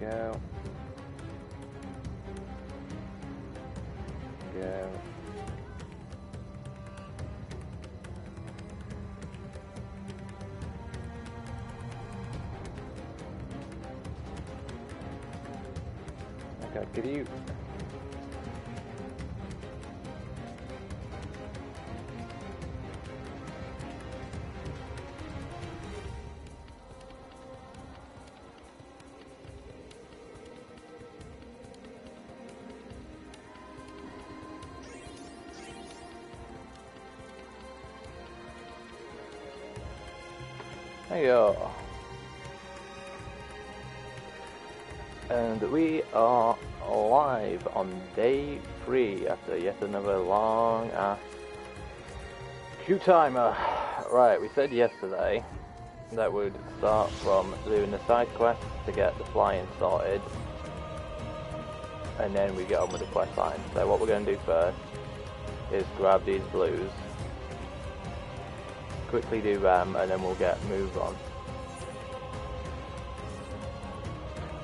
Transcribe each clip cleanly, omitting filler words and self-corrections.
Go. Go. Okay, could you... Heyo. And we are live on day 3 after yet another long ass queue timer. Right, we said yesterday that we'd start from doing the side quest to get the flying sorted, and then we get on with the quest line. So what we're going to do first is grab these blues, quickly do them, and then we'll get moved on.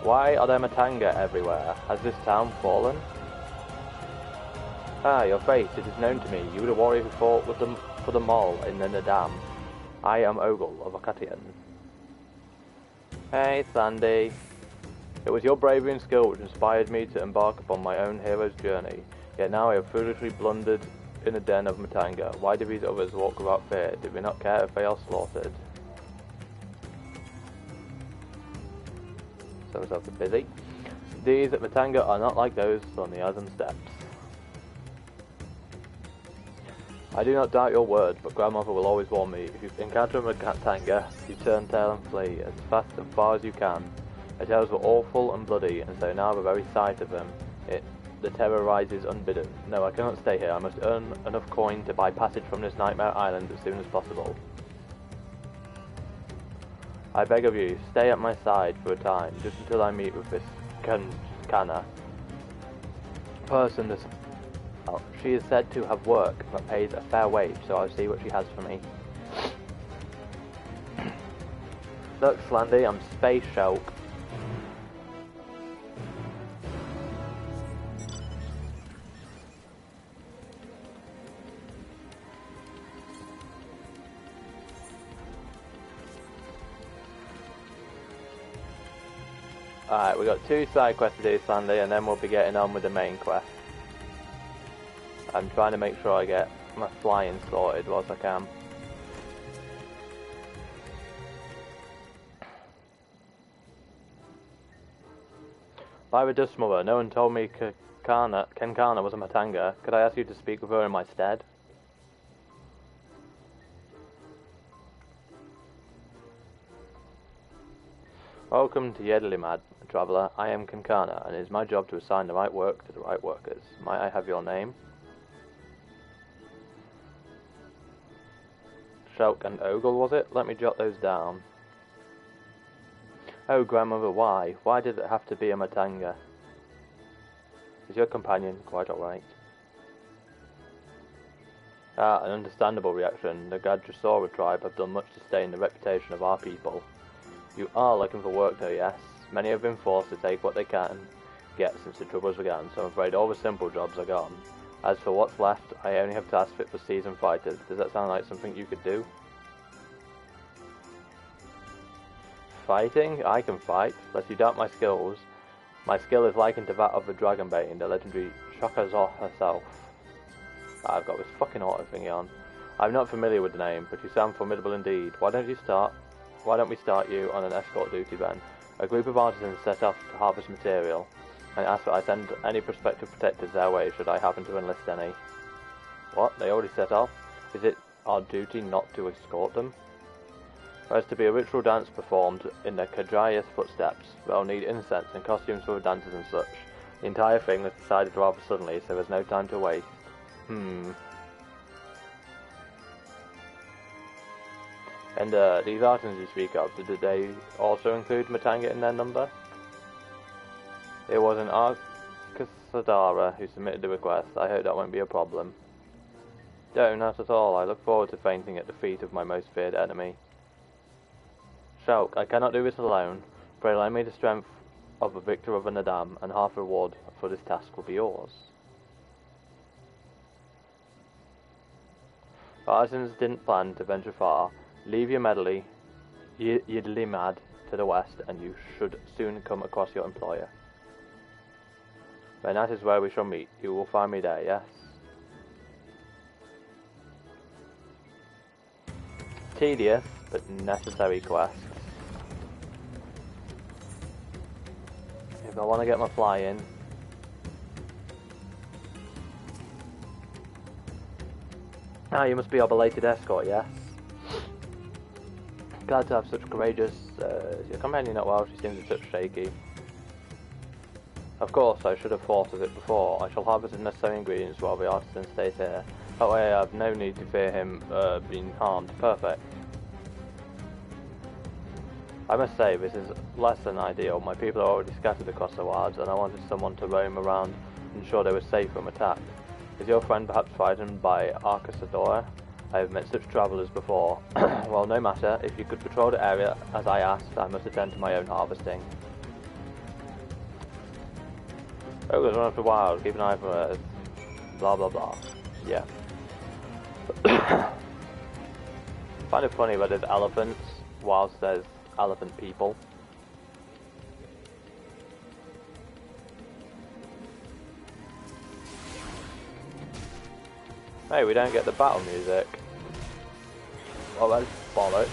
Why are there matanga everywhere? Has this town fallen? Ah, your face, it is known to me. You were the warrior who fought with them for the mall in the dam. I am Ogle of Akatian. Hey, Slandy. It was your bravery and skill which inspired me to embark upon my own hero's journey. Yet now I have foolishly blundered in a den of matanga. Why do these others walk without fear? Did we not care if they are slaughtered? So myself are busy. These matanga are not like those on the Azam steppes. I do not doubt your word, but grandmother will always warn me. If you encounter a matanga, you turn tail and flee as fast and far as you can. Their tails were awful and bloody, and so now the very sight of them, the terror rises unbidden. No, I cannot stay here. I must earn enough coin to buy passage from this nightmare island as soon as possible. I beg of you, stay at my side for a time, just until I meet with this Kana person. She is said to have work that pays a fair wage, so I'll see what she has for me. Look, Slandy, I'm Space Shulk. Alright, we got 2 side quests to do, Slandy, and then we'll be getting on with the main quest. I'm trying to make sure I get my flying sorted whilst I can. By the Dust Mother, no one told me Kenkana was a matanga. Could I ask you to speak with her in my stead? Welcome to Yedalimad, traveller. I am Kenkana, and it is my job to assign the right work to the right workers. Might I have your name? Shulk and Ogle, was it? Let me jot those down. Oh, grandmother, why? Why did it have to be a matanga? Is your companion quite alright? Ah, an understandable reaction. The Gadrasora tribe have done much to stain the reputation of our people. You are looking for work though, yes? Many have been forced to take what they can get since the troubles began, so I'm afraid all the simple jobs are gone. As for what's left, I only have tasks fit for seasoned fighters. Does that sound like something you could do? Fighting? I can fight, lest you doubt my skills. My skill is likened to that of the dragon baiting, the legendary Shakazo herself. I've got this fucking auto thingy on. I'm not familiar with the name, but you sound formidable indeed. Why don't we start you on an escort duty then? A group of artisans set off to harvest material, and ask that I send any prospective protectors their way should I happen to enlist any. What? They already set off? Is it our duty not to escort them? There is to be a ritual dance performed in the Kajaya's footsteps. They'll need incense and costumes for the dancers and such. The entire thing was decided rather suddenly, so there's no time to waste. And these artisans you speak of, did they also include matanga in their number? It was an Arcasadara who submitted the request. I hope that won't be a problem. Don't, not at all. I look forward to fainting at the feet of my most feared enemy. Shulk, I cannot do this alone. Pray lend me the strength of a victor of an Adam, and half reward for this task will be yours. Artisans didn't plan to venture far. Leave your medley, Yidlimad, to the west, and you should soon come across your employer. Then that is where we shall meet. You will find me there, yes? Tedious, but necessary quests. If I want to get my fly in. Ah, you must be our belated escort, yes? Glad to have such courageous... your companion not well, she seems a bit shaky. Of course, I should have thought of it before. I shall harvest the necessary ingredients while the artisan stays here. That way I have no need to fear him being harmed. Perfect. I must say, this is less than ideal. My people are already scattered across the wilds, and I wanted someone to roam around and ensure they were safe from attack. Is your friend perhaps frightened by Arcasadora? I have met such travellers before. Well, no matter. If you could patrol the area as I asked, I must attend to my own harvesting. Ogres run after wild. Keep an eye for blah blah blah. Yeah. Find it funny that there's elephants whilst there's elephant people. Hey, we don't get the battle music. Oh, that's bollocks.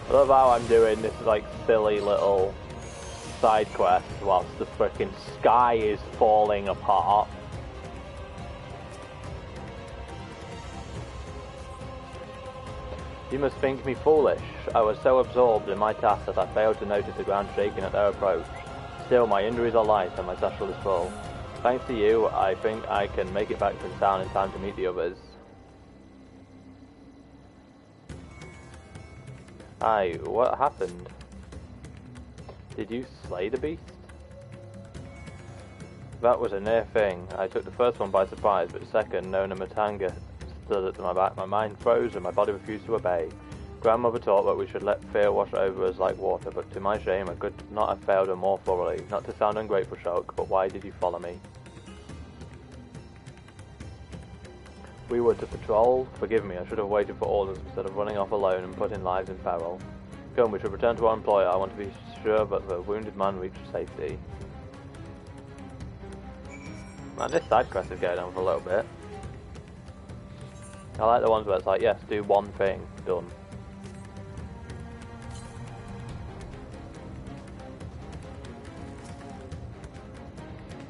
I love how I'm doing this like silly little side quest whilst the frickin' sky is falling apart. You must think me foolish. I was so absorbed in my task that I failed to notice the ground shaking at their approach. Still, my injuries are light and my satchel is full. Thanks to you, I think I can make it back to the town in time to meet the others. Aye, what happened? Did you slay the beast? That was a near thing. I took the first one by surprise, but the second, Nona Matanga, stood at my back. My mind froze and my body refused to obey. Grandmother taught that we should let fear wash over us like water, but to my shame I could not have failed her more thoroughly. Not to sound ungrateful, Shulk, but why did you follow me? We were to patrol. Forgive me, I should have waited for orders instead of running off alone and putting lives in peril. Come, we should return to our employer. I want to be sure that the wounded man reached safety. Man, this side quest is going on for a little bit. I like the ones where it's like, yes, do one thing, done.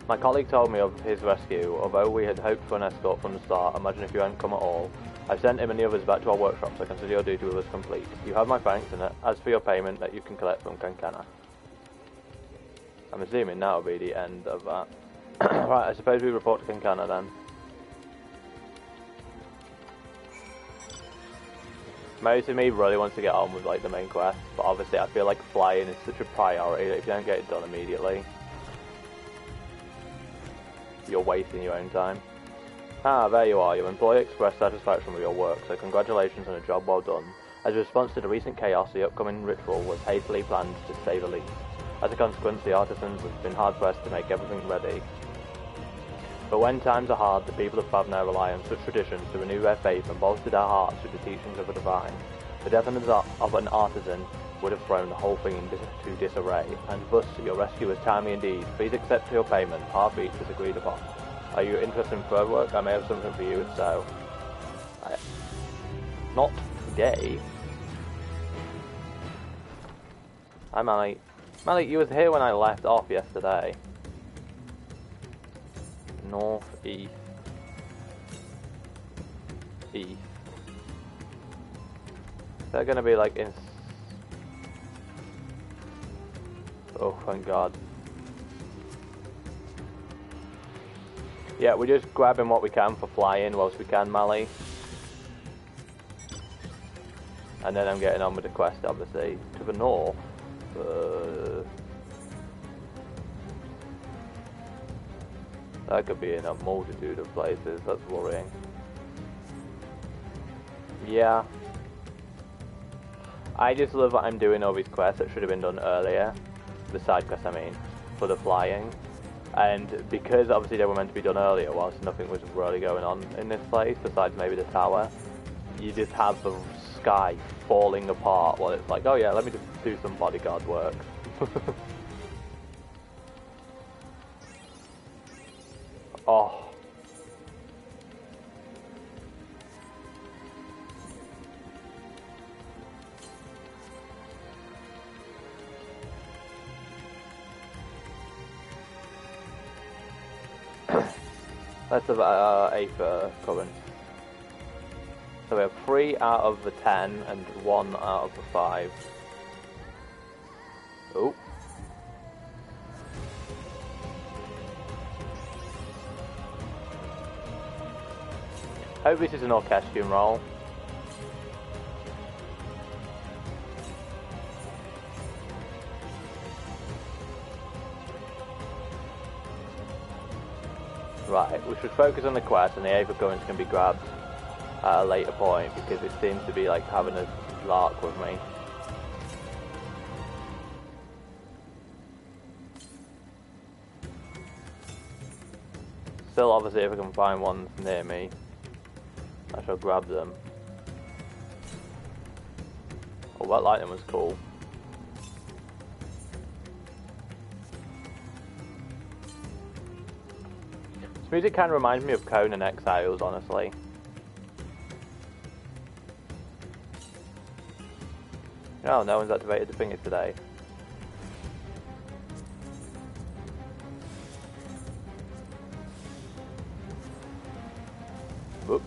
My colleague told me of his rescue. Although we had hoped for an escort from the start, imagine if you hadn't come at all. I've sent him and the others back to our workshop, so consider your duty with us complete. You have my thanks, and as for your payment, that you can collect from Kankana. I'm assuming that will be the end of that. Right, I suppose we report to Kankana then. Most of me really wants to get on with like the main quest, but obviously I feel like flying is such a priority that if you don't get it done immediately, you're wasting your own time. Ah, there you are. Your employer expressed satisfaction with your work, so congratulations on a job well done. As a response to the recent chaos, the upcoming ritual was hastily planned, to say the least. As a consequence, the artisans have been hard-pressed to make everything ready. But when times are hard, the people of Favna rely on such traditions to renew their faith and bolster their hearts with the teachings of the divine. The death of an artisan would have thrown the whole thing into disarray, and thus your rescue is timely indeed. Please accept your payment, half each as agreed upon. Are you interested in further work? I may have something for you, so... Not today. Hi Malik. Malik, you was here when I left off yesterday. North, east. East. They're gonna be like in... Oh, thank God. Yeah, we're just grabbing what we can for flying whilst we can, Mally. And then I'm getting on with the quest, obviously, to the north. That could be in a multitude of places, that's worrying. Yeah. I just love what I'm doing all these quests that should have been done earlier. The side quests, I mean, for the flying. And because obviously they were meant to be done earlier whilst nothing was really going on in this place, besides maybe the tower, you just have the sky falling apart while it's like, oh yeah, let me just do some bodyguard work. Oh. That's about 8 current. So we have 3 out of the 10 and 1 out of the 5. Oh. Hope this is an orchestrion roll. Right, we should focus on the quest, and the Ava currents can be grabbed at a later point because it seems to be like having a lark with me. Still, obviously, if I can find ones near me, I shall grab them. Oh, that lightning was cool. This music kind of reminds me of Conan Exiles, honestly. Oh, no one's activated the thingy today. Whoops.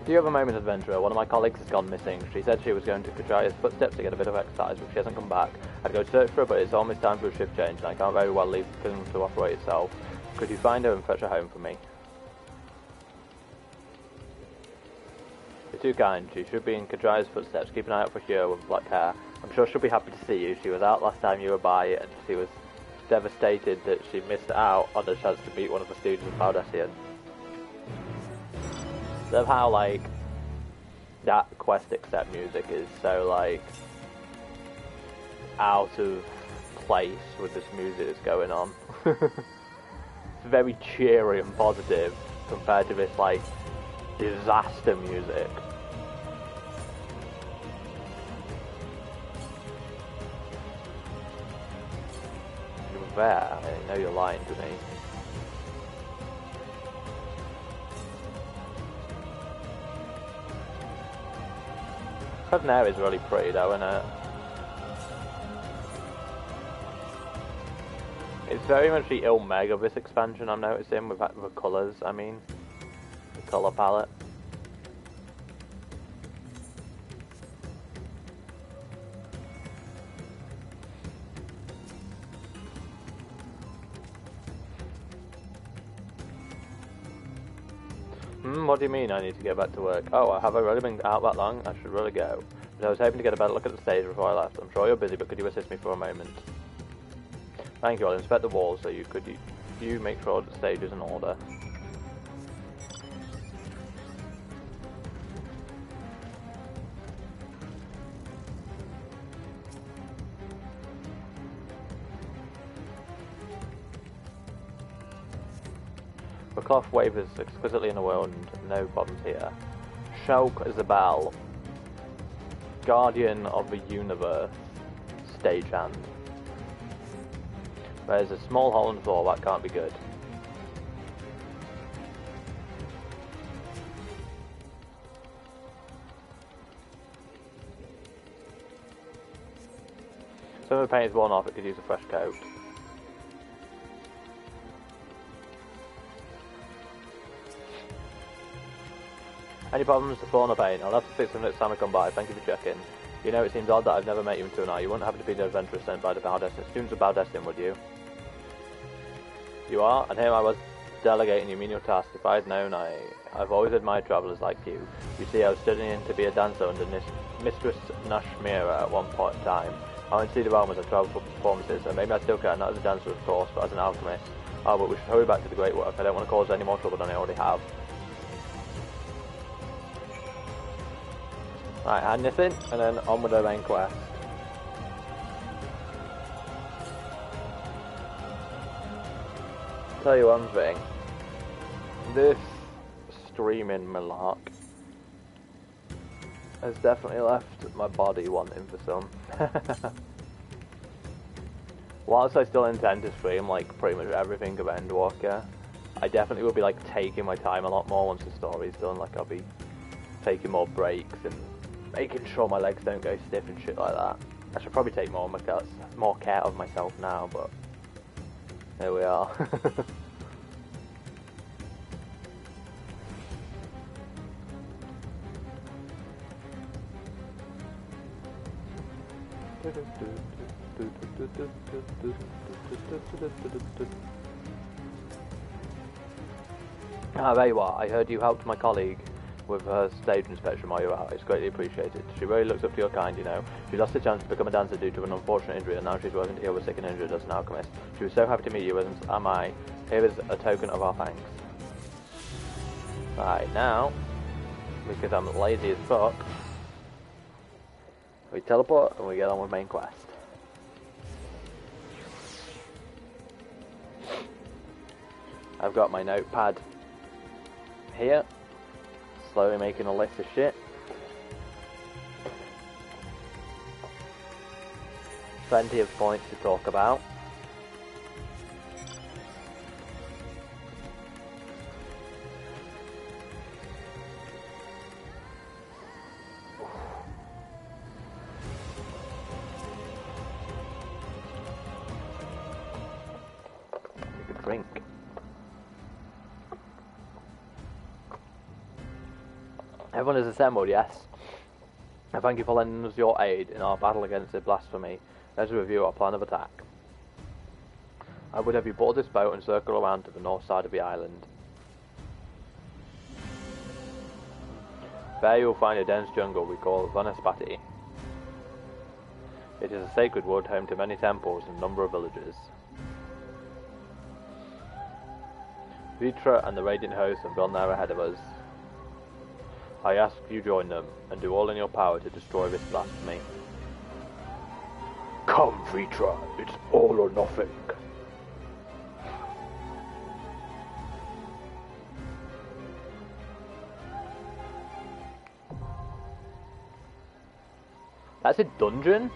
Do you have a moment, adventurer? One of my colleagues has gone missing. She said she was going to Kajaya's footsteps to get a bit of exercise, but she hasn't come back. I'd go search for her, but it's almost time for a shift change, and I can't very well leave the film to operate itself. Could you find her and fetch her home for me? You're too kind. She should be in Kajaya's footsteps. Keep an eye out for her with black hair. I'm sure she'll be happy to see you. She was out last time you were by, and she was devastated that she missed out on the chance to meet one of the students of Baldessian. Love how, like, that quest accept music is so, like, out of place with this music that's going on. It's very cheery and positive compared to this, like, disaster music. You're there, I know you're lying to me. That now is really pretty though, isn't it? It's very much the ill meg of this expansion I'm noticing with the colours, I mean. The colour palette. What do you mean I need to get back to work? Oh, have I really been out that long? I should really go. But I was hoping to get a better look at the stage before I left. I'm sure you're busy, but could you assist me for a moment? Thank you, I'll inspect the walls so you make sure the stage is in order. The cloth wavers exquisitely in the world and no problems here. Shulk Zabal, Guardian of the Universe, stagehand. There's a small hole in the floor, that can't be good. Some of the paint is worn off, it could use a fresh coat. Any problems? Full or pain? I'll have to fix them next time I come by. Thank you for checking. You know, it seems odd that I've never met you until now. You wouldn't happen to be the adventurer sent by the Baldestin students of Baldestin, would you? You are, and here I was delegating you menial tasks. If I had known, I've always admired travellers like you. You see, I was studying to be a dancer under Mistress Nashmira at one point in time. I went to see the realm as I travelled for performances, and maybe I still can, not as a dancer of course, but as an alchemist. Oh, but we should hurry back to the great work. I don't want to cause any more trouble than I already have. Right, hand this in, and then on with the main quest. Tell you one thing. This streaming malark has definitely left my body wanting for some. Whilst I still intend to stream like pretty much everything of Endwalker, I definitely will be like taking my time a lot more once the story's done. Like I'll be taking more breaks and making sure my legs don't go stiff and shit like that. I should probably take more care of myself now, but here we are. There you are. I heard you helped my colleague with her stage inspection while you were out. It's greatly appreciated. She really looks up to your kind, you know. She lost the chance to become a dancer due to an unfortunate injury, and now she's working to heal the sick and injured as an alchemist. She was so happy to meet you, as am I. Here is a token of our thanks. Right, now, because I'm lazy as fuck, we teleport and we get on with main quest. I've got my notepad here, slowly making a list of shit. Plenty of points to talk about. Take a drink. Everyone is assembled, yes. I thank you for lending us your aid in our battle against the blasphemy. Let's review our plan of attack. I would have you board this boat and circle around to the north side of the island. There you will find a dense jungle we call Vanaspati. It is a sacred wood home to many temples and a number of villages. Vitra and the Radiant Host have gone there ahead of us. I ask you join them, and do all in your power to destroy this blasphemy. Come, Vitra, it's all or nothing. That's a dungeon?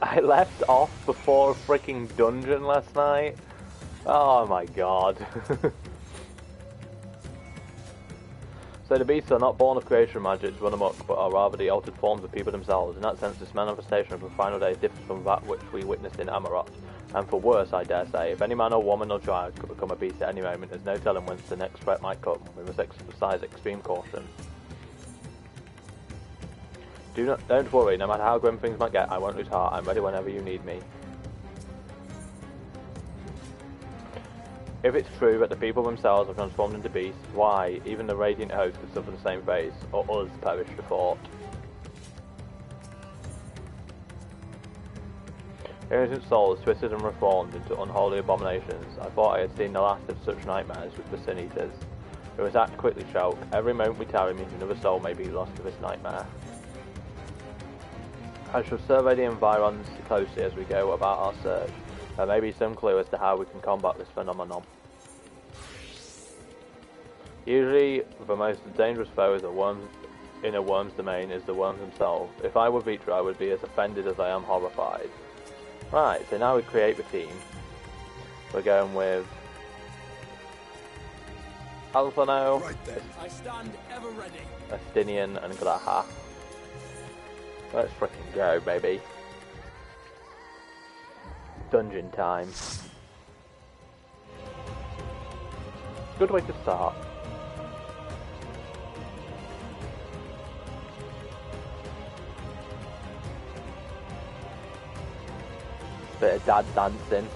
I left off before a freaking dungeon last night? Oh my god. So the beasts are not born of creation magic to run amok, but are rather the altered forms of people themselves. In that sense, this manifestation of the final day differs from that which we witnessed in Amaroth. And for worse, I dare say, if any man or woman or child could become a beast at any moment, there's no telling whence the next threat might come. We must exercise extreme caution. Don't worry, no matter how grim things might get, I won't lose heart. I'm ready whenever you need me. If it's true that the people themselves are transformed into beasts, why, even the Radiant Host could suffer the same fate, or us perish the thought. Innocent souls twisted and reformed into unholy abominations. I thought I had seen the last of such nightmares with the Sin Eaters. We must act quickly, Shulk. Every moment we tarry means another soul may be lost to this nightmare. I shall survey the environs closely as we go about our search. There may be some clue as to how we can combat this phenomenon. Usually, the most dangerous foe in a worm's domain is the worms themselves. If I were Vitra, I would be as offended as I am horrified. Right, so now we create the team. We're going with Alphano, right then. I stand ever ready. Astinian, and Glaha. Let's frickin' go, baby. Dungeon time. Good way to start. Bit of dad dancing.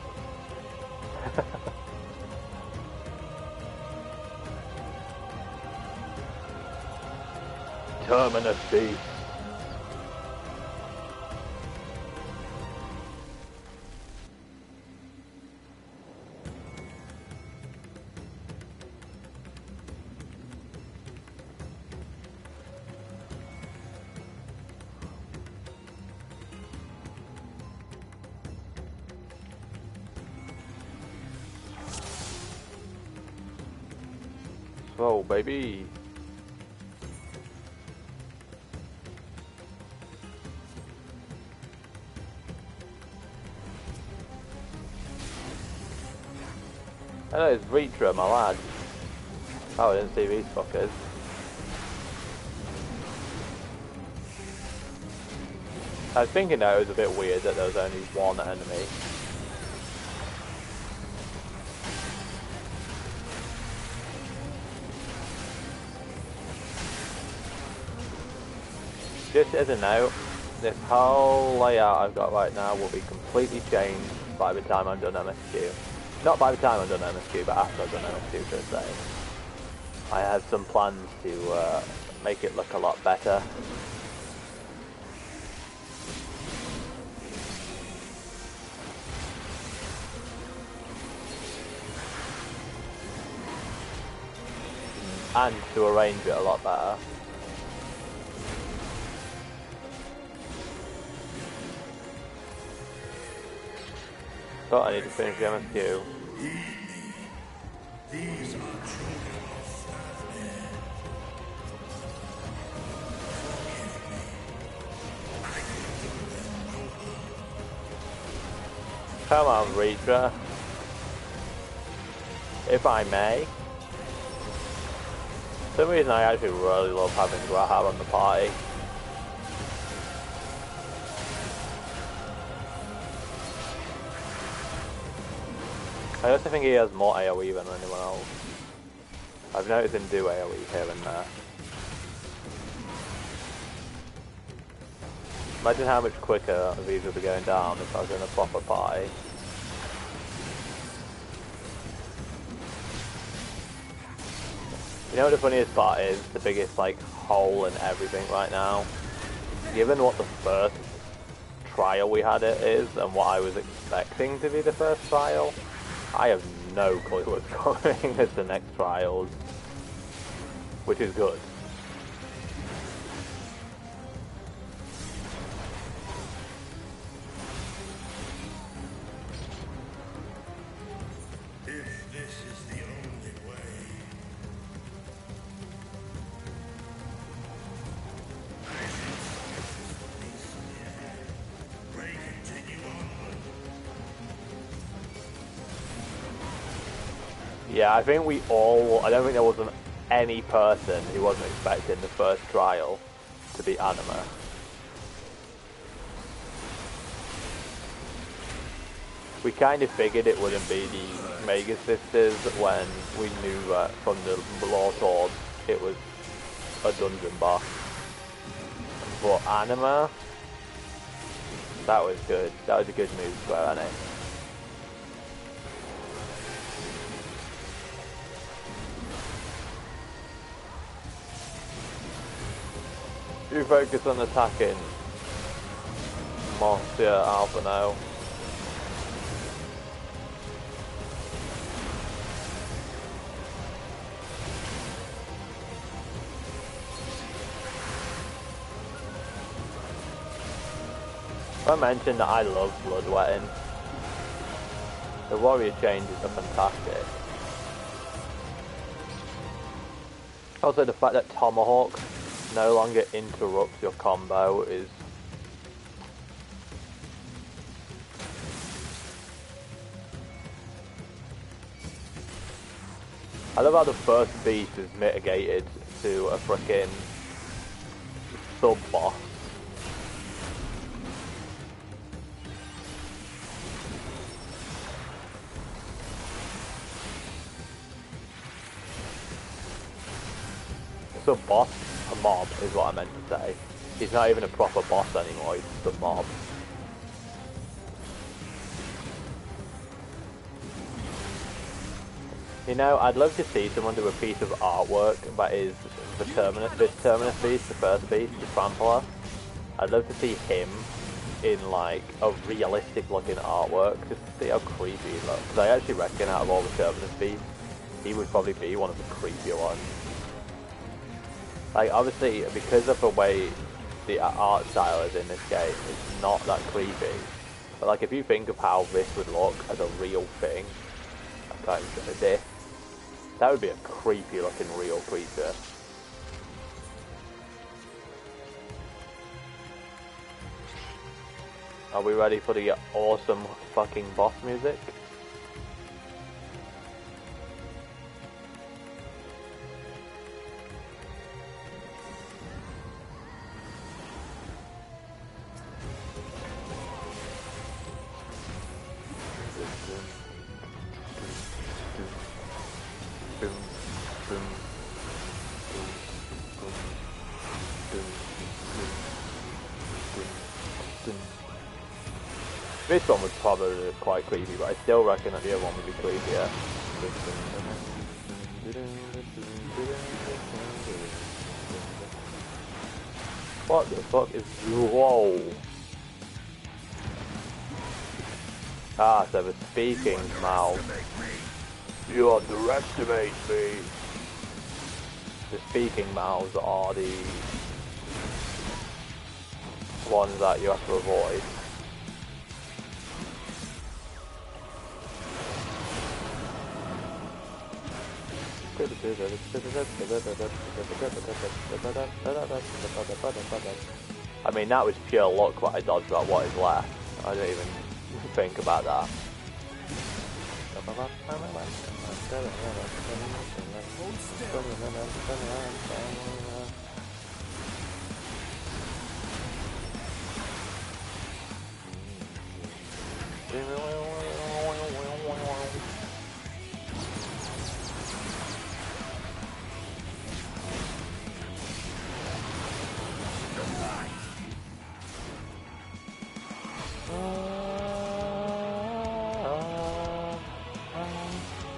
Terminus beast. So, baby. Hello, it's Reacher, my lad. Oh, I didn't see these fuckers. I was thinking that it was a bit weird that there was only one enemy. Just as a note, this whole layout I've got right now will be completely changed by the time I'm done MSQ. Not by the time I'm done MSQ, but after I've done MSQ, should I say. I have some plans to make it look a lot better. And to arrange it a lot better. But I need to finish the MSQ. These are children of Slandy. Come on, Reacher. If I may. For some reason I actually really love having Graham on the party. I also think he has more AoE than anyone else. I've noticed him do AoE here and there. Imagine how much quicker these would be going down if I was in a proper party. You know what the funniest part is? The biggest like hole in everything right now? Given what the first trial we had it is and what I was expecting to be the first trial, I have no clue what's coming as the next trials, which is good. If this is the only way, I should peace in the air. Pray continue onward. Yeah, I think we all, I don't think there wasn't any person who wasn't expecting the first trial to be Anima. We kind of figured it wouldn't be the Mega Sisters when we knew that from the Law Sword it was a dungeon boss. But Anima, that was good. That was a good move, Square Enix. You focus on attacking Marcia Alpha now. I mentioned that I love bloodwetting. The warrior changes are fantastic. Also the fact that Tomahawk no longer interrupts your combo is I love how the first beast is mitigated to a frickin' sub-boss. sub-boss, a mob is what I meant to say. He's not even a proper boss anymore, he's just a mob. You know, I'd love to see someone do a piece of artwork that is the this Terminus Beast, the first beast, the Trampler. I'd love to see him in like a realistic looking artwork, just to see how creepy he looks. Because I actually reckon out of all the Terminus Beasts, he would probably be one of the creepier ones. Like, obviously, because of the way the art style is in this game, it's not that creepy. But like, if you think of how this would look as a real thing, I can't even this. That would be a creepy looking real creature. Are we ready for the awesome fucking boss music? This one was probably quite creepy, but I still reckon that the other one would be creepier. What the fuck is... Whoa! Ah, so the speaking mouth. You underestimate me. The speaking mouths are the ones that you have to avoid. I mean, that was pure luck what I dodged about what is left. I didn't even think about that.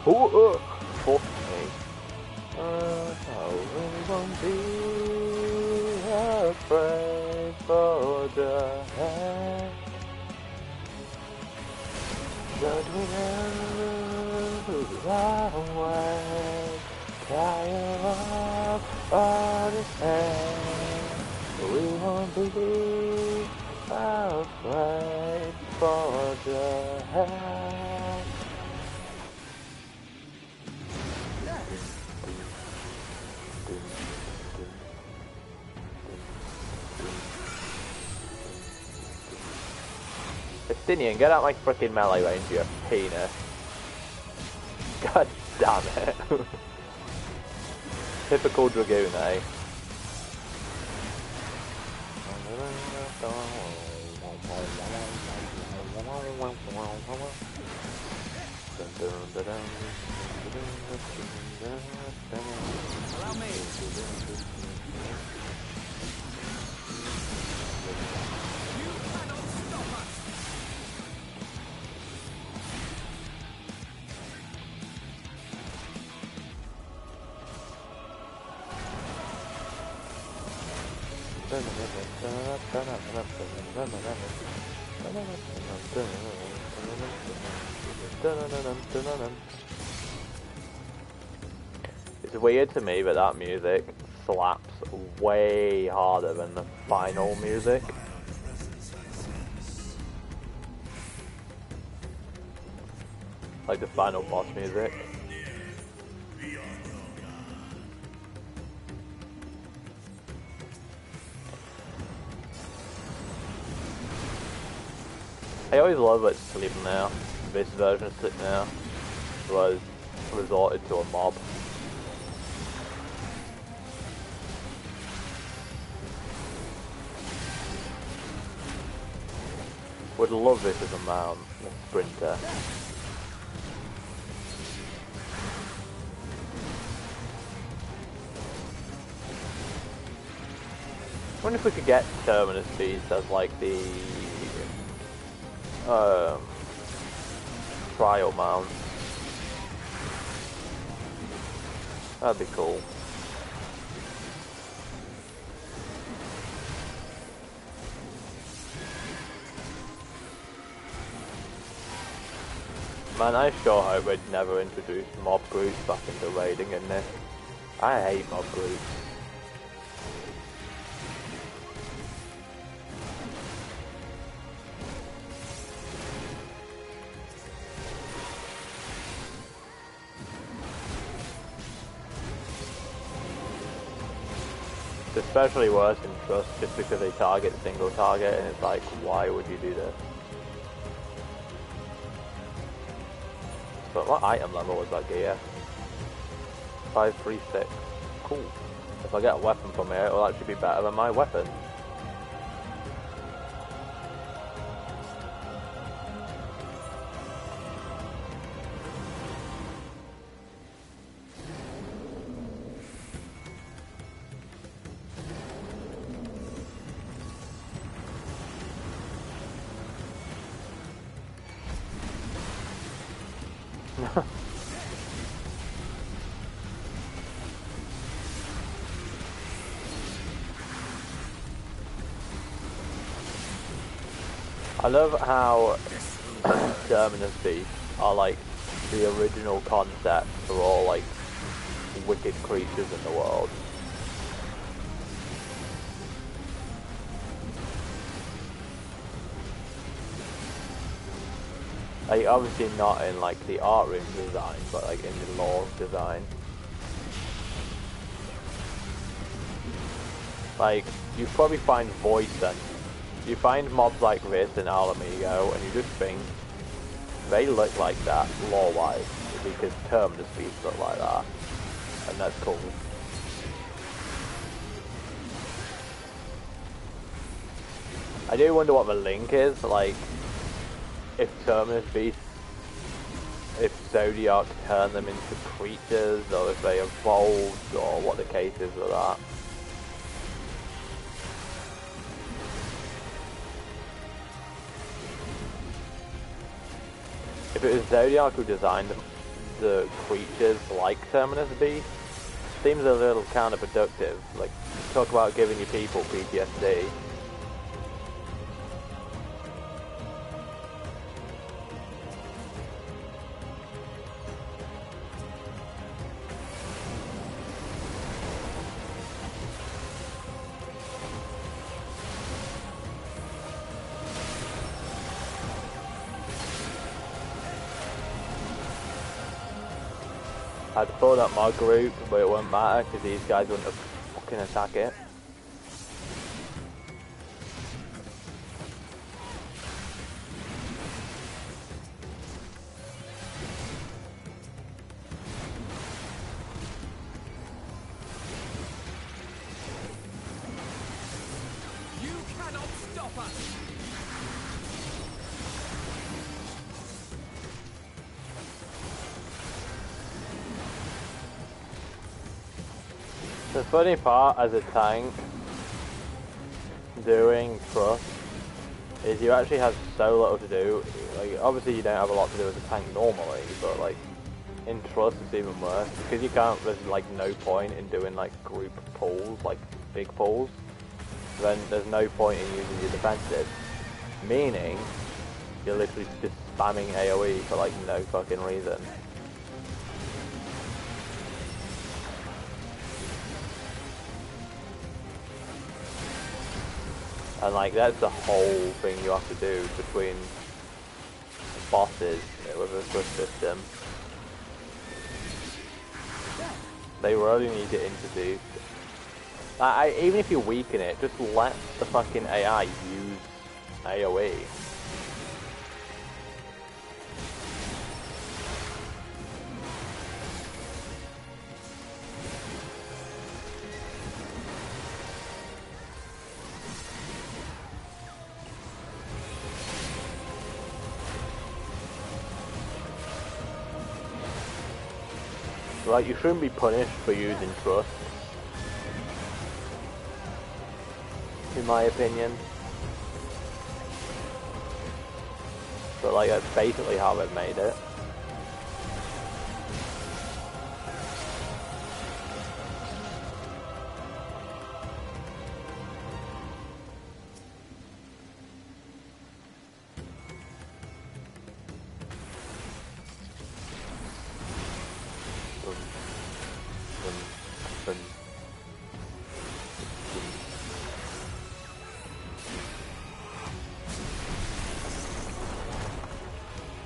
Fuck me. I really won't be afraid for the head. But we never lose our way. Tired of all this pain. We won't be afraid for the head. Estinian, get out my frickin' melee range, you penis. God damn it. Typical Dragoon, eh? Allow me. It's weird to me, but that music slaps way harder than the final music. Like the final boss music. I always love that Sleep Now, this version of Sleep Now, was resorted to a mob. Would love this as a mount, a sprinter. wonder if we could get Terminus Beast as like the trial mount. That'd be cool. Man, I sure hope we'd never introduce mob groups back into raiding in this. I hate mob groups. It's especially worse in Trust just because they target single target and it's like, why would you do this? But what item level was that gear? 536. Cool. If I get a weapon from here, it'll actually be better than my weapon. I love how Terminus Beasts are like the original concept for all like wicked creatures in the world. Like obviously not in like the art room design, but like in the lore design. Like you probably find voice sense. You find mobs like this in Alamigo and you just think they look like that lore-wise because Terminus Beasts look like that, and that's cool. I do wonder what the link is, like if Terminus Beasts, if Zodiac turned them into creatures or if they evolved or what the case is with that. If it was Zodiac who designed the creatures like Terminus Beast, seems a little counterproductive. Like, talk about giving your people PTSD. I'd pull up my group, but it wouldn't matter because these guys wouldn't have fucking attack it. You cannot stop us! The funny part as a tank doing Trust is you actually have so little to do. Like obviously you don't have a lot to do as a tank normally, but like in Trust it's even worse because you can't. There's like no point in doing like group pulls, like big pulls. Then there's no point in using your defensive, meaning you're literally just spamming AOE for like no fucking reason. And like that's the whole thing you have to do between bosses with a Trust system. They really need to introduce. Even if you weaken it, just let the fucking AI use AoE. Like, you shouldn't be punished for using Trust. in my opinion. But like, that's basically how I've made it.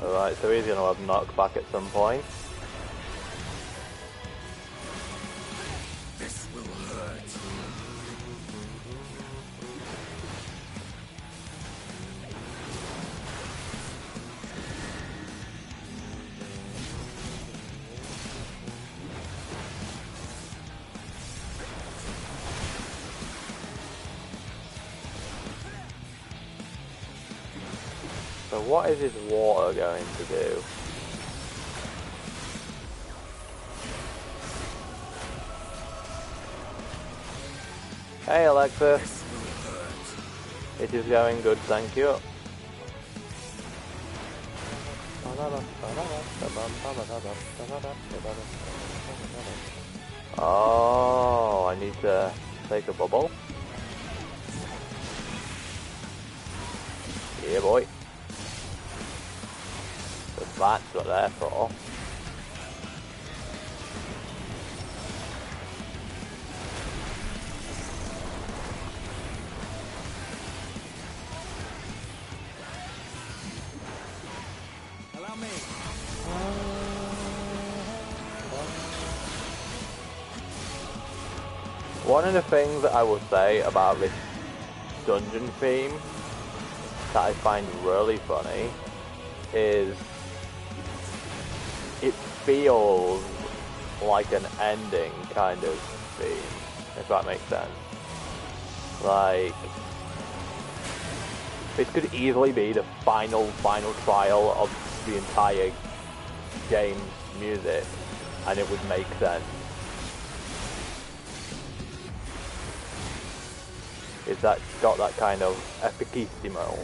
Alright, so he's gonna have knockback at some point. This will hurt. So what is his water going to do? Hey Alexis. It is going good, thank you. Oh, I need to take a bubble. Yeah boy. That's what they're for. Allow me. One of the things that I will say about this dungeon theme that I find really funny is it feels like an ending kind of theme, if that makes sense. Like, this could easily be the final trial of the entire game's music, and it would make sense. It's got that kind of epicissimo.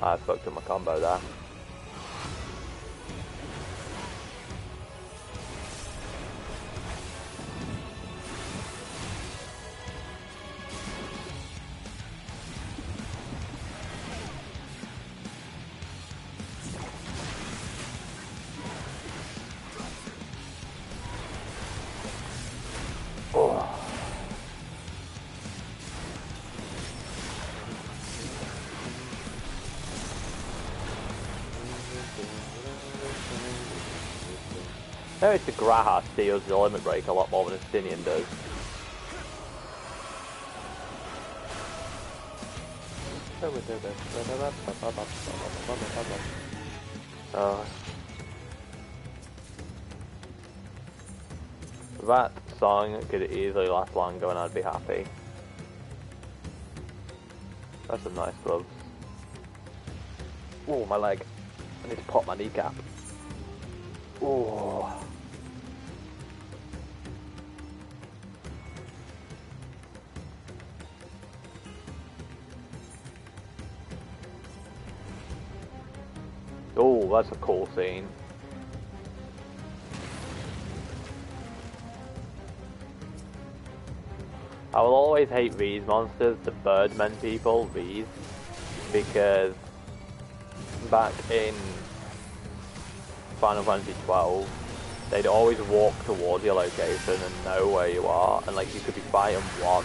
I fucked up my combo there. I noticed the Graha steals the limit break a lot more than Astinian does. That song could easily last longer and I'd be happy. That's some nice gloves. Oh, my leg. I need to pop my kneecap. Oh. Oh, that's a cool scene. I will always hate these monsters, the Birdmen people, these, because back in Final Fantasy XII, they'd always walk towards your location and know where you are, and like you could be fighting one,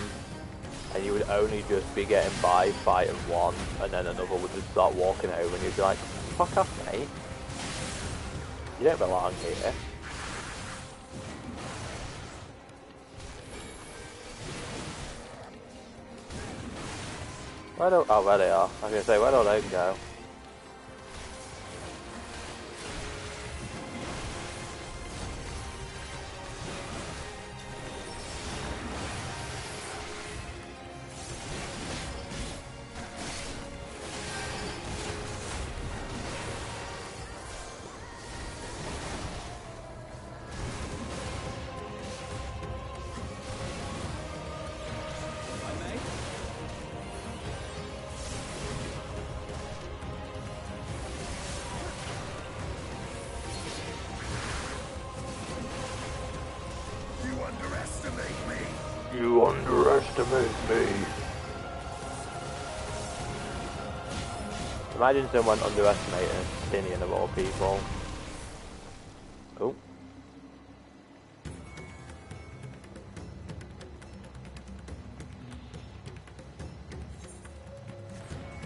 and you would only just be getting by fighting one, and then another would just start walking over, and you'd be like, fuck off, mate. You don't belong here. Where do... Oh, there they are. I was going to say, where do they go? I may. You underestimate me. Imagine someone underestimating Tinian of all people. Oh.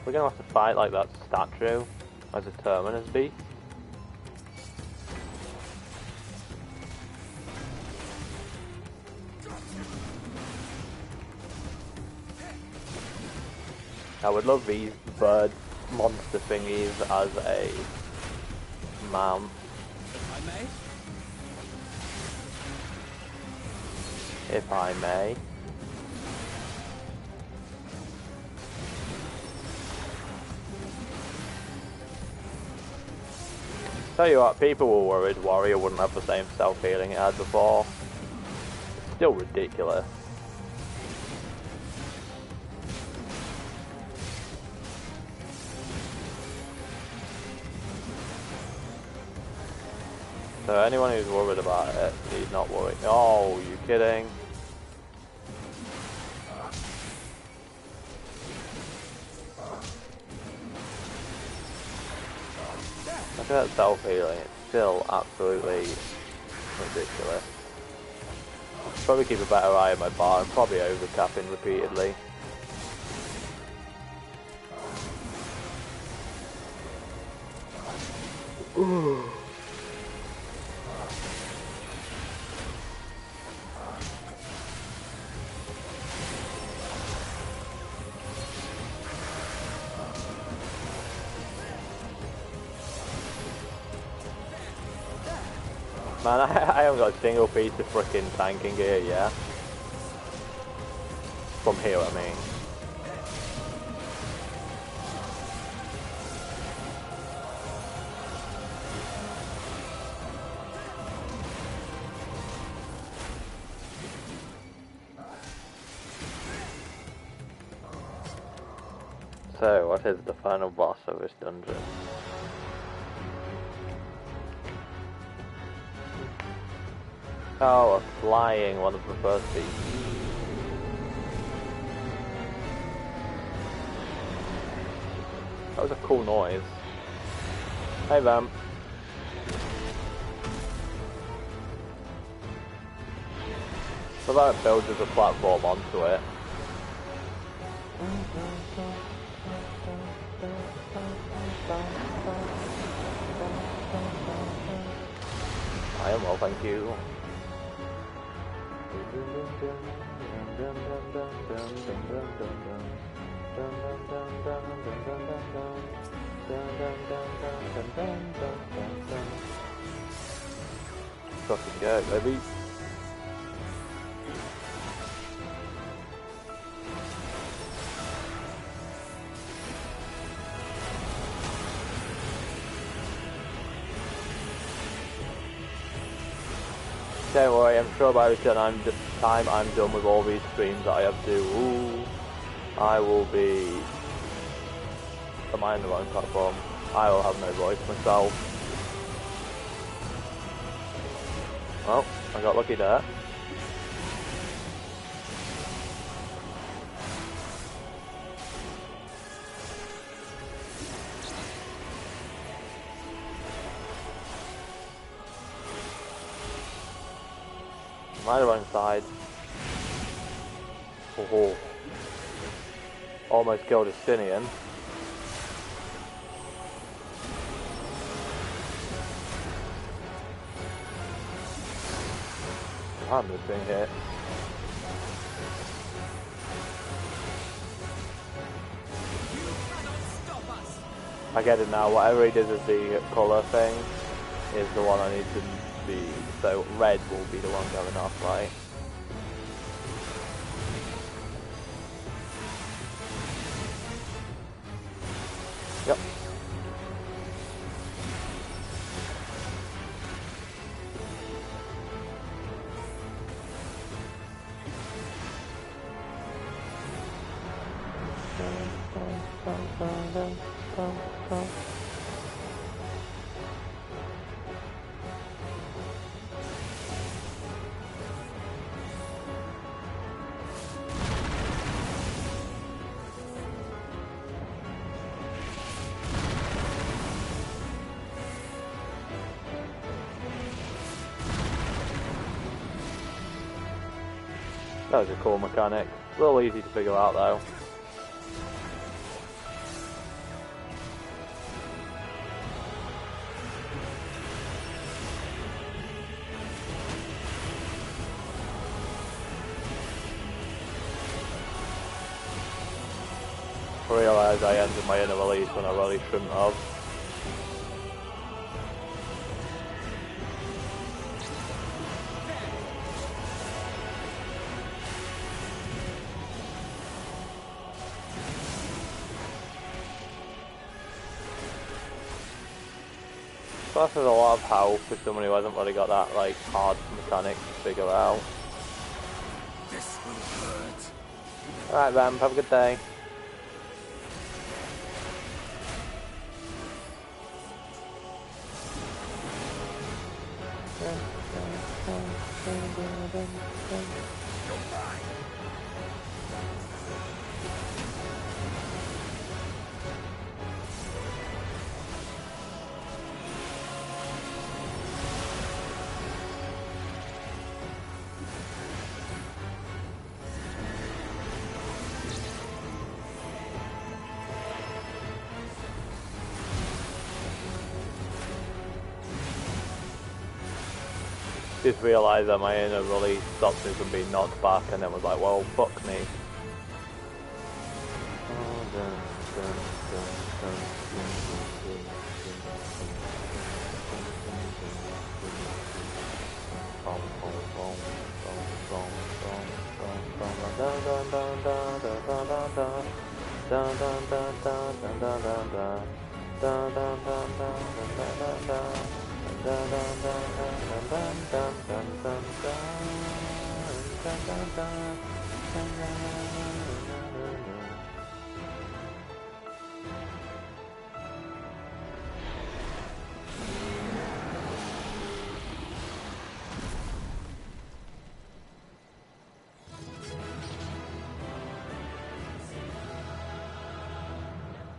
We're gonna have to fight like that statue as a terminus beast. I would love these bird monster thingies as a mount. I may? If I may. Tell you what, people were worried Warrior wouldn't have the same self-healing it had before. It's still ridiculous. So anyone who's worried about it, he's not worried. Oh, you kidding? Look at that self-healing, it's still absolutely ridiculous. Probably keep a better eye on my bar, I'm probably overcapping repeatedly. Ooh. Man, I haven't got a single piece of frickin' tanking gear yet. From here, I mean. So, what is the final boss of this dungeon? Oh, a flying one of the first beasts. That was a cool noise. Hey, Vamp. So that builds as a platform onto it. I am well, thank you. Fucking go, baby. Don't worry, I'm sure by the time I'm done with all these streams that I have to do, I will be... Am I in the wrong platform? I will have no voice myself. Well, I got lucky there. Am I the wrong side? Oh, almost killed a Stinian. I'm just being hit. I get it now, whatever he does as the colour thing is the one I need to be, so red will be the one going off, right? Yep. That was a cool mechanic. A little easy to figure out though. I realised I ended my inner release when I really shouldn't have. Plus there's a lot of health for someone who hasn't really got that like hard mechanic to figure out. This will hurt. Alright Vamp, have a good day. Just realised that my inner release stopped me from being knocked back and then was like, well, fuck me.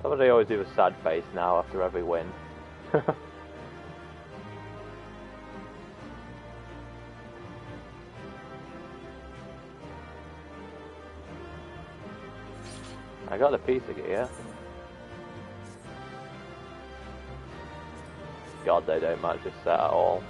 Why would I always do a sad face now after every win? I got the piece of gear. God, they don't match this set at all.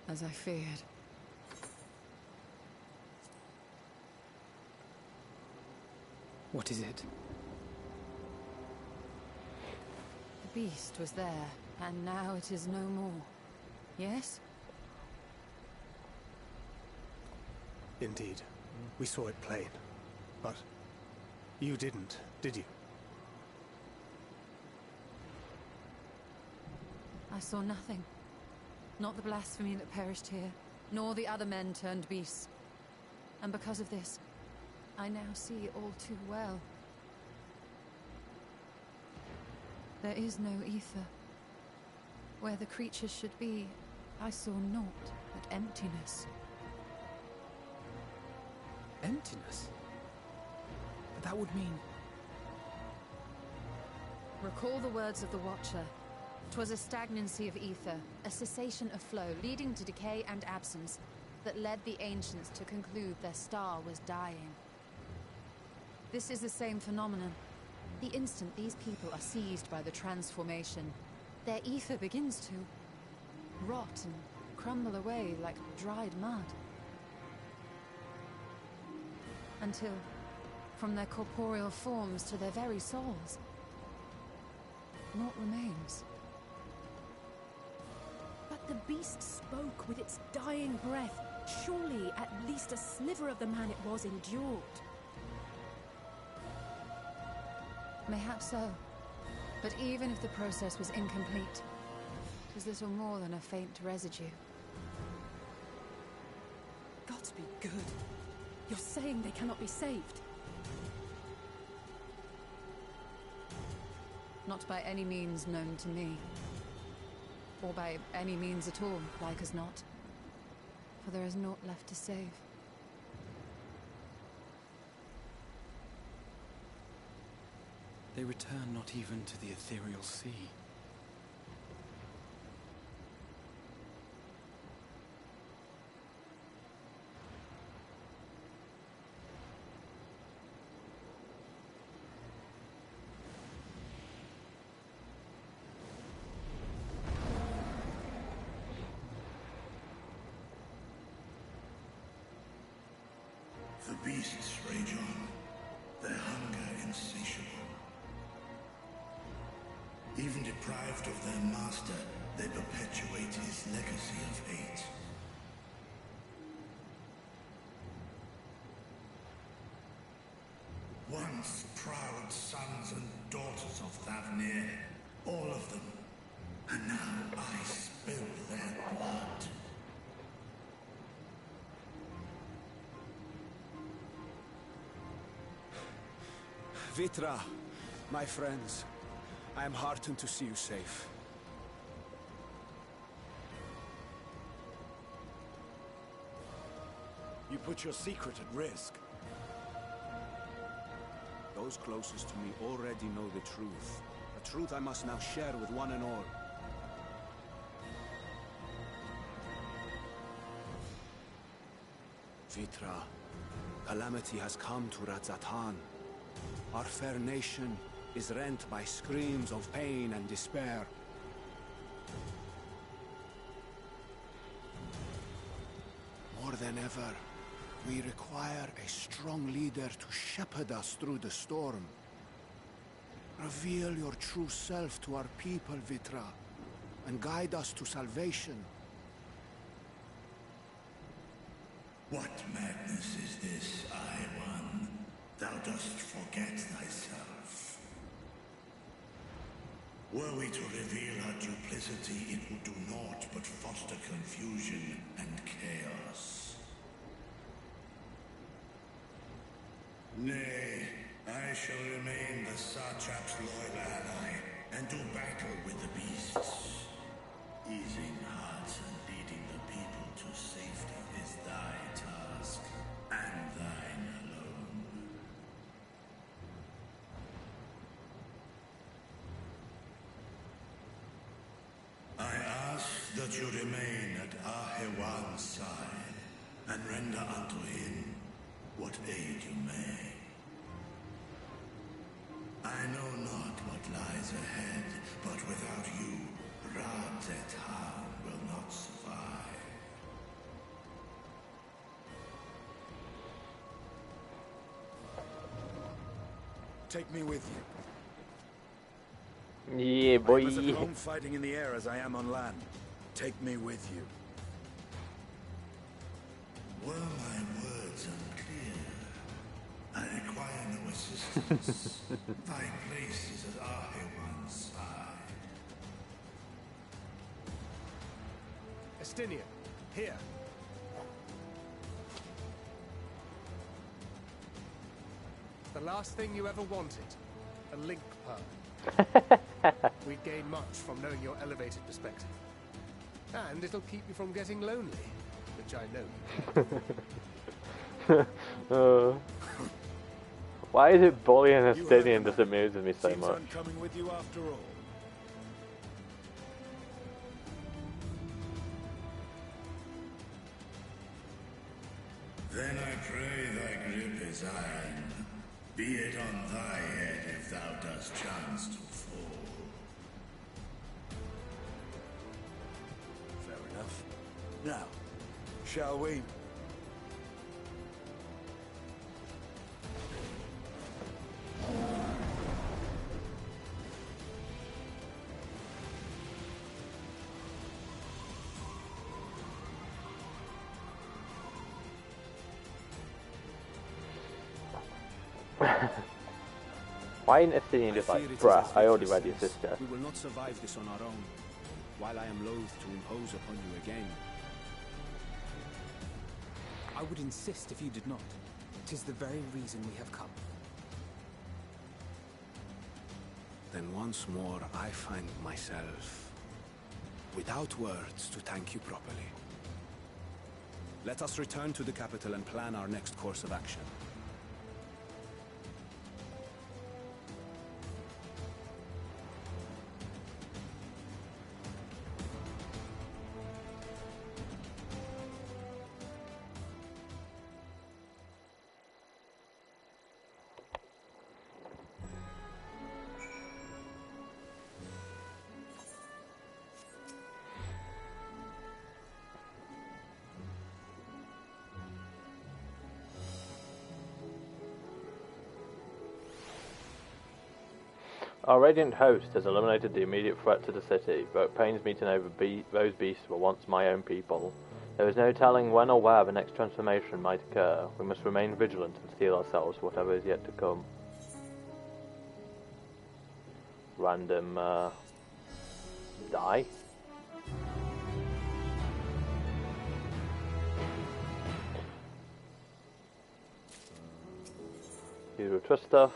As I feared. What is it? The beast was there, and now it is no more. Yes? Indeed. We saw it plain. But you didn't, did you? I saw nothing. Not the blasphemy that perished here, nor the other men turned beasts. And because of this, I now see all too well. There is no ether. Where the creatures should be, I saw naught but emptiness. Emptiness? But that would mean... Recall the words of the Watcher. 'Twas a stagnancy of ether, a cessation of flow, leading to decay and absence, that led the ancients to conclude their star was dying. This is the same phenomenon. The instant these people are seized by the transformation, their ether begins to rot and crumble away like dried mud. Until, from their corporeal forms to their very souls. Naught remains. But the beast spoke with its dying breath. Surely at least a sliver of the man it was endured. Mayhap so. But even if the process was incomplete, it was little more than a faint residue. Gods be good. You're saying they cannot be saved? Not by any means known to me. Or by any means at all, like as not. For there is naught left to save. They return not even to the ethereal sea. The beasts rage on, their hunger insatiable. Even deprived of their master, they perpetuate his legacy of hate. Once proud sons and daughters of Thavnir, all of them, and now I spill their blood. Vitra, my friends, I am heartened to see you safe. You put your secret at risk. Those closest to me already know the truth. A truth I must now share with one and all. Vitra, calamity has come to Razatan. Our fair nation is rent by screams of pain and despair. More than ever, we require a strong leader to shepherd us through the storm. Reveal your true self to our people, Vitra, and guide us to salvation. What madness is this, I-One? Thou dost forget thyself. Were we to reveal our duplicity, it would do naught but foster confusion and chaos. Nay, I shall remain the Satrap's loyal ally, and do battle with the beasts. Easing hearts and leading the people to safety is thy task, and thine alone. I ask that you remain at Ahewan's side, and render unto him what aid you may. I know not what lies ahead, but without you, Radzetan will not survive. Take me with you. Yeah, boy. I'm as at home fighting in the air as I am on land. Take me with you. Were my words unclear? I require no assistance. Thy place is at Ahewan's side. Estinian, here. The last thing you ever wanted, a link pearl. We'd gain much from knowing your elevated perspective. And it'll keep you from getting lonely, which I know. Why is it bullying a You Estinian have just amuses me so Seems much? I'm coming with you after all. Then I pray thy grip is iron. Be it on thy head if thou dost chance to fall. Fair enough. Now, shall we? Why ain't a scene just like, bruh, I already read your sister. We will not survive this on our own, while I am loath to impose upon you again. I would insist if you did not. 'Tis the very reason we have come. Then once more I find myself without words to thank you properly. Let us return to the capital and plan our next course of action. Our radiant host has eliminated the immediate threat to the city, but it pains me to know those beasts were once my own people. There is no telling when or where the next transformation might occur. We must remain vigilant and steel ourselves for whatever is yet to come. Random, die? Usual trust stuff.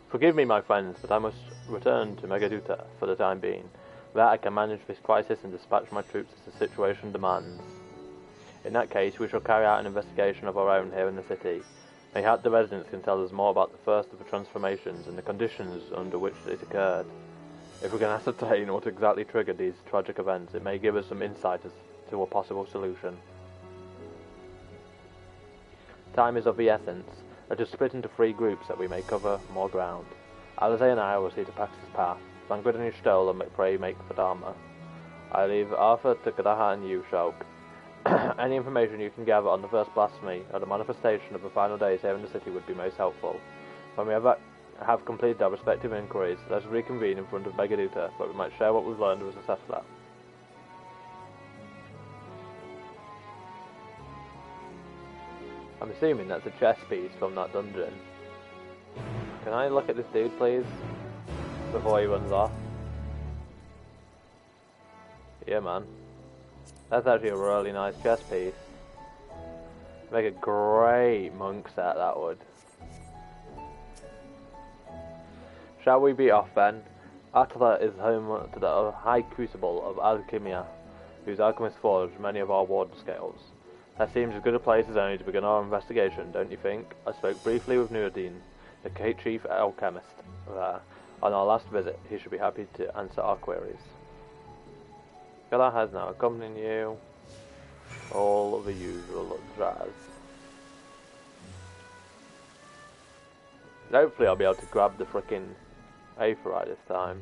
Forgive me, my friends, but I must return to Megaduta for the time being. That I can manage this crisis and dispatch my troops as the situation demands. In that case, we shall carry out an investigation of our own here in the city. Mayhap the residents can tell us more about the first of the transformations and the conditions under which it occurred. If we can ascertain what exactly triggered these tragic events, it may give us some insight as to a possible solution. Time is of the essence. Let us split into 3 groups that we may cover more ground. Alize and I will see to Pax's path. Vanguard and Stoll and McPray make for Dharma. I leave Arthur to Kadaha and you, Shulk. Any information you can gather on the first blasphemy or the manifestation of the final days here in the city would be most helpful. When we have completed our respective inquiries, let us reconvene in front of Megaduta, but we might share what we've learned with the settler. I'm assuming that's a chess piece from that dungeon. Can I look at this dude, please? Before he runs off. Yeah, man. That's actually a really nice chess piece. Make a great monk set, that would. Shall we be off then? Attila is home to the high crucible of Alchemia, whose alchemists forged many of our warden scales. That seems as good a place as any to begin our investigation, don't you think? I spoke briefly with Nuruddin, the chief alchemist there. On our last visit, he should be happy to answer our queries. Gala has now accompanied you. All of the usual jazz. Hopefully I'll be able to grab the frickin' Aetherai this time.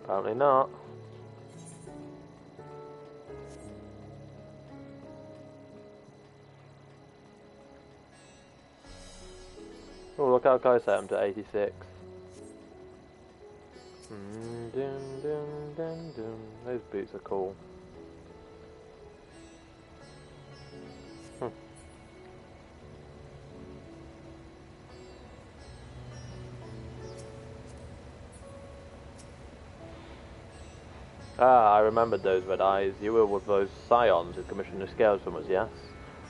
Apparently not. Oh, look how close I am to 86. Those boots are cool. Ah, I remembered those red eyes. You were with those scions who commissioned the scales from us, yes?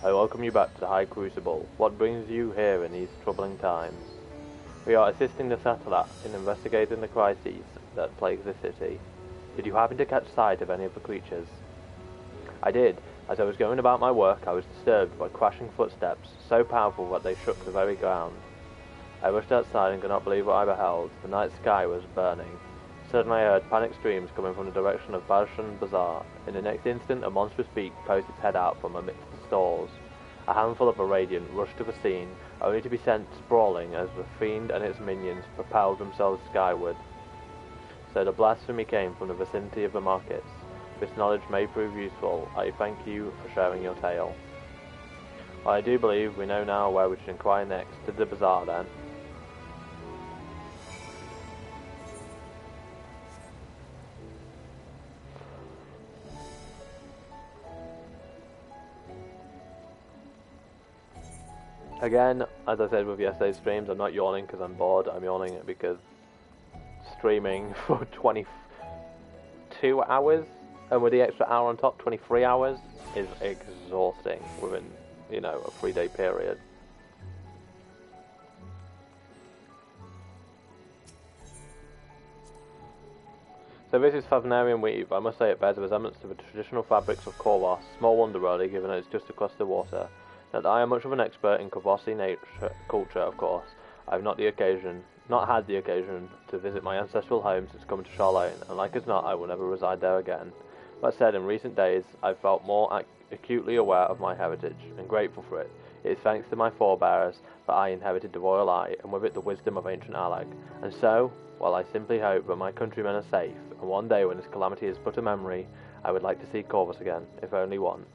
I welcome you back to the High Crucible. What brings you here in these troubling times? We are assisting the Satellite in investigating the crises that plague the city. Did you happen to catch sight of any of the creatures? I did. As I was going about my work, I was disturbed by crashing footsteps, so powerful that they shook the very ground. I rushed outside and could not believe what I beheld. The night sky was burning. Suddenly I heard panic screams coming from the direction of Bashan Bazaar. In the next instant, a monstrous beak poked its head out from amidst the stalls. A handful of the Radiant rushed to the scene, only to be sent sprawling as the Fiend and its minions propelled themselves skyward. So the blasphemy came from the vicinity of the markets. This knowledge may prove useful. I thank you for sharing your tale. Well, I do believe we know now where we should inquire next. To the bazaar, then. Again, as I said with yesterday's streams, I'm not yawning because I'm bored. I'm yawning because streaming for 22 hours, and with the extra hour on top, 23 hours, is exhausting within, you know, a 3-day period. So this is Favnarian weave. I must say it bears a resemblance to the traditional fabrics of Korvos. Small wonder really, given that it's just across the water. Not that I am much of an expert in Korvosi culture, of course. I have not had the occasion to visit my ancestral home since coming to Charlotte, and like as not, I will never reside there again. That said, in recent days, I've felt more acutely aware of my heritage, and grateful for it. It is thanks to my forebears that I inherited the royal eye, and with it the wisdom of ancient Alag. And so, while I simply hope that my countrymen are safe, and one day when this calamity is but a memory, I would like to see Korvos again, if only once.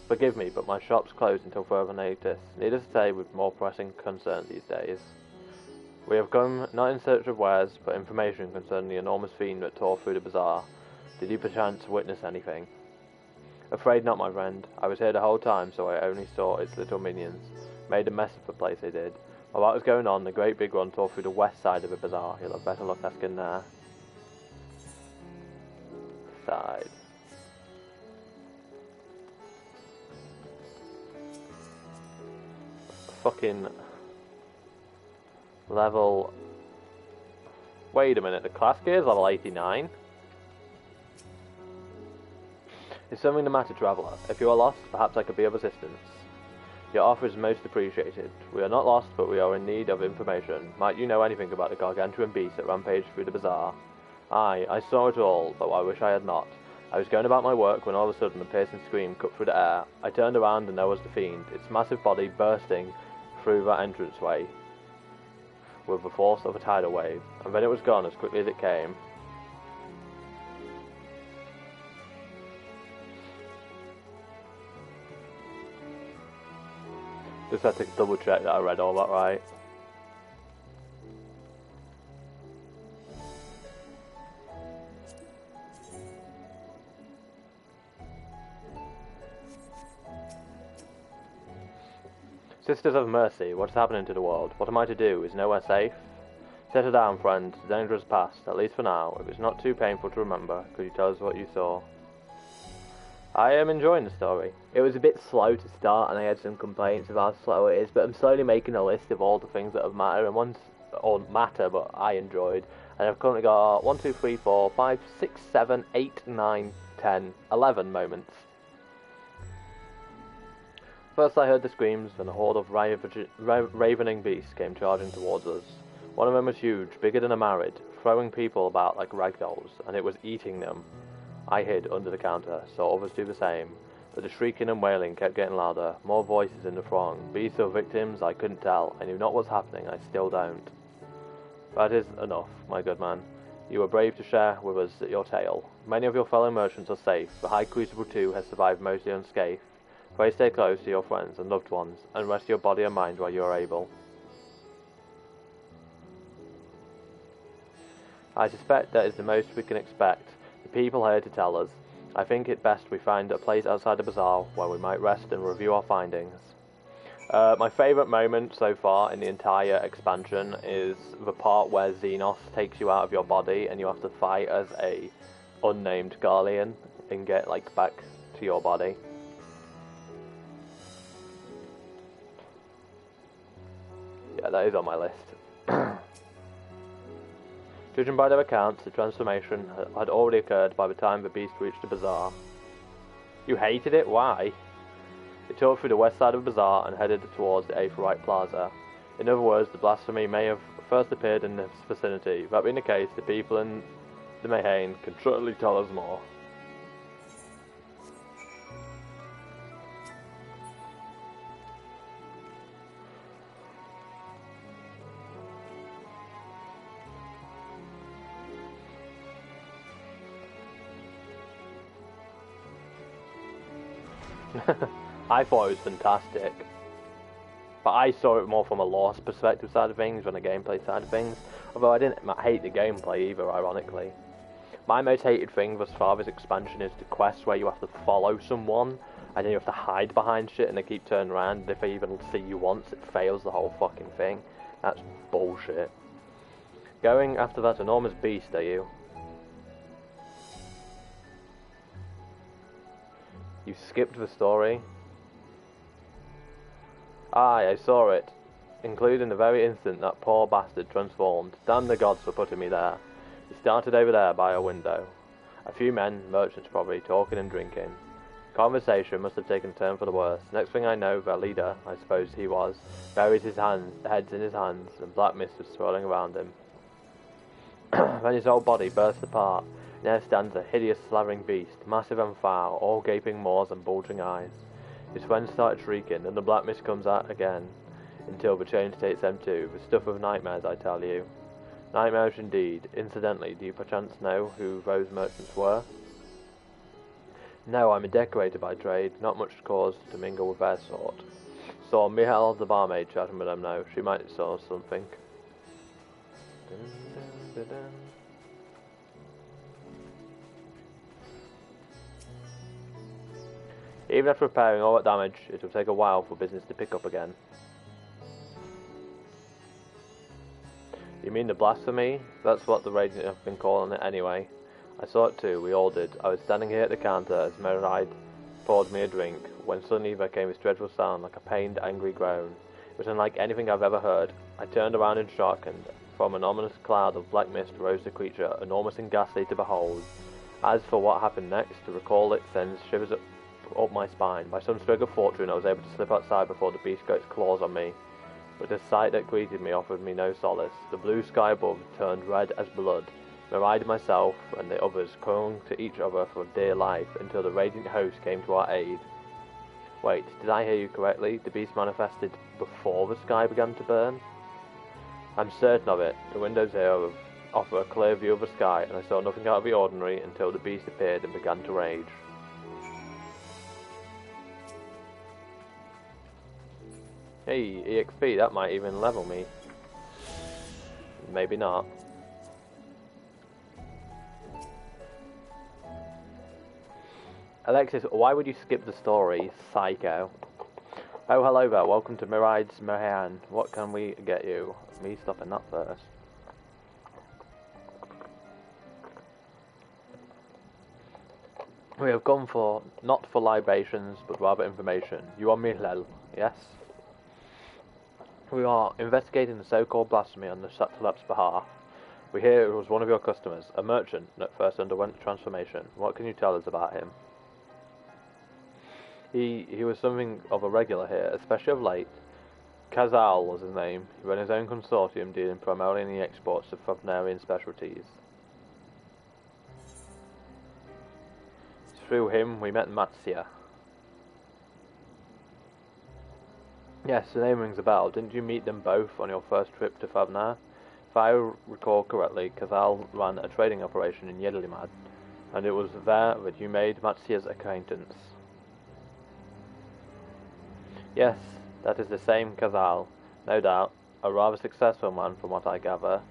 Forgive me, but my shop's closed until further notice. Needless to say, with more pressing concerns these days. We have come not in search of wares, but information concerning the enormous fiend that tore through the bazaar. Did you perchance witness anything? Afraid not, my friend. I was here the whole time, so I only saw its little minions. Made a mess of the place, they did. While that was going on, the great big one tore through the west side of the bazaar. You'll have better luck asking there. Side. Fucking level. Wait a minute, the class gear is level 89. Is something the matter, traveller? If you are lost, perhaps I could be of assistance. Your offer is most appreciated. We are not lost, but we are in need of information. Might you know anything about the gargantuan beast that rampaged through the bazaar? Aye, I saw it all, though I wish I had not. I was going about my work when all of a sudden a piercing scream cut through the air. I turned around and there was the fiend, its massive body bursting through that entranceway with the force of a tidal wave, and then it was gone as quickly as it came. Just had to double check that I read all that right. Sisters of Mercy, what is happening to the world? What am I to do? Is nowhere safe? Settle down, friend. The danger is past, at least for now. If it's not too painful to remember, could you tell us what you saw? I am enjoying the story. It was a bit slow to start, and I had some complaints of how slow it is, but I'm slowly making a list of all the things that have mattered, and ones, or matter, but I enjoyed. And I've currently got 1, 2, 3, 4, 5, 6, 7, 8, 9, 10, 11 moments. First I heard the screams, then a horde of ravening beasts came charging towards us. One of them was huge, bigger than a married, throwing people about like ragdolls, and it was eating them. I hid under the counter, saw others do the same, but the shrieking and wailing kept getting louder, more voices in the throng. Beasts or victims, I couldn't tell. I knew not what was happening, I still don't. That is enough, my good man. You were brave to share with us your tale. Many of your fellow merchants are safe. The High Crucible too has survived mostly unscathed. Pray stay close to your friends and loved ones, and rest your body and mind while you are able. I suspect that is the most we can expect. The people here to tell us. I think it best we find a place outside the bazaar where we might rest and review our findings. My favourite moment so far in the entire expansion is the part where Xenos takes you out of your body and you have to fight as a unnamed Guardian and get like back to your body. Yeah, that is on my list. Judging by their accounts, the transformation had already occurred by the time the beast reached the bazaar. You hated it? Why? It tore through the west side of the bazaar and headed towards the Aetheryte Plaza. In other words, the blasphemy may have first appeared in this vicinity. That being the case, the people in the Mayhain can certainly tell us more. I thought it was fantastic. But I saw it more from a lore perspective side of things than a gameplay side of things. Although I didn't hate the gameplay either, ironically. My most hated thing thus far this expansion is the quest where you have to follow someone and then you have to hide behind shit and they keep turning around, and if they even see you once, it fails the whole fucking thing. That's bullshit. Going after that enormous beast, are you? You skipped the story? Aye, I saw it, including the very instant that poor bastard transformed. Damn the gods for putting me there. He started over there by a window. A few men, merchants probably, talking and drinking. Conversation must have taken a turn for the worse. Next thing I know, their leader, I suppose he was, buried his heads in his hands, and black mist was swirling around him. Then his whole body burst apart, and there stands a hideous slavering beast, massive and foul, all gaping maws and bulging eyes. His friends started shrieking, and the black mist comes out again, until the change takes them too. The stuff of nightmares, I tell you. Nightmares indeed. Incidentally, do you perchance know who those merchants were? No, I'm a decorator by trade, not much cause to mingle with their sort. Saw Mihail the barmaid chatting with them now. She might saw something. Dun, dun, dun, dun. Even after repairing all that damage, it will take a while for business to pick up again. You mean the blasphemy? That's what the Radiant have been calling it anyway. I saw it too, we all did. I was standing here at the counter as Meride poured me a drink, when suddenly there came this dreadful sound like a pained, angry groan. It was unlike anything I've ever heard. I turned around in shock, and from an ominous cloud of black mist rose the creature, enormous and ghastly to behold. As for what happened next, to recall it sends shivers up my spine. By some stroke of fortune, I was able to slip outside before the beast got its claws on me. But the sight that greeted me offered me no solace. The blue sky above turned red as blood. Meride, myself, and the others clung to each other for dear life until the radiant host came to our aid. Wait, did I hear you correctly? The beast manifested before the sky began to burn? I'm certain of it. The windows here offer a clear view of the sky, and I saw nothing out of the ordinary until the beast appeared and began to rage. Hey, EXP, that might even level me. Maybe not. Alexis, why would you skip the story, psycho? Oh, hello there, welcome to Miride's Merian. What can we get you? Me stopping that first. We have come for, not for libations, but rather information. You are Mihlel, yes? We are investigating the so-called blasphemy on the Satrap's behalf. We hear it was one of your customers, a merchant that first underwent the transformation. What can you tell us about him? He was something of a regular here, especially of late. Kazal was his name. He ran his own consortium dealing primarily in the exports of Favnarian specialties. Through him we met Matsia. Yes, the name rings a bell. Didn't you meet them both on your first trip to Favnar? If I recall correctly, Kazal ran a trading operation in Yedlimad, and it was there that you made Matsia's acquaintance. Yes, that is the same Kazal, no doubt. A rather successful man from what I gather.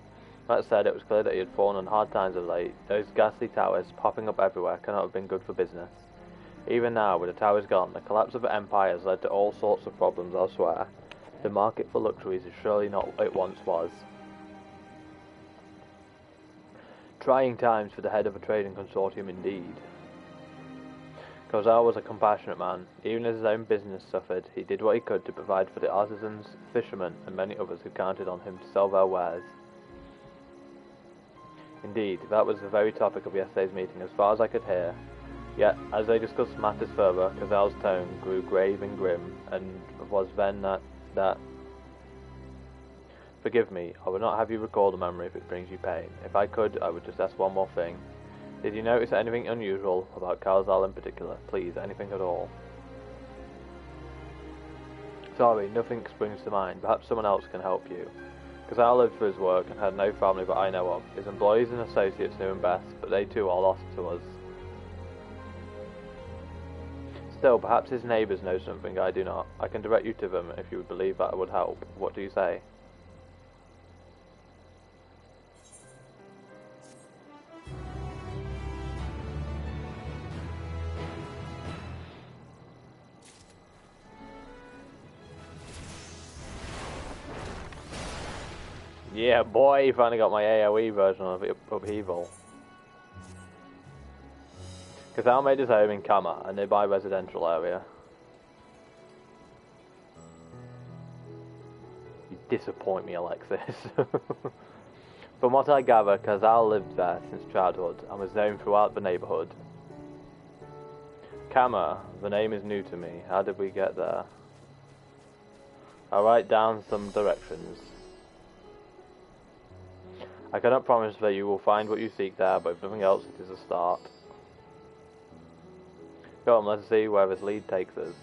That said, it was clear that he had fallen on hard times of late. Those ghastly towers popping up everywhere cannot have been good for business. Even now, with the towers gone, the collapse of the empire has led to all sorts of problems elsewhere. The market for luxuries is surely not what it once was. Trying times for the head of a trading consortium indeed. Kozar was a compassionate man. Even as his own business suffered, he did what he could to provide for the artisans, fishermen, and many others who counted on him to sell their wares. Indeed, that was the very topic of yesterday's meeting, as far as I could hear. Yet, as they discussed matters further, Kazal's tone grew grave and grim, and was then that... Forgive me, I would not have you recall the memory if it brings you pain. If I could, I would just ask one more thing. Did you notice anything unusual about Kazal in particular? Please, anything at all. Sorry, nothing springs to mind. Perhaps someone else can help you. Kazal lived for his work and had no family that I know of. His employees and associates knew him best, but they too are lost to us. Still, perhaps his neighbours know something I do not. I can direct you to them if you would believe that would help. What do you say? Yeah, boy, finally got my AoE version of Upheaval. Cathal made his home in Kama, a nearby residential area. You disappoint me, Alexis. From what I gather, Cathal lived there since childhood and was known throughout the neighbourhood. Kama, the name is new to me. How did we get there? I'll write down some directions. I cannot promise that you will find what you seek there, but if nothing else, it is a start. Go on, let's see where this lead takes us.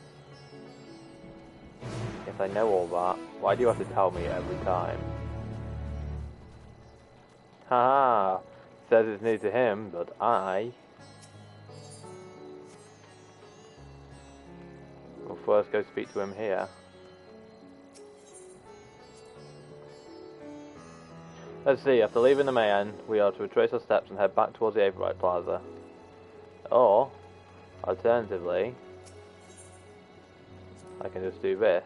If I know all that, why do you have to tell me every time? Haha! Says it's new to him, but I... will first go speak to him here. Let's see, after leaving the main, we are to retrace our steps and head back towards the Averite Plaza. Or, alternatively, I can just do this.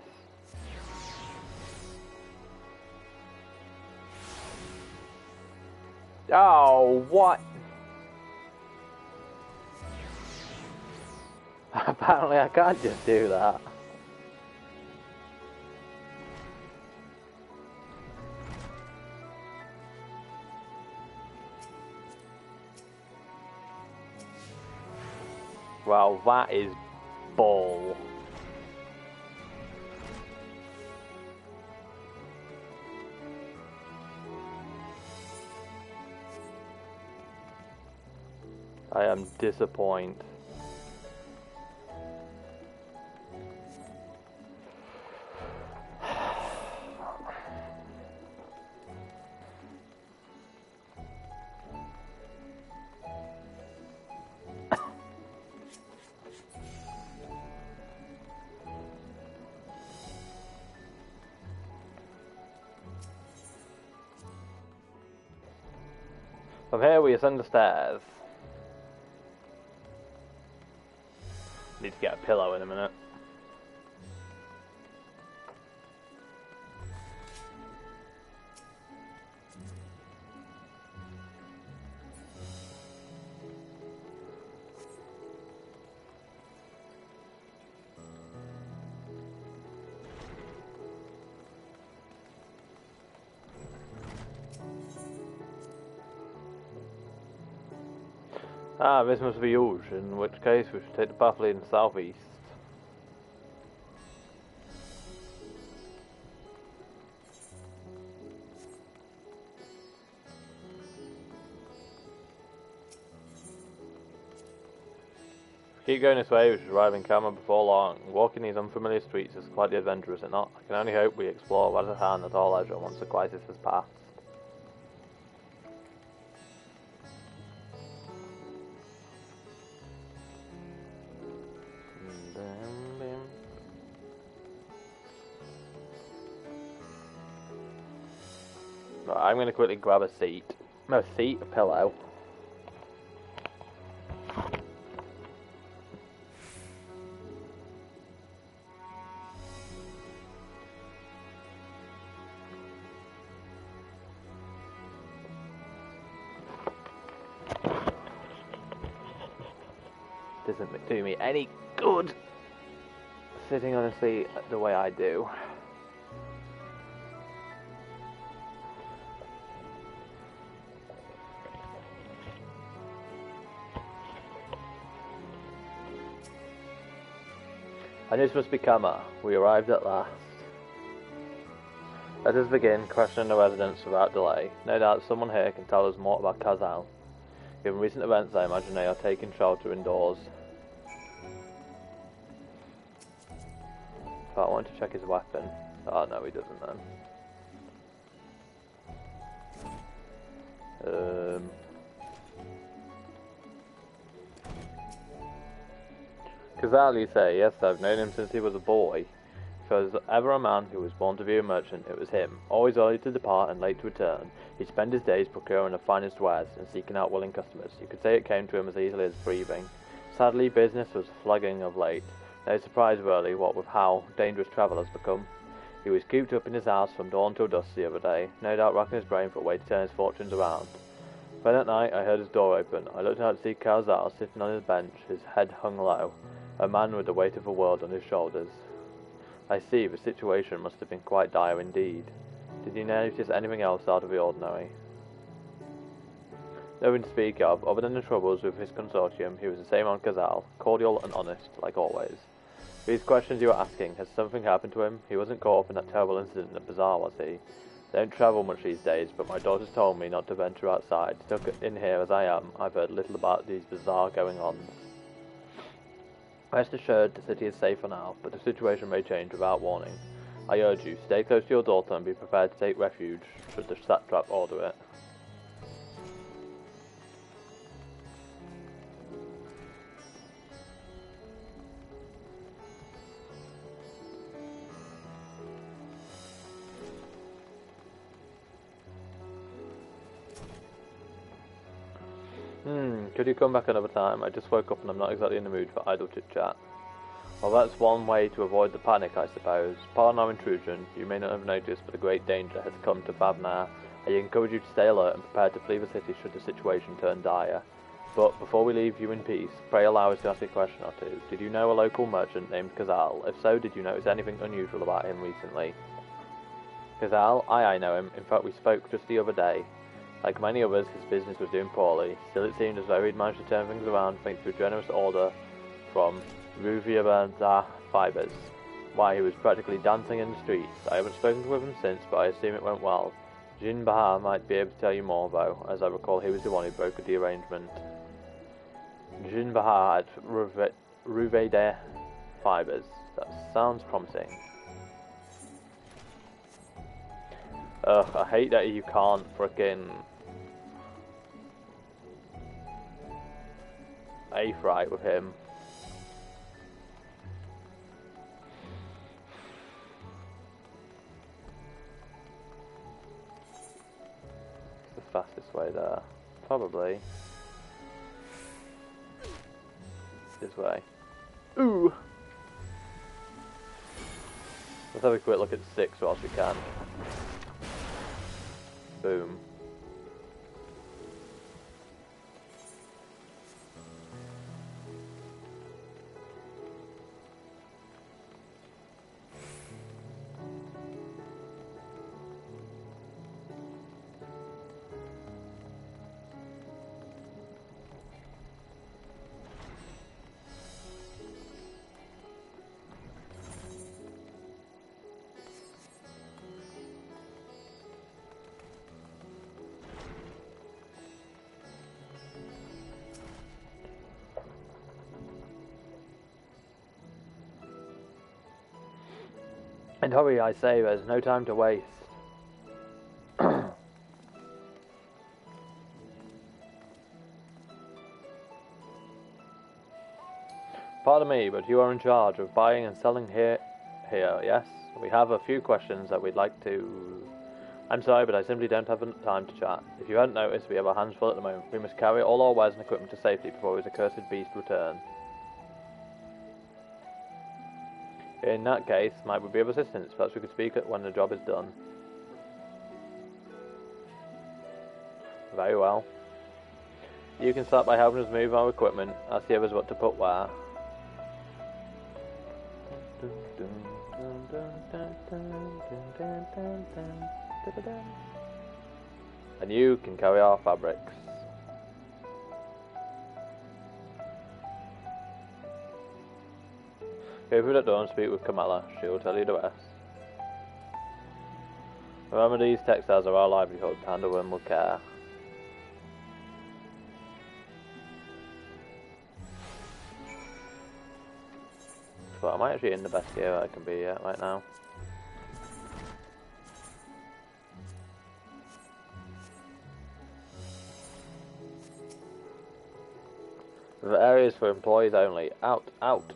Oh, what? Apparently I can't just do that. Well, that is bull. I am disappointed. From here we ascend the stairs. Need to get a pillow in a minute. Ah, this must be huge, in which case we should take the path leading southeast. Keep going this way, we should arrive in Kama before long. Walking these unfamiliar streets is quite the adventure, is it not? I can only hope we explore Wazahan at all leisure once the crisis has passed. Right, I'm going to quickly grab a seat. No, a seat, a pillow. Doesn't do me any good sitting on a seat the way I do. I knew this must be Kama. We arrived at last. Let us begin questioning the residents without delay. No doubt someone here can tell us more about Kazal. Given recent events, I imagine they are taking shelter indoors. But I want to check his weapon. Oh no, he doesn't then. Kazal, you say? Yes, I've known him since he was a boy. If there was ever a man who was born to be a merchant, it was him. Always early to depart and late to return, he'd spend his days procuring the finest wares and seeking out willing customers. You could say it came to him as easily as breathing. Sadly, business was flagging of late. No surprise, really, what with how dangerous travel has become. He was cooped up in his house from dawn till dusk the other day, no doubt racking his brain for a way to turn his fortunes around. When at night I heard his door open, I looked out to see Kazal sitting on his bench, his head hung low, a man with the weight of the world on his shoulders. I see, the situation must have been quite dire indeed. Did you notice anything else out of the ordinary? Nothing to speak of, other than the troubles with his consortium. He was the same on Kazal, cordial and honest, like always. These questions you were asking, has something happened to him? He wasn't caught up in that terrible incident in the bazaar, was he? I don't travel much these days, but my daughter's told me not to venture outside. Stuck in here as I am, I've heard little about these bizarre going-ons. Rest assured, the city is safe for now, but the situation may change without warning. I urge you, stay close to your daughter and be prepared to take refuge, should the satrap order it. Could you come back another time? I just woke up and I'm not exactly in the mood for idle chit-chat. Well, that's one way to avoid the panic, I suppose. Pardon our intrusion. You may not have noticed, but a great danger has come to Favnar. I encourage you to stay alert and prepared to flee the city should the situation turn dire. But before we leave you in peace, pray allow us to ask a question or two. Did you know a local merchant named Kazal? If so, did you notice anything unusual about him recently? Kazal? I know him. In fact, we spoke just the other day. Like many others, his business was doing poorly. Still, it seemed as though he'd managed to turn things around thanks to a generous order from Ruviabanza Fibers. Why, he was practically dancing in the streets. I haven't spoken with him since, but I assume it went well. Jin Bahar might be able to tell you more, though, as I recall he was the one who brokered the arrangement. Jin Bahar at Ruvede Fibers. That sounds promising. Ugh, I hate that you can't frickin' ace right with him. It's the fastest way there. Probably this way. Ooh! Let's have a quick look at 6 whilst we can. Boom. And hurry, I say, there's no time to waste. Pardon me, but you are in charge of buying and selling here, yes? We have a few questions that we'd like to... I'm sorry, but I simply don't have time to chat. If you hadn't noticed, we have our hands full at the moment. We must carry all our wares and equipment to safety before his accursed beast return. In that case, might we be of assistance? Perhaps we could speak when the job is done. Very well. You can start by helping us move our equipment. Ask the others what to put where. And you can carry our fabrics. Go through that door and speak with Kamala. She will tell you the rest. Remember, these textiles are our livelihood. Handle them with care. But I'm actually in the best gear I can be right now. The areas for employees only. Out, out.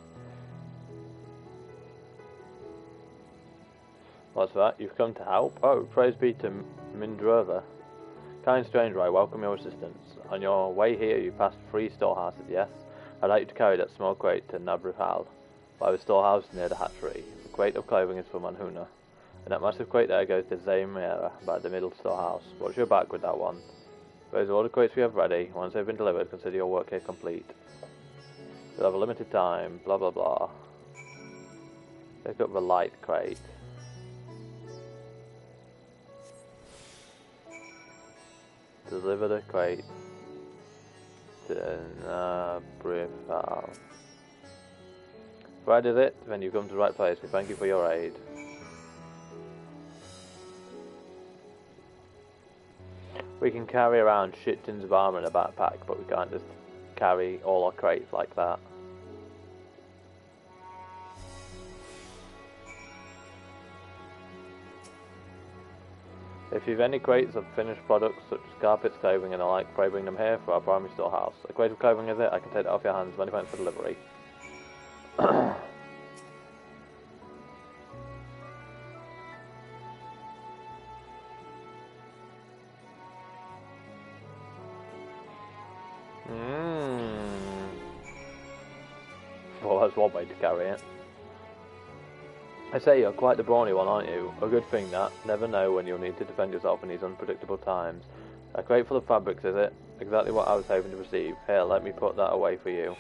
What's that? You've come to help? Oh, praise be to Mindrova. Kind stranger, I welcome your assistance. On your way here, you passed 3 storehouses, yes? I'd like you to carry that small crate to Nabrihal. By the storehouse near the hatchery. The crate of clothing is for Manhuna. And that massive crate there goes to Zaymera by the middle storehouse. Watch your back with that one. Those are all the crates we have ready. Once they've been delivered, consider your work here complete. You'll have a limited time, blah blah blah. Pick up the light crate. Deliver the crate to Nabrihal. If I did it, then you've come to the right place. We thank you for your aid. We can carry around shit tons of armor in a backpack, but we can't just carry all our crates like that. If you've any crates of finished products such as carpets, clothing and the like, pray bring them here for our primary storehouse. A crate of clothing is it? I can take that off your hands. Many thanks for delivery. Well, that's one way to carry it. I say you're quite the brawny one, aren't you? A good thing that. Never know when you'll need to defend yourself in these unpredictable times. A crate full of fabrics, is it? Exactly what I was hoping to receive. Here, let me put that away for you.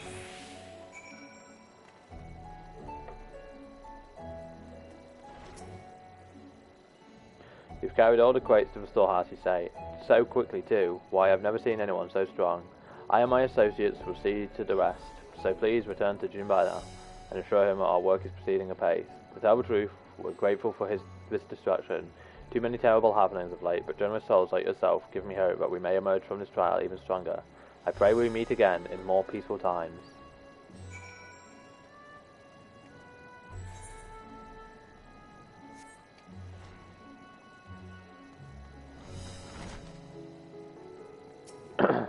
You've carried all the crates to the storehouse, you say. So quickly, too. Why, I've never seen anyone so strong. I and my associates will see to the rest. So please return to Jinbada and assure him that our work is proceeding apace. To tell the truth, we're grateful for this distraction. Too many terrible happenings of late, but generous souls like yourself give me hope that we may emerge from this trial even stronger. I pray we meet again in more peaceful times. Then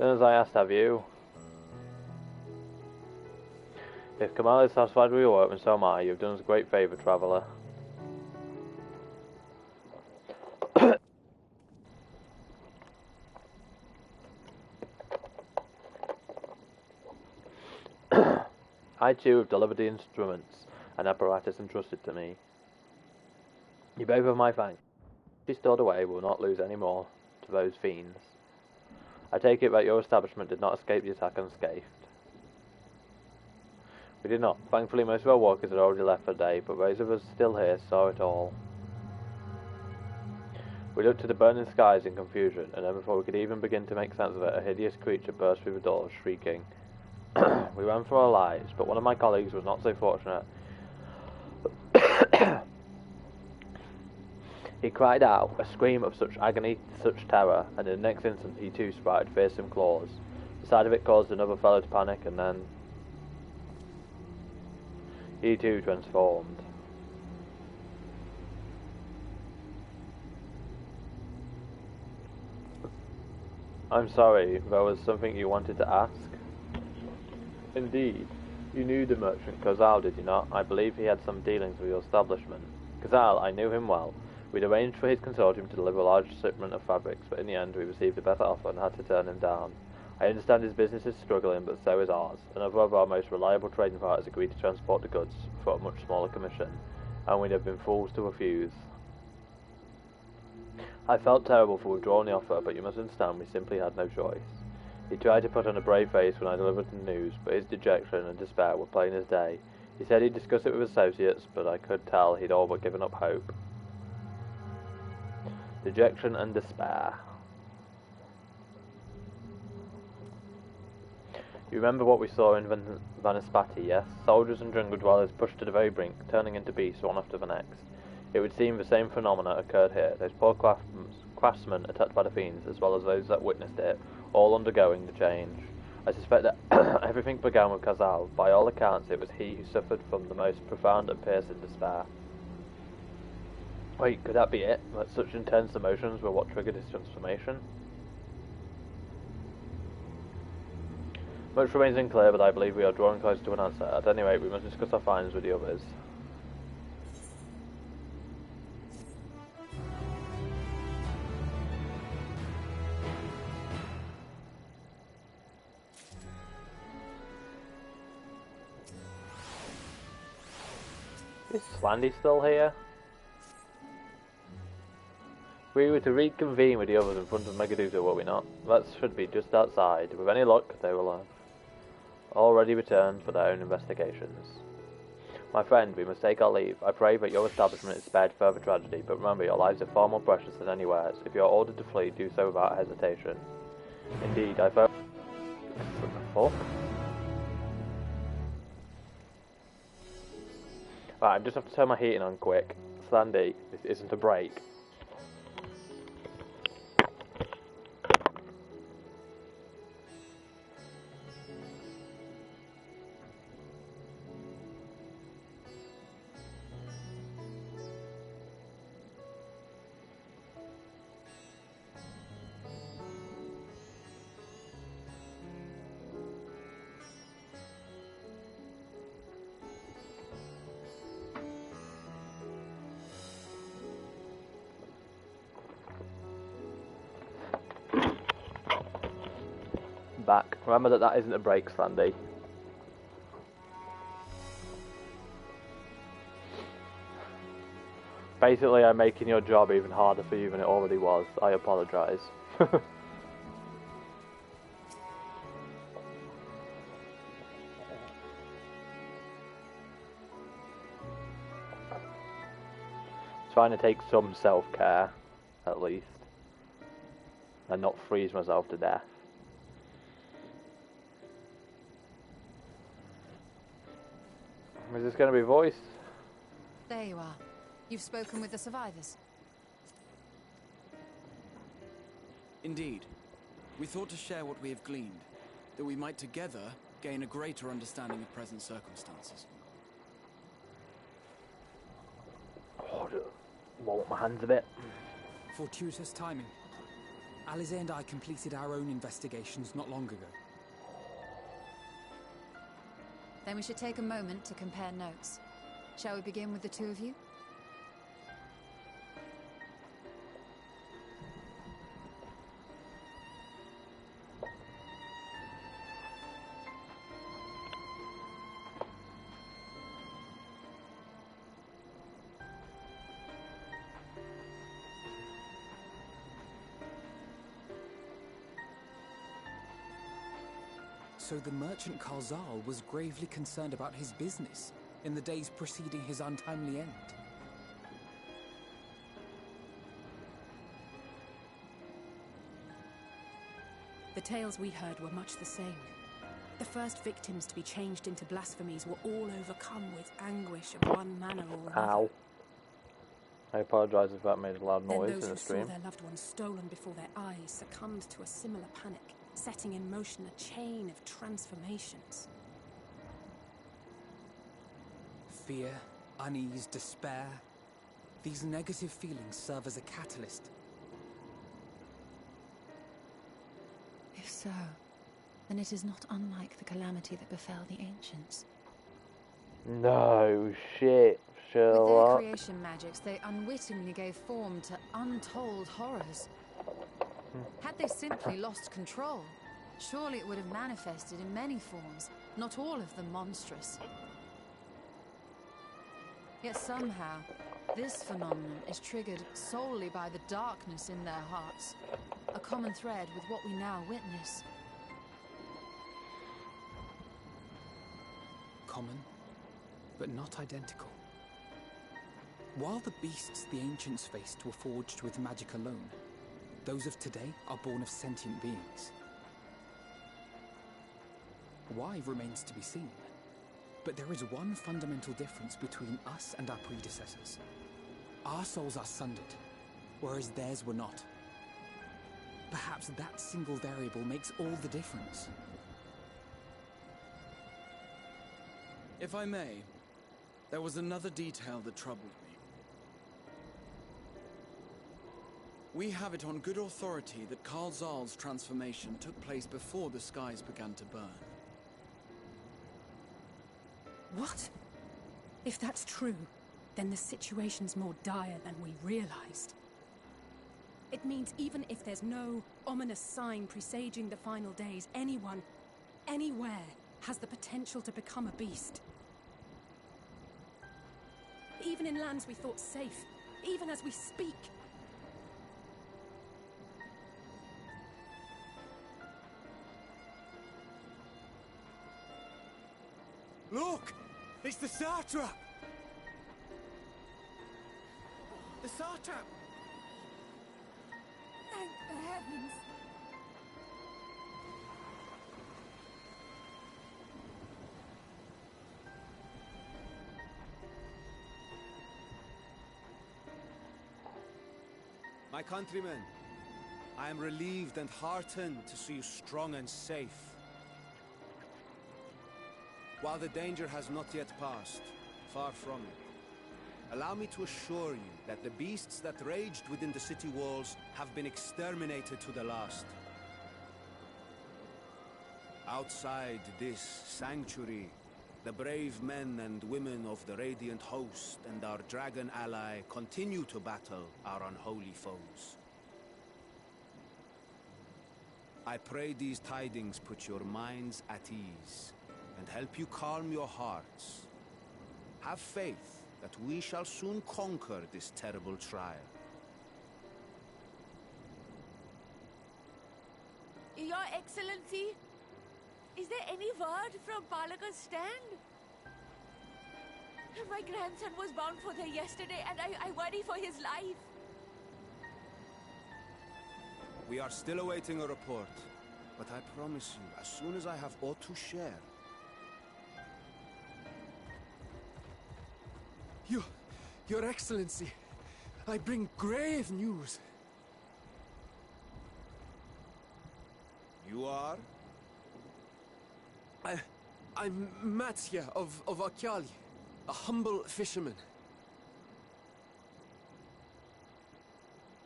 as I asked, have you? If Kamal is satisfied with your work, then so am I. You've done us a great favour, traveller. I too have delivered the instruments and apparatus entrusted to me. You both have my thanks. If stored away, we will not lose any more to those fiends. I take it that your establishment did not escape the attack unscathed. We did not. Thankfully, most of our workers had already left for the day, but those of us still here saw it all. We looked to the burning skies in confusion, and then before we could even begin to make sense of it, a hideous creature burst through the door, shrieking. We ran for our lives, but one of my colleagues was not so fortunate. He cried out, a scream of such agony, such terror, and in the next instant he too sprouted fearsome claws. The sight of it caused another fellow to panic, and then he too transformed. I'm sorry, there was something you wanted to ask? Indeed. You knew the merchant Kozal, did you not? I believe he had some dealings with your establishment. Kozal, I knew him well. We'd arranged for his consortium to deliver a large shipment of fabrics, but in the end we received a better offer and had to turn him down. I understand his business is struggling, but so is ours. Another of our most reliable trading partners agreed to transport the goods for a much smaller commission, and we'd have been fools to refuse. I felt terrible for withdrawing the offer, but you must understand we simply had no choice. He tried to put on a brave face when I delivered the news, but his dejection and despair were plain as day. He said he'd discuss it with associates, but I could tell he'd all but given up hope. Dejection and despair. You remember what we saw in Vanaspati, yes? Soldiers and jungle dwellers pushed to the very brink, turning into beasts one after the next. It would seem the same phenomena occurred here, those poor craftsmen attacked by the fiends, as well as those that witnessed it, all undergoing the change. I suspect that everything began with Kozal. By all accounts, it was he who suffered from the most profound and piercing despair. Wait, could that be it? That such intense emotions were what triggered his transformation? Much remains unclear, but I believe we are drawing close to an answer. At any rate, we must discuss our findings with the others. Is Slandy still here? We were to reconvene with the others in front of Megadusa, were we not? That should be just outside. With any luck, they will have already returned for their own investigations. My friend, we must take our leave. I pray that your establishment is spared further tragedy, but remember, your lives are far more precious than anywhere's. If you are ordered to flee, do so without hesitation. Indeed, I felt... What the fuck? Right, I just have to turn my heating on quick. Slandy, this isn't a break. Back. Remember that isn't a break, Slandy. Basically, I'm making your job even harder for you than it already was. I apologise. Trying to take some self-care, at least. And not freeze myself to death. Is this going to be voiced? There you are. You've spoken with the survivors. Indeed. We thought to share what we have gleaned, that we might together gain a greater understanding of present circumstances. Oh, warm up my hands a bit. Fortuitous timing. Alize and I completed our own investigations not long ago. Then we should take a moment to compare notes. Shall we begin with the two of you? So the merchant Karzal was gravely concerned about his business in the days preceding his untimely end. The tales we heard were much the same. The first victims to be changed into blasphemies were all overcome with anguish of one manner or another. Ow. I apologise if that made a loud Then noise those in who the saw stream. their loved ones stolen before their eyes succumbed to a similar panic, setting in motion a chain of transformations. Fear, unease, despair. These negative feelings serve as a catalyst. If so, then it is not unlike the calamity that befell the ancients. No shit, With their Sherlock. creation magics, they unwittingly gave form to untold horrors. Had they simply lost control, surely it would have manifested in many forms, not all of them monstrous. Yet somehow, this phenomenon is triggered solely by the darkness in their hearts, a common thread with what we now witness. Common, but not identical. While the beasts the ancients faced were forged with magic alone, those of today are born of sentient beings. Why remains to be seen, but there is one fundamental difference between us and our predecessors. Our souls are sundered, whereas theirs were not. Perhaps that single variable makes all the difference. If I may, there was another detail that troubled me. We have it on good authority that Karzal's transformation took place before the skies began to burn. What? If that's true, then the situation's more dire than we realized. It means even if there's no ominous sign presaging the final days, anyone, anywhere, has the potential to become a beast. even in lands we thought safe, even as we speak. Look! It's the satrap! The satrap! Thank the heavens! My countrymen, I am relieved and heartened to see you strong and safe. While the danger has not yet passed, far from it, allow me to assure you that the beasts that raged within the city walls have been exterminated to the last. Outside this sanctuary, the brave men and women of the Radiant Host and our dragon ally continue to battle our unholy foes. I pray these tidings put your minds at ease and help you calm your hearts. Have faith that we shall soon conquer this terrible trial. Your Excellency, is there any word from Palaka's stand? My grandson was bound for there yesterday, and I worry for his life. We are still awaiting a report, but I promise you, as soon as I have aught to share... Your Excellency, I bring grave news. You are? I'm Matsya of Akyali, a humble fisherman.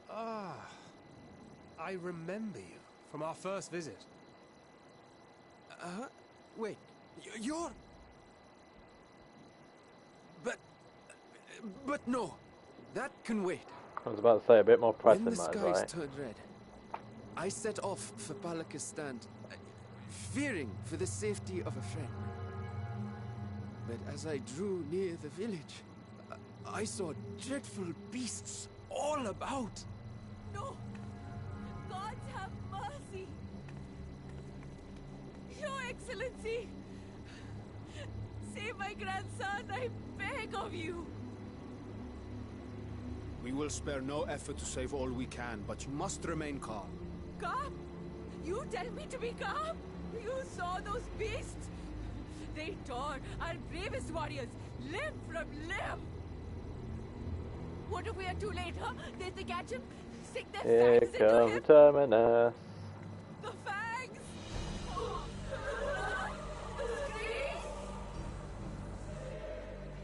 Ah, I remember you from our first visit. Wait, you're... But no, that can wait. I was about to say a bit more pressing, when the that, skies right? turned red, I set off for Palaka's stand, fearing for the safety of a friend. But as I drew near the village, I saw dreadful beasts all about. No! God have mercy! Your Excellency! Save my grandson, I beg of you! We will spare no effort to save all we can, but you must remain calm. Calm? You tell me to be calm? You saw those beasts? They tore our bravest warriors limb from limb! What if we are too late, huh? They catch him, stick their Here fangs into comes him. Terminus. The fangs! The screams!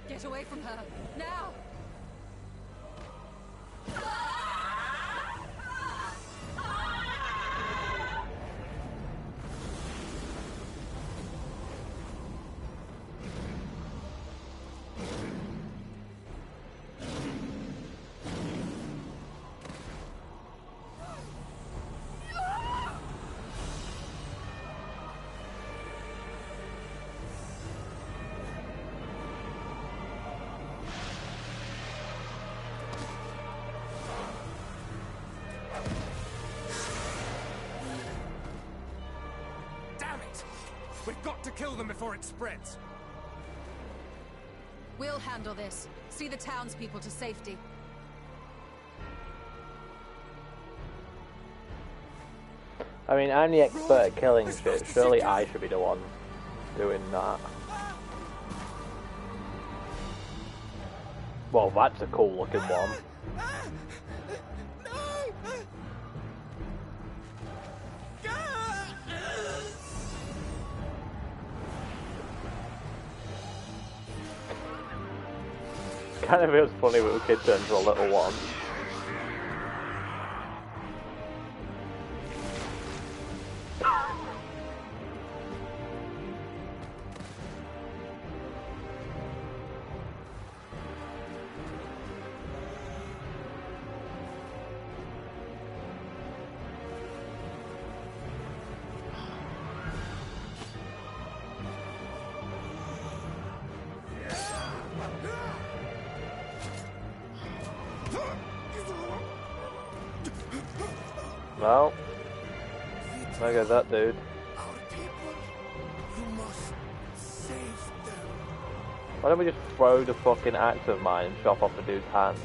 Get away from her, now! We've got to kill them before it spreads. We'll handle this. See the townspeople to safety. I mean, I'm the expert at killing shit. Surely I should be the one doing that. Well, that's a cool looking one. Kind of feels funny when a kid turns to a little one. Well, there goes that dude. Our people, you must save them. Why don't we just throw the fucking axe of mine and chop off the dude's hands?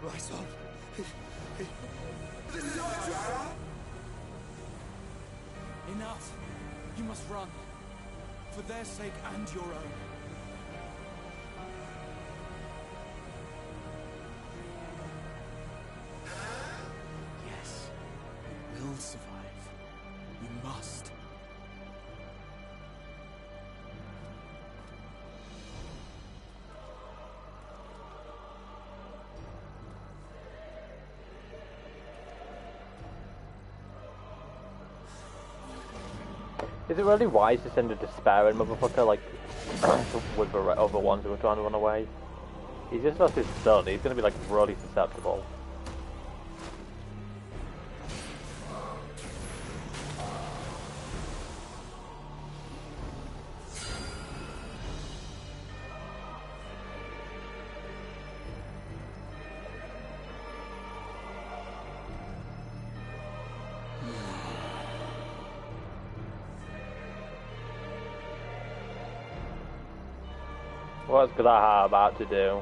My son. Enough! You must run. For their sake and your own. Yes, you will survive. You must. Is it really wise to send a despairing motherfucker like with the other ones who are trying to run away? He's just lost his son, he's gonna be like really susceptible. What's Graha about to do?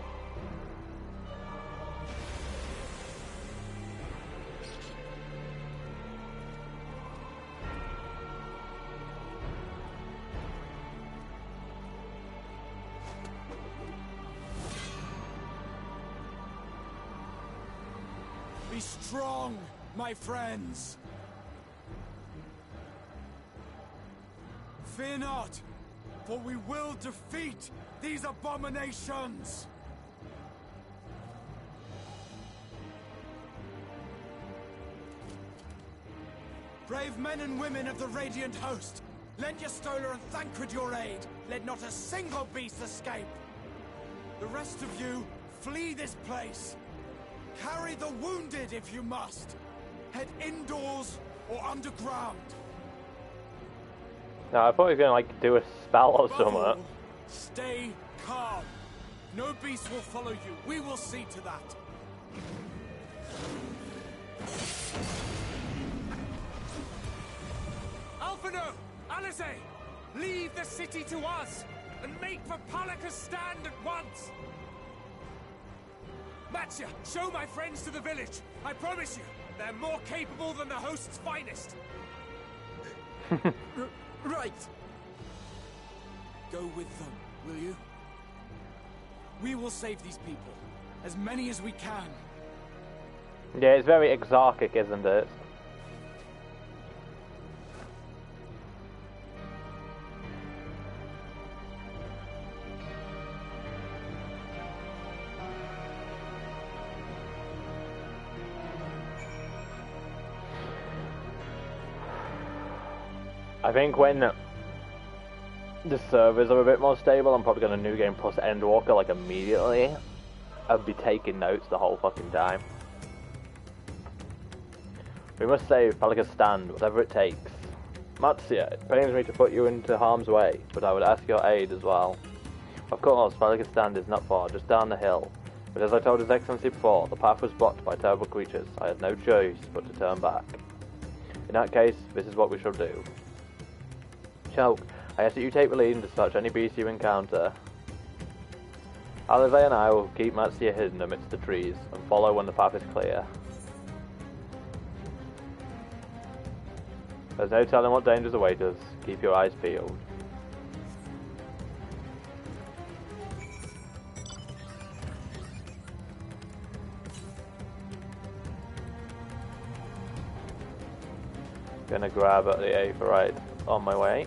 Be strong, my friends. Fear not, for we will defeat these abominations! Brave men and women of the Radiant Host, lend your Stola and Thancred your aid. Let not a single beast escape. The rest of you, flee this place. Carry the wounded if you must. Head indoors or underground. No, I thought he was gonna like do a spell or something. Stay calm. No beast will follow you. We will see to that. Alphino! Alice! Leave the city to us and make for Palaka's stand at once! Matya, show my friends to the village. I promise you, they're more capable than the host's finest. Right. Go with them, will you? We will save these people. As many as we can. Yeah, it's very exarchic, isn't it? I think when the servers are a bit more stable, I'm probably going to New Game Plus Endwalker like immediately. I'll be taking notes the whole fucking time. We must save Palaka's stand, whatever it takes. Matsuya, it pains me to put you into harm's way, but I would ask your aid as well. Of course, Palaka's stand is not far, just down the hill. But as I told His Excellency before, the path was blocked by terrible creatures. I had no choice but to turn back. In that case, this is what we shall do. Choke, I ask that you take the lead and dispatch any beast you encounter. Alive and I will keep Matsuya hidden amidst the trees and follow when the path is clear. There's no telling what dangers await us. Keep your eyes peeled. Gonna grab at the A for right on my way.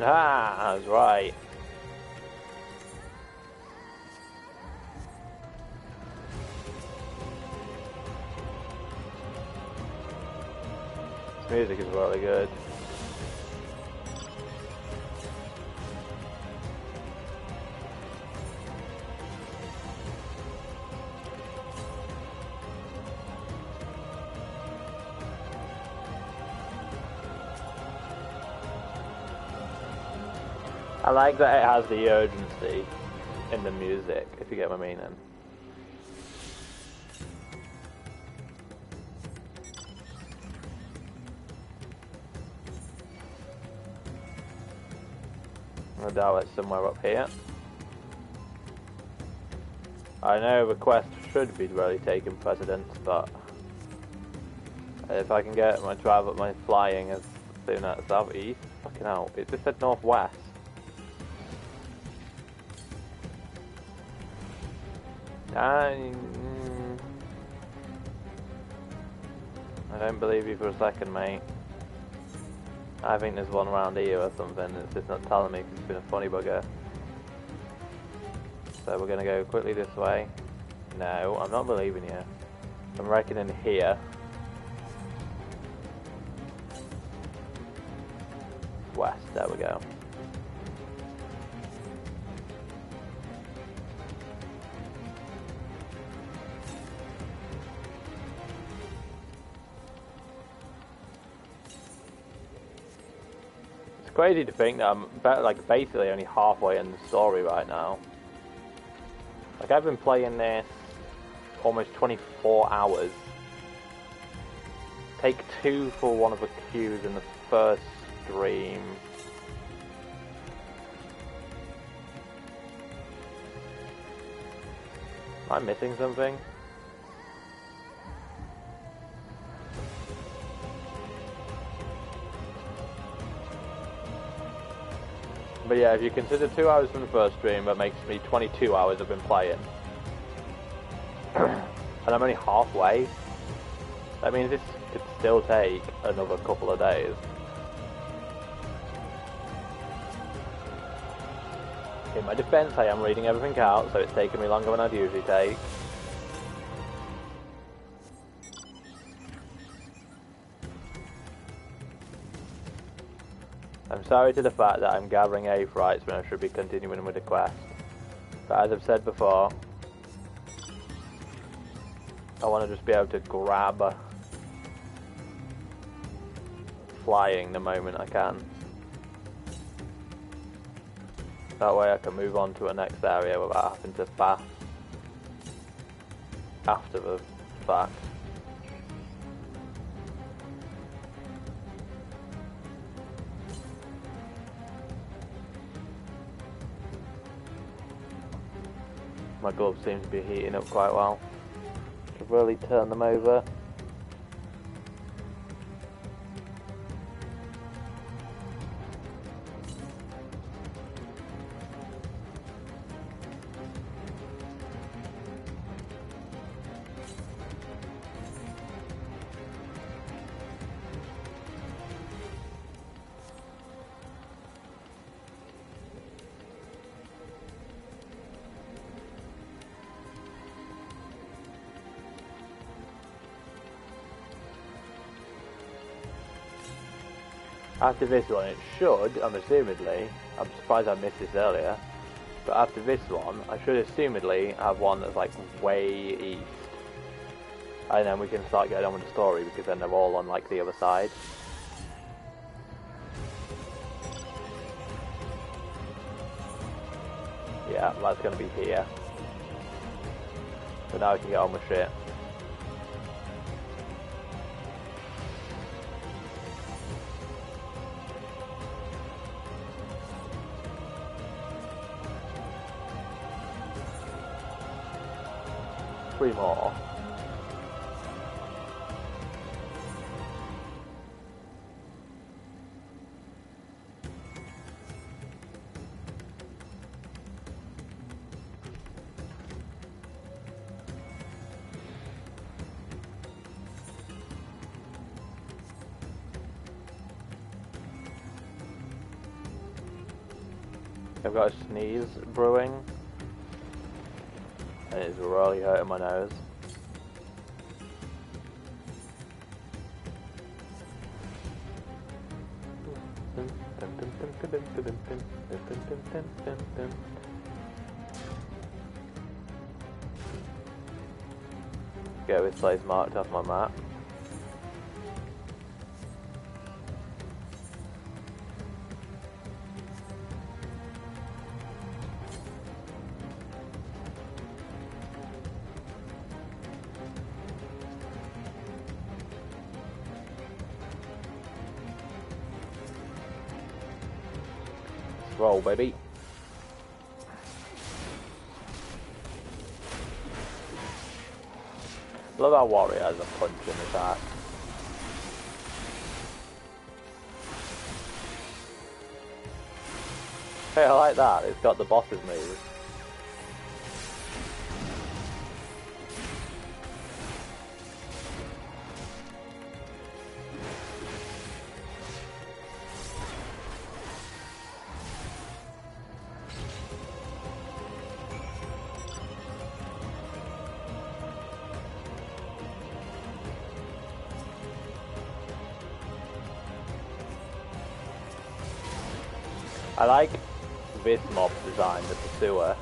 Ah, that's right. This music is really good. I like that it has the urgency in the music, if you get my meaning. I doubt it's somewhere up here. I know the quest should be really taking precedence, but if I can get my flying as soon as southeast, fucking hell, it just said northwest. I don't believe you for a second, mate. I think there's one around here or something. It's just not telling me because it's been a funny bugger. So we're gonna go quickly this way. No, I'm not believing you. I'm reckoning here. West, there we go. It's crazy to think that I'm like basically only halfway in the story right now. Like I've been playing this almost 24 hours. Take 2 for one of the queues in the first stream. Am I missing something? But yeah, if you consider 2 hours from the first stream, that makes me 22 hours I've been playing. And I'm only halfway. That means this could still take another couple of days. In my defense, I am reading everything out, so it's taking me longer than I'd usually take. I'm sorry to the fact that I'm gathering Aetherites when I should be continuing with the quest. But as I've said before, I want to just be able to grab flying the moment I can. That way I can move on to a next area without having to pass after the fact. My gloves seem to be heating up quite well. Should really turn them over. After this one, it should, I'm surprised I missed this earlier, but after this one, I should assumedly have one that's like way east. And then we can start getting on with the story, because then they're all on like the other side. Yeah, that's going to be here. So now we can get on with shit. More. I've got a sneeze brewing, and it's really hurting my nose. Get this place marked off my map. Roll, baby. Love our warrior has a punch in his ass. Hey, I like that. It's got the boss's move. I like this mob design, the pursuer.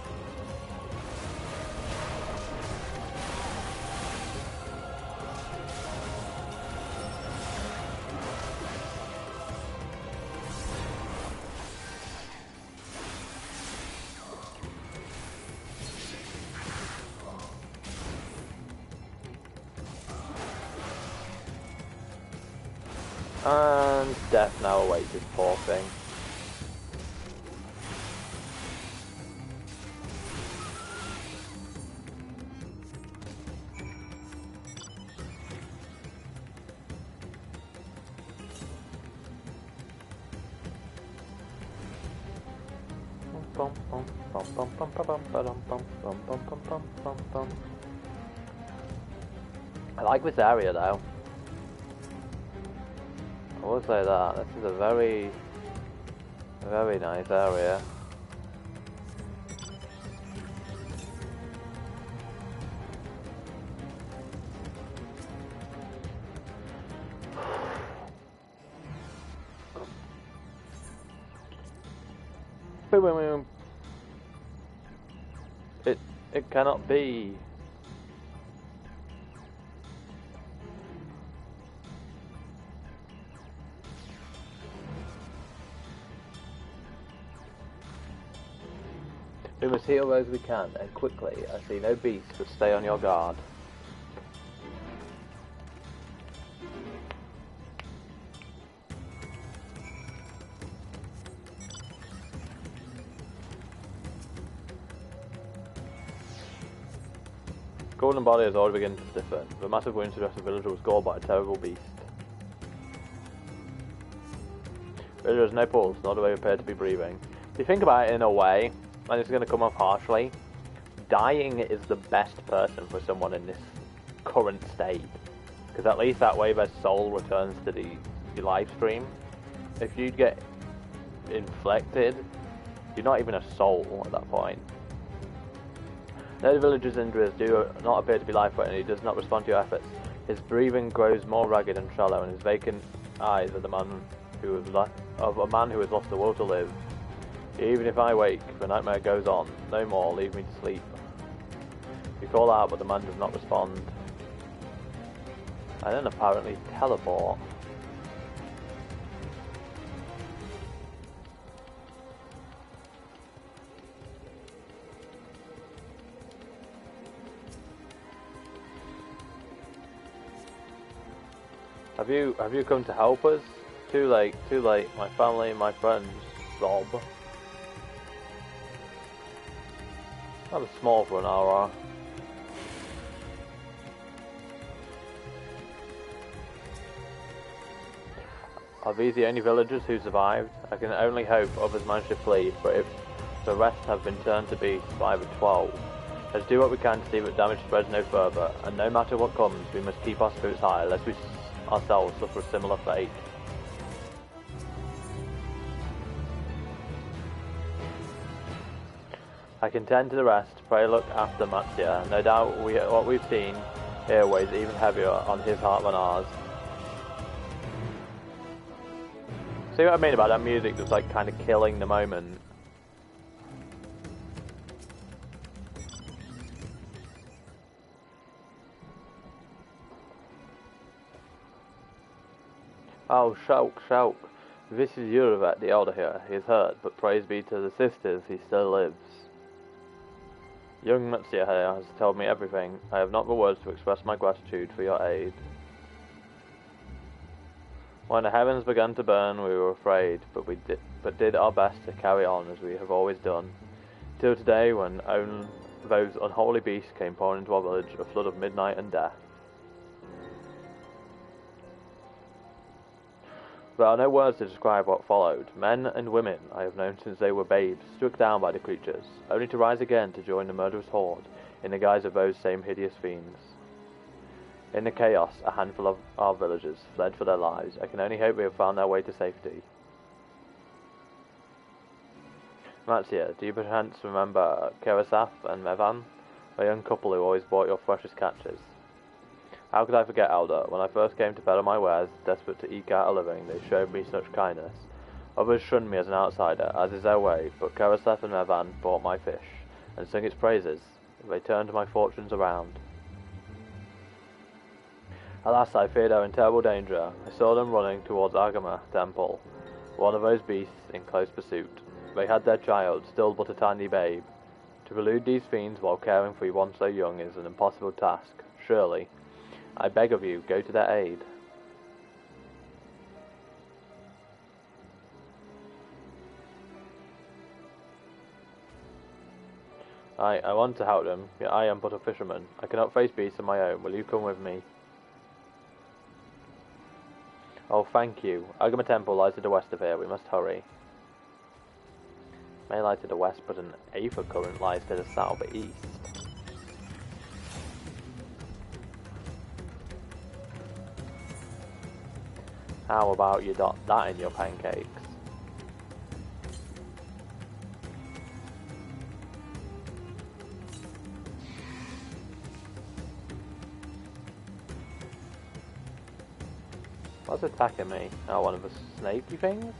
And death now awaits this poor thing. I like this area though. I will say that this is a very nice area. It cannot be. We must heal those we can, and quickly. I see no beast, but stay on your guard. Golden body has already begun to stiffen. The massive wound suggests the villager was gored by a terrible beast. Villager has no pulse, nor do they appear to be breathing. If you think about it in a way, and it's going to come off harshly, dying is the best person for someone in this current state. Because at least that way their soul returns to the live stream. If you get inflected, you're not even a soul at that point. Though the villager's injuries do not appear to be life-threatening, he does not respond to your efforts. His breathing grows more ragged and shallow, and his vacant eyes are the man who has a man who has lost the will to live. Even if I wake, the nightmare goes on. No more, leave me to sleep. You call out, but the man does not respond. And then apparently teleport. Have you come to help us? Too late, my family and my friends, Rob. That was small for an hour. Are these the only villagers who survived? I can only hope others managed to flee, but if the rest have been turned to beasts by the 12, let's do what we can to see that damage spreads no further, and no matter what comes, we must keep our spirits high, lest we ourselves suffer a similar fate. I can tend to the rest. Pray look after Matsuya. No doubt what we've seen here weighs even heavier on his heart than ours. See what I mean about that music that's like kind of killing the moment? Oh, Shulk. This is Yuravet, the elder here. He is hurt, but praise be to the sisters, he still lives. Young Matsuya here has told me everything. I have not the words to express my gratitude for your aid. When the heavens began to burn, we were afraid, but did our best to carry on as we have always done. Till today, when those unholy beasts came pouring into our village, a flood of midnight and death. There are no words to describe what followed. Men and women I have known since they were babes, struck down by the creatures, only to rise again to join the murderous horde, in the guise of those same hideous fiends. In the chaos, a handful of our villagers fled for their lives. I can only hope they have found their way to safety. Matsuya, do you perchance remember Kerasaf and Mevan, a young couple who always bought your freshest catches? How could I forget, Elder? When I first came to peddle my wares, desperate to eke out a living, they showed me such kindness. Others shunned me as an outsider, as is their way, but Kerasaf and Mevan bought my fish, and sung its praises. They turned my fortunes around. Alas, I feared they were in terrible danger. I saw them running towards Agama Temple, one of those beasts in close pursuit. They had their child, still but a tiny babe. To elude these fiends while caring for one so young is an impossible task, surely. I beg of you, go to their aid. I want to help them, yet I am but a fisherman. I cannot face beasts on my own. Will you come with me? Oh, thank you. Agama Temple lies to the west of here. We must hurry. May lie to the west, but an aether current lies to the south or east. How about you dot that in your pancakes? What's attacking me? Oh, one of the snaky things?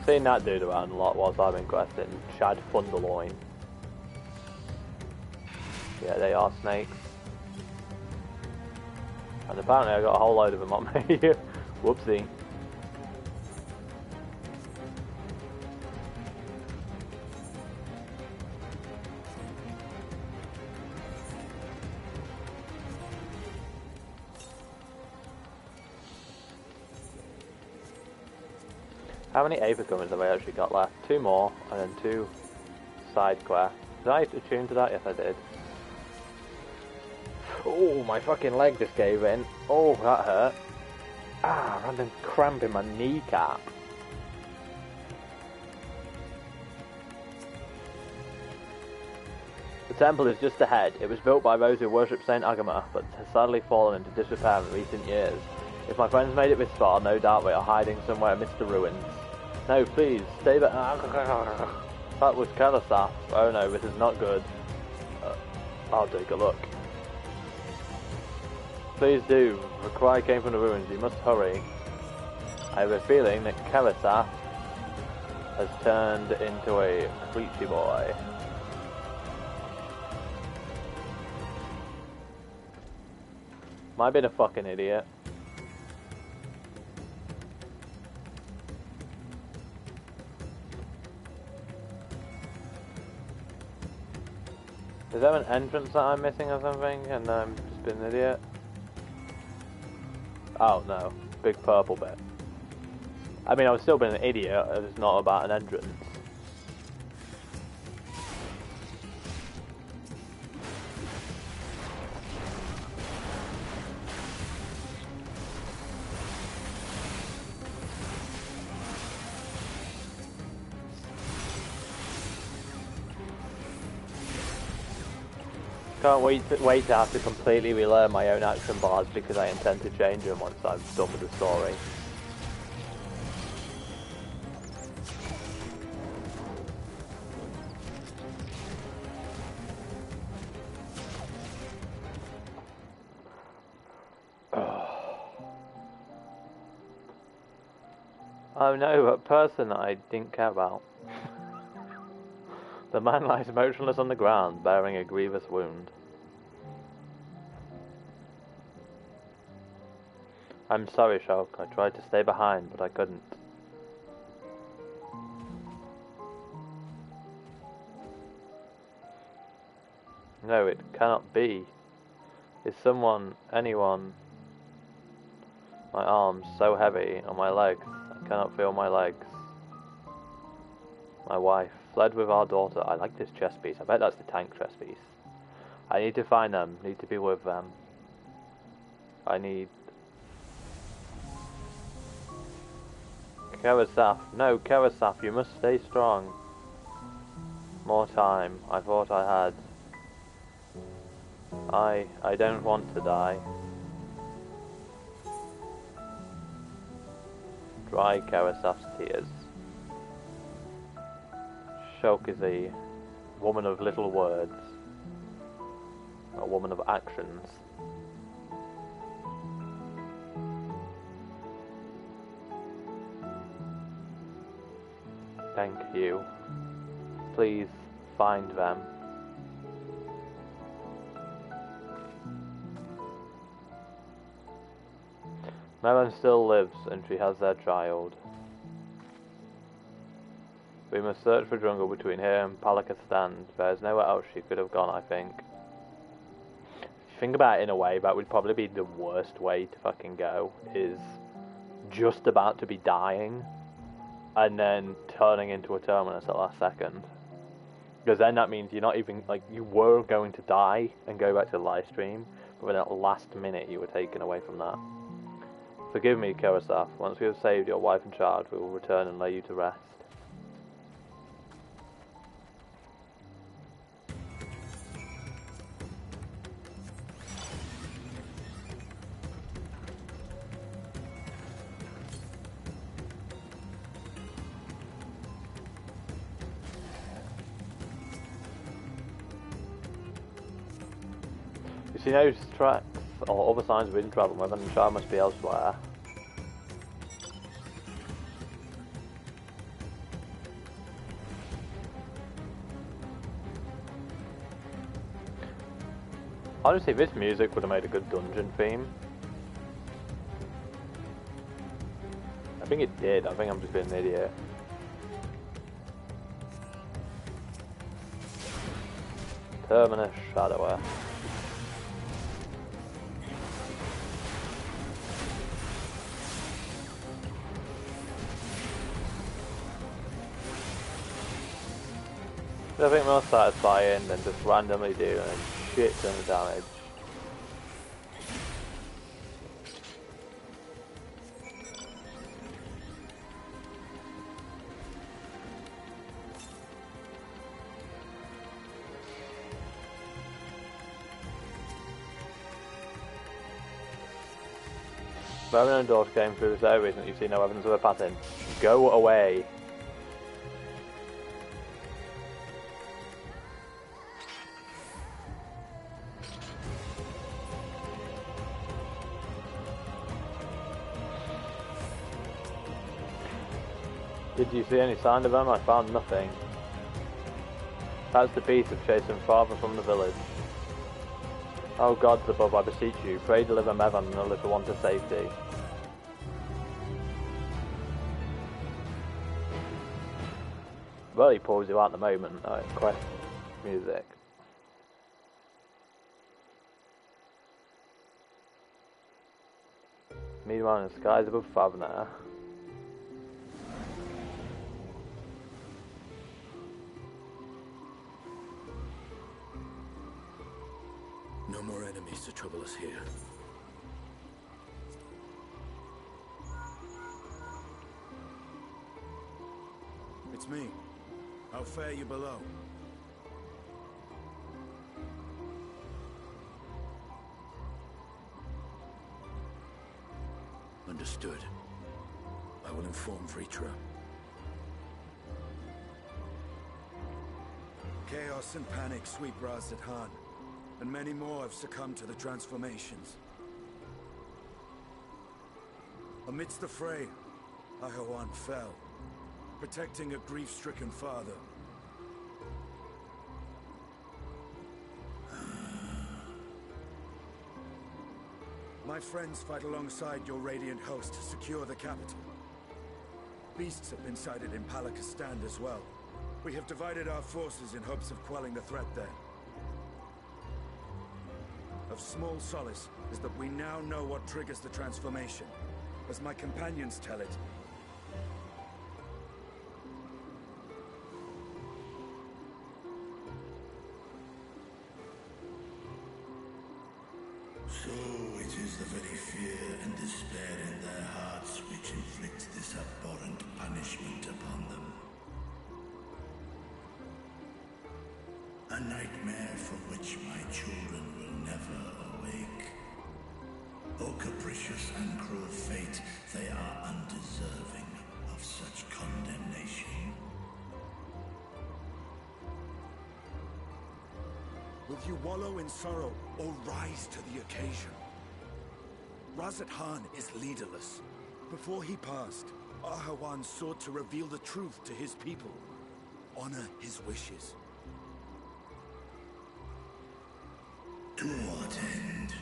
Seen that dude around a lot whilst I've been questing. Shad Funderloin. Yeah, they are snakes. And apparently I got a whole load of them on me. Whoopsie. How many aether currents have I actually got left? 2 more, and then 2 side quests. Did I attune to that? Yes, I did. Oh, my fucking leg just gave in. Oh, that hurt. Ah, random cramp in my kneecap. The temple is just ahead. It was built by those who worship Saint Agama, but has sadly fallen into disrepair in recent years. If my friends made it this far, no doubt they are hiding somewhere amidst the ruins. No, please, stay back. That was Kerasaf. Oh no, this is not good. I'll take a look. Please do. The cry came from the ruins. You must hurry. I have a feeling that Kerasaf has turned into a preachy boy. Might have been a fucking idiot. Is there an entrance that I'm missing or something and I'm just been an idiot? Oh no, big purple bit. I mean, I've still been an idiot, it's not about an entrance. Can't wait to have to completely relearn my own action bars because I intend to change them once I'm done with the story. Oh no, a person that I didn't care about. The man lies motionless on the ground, bearing a grievous wound. I'm sorry, Shulk. I tried to stay behind, but I couldn't. No, it cannot be. Is someone, anyone... My arms so heavy on my legs, I cannot feel my legs. My wife fled with our daughter. I like this chess piece. I bet that's the tank chess piece. I need to find them. Need to be with them. I need... Kerasaf. No, Kerasaf, you must stay strong. More time. I thought I had. I don't want to die. Dry Kerasaf's tears. Shulk is a woman of little words. A woman of actions. Thank you. Please find them. Melon still lives and she has their child. We must search for jungle between here and Palakistan. There's nowhere else she could have gone, I think. If you think about it in a way, that would probably be the worst way to fucking go. Is just about to be dying and then turning into a terminus at the last second. Because then that means you're not even, like, you were going to die and go back to the live stream, but then at the last minute you were taken away from that. Forgive me, Kerasaf. Once we have saved your wife and child, we will return and lay you to rest. You see no tracks or other signs of hidden travel, whether the child must be elsewhere. Honestly, this music would have made a good dungeon theme. I think it did. I think I'm just being an idiot. Terminus Shadower. Nothing more satisfying than just randomly doing a shit ton of damage. Roman and daughter came through this area recently. You see no evidence of a pattern. Go away. Did you see any sign of them? I found nothing. That's the beast that chased him farther from the village. Oh gods above, I beseech you, pray deliver Mevan and the little one to safety. Well, he pulls you out at the moment. Alright, quest music. Meanwhile, in the skies above Favna. No more enemies to trouble us here. It's me. How fare you below? Understood. I will inform Vritra. Chaos and panic sweep Razat Han, and many more have succumbed to the transformations. Amidst the fray, Ahawan fell, protecting a grief-stricken father. My friends fight alongside your Radiant host to secure the capital. Beasts have been sighted in Palakistan as well. We have divided our forces in hopes of quelling the threat there. Of small solace is that we now know what triggers the transformation. As my companions tell it, so it is the very fear and despair in their hearts which inflicts this abhorrent punishment upon them. A nightmare from which my children will never awake. O capricious and cruel fate, they are undeserving of such condemnation. will you wallow in sorrow or rise to the occasion? Razat Han is leaderless. Before he passed, Ahawan sought to reveal the truth to his people. Honor his wishes. To what end?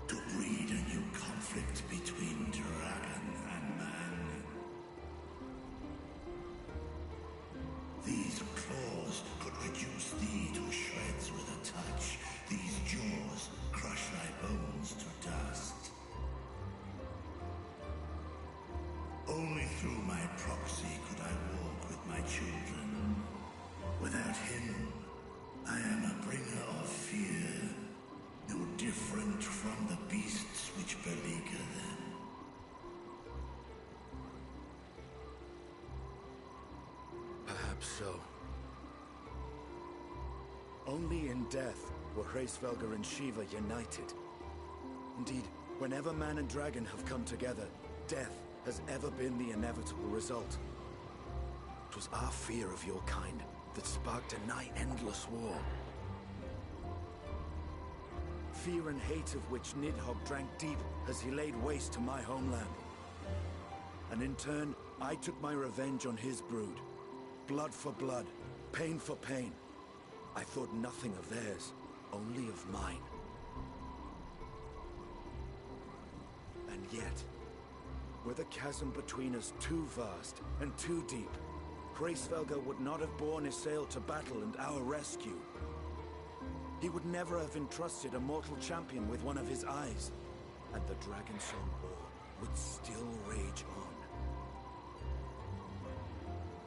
To breed a new conflict between dragon and man. These claws could reduce thee to shreds with a touch. These jaws crush thy bones to dust. Only through my proxy could I walk with my children. Without him, I am a bringer of fear, no different from the beasts which beleaguer them. Perhaps so. Only in death were Hraesvelgr and Shiva united. Indeed, whenever man and dragon have come together, death has ever been the inevitable result. It was our fear of your kind that sparked a nigh-endless war. Fear and hate of which Nidhogg drank deep as he laid waste to my homeland. And in turn, I took my revenge on his brood. Blood for blood, pain for pain. I thought nothing of theirs, only of mine. And yet, were the chasm between us too vast and too deep, Hraesvelgr would not have borne Isael to battle and our rescue. He would never have entrusted a mortal champion with one of his eyes, and the Dragonstone War would still rage on.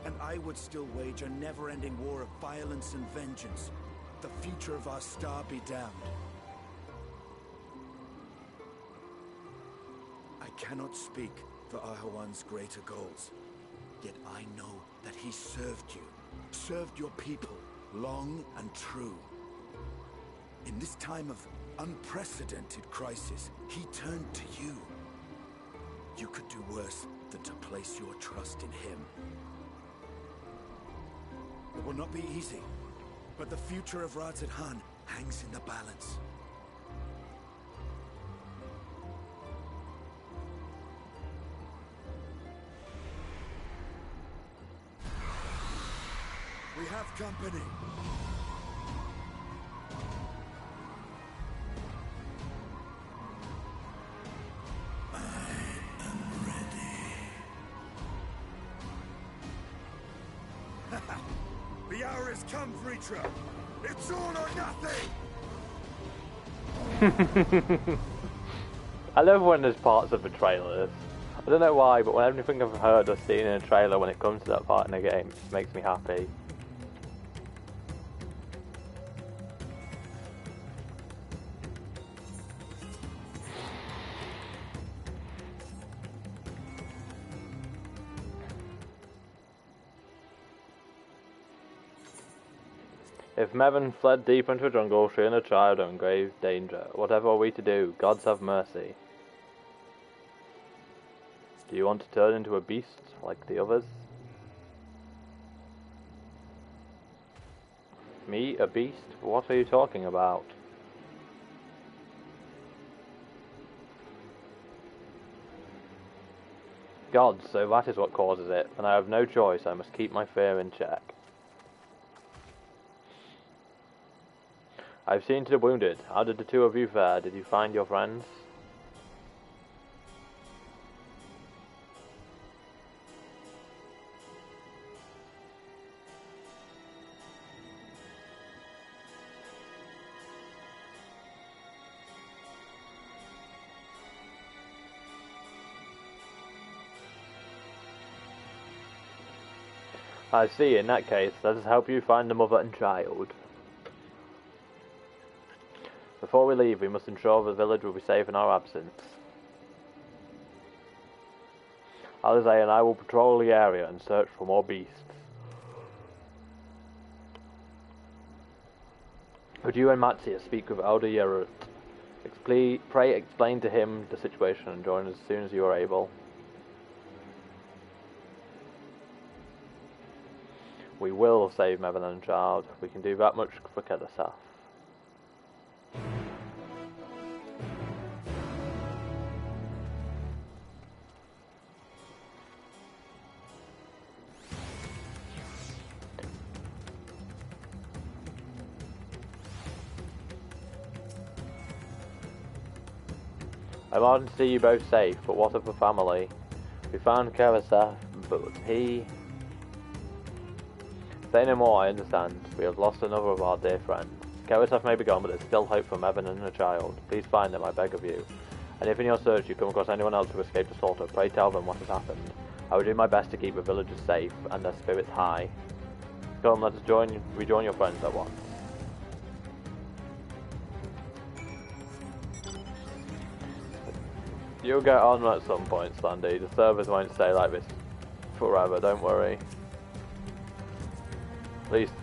And I would still wage a never-ending war of violence and vengeance. The future of our star be damned. I cannot speak for Ahawan's greater goals, yet I know that he served you, served your people, long and true. In this time of unprecedented crisis, he turned to you. You could do worse than to place your trust in him. It will not be easy, but the future of Razat Han hangs in the balance. We have company. The hour has come, Vritra. It's all or nothing. I love when there's parts of a trailer. I don't know why, but when everything I've heard or seen in a trailer, when it comes to that part in the game, it just makes me happy. If Mevin fled deep into a jungle, she and her child are in grave danger. Whatever are we to do? Gods have mercy. Do you want to turn into a beast like the others? Me, a beast? What are you talking about? God, so that is what causes it, and I have no choice. I must keep my fear in check. I've seen to the wounded. How did the two of you fare? Did you find your friends? I see, in that case, let us help you find the mother and child. Before we leave, we must ensure the village will be safe in our absence. Alize and I will patrol the area and search for more beasts. Could you and Matsuya speak with Elder Yerut? Pray explain to him the situation and join us as soon as you are able. We will save Mevin and Child. We can do that much for Kedasaf. I'm honored to see you both safe, but what of the family? We found Kedasaf, but he... Say no more, I understand. We have lost another of our dear friends. Kedasaf may be gone, but there's still hope for Mevin and her child. Please find them, I beg of you. And if in your search you come across anyone else who escaped the slaughter, pray tell them what has happened. I will do my best to keep the villagers safe and their spirits high. Come, let us rejoin your friends at once. You'll get on at some point, Slandy. The servers won't stay like this forever, don't worry. At least,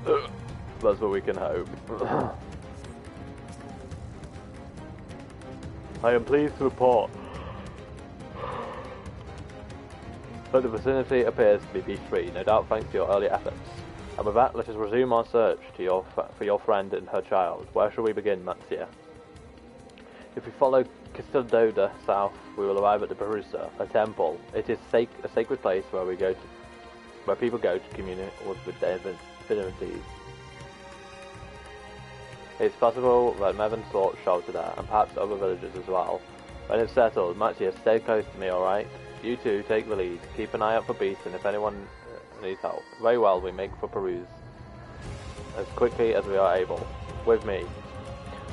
that's what we can hope. I am pleased to report that the vicinity appears to be beast-free, no doubt thanks to your early efforts. And with that, let us resume our search for your friend and her child. Where shall we begin, Matsuya? If we follow Kistadoda south, we will arrive at the Barusa, a temple. It is a sacred place where people go to commune with their divinities. It's possible that Mevin sought shelter there, and perhaps other villagers as well. When it's settled, Matsuya, stay close to me, alright? You two, take the lead. Keep an eye out for beasts, and if anyone needs help. Very well, we make for Peruse as quickly as we are able. With me.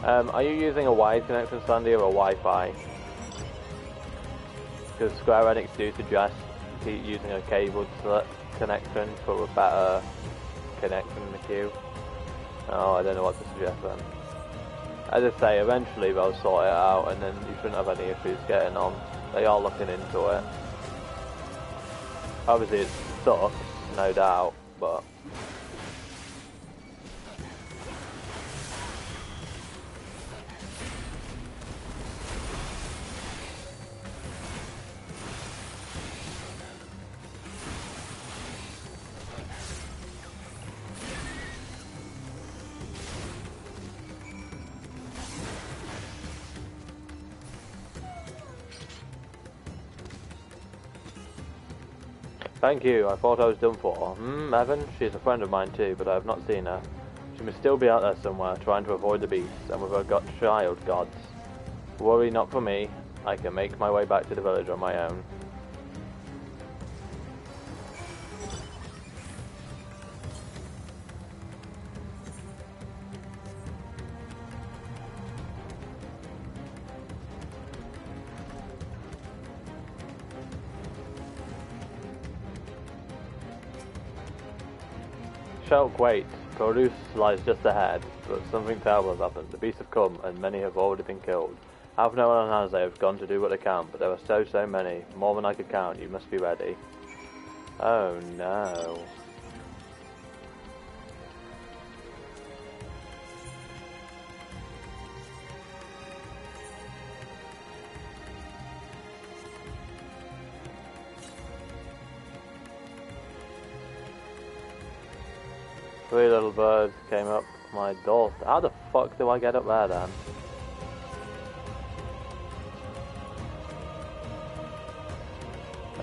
Are you using a wired connection, Slandy, or a Wi-Fi? Because Square Enix do suggest keep using a cabled connection for a better connection in the queue. Oh, I don't know what to suggest then. As I say, eventually they'll sort it out and then you shouldn't have any issues getting on. They are looking into it. Obviously it sucks, no doubt, but... Thank you, I thought I was done for. Evan, she's a friend of mine too, but I have not seen her. She must still be out there somewhere, trying to avoid the beasts, and with her child, gods. Worry not for me, I can make my way back to the village on my own. Shulk, wait. Produce lies just ahead, but something terrible has happened. The beasts have come, and many have already been killed. Havno and Haze have gone to do what they can, but there are so many. More than I could count. You must be ready. Oh no. Three little birds came up my door. How the fuck do I get up there then?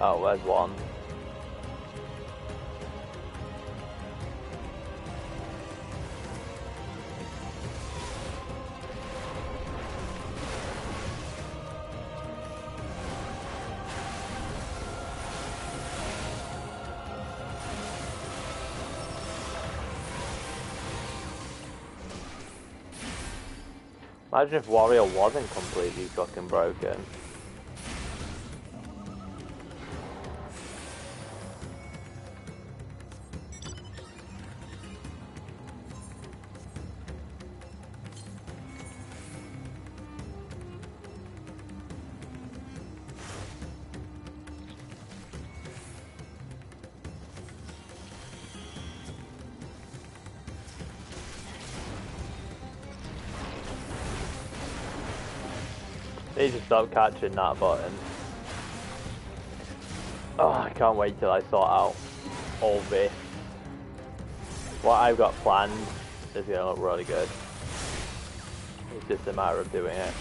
Oh, where's one? Imagine if Warrior wasn't completely fucking broken. Need to stop catching that button. Oh, I can't wait till I sort out all this. What I've got planned is gonna look really good. It's just a matter of doing it.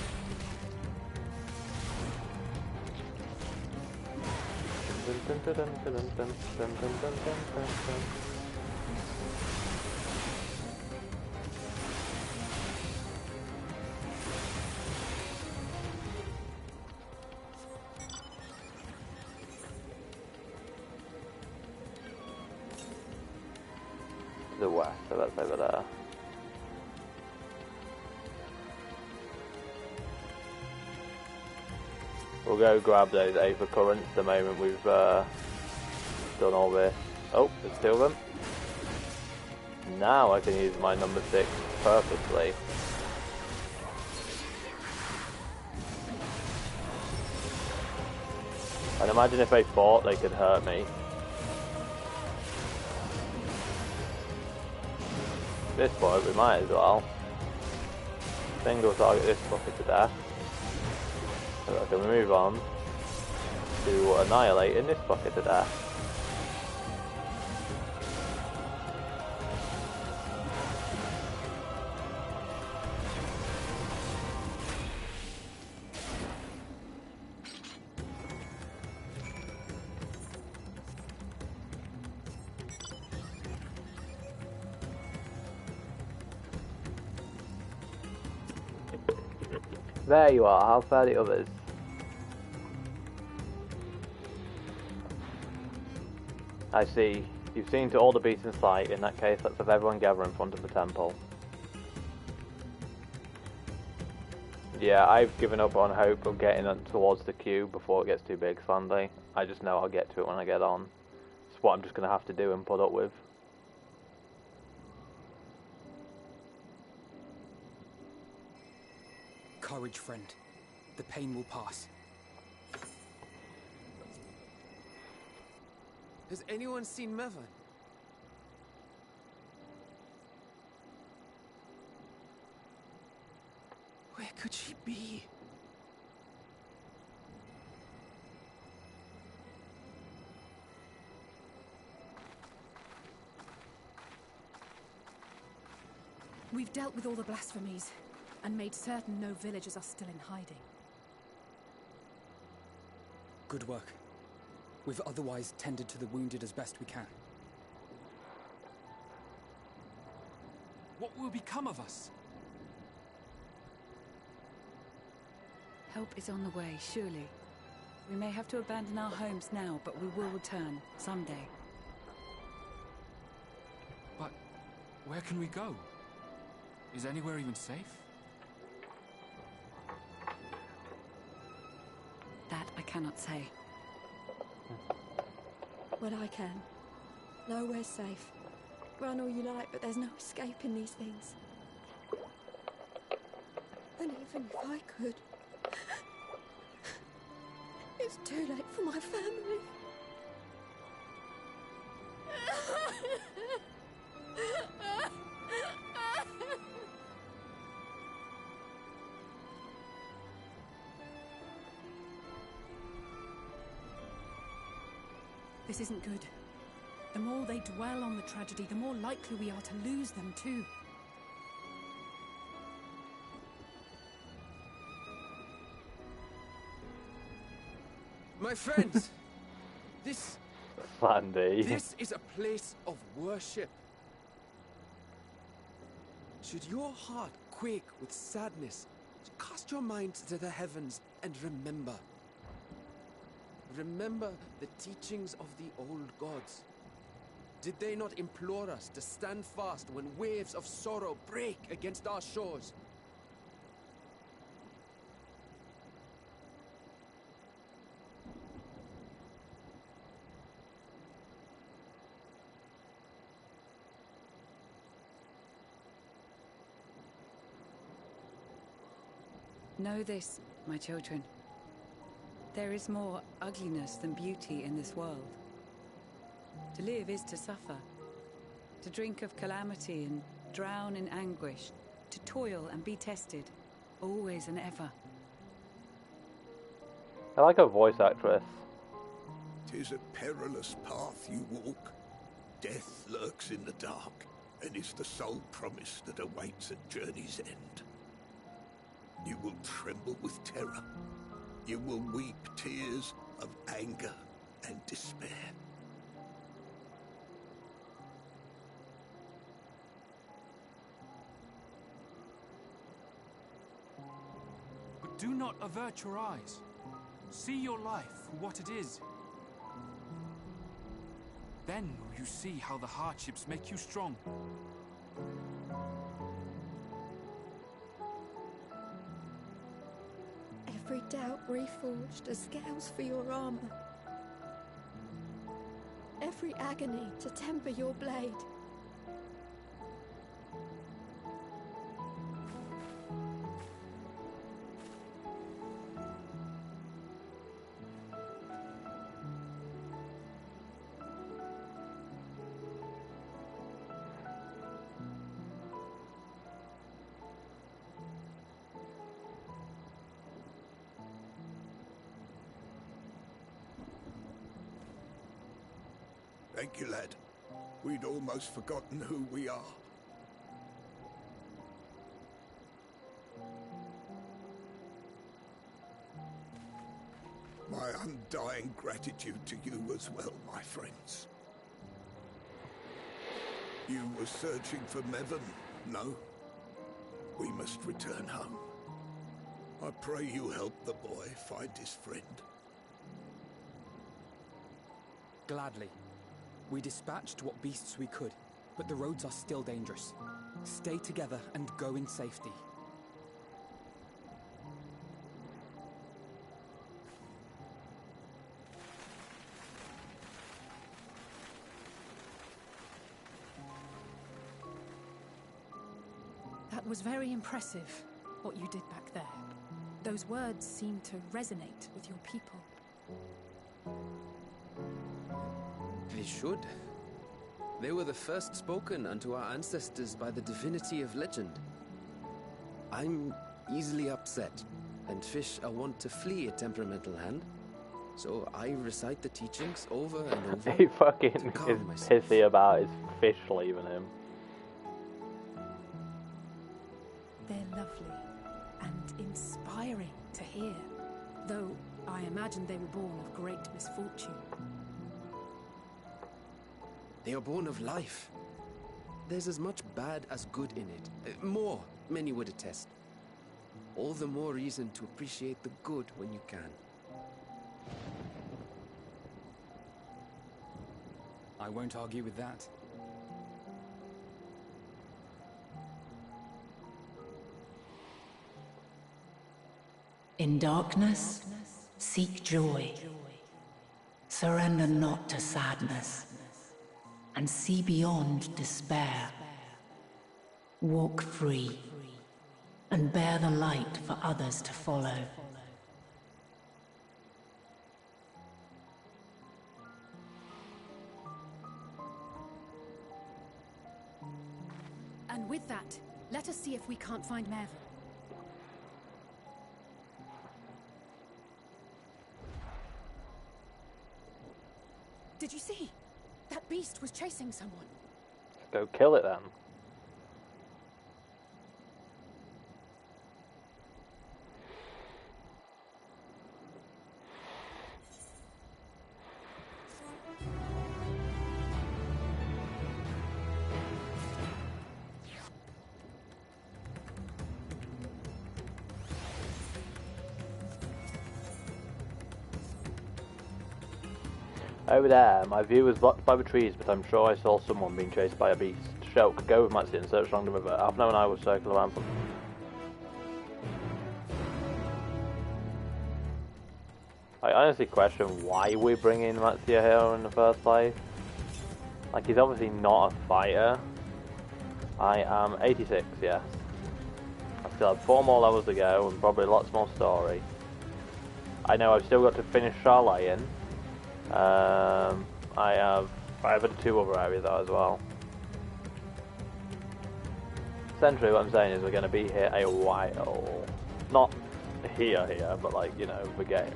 The west, so that's over there. We'll go grab those Aether Currents the moment we've done all this. Oh, there's two of them. Now I can use my number 6 purposely. And imagine if they thought they could hurt me. This point, we might as well single target this fucker to death. So I can move on to annihilating this fucker to death. There you are, how fare the others? I see. You've seen to all the beasts in sight. In that case, let's have everyone gather in front of the temple. Yeah, I've given up on hope of getting towards the queue before it gets too big, Slandy. I just know I'll get to it when I get on. It's what I'm just going to have to do and put up with. Courage, friend. The pain will pass. Has anyone seen Mevan? Where could she be? We've dealt with all the blasphemies and made certain no villagers are still in hiding. Good work. We've otherwise tended to the wounded as best we can. What will become of us? Help is on the way, surely. We may have to abandon our homes now, but we will return someday. But where can we go? Is anywhere even safe? That I cannot say. Well, I can. Nowhere's safe. Run all you like, but there's no escaping these things. And even if I could, it's too late for my family. This isn't good. The more they dwell on the tragedy, the more likely we are to lose them too. My friends, this Slandy. This is a place of worship. Should your heart quake with sadness, cast your mind to the heavens and remember. Remember the teachings of the old gods. Did they not implore us to stand fast when waves of sorrow break against our shores? Know this, my children. There is more ugliness than beauty in this world. To live is to suffer. To drink of calamity and drown in anguish. To toil and be tested, always and ever. I like her voice actress. 'Tis a perilous path you walk. Death lurks in the dark, and is the sole promise that awaits at journey's end. You will tremble with terror. You will weep tears of anger and despair. But do not avert your eyes. See your life for what it is. Then will you see how the hardships make you strong. Every doubt reforged as scales for your armor. Every agony to temper your blade. Thank you, lad. We'd almost forgotten who we are. My undying gratitude to you as well, my friends. You were searching for Mevon, no? We must return home. I pray you help the boy find his friend. Gladly. We dispatched what beasts we could, but the roads are still dangerous. Stay together and go in safety. That was very impressive, what you did back there. Those words seem to resonate with your people. They should. They were the first spoken unto our ancestors by the divinity of legend. I'm easily upset, and fish are wont to flee a temperamental hand. So I recite the teachings over and over. He fucking is pissy about his fish leaving him. They're lovely and inspiring to hear, though I imagine they were born of great misfortune. They are born of life. There's as much bad as good in it. More, many would attest. All the more reason to appreciate the good when you can. I won't argue with that. In darkness, seek joy. Surrender not to sadness, and see beyond despair. Walk free, and bear the light for others to follow. And with that, let us see if we can't find Mevon. Did you see? That beast was chasing someone. Go kill it then. Over there, my view was blocked by the trees, but I'm sure I saw someone being chased by a beast. Shulk, go with Matsi and search along the river. Half an hour and I will circle around them. I honestly question why we bring in Matsuya here in the first place. Like, he's obviously not a fighter. I am 86, yes. I still have 4 more levels to go and probably lots more story. I know I've still got to finish Charlatan. I have 2 other areas though as well. Essentially what I'm saying is we're going to be here a while. Not here, but like, you know, the game.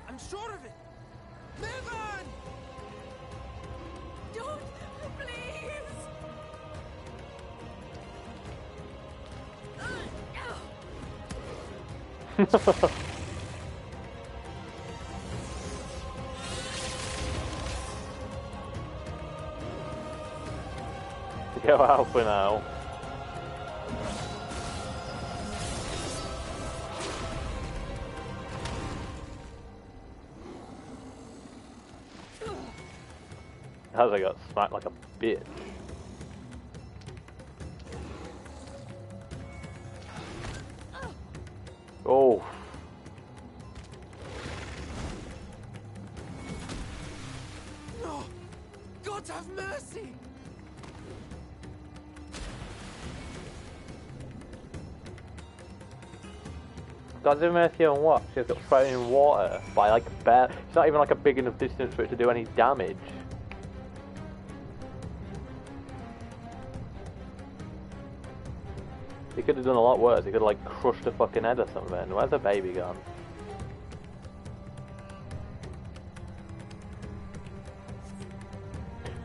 I'm sure of it. Niven! Don't, please! Go out for now. As I got smacked like a bitch. Oh. No! God have mercy! God's have mercy on what? She got thrown in water by like a bear. It's not even like a big enough distance for it to do any damage. He could have done a lot worse. He could have like crushed her fucking head or something. Where's the baby gone?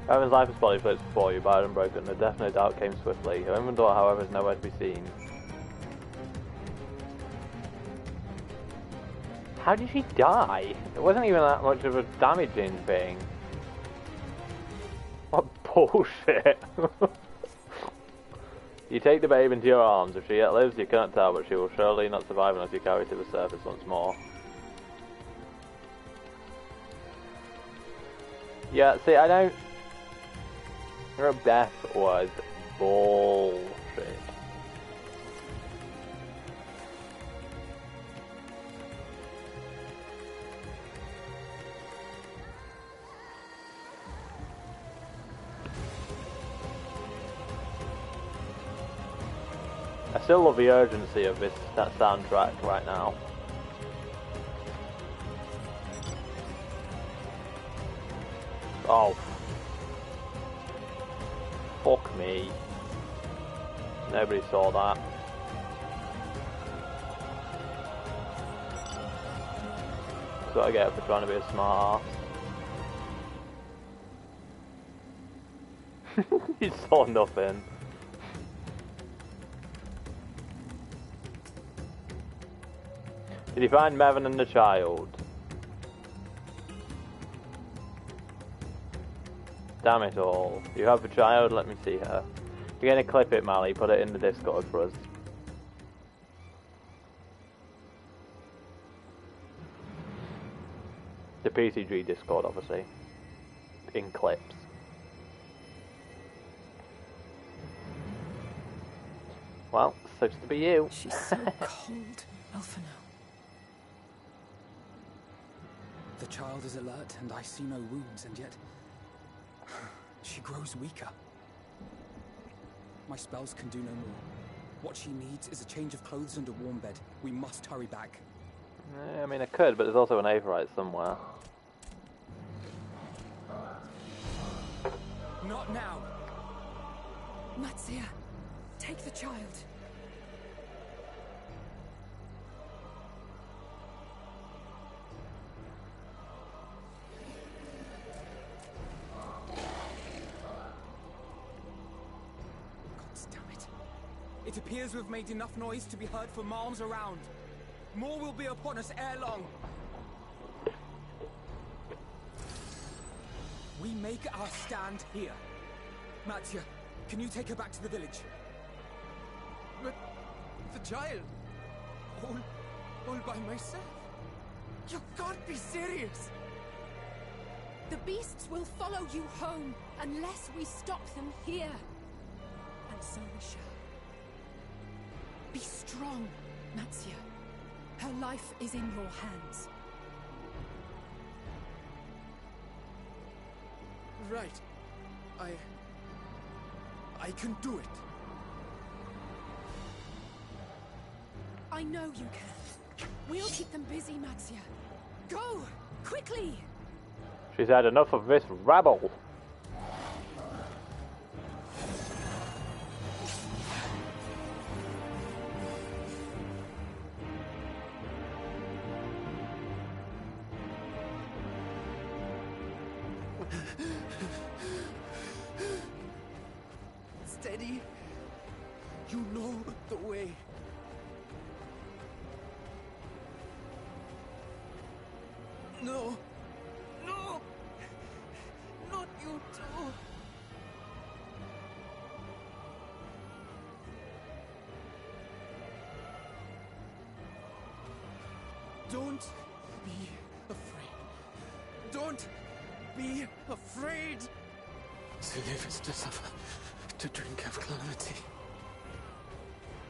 Heaven's life is body floats before you, battered and broken. The death no doubt came swiftly. Her inventory, however, is nowhere to be seen. How did she die? It wasn't even that much of a damaging thing. What bullshit. You take the babe into your arms. If she yet lives, you cannot tell, but she will surely not survive unless you carry her to the surface once more. Yeah, see, I don't... Her death was bullshit. I still love the urgency of that soundtrack right now. Oh. Fuck me. Nobody saw that. That's what I get for trying to be a smart ass. You saw nothing. Did you find Mevin and the child? Damn it all. You have the child, let me see her. If you're gonna clip it, Mally, put it in the Discord for us. The PCG Discord, obviously. In clips. Well, supposed to be you. She's so cold, Alphino. The child is alert and I see no wounds, and yet she grows weaker. My spells can do no more. What she needs is a change of clothes and a warm bed. We must hurry back. I mean, I could, but there's also an Averite somewhere. Not now. Matsuya, take the child. It appears we've made enough noise to be heard for miles around. More will be upon us ere long. We make our stand here. Matsuya, can you take her back to the village? But the child, all by myself. You can't be serious. The beasts will follow you home unless we stop them here. And so we shall. Be strong, Matsuya. Her life is in your hands. Right. I can do it. I know you can. We'll keep them busy, Matsuya. Go! Quickly! She's had enough of this rabble. Steady. You know the way. No. No. Not you too. Don't be afraid. Don't be afraid. To live is to suffer, to drink of calamity.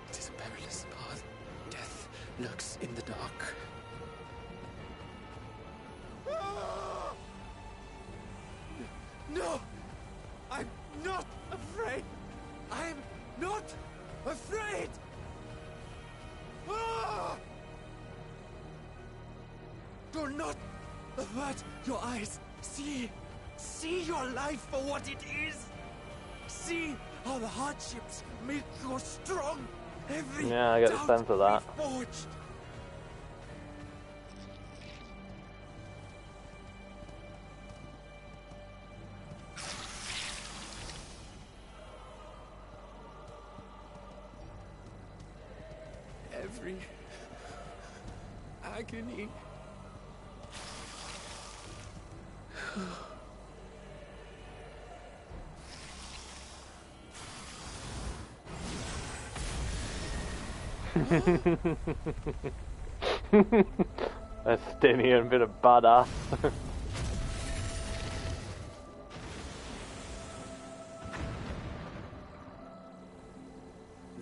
It is a perilous path. Death lurks in the dark. No! I'm not afraid! I'm not afraid! Ah! Do not avert your eyes. See your life for what it is. See how the hardships make you strong. Every Yeah, I get the sense of that. forged. Every agony. Estinian bit of badass.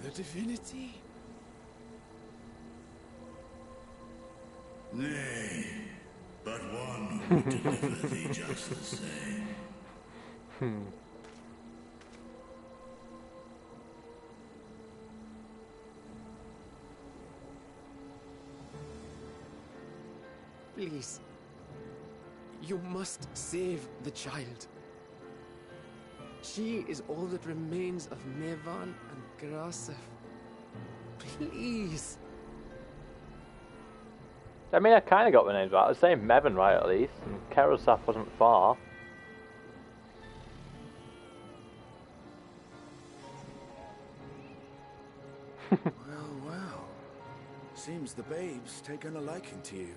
The divinity? Nay, but one who would deliver thee just the same. Please. You must save the child. She is all that remains of Mevan and Grasef. Please. I mean, I kind of got the names right. I was saying Mevan right at least, and Kerosaf wasn't far. Well. Seems the babe's taken a liking to you.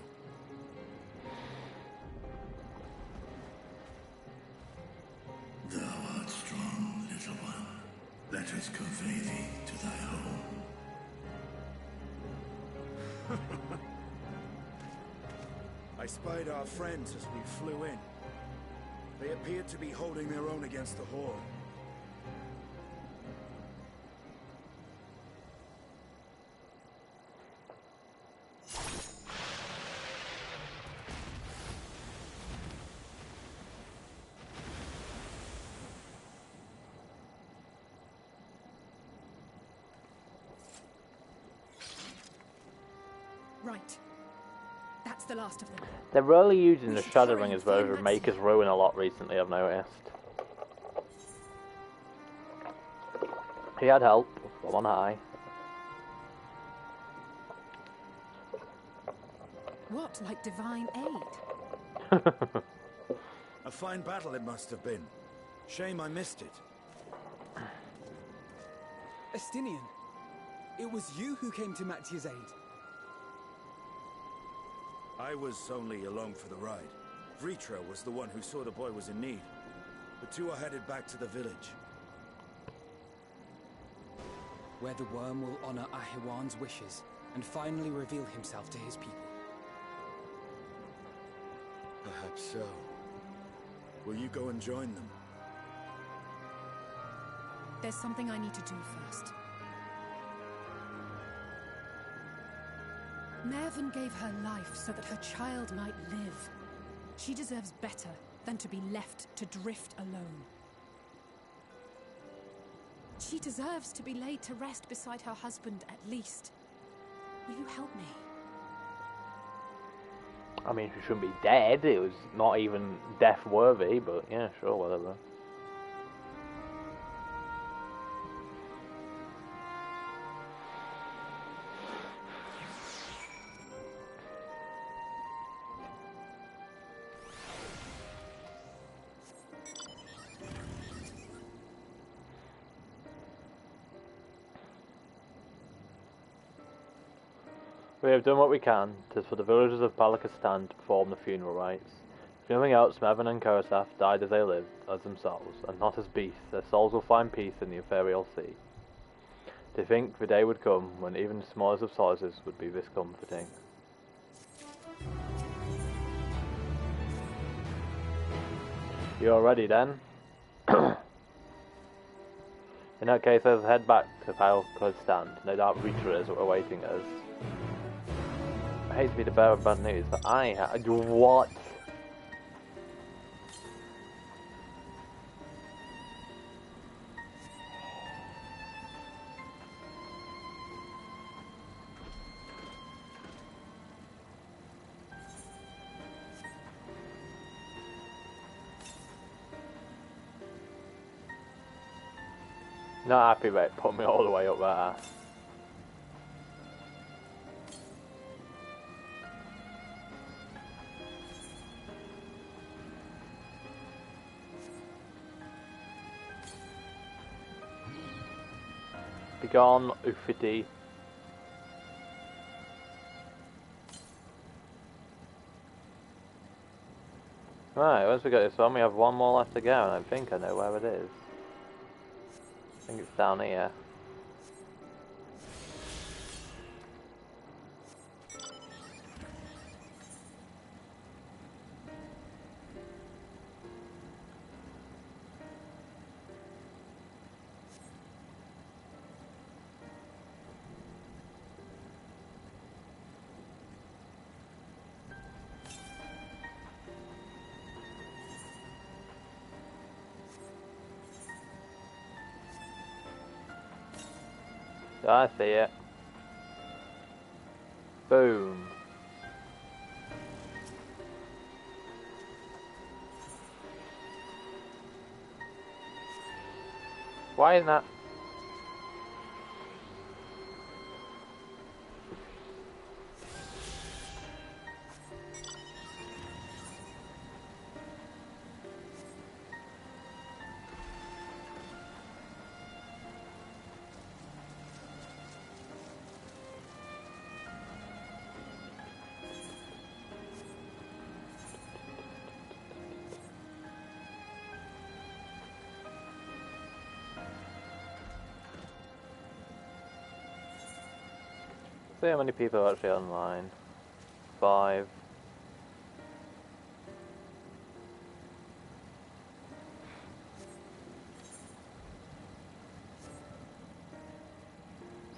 Thou art strong, little one. Let us convey thee to thy home. I spied our friends as we flew in. They appeared to be holding their own against the Horde. right. That's the last of them. They're really using the Shadowbringers version of Maker's Ruin a lot recently, I've noticed. He had help from on high. What, like divine aid? A fine battle it must have been. Shame I missed it. Estinian, it was you who came to Mattia's aid. I was only along for the ride. Vritra was the one who saw the boy was in need. The two are headed back to the village. Where the worm will honor Ahiwan's wishes and finally reveal himself to his people. Perhaps so. Will you go and join them? There's something I need to do first. Mervyn gave her life so that her child might live. She deserves better than to be left to drift alone. She deserves to be laid to rest beside her husband, at least. Will you help me? I mean, she shouldn't be dead. It was not even death worthy, but yeah, sure, whatever. We have done what we can. 'Tis for the villagers of Palakistan to perform the funeral rites. If nothing else, Mervyn and Kosaf died as they lived, as themselves, and not as beasts. Their souls will find peace in the ethereal sea. To think the day would come when even the smallest of solaces would be this comforting. You all ready then? In that case, let's head back to Palakistan. No doubt Vritra is awaiting us. I hate to be the bearer of bad news, but I have... What? Not happy about it, put me all the way up there. Begone, Ufiti. Right, once we got this one, we have one more left to go, and I think I know where it is. I think it's down here. I see it. Boom. Why isn't that? See how many people are actually online. 5.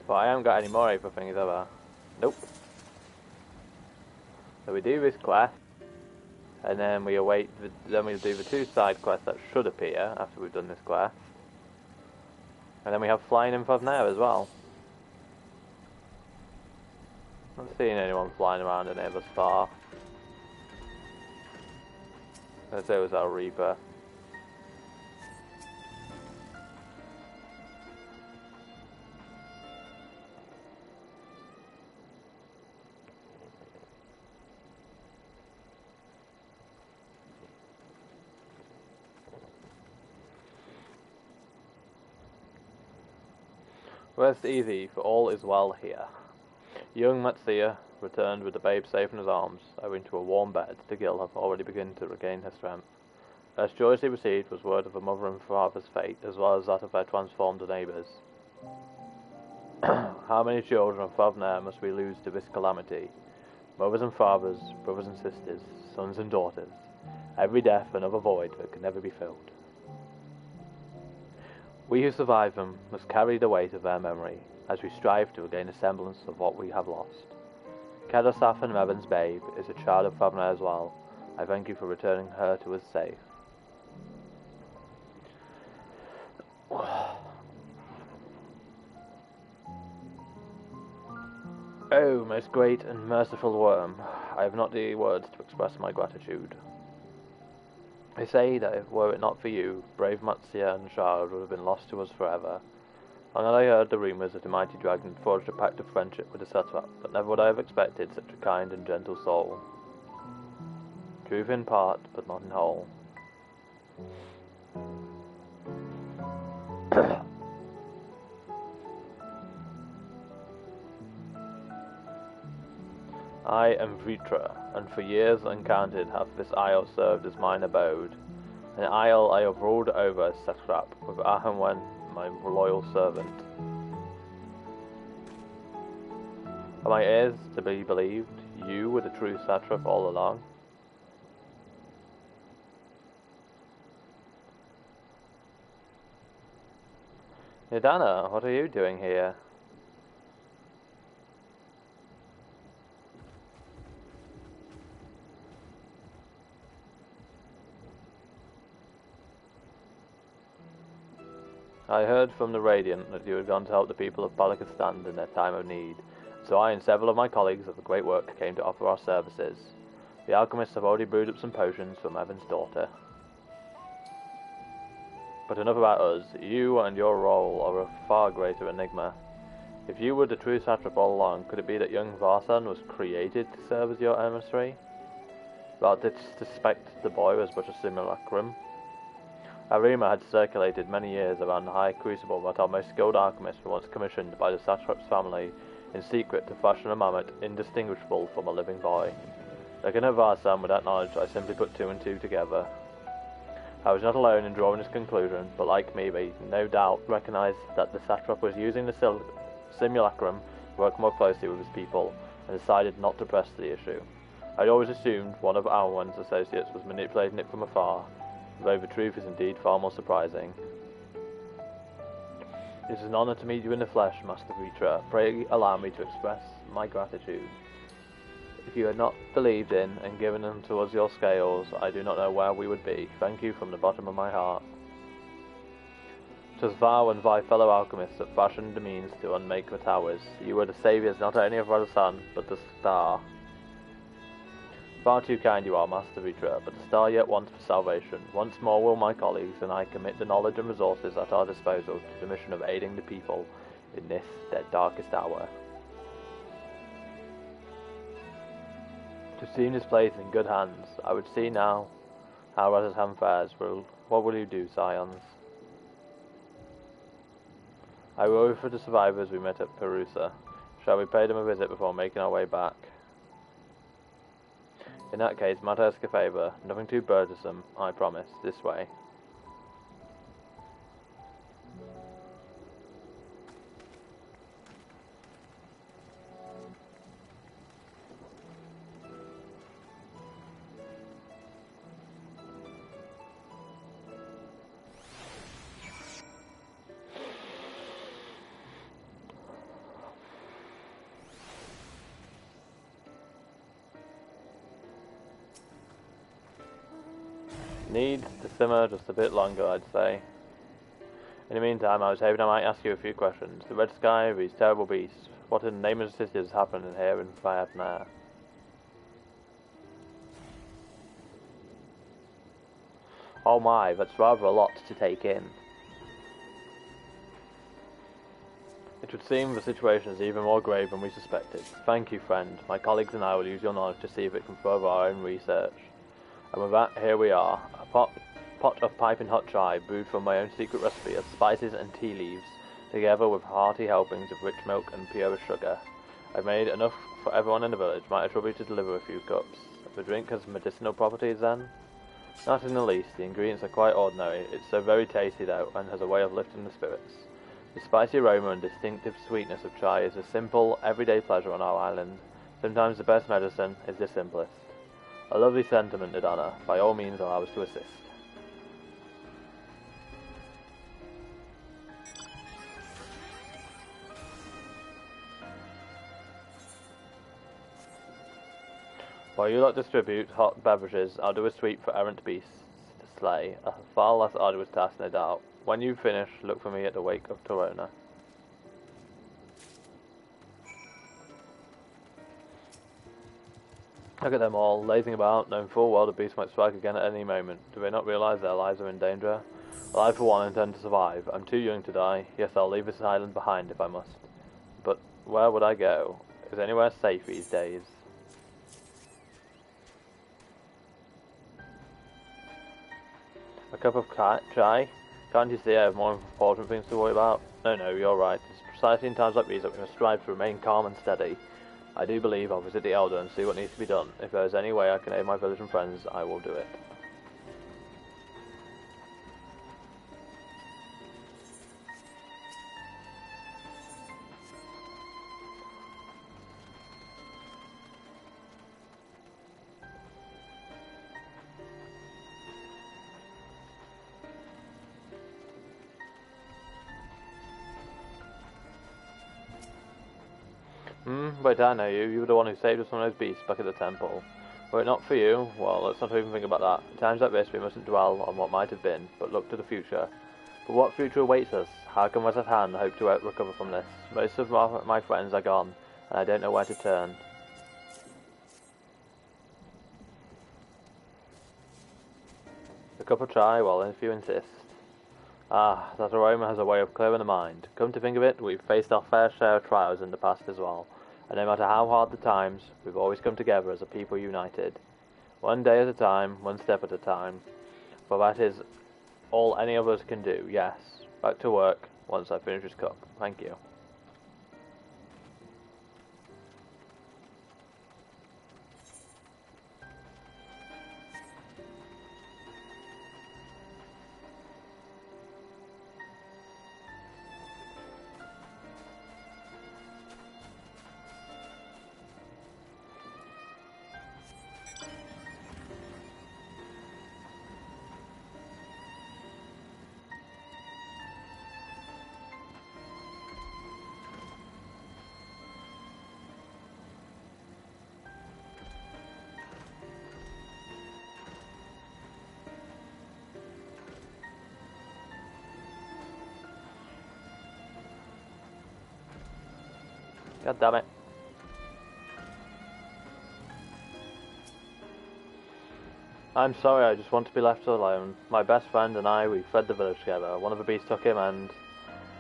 But I haven't got any more April things ever. Nope. So we do this quest, and then we await. Then we'll do the 2 side quests that should appear after we've done this quest, and then we have flying in now as well. Not seeing anyone flying around in here thus far. Let's say it was our Reaper. Rest easy, for all is well here. Young Matsuya returned with the babe safe in his arms, owing to a warm bed. The girl had already begun to regain her strength. First joys he received was word of her mother and father's fate, as well as that of their transformed neighbours. How many children of Favner must we lose to this calamity? Mothers and fathers, brothers and sisters, sons and daughters. Every death another void that can never be filled. We who survive them must carry the weight of their memory, as we strive to regain a semblance of what we have lost. Kedosaf and Mevin's babe is a child of Favner as well. I thank you for returning her to us safe. Oh, most great and merciful worm, I have not the words to express my gratitude. I say that were it not for you, brave Matsuya and Shard would have been lost to us forever. Long had I heard the rumours that a mighty dragon had forged a pact of friendship with the satrap, but never would I have expected such a kind and gentle soul. Truth in part, but not in whole. I am Vritra, and for years uncounted hath this isle served as mine abode. An isle I have ruled over as satrap, with Ahamwen my loyal servant. Are my ears to be believed? You were the true satrap all along? Nidana, what are you doing here? I heard from the Radiant that you had gone to help the people of Palakistan in their time of need, so I and several of my colleagues of the Great Work came to offer our services. The alchemists have already brewed up some potions for Evan's daughter. But enough about us. You and your role are a far greater enigma. If you were the true satrap all along, could it be that young Varsan was created to serve as your emissary? Thou didst suspect the boy was but a simulacrum. A rumour had circulated many years around the high crucible that our most skilled alchemists were once commissioned by the satrap's family in secret to fashion a mammoth indistinguishable from a living boy. Looking at Varsan with that knowledge, I simply put two and two together. I was not alone in drawing this conclusion, but like me, they no doubt recognised that the satrap was using the simulacrum to work more closely with his people, and decided not to press the issue. I'd always assumed one of Aowen's associates was manipulating it from afar, though the truth is indeed far more surprising. It is an honour to meet you in the flesh, Master Vritra. Pray allow me to express my gratitude. If you had not believed in and given unto us your scales, I do not know where we would be. Thank you from the bottom of my heart. 'Twas thou and thy fellow alchemists that fashioned the means to unmake the towers. You were the saviours not only of the sun, but the star. Far too kind you are, Master Vritra, but the star yet wants for salvation. Once more will my colleagues and I commit the knowledge and resources at our disposal to the mission of aiding the people in this, their darkest hour. To see this place in good hands, I would see now how Rotterdam fares. What will you do, scions? I will worry for the survivors we met at Perusa. Shall we pay them a visit before making our way back? In that case, might I ask a favour? Nothing too burdensome, I promise. This way. Needs to simmer just a bit longer, I'd say. In the meantime, I was hoping I might ask you a few questions. The red sky, these terrible beasts, What in the name of the city has happened in here in Vietnam? Oh my, that's rather a lot to take in. It would seem the situation is even more grave than we suspected. Thank you, friend. My colleagues and I will use your knowledge to see if it can further our own research. And with that, here we are. A pot of piping hot chai, brewed from my own secret recipe of spices and tea leaves, together with hearty helpings of rich milk and pure sugar. I've made enough for everyone in the village. Might I trouble you to deliver a few cups? The drink has medicinal properties, then? Not in the least. The ingredients are quite ordinary. It's so very tasty, though, and has a way of lifting the spirits. The spicy aroma and distinctive sweetness of chai is a simple, everyday pleasure on our island. Sometimes the best medicine is the simplest. A lovely sentiment, Nadana. By all means, allow us to assist. While you lot distribute hot beverages, I'll do a sweep for errant beasts to slay. A far less arduous task, no doubt. When you finish, look for me at the wake of Torona. Look at them all, lazing about, knowing full well the beast might strike again at any moment. Do they not realise their lives are in danger? Well, I for one intend to survive. I'm too young to die. Yes, I'll leave this island behind if I must. But where would I go? Is anywhere safe these days? A cup of chai? Can't you see I have more important things to worry about? No, you're right. It's precisely in times like these that we must strive to remain calm and steady. I do believe I'll visit the Elder and see what needs to be done. If there is any way I can aid my village and friends, I will do it. Wait, I know you. You were the one who saved us from those beasts back at the temple. Were it not for you, well, let's not even think about that. At times like this, we mustn't dwell on what might have been, but look to the future. But what future awaits us? How can Wazathan hope to recover from this? Most of my friends are gone, and I don't know where to turn. A cup of chai? Well, if you insist. Ah, that aroma has a way of clearing the mind. Come to think of it, we've faced our fair share of trials in the past as well. And no matter how hard the times, we've always come together as a people united. One day at a time, one step at a time. For that is all any of us can do, yes. Back to work, once I finish this cup. Thank you. God damn it. I'm sorry, I just want to be left alone. My best friend and I, we fled the village together. One of the beasts took him and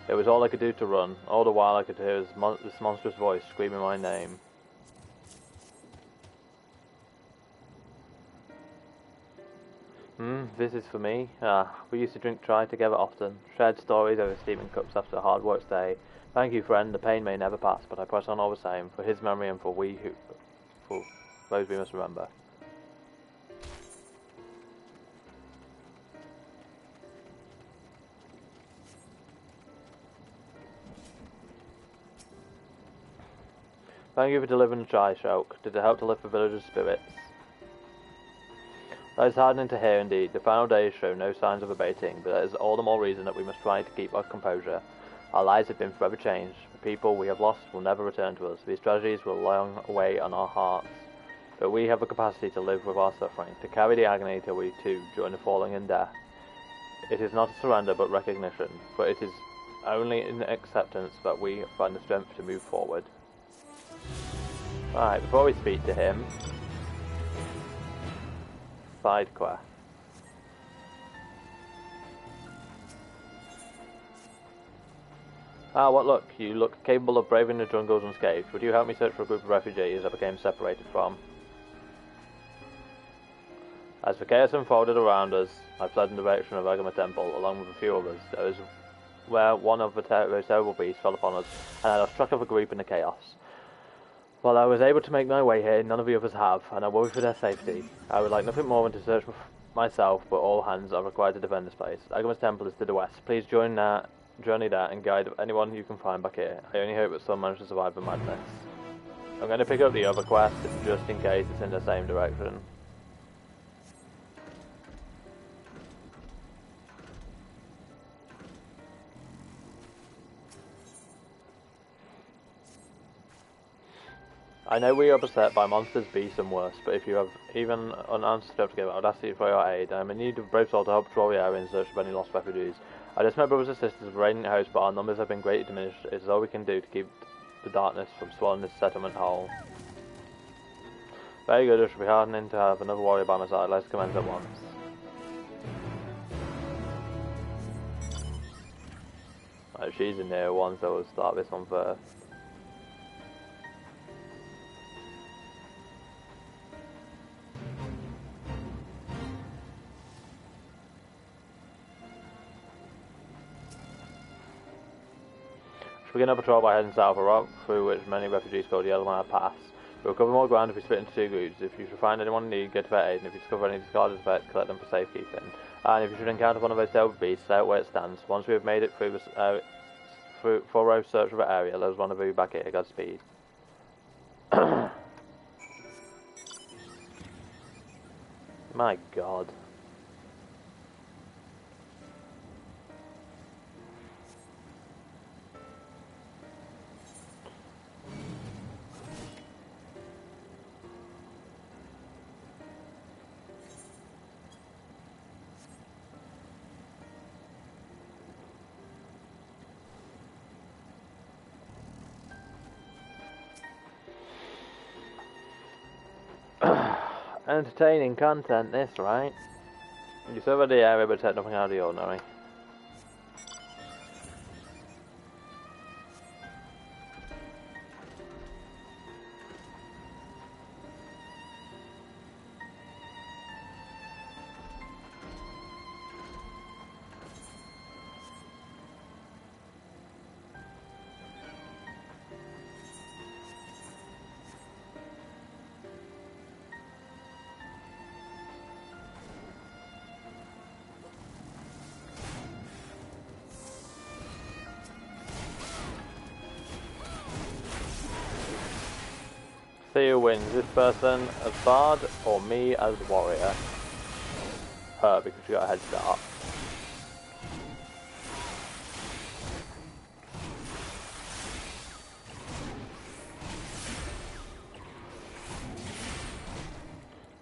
it was all I could do to run. All the while I could hear this monstrous voice screaming my name. This is for me. We used to drink chai together often, shared stories over steaming cups after a hard work day. Thank you, friend. The pain may never pass, but I press on all the same, for his memory and for those we must remember. Thank you for delivering the chai, Shulk. Did it help to lift the villagers' spirits? That is hardening to hear indeed. The final days show no signs of abating, but that is all the more reason that we must try to keep our composure. Our lives have been forever changed. The people we have lost will never return to us. These tragedies will long away on our hearts. But we have the capacity to live with our suffering, to carry the agony till we too join the falling in death. It is not a surrender but recognition, for it is only in acceptance that we find the strength to move forward. Alright, before we speak to him, side quest. Ah, what luck. You look capable of braving the jungles unscathed. Would you help me search for a group of refugees I became separated from? As the chaos unfolded around us, I fled in the direction of Agama Temple, along with a few others. That was where one of those terrible beasts fell upon us, and I lost track of a group in the chaos. While I was able to make my way here, none of the others have, and I worry for their safety. I would like nothing more than to search myself, but all hands are required to defend this place. Agama's Temple is to the west. Please journey that and guide anyone you can find back here. I only hope that some manage to survive the madness. I'm going to pick up the other quest, just in case it's in the same direction. I know we are beset by monsters, beasts and worse, but if you have even unanswered stuff together, I would ask you for your aid. I am in need of a brave soul to help patrol the area in search of any lost refugees. I just met brothers and sisters of Radiant Host, but our numbers have been greatly diminished. It is all we can do to keep the darkness from swallowing this settlement whole. Very good, it should be heartening to have another warrior by my side. Let's commence at once. Right, she's in here once, so we'll start this one first. Begin our patrol by heading south, a route through which many refugees called the Yellowmire Pass. We will cover more ground if we split into two groups. If you should find anyone in need, get to their aid, and if you discover any discarded effects, collect them for safekeeping. And if you should encounter one of those terrible beasts, stay out where it stands. Once we have made it through the thorough search of the area, let us rendezvous back here. Godspeed. My God. Entertaining content, this, right? You survey the area but take nothing out of the ordinary. See who wins, this person as Bard or me as Warrior. Her, because she got a head start.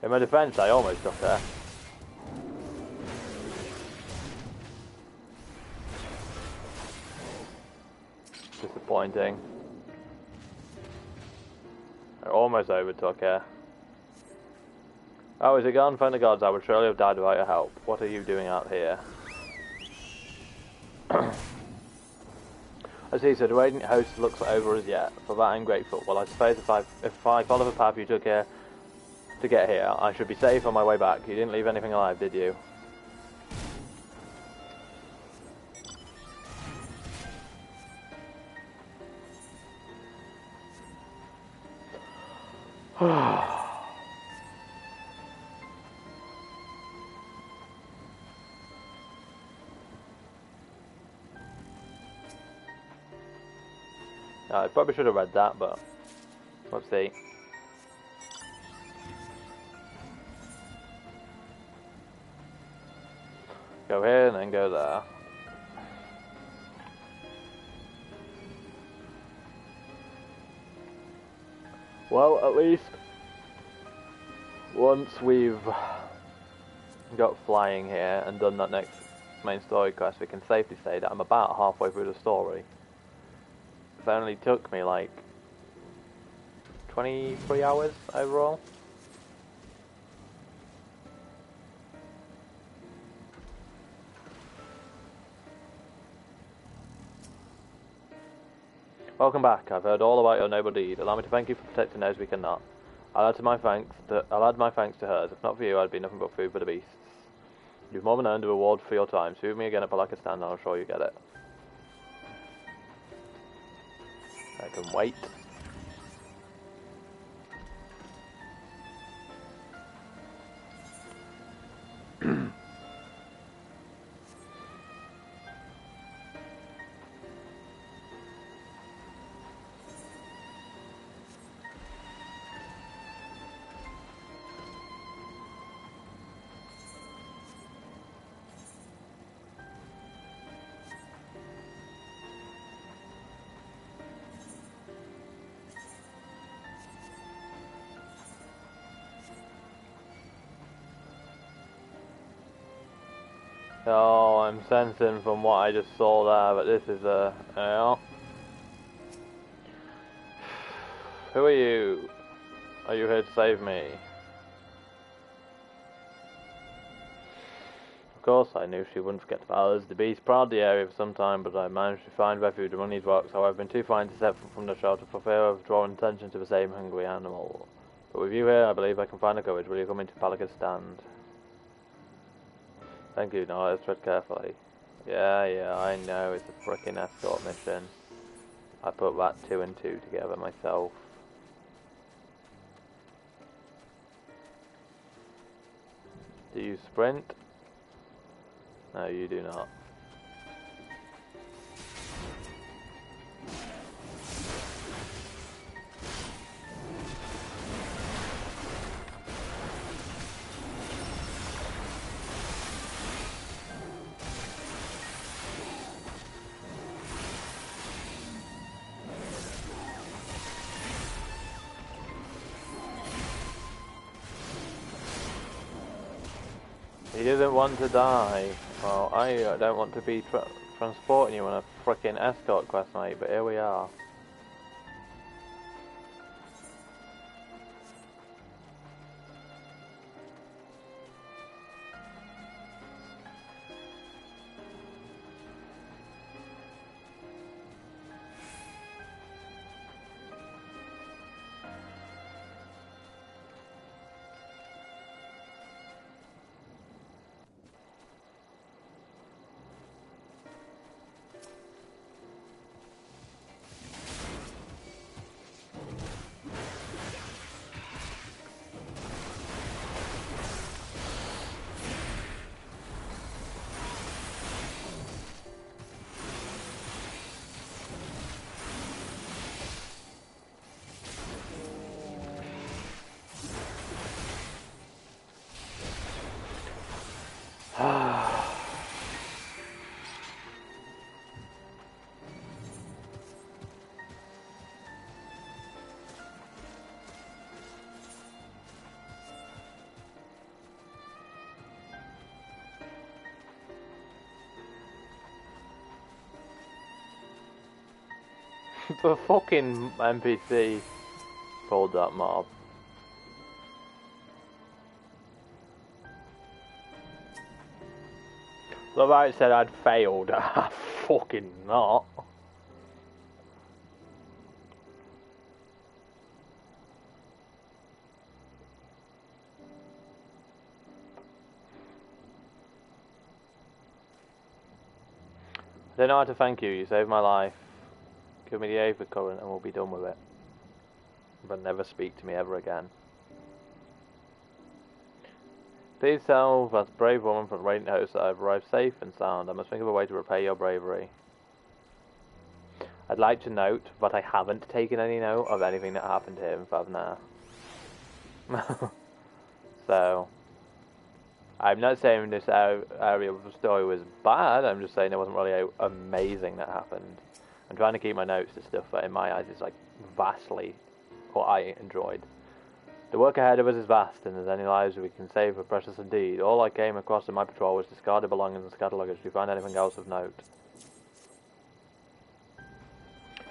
In my defense, I almost took her. Disappointing. I almost overtook her. Oh, is it gone? Find the gods. I would surely have died without your help. What are you doing out here? I see, so the Radiant Host looks over us yet. For that I'm grateful. Well, I suppose if I follow the path you took here to get here, I should be safe on my way back. You didn't leave anything alive, did you? I probably should have read that, but let's see. Go here and then go there. Well, at least once we've got flying here and done that next main story quest, we can safely say that I'm about halfway through the story. It only took me like 23 hours overall. Welcome back. I've heard all about your noble deed. Allow me to thank you for protecting those we cannot. I'll add my thanks to hers. If not for you, I'd be nothing but food for the beasts. You've more than earned a reward for your time. Sue me again at Palaka Stand and I'll show you get it. I can wait. Oh, I'm sensing from what I just saw there, but this is a... Who are you? Are you here to save me? Of course, I knew she wouldn't forget about us. The beast prowled the area for some time, but I managed to find refuge among these rocks. However, I've been too fine to set from the shelter for fear of drawing attention to the same hungry animal. But with you here, I believe I can find the courage. Will you come into Palaka's stand? Thank you, no, let's tread carefully. Yeah, I know, it's a frickin' escort mission. I put that 2 and 2 together myself. Do you sprint? No, you do not. He doesn't want to die. Well, I don't want to be transporting you on a frickin' escort quest, mate, but here we are. The fucking NPC pulled that mob. Look, I said I'd failed. Fucking not. I don't know how to thank you. You saved my life. Give me the Aether current and we'll be done with it. But never speak to me ever again. Please tell that brave woman from the Radiant Host that I've arrived safe and sound. I must think of a way to repay your bravery. I'd like to note that I haven't taken any note of anything that happened here in Favnar. So, I'm not saying this area of the story was bad, I'm just saying it wasn't really amazing that happened. I'm trying to keep my notes to stuff that in my eyes is like vastly what I enjoyed. The work ahead of us is vast, and as any lives we can save are precious indeed. All I came across in my patrol was discarded belongings and scattered luggage. Do you find anything else of note?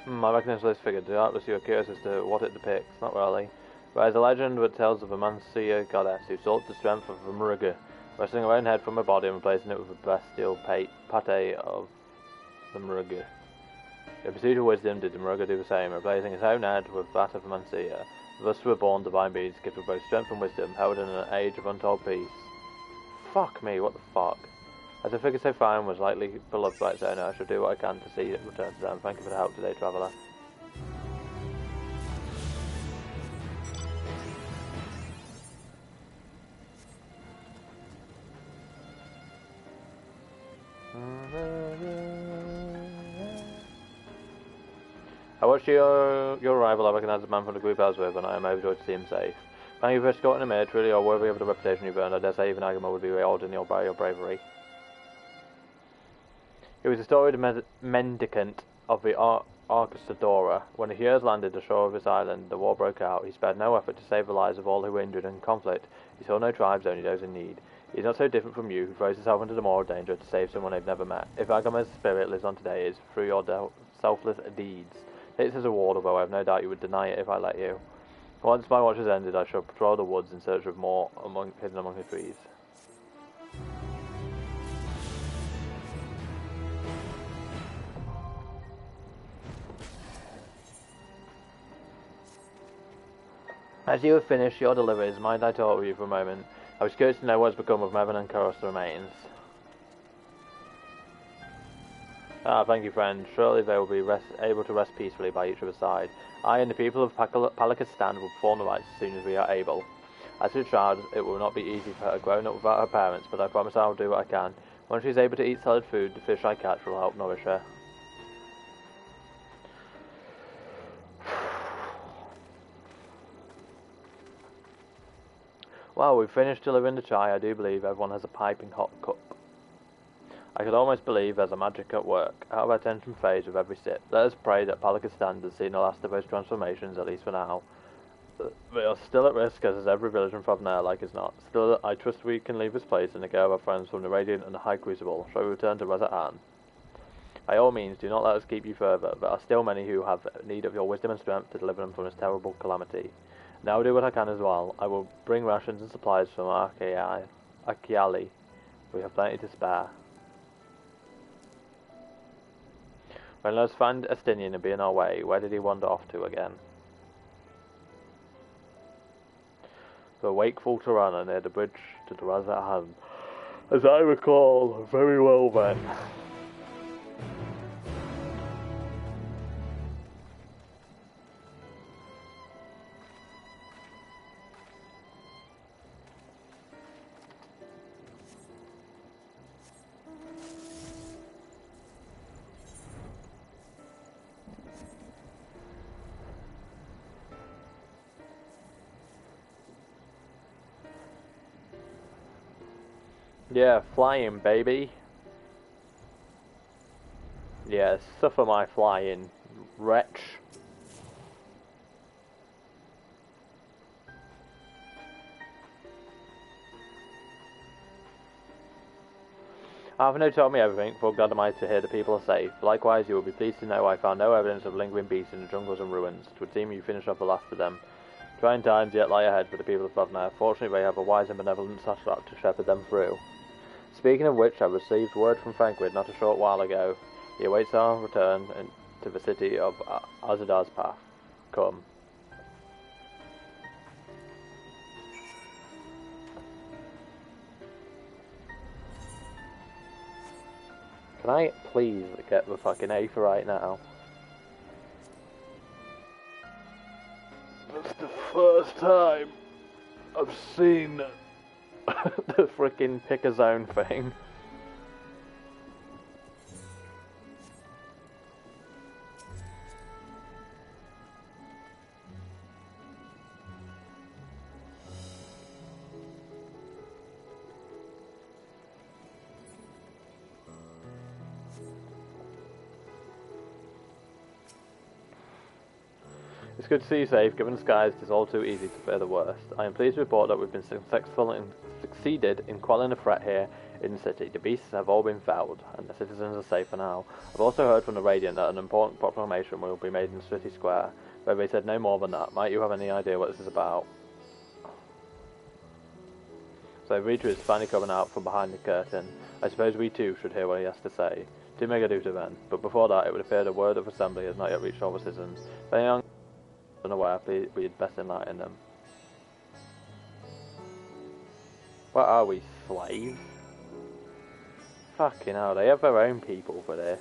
I recognize this figure. Doubtless you are curious as to what it depicts. Not really. But as a legend which tells of a Mansea goddess who sought the strength of a Muruga, wresting her own head from her body and replacing it with a bestial pate of the Muruga. In pursuit of wisdom did the Muruga do the same, replacing his own head with that of Mansea. Thus were born divine beings, gifted both strength and wisdom, held in an age of untold peace. Fuck me, what the fuck? As a figure so fine was likely beloved by its owner, I shall do what I can to see it return to them. Thank you for the help today, traveller. I watched your arrival. I recognise the man from the group I was with, and I am overjoyed to see him safe. Thank you for escorting him here. Truly, you are worthy of the reputation you've earned. I dare say even Agama would be rewarded in your bravery. It was a storied mendicant of the Arcasadora. When the heroes landed the shore of this island, the war broke out. He spared no effort to save the lives of all who were injured in conflict. He saw no tribes, only those in need. He is not so different from you, who throws himself into the moral danger to save someone they've never met. If Agama's spirit lives on today, it is through your selfless deeds. Take this as a reward, although I have no doubt you would deny it if I let you. Once my watch has ended, I shall patrol the woods in search of more hidden among the trees. As you have finished your deliveries, mind I talk with you for a moment? I was curious to know what has become of Mevin and Koros' remains. Ah, thank you, friend. Surely they will be able to rest peacefully by each other's side. I and the people of Palakistan will perform the rites as soon as we are able. As for the child, it will not be easy for her growing up without her parents, but I promise I will do what I can. Once she is able to eat solid food, the fish I catch will help nourish her. Well, we've finished delivering the chai. I do believe everyone has a piping hot cup. I could almost believe there's a magic at work. Out of our tension phase with every sip. Let us pray that Palakistan has seen the last of those transformations, at least for now. They are still at risk, as is every village in Favnair, like as not. Still, I trust we can leave this place and negate our friends from the Radiant and the High Crucible. Shall we return to Rezat-an? By all means, do not let us keep you further. There are still many who have need of your wisdom and strength to deliver them from this terrible calamity. Now I'll do what I can as well. I will bring rations and supplies from Akiali. We have plenty to spare. When let us find Estinian and be on our way. Where did he wander off to again? The wakeful Tirana near the bridge to the Rezat-an. As I recall, very well then. Yeah, flying, baby. Yeah, suffer my flying, wretch. Arvino told me everything, for glad am I to hear the people are safe. Likewise, you will be pleased to know I found no evidence of lingering beasts in the jungles and ruins. It would seem you finished off the last of them. Trying times yet lie ahead for the people of Favnair. Fortunately, they have a wise and benevolent Satrap to shepherd them through. Speaking of which, I received word from Frankwid not a short while ago. He awaits our return to the city of Azadar's Path. Come. Can I please get the fucking A for right now? That's the first time I've seen the frickin' pick a zone thing. It's good to see you safe. Given the skies, it is all too easy to fear the worst. I am pleased to report that we've been successful and succeeded in quelling the threat here in the city. The beasts have all been felled, and the citizens are safe for now. I've also heard from the Radiant that an important proclamation will be made in the city square, but they said no more than that. Might you have any idea what this is about? So Rita is finally coming out from behind the curtain. I suppose we too should hear what he has to say. Do make a do to then, but before that it would appear the word of assembly has not yet reached all the citizens. If any are unaware, we'd best enlighten them. What are we, slaves? Fucking hell, they have their own people for this.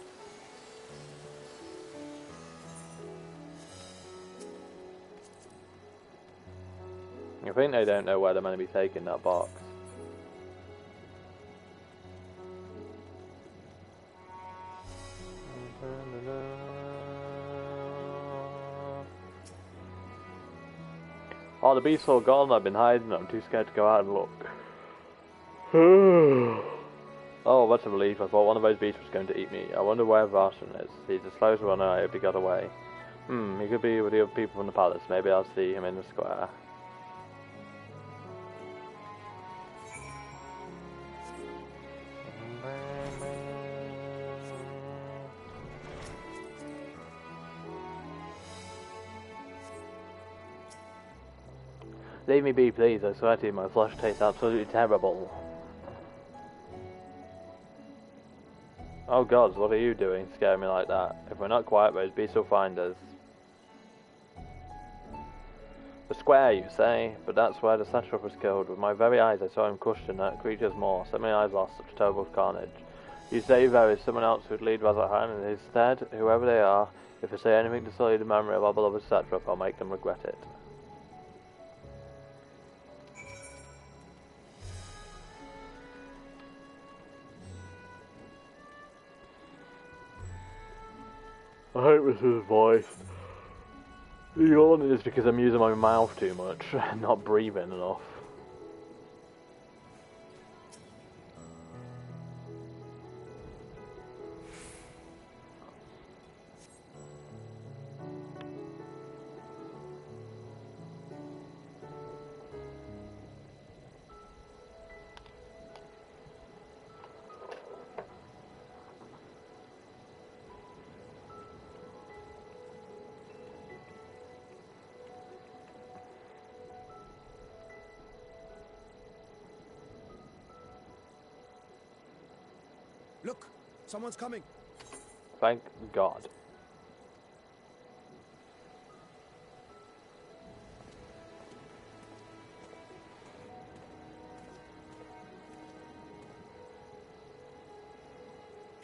I think they don't know where they're meant to be taking that box. Oh, the beast's all gone. I've been hiding. I'm too scared to go out and look. Oh, what a relief. I thought one of those beasts was going to eat me. I wonder where Varshan is. He's the slowest runner. I hope he got away. He could be with the other people from the palace. Maybe I'll see him in the square. Leave me be, please. I swear to you, my flesh tastes absolutely terrible. Oh gods, what are you doing, scaring me like that? If we're not quiet, those beasts will find us. The square, you say? But that's where the satrap was killed. With my very eyes I saw him crushed in that creature's maw. So many eyes lost, such terrible carnage. You say there is someone else who'd lead Razathan in his stead? Whoever they are, if they say anything to sully the memory of our beloved satrap, I'll make them regret it. I hope this is voiced. The yawning is because I'm using my mouth too much, not breathing enough. Look, someone's coming. Thank God.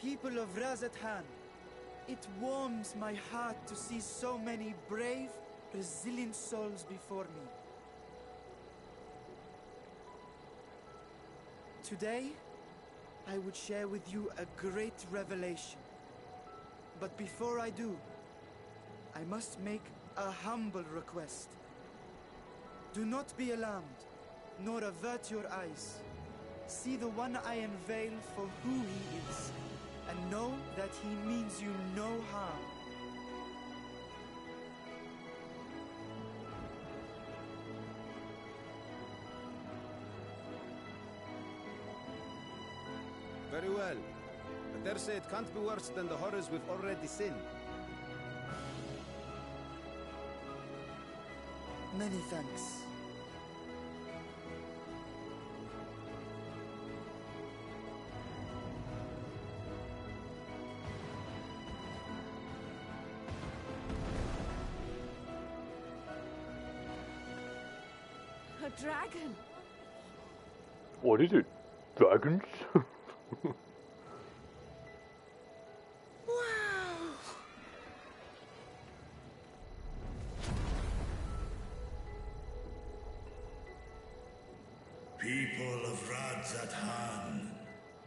People of Razathan, it warms my heart to see so many brave, resilient souls before me. Today, I would share with you a great revelation. But before I do, I must make a humble request. Do not be alarmed, nor avert your eyes. See the one I unveil for who he is, and know that he means you no harm. Very well. I dare say it can't be worse than the horrors we've already seen. Many thanks. A dragon! What is it? Dragons? People of Razathan,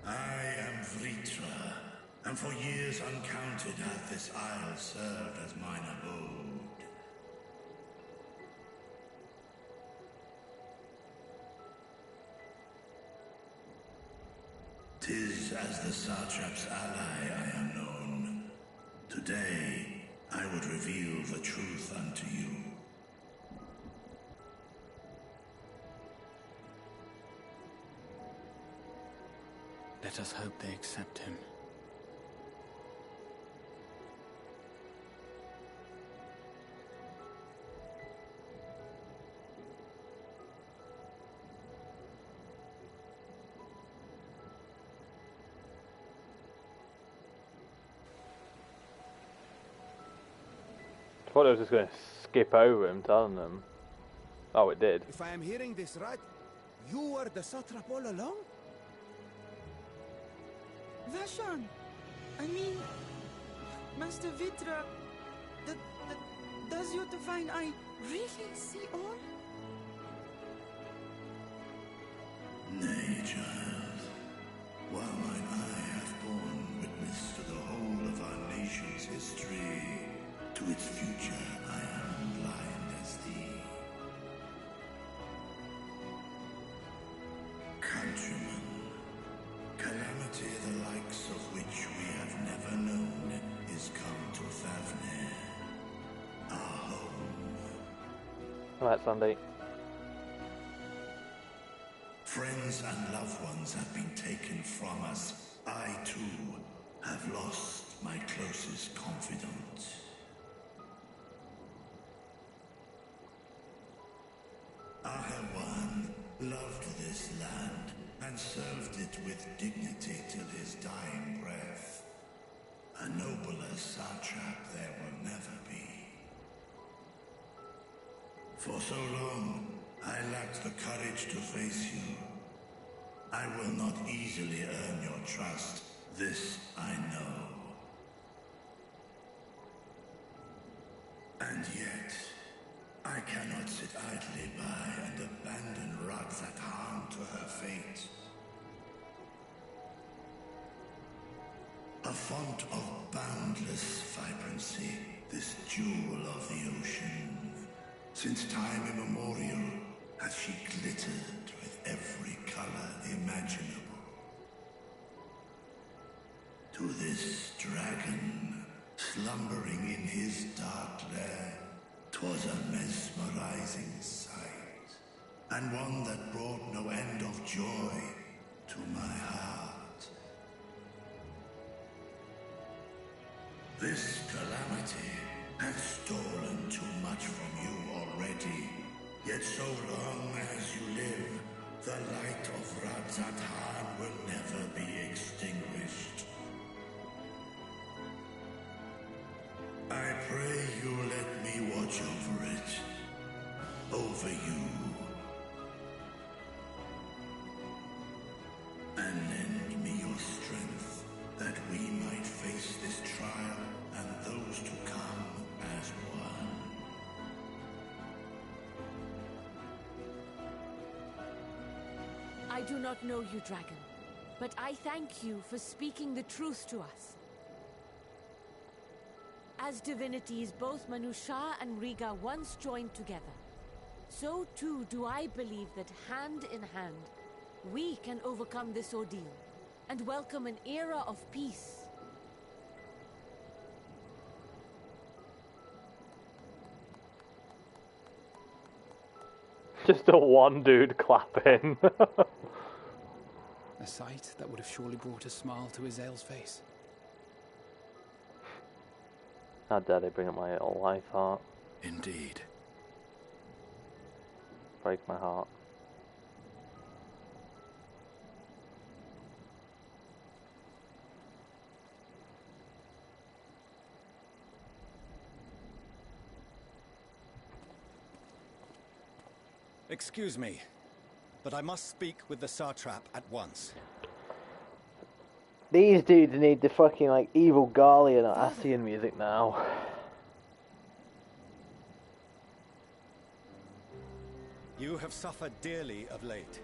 I am Vritra, and for years uncounted hath this isle served as mine abode. 'Tis as the satrap's ally I am known. Today, I would reveal the truth unto you. Let us hope they accept him. I thought I was just going to skip over him telling them. Oh, it did. If I am hearing this right, you were the satrap all along? Vashan! I mean, Master Vitra, does your divine eye really see all? Nay, child. While mine eye hath borne witness to the whole of our nation's history, to its future I am blind as thee. Countrymen, calamity the likes of which we have never known is come to Favnir, our home. Alright, Slandy. Friends and loved ones have been taken from us. I, too, have lost my closest confidant. Ahawan loved this land and served it with dignity till his dying breath. A nobler satrap there will never be. For so long, I lacked the courage to face you. I will not easily earn your trust, this I know. And yet, I cannot sit idly by and abandon Radzathan to her fate. A font of boundless vibrancy, this jewel of the ocean. Since time immemorial, has she glittered with every color imaginable. To this dragon, slumbering in his dark lair, 'twas a mesmerizing sight, and one that brought no end of joy to my heart. This calamity hath stolen too much from you already, yet so long as you live, the light of Radzathan will never be extinguished. I pray you let me watch over it, over you, and lend me your strength, that we might face this trial and those to come as one. I do not know you, dragon, but I thank you for speaking the truth to us. As divinities, both Manusha and Riga once joined together, so too do I believe that hand in hand, we can overcome this ordeal and welcome an era of peace. Just a one dude clapping. A sight that would have surely brought a smile to Azael's face. How dare they bring up my little life heart. Indeed. Break my heart. Excuse me, but I must speak with the satrap at once. These dudes need the fucking like evil Garlian or Asian music now. You have suffered dearly of late,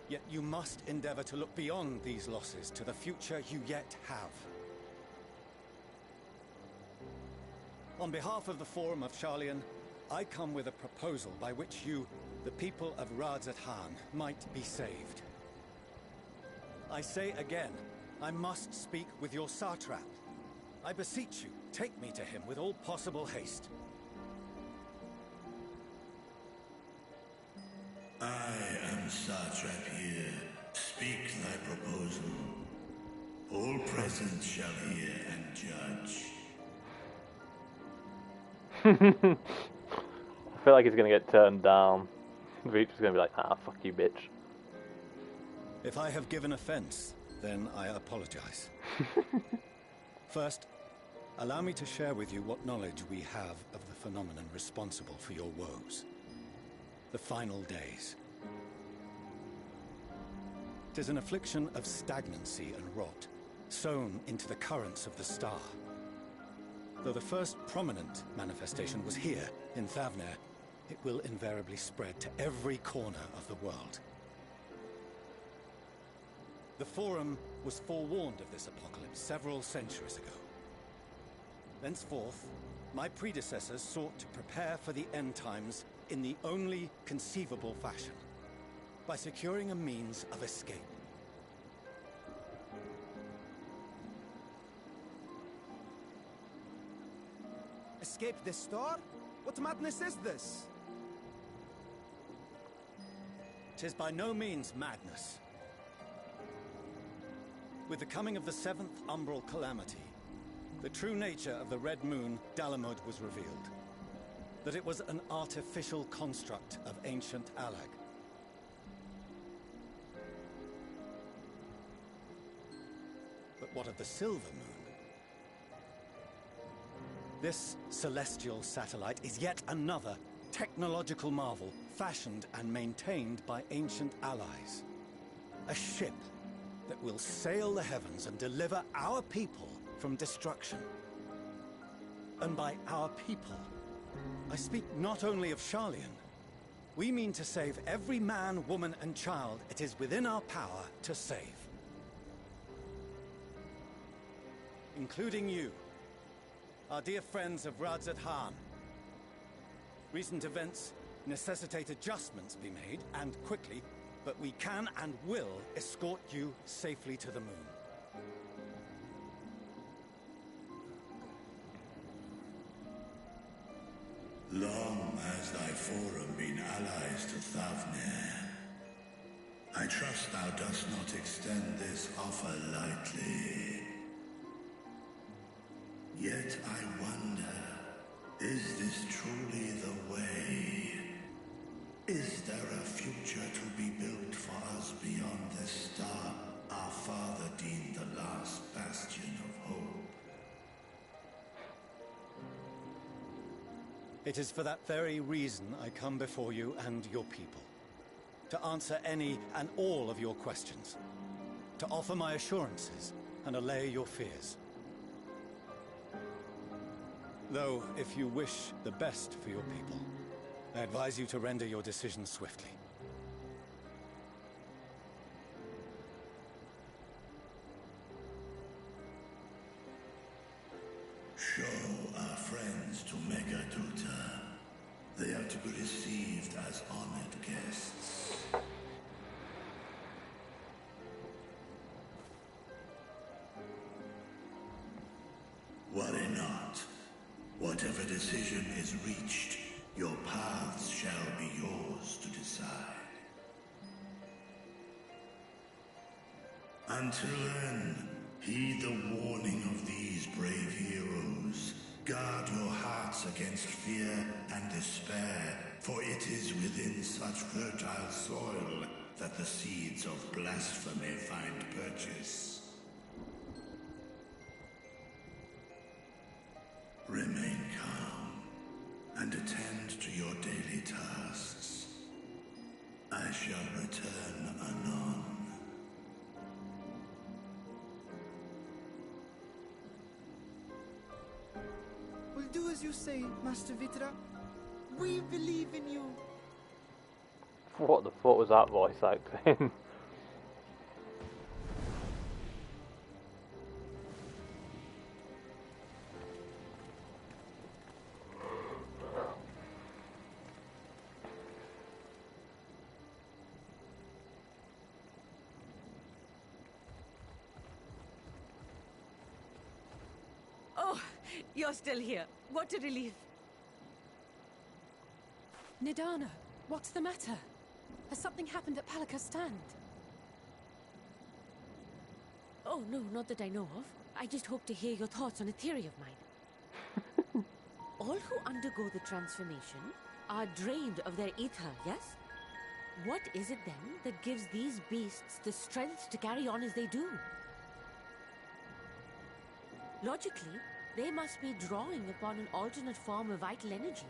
yet you must endeavor to look beyond these losses to the future you yet have. On behalf of the Forum of Sharlayan, I come with a proposal by which you, the people of Radzathan, might be saved. I say again, I must speak with your satrap. I beseech you, take me to him with all possible haste. I am satrap here. Speak thy proposal. All present shall hear and judge. I feel like he's gonna get turned down. Reach is gonna be like, ah, fuck you, bitch. If I have given offense, then I apologize. First, allow me to share with you what knowledge we have of the phenomenon responsible for your woes. The final days. 'Tis an affliction of stagnancy and rot, sown into the currents of the star. Though the first prominent manifestation was here, in Thavnair, it will invariably spread to every corner of the world. The Forum was forewarned of this apocalypse several centuries ago. Thenceforth, my predecessors sought to prepare for the end times in the only conceivable fashion, by securing a means of escape. Escape this star? What madness is this? 'Tis by no means madness. With the coming of the 7th umbral calamity, the true nature of the Red Moon, Dalamud, was revealed. That it was an artificial construct of ancient Alag. But what of the Silver Moon? This celestial satellite is yet another technological marvel fashioned and maintained by ancient allies. A ship that will sail the heavens and deliver our people from destruction. And by our people, I speak not only of Sharlayan. We mean to save every man, woman, and child it is within our power to save. Including you, our dear friends of Radzat Han. Recent events necessitate adjustments be made, and quickly, but we can and will escort you safely to the moon. Long has thy forum been allies to Thavnair. I trust thou dost not extend this offer lightly. Yet I wonder, is this truly the way? Is there a future to be built for us beyond this star our father deemed the last bastion of hope? It is for that very reason I come before you and your people. To answer any and all of your questions. To offer my assurances and allay your fears. Though, if you wish the best for your people, I advise you to render your decision swiftly. Show our friends to Megaduta. They are to be received as honored guests. Worry not. Whatever decision is reached, your paths shall be yours to decide. Until then, heed the warning of these brave heroes. Guard your hearts against fear and despair, for it is within such fertile soil that the seeds of blasphemy find purchase. Remain calm and attend to your daily tasks. I shall return anon. We'll do as you say, Master Vitra. We believe in you. What the fuck was that voice acting? You're still here. What a relief. Nidana, what's the matter? Has something happened at Palaka's stand? Oh, no, not that I know of. I just hope to hear your thoughts on a theory of mine. All who undergo the transformation are drained of their ether, yes? What is it then that gives these beasts the strength to carry on as they do? Logically, they must be drawing upon an alternate form of vital energy.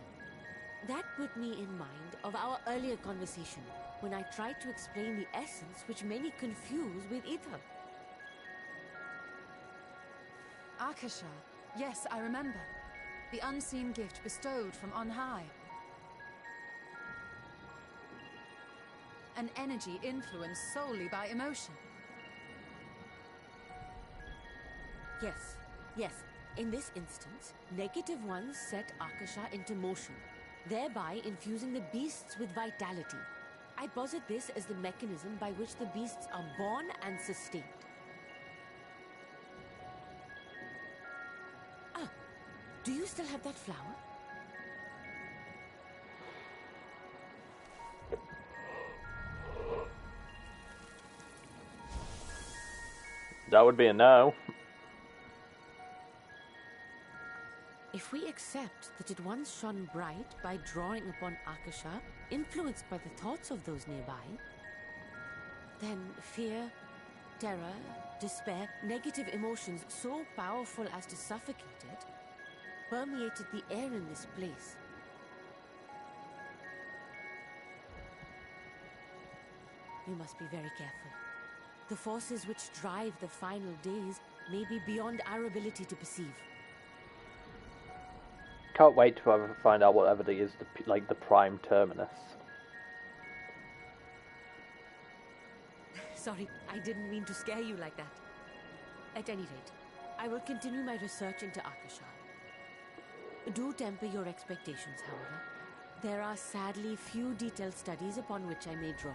That put me in mind of our earlier conversation, when I tried to explain the essence which many confuse with ether. Akasha. Yes, I remember. The unseen gift bestowed from on high. An energy influenced solely by emotion. Yes, yes. In this instance, negative ones set Akasha into motion, thereby infusing the beasts with vitality. I posit this as the mechanism by which the beasts are born and sustained. Ah, do you still have that flower? That would be a no. If we accept that it once shone bright by drawing upon Akasha, influenced by the thoughts of those nearby, then fear, terror, despair, negative emotions so powerful as to suffocate it, permeated the air in this place. We must be very careful. The forces which drive the final days may be beyond our ability to perceive. Can't wait to find out whatever it is, like the prime terminus. Sorry, I didn't mean to scare you like that. At any rate, I will continue my research into Akasha. Do temper your expectations, however. There are sadly few detailed studies upon which I may draw.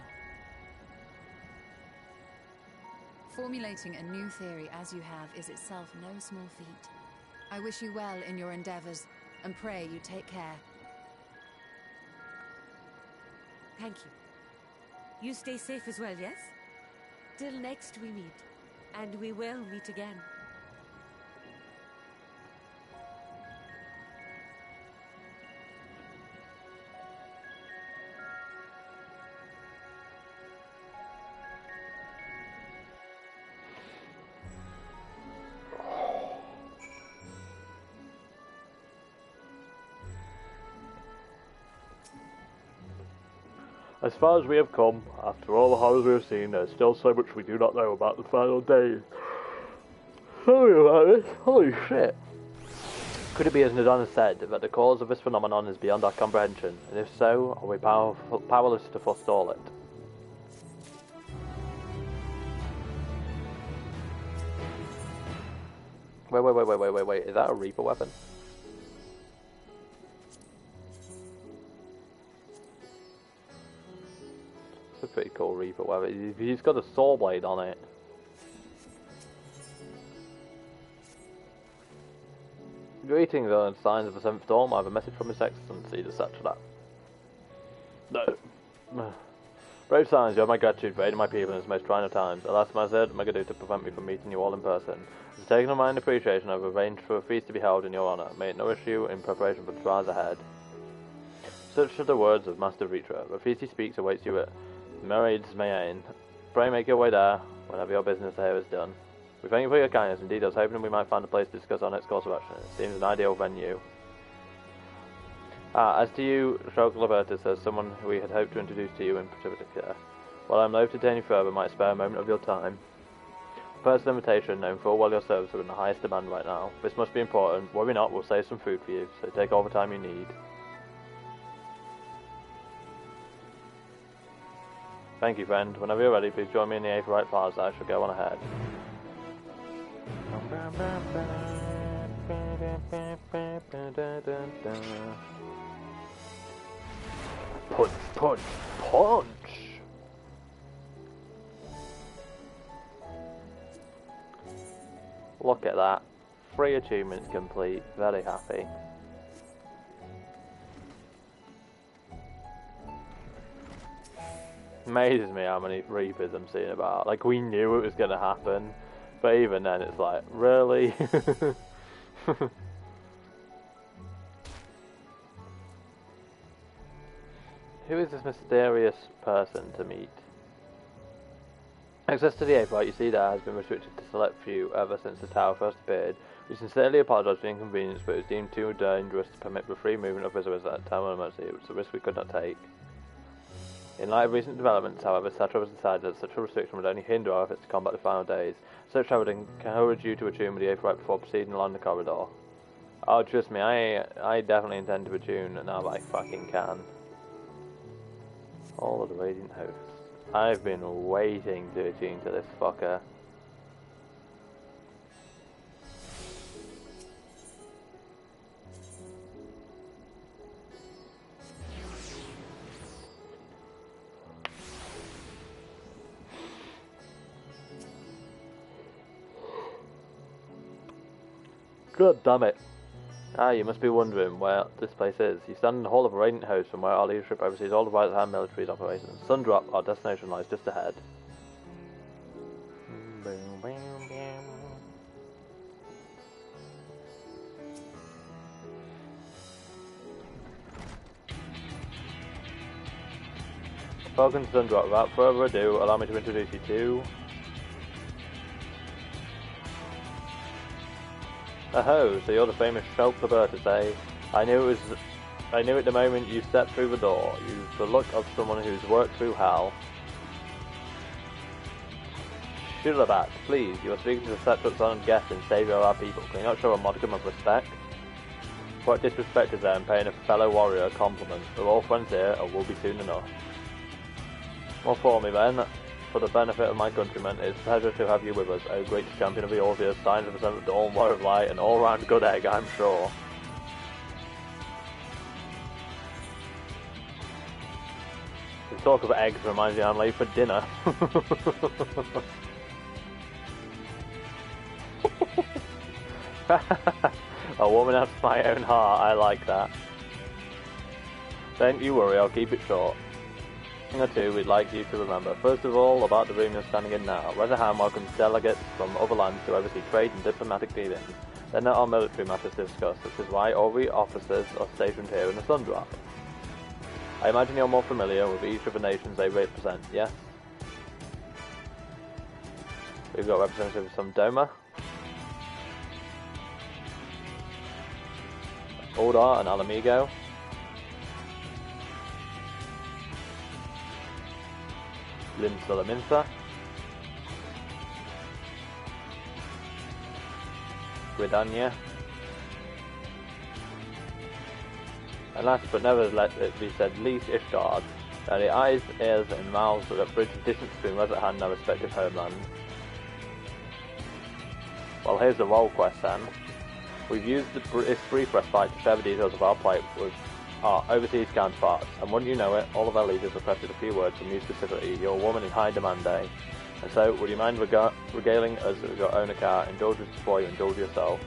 Formulating a new theory as you have is itself no small feat. I wish you well in your endeavors, and pray you take care. Thank you. You stay safe as well, yes? Till next we meet. And we will meet again. As far as we have come, after all the horrors we have seen, there is still so much we do not know about the final days. Sorry about this. Holy shit. Could it be, as Nadana said, that the cause of this phenomenon is beyond our comprehension, and if so, are we powerless to forestall it? Wait, is that a Reaper weapon? It's a pretty cool Reaper weapon. He's got a saw blade on it. Greetings, and signs of the 7th Storm. I have a message from His Excellency to such that. No. Brave signs, you have my gratitude for aiding my people in this most trying of times. Alas, my third Megadu to prevent me from meeting you all in person. As a token of my appreciation, I have arranged for a feast to be held in your honour. May it nourish you in preparation for the trials ahead. Such are the words of Master Vitra. The feast he speaks awaits you at Meraids Mayan. Pray make your way there, whenever your business here is done. We thank you for your kindness. Indeed, I was hoping we might find a place to discuss our next course of action. It seems an ideal venue. As to you, Shulk Libertus, as someone we had hoped to introduce to you in particular. While I am loath to detain you further, might spare a moment of your time. Personal invitation, knowing full well your services are in the highest demand right now. This must be important. Worry not, we'll save some food for you, so take all the time you need. Thank you, friend. Whenever you're ready, please join me in the Aetheryte Plaza. I shall go on ahead. Punch, punch, punch! Look at that. 3 achievements complete. Very happy. Amazes me how many Reapers I'm seeing about. Like, we knew it was going to happen. But even then, it's like, really? Who is this mysterious person to meet? Access to the Apex, you see, there has been restricted to select few ever since the tower first appeared. We sincerely apologise for the inconvenience, but it was deemed too dangerous to permit the free movement of visitors at a time of emergency. It was a risk we could not take. In light of recent developments, however, Satra has decided that such a restriction would only hinder our efforts to combat the final days. Such travel would encourage you to attune with the Apex before proceeding along the corridor. Oh, trust me, I definitely intend to attune now that I fucking can. All of the Radiant Hosts. I've been waiting to attune to this fucker. God damn it. Ah, you must be wondering where this place is. You stand in the hall of a Radiant Host from where our leadership oversees all the right-hand military operations. Sundrop, our destination, lies just ahead. Welcome to Sundrop. Without further ado, allow me to introduce you to... Oh, so you're the famous Shelter to say, I knew it the moment you stepped through the door. You've the look of someone who's worked through hell. Shulabat, please, you are speaking to the Setrup's honored guest and savior of our people. Can you not show a modicum of respect? What disrespect is there in paying a fellow warrior a compliment? We're all friends here, and will be soon enough. Well, for me then, for the benefit of my countrymen, it's a pleasure to have you with us, O great champion of the Orpheus, sign of the Son of Dawn, Warrior of Light, and all-round good egg, I'm sure. The talk of eggs reminds me I'm late for dinner. A woman after my own heart, I like that. Don't you worry, I'll keep it short. Thing or two we'd like you to remember. First of all, about the room you're standing in now. Weatherham welcomes delegates from other lands to oversee trade and diplomatic dealings. Then there are military matters to discuss, which is why all the officers are stationed here in the Sundrop. I imagine you're more familiar with each of the nations they represent, yes? We've got representatives from Doma, Aldar and Alamigo, Linsulaminsa, Gridania, and last but never let it be said least, Ishgard. Now the eyes, ears and mouths that bridge the distance between Weatherham and their respective homelands. Well, here's the role quest then. We've used this brief respite to share the details of our plight with our overseas counterparts, and wouldn't you know it, all of our leaders requested a few words from you specifically. You're a woman in high demand, eh? And so, would you mind regaling us with your own account, indulge us before you indulge yourself?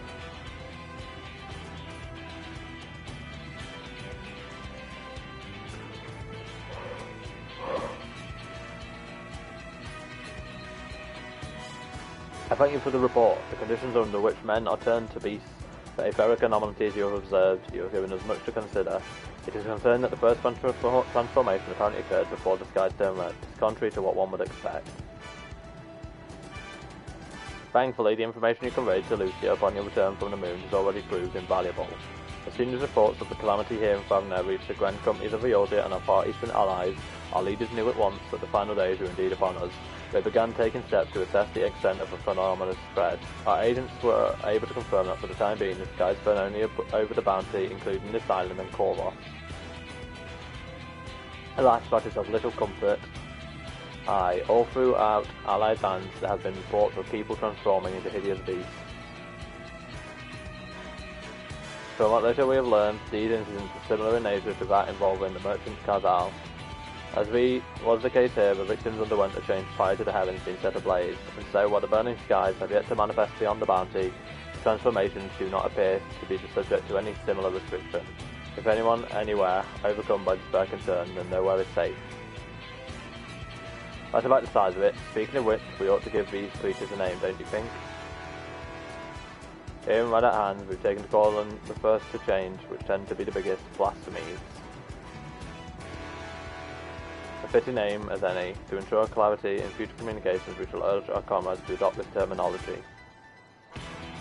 I thank you for the report. The conditions under which men are turned to beasts, the etheric anomalies you have observed, you have given us much to consider. It is concerned that the first transformation apparently occurred before the skies turned red, contrary to what one would expect. Thankfully, the information you conveyed to Lucia upon your return from the moon has already proved invaluable. As soon as reports of the calamity here in Favner reached the grand companies of Eorzea and our far eastern allies, our leaders knew at once that the final days were indeed upon us. They began taking steps to assess the extent of the phenomenon's spread. Our agents were able to confirm that for the time being the skies burn only over the bounty, including this island and Korvoth. Alas, that is of little comfort. Aye, all throughout allied lands there have been reports of people transforming into hideous beasts. From what little we have learned, these incidents are similar in nature to that involving the merchant Kazal. As was the case here, the victims underwent a change prior to the heavens being set ablaze, and so while the burning skies have yet to manifest beyond the bounty, the transformations do not appear to be subject to any similar restriction. If anyone, anywhere, overcome by despair concern, then nowhere is safe. That's about the size of it. Speaking of which, we ought to give these creatures a name, don't you think? Here in right at hand, we've taken to call them the first to change, which tend to be the biggest blasphemies. A fitting name as any. To ensure clarity in future communications, we shall urge our comrades to adopt this terminology.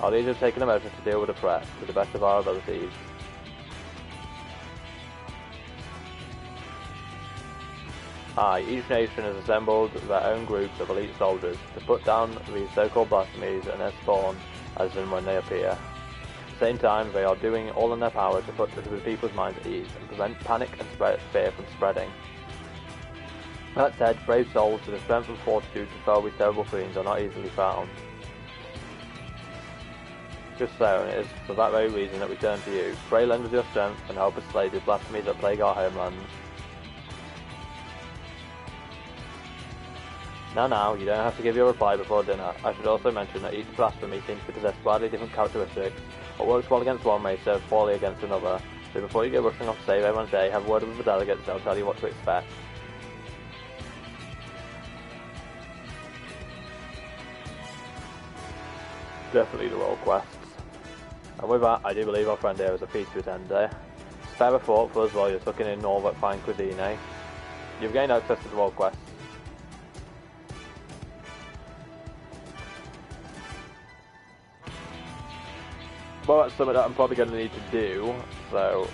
Our leaders have taken a measure to deal with the threat to the best of our abilities. Each nation has assembled their own groups of elite soldiers to put down these so-called blasphemies and their spawn as and when they appear. At the same time, they are doing all in their power to put the people's minds at ease and prevent panic and fear from spreading. That said, brave souls with the strength and fortitude to quell these terrible fiends are not easily found. Just so, and it is for that very reason that we turn to you. Pray lend us your strength and help us slay the blasphemies that plague our homelands. Now, you don't have to give your reply before dinner. I should also mention that each blasphemy seems to possess widely different characteristics. What works well against one may serve poorly against another. So before you go rushing off to save everyone's day, have a word with the delegates, they'll tell you what to expect. Definitely the role quests. And with that, I do believe our friend here has a piece to attend there. Spare a thought for us while you're sucking in all that fine cuisine, eh? You've gained access to the role quests. Well, that's something that I'm probably going to need to do, so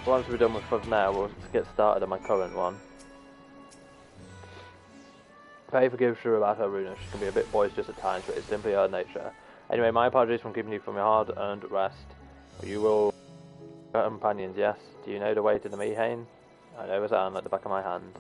once we're done with FFXIV now, we'll get started on my current one. Pray forgive Shurabata Runa, she can be a bit boisterous at times, but it's simply her nature. Anyway, my apologies for keeping you from your hard-earned rest. You will... companions, yes? Do you know the way to the Mihane? I know it's at the back of my hand.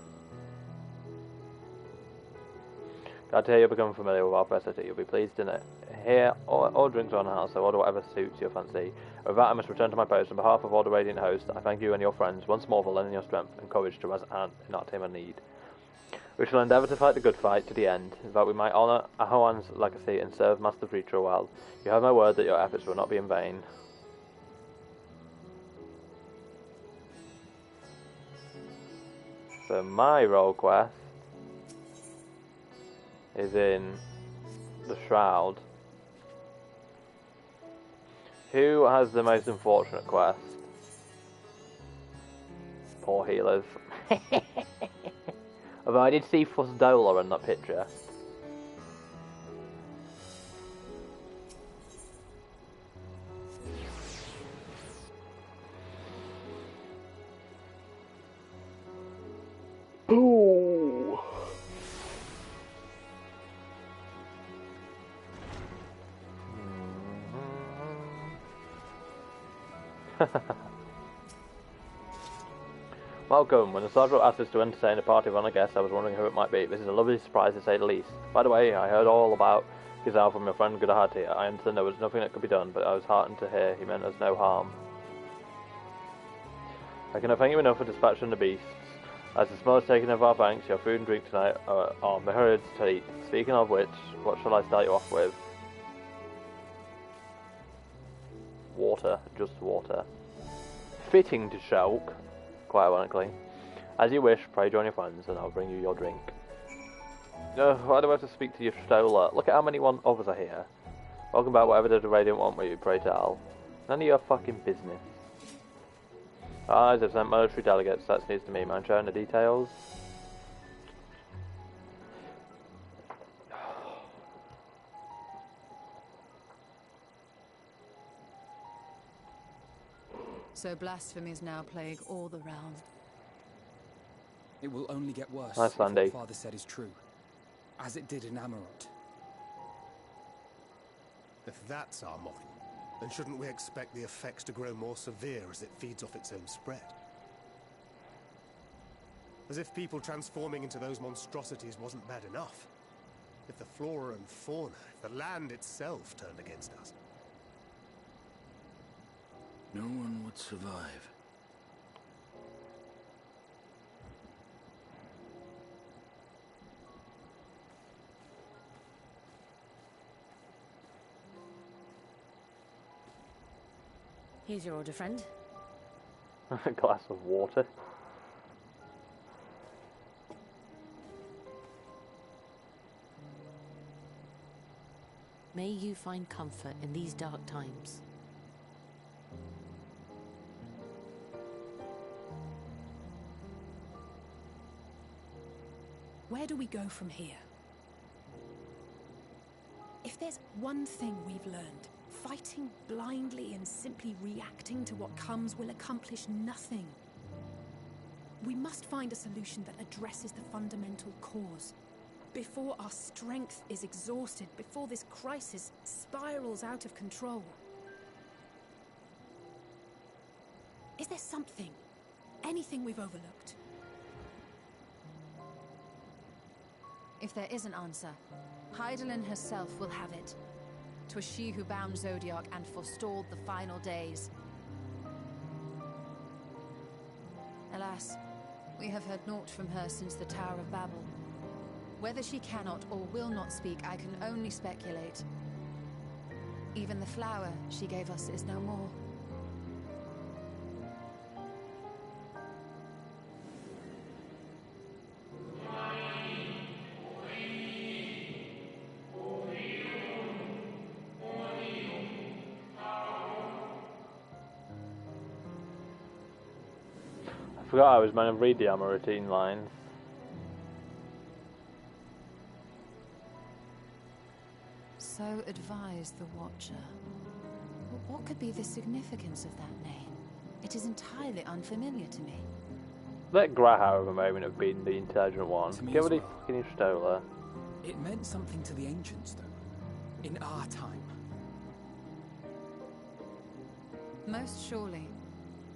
Glad to hear you become familiar with our facility. You'll be pleased in it. Here, all drinks are on house, so order whatever suits your fancy. With that, I must return to my post. On behalf of all the Radiant host, I thank you and your friends once more for lending your strength and courage to us in our time of need. We shall endeavour to fight the good fight to the end, that we might honour Ahoan's legacy and serve Master Preacher well. You have my word that your efforts will not be in vain. So my role quest is in the Shroud. Who has the most unfortunate quest? Poor healers. Although I did see Fusdola in that picture. Ooh. Welcome. When the sergeant asked us to entertain a party of honor guests, I was wondering who it might be. This is a lovely surprise to say the least. By the way, I heard all about Gizal from your friend Gudahati here. I understand there was nothing that could be done, but I was heartened to hear he meant us no harm. I cannot thank you enough for dispatching the beasts. As the smallest taken of our thanks, your food and drink tonight are myriad to eat. Speaking of which, what shall I start you off with? Water, just water. Fitting to Shulk, quite ironically. As you wish, pray join your friends, and I'll bring you your drink. No, why do I have to speak to your Stola? Look at how many others are here. Welcome back, whatever does the Radiant want with you, pray tell. None of your fucking business. Eyes have sent military delegates, that's news to me. Mind sharing the details? So blasphemies now plague all the realm. It will only get worse Nice, if what Slandy. Father said is true, as it did in Amarot. If that's our model, then shouldn't we expect the effects to grow more severe as it feeds off its own spread? As if people transforming into those monstrosities wasn't bad enough. If the flora and fauna, if the land itself turned against us. No one would survive. Here's your order, friend. A glass of water. May you find comfort in these dark times. Where do we go from here? If there's one thing we've learned, fighting blindly and simply reacting to what comes will accomplish nothing. We must find a solution that addresses the fundamental cause. Before our strength is exhausted, before this crisis spirals out of control. Is there something, anything we've overlooked? If there is an answer, Hydaelyn herself will have it. 'Twas she who bound Zodiac and forestalled the final days. Alas, we have heard naught from her since the Tower of Babel. Whether she cannot or will not speak, I can only speculate. Even the flower she gave us is no more. I forgot I was meant to read the armor routine lines. So advised the Watcher. What could be the significance of that name? It is entirely unfamiliar to me. Let Graha of a moment have been the intelligent one. Get rid of fucking Stola. It meant something to the ancients, though. In our time. Most surely.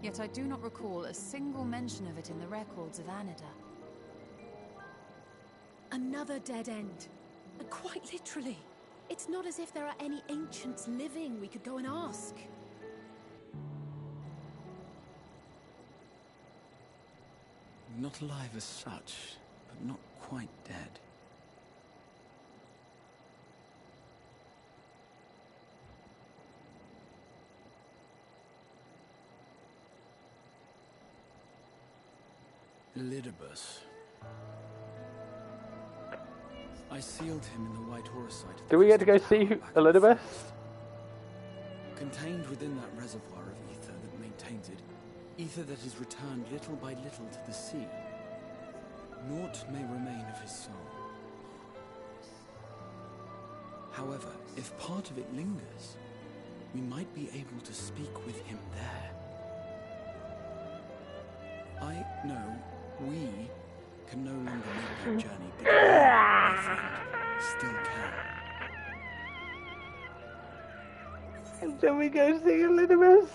Yet I do not recall a single mention of it in the records of Anida. Another dead end. Quite literally. It's not as if there are any ancients living we could go and ask. Not alive as such, but not quite dead. Elidibus. I sealed him in the White Horosite. Do we get to go see Elidibus? Contained within that reservoir of ether that maintains it, ether that is returned little by little to the sea. Naught may remain of his soul. However, if part of it lingers, we might be able to speak with him there. We can no longer make that journey, but you, my friend, still can. And then we go see Elidibus.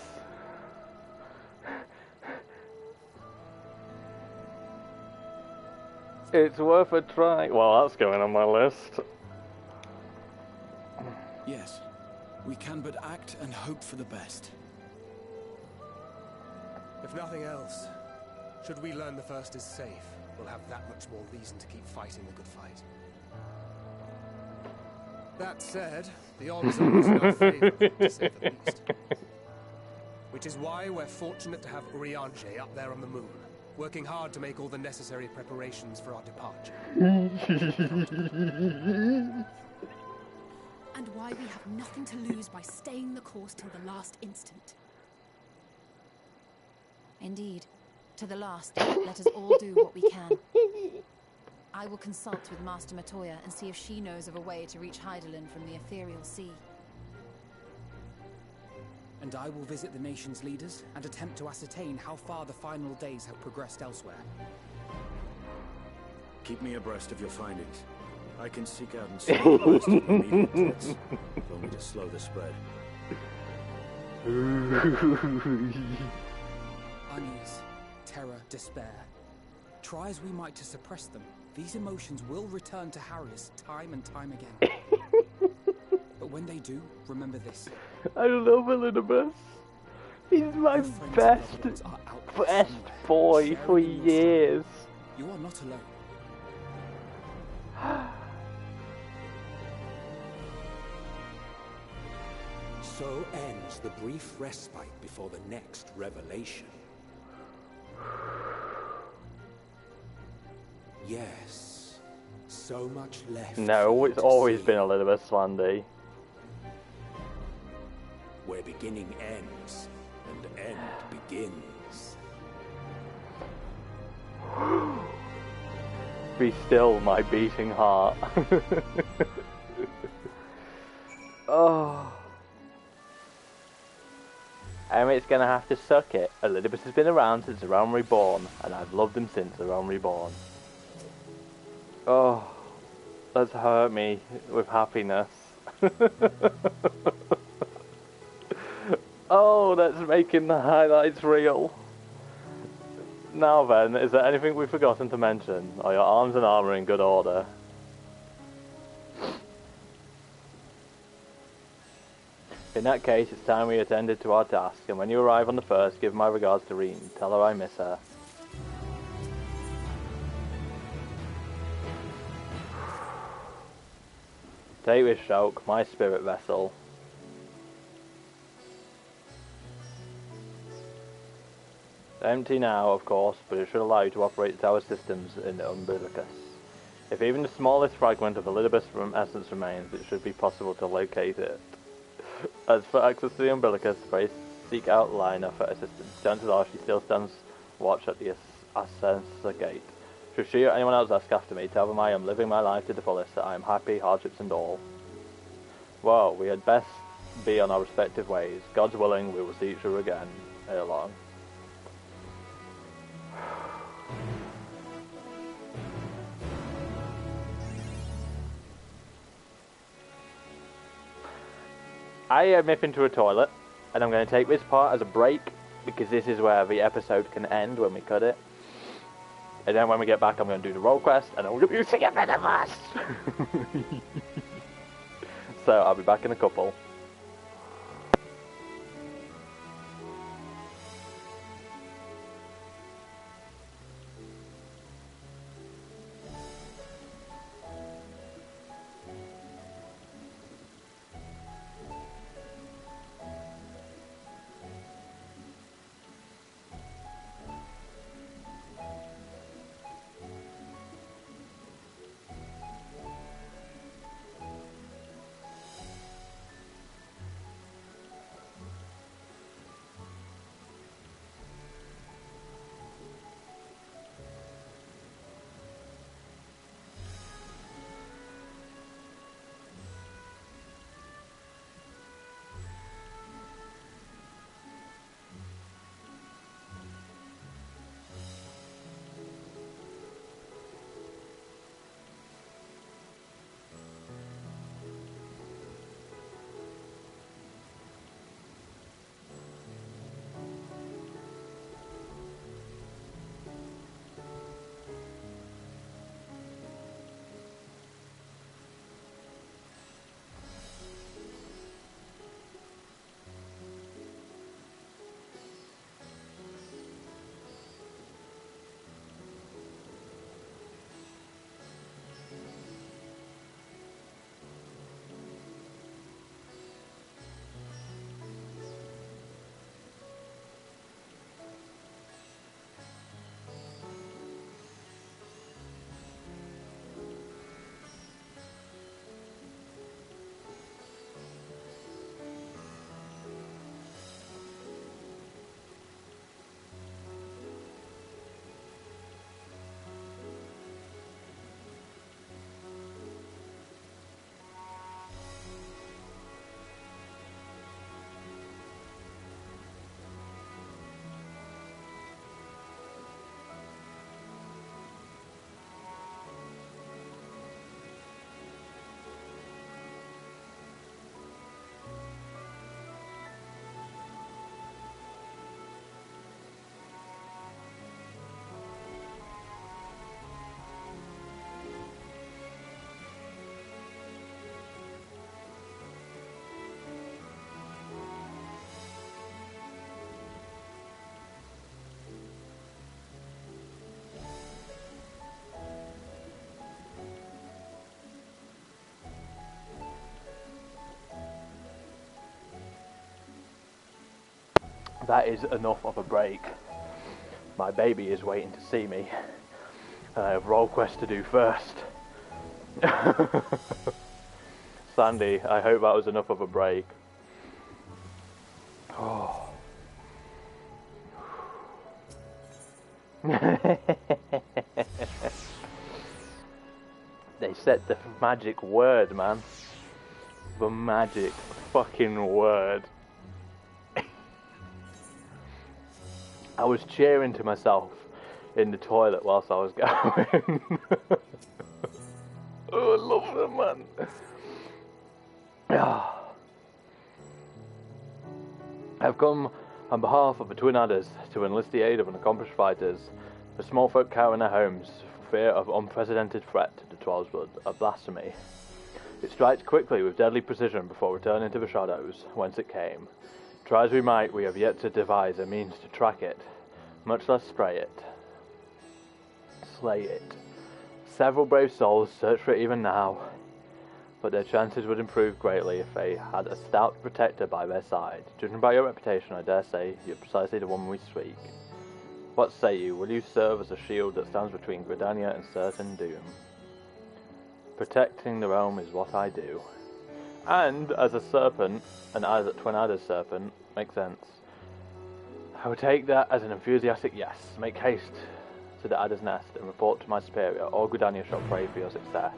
It's worth a try. Well, that's going on my list. Yes, we can but act and hope for the best. If nothing else, should we learn the First is safe, we'll have that much more reason to keep fighting the good fight. That said, the odds are in our favor, to say the least. Which is why we're fortunate to have Urianger up there on the moon, working hard to make all the necessary preparations for our departure. And why we have nothing to lose by staying the course till the last instant. Indeed. To the last, let us all do what we can. I will consult with Master Matoya and see if she knows of a way to reach Hydaelyn from the ethereal sea. And I will visit the nation's leaders and attempt to ascertain how far the final days have progressed elsewhere. Keep me abreast of your findings. I can seek out and see the most of the immediate threats, if only to slow the spread. Unease, terror, despair. Try as we might to suppress them, these emotions will return to harry us time and time again. But when they do, remember this. I love Elidibus. He's my best boy for years. You are not alone. So ends the brief respite before the next revelation. Yes, so much left. No, it's always been Elidibus, Slandy. where beginning ends and end begins. Be still, my beating heart. Oh. Emmett's gonna have to suck it. Elidibus has been around since The Realm Reborn, and I've loved him since The Realm Reborn. Oh, that's hurt me with happiness. Oh, that's making the highlights real. Now then, is there anything we've forgotten to mention? Are your arms and armour in good order? In that case, it's time we attended to our task, and when you arrive on the first, give my regards to Reen. Tell her I miss her. Take this stroke, my spirit vessel. Empty now, of course, but it should allow you to operate the tower systems in the Umbilicus. If even the smallest fragment of Elidibus essence remains, it should be possible to locate it. As for access to the Umbilicus, pray seek out Lina for assistance. Chances are she still stands watch at the Ascensor Gate. Should she or anyone else ask after me, tell them I am living my life to the fullest, that I am happy, hardships and all. Well, we had best be on our respective ways. God's willing, we will see each other again ere long. I am nipping to a toilet, and I'm going to take this part as a break, because this is where the episode can end when we cut it. And then when we get back, I'm going to do the role quest, and I'm going to be using a bit of us. So I'll be back in a couple. That is enough of a break. My baby is waiting to see me, and I have role quest to do first. Sandy, I hope that was enough of a break. They said the magic word, man. The magic fucking word. I was cheering to myself in the toilet whilst I was going. Oh, I love them, man. I've come on behalf of the Twin Adders to enlist the aid of accomplished fighters. The small folk cower in their homes for fear of unprecedented threat to the Twelve's blood, a blasphemy. It strikes quickly with deadly precision before returning to the shadows, whence it came. Try as we might, we have yet to devise a means to track it, much less slay it. Several brave souls search for it even now, but their chances would improve greatly if they had a stout protector by their side. Judging by your reputation, I dare say you're precisely the one we seek. What say you? Will you serve as a shield that stands between Gridania and certain doom? Protecting the realm is what I do. And as a serpent, an Twin Adders serpent, makes sense. I will take that as an enthusiastic yes. Make haste to the Adder's Nest and report to my superior. All Gridania shall pray for your success.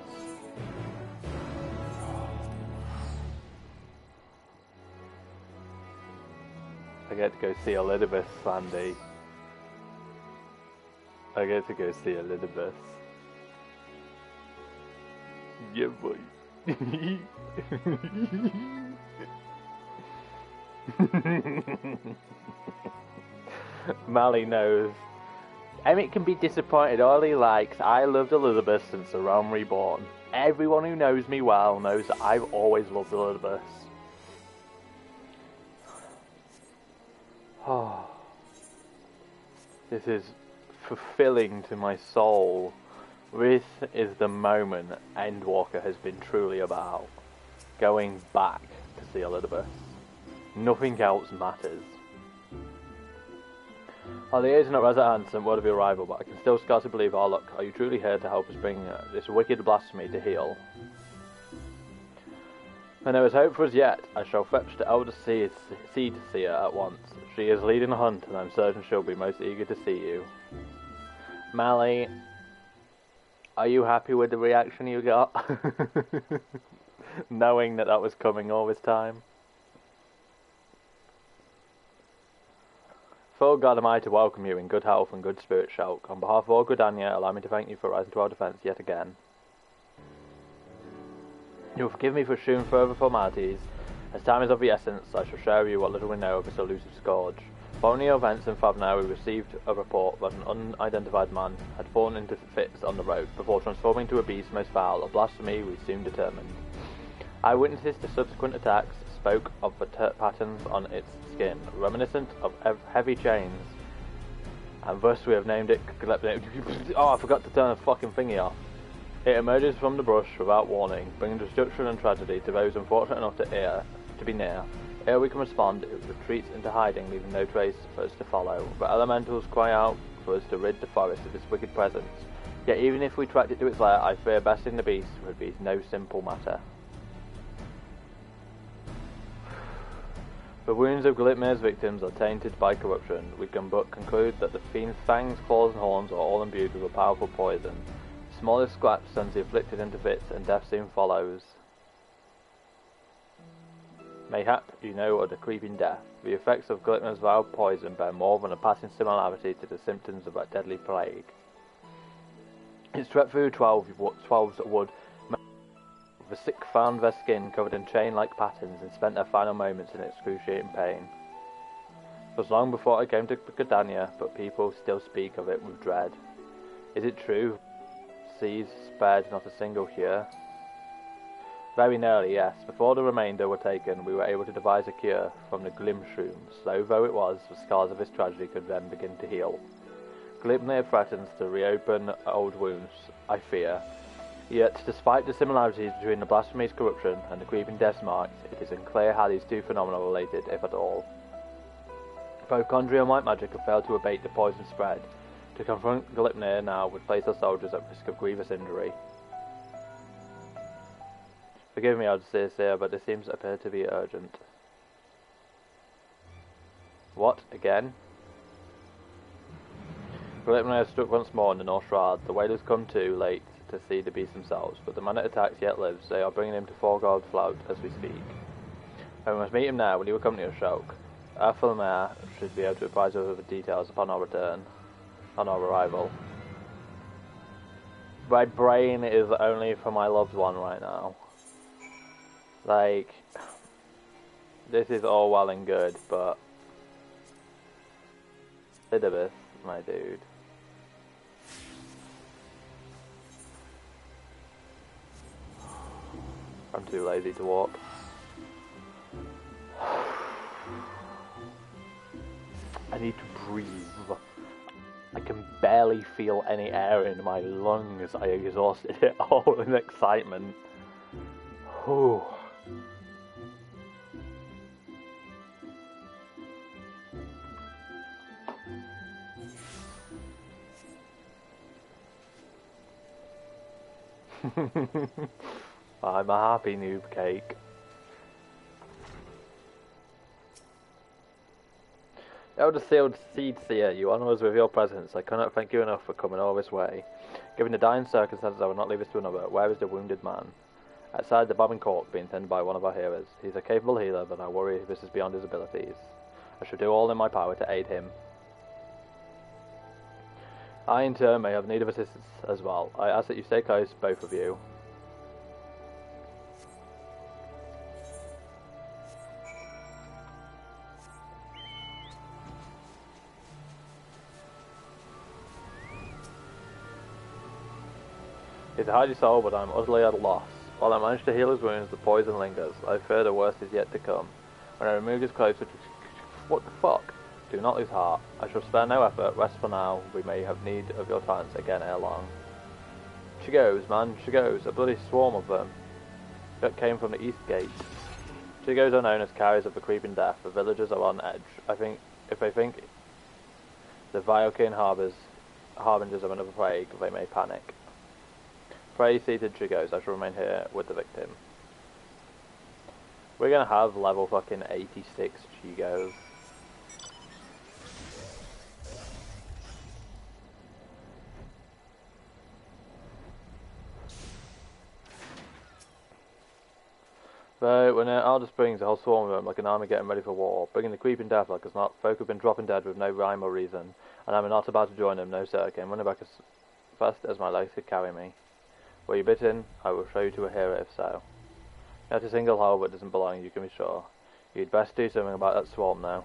I get to go see Elizabeth, Slandy. I get to go see Elizabeth. Yeah, boy. Mally knows. Emmett can be disappointed all he likes. I loved Elizabeth since The Realm Reborn. Everyone who knows me well knows that I've always loved Elizabeth. Oh, this is fulfilling to my soul. This is the moment Endwalker has been truly about. Going back to see Elizabeth. Nothing else matters. Our liaison at Resident sent word of your arrival, but I can still scarcely believe our luck. Are you truly here to help us bring this wicked blasphemy to heel? When there is hope for us yet, I shall fetch the Elder Seed Seer at once. She is leading a hunt, and I'm certain she'll be most eager to see you. Mally, are you happy with the reaction you got? Knowing that was coming all this time? Full God am I to welcome you in good health and good spirit, Shulk. On behalf of all Gridania, allow me to thank you for rising to our defence yet again. You will forgive me for eschewing further formalities. As time is of the essence, I shall share with you what little we know of this elusive scourge. Following the events in Favnar, we received a report that an unidentified man had fallen into fits on the road before transforming into a beast most foul, a blasphemy we soon determined. Eyewitnesses to subsequent attacks spoke of the patterns on its skin, reminiscent of heavy chains, and thus we have named it. Oh, I forgot to turn the fucking thingy off. It emerges from the brush without warning, bringing destruction and tragedy to those unfortunate enough to be near. Ere we can respond, it retreats into hiding, leaving no trace for us to follow. The elementals cry out for us to rid the forest of its wicked presence. Yet even if we tracked it to its lair, I fear besting the beast would be no simple matter. The wounds of Glitmir's victims are tainted by corruption. We can but conclude that the fiend's fangs, claws and horns are all imbued with a powerful poison. The smallest scratch sends the afflicted into fits, and death soon follows. Mayhap you know of the creeping death. The effects of Glitmir's vile poison bear more than a passing similarity to the symptoms of that deadly plague. It swept through 12's wood. The sick found their skin covered in chain-like patterns and spent their final moments in excruciating pain. It was long before I came to Gridania, but people still speak of it with dread. Is it true? Seas spared not a single cure? Very nearly, yes. Before the remainder were taken, we were able to devise a cure from the Glimshrooms. Slow though it was, the scars of this tragedy could then begin to heal. Glimnir threatens to reopen old wounds, I fear. Yet, despite the similarities between the blasphemy's corruption and the creeping death marks, it is unclear how these two phenomena are related, if at all. Both Condry and white magic have failed to abate the poison spread. To confront Glimnir now would place our soldiers at risk of grievous injury. Forgive me, Odysseus, but this seems to appear to be urgent. What? Again? Preliminary are struck once more in the North Shroud. The Whalers come too late to see the beast themselves, but the man that attacks yet lives. They are bringing him to Forgard Flout as we speak. And we must meet him now. Will you accompany us, Shulk? Athelmare should be able to advise us of the details upon our return, on our arrival. My brain is only for my loved one right now. Like, this is all well and good, but Elizabeth, my dude. I'm too lazy to walk. I need to breathe. I can barely feel any air in my lungs. I exhausted it all in excitement. Whew. I'm a happy noob cake. Elder Sealed Seed Seer, you honour us with your presence. I cannot thank you enough for coming all this way. Given the dying circumstances, I will not leave this to another. Where is the wounded man? Outside the bobbing cork, being tended by one of our healers. He's a capable healer, but I worry this is beyond his abilities. I shall do all in my power to aid him. I, in turn, may have need of assistance as well. I ask that you stay close, both of you. He's a hardy soul, but I'm utterly at a loss. While I manage to heal his wounds, the poison lingers. I fear the worst is yet to come. When I remove his clothes, what the fuck? Do not lose heart. I shall spare no effort. Rest for now. We may have need of your talents again ere long. She goes, man. She goes. A bloody swarm of them. That came from the east gate. She goes are known as carriers of the creeping death. The villagers are on edge. If they think the Viokin harbingers of another plague, they may panic. Pray seated she goes. I shall remain here with the victim. We're gonna have level fucking 86 Chigos. But when Alder Springs, a whole swarm of them, like an army getting ready for war, bringing the creeping death like it's not. Folk have been dropping dead with no rhyme or reason, and I'm not about to join them, no sir. I'm running back as fast as my legs could carry me. Were you bitten? I will show you to a hero if so. Not a single hole that doesn't belong, you can be sure. You'd best do something about that swarm now.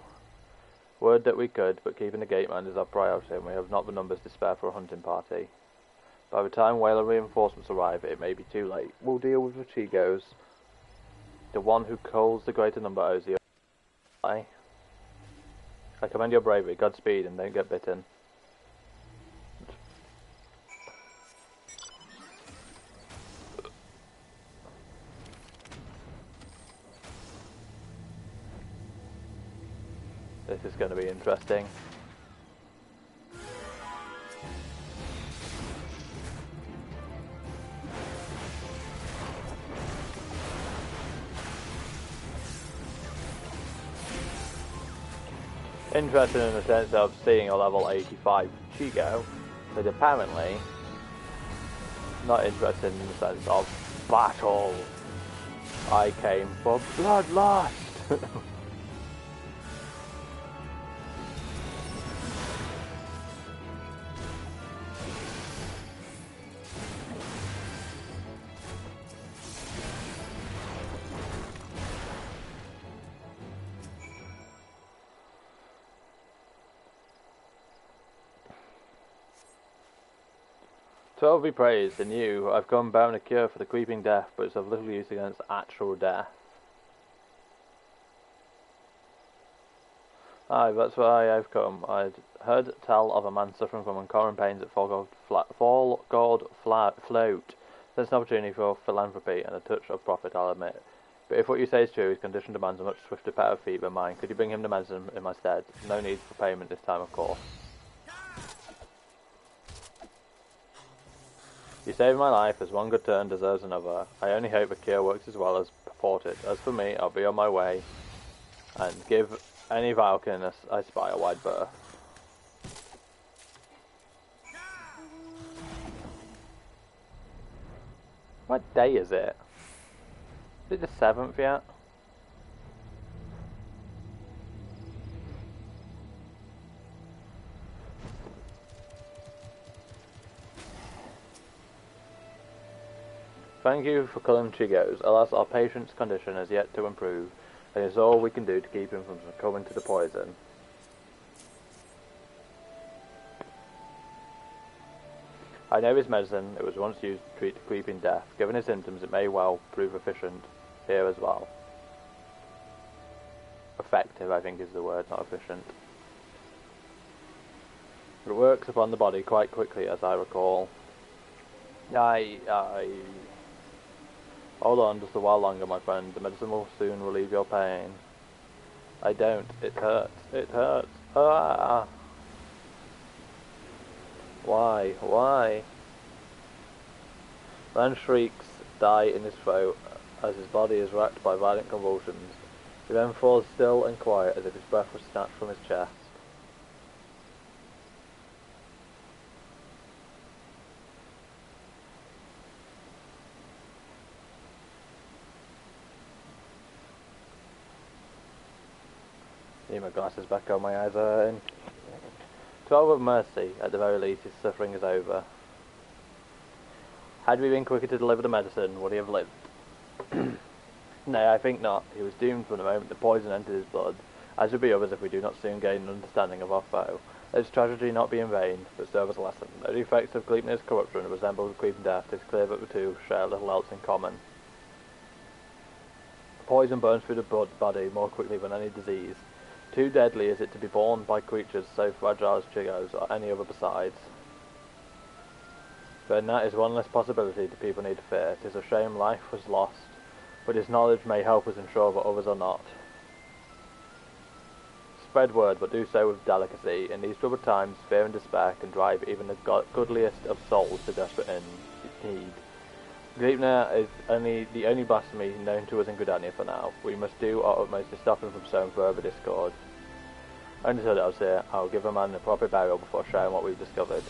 Word that we could, but keeping the gate man is our priority, and we have not the numbers to spare for a hunting party. By the time whaler reinforcements arrive, it may be too late. We'll deal with the Chigos. The one who calls the greater number owes the other. I commend your bravery, Godspeed, and don't get bitten. This is going to be interesting. Interesting in the sense of seeing a level 85 Chigo, but apparently not interested in the sense of battle. I came for bloodlust. So be praised, and you, I've come bearing a cure for the creeping death, but it's of little use against actual death. Aye, that's why I've come. I'd heard tell of a man suffering from uncommon pains at Fall God Float. There's an opportunity for philanthropy and a touch of profit, I'll admit. But if what you say is true, his condition demands a much swifter pair of feet than mine. Could you bring him to medicine in my stead? No need for payment this time, of course. You saved my life, as one good turn deserves another. I only hope the cure works as well as purported. As for me, I'll be on my way, and give any Valkyrie I spy a wide berth. What day is it? Is it the 7th yet? Thank you for culling Chigos. Alas, our patient's condition has yet to improve, and it's all we can do to keep him from succumbing to the poison. I know his medicine. It was once used to treat creeping death. Given his symptoms, it may well prove efficient here as well. Effective, I think, is the word, not efficient. It works upon the body quite quickly, as I recall. Hold on just a while longer, my friend. The medicine will soon relieve your pain. I don't. It hurts. It hurts. Ah! Why? Why? Then shrieks die in his throat as his body is racked by violent convulsions. He then falls still and quiet as if his breath was snatched from his chest. Need my glasses back on, my eyes are hurting. 12 of mercy, at the very least, his suffering is over. Had we been quicker to deliver the medicine, would he have lived? No, I think not. He was doomed from the moment the poison entered his blood, as would be others if we do not soon gain an understanding of our foe. Let his tragedy not be in vain, but serve as a lesson. Though the effects of Gleipnir's corruption resemble creeping death, it is clear that the two share little else in common. Poison burns through the body more quickly than any disease. Too deadly is it to be borne by creatures so fragile as Chigos or any other besides. Then that is one less possibility the people need to fear. It is a shame life was lost, but his knowledge may help us ensure that others are not. Spread word, but do so with delicacy. In these troubled times, fear and despair can drive even the goodliest of souls to desperate need. Gleipnir is the only blasphemy known to us in Gridania for now. We must do our utmost to stop him from sowing further discord. Only so that I was here, I will give a man a proper burial before sharing what we've discovered.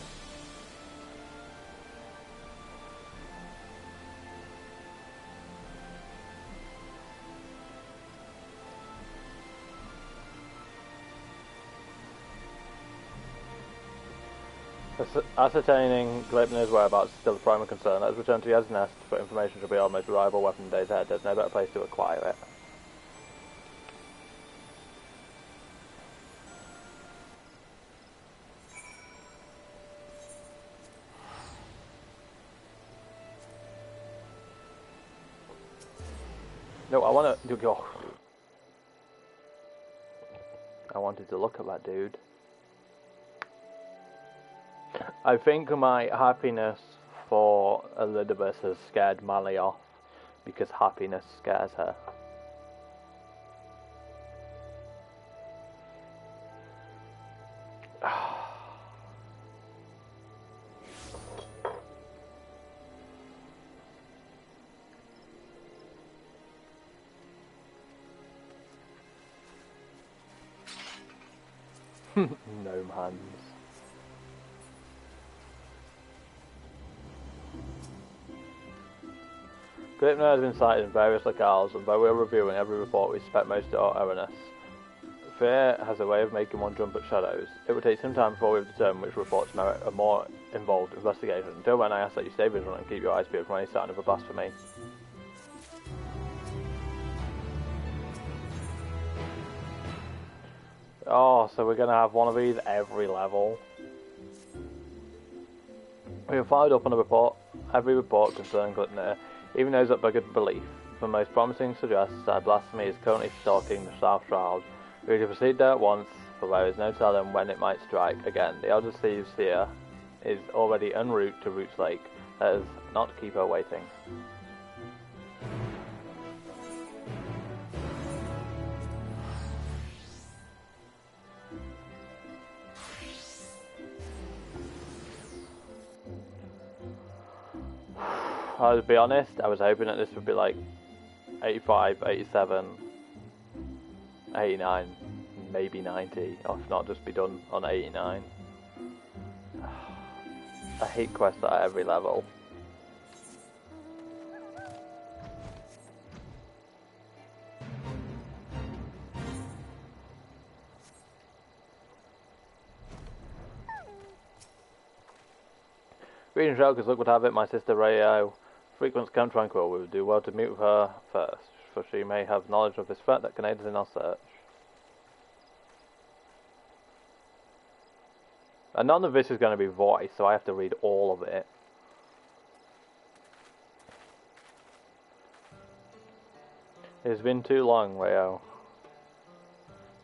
Ascertaining Gleipnir's whereabouts is still the primary concern. Let us return to Yaz's nest, for information shall be our most reliable weapon in days ahead. There's no better place to acquire it. No, I want to go. I wanted to look at that dude. I think my happiness for Elizabeth has scared Mally off, because happiness scares her. Gnome hands. Gleipnir has been sighted in various locales, and though we are reviewing every report, we suspect most of it are erroneous. Fear has a way of making one jump at shadows. It will take some time before we have determined which reports merit a more involved investigation. Until then, I ask that you stay vigilant and keep your eyes peeled for any sign of a blasphemy. Oh, so we're going to have one of these every level. We have followed up on every report concerning Gleipnir, even those that buggered belief. The most promising suggests that blasphemy is currently stalking the South Shroud. We need to proceed there at once, for there is no telling when it might strike again. The Elder Thieves Seer is already en route to Roots Lake. Let us not keep her waiting. I'll be honest, I was hoping that this would be like 85, 87, 89, maybe 90, or if not just be done on 89. I hate quests at every level. Greetings, Shulkers. Look would have it, my sister Rayo frequents Camp Tranquil. We would do well to meet with her first, for she may have knowledge of this threat that can aid us in our search. And none of this is going to be voiced, so I have to read all of it. It's been too long, Rayo.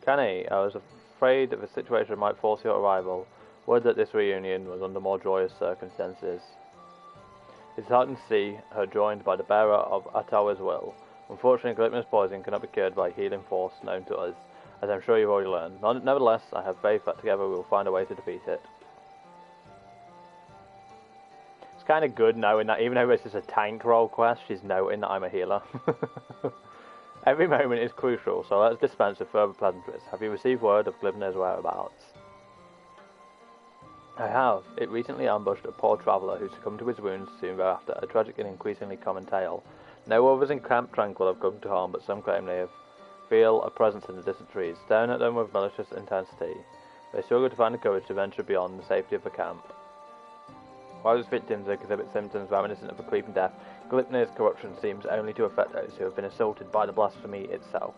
Kenny, I was afraid that the situation might force your arrival. Word that this reunion was under more joyous circumstances. It's heartening to see her joined by the bearer of Atawa's will. Unfortunately, Glypner's poison cannot be cured by healing force known to us, as I'm sure you've already learned. Nevertheless, I have faith that together we will find a way to defeat it. It's kind of good knowing that even though this is a tank role quest, she's noting that I'm a healer. Every moment is crucial, so let's dispense with further pleasantries. Have you received word of Glypner's whereabouts? I have. It recently ambushed a poor traveller who succumbed to his wounds soon thereafter, a tragic and increasingly common tale. No others in Camp Tranquil have come to harm, but some claim they feel a presence in the distant trees, staring at them with malicious intensity. They struggle to find the courage to venture beyond the safety of the camp. While its victims exhibit symptoms reminiscent of a creeping death, Glypner's corruption seems only to affect those who have been assaulted by the blasphemy itself.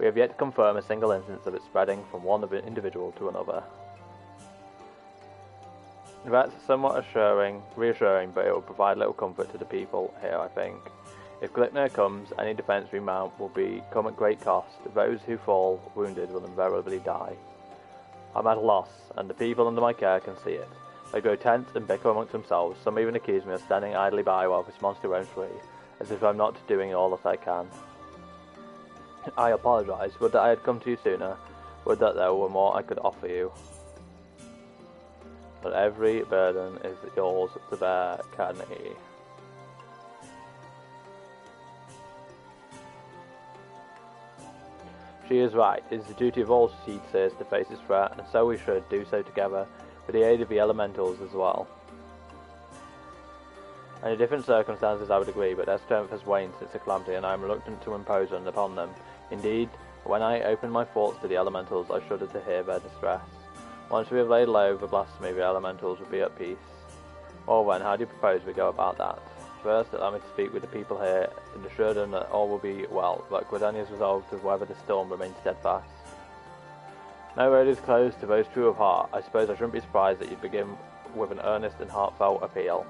We have yet to confirm a single instance of it spreading from one individual to another. That's somewhat reassuring, but it will provide little comfort to the people here, I think. If Glypner comes, any defence we mount will come at great cost. Those who fall wounded will invariably die. I'm at a loss, and the people under my care can see it. They grow tense and bicker amongst themselves. Some even accuse me of standing idly by while this monster roams free, as if I'm not doing all that I can. I apologise. Would that I had come to you sooner. Would that there were more I could offer you. But every burden is yours to bear, Kenny. She is right. It is the duty of all seers to face this threat, and so we should do so together, with the aid of the elementals as well. Under different circumstances I would agree, but their strength has waned since the calamity, and I am reluctant to impose upon them. Indeed, when I open my thoughts to the elementals, I shudder to hear their distress. Once we have laid low the blasphemy, the elementals will be at peace. Well then, how do you propose we go about that? First, allow me to speak with the people here, and assure them that all will be well, but Gridania's resolve to weather the storm remains steadfast. No road is closed to those true of heart. I suppose I shouldn't be surprised that you begin with an earnest and heartfelt appeal.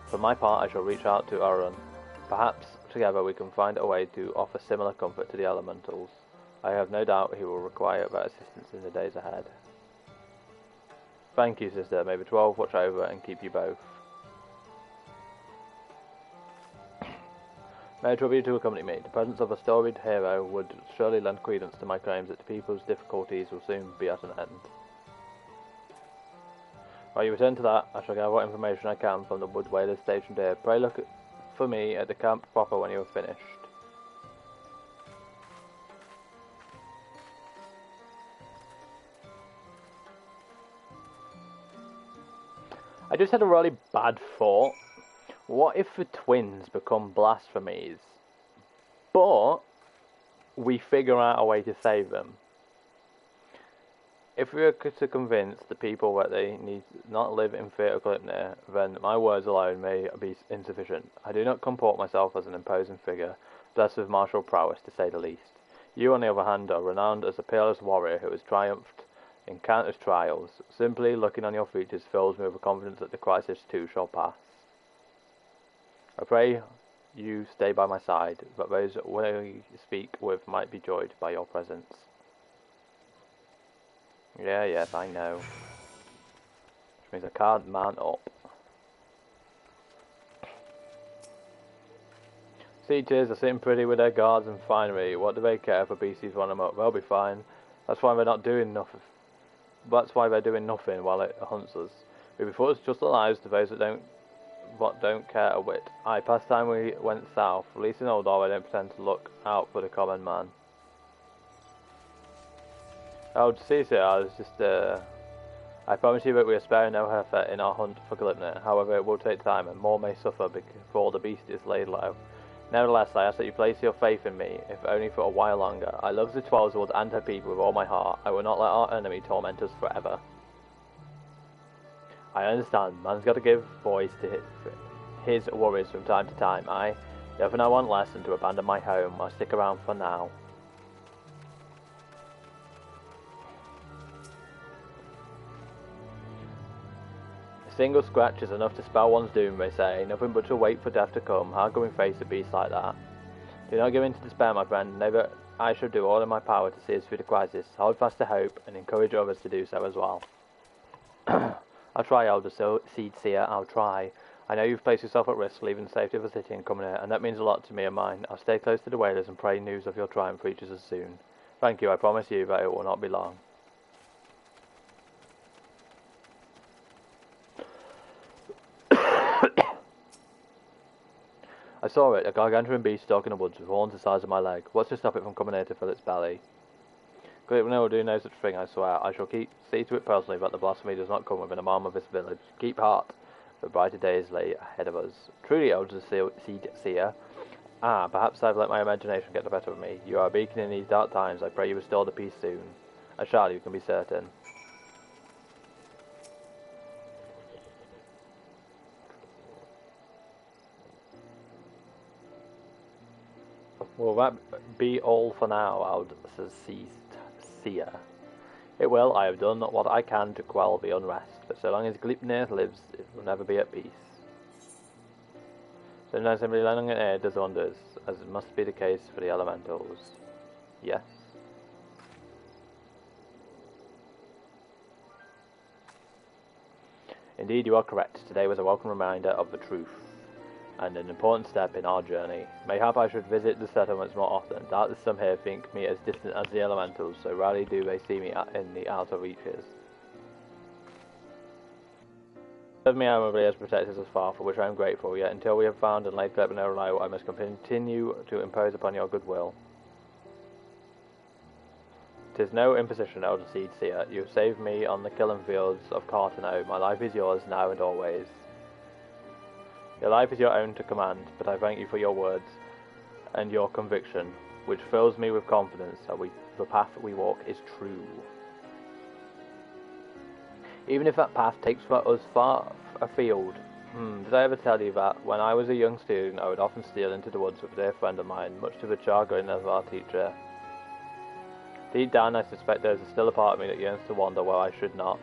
For my part, I shall reach out to Arun. Perhaps together we can find a way to offer similar comfort to the elementals. I have no doubt he will require that assistance in the days ahead. Thank you, sister. May the 12 watch over and keep you both. May I trouble you to accompany me. The presence of a storied hero would surely lend credence to my claims that the people's difficulties will soon be at an end. While you return to that, I shall gather what information I can from the wood whalers stationed here. Pray look for me at the camp proper when you have finished. I just had a really bad thought. What if the twins become blasphemies, but we figure out a way to save them? If we are to convince the people that they need not live in fear of Glypner, then my words alone may be insufficient. I do not comport myself as an imposing figure, blessed with martial prowess to say the least. You, on the other hand, are renowned as a peerless warrior who has triumphed in countless trials. Simply looking on your features fills me with a confidence that the crisis too shall pass. I pray you stay by my side, that those we speak with might be joyed by your presence. Yes, I know. Which means I can't man up. Siegers are sitting pretty with their guards and finery. What do they care if the beasties run them up? They'll be fine. That's why they're not doing nothing. That's why they're doing nothing while it hunts us. We before us just the lives to those that don't care a whit. Aye, past time we went south. At least in Oldor I don't pretend to look out for the common man. Oh, Cecil, I was just, I promise you that we are sparing no effort in our hunt for Glypner. However, it will take time, and more may suffer before the beast is laid low. Nevertheless, I ask that you place your faith in me, if only for a while longer. I love the Tweleswood and her people with all my heart. I will not let our enemy torment us forever. I understand. Man's got to give voice to his worries from time to time. If I want less than to abandon my home, I'll stick around for now. A single scratch is enough to spell one's doom, they say. Nothing but to wait for death to come. How can we face a beast like that? Do not give in to despair, my friend. Never I shall do all in my power to see us through the crisis. Hold fast to hope, and encourage others to do so as well. I'll try, Elder Seed Seer, I'll try. I know you've placed yourself at risk, leaving the safety of the city and coming here, and that means a lot to me and mine. I'll stay close to the whalers and pray news of your triumph reaches us soon. Thank you, I promise you that it will not be long. I saw it, a gargantuan beast stalking the woods with horns the size of my leg. What's to stop it from coming here to fill its belly? Great will do no such thing, I swear. I shall see to it personally that the blasphemy does not come within a mile of this village. Keep heart, for brighter days lay ahead of us. Truly, Elder Seed Seer. Perhaps I've let my imagination get the better of me. You are a beacon in these dark times. I pray you restore the peace soon. I shall, you can be certain. Will that be all for now, Elder Seer? It will. I have done what I can to quell the unrest, but so long as Gleipnir lives, it will never be at peace. Sometimes simply lending an ear does wonders, as it must be the case for the elementals. Yes. Indeed, you are correct. Today was a welcome reminder of the truth, and an important step in our journey. Mayhap I should visit the settlements more often. Doubtless some here think me as distant as the elementals, so rarely do they see me in the outer reaches. Serve me admirably as protectors as far, for which I am grateful, yet until we have found and laid Gleipnir low, I must continue to impose upon your goodwill. 'Tis no imposition, Elder Seed Seer. You have saved me on the killing fields of Cartano. My life is yours, now and always. Your life is your own to command, but I thank you for your words and your conviction, which fills me with confidence that the path we walk is true. Even if that path takes us far afield. Did I ever tell you that, when I was a young student, I would often steal into the woods with a dear friend of mine, much to the chagrin of our teacher? Deep down, I suspect there is still a part of me that yearns to wander where I should not.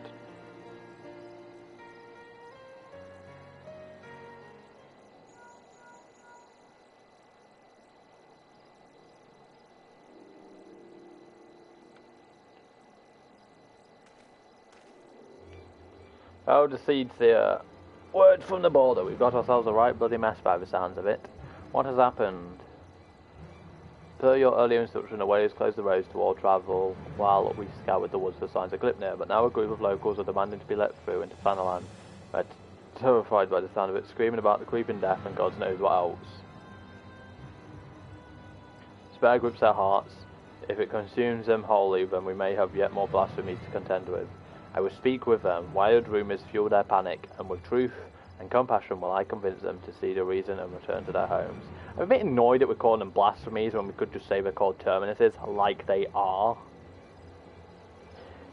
Oh, the Seed Seer. Word from the border. We've got ourselves a right bloody mess by the sounds of it. What has happened? Per your earlier instruction, the whalers closed the roads to all travel while we scoured the woods for signs of Gleipnir, but now a group of locals are demanding to be let through into Fanalan. We're terrified by the sound of it, screaming about the creeping death and God knows what else. Spare grips their hearts. If it consumes them wholly, then we may have yet more blasphemies to contend with. I will speak with them. Wild rumours fuel their panic, and with truth and compassion will I convince them to see the reason and return to their homes. I'm a bit annoyed that we're calling them blasphemies when we could just say they're called terminuses, like they are.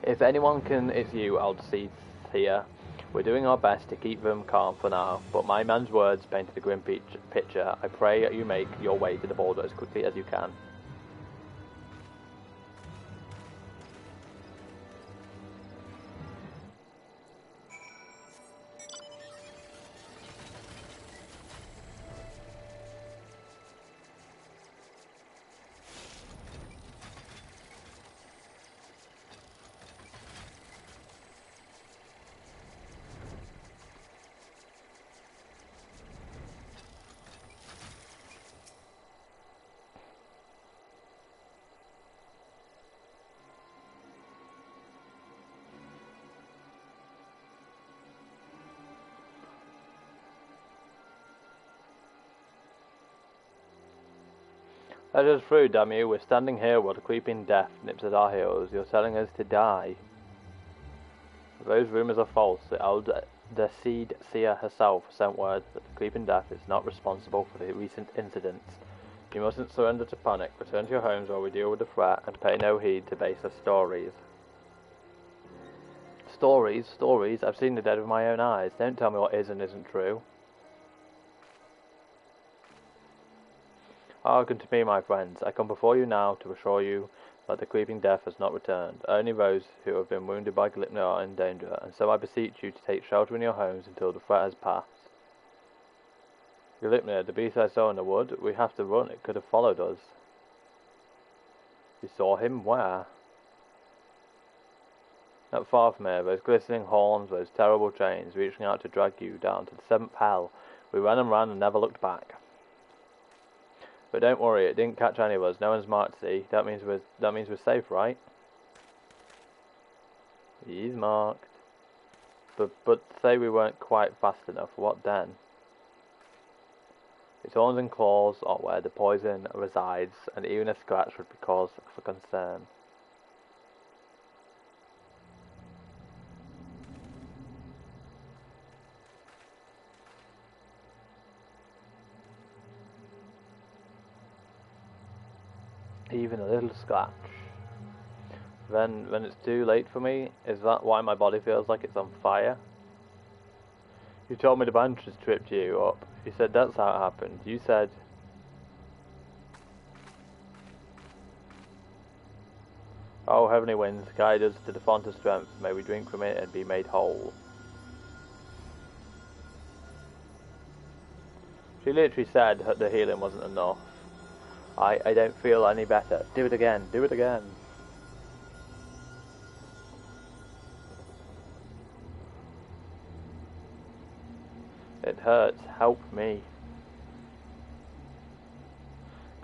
If anyone can, it's you, Elder Seed Seer. We're doing our best to keep them calm for now, but my man's words painted a grim picture. I pray you make your way to the border as quickly as you can. Let us through, damn you. We're standing here while the creeping death nips at our heels. You're telling us to die. Those rumours are false. The Seed Seer herself sent word that the creeping death is not responsible for the recent incidents. You mustn't surrender to panic. Return to your homes while we deal with the threat and pay no heed to baseless stories. Stories, stories. I've seen the dead with my own eyes. Don't tell me what is and isn't true. Hearken to me, my friends. I come before you now to assure you that the creeping death has not returned. Only those who have been wounded by Glipnir are in danger, and so I beseech you to take shelter in your homes until the threat has passed. Glipnir, the beast I saw in the wood, we have to run. It could have followed us. You saw him? Where? Not far from here, those glistening horns, those terrible chains, reaching out to drag you down to the seventh hell. We ran and never looked back. But don't worry, it didn't catch any of us. No one's marked, see? That means we're safe, right? He's marked. But say we weren't quite fast enough, what then? Its horns and claws are where the poison resides, and even a scratch would be cause for concern. Even a little scratch. Then, when it's too late for me, is that why my body feels like it's on fire? You told me the Banshees tripped you up. You said that's how it happened. You said... Oh, heavenly winds, guide us to the font of strength. May we drink from it and be made whole. She literally said that the healing wasn't enough. I don't feel any better. Do it again. Do it again. It hurts. Help me.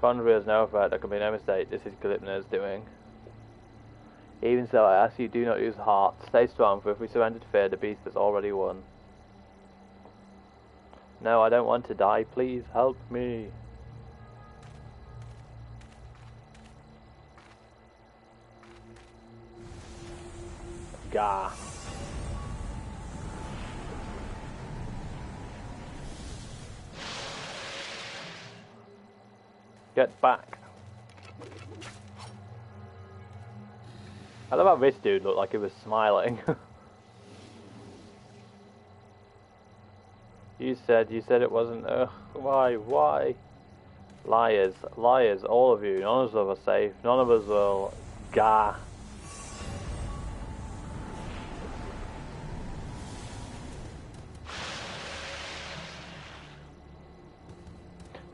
Conjurer has no threat. There can be no mistake. This is Glipnir's doing. Even so, I ask you, do not lose heart. Stay strong, for if we surrender to fear, the beast has already won. No, I don't want to die. Please help me. Gah. Get back. I love how this dude looked like he was smiling. You said it wasn't. Ugh, why? Liars, all of you. None of us are safe. None of us will. Gah.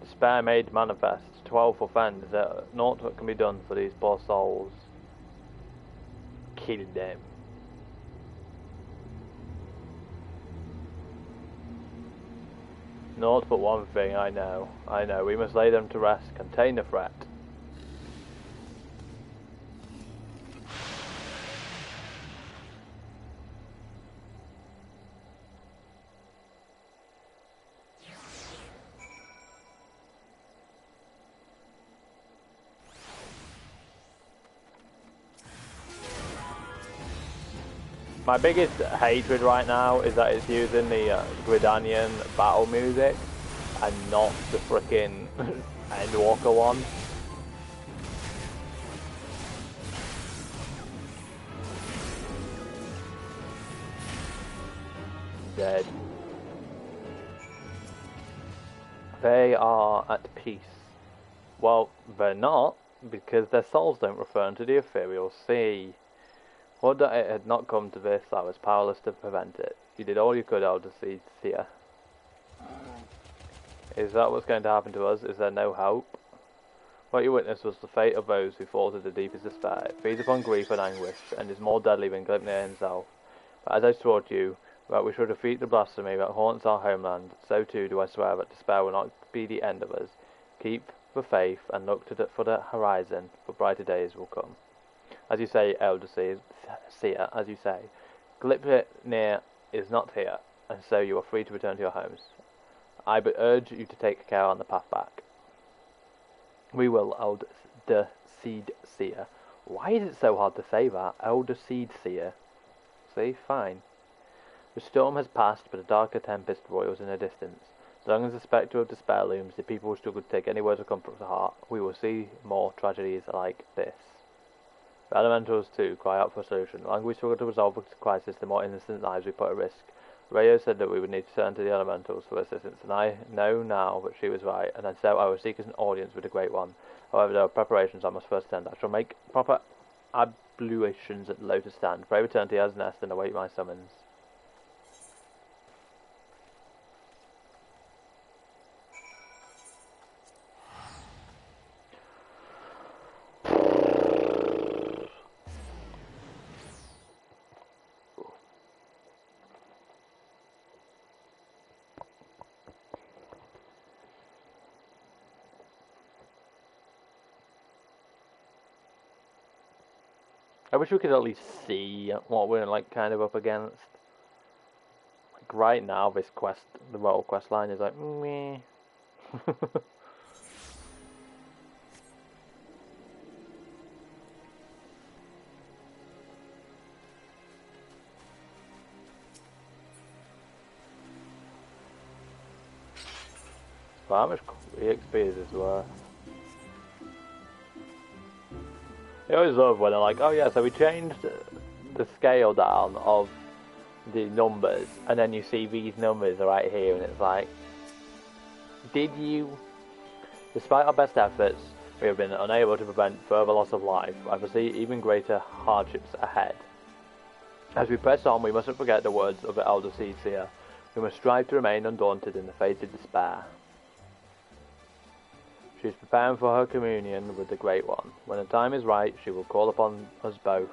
Despair made manifest. 12 offend. There naught that can be done for these poor souls. Kill them. Naught but one thing, I know. We must lay them to rest. Contain the threat. My biggest hatred right now is that it's using the Gridanian battle music and not the frickin' Endwalker one. Dead. They are at peace. Well, they're not, because their souls don't return to the ethereal sea. Would that it had not come to this, I was powerless to prevent it. You did all you could, Elder Seer. Is that what's going to happen to us? Is there no hope? What you witnessed was the fate of those who fall to the deepest despair. It feeds upon grief and anguish, and is more deadly than Glipnir himself. But as I swore to you, that we should defeat the blasphemy that haunts our homeland, so too do I swear that despair will not be the end of us. Keep the faith, and look for the horizon, for brighter days will come. As you say, Elder Seer, as you say, Glipnir is not here, and so you are free to return to your homes. I but urge you to take care on the path back. We will, Elder Seed Seer. Why is it so hard to say that? Elder Seed Seer. See, fine. The storm has passed, but a darker tempest roils in the distance. As long as the spectre of despair looms, the people will struggle to take any words of comfort to heart. We will see more tragedies like this. The elementals too cry out for a solution. The longer we struggle to resolve the crisis, the more innocent lives we put at risk. Rayo said that we would need to turn to the elementals for assistance, and I know now that she was right, and so I will seek an audience with the Great One. However, there are preparations I must first attend. I shall make proper ablutions at the Lotus Stand. Pray return to Yaz Nest and await my summons. I wish we could at least see what we're like kind of up against. Like right now, this quest, the roll quest line is like meh. But how much EXP is this worth? I always love when they're like, oh yeah, so we changed the scale down of the numbers, and then you see these numbers right here, and it's like, did you? Despite our best efforts, we have been unable to prevent further loss of life. I foresee even greater hardships ahead. As we press on, we mustn't forget the words of the Elder Seer. We must strive to remain undaunted in the face of despair. She is preparing for her communion with the Great One. When the time is right, she will call upon us both.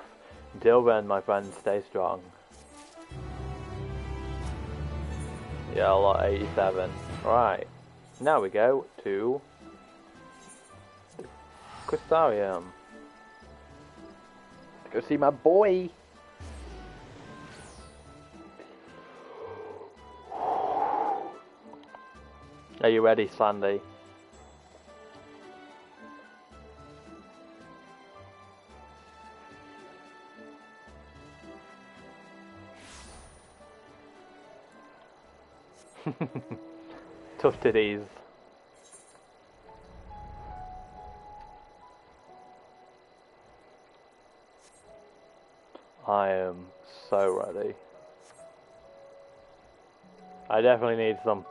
Until then, my friends, stay strong. Yeah, lot 87. Right. Now we go to the Crystarium. Go see my boy. Are you ready, Slandy? Tough titties. I am so ready. I definitely need some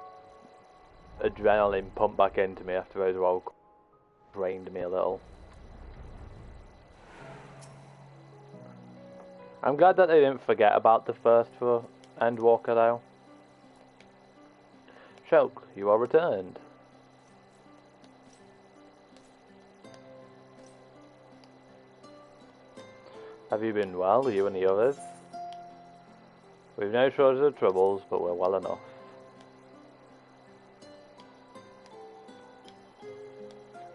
adrenaline pumped back into me after those roll drained me a little. I'm glad that they didn't forget about the first for Endwalker though. Shulk, you are returned. Have you been well, you and the others? We've no shortage of troubles, but we're well enough.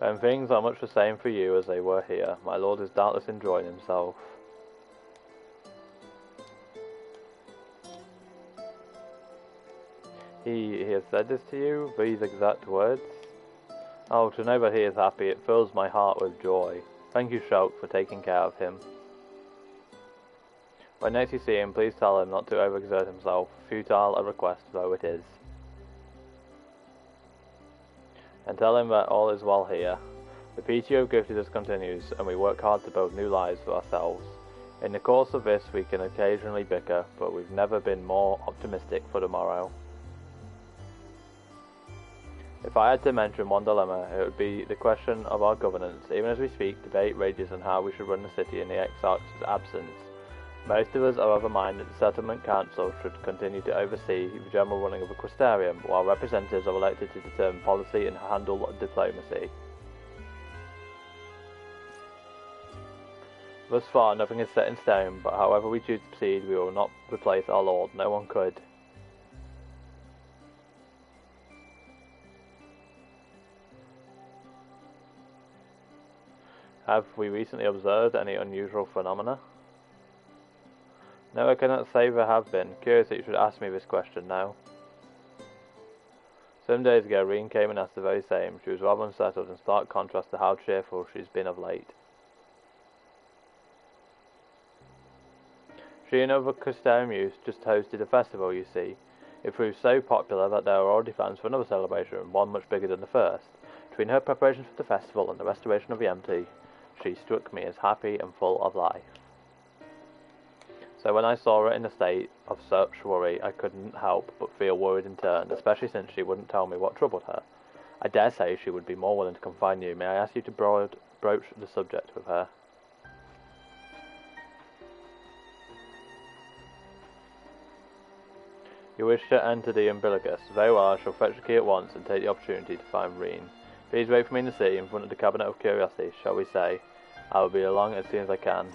And things are much the same for you as they were here. My lord is doubtless enjoying himself. He has said this to you, these exact words? Oh, to know that he is happy, it fills my heart with joy. Thank you, Shulk, for taking care of him. When next you see him, please tell him not to overexert himself, futile a request though it is. And tell him that all is well here. The PTO gifted us continues, and we work hard to build new lives for ourselves. In the course of this, we can occasionally bicker, but we've never been more optimistic for tomorrow. If I had to mention one dilemma, it would be the question of our governance. Even as we speak, debate rages on how we should run the city in the Exarch's absence. Most of us are of a mind that the Settlement Council should continue to oversee the general running of the Crystarium, while representatives are elected to determine policy and handle diplomacy. Thus far, nothing is set in stone, but however we choose to proceed, we will not replace our Lord. No one could. Have we recently observed any unusual phenomena? No, I cannot say there have been. Curious that you should ask me this question now. Some days ago, Reen came and asked the very same. She was rather unsettled, in stark contrast to how cheerful she's been of late. She and other Crystarium youths just hosted a festival, you see. It proved so popular that there are already plans for another celebration, one much bigger than the first. Between her preparations for the festival and the restoration of the empty, she struck me as happy and full of life. So when I saw her in a state of such worry, I couldn't help but feel worried in turn, especially since she wouldn't tell me what troubled her. I dare say she would be more willing to confide in you. May I ask you to broach the subject with her? You wish to enter the umbilicus. Very well, I shall fetch the key at once and take the opportunity to find Reen. Please wait for me in the city, in front of the Cabinet of Curiosity, shall we say. I will be along as soon as I can.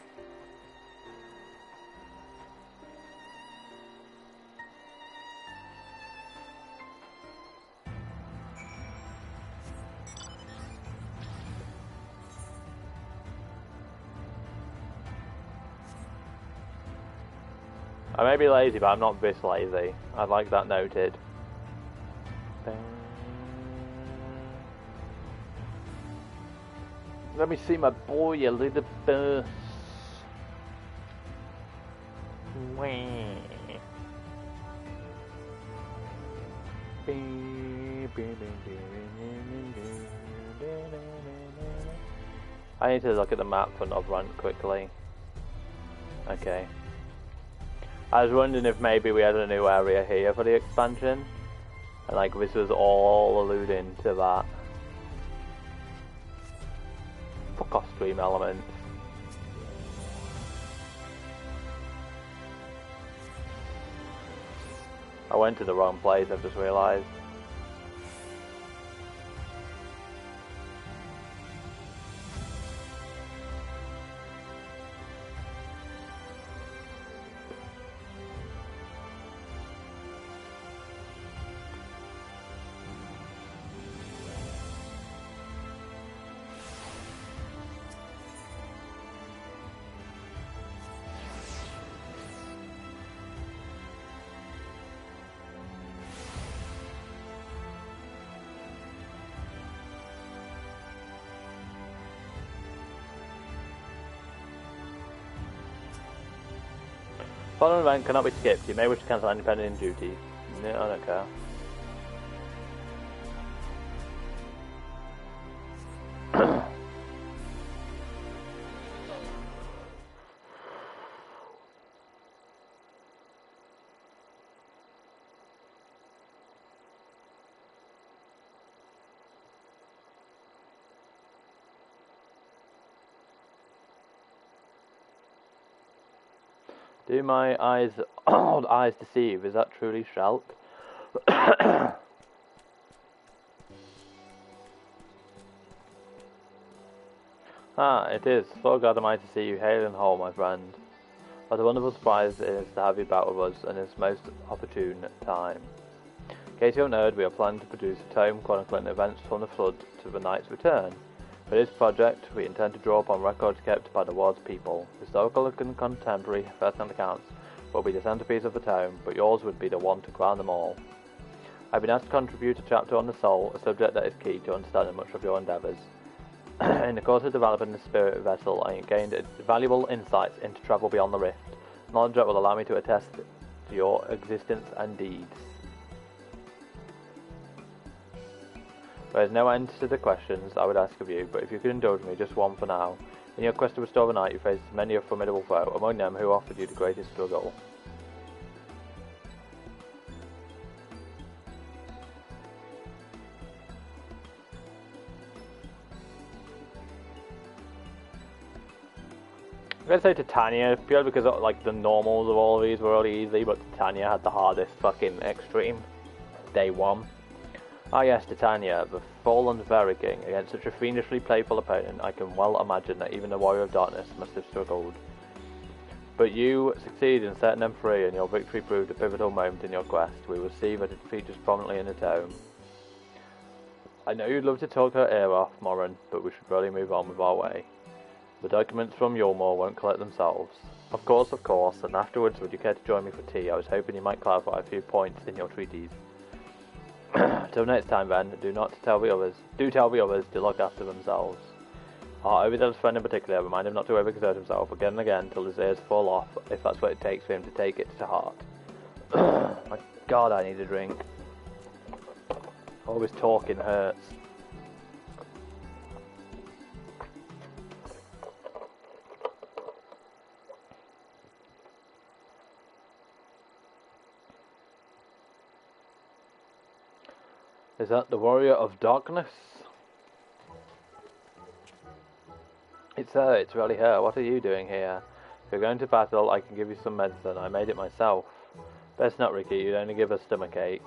I may be lazy, but I'm not this lazy. I'd like that noted. Let me see my boy a little first. I need to look at the map for Novrant quickly. Okay. I was wondering if maybe we had a new area here for the expansion, and like this was all alluding to that. Fuck off, stream elements. I went to the wrong place, I've just realised. Following event cannot be skipped. You may wish to cancel any pending duties. No, I don't care. Do my eyes, old eyes deceive? Is that truly Shelp? Ah, it is. So glad am I to see you hale and whole, my friend. What a wonderful surprise it is to have you back with us in this most opportune time. In case you don't know, we are planning to produce a tome chronicling events from the Flood to the Knight's Return. For this project, we intend to draw upon records kept by the world's people. Historical and contemporary first-hand accounts will be the centerpiece of the tome, but yours would be the one to crown them all. I've been asked to contribute a chapter on the soul, a subject that is key to understanding much of your endeavours. In the course of developing the spirit vessel, I gained valuable insights into travel beyond the rift, knowledge that will allow me to attest to your existence and deeds. There is no end to the questions I would ask of you, but if you could indulge me just one for now. In your quest to restore the night, you faced many a formidable foe, among them who offered you the greatest struggle. I'm going to say Titania, purely because like the normals of all of these were really easy, but Titania had the hardest fucking extreme. Day one. Ah yes, Titania, the fallen Fairy King. Against such a fiendishly playful opponent, I can well imagine that even the Warrior of Darkness must have struggled. But you succeeded in setting them free, and your victory proved a pivotal moment in your quest. We will see that it features prominently in the tome. I know you'd love to talk her ear off, Morin, but we should really move on with our way. The documents from Yulmore won't collect themselves. Of course, and afterwards would you care to join me for tea? I was hoping you might clarify a few points in your treaties. Till next time then, do tell the others to look after themselves. Our overzealous friend in particular, remind him not to overexert himself again and again till his ears fall off, if that's what it takes for him to take it to heart. My god, I need a drink. Always talking hurts. Is that the Warrior of Darkness? It's her, it's really her. What are you doing here? If you're going to battle, I can give you some medicine. I made it myself. Best not, Ricky, you'd only give us stomachache.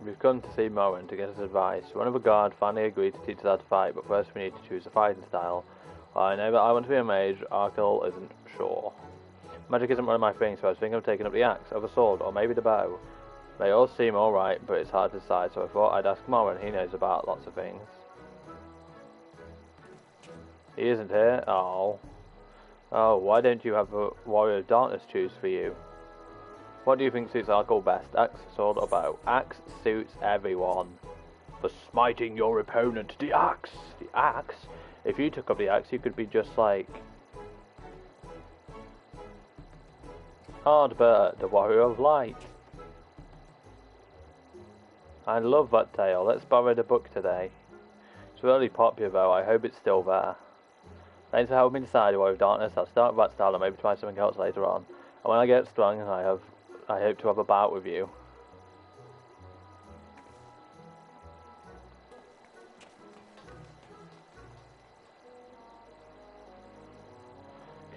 We've come to see Morin to get his advice. One of a guard finally agreed to teach us how to fight, but first we need to choose a fighting style. Well, I know that I want to be a mage, Arkell isn't sure. Magic isn't one of my things, so I was thinking of taking up the axe, or the sword, or maybe the bow. They all seem alright, but it's hard to decide, so I thought I'd ask Morin, he knows about lots of things. He isn't here? Oh. Oh, why don't you have a Warrior of Darkness choose for you? What do you think suits Arkell best? Axe, sword, or bow? Axe suits everyone. For smiting your opponent. The axe! The axe? If you took up the axe, you could be just like... Hardbert, the Warrior of Light. I love that tale. Let's borrow the book today. It's really popular though. I hope it's still there. Thanks for helping me decide Warrior of Darkness. I'll start with that style and maybe try something else later on. And when I get strong, I hope to have a bout with you.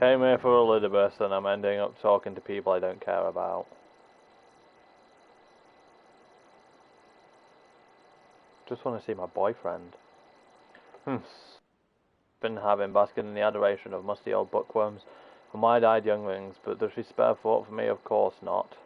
Came here for Elizabeth and I'm ending up talking to people I don't care about. Just want to see my boyfriend. Been having basking in the adoration of musty old bookworms and wide-eyed younglings, but does she spare thought for me? Of course not.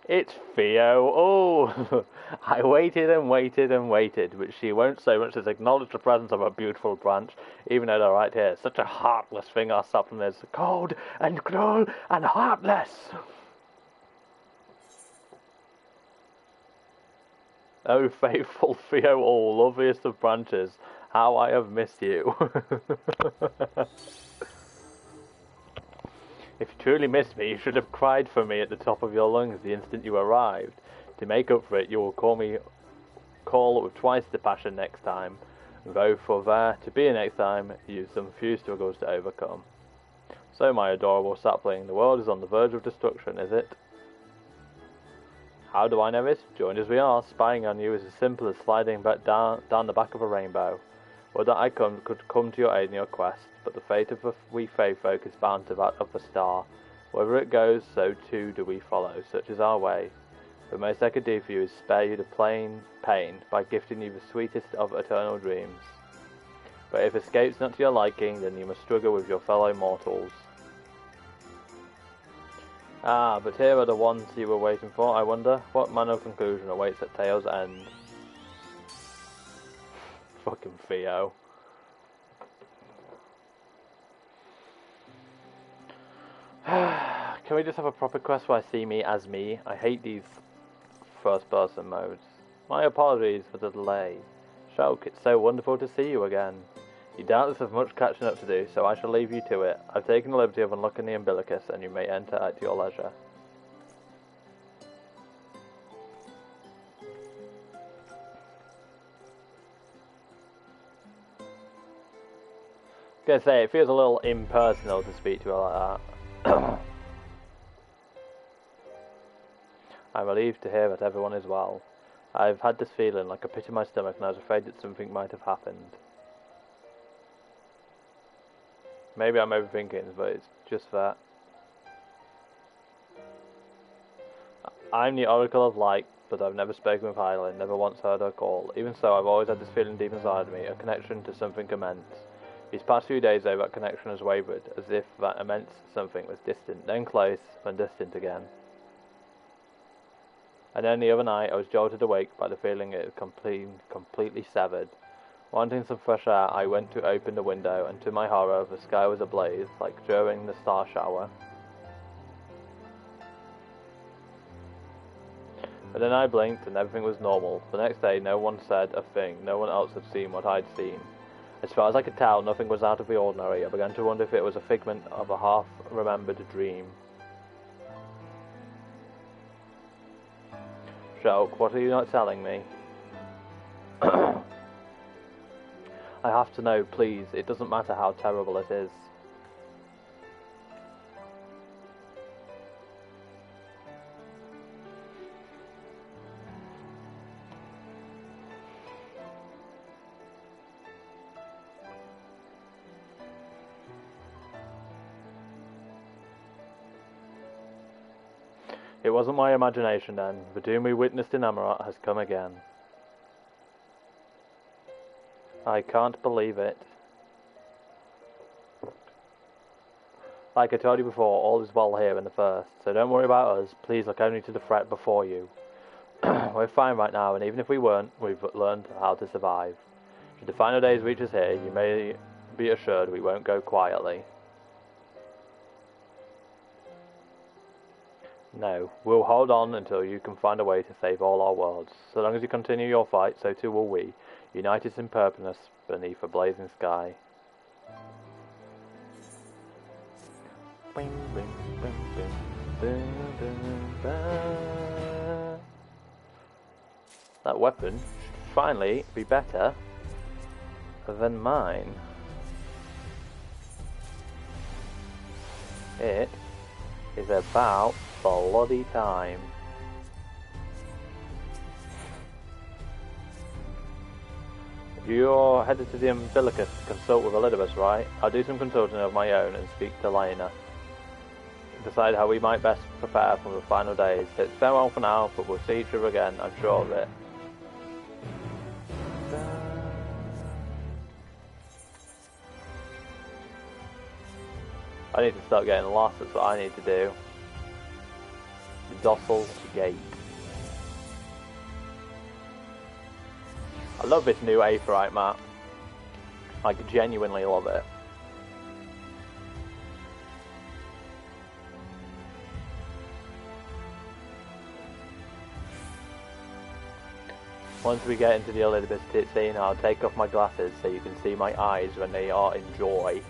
It's Theo. Oh, I waited and waited and waited, but she won't so much as acknowledge the presence of a beautiful branch, even though they're right here. Such a heartless thing our sapling is. Cold and cruel and heartless. Oh, faithful Theo, all loveliest of branches, how I have missed you. If you truly missed me, you should have cried for me at the top of your lungs the instant you arrived. To make up for it, you will call with twice the passion next time. Though for there to be a next time, you've some few struggles to overcome. So, my adorable sapling, the world is on the verge of destruction, is it? How do I know this? Joined as we are, spying on you is as simple as sliding back down the back of a rainbow. Would that I could come to your aid in your quest, but the fate of the wee fae folk is bound to that of the star. Wherever it goes, so too do we follow. Such is our way. The most I could do for you is spare you the plain pain by gifting you the sweetest of eternal dreams. But if escape's not to your liking, then you must struggle with your fellow mortals. Ah, but here are the ones you were waiting for, I wonder. What manner of conclusion awaits at tale's end? Fucking Theo. Can we just have a proper quest where I see me as me? I hate these first person modes. My apologies for the delay. Shulk, it's so wonderful to see you again. You doubtless have much catching up to do, so I shall leave you to it. I've taken the liberty of unlocking the umbilicus, and you may enter at your leisure. I was gonna say, it feels a little impersonal to speak to her like that. I'm relieved to hear that everyone is well. I've had this feeling like a pit in my stomach, and I was afraid that something might have happened. Maybe I'm overthinking, but it's just that. I'm the Oracle of Light, but I've never spoken with Hylian, never once heard her call. Even so, I've always had this feeling deep inside of me, a connection to something immense. These past few days, though, that connection has wavered, as if that immense something was distant, then close, then distant again. And then the other night, I was jolted awake by the feeling it had completely severed. Wanting some fresh air, I went to open the window, and to my horror, the sky was ablaze, like during the star shower. But then I blinked, and everything was normal. The next day, no one said a thing. No one else had seen what I'd seen. As far as I could tell, nothing was out of the ordinary. I began to wonder if it was a figment of a half-remembered dream. Shulk, what are you not telling me? I have to know, please. It doesn't matter how terrible it is. It wasn't my imagination then. The doom we witnessed in Amarat has come again. I can't believe it. Like I told you before, all is well here in the first, so don't worry about us. Please look only to the threat before you. We're fine right now, and even if we weren't, we've learned how to survive. Should the final days reach us here, you may be assured we won't go quietly. No, we'll hold on until you can find a way to save all our worlds. So long as you continue your fight, so too will we, united in purpose beneath a blazing sky. That weapon should finally be better than mine. It is about bloody time. You're headed to the Umbilicus to consult with Elidibus, right? I'll do some consulting of my own and speak to Lena. Decide how we might best prepare for the final days. It's farewell for now, but we'll see each other again, I'm sure of it. I need to start getting lost, that's what I need to do. The Docile Gate. I love this new Aetheryte map. I genuinely love it. Once we get into the Elidibus scene, I'll take off my glasses so you can see my eyes when they are in joy.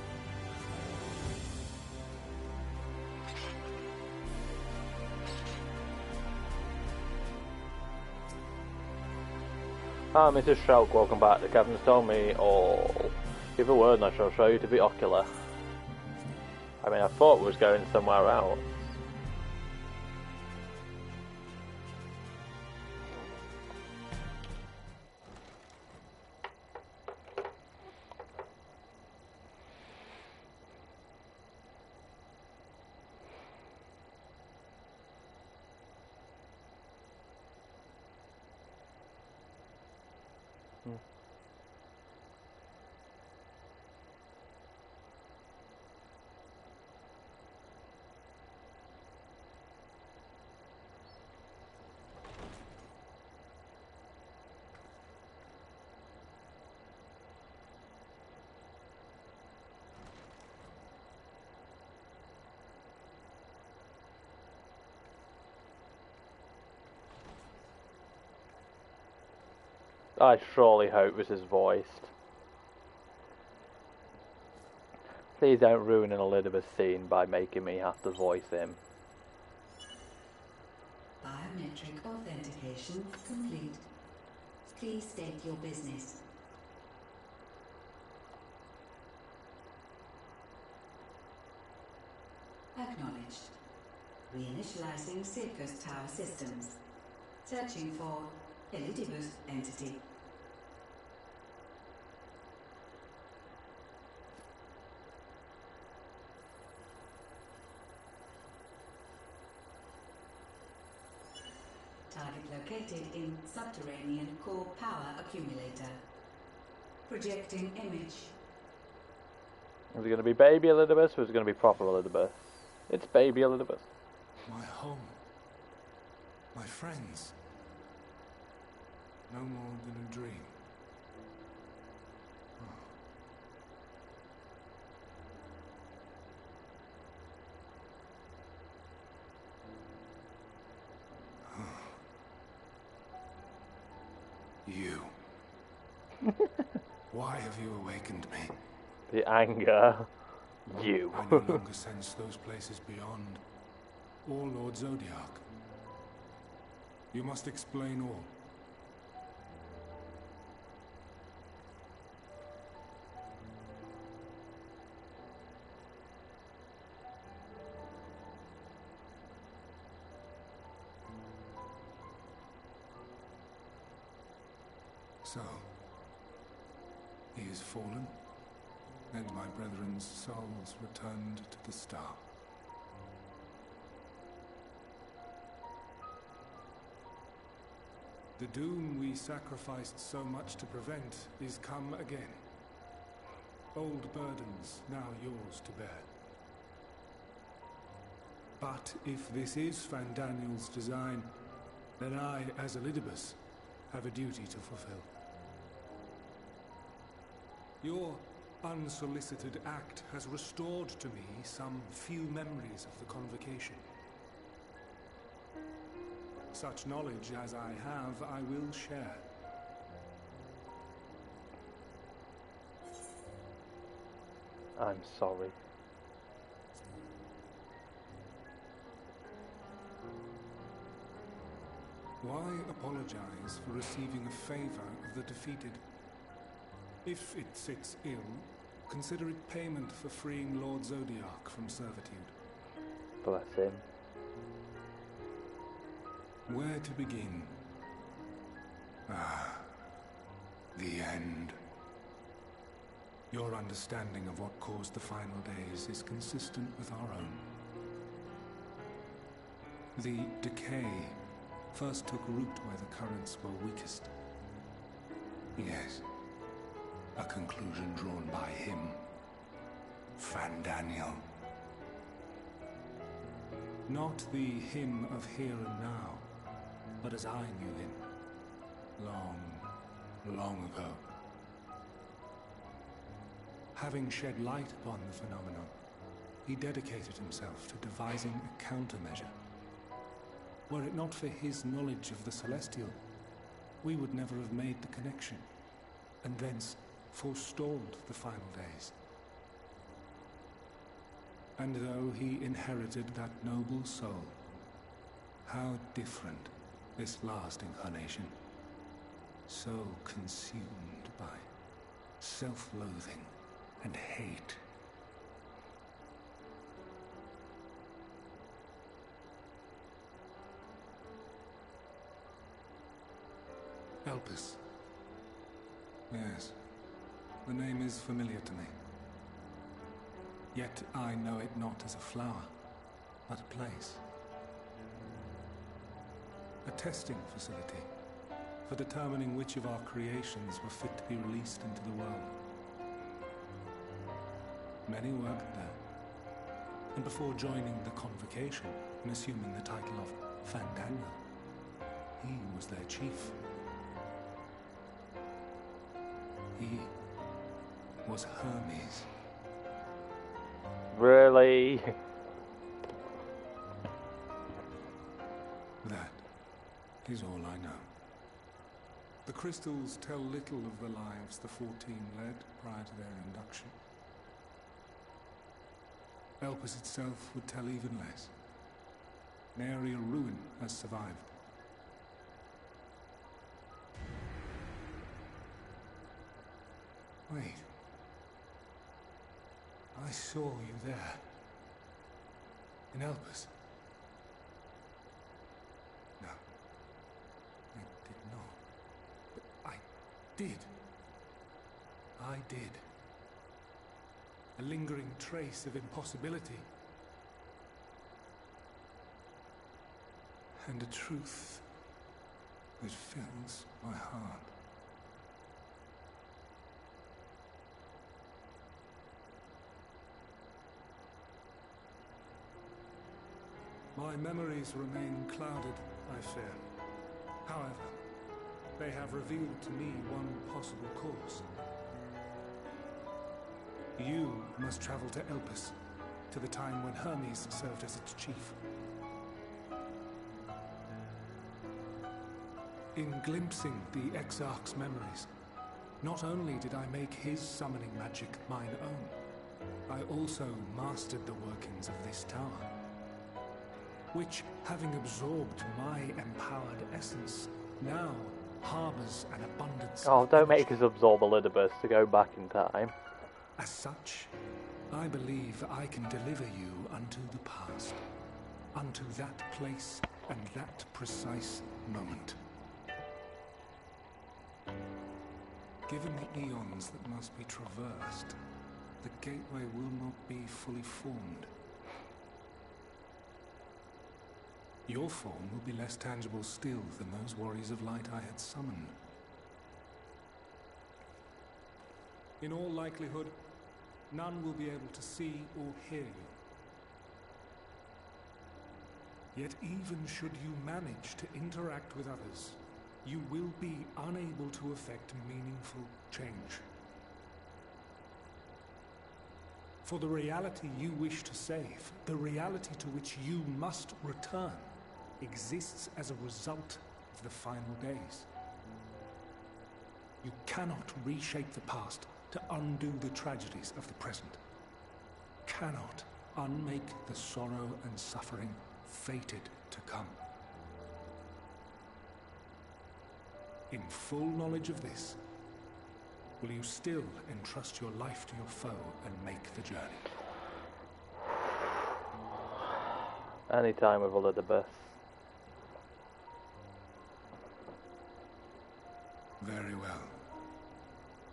Ah, Mrs. Shulk, welcome back. The captain's told me all. Give a word and I shall show you to the ocular. I mean, I thought we was going somewhere else. I surely hope this is voiced. Please don't ruin an Elidibus scene by making me have to voice him. Biometric authentication complete. Please state your business. Acknowledged. Reinitializing Circus Tower systems. Searching for Elidibus entity. Target located in subterranean core power accumulator. Projecting image. Is it going to be baby Elidibus or is it going to be proper Elidibus? It's baby Elidibus. My home. My friends. No more than a dream. You. Why have you awakened me? The anger. You. I no longer sense those places beyond. Or Lord Zodiac. You must explain all. So, he is fallen, and my brethren's souls returned to the star. The doom we sacrificed so much to prevent is come again. Old burdens now yours to bear. But if this is Fandaniel's design, then I, as Elidibus, have a duty to fulfill. Your unsolicited act has restored to me some few memories of the convocation. Such knowledge as I have, I will share. I'm sorry. Why apologize for receiving a favor of the defeated? If it sits ill, consider it payment for freeing Lord Zodiac from servitude. Bless him. Where to begin? Ah, the end. Your understanding of what caused the final days is consistent with our own. The decay first took root where the currents were weakest. Yes, a conclusion drawn by him, Fandaniel. Not the him of here and now, but as I knew him, long, long ago. Having shed light upon the phenomenon, he dedicated himself to devising a countermeasure. Were it not for his knowledge of the Celestial, we would never have made the connection, and thence forestalled the final days. And though he inherited that noble soul, how different this last incarnation, so consumed by self-loathing and hate. Elpis. Yes, the name is familiar to me. Yet I know it not as a flower, but a place. A testing facility for determining which of our creations were fit to be released into the world. Many worked there, and before joining the convocation and assuming the title of Fandaniel, he was their chief. He was Hermes. Really? That is all I know. The crystals tell little of the lives the 14 led prior to their induction. Elpis itself would tell even less. An aerial ruin has survived. Wait. I saw you there. In Elpis. No. I did not. But I did. I did. A lingering trace of impossibility. And a truth that fills my heart. My memories remain clouded, I fear. However, they have revealed to me one possible course. You must travel to Elpis, to the time when Hermes served as its chief. In glimpsing the Exarch's memories, not only did I make his summoning magic mine own, I also mastered the workings of this tower, which, having absorbed my empowered essence, now harbors an abundance. Oh, don't make us absorb Elidibus to go back in time. As such, I believe I can deliver you unto the past, unto that place and that precise moment. Given the eons that must be traversed, the gateway will not be fully formed. Your form will be less tangible still than those warriors of light I had summoned. In all likelihood, none will be able to see or hear you. Yet even should you manage to interact with others, you will be unable to effect meaningful change. For the reality you wish to save, the reality to which you must return, exists as a result of the final days. You cannot reshape the past to undo the tragedies of the present. Cannot unmake the sorrow and suffering fated to come. In full knowledge of this, will you still entrust your life to your foe and make the journey? Any time with Elizabeth. Very well.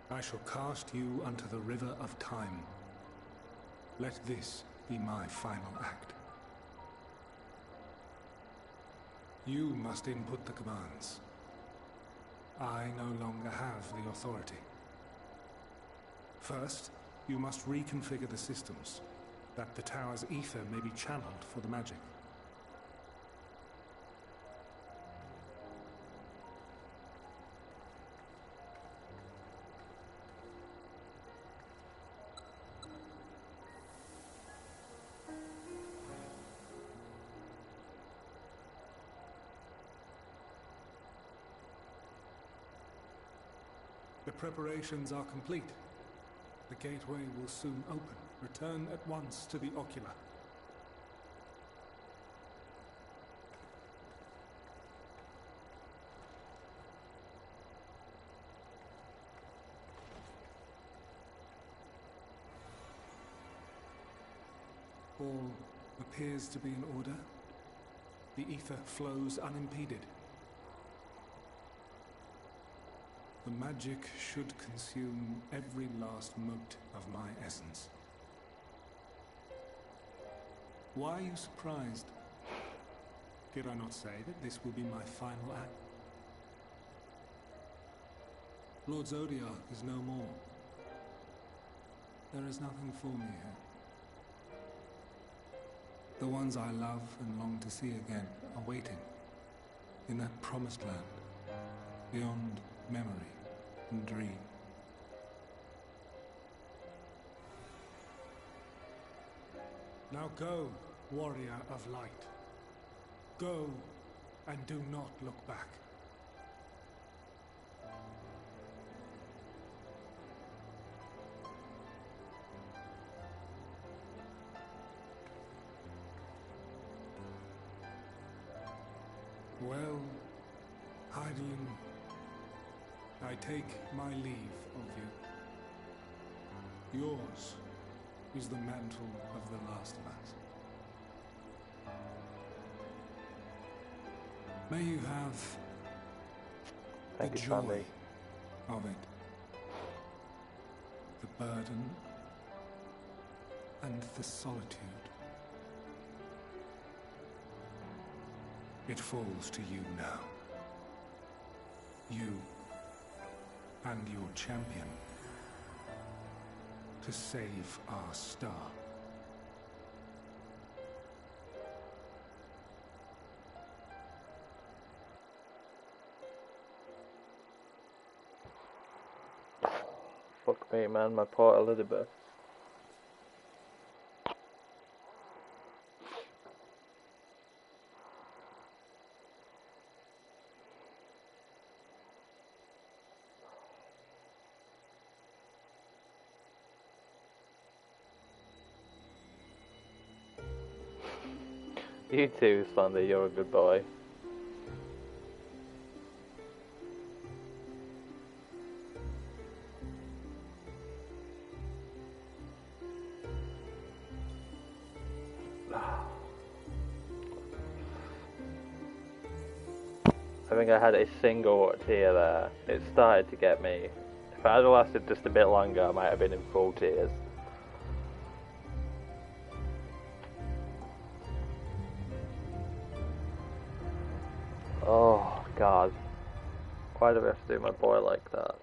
I shall cast you unto the river of time. Let this be my final act. You must input the commands. I no longer have the authority. First, you must reconfigure the systems, that the tower's ether may be channeled for the magic. The preparations are complete. The gateway will soon open. Return at once to the ocular. All appears to be in order. The ether flows unimpeded. The magic should consume every last mote of my essence. Why are you surprised? Did I not say that this will be my final act? Lord Zodiac is no more. There is nothing for me here. The ones I love and long to see again are waiting in that promised land, beyond memory and dream. Now go, warrior of light. Go and do not look back. Well, Heidelin, I take my leave of you. Yours is the mantle of the last of us. May you have the joy of it, the burden and the solitude. It falls to you now. You and your champion to save our star. Fuck me, man, my poor Elizabeth. You too, Slandy, you're a good boy. I think I had a single tear there. It started to get me. If I had lasted just a bit longer, I might have been in full tears. God. Why do we have to do my boy like that?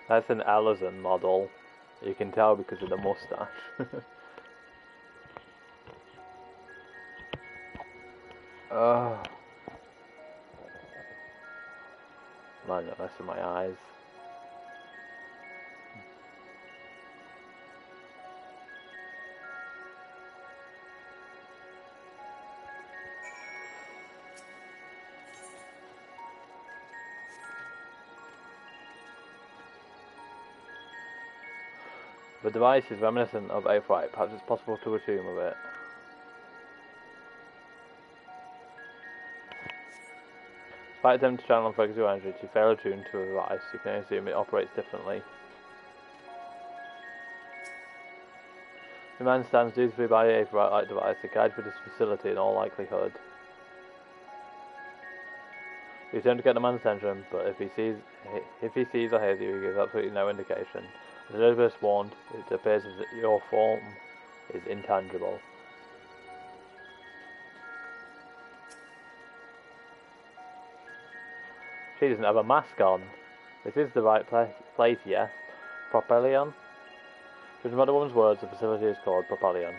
That's an Alizon model. You can tell because of the mustache. Man, the rest of my eyes. The device is reminiscent of Aetherite. Perhaps it's possible to assume of it. Despite attempting to channel and focus your energy to fail attuned to a device, you can assume it operates differently. The man stands dutifully by the Aetherite-like device, the guide for this facility in all likelihood. You attempt to get the man's attention, but if he sees or hears you, he gives absolutely no indication. As Elizabeth warned, it appears as if your form is intangible. She doesn't have a mask on. This is the right place, yes. Propelion? Judging by the woman's words, the facility is called Propelion.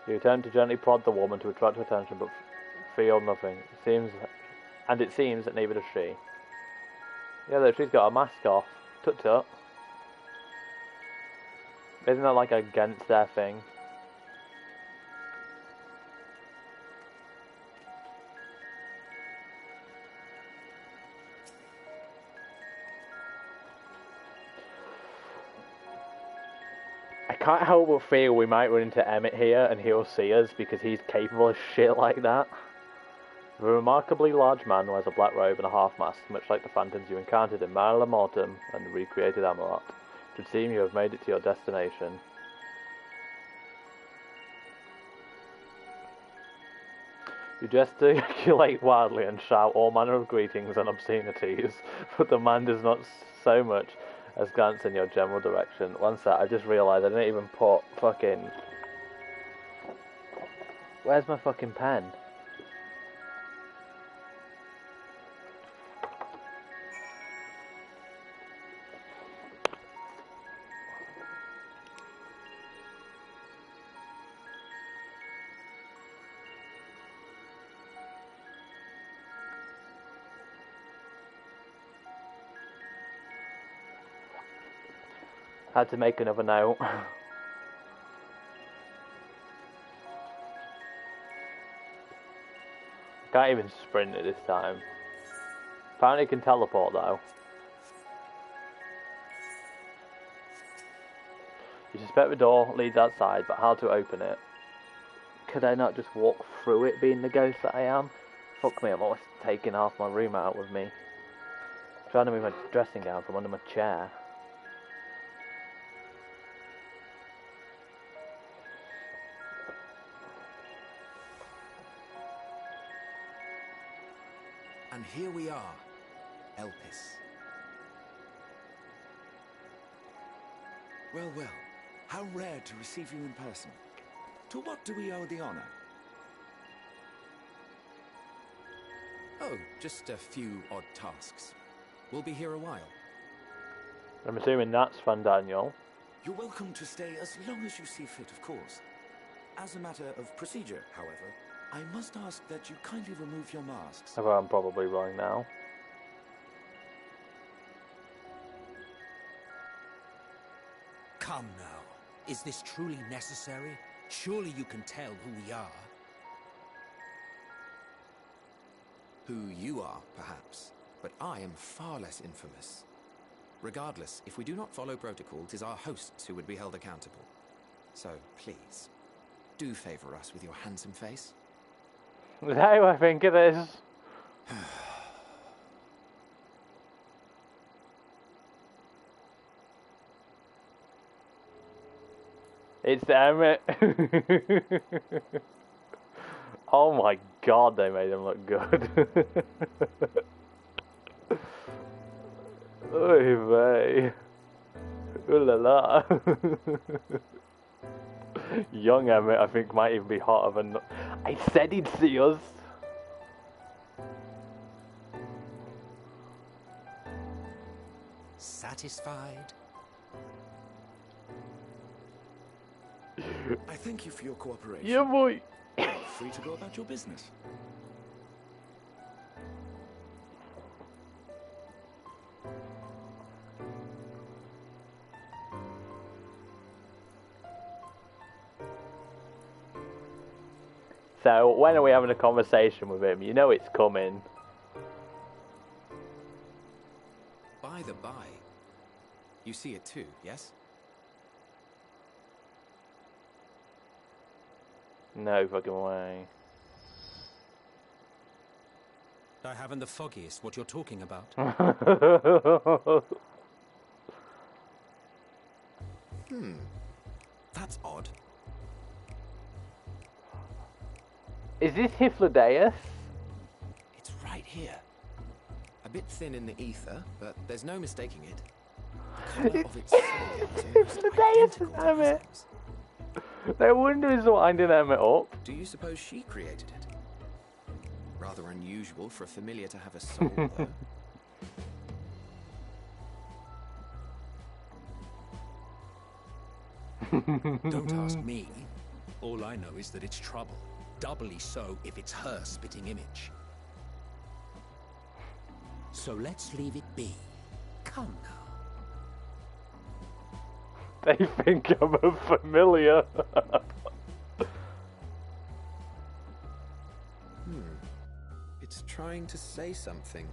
You attempt to gently prod the woman to attract her attention, but feel nothing. It seems that neither does she. Yeah, though, she's got a mask off. Tut tut. Isn't that like against their thing? I can't help but feel we might run into Emmett here and he'll see us because he's capable of shit like that. The remarkably large man wears a black robe and a half-mask, much like the phantoms you encountered in Mara Mortem and the recreated Amarok. It would seem you have made it to your destination. You gesticulate wildly and shout all manner of greetings and obscenities, but the man does not so much as glance in your general direction. One sec, I just realised I didn't even put fucking... Where's my fucking pen? Had to make another note. Can't even sprint at this time. Apparently can teleport though. You suspect the door leads outside, but how to open it? Could I not just walk through it, being the ghost that I am? Fuck me, I'm always taking half my room out with me. Trying to move my dressing gown from under my chair. And here we are, Elpis. Well, well, how rare to receive you in person. To what do we owe the honor? Oh, just a few odd tasks. We'll be here a while. I'm assuming that's Van Daniel. You're welcome to stay as long as you see fit, of course. As a matter of procedure, however, I must ask that you kindly remove your masks. Although I'm probably wrong now. Come now. Is this truly necessary? Surely you can tell who we are. Who you are, perhaps, but I am far less infamous. Regardless, if we do not follow protocol, 'tis our hosts who would be held accountable. So, please, do favour us with your handsome face. Is that who I think it is? It's Emmett. Oh my god, they made him look good. Oy vey. Ooh la la. Young Emmett, I think, might even be hotter than... I said he'd see us. Satisfied? I thank you for your cooperation. Yeah, boy. Free to go about your business. So, when are we having a conversation with him? You know it's coming. By the by, you see it too, yes? No fucking way. I haven't the foggiest what you're talking about. That's odd. Is this Hyphlodeus? It's right here. A bit thin in the ether, but there's no mistaking it. The colour of its soul is almost identical to Hazem's. No wonder he's winding Emmett up. Do you suppose she created it? Rather unusual for a familiar to have a soul, though. Don't ask me. All I know is that it's trouble. Doubly so if it's her spitting image. So let's leave it be. Come now. They think I'm a familiar. It's trying to say something,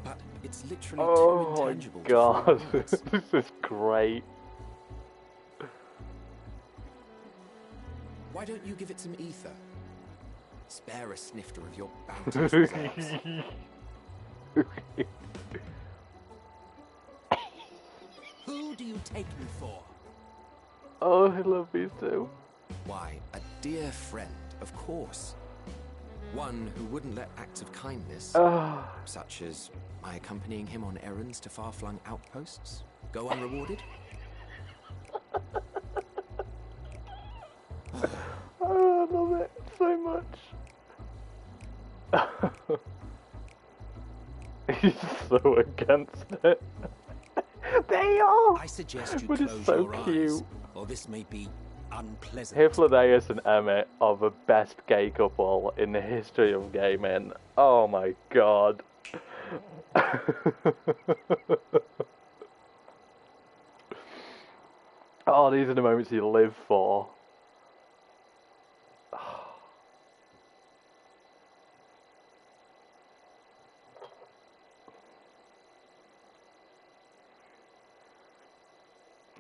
but it's literally Oh too my intangible. god, this is great. Why don't you give it some ether? Spare a snifter of your bounteous reserves. Who do you take me for? Oh, I love these two. Why, a dear friend, of course. One who wouldn't let acts of kindness, such as my accompanying him on errands to far-flung outposts, go unrewarded. Oh, I love it so much. He's so against it. They are! I suggest you but close it's so your cute. eyes, or this may be unpleasant. Hyphlodeus and Emmett are the best gay couple in the history of gaming. Oh my god. Oh, these are the moments you live for.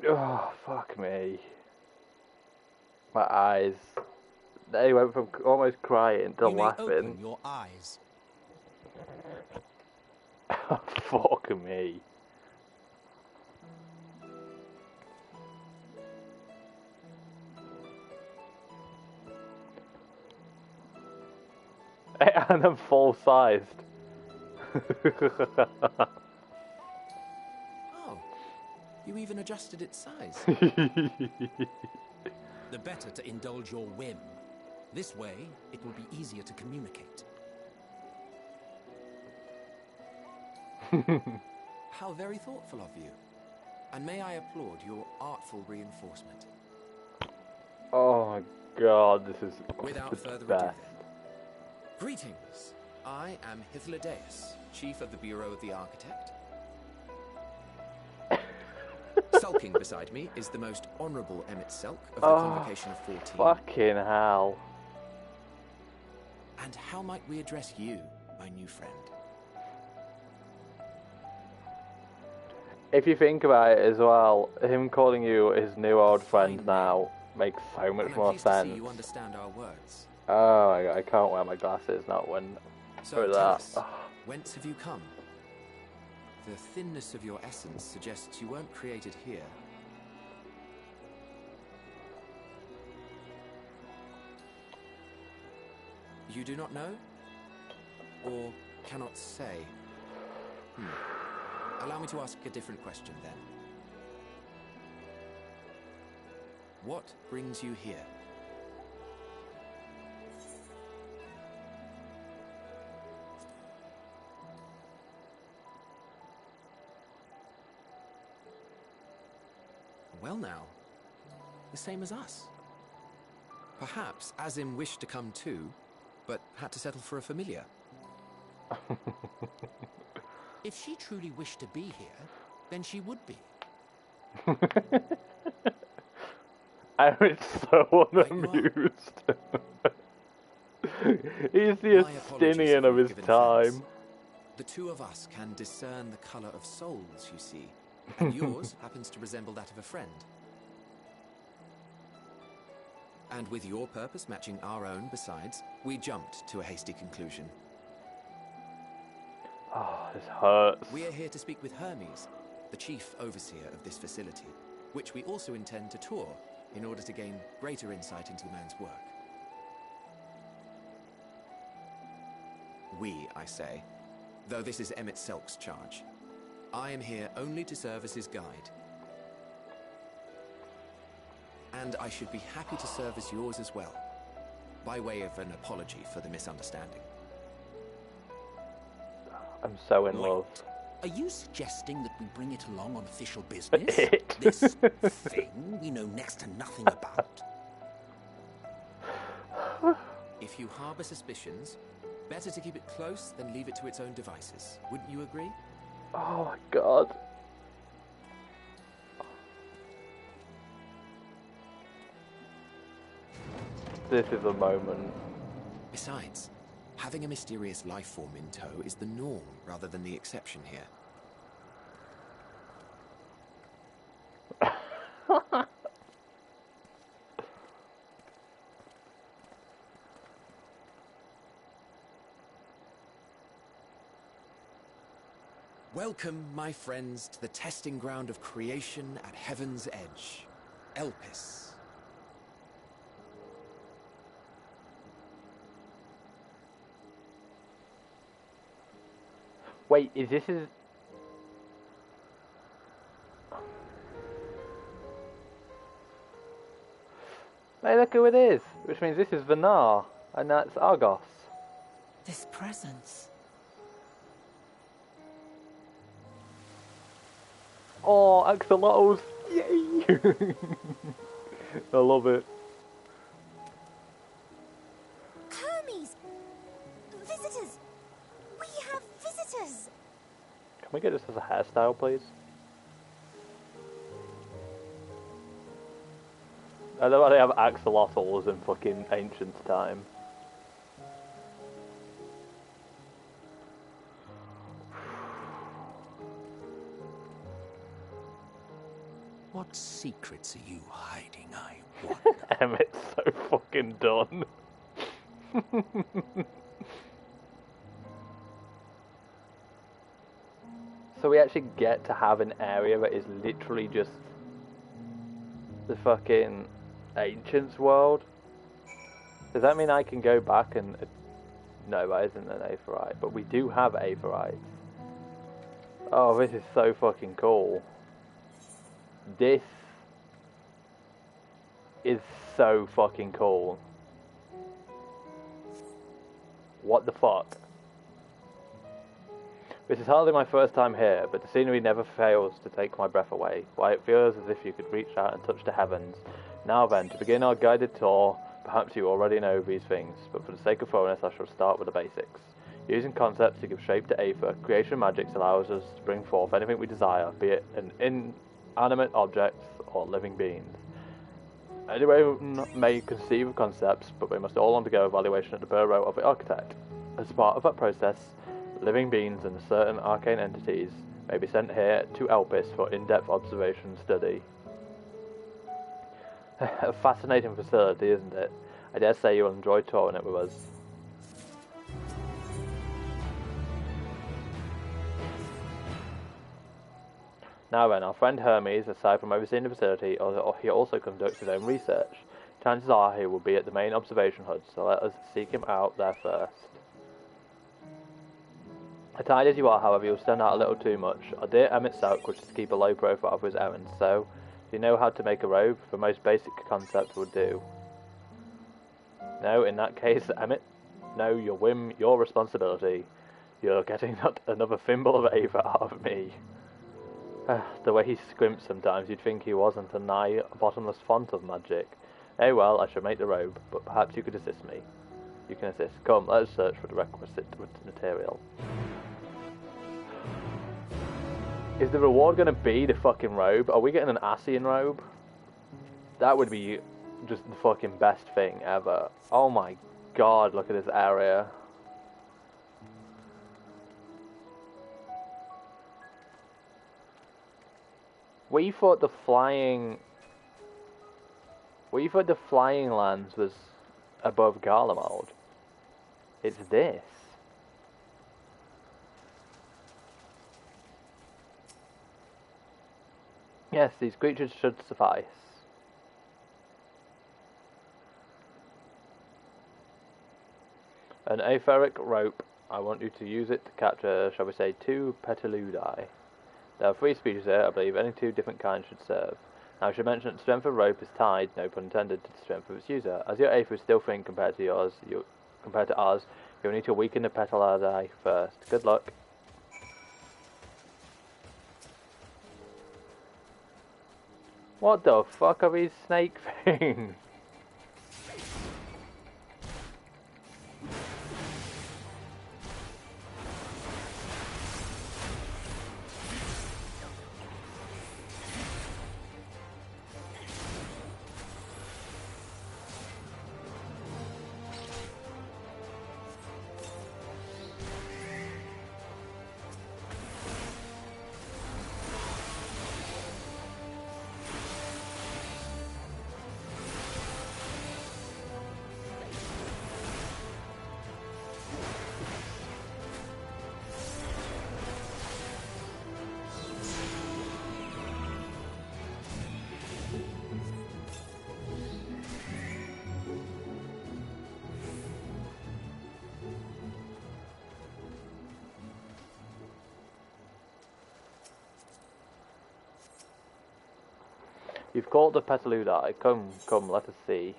Oh, fuck me. My eyes. They went from almost crying to You may open laughing. your eyes. Fuck me. And I'm full-sized. Oh, you even adjusted its size. The better to indulge your whim. This way, it will be easier to communicate. How very thoughtful of you. And may I applaud your artful reinforcement. Oh my god, this is Without the further ado best. then. Greetings. I am Hyphlodeus, Chief of the Bureau of the Architect. Sulking beside me is the most honourable Emmett Selk of the Convocation of 14. Fucking hell. And how might we address you, my new friend? If you think about it as well, him calling you his new old friend now makes so much And I'm more pleased to see sense. you understand our words. Oh my god, I can't wear my glasses not when So for tell that. us, whence have you come? The thinness of your essence suggests you weren't created here. You do not know? Or cannot say? Allow me to ask a different question then. What brings you here? Well now, the same as us. Perhaps Azim wished to come too, but had to settle for a familiar. If she truly wished to be here, then she would be. I was so unamused. He's the Estinian of his time. The two of us can discern the colour of souls, you see, and yours happens to resemble that of a friend. And with your purpose matching our own besides, we jumped to a hasty conclusion. Oh, this hurts. We are here to speak with Hermes, the chief overseer of this facility, which we also intend to tour in order to gain greater insight into the man's work. We, I say, though this is Emmett Selk's charge. I am here only to serve as his guide. And I should be happy to serve as yours as well, by way of an apology for the misunderstanding. I'm so in love. Are you suggesting that we bring it along on official business? This thing we know next to nothing about? If you harbour suspicions, better to keep it close than leave it to its own devices. Wouldn't you agree? Oh my god. This is a moment. Besides, having a mysterious life form in tow is the norm rather than the exception here. Welcome, my friends, to the testing ground of creation at Heaven's Edge, Elpis. Wait, is this his... Hey, look who it is! Which means this is Vanar, and that's Argos. This presence. Oh, axolotls! Yay! I love it. Hermes! Visitors! We have visitors! Can we get this as a hairstyle, please? I love how they have axolotls in fucking ancient time. What secrets are you hiding, I wonder? Emmett's so fucking done. So we actually get to have an area that is literally just the fucking Ancients world? Does that mean I can go back and... No, that isn't an Aetheryte, but we do have Aetherytes. Oh, this is so fucking cool. This is so fucking cool. What the fuck? This is hardly my first time here, but the scenery never fails to take my breath away. Why, it feels as if you could reach out and touch the heavens. Now then, to begin our guided tour, perhaps you already know these things, but for the sake of thoroughness I shall start with the basics. Using concepts to give shape to Aether, creation magics allows us to bring forth anything we desire, be it an inanimate objects or living beings. Anyone may conceive of concepts, but they must all undergo evaluation at the bureau of the architect. As part of that process, living beings and certain arcane entities may be sent here to Elpis for in-depth observation and study. A fascinating facility, isn't it? I dare say you'll enjoy touring it with us. Now then, our friend Hermes, aside from overseeing the facility, he also conducts his own research. To Chances are he will be at the main observation hut, so let us seek him out there first. Tired as you are, however, you'll stand out a little too much. Our dear Emmett Soak wishes to keep a low profile for his errands, so do you know how to make a robe? The most basic concept would do. No, in that case, Emmett, no, your whim, your responsibility. You're getting not another thimble of Ava out of me. The way he squints sometimes, you'd think he wasn't a nigh bottomless font of magic. Eh well, I shall make the robe, but perhaps you could assist me. You can assist. Come, let us search for the requisite material. Is the reward going to be the fucking robe? Are we getting an Asian robe? That would be just the fucking best thing ever. Oh my god, look at this area. We thought the flying lands was above Garlemald. It's this. Yes, these creatures should suffice. An aetheric rope. I want you to use it to capture, shall we say, 2 petaludi. There are 3 species here. I believe any 2 different kinds should serve. Now I should mention that the strength of rope is tied, no pun intended, to the strength of its user. As your aether is still thin compared to ours, you'll need to weaken the petaludi first. Good luck. What the fuck are these snake things? You've caught the petaludi. Come, come, let us see.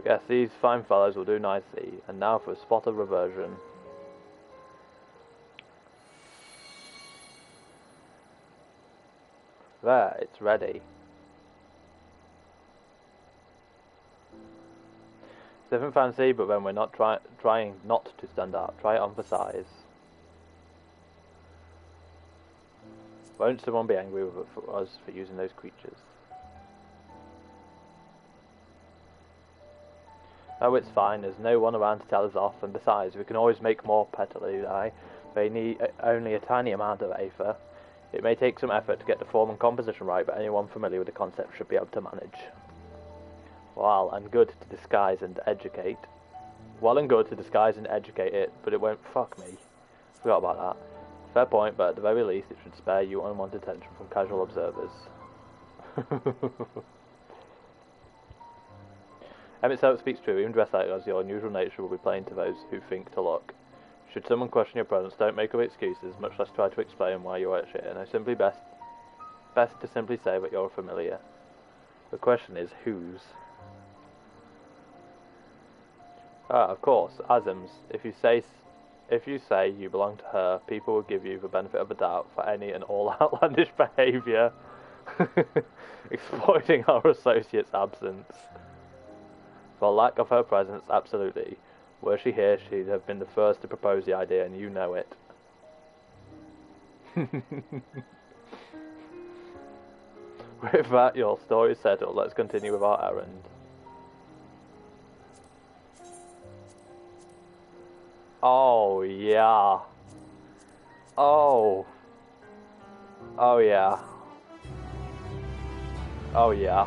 Yes, these fine fellows will do nicely. And now for a spot of reversion. There, it's ready. It's different fancy, but when we're not trying not to stand out, try it on for size. Won't someone be angry with us for using those creatures? Oh, it's fine, there's no one around to tell us off, and besides, we can always make more petaludi. They need only a tiny amount of aether. It may take some effort to get the form and composition right, but anyone familiar with the concept should be able to manage. Well and good to disguise and educate. Well and good to disguise and educate it, but it won't fuck me. Forgot about that. Fair point, but at the very least it should spare you unwanted attention from casual observers. Emmett Soak speaks true. Even dressed like us, your unusual nature will be plain to those who think to look. Should someone question your presence, don't make up excuses, much less try to explain why you are at shit. And it's simply best to simply say that you're familiar. The question is, whose? Ah, of course, Azim's. If you say you belong to her, people will give you the benefit of the doubt for any and all outlandish behaviour, exploiting our associate's absence. For lack of her presence, absolutely. Were she here, she'd have been the first to propose the idea, and you know it. With that, your story is settled. Let's continue with our errand. Oh, yeah. Oh. Oh, yeah. Oh, yeah.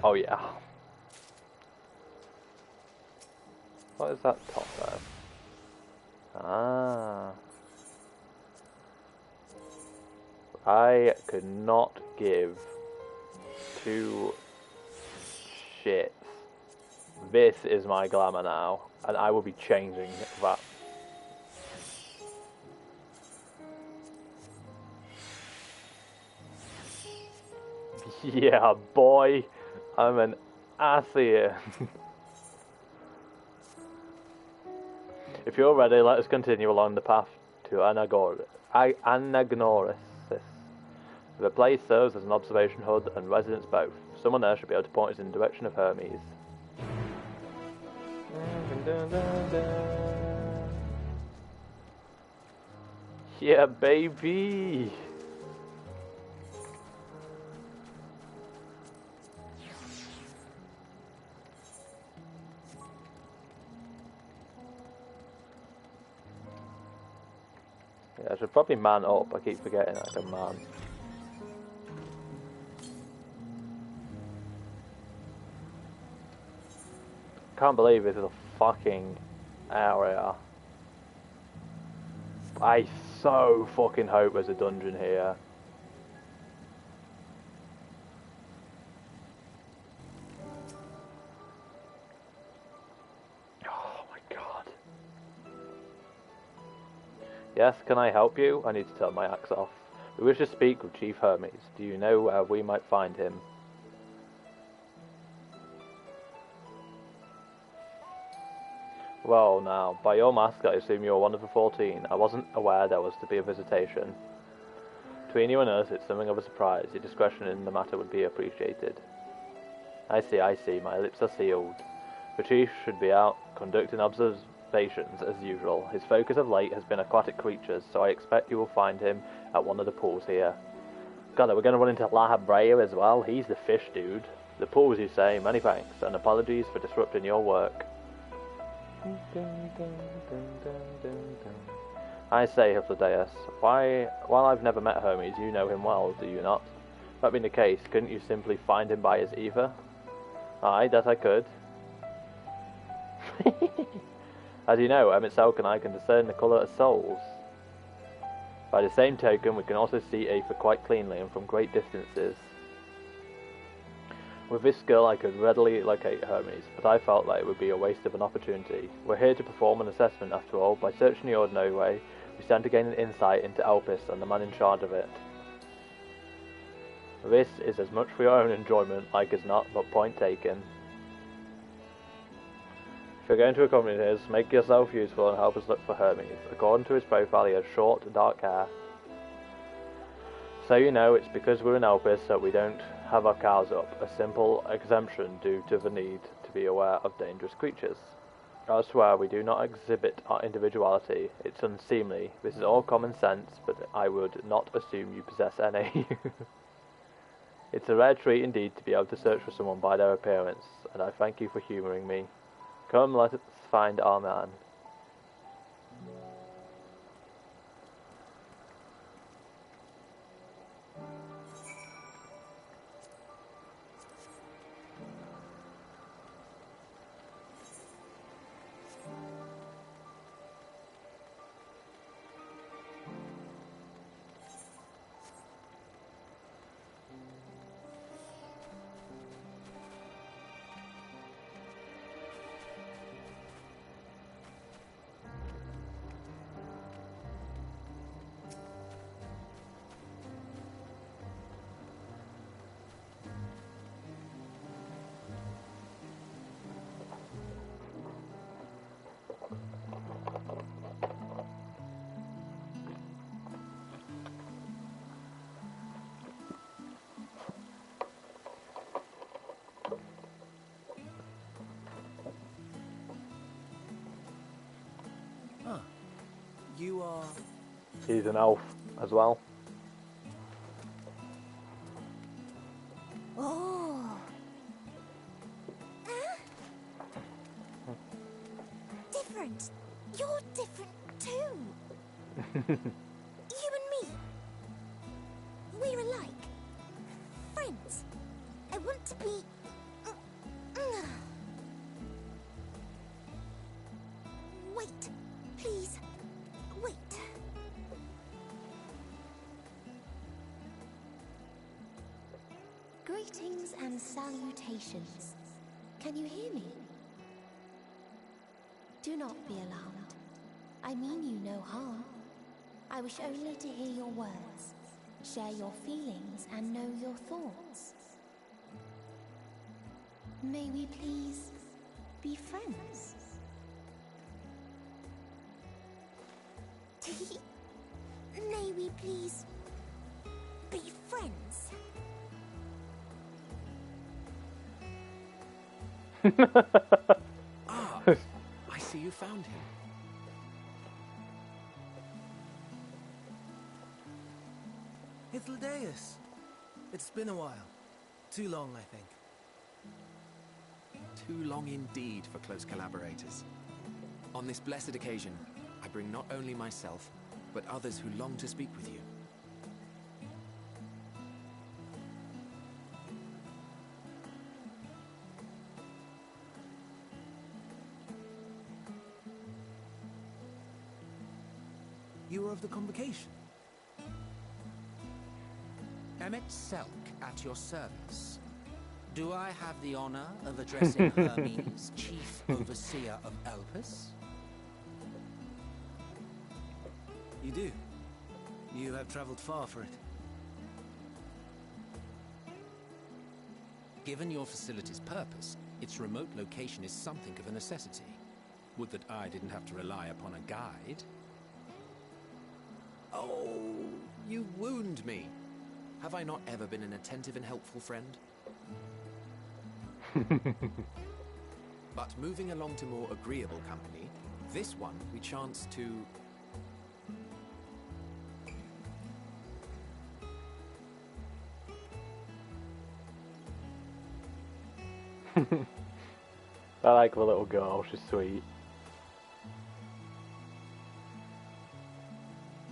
Oh, yeah. What is that top there? Ah. I could not give two shits. This is my glamour now, and I will be changing that. Yeah, boy, I'm an ass here. If you're ready, let us continue along the path to Anagnoris. The place serves as an observation hub and residents both. Someone there should be able to point us in the direction of Hermes. Yeah, baby! Yeah, I should probably man up. I keep forgetting I can man. Can't believe this is a fucking area. I so fucking hope there's a dungeon here. Oh my god. Yes, can I help you? I need to turn my axe off. We wish to speak with Chief Hermes. Do you know where we might find him? Well now, by your mask I assume you're one of the 14. I wasn't aware there was to be a visitation. Between you and us, it's something of a surprise. Your discretion in the matter would be appreciated. I see, my lips are sealed. The Chief should be out, conducting observations as usual. His focus of late has been aquatic creatures, so I expect you will find him at one of the pools here. God, we're going to run into La Habrea as well? He's the fish dude. The pools, you say? Many thanks, and apologies for disrupting your work. I say, Hypnodeus, while I've never met Hermes, you know him well, do you not? That being the case, couldn't you simply find him by his ether? Aye, that I could. As you know, Soken and I can discern the colour of souls. By the same token, we can also see ether quite cleanly and from great distances. With this skill I could readily locate Hermes, but I felt that it would be a waste of an opportunity. We're here to perform an assessment after all. By searching the ordinary way, we stand to gain an insight into Elpis and the man in charge of it. This is as much for your own enjoyment, like as not, but point taken. If you're going to accompany us, make yourself useful and help us look for Hermes. According to his profile, he has short, dark hair. So you know, it's because we're in Elpis that we don't have our cows up, a simple exemption due to the need to be aware of dangerous creatures. Elsewhere, we do not exhibit our individuality. It's unseemly. This is all common sense, but I would not assume you possess any. It's a rare treat indeed to be able to search for someone by their appearance, and I thank you for humouring me. Come, let us find our man. You are... He's an elf as well. Oh. Different. You're different too. You and me. We're alike. Friends. I want to be... Wait. Please. Wait. Greetings and salutations. Can you hear me? Do not be alarmed. I mean you no harm. I wish only to hear your words, share your feelings, and know your thoughts. May we please be friends? May we please be friends? Ah, I see you found him. Hythlodaeus. It's been a while. Too long, I think. Too long indeed for close collaborators. On this blessed occasion, I bring not only myself, but others who long to speak with you. You are of the convocation. Emmett Selk at your service. Do I have the honor of addressing Hermes, Chief Overseer of Elpis? You do. You have traveled far for it. Given your facility's purpose, its remote location is something of a necessity. Would that I didn't have to rely upon a guide. Oh, you wound me. Have I not ever been an attentive and helpful friend? But moving along to more agreeable company, this one we chance to... I like the little girl, she's sweet.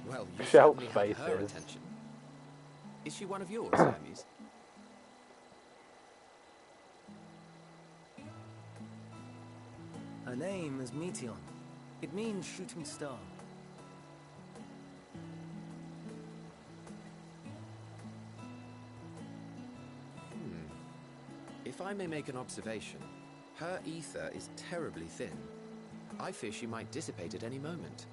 Well, you Shelf certainly have her faces. attention. Is she one of yours, Hermes? Her name is Meteon. It means shooting star. If I may make an observation, her ether is terribly thin. I fear she might dissipate at any moment.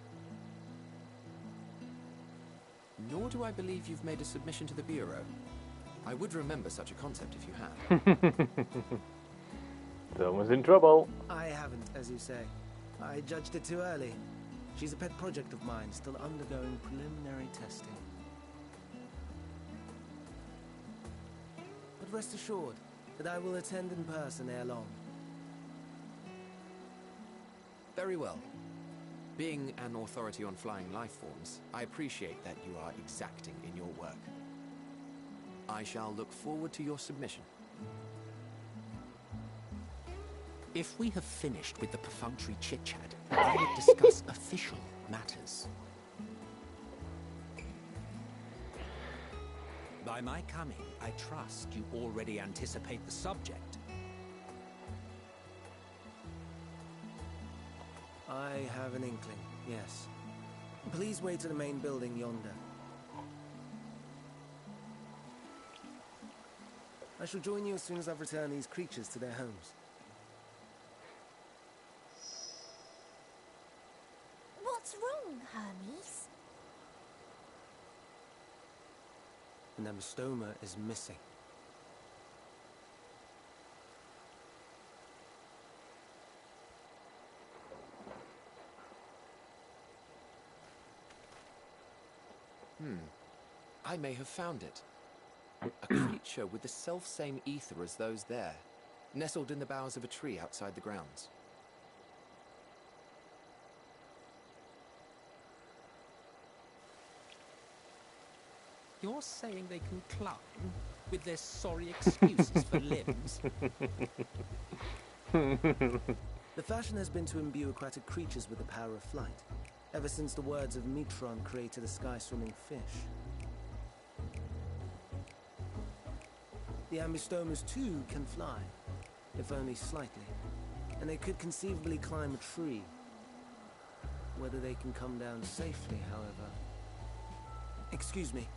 Nor do I believe you've made a submission to the Bureau. I would remember such a concept if you had. Someone's in trouble. I haven't, as you say. I judged it too early. She's a pet project of mine, still undergoing preliminary testing. But rest assured that I will attend in person ere long. Very well. Being an authority on flying life forms, I appreciate that you are exacting in your work. I shall look forward to your submission. If we have finished with the perfunctory chit-chat, I would discuss official matters. By my coming, I trust you already anticipate the subject. I have an inkling, yes. Please wait to the main building yonder. I shall join you as soon as I've returned these creatures to their homes. What's wrong, Hermes? The Nemostoma is missing. I may have found it. A creature with the self-same ether as those there, nestled in the boughs of a tree outside the grounds. You're saying they can climb with their sorry excuses for limbs? The fashion has been to imbue aquatic creatures with the power of flight, ever since the words of Metron created a sky-swimming fish. The Ambistomas too can fly, if only slightly, and they could conceivably climb a tree. Whether they can come down safely, however... Excuse me.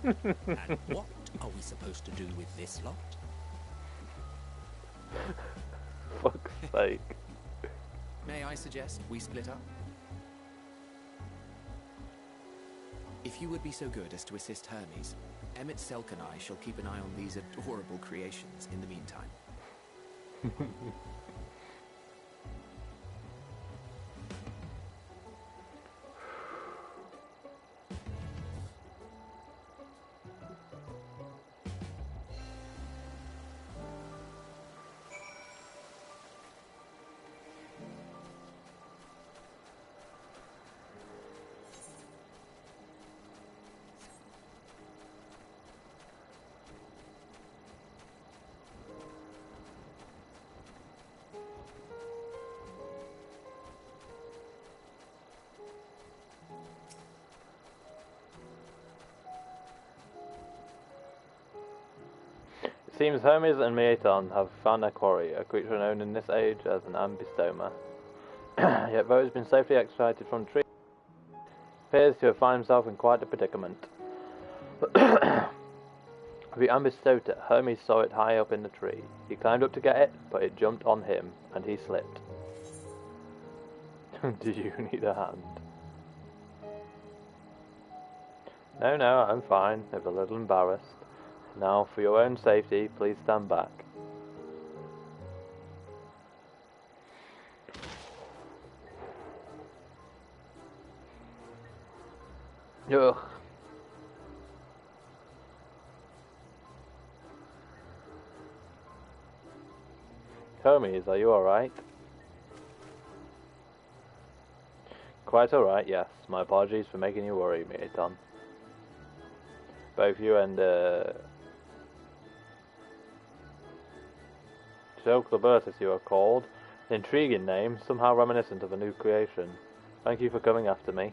And what are we supposed to do with this lot? Fuck's sake. May I suggest we split up? If you would be so good as to assist Hermes, Emmett Selk and I shall keep an eye on these adorable creations in the meantime. It seems Hermes and Mieton have found their quarry, a creature known in this age as an ambystoma. Yet though it has been safely extracted from the tree, appears to have found himself in quite a predicament. The ambystota, Hermes saw it high up in the tree. He climbed up to get it, but it jumped on him, and he slipped. Do you need a hand? No, I'm fine, if a little embarrassed. Now, for your own safety, please stand back. Ugh. Hermes, are you alright? Quite alright, yes. My apologies for making you worry, Mieton. Both you and, Silk the Bird, as you are called. An intriguing name, somehow reminiscent of a new creation. Thank you for coming after me.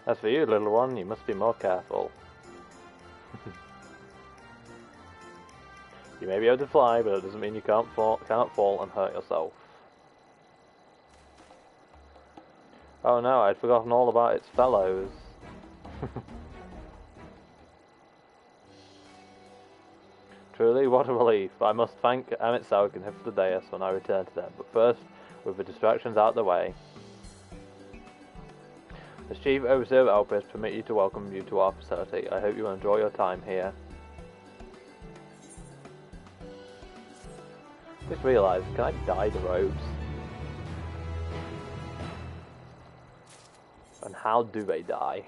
As for you, little one, you must be more careful. You may be able to fly, but it doesn't mean you can't fall and hurt yourself. Oh no, I'd forgotten all about its fellows. Truly, what a relief. I must thank Emmett Selk and Heavensward when I return to them, but first, with the distractions out of the way. As Chief Overseer of Elpis, permit you to welcome you to our facility. I hope you will enjoy your time here. Just realised, can I dye the robes? And how do they die?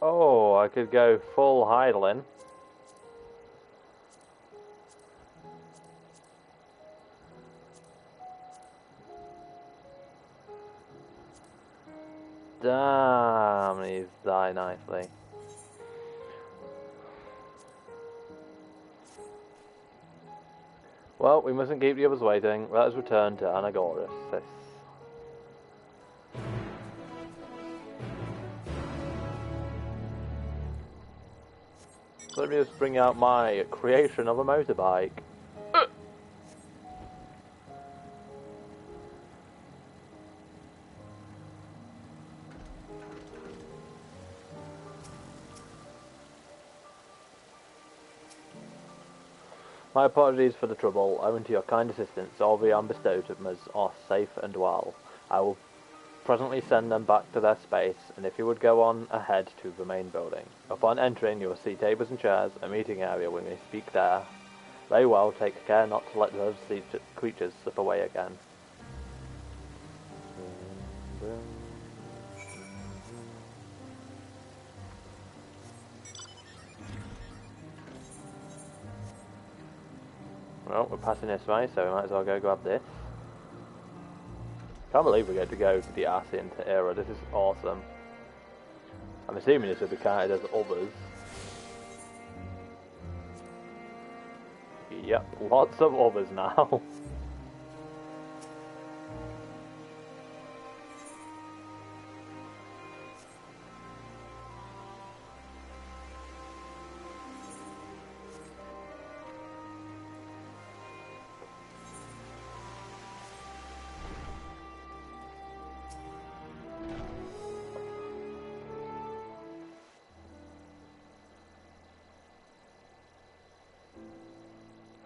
Oh, I could go full Heidelin. Damn, these die nicely. Well, we mustn't keep the others waiting. Let us return to Anagoras. Let me just bring out my creation of a motorbike. My apologies for the trouble. Owing to your kind assistance, all the ambystoma are safe and well. I will presently send them back to their space, and if you would go on ahead to the main building. Upon entering, you will see tables and chairs, a meeting area. We may speak there. Very well, take care not to let those creatures slip away again. Well, we're passing this way, so we might as well go grab this. Can't believe we're going to go to the Ascent era. This is awesome. I'm assuming this will be counted as others. Yep, lots of others now.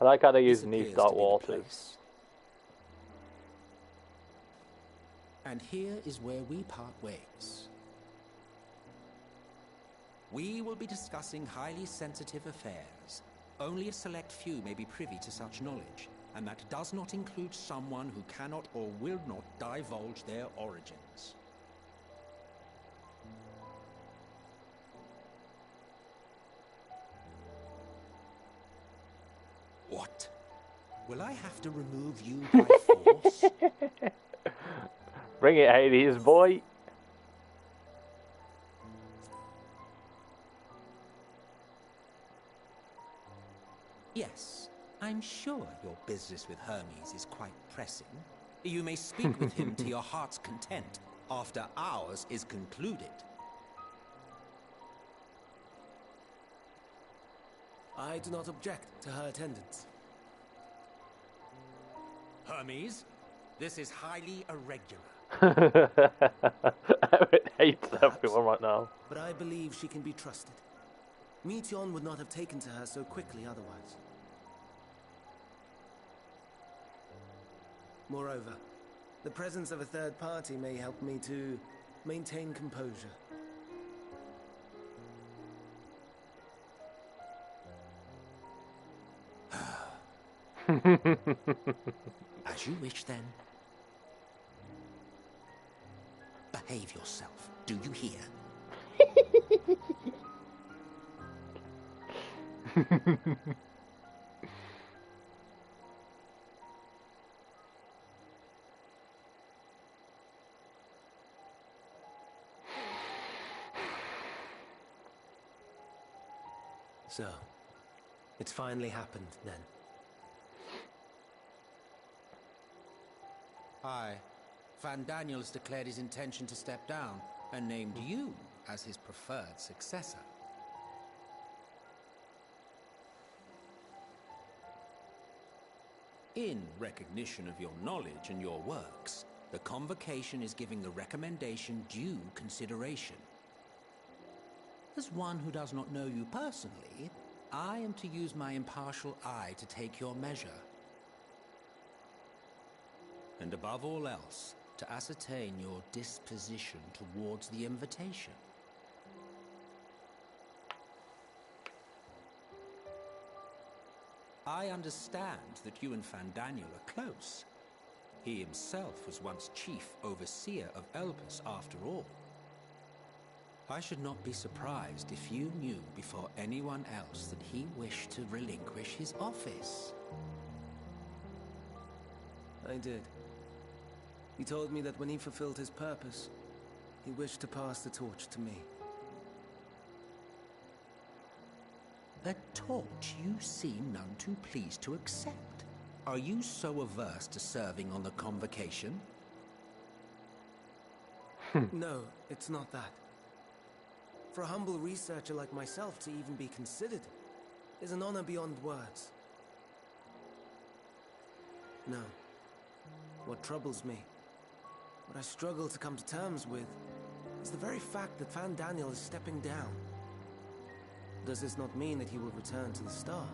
I like how they use This Nice appears Dark to be the Waters. place. And here is where we part ways. We will be discussing highly sensitive affairs. Only a select few may be privy to such knowledge, and that does not include someone who cannot or will not divulge their origins. What? Will I have to remove you by force? Bring it, Hades, boy! Yes, I'm sure your business with Hermes is quite pressing. You may speak with him to your heart's content after ours is concluded. I do not object to her attendance. Hermes, this is highly irregular. It hates everyone right now. But I believe she can be trusted. Meteon would not have taken to her so quickly otherwise. Moreover, the presence of a third party may help me to maintain composure. As you wish, then. Behave yourself, do you hear? So, it's finally happened, then. Aye. Van Daniels declared his intention to step down and named you as his preferred successor. In recognition of your knowledge and your works, the Convocation is giving the recommendation due consideration. As one who does not know you personally, I am to use my impartial eye to take your measure. And above all else, to ascertain your disposition towards the invitation. I understand that you and Fandaniel are close. He himself was once chief overseer of Elpis after all. I should not be surprised if you knew before anyone else that he wished to relinquish his office. I did. He told me that when he fulfilled his purpose, he wished to pass the torch to me. A torch you seem none too pleased to accept. Are you so averse to serving on the Convocation? No, it's not that. For a humble researcher like myself to even be considered is an honor beyond words. No. What troubles me, what I struggle to come to terms with, is the very fact that Fandaniel is stepping down. Does this not mean that he will return to the Star?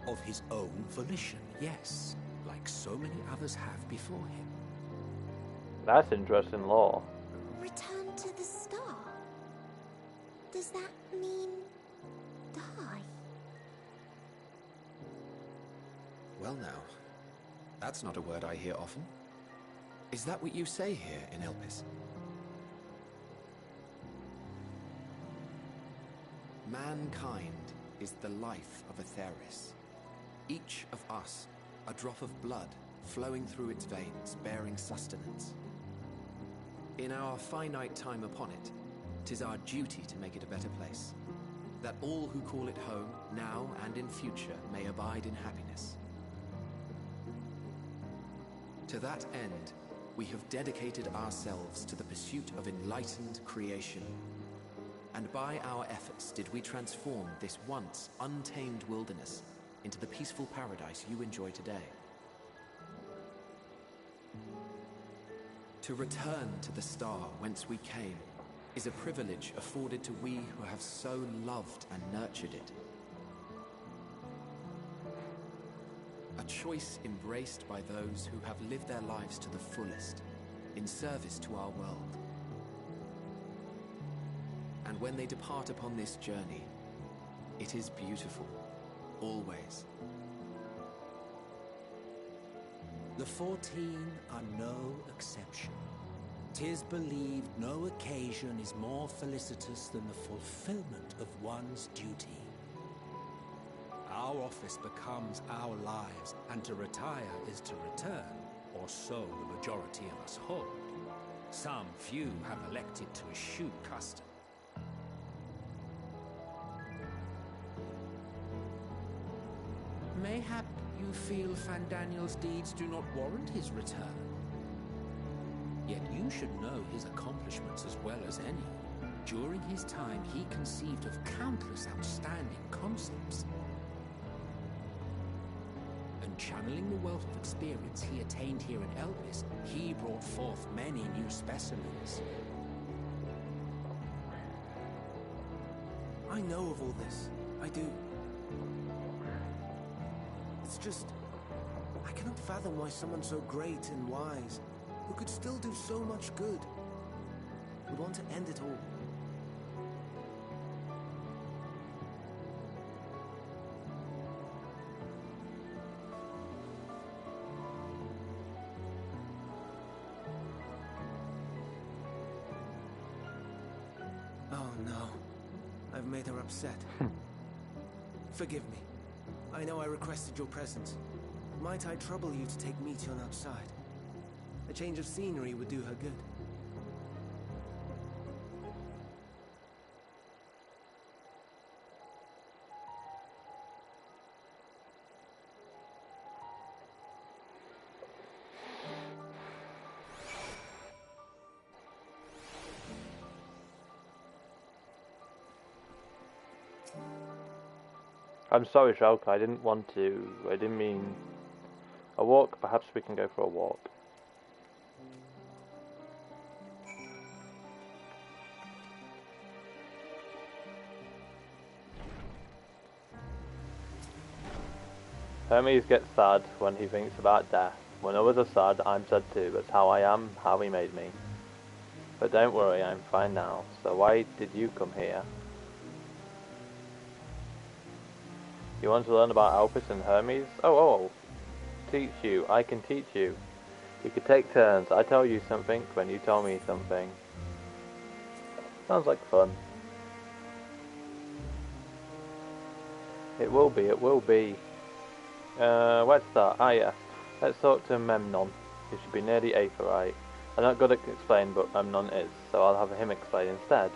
Of his own volition, yes. Like so many others have before him. That's interesting lore. Return to the Star? Does that mean die? Well now, that's not a word I hear often. Is that what you say here in Elpis? Mankind is the life of Atheris. Each of us, a drop of blood flowing through its veins, bearing sustenance. In our finite time upon it, 'tis our duty to make it a better place, that all who call it home, now and in future, may abide in happiness. To that end, we have dedicated ourselves to the pursuit of enlightened creation. And by our efforts did we transform this once untamed wilderness into the peaceful paradise you enjoy today. To return to the star whence we came, is a privilege afforded to we who have so loved and nurtured it. A choice embraced by those who have lived their lives to the fullest, in service to our world. And when they depart upon this journey, it is beautiful, always. The 14 are no exception. 'Tis believed no occasion is more felicitous than the fulfillment of one's duty. Our office becomes our lives, and to retire is to return, or so the majority of us hold. Some few have elected to eschew custom. Mayhap you feel Fandaniel's deeds do not warrant his return. Yet you should know his accomplishments as well as any. During his time, he conceived of countless outstanding concepts. And channeling the wealth of experience he attained here in Elpis, he brought forth many new specimens. I know of all this. I do. It's just, I cannot fathom why someone so great and wise, who could still do so much good, would want to end it all. Oh no, I've made her upset. Forgive me. I know I requested your presence. Might I trouble you to take Meteon outside? A change of scenery would do her good. I'm sorry, Shulk, I didn't mean a walk. Perhaps we can go for a walk. Hermes gets sad when he thinks about death. When others are sad, I'm sad too. That's how I am, how he made me. But don't worry, I'm fine now. So why did you come here? You want to learn about Elpis and Hermes? Oh, teach you. I can teach you. We could take turns. I tell you something when you tell me something. Sounds like fun. It will be, it will be. Where's that? Ah, yeah. Let's talk to Memnon. He should be near the Aetherite. I'm not good at explaining, but Memnon is, so I'll have him explain instead.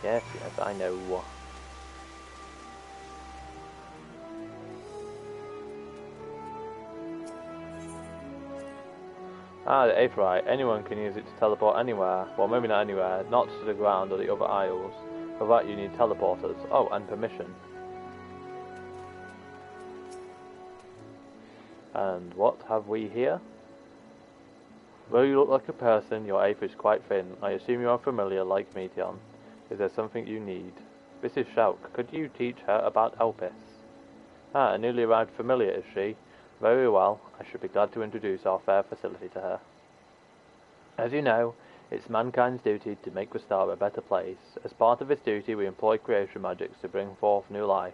Yes, I know. Ah, the Aetherite. Anyone can use it to teleport anywhere. Well, maybe not anywhere. Not to the ground or the other isles. For that you need teleporters. Oh, and permission. And what have we here? Though you look like a person, your aether is quite thin. I assume you are familiar, like Meteon. Is there something you need? This is Shulk. Could you teach her about Elpis? Ah, a newly arrived familiar, is she? Very well. I should be glad to introduce our fair facility to her. As you know, it's mankind's duty to make the star a better place. As part of this duty, we employ creation magics to bring forth new life.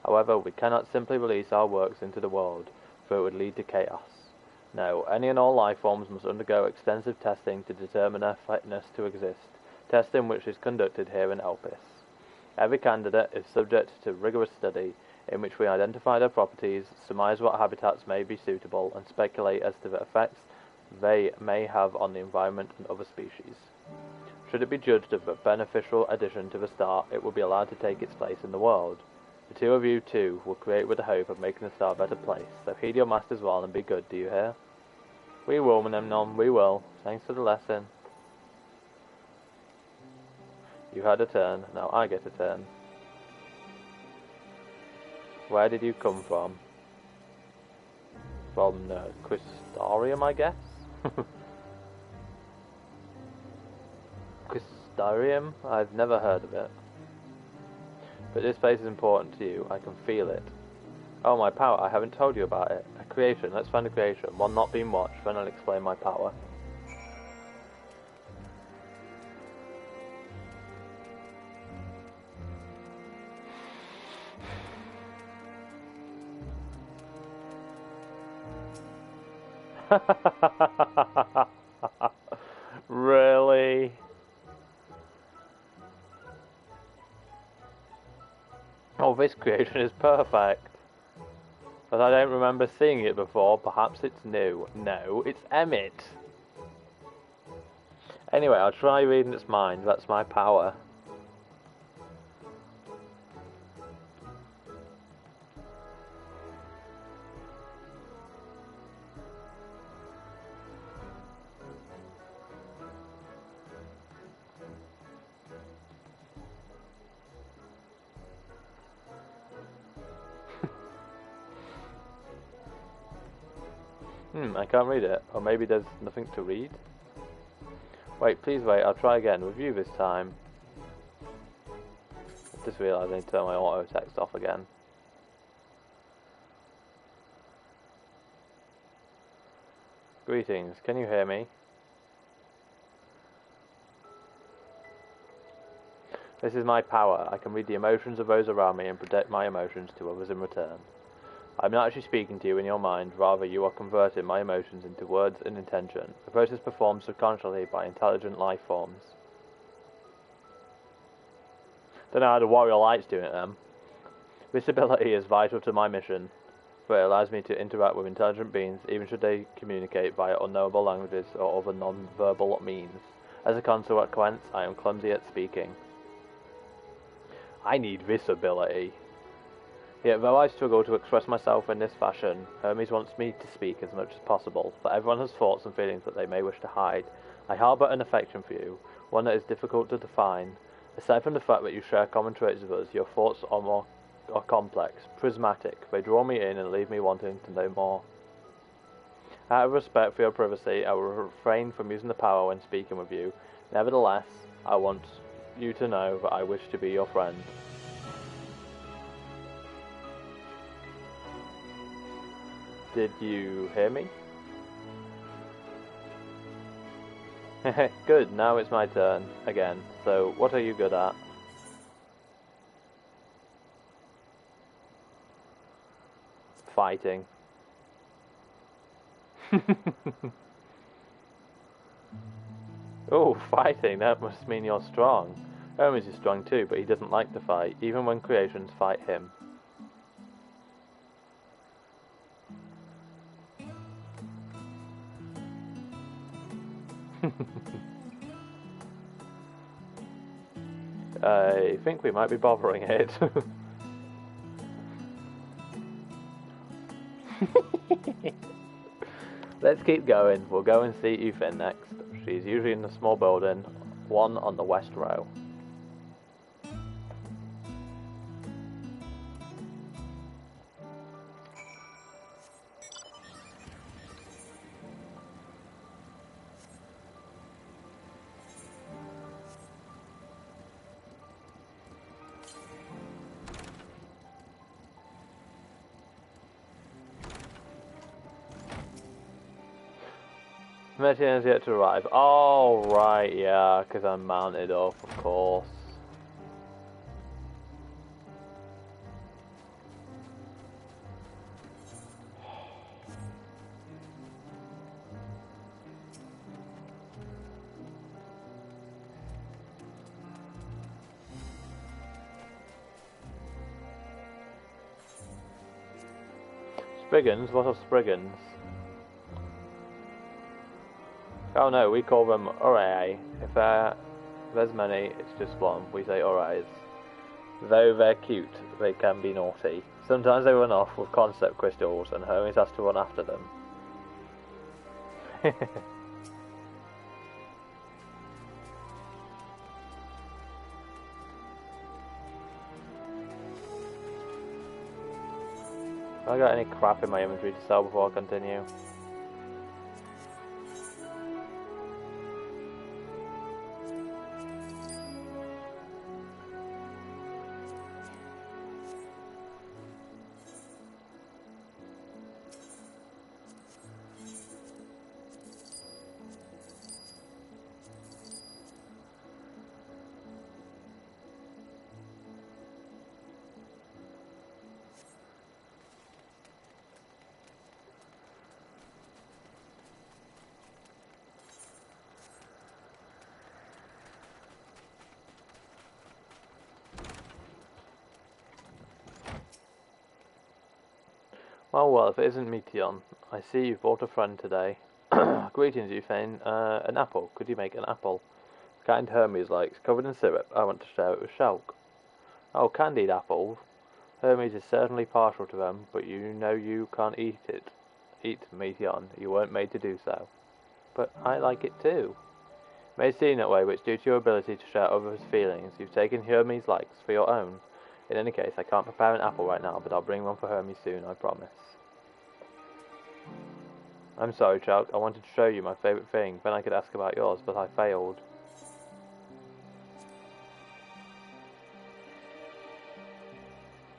However, we cannot simply release our works into the world, for it would lead to chaos. No, any and all life forms must undergo extensive testing to determine their fitness to exist, testing which is conducted here in Elpis. Every candidate is subject to rigorous study, in which we identify their properties, surmise what habitats may be suitable, and speculate as to the effects they may have on the environment and other species. Should it be judged of a beneficial addition to the star, it will be allowed to take its place in the world. The two of you, too, will create with the hope of making the star a better place, so heed your masters well and be good, do you hear? We will, Memnon, we will. Thanks for the lesson. You had a turn, now I get a turn. Where did you come from? From the Crystarium, I guess? Orchestrium? I've never heard of it. But this place is important to you. I can feel it. Oh, my power. I haven't told you about it. A creation. Let's find a creation. One not being watched. Then I'll explain my power. Really? Oh, this creation is perfect. But I don't remember seeing it before. Perhaps it's new. No, it's Emmett. Anyway, I'll try reading its mind. That's my power. I can't read it. Or maybe there's nothing to read? Wait, please wait. I'll try again. With you this time. I just realised I need to turn my auto text off again. Greetings. Can you hear me? This is my power. I can read the emotions of those around me and project my emotions to others in return. I'm not actually speaking to you in your mind, rather you are converting my emotions into words and intention. The process performed subconsciously by intelligent life forms. Don't know how the Warrior Light's doing it then. This ability is vital to my mission, for it allows me to interact with intelligent beings, even should they communicate via unknowable languages or other non-verbal means. As a consequence, I am clumsy at speaking. I need this ability. Yet though I struggle to express myself in this fashion, Hermes wants me to speak as much as possible, for everyone has thoughts and feelings that they may wish to hide. I harbour an affection for you, one that is difficult to define. Aside from the fact that you share common traits with us, your thoughts are complex, prismatic. They draw me in and leave me wanting to know more. Out of respect for your privacy, I will refrain from using the power when speaking with you. Nevertheless, I want you to know that I wish to be your friend. Did you hear me? Good, now it's my turn again. So, what are you good at? Fighting. Oh, fighting, that must mean you're strong. Hermes is strong too, but he doesn't like to fight, even when creations fight him. I think we might be bothering it. Let's keep going. We'll go and see Ethan next. She's usually in the small building, one on the west row. Metian has yet to arrive. Oh, right, yeah, because I'm mounted up, of course. Spriggans? What are Spriggans? Oh no, we call them Urae. If there's many, it's just one. We say Uraes. Though they're cute, they can be naughty. Sometimes they run off with concept crystals, and Hermes has to run after them. Have I got any crap in my inventory to sell before I continue? Well, if it isn't Meteon, I see you've brought a friend today. Greetings, Euphane. An apple. Could you make an apple? Kind Hermes likes, covered in syrup. I want to share it with Shulk. Oh, candied apples. Hermes is certainly partial to them, but you know you can't eat it. Eat, Meteon. You weren't made to do so. But I like it too. It may seem that way, but it's due to your ability to share others' feelings. You've taken Hermes' likes for your own. In any case, I can't prepare an apple right now, but I'll bring one for Hermes soon, I promise. I'm sorry, Chuck. I wanted to show you my favourite thing, then I could ask about yours, but I failed.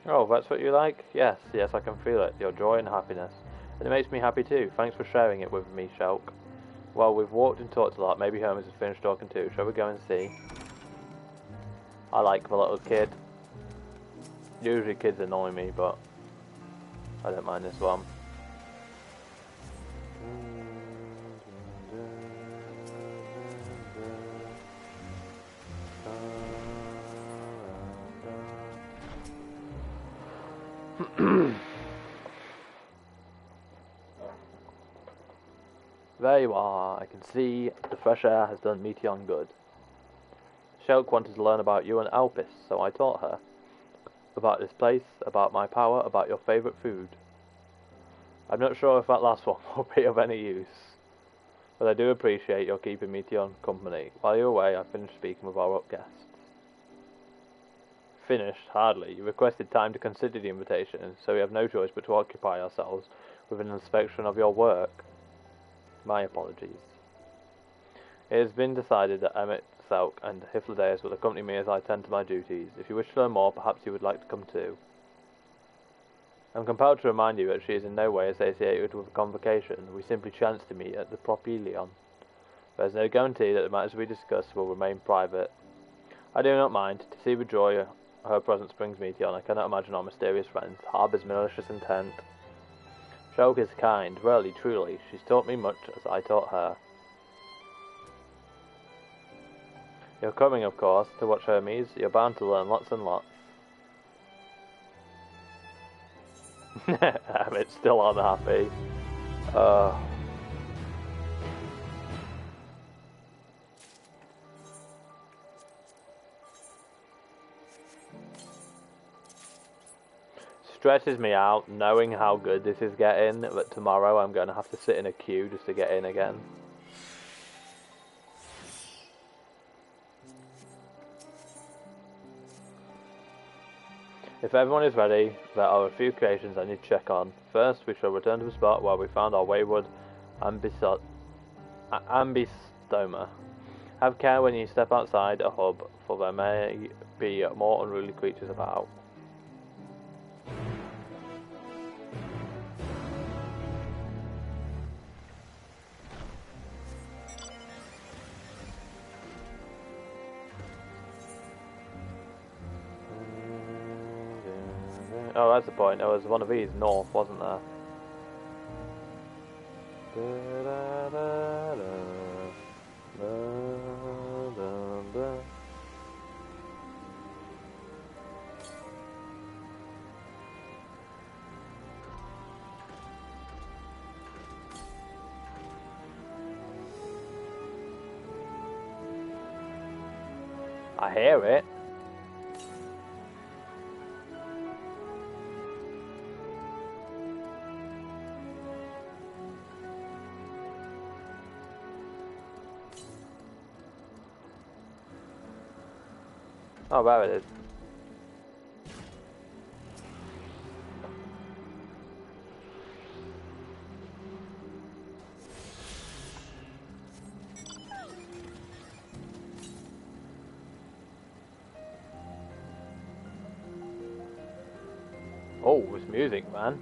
Oh, that's what you like? Yes, I can feel it. Your joy and happiness. And it makes me happy too. Thanks for sharing it with me, Shulk. Well, we've walked and talked a lot. Maybe Hermes has finished talking too. Shall we go and see? I like the little kid. Usually kids annoy me, but I don't mind this one. There you are. I can see the fresh air has done Meteon good. Shulk wanted to learn about you and Alpis, so I taught her. About this place, about my power, about your favourite food. I'm not sure if that last one will be of any use, but I do appreciate your keeping Meteon company. While you're away, I finished speaking with our guests. Finished? Hardly. You requested time to consider the invitation, so we have no choice but to occupy ourselves with an inspection of your work. My apologies. It has been decided that Emmett, Selk, and Hyphlodeus will accompany me as I attend to my duties. If you wish to learn more, perhaps you would like to come too. I'm compelled to remind you that she is in no way associated with a convocation. We simply chanced to meet at the Propylion. There is no guarantee that the matters we discuss will remain private. I do not mind. To see the joy her presence brings Meteon, I cannot imagine our mysterious friend harbours malicious intent. Shulk is kind, really, truly. She's taught me much as I taught her. You're coming, of course, to watch Hermes. You're bound to learn lots and lots. It's still unhappy. Stresses me out knowing how good this is getting, but tomorrow I'm going to have to sit in a queue just to get in again. If everyone is ready, there are a few creations I need to check on. First, we shall return to the spot where we found our wayward ambistoma. Have care when you step outside a hub, for there may be more unruly creatures about. Oh, that's the point. There was one of these north, wasn't there? I hear it. Oh, there it is. Oh, it's music, man.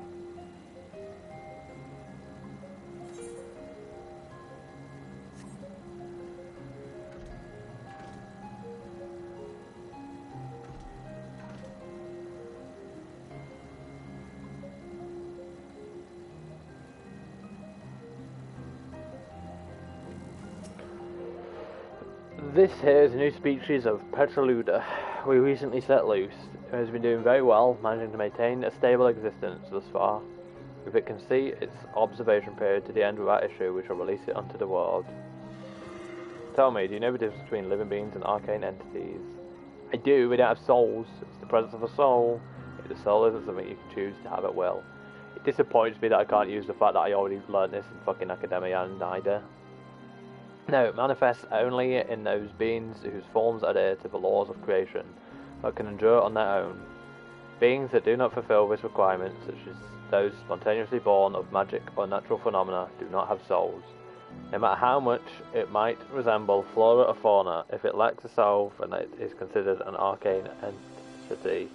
This here is a new species of Petraluda we recently set loose. It has been doing very well, managing to maintain a stable existence thus far. If it can see its observation period to the end without issue, we shall release it onto the world. Tell me, do you know the difference between living beings and arcane entities? I do, we don't have souls. It's the presence of a soul. If the soul isn't something you can choose to have at will. It disappoints me that I can't use the fact that I already learned this in fucking academia and neither. No, it manifests only in those beings whose forms adhere to the laws of creation, but can endure on their own. Beings that do not fulfill this requirement, such as those spontaneously born of magic or natural phenomena, do not have souls. No matter how much it might resemble flora or fauna, if it lacks a soul, then it is considered an arcane entity.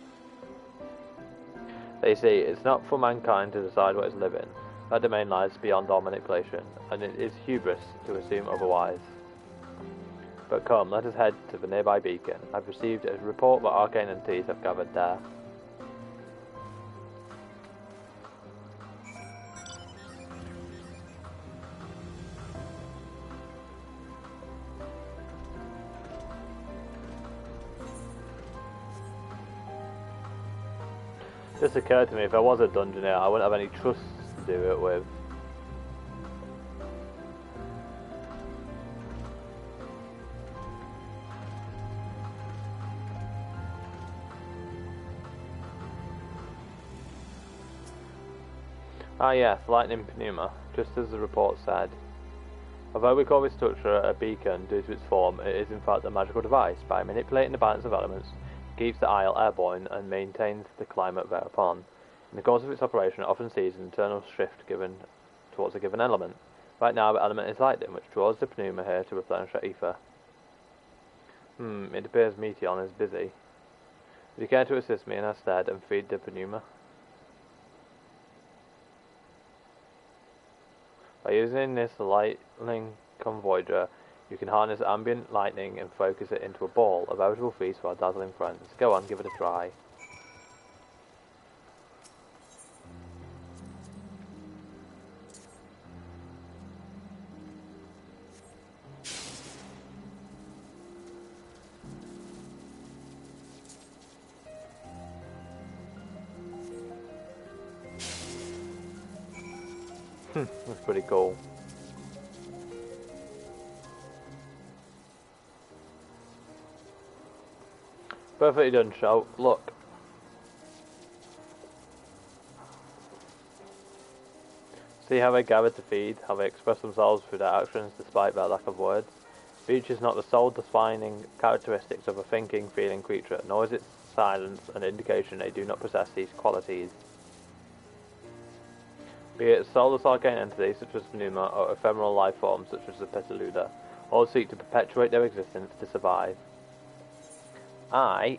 They say it's not for mankind to decide what is living. That domain lies beyond our manipulation, and it is hubris to assume otherwise. But come, let us head to the nearby beacon. I've received a report that arcane entities have gathered there. Just occurred to me, if I was a dungeoneer, I wouldn't have any trusts to do it with. Ah yes, lightning pneuma, just as the report said. Although we call this structure a beacon due to its form, it is in fact a magical device. By manipulating the balance of elements, keeps the isle airborne and maintains the climate thereupon. In the course of its operation, it often sees an internal shift given towards a given element. Right now, the element is lightning, which draws the pneuma here to replenish our ether. It appears Meteon is busy. Would you care to assist me in her stead and feed the pneuma? By using this lightning convoyer, you can harness ambient lightning and focus it into a ball, a veritable feast for our dazzling friends. Go on, give it a try. That's pretty cool. Perfectly done, Shout. Look. See how they gather to feed, how they express themselves through their actions despite their lack of words. Speech is not the sole defining characteristics of a thinking, feeling creature, nor is its silence an indication they do not possess these qualities. Be it soulless arcane entities such as Pneuma or ephemeral life forms such as the Petaluda, all seek to perpetuate their existence to survive. I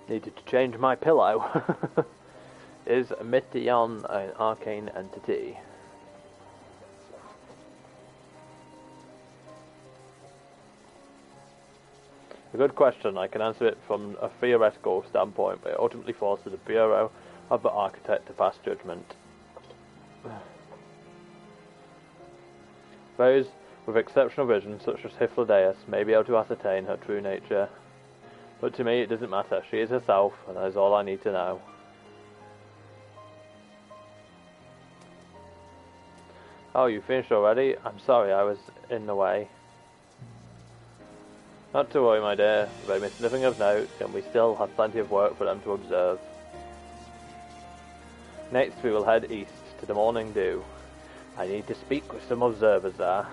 needed to change my pillow. Is Meteon an arcane entity? A good question. I can answer it from a theoretical standpoint, but it ultimately falls to the Bureau of the Architect to pass judgment. Those with exceptional vision, such as Hyphlodeus, may be able to ascertain her true nature. But to me it doesn't matter. She is herself, and that is all I need to know. Oh, you finished already? I'm sorry, I was in the way. Not to worry, my dear. They missed nothing of note, and we still have plenty of work for them to observe. Next we will head east to the Morning Dew. I need to speak with some observers there.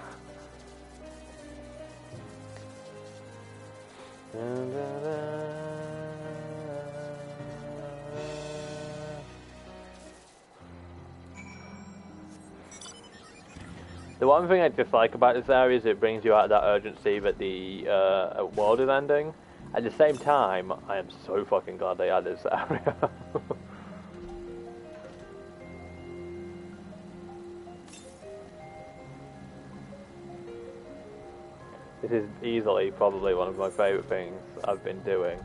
The one thing I dislike about this area is it brings you out of that urgency that the world is ending. At the same time, I am so fucking glad they added this area. This is easily probably one of my favourite things I've been doing.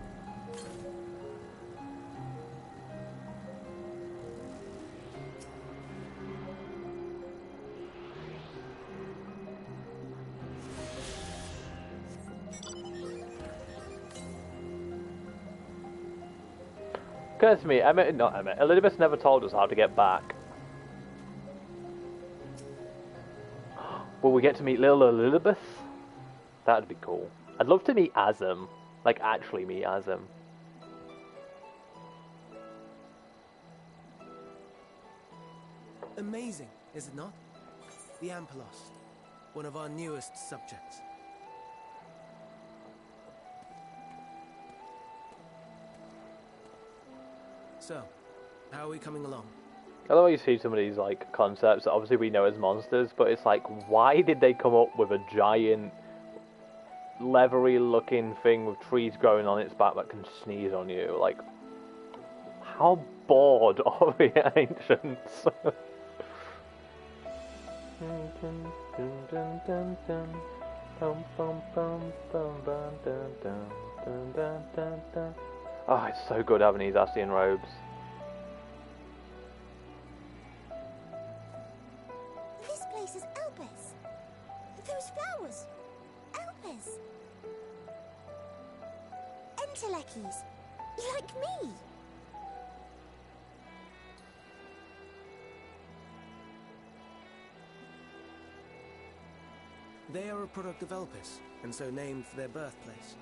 Occurs to me, Elizabeth never told us how to get back. Will we get to meet little Elizabeth? That'd be cool. I'd love to meet Azem. Like, actually meet Azem. Amazing, is it not? The Ampelos, one of our newest subjects. So, how are we coming along? I love how you see some of these like concepts that obviously we know as monsters, but it's like, why did they come up with a giant, leathery looking thing with trees growing on its back that can sneeze on you? Like, how bored are the ancients? Oh, it's so good having these Ascian robes. This place is Elpis. Those flowers. Elpis. Entelekis. Like me. They are a product of Elpis, and so named for their birthplace.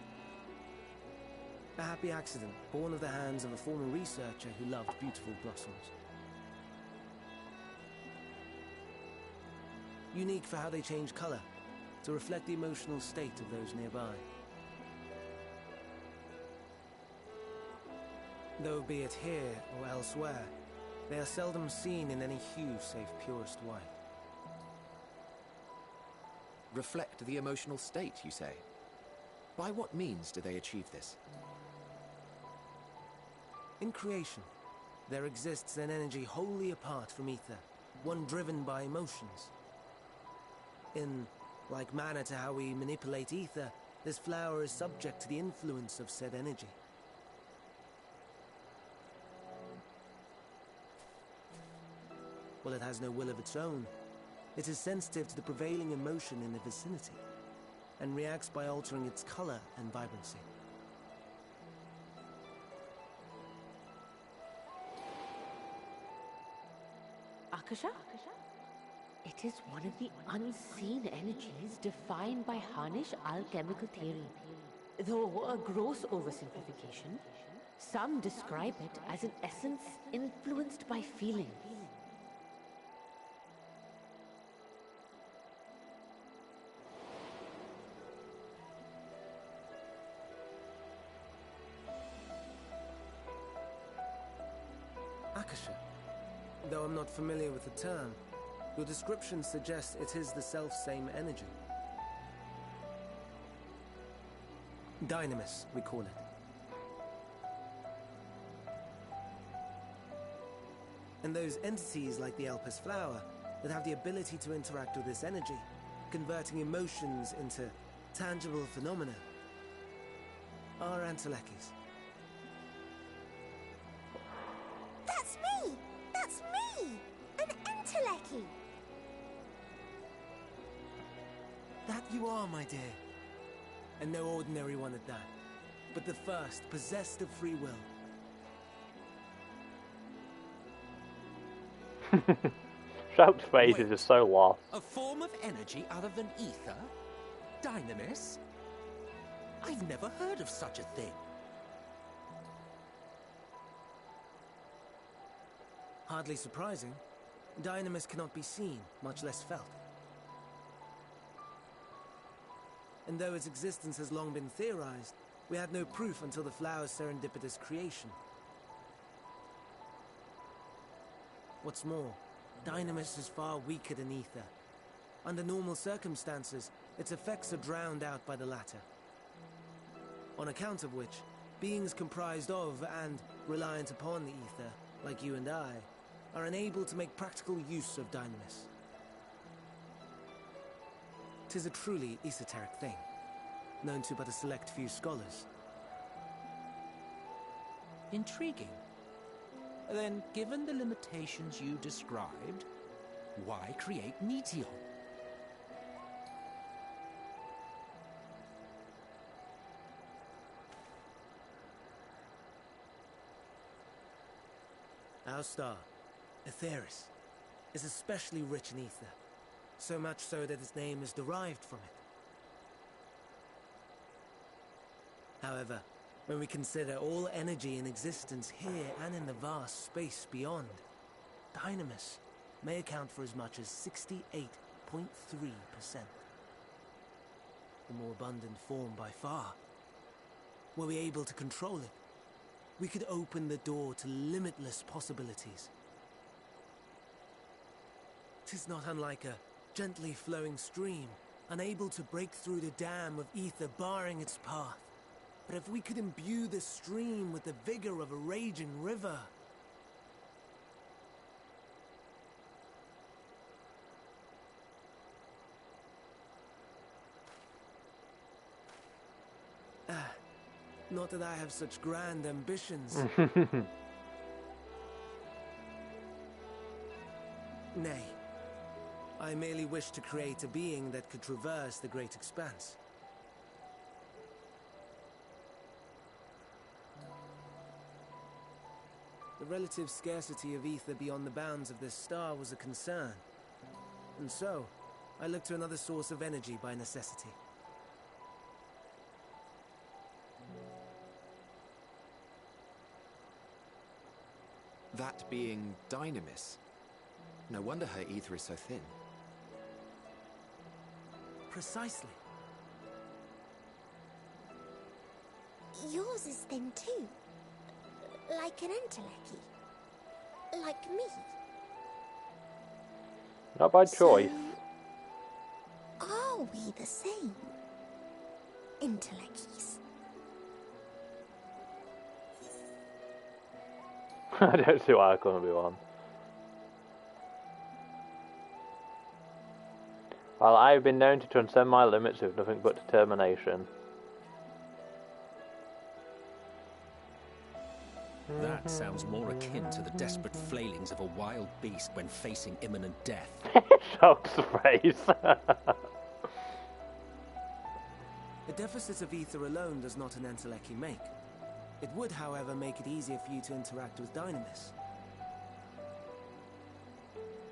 A happy accident, born of the hands of a former researcher who loved beautiful blossoms. Unique for how they change color, to reflect the emotional state of those nearby. Though be it here or elsewhere, they are seldom seen in any hue save purest white. Reflect the emotional state, you say? By what means do they achieve this? In creation, there exists an energy wholly apart from ether, one driven by emotions. In like manner to how we manipulate ether, this flower is subject to the influence of said energy. While it has no will of its own, it is sensitive to the prevailing emotion in the vicinity, and reacts by altering its color and vibrancy. Akasha? It is one of the unseen energies defined by Harnish alchemical theory. Though a gross oversimplification, some describe it as an essence influenced by feeling. Akasha. Though I'm not familiar with the term, your description suggests it is the self-same energy. Dynamis, we call it. And those entities like the Elpis flower that have the ability to interact with this energy, converting emotions into tangible phenomena, are Entelekis. That's me! That's me! An Enteleki! That you are, my dear. And no ordinary one at that, but the first possessed of free will. Shout's face is just so lost. A form of energy other than ether? Dynamis? I've never heard of such a thing. Hardly surprising. Dynamis cannot be seen, much less felt. And though its existence has long been theorized, we had no proof until the flower's serendipitous creation. What's more, Dynamis is far weaker than ether. Under normal circumstances, its effects are drowned out by the latter. On account of which, beings comprised of and reliant upon the ether, like you and I, are unable to make practical use of Dynamis. 'Tis a truly esoteric thing. known to but a select few scholars. Intriguing. Then, given the limitations you described, why create Meteor? Our star, Aetheris, is especially rich in ether, so much so that its name is derived from it. However, when we consider all energy in existence here and in the vast space beyond, Dynamis may account for as much as 68.3%. The more abundant form by far. Were we able to control it, we could open the door to limitless possibilities. 'Tis not unlike a gently flowing stream, unable to break through the dam of ether barring its path. But if we could imbue this stream with the vigor of a raging river... Not that I have such grand ambitions. Nay, I merely wish to create a being that could traverse the great expanse. The relative scarcity of ether beyond the bounds of this star was a concern. And so, I looked to another source of energy by necessity. That being Dynamis. No wonder her ether is so thin. Precisely. Yours is thin too. Like an Endwalker. Like me. Not by choice. Are we the same? Endwalkers. I don't see why I couldn't be one. While I have been known to transcend my limits with nothing but determination. That sounds more akin to the desperate flailings of a wild beast when facing imminent death. Shock's face. A deficit of ether alone does not an Endwalker make. It would, however, make it easier for you to interact with Dynamis.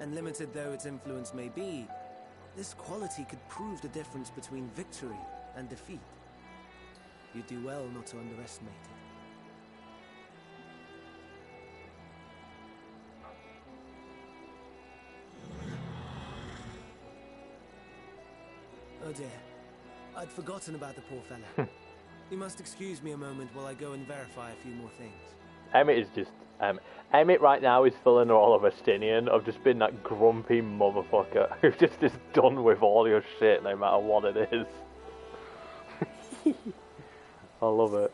And limited though its influence may be, this quality could prove the difference between victory and defeat. You do well not to underestimate it. Oh dear, I'd forgotten about the poor fella. You must excuse me a moment while I go and verify a few more things. Emmett is just... Emmett right now is filling all of Estinian of just being that grumpy motherfucker who just is done with all your shit no matter what it is. I love it.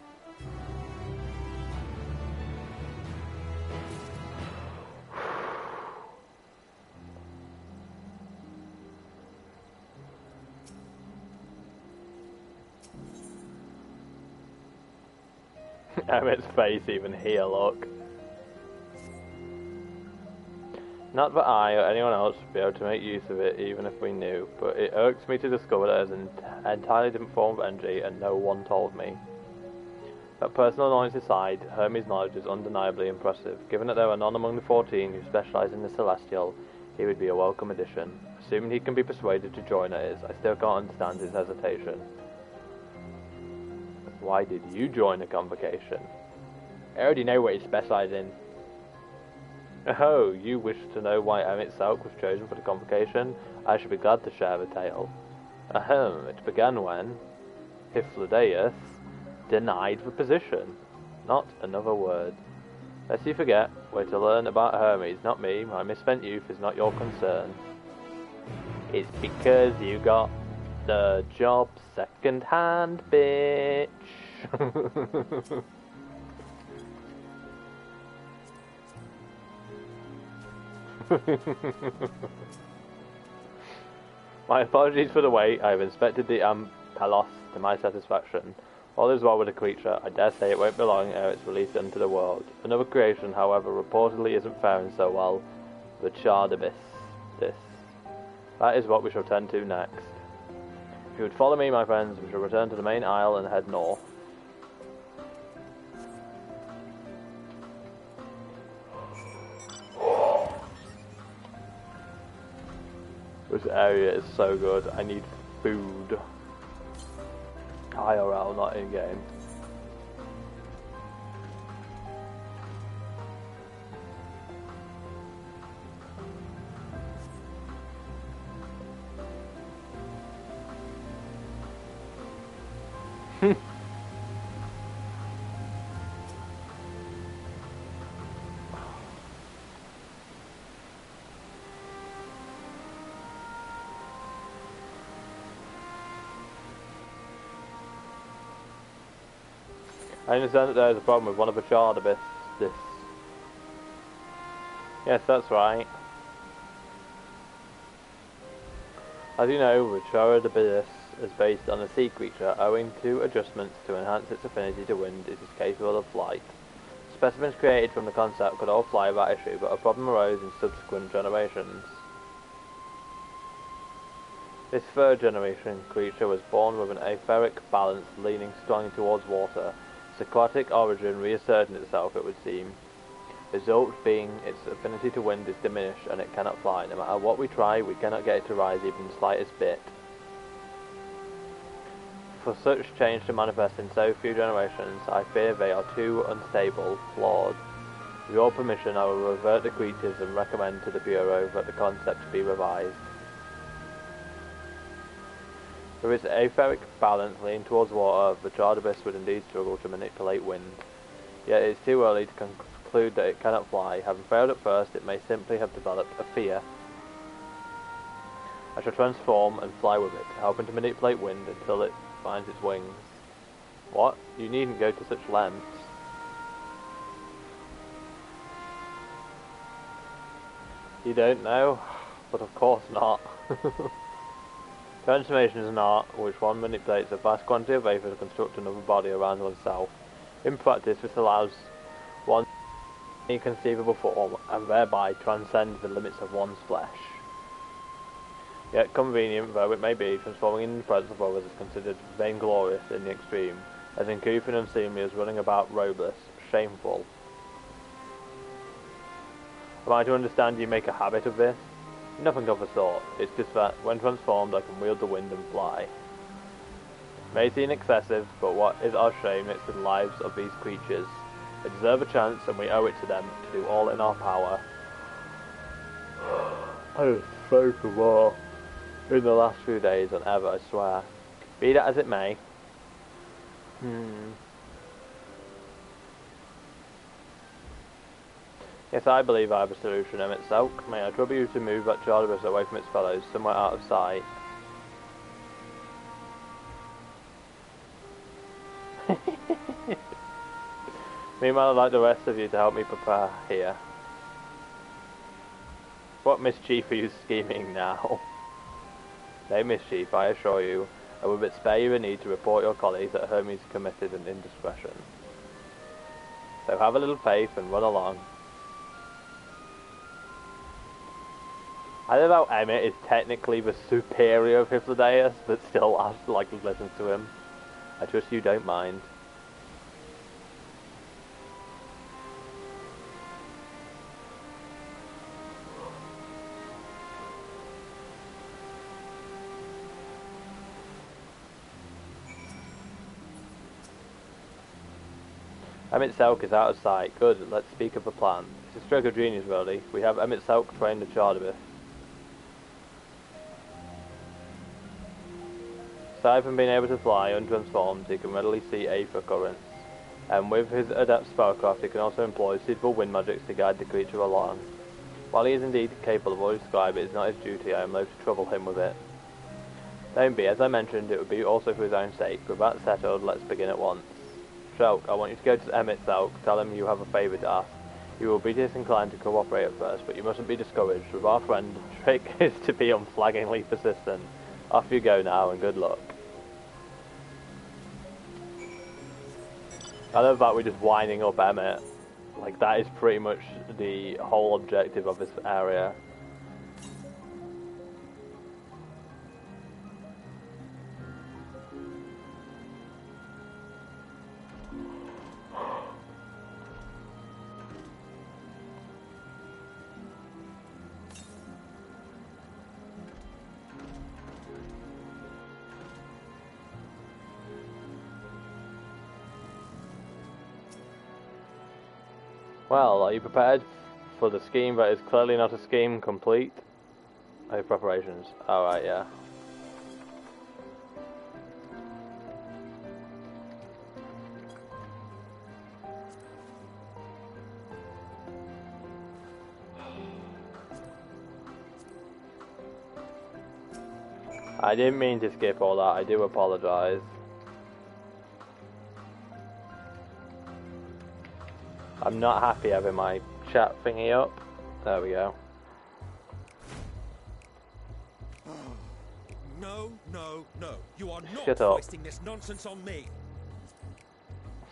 Emmett's face even here, look. Not that I or anyone else would be able to make use of it even if we knew, but it irks me to discover that it is an entirely different form of energy and no one told me. But personal annoyance aside, Hermes' knowledge is undeniably impressive. Given that there are none among the 14 who specialise in the Celestial, he would be a welcome addition. Assuming he can be persuaded to join us, I still can't understand his hesitation. Why did you join the convocation? I already know what you specialise in. Oh, you wish to know why Emmett Selk was chosen for the convocation? I should be glad to share the tale. Ahem, it began when Hyphlodeus denied the position. Not another word. Lest you forget, we're to learn about Hermes, not me. My misspent youth is not your concern. It's because you got the job second hand, bitch. My apologies for the wait. I have inspected the Ampelos to my satisfaction. All is well with the creature. I dare say it won't be long ere it's released into the world. Another creation, however, reportedly isn't faring so well. The Charred Abyss. That is what we shall tend to next. If you would follow me, my friends, we shall return to the main isle and head north. This area is so good. I need food. IRL, not in-game. I understand that there is a problem with one of the Charred Abyss. Yes, that's right. As you know, the Charred Abyss is based on a sea creature. Owing to adjustments to enhance its affinity to wind, it is capable of flight. Specimens created from the concept could all fly without issue, but a problem arose in subsequent generations. This third generation creature was born with an etheric balance leaning strongly towards water. Its aquatic origin reasserting itself, it would seem. The result being its affinity to wind is diminished and it cannot fly. No matter what we try, we cannot get it to rise even the slightest bit. For such change to manifest in so few generations, I fear they are too unstable, flawed. With your permission, I will revert the creatures and recommend to the Bureau that the concept be revised. With its etheric balance leaning towards water, the Charred Abyss would indeed struggle to manipulate wind. Yet it is too early to conclude that it cannot fly. Having failed at first, it may simply have developed a fear. I shall transform and fly with it, helping to manipulate wind until it finds its wings. What? You needn't go to such lengths. You don't know? But of course not. Transformation is an art which one manipulates a vast quantity of vapor to construct another body around oneself. In practice, this allows one any conceivable form and thereby transcend the limits of one's flesh. Yet convenient though it may be, transforming in the presence of others is considered vainglorious in the extreme, as uncouth and unseemly as running about robeless, shameful. Am I to understand you make a habit of this? Nothing of the sort. It's just that, when transformed, I can wield the wind and fly. It may seem excessive, but what is our shame is the lives of these creatures. They deserve a chance, and we owe it to them to do all in our power. I have spoken more in the last few days than ever, I swear. Be that as it may. Yes, I believe I have a solution, MSQ. May I trouble you to move that Charred Abyss away from its fellows, somewhere out of sight? Meanwhile, I'd like the rest of you to help me prepare here. What mischief are you scheming now? No mischief, I assure you. I will but spare you the need to report your colleagues that Hermes committed an indiscretion. So have a little faith and run along. I don't know how Emmett is technically the superior of Hypnodeus, but still has to listen to him. I trust you don't mind. MSQ is out of sight. Good, let's speak of the plan. It's a stroke of genius, really. We have MSQ train the Charred Abyss. Aside from being able to fly untransformed, he can readily see aether currents. And with his adept spellcraft, he can also employ suitable wind magics to guide the creature along. While he is indeed capable of what he described, it is not his duty. I am loath to trouble him with it. Don't be, as I mentioned, it would be also for his own sake. With that settled, let's begin at once. Shulk, I want you to go to MSQ, tell him you have a favour to ask. You will be disinclined to cooperate at first, but you mustn't be discouraged. With our friend, the trick is to be unflaggingly persistent. Off you go now, and good luck. I love that we're just winding up Emmett. Like, that is pretty much the whole objective of this area. Well, are you prepared for the scheme that is clearly not a scheme complete? Oh, preparations. Alright, yeah. I didn't mean to skip all that, I do apologise. I'm not happy having my chat thingy up. There we go. No, no, no. You are not Shut up. wasting this nonsense on me.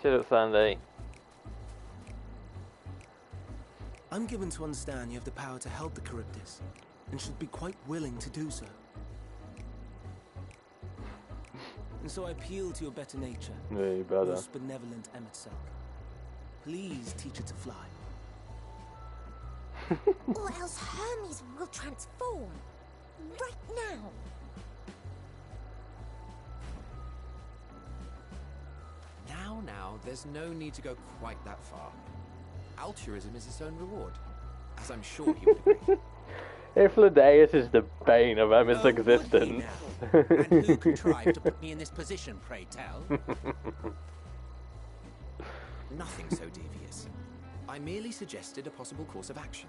Shut up, Slandy. I'm given to understand you have the power to help the Charybdis, and should be quite willing to do so. And so I appeal to your better nature, Hey, brother. most benevolent Emet-Selk. Please teach it to fly. Or else Hermes will transform. Right now. Now, there's no need to go quite that far. Altruism is its own reward, as I'm sure he would agree. If Ladeus is the bane of Emmett's existence. And who contrived to put me in this position, pray tell? Nothing so devious. I merely suggested a possible course of action.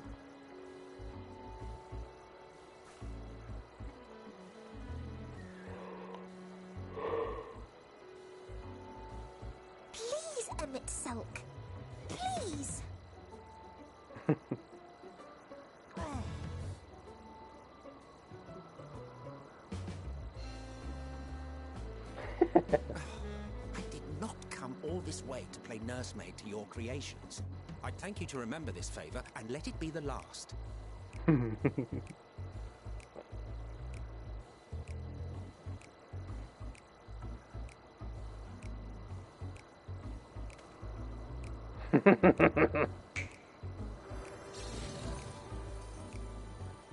Please, Emet-Selk. Please. I did not come all this way to play nursemaid to your creations. I'd thank you to remember this favour and let it be the last.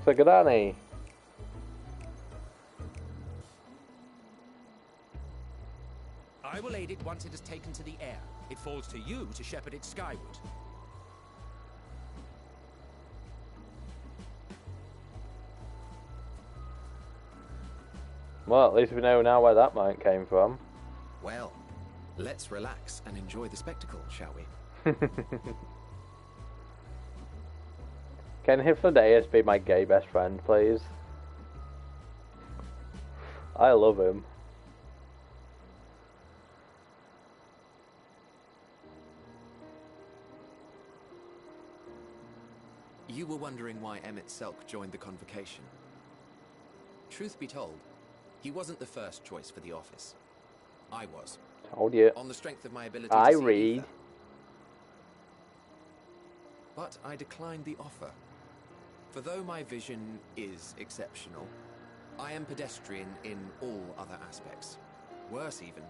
Sagadani. I will aid it once it has taken to the air. It falls to you to shepherd it skyward. Well, at least we know now where that mic came from. Well, let's relax and enjoy the spectacle, shall we? Can Hypnodeus be my gay best friend, please? I love him. You were wondering why Emet-Selk joined the convocation. Truth be told, he wasn't the first choice for the office. I was. Told you. On the strength of my ability I to see read. ether. But I declined the offer. For though my vision is exceptional, I am pedestrian in all other aspects. Worse even.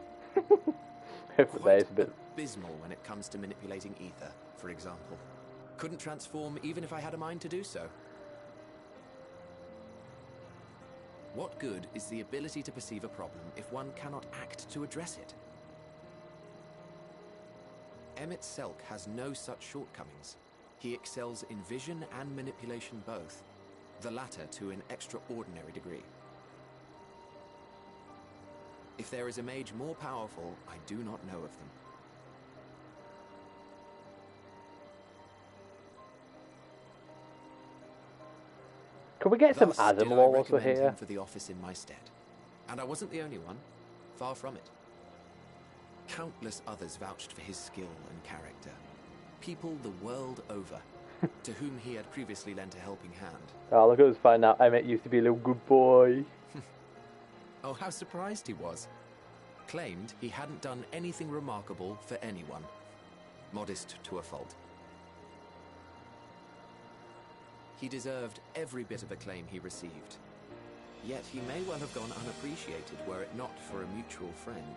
Quite abysmal when it comes to manipulating ether, for example. Couldn't transform even if I had a mind to do so. What good is the ability to perceive a problem if one cannot act to address it? Emet-Selk has no such shortcomings. He excels in vision and manipulation both, the latter to an extraordinary degree. If there is a mage more powerful, I do not know of them. Could we get some Thus Adam did I whilst we're recommend here? him for the office in my stead. And I wasn't the only one. Far from it. Countless others vouched for his skill and character. People the world over, to whom he had previously lent a helping hand. Oh, look at us find out Emmett used to be a little good boy. Oh, how surprised he was. Claimed he hadn't done anything remarkable for anyone. modest to a fault. He deserved every bit of acclaim he received. Yet he may well have gone unappreciated were it not for a mutual friend.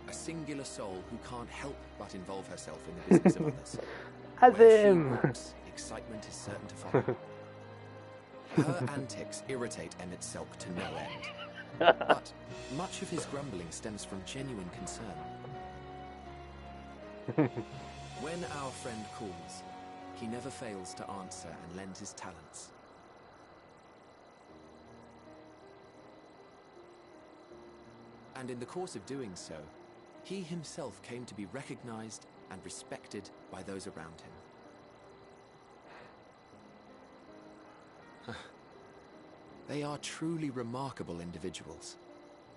A singular soul who can't help but involve herself in the business of others. As Where she him! walks, excitement is certain to follow. Her antics irritate Emmett Selk to no end. But much of his grumbling stems from genuine concern. When our friend calls, he never fails to answer and lend his talents. And in the course of doing so, he himself came to be recognized and respected by those around him. They are truly remarkable individuals,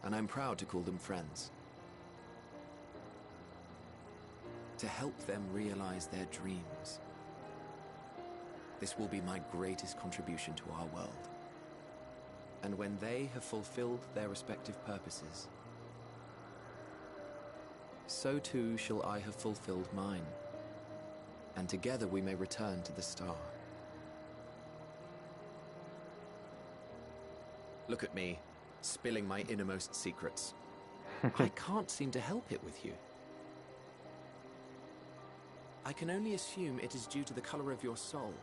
and I'm proud to call them friends. To help them realize their dreams. This will be my greatest contribution to our world. And when they have fulfilled their respective purposes, so too shall I have fulfilled mine, and together we may return to the star. Look at me, spilling my innermost secrets. I can't seem to help it with you. I can only assume it is due to the color of your soul.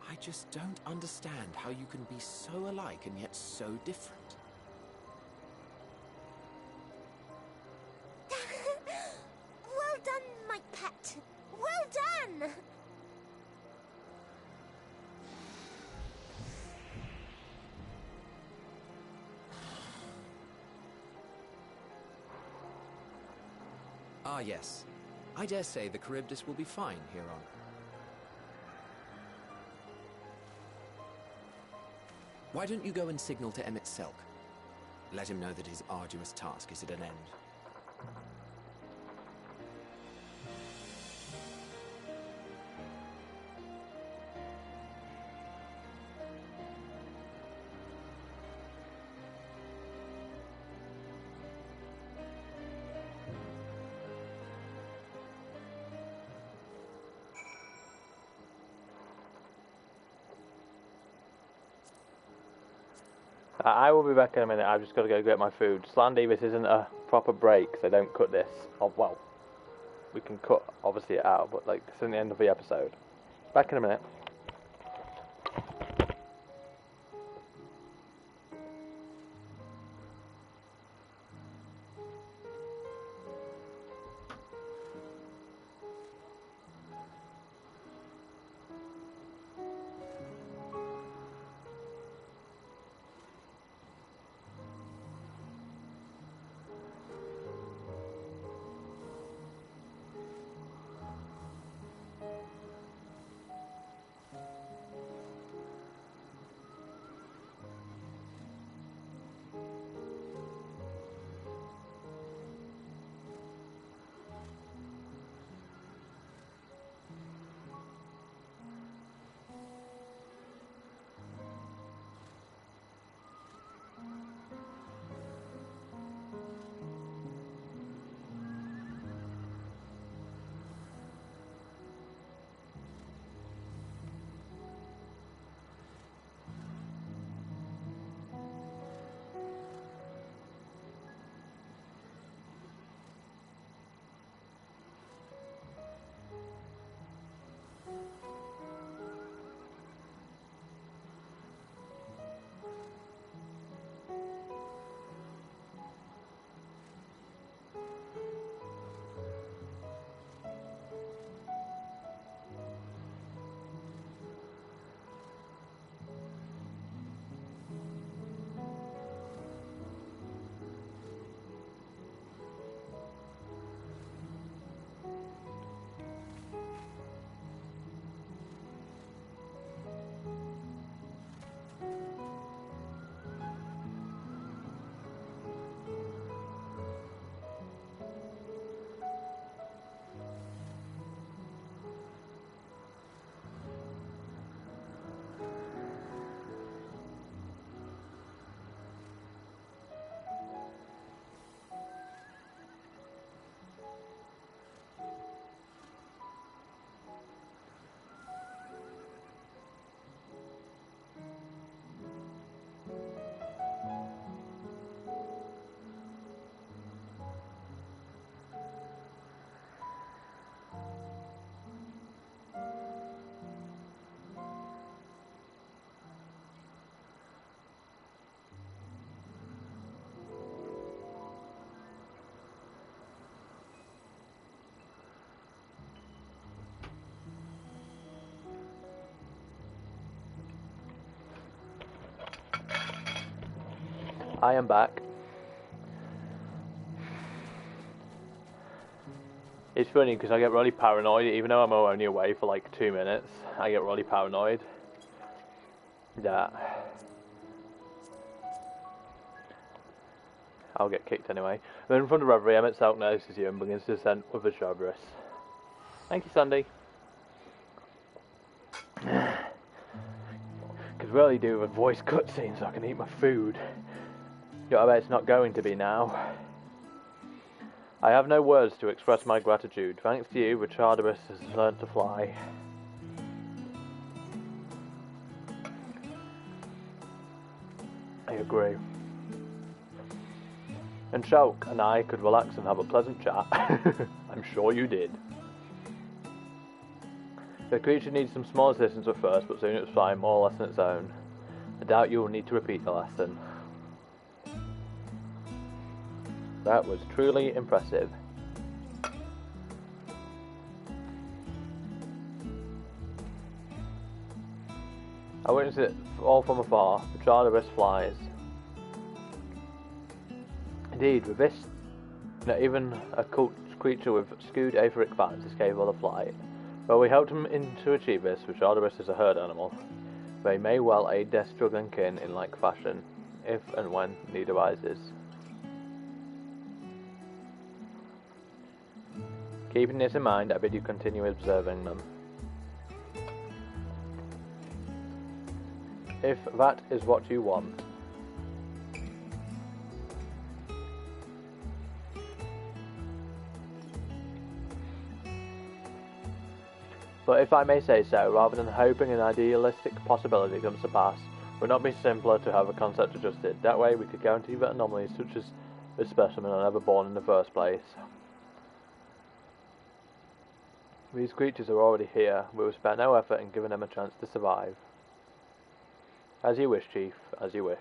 I just don't understand how you can be so alike and yet so different. Well done, my pet. Well done! Ah, yes. I dare say the Charybdis will be fine here on. Why don't you go and signal to Emmett Selk? Let him know that his arduous task is at an end. I will be back in a minute. I've just got to go get my food. Slandy, this isn't a proper break, so don't cut this. Oh, well, we can cut, obviously, it out, but, like, this isn't the end of the episode. Back in a minute. I am back. It's funny because I get really paranoid, even though I'm only away for like 2 minutes. I get really paranoid. That I'll get kicked anyway. Then from the reverie, Emmett Selk notices you and begins to descend with a Cerberus. Thank you, Sandy. Could really do with a voice cutscene so I can eat my food. Yeah, I bet it's not going to be now. I have no words to express my gratitude. Thanks to you, Richardibus has learned to fly. I agree. And Shulk and I could relax and have a pleasant chat. I'm sure you did. The creature needs some small assistance at first, but soon it was fine, more or less on its own. I doubt you will need to repeat the lesson. That was truly impressive. I witnessed it all from afar. The Chardibus flies. Indeed, with this, not even a creature with skewed aetheric fangs is capable of flight. But we helped him to achieve this, which Chardibus is a herd animal. They may well aid their struggling kin in like fashion, if and when need arises. Keeping this in mind, I bid you continue observing them. If that is what you want. But if I may say so, rather than hoping an idealistic possibility comes to pass, would it not be simpler to have a concept adjusted? That way we could guarantee that anomalies such as this specimen are never born in the first place. These creatures are already here. We will spare no effort in giving them a chance to survive. As you wish, Chief, as you wish.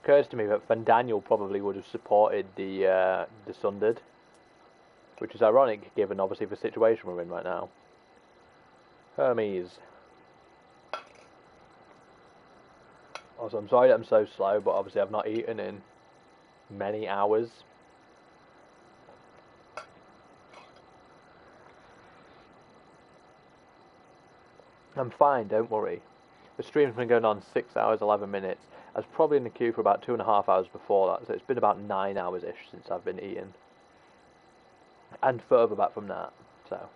Occurs to me that Vandaniel probably would have supported the Sundered, which is ironic given obviously the situation we're in right now. Hermes. Also, I'm sorry that I'm so slow, but obviously I've not eaten in many hours. I'm fine, don't worry. The stream's been going on 6 hours 11 minutes. I was probably in the queue for about 2.5 hours before that, so it's been about 9 hours-ish since I've been eating. And further back from that. So,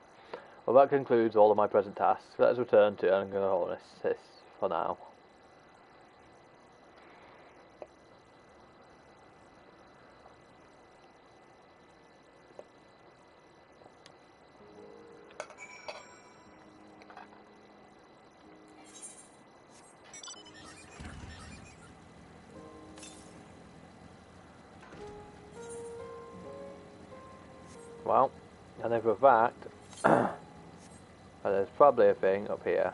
well, that concludes all of my present tasks. Let us return to Angornis for now. Well, and if with that, there's probably a thing up here.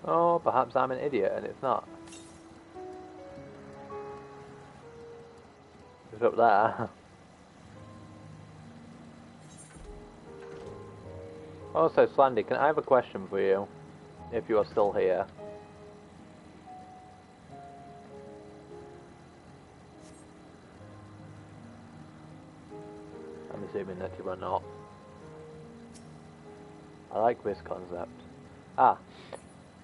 Oh, perhaps I'm an idiot and it's not. It's up there. Also, Slandy, can I have a question for you, if you are still here? I'm assuming that you are not. I like this concept. Ah,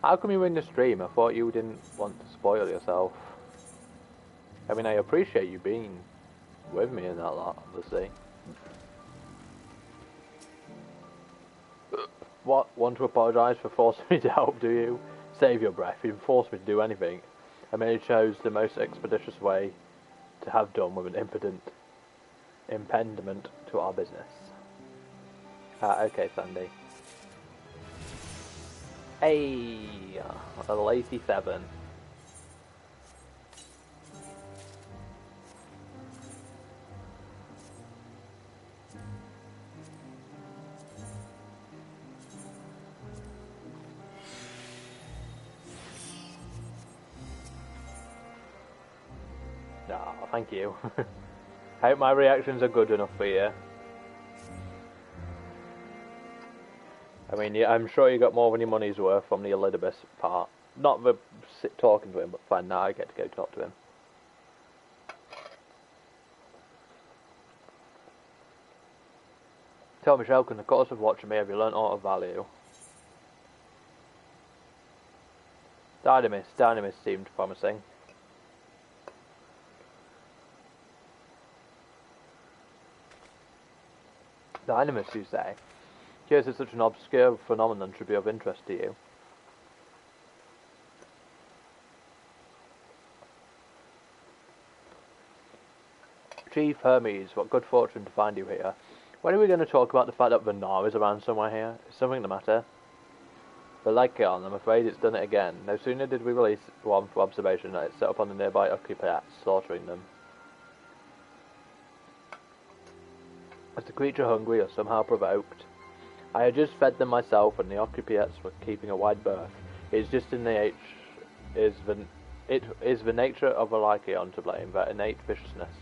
how come you were in the stream? I thought you didn't want to spoil yourself. I mean, I appreciate you being with me in that lot, obviously. What? Want to apologise for forcing me to help, do you? Save your breath. You didn't force me to do anything. I merely chose the most expeditious way to have done with an impediment to our business. Okay, Sandy. Hey, a lazy 7. Ah, thank you. I hope my reactions are good enough for you. I mean, yeah, I'm sure you got more than your money's worth from the Elidibus part. Not the talking to him, but fine, now I get to go talk to him. Tell Michelle, in the course of watching me, have you learnt aught of value? Dynamis seemed promising. Dynamis, you say? Curious if such an obscure phenomenon should be of interest to you. Chief Hermes, what good fortune to find you here. When are we going to talk about the fact that Vanar is around somewhere here? Is something the matter? But like on, I'm afraid it's done it again. No sooner did we release one for observation than it set up on the nearby occupants, slaughtering them. Was the creature hungry or somehow provoked? I had just fed them myself and the occupants were keeping a wide berth. It is just it is the nature of a Lycaon to blame, that innate viciousness.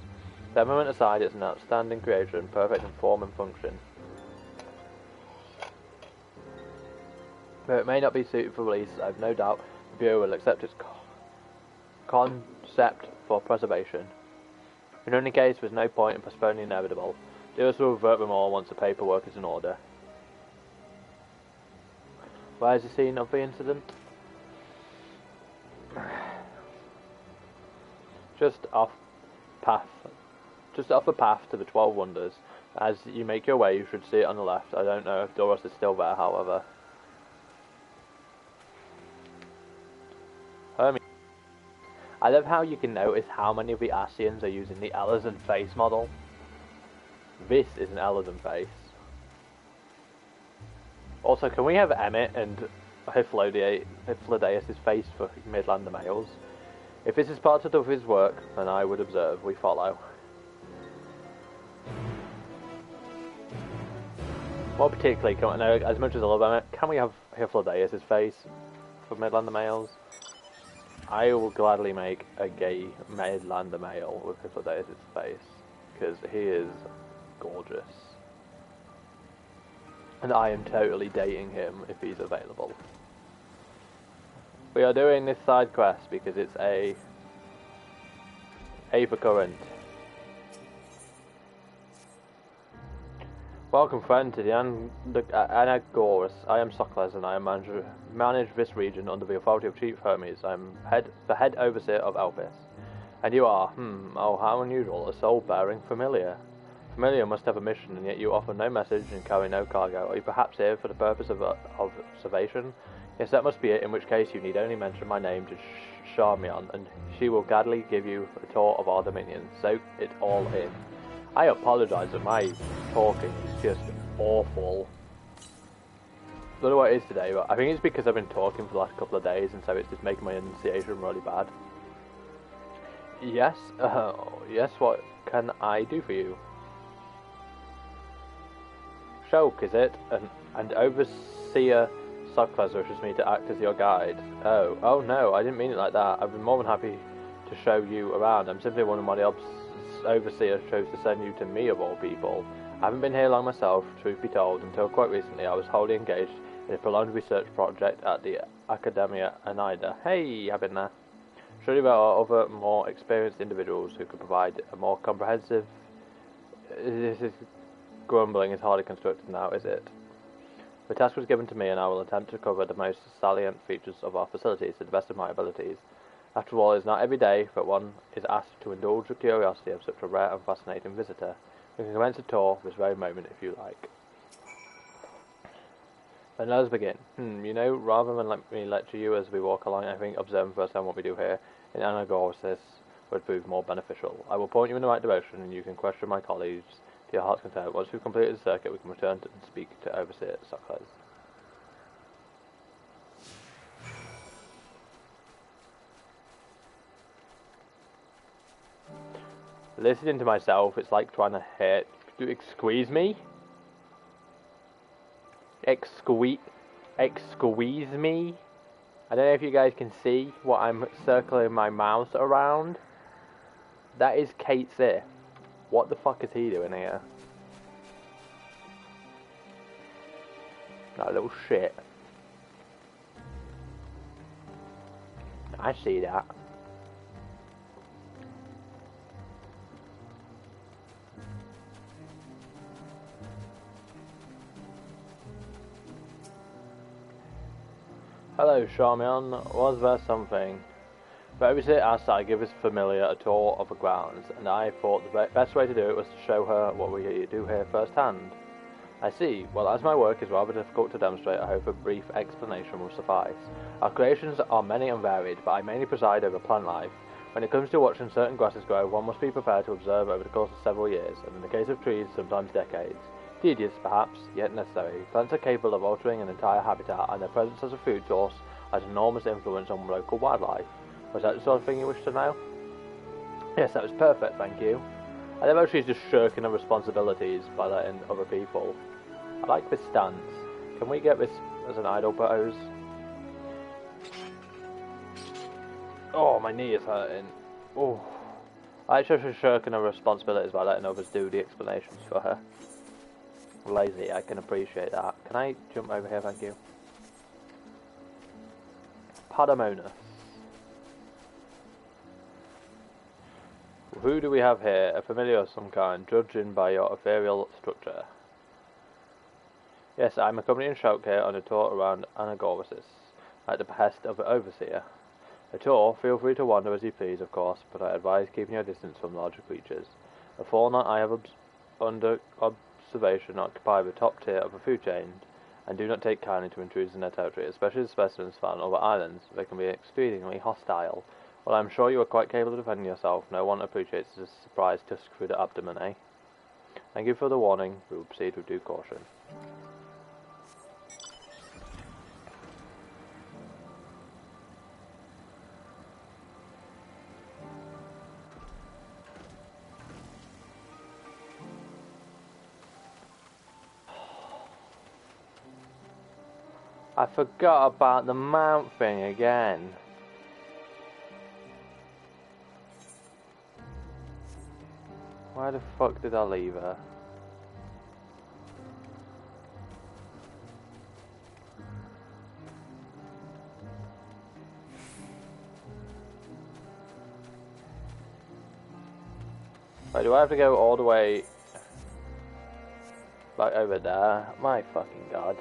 Temperament aside, it's an outstanding creation, perfect in form and function. Though it may not be suited for release, I have no doubt the Bureau will accept its concept for preservation. In any case, there's no point in postponing the inevitable. Dealers will revert them all once the paperwork is in order. Where is the scene of the incident? Just off the path to the 12 Wonders. As you make your way, you should see it on the left. I don't know if Doros is still there, however. Hermes. I love how you can notice how many of the Asians are using the Elezen face model. This is an Elezen face. Also, can we have Emmett and Hyphlodeus' face for Midlander males? If this is part of his work, then I would observe. We follow. More particularly, as much as I love Emmett, can we have Hyphlodeus' face for Midlander males? I will gladly make a gay Midlander male with Hyphlodeus' face, because he is gorgeous. And I am totally dating him if he's available. We are doing this side quest because it's a for current. Welcome friend to the Anagoras. I am Soklas and I manage this region under the authority of Chief Hermes. I am the head overseer of Elpis. And you are, oh how unusual, a soul-bearing familiar. Familiar must have a mission, and yet you offer no message and carry no cargo. Are you perhaps here for the purpose of observation? Yes, that must be it, in which case you need only mention my name to Charmion, and she will gladly give you a tour of our dominion. Soak it all in. I apologise that my talking is just awful. I don't know what it is today, but I think it's because I've been talking for the last couple of days, and so it's just making my enunciation really bad. Yes, yes, what can I do for you? Shulk, is it? And Overseer Soklas wishes me to act as your guide. Oh no, I didn't mean it like that. I've been more than happy to show you around. I'm simply one of my Overseer chose to send you to me of all people. I haven't been here long myself, truth be told. Until quite recently I was wholly engaged in a prolonged research project at the Academia Anida. Hey, I've been there. Surely there are other more experienced individuals who could provide a more comprehensive... This is grumbling is hardly constructed now, is it? The task was given to me and I will attempt to cover the most salient features of our facilities to the best of my abilities. After all, it is not every day that one is asked to indulge the curiosity of such a rare and fascinating visitor. We can commence a tour this very moment if you like. Then let us begin. You know, rather than let me lecture you as we walk along, I think observing firsthand what we do here in Anagoras would prove more beneficial. I will point you in the right direction and you can question my colleagues to your heart's content. Once we've completed the circuit, we can return and speak to Overseer Soklas. Listening to myself, it's like trying to hit... Squeeze me? Squeeze me? I don't know if you guys can see what I'm circling my mouse around. That is Kate Sith. What the fuck is he doing here? That little shit. I see that. Hello, Charmian. Was there something? For every visit asked that I give his familiar a tour of the grounds, and I thought the best way to do it was to show her what we do here firsthand. I see. Well, as my work is rather difficult to demonstrate, I hope a brief explanation will suffice. Our creations are many and varied, but I mainly preside over plant life. When it comes to watching certain grasses grow, one must be prepared to observe over the course of several years, and in the case of trees, sometimes decades. Tedious, perhaps, yet necessary. Plants are capable of altering an entire habitat, and their presence as a food source has enormous influence on local wildlife. Was that the sort of thing you wish to know? Yes, that was perfect, thank you. I never she's just shirking her responsibilities by letting other people. I like this stance. Can we get this as an idle pose? Oh, my knee is hurting. Oh. I like she's shirking her responsibilities by letting others do the explanations for her. Lazy, I can appreciate that. Can I jump over here, thank you? Padamonus. Who do we have here? A familiar of some kind, judging by your ethereal structure. Yes, I'm accompanying Shulk here on a tour around Anagorasis, at the behest of the Overseer. A tour, feel free to wander as you please, of course, but I advise keeping your distance from larger creatures. The fauna I have under observation occupy the top tier of the food chain, and do not take kindly to intrusions in their territory, especially the specimens found on other islands. They can be exceedingly hostile. Well, I'm sure you are quite capable of defending yourself. No one appreciates a surprise tusk through the abdomen, eh? Thank you for the warning. We will proceed with due caution. I forgot about the mount thing again. Why the fuck did I leave her? Wait, do I have to go all the way back over there? My fucking god.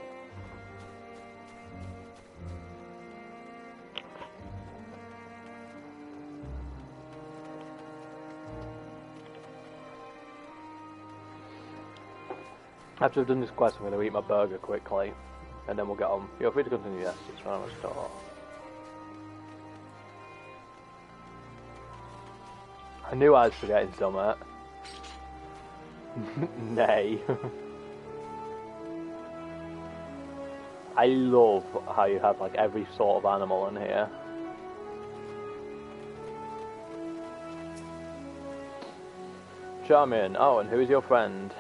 After I've done this quest, I'm going to eat my burger quickly, and then we'll get on. Feel free to continue, yes, it's very much start. I knew I was forgetting something. Nay. I love how you have like every sort of animal in here. Charming. Oh, and who is your friend?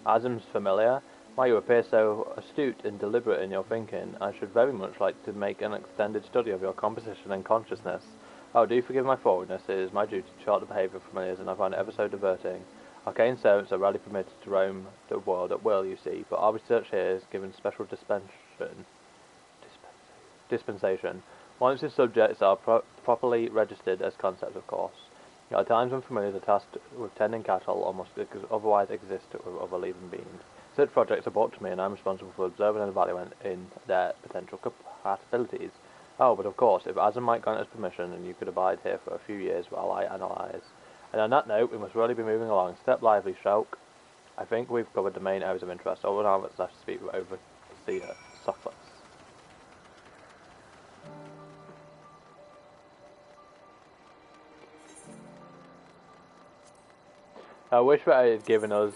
Azim's familiar. Why, you appear so astute and deliberate in your thinking. I should very much like to make an extended study of your composition and consciousness. Oh, do forgive my forwardness. It is my duty to chart the behaviour of familiars, and I find it ever so diverting. Arcane servants are rarely permitted to roam the world at will, you see, but our research here is given special dispensation. Once the subjects are properly registered as concepts, of course. There are times when familiars are tasked with tending cattle or must otherwise exist with other living beings. Such projects are brought to me, and I'm responsible for observing and evaluating their potential compatibilities. Oh, but of course, if Azim might grant us permission, and you could abide here for a few years while I analyse. And on that note, we must really be moving along. Step lively, Shulk. I think we've covered the main areas of interest. All now that's left to speak with Overseer Soken. I wish that it had given us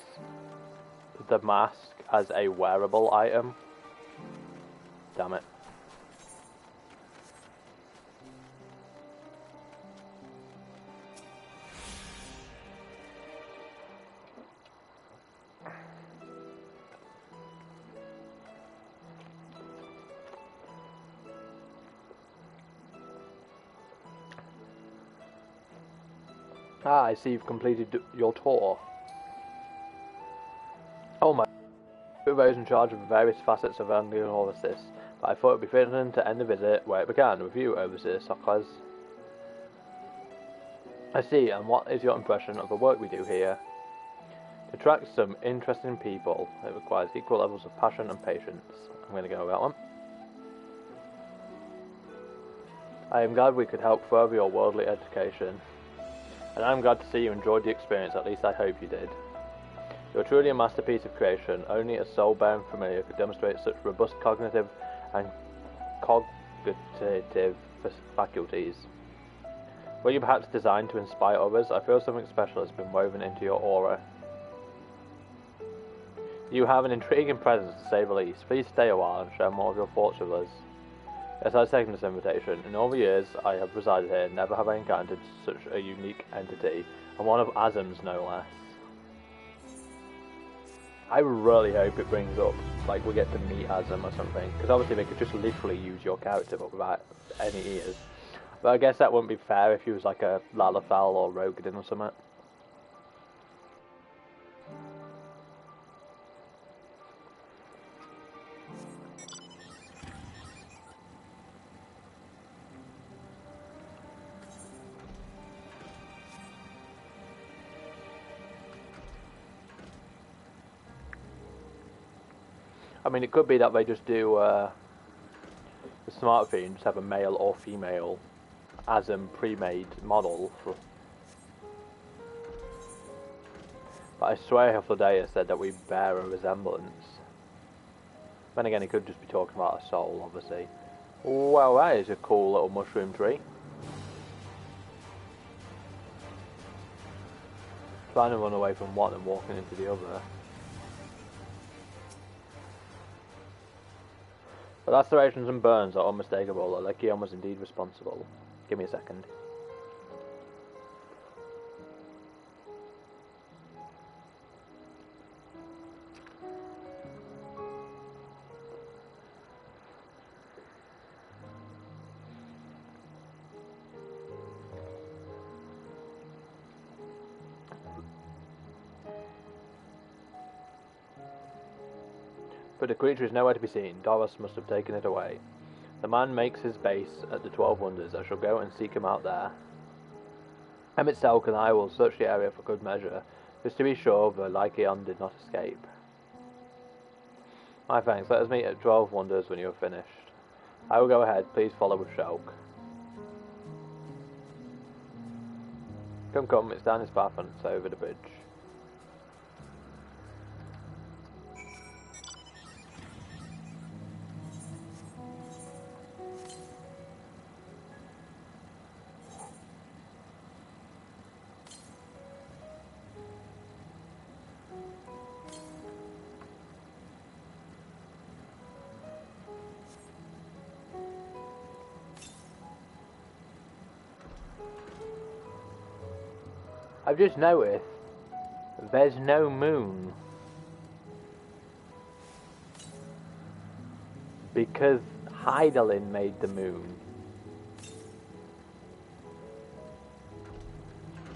the mask as a wearable item. Damn it. Ah, I see you've completed your tour. Oh my. Those in charge of various facets of analysis, but I thought it would be fitting to end the visit where it began, with you, Overseer Soklas. I see, and what is your impression of the work we do here? To attract some interesting people, it requires equal levels of passion and patience. I'm going to go with that one. I am glad we could help further your worldly education, and I am glad to see you enjoyed the experience, at least I hope you did. You're truly a masterpiece of creation. Only a soul-bound familiar could demonstrate such robust cognitive and cognitive faculties. Were you perhaps designed to inspire others? I feel something special has been woven into your aura. You have an intriguing presence, to say the least. Please stay a while and share more of your thoughts with us. Yes, I second this invitation. In all the years I have resided here, never have I encountered such a unique entity, and one of Azam's no less. I really hope it brings up, like, we get to meet Azam or something, because obviously they could just literally use your character but without any ears. But I guess that wouldn't be fair if he was like a Lalafell or Rogadin or something. I mean, it could be that they just do the smart thing, just have a male or female Azam pre-made model. But I swear Hafladea said that we bear a resemblance. Then again, he could just be talking about a soul, obviously. Well, that is a cool little mushroom tree. Trying to run away from one and walking into the other. The lacerations and burns are unmistakable. Alekion was indeed responsible. Give me a second. But the creature is nowhere to be seen. Doros must have taken it away. The man makes his base at the 12 Wonders. I shall go and seek him out there. Emitselk and I will search the area for good measure, just to be sure the Lycaon did not escape. My thanks. Let us meet at 12 Wonders when you have finished. I will go ahead. Please follow with Shulk. Come, it's down this path and it's over the bridge. I've just noticed there's no moon because Hydaelyn made the moon.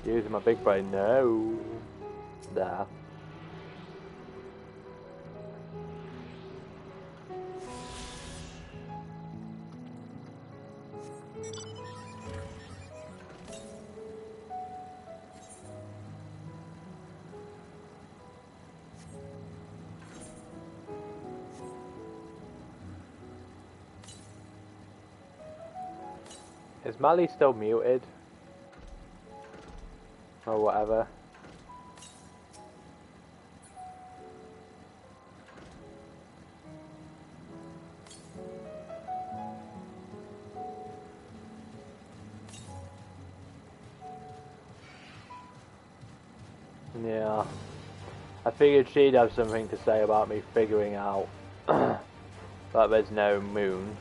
Using my big brain, no. There. Is Mali still muted? Or whatever. Yeah. I figured she'd have something to say about me figuring out that there's no moon.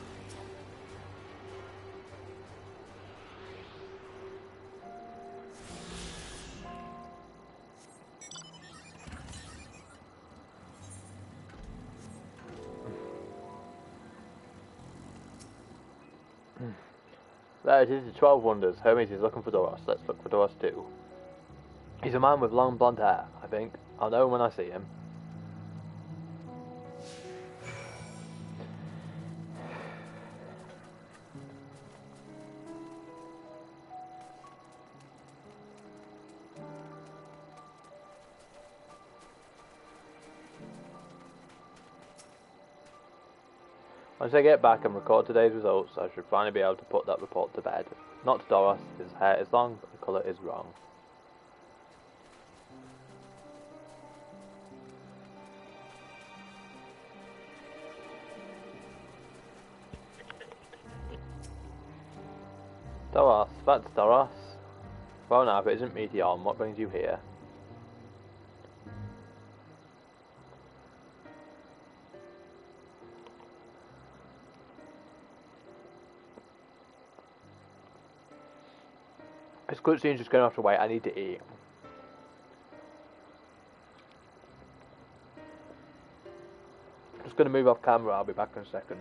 There it is, the 12 Wonders. Hermes is looking for Doros. Let's look for Doros too. He's a man with long blonde hair, I think. I'll know him when I see him. Once I get back and record today's results, I should finally be able to put that report to bed. Not to Doros, his hair is long, but the colour is wrong. Doros, that's Doros. Well now, if it isn't Meteon, what brings you here? This cutscene's just going to have to wait, I need to eat. Just going to move off camera, I'll be back in a second.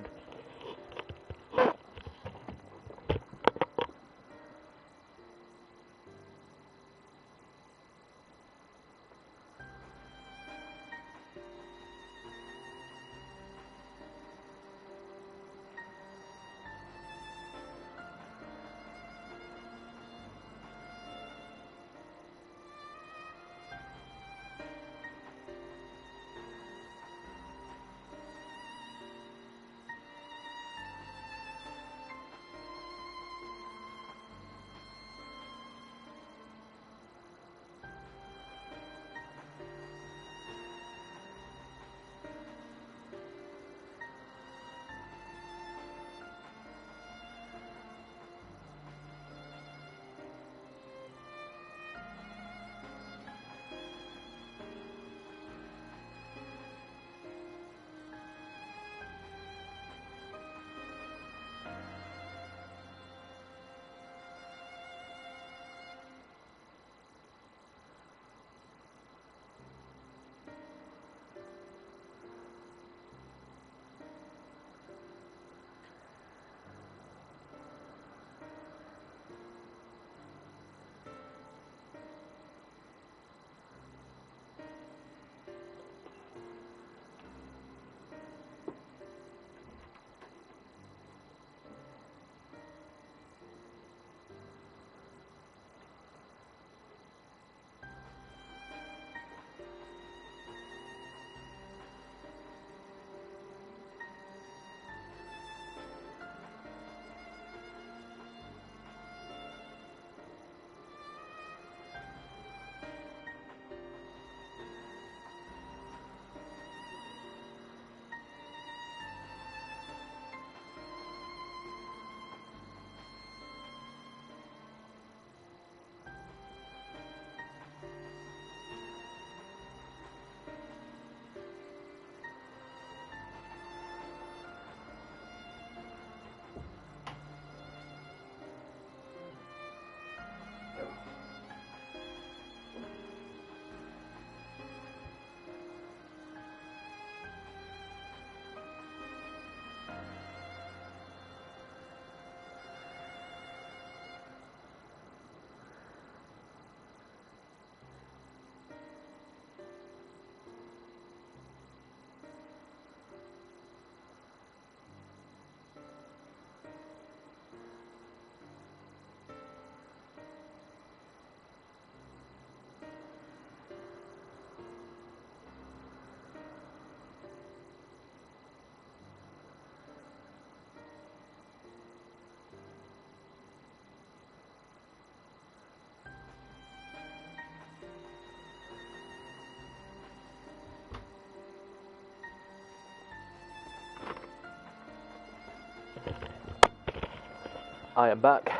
I am back.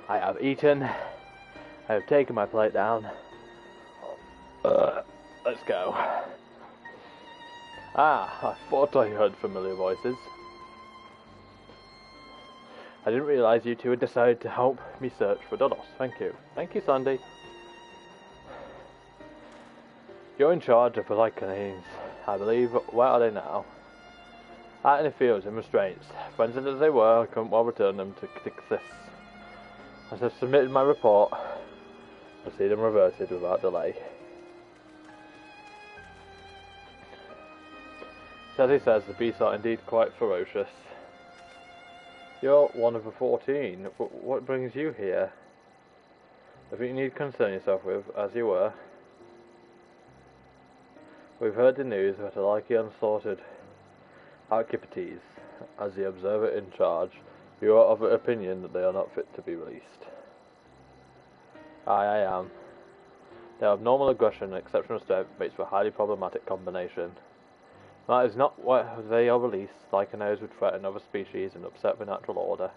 I have eaten. I have taken my plate down. Let's go. Ah, I thought I heard familiar voices. I didn't realise you two had decided to help me search for Dodos. Thank you. Thank you, Slandy. You're in charge of the Lycanines, I believe. Where are they now? Out in the fields in restraints. Frenzied as they were, I couldn't well return them to Dixis. As I submitted my report, Proceed and reverted without delay. So as he says, the beasts are indeed quite ferocious. You're one of the 14. What brings you here? I think you need to concern yourself with, as you were. We've heard the news that Alakion slaughtered Archipotes. As the observer in charge, you are of the opinion that they are not fit to be released. I am. Their abnormal aggression and exceptional strength makes for a highly problematic combination. That is not why they are released. Lycanos would threaten other species and upset the natural order.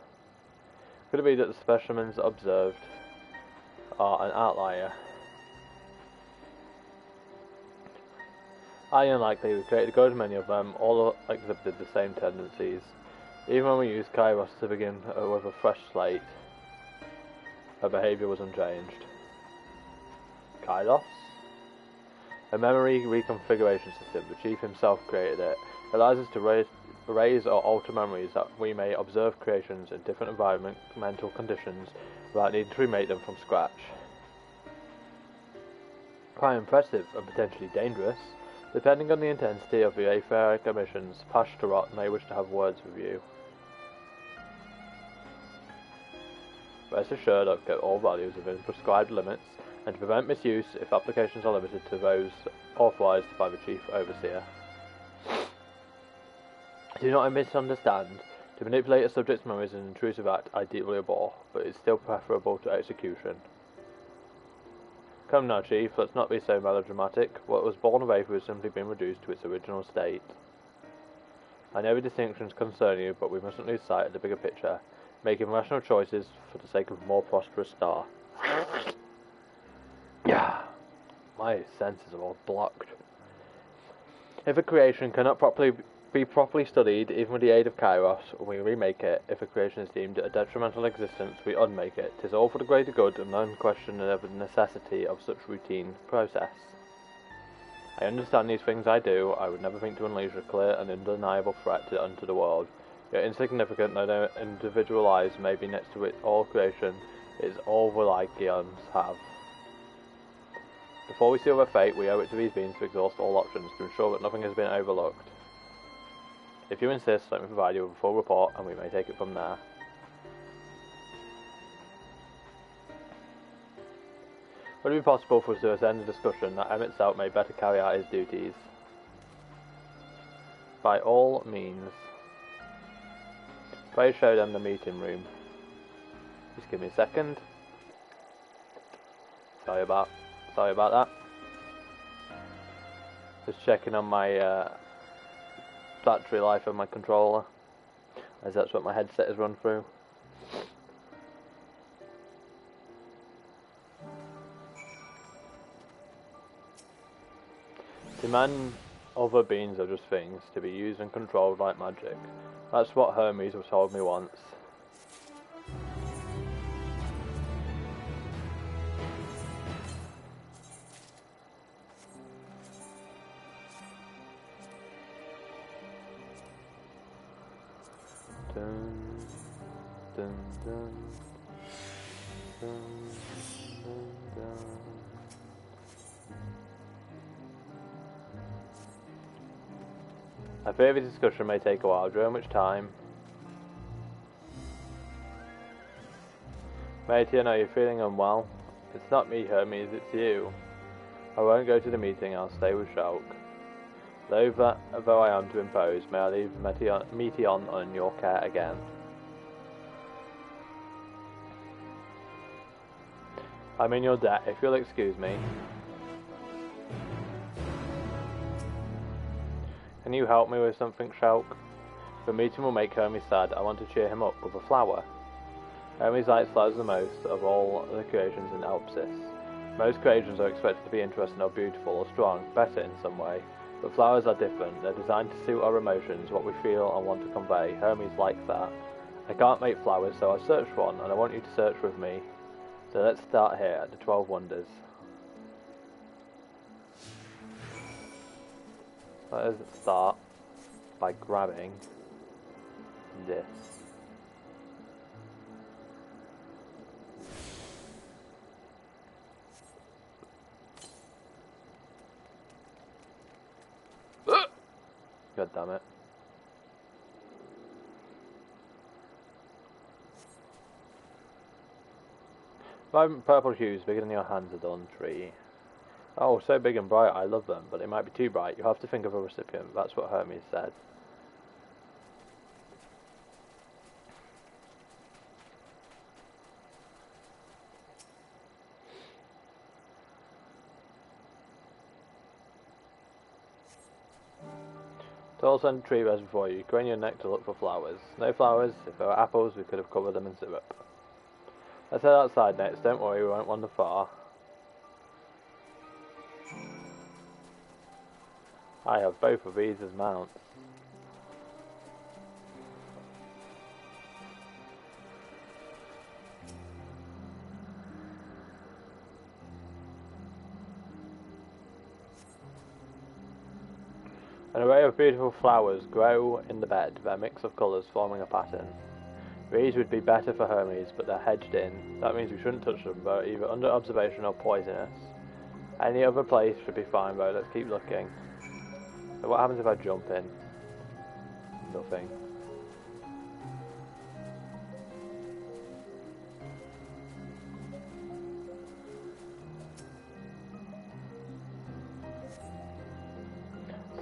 Could it be that the specimens observed are an outlier? Highly unlikely. We created a good many of them, all exhibited the same tendencies. Even when we used Kairos to begin with a fresh slate, her behaviour was unchanged. Kairos? A memory reconfiguration system. The Chief himself created it. It allows us to raise or alter memories that we may observe creations in different environmental conditions without needing to remake them from scratch. Quite impressive and potentially dangerous. Depending on the intensity of the aetheric emissions, Pashtarot may wish to have words with you. Rest assured I've kept all values within prescribed limits, and to prevent misuse if applications are limited to those authorised by the Chief Overseer. Do not misunderstand. To manipulate a subject's memories is an intrusive act I deeply abhor, but it's still preferable to execution. Come now, Chief, let's not be so melodramatic. What was born of Aether has simply been reduced to its original state. I know the distinctions concern you, but we mustn't lose sight of the bigger picture, making rational choices for the sake of a more prosperous star. Yeah, my senses are all blocked. If a creation cannot be properly studied, even with the aid of Kairos, we remake it. If a creation is deemed a detrimental existence, we unmake it. 'Tis all for the greater good and unquestionable necessity of such routine process. I understand these things I do. I would never think to unleash a clear and undeniable threat unto the world. Yet insignificant though their individual eyes may be next to it, all creation is all the Lycaons have. Before we seal their fate, we owe it to these beings to exhaust all options to ensure that nothing has been overlooked. If you insist, let me provide you with a full report and we may take it from there. Would it be possible for us to end the discussion that M itself may better carry out his duties? By all means. Pray show them the meeting room. Just give me a second. Sorry about that. Just checking on my battery life of my controller, as that's what my headset has run through. Demand other beings are just things to be used and controlled like magic. That's what Hermes told me once. I fear the discussion may take a while, during which time... Matey, I know you're feeling unwell. It's not me, Hermes, it's you. I won't go to the meeting, I'll stay with Shulk. Though I am to impose, may I leave Meteon on your care again? I'm in your debt, if you'll excuse me. Can you help me with something, Shulk? The meeting will make Hermes sad. I want to cheer him up with a flower. Hermes likes flowers the most of all the creations in Elpsis. Most creations are expected to be interesting or beautiful or strong, better in some way. But flowers are different. They're designed to suit our emotions, what we feel and want to convey. Hermes likes that. I can't make flowers, so I've searched one, and I want you to search with me. So let's start here at the 12 Wonders. Let us start by grabbing this. God damn it. Vibrant purple hues bigger than your hands adorn tree. Oh, so big and bright, I love them, but they might be too bright. You have to think of a recipient. That's what Hermes said. Tall send tree bears before you. Crane your neck to look for flowers. No flowers. If there were apples, we could have covered them in syrup. Let's head outside next. Don't worry, we won't wander far. I have both of these as mounts. An array of beautiful flowers grow in the bed, their mix of colours forming a pattern. These would be better for Hermes, but they're hedged in. That means we shouldn't touch them, they're either under observation or poisonous. Any other place should be fine though, let's keep looking. So what happens if I jump in? Nothing.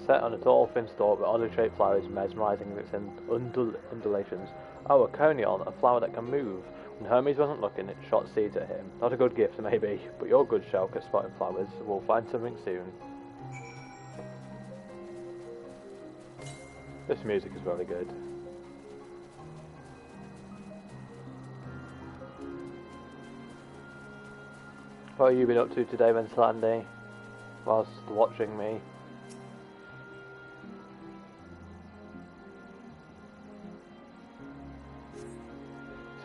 Set on a tall, thin stalk with oddly shaped flowers mesmerising with its undulations. Oh, a conion, a flower that can move. When Hermes wasn't looking, it shot seeds at him. Not a good gift, maybe, but you're good, Shulk, at spotting flowers. We'll find something soon. This music is very good. What have you been up to today then, Slandy? Whilst watching me?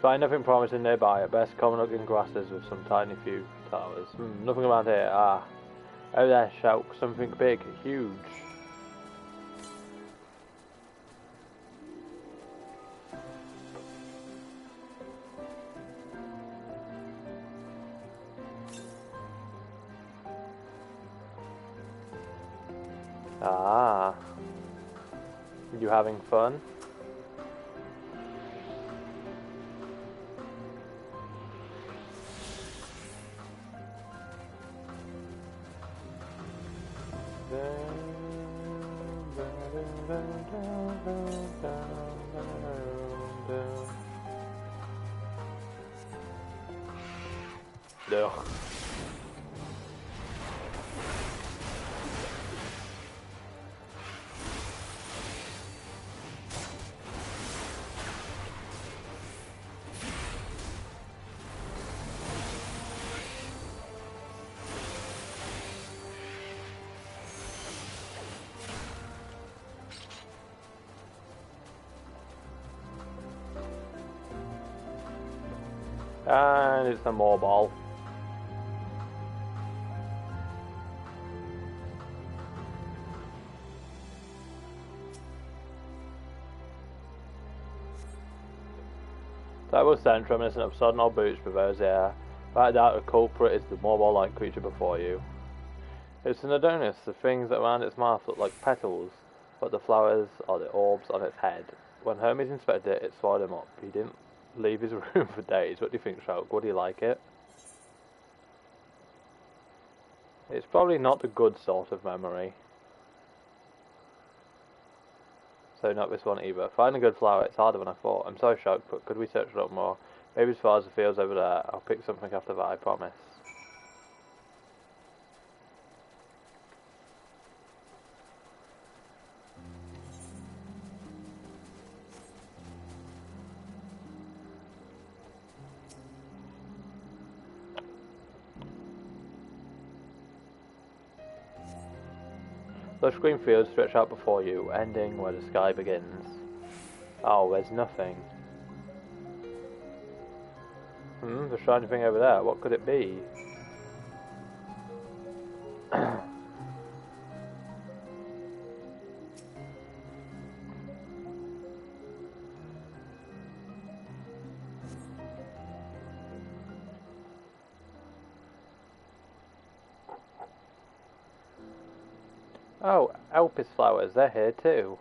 Find nothing promising nearby, at best common looking grasses with some tiny few towers. Nothing around here. Ah. Oh there, Shulk, something big, huge. Ah. You having fun? Ugh. And it's the mobile. That was sent reminiscent of sodden old boots with those here. Without doubt the culprit is the mobile-like creature before you. It's an Adonis. The things around its mouth look like petals, but the flowers are the orbs on its head. When Hermes inspected it, it swallowed him up. He didn't leave his room for days. What do you think, Shulk? Would he like it? It's probably not the good sort of memory. So not this one either. Find a good flower, it's harder than I thought. I'm sorry, Shulk, but could we search a lot more? Maybe as far as the fields over there. I'll pick something after that, I promise. Lush green fields stretch out before you, ending where the sky begins. Oh, there's nothing. The shiny thing over there, what could it be? Oh, Elpis flowers, they're here too.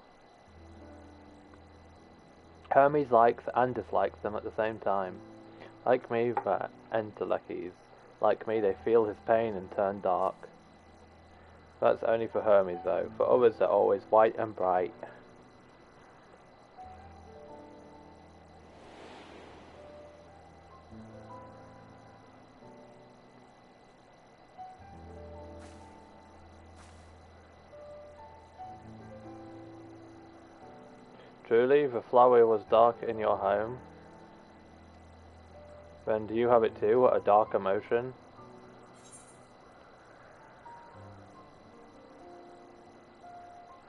Hermes likes and dislikes them at the same time. Like me, they're entelecchies. Like me, they feel his pain and turn dark. That's only for Hermes though. For others, they're always white and bright. Truly, the flower was dark in your home. Then do you have it too, a dark emotion?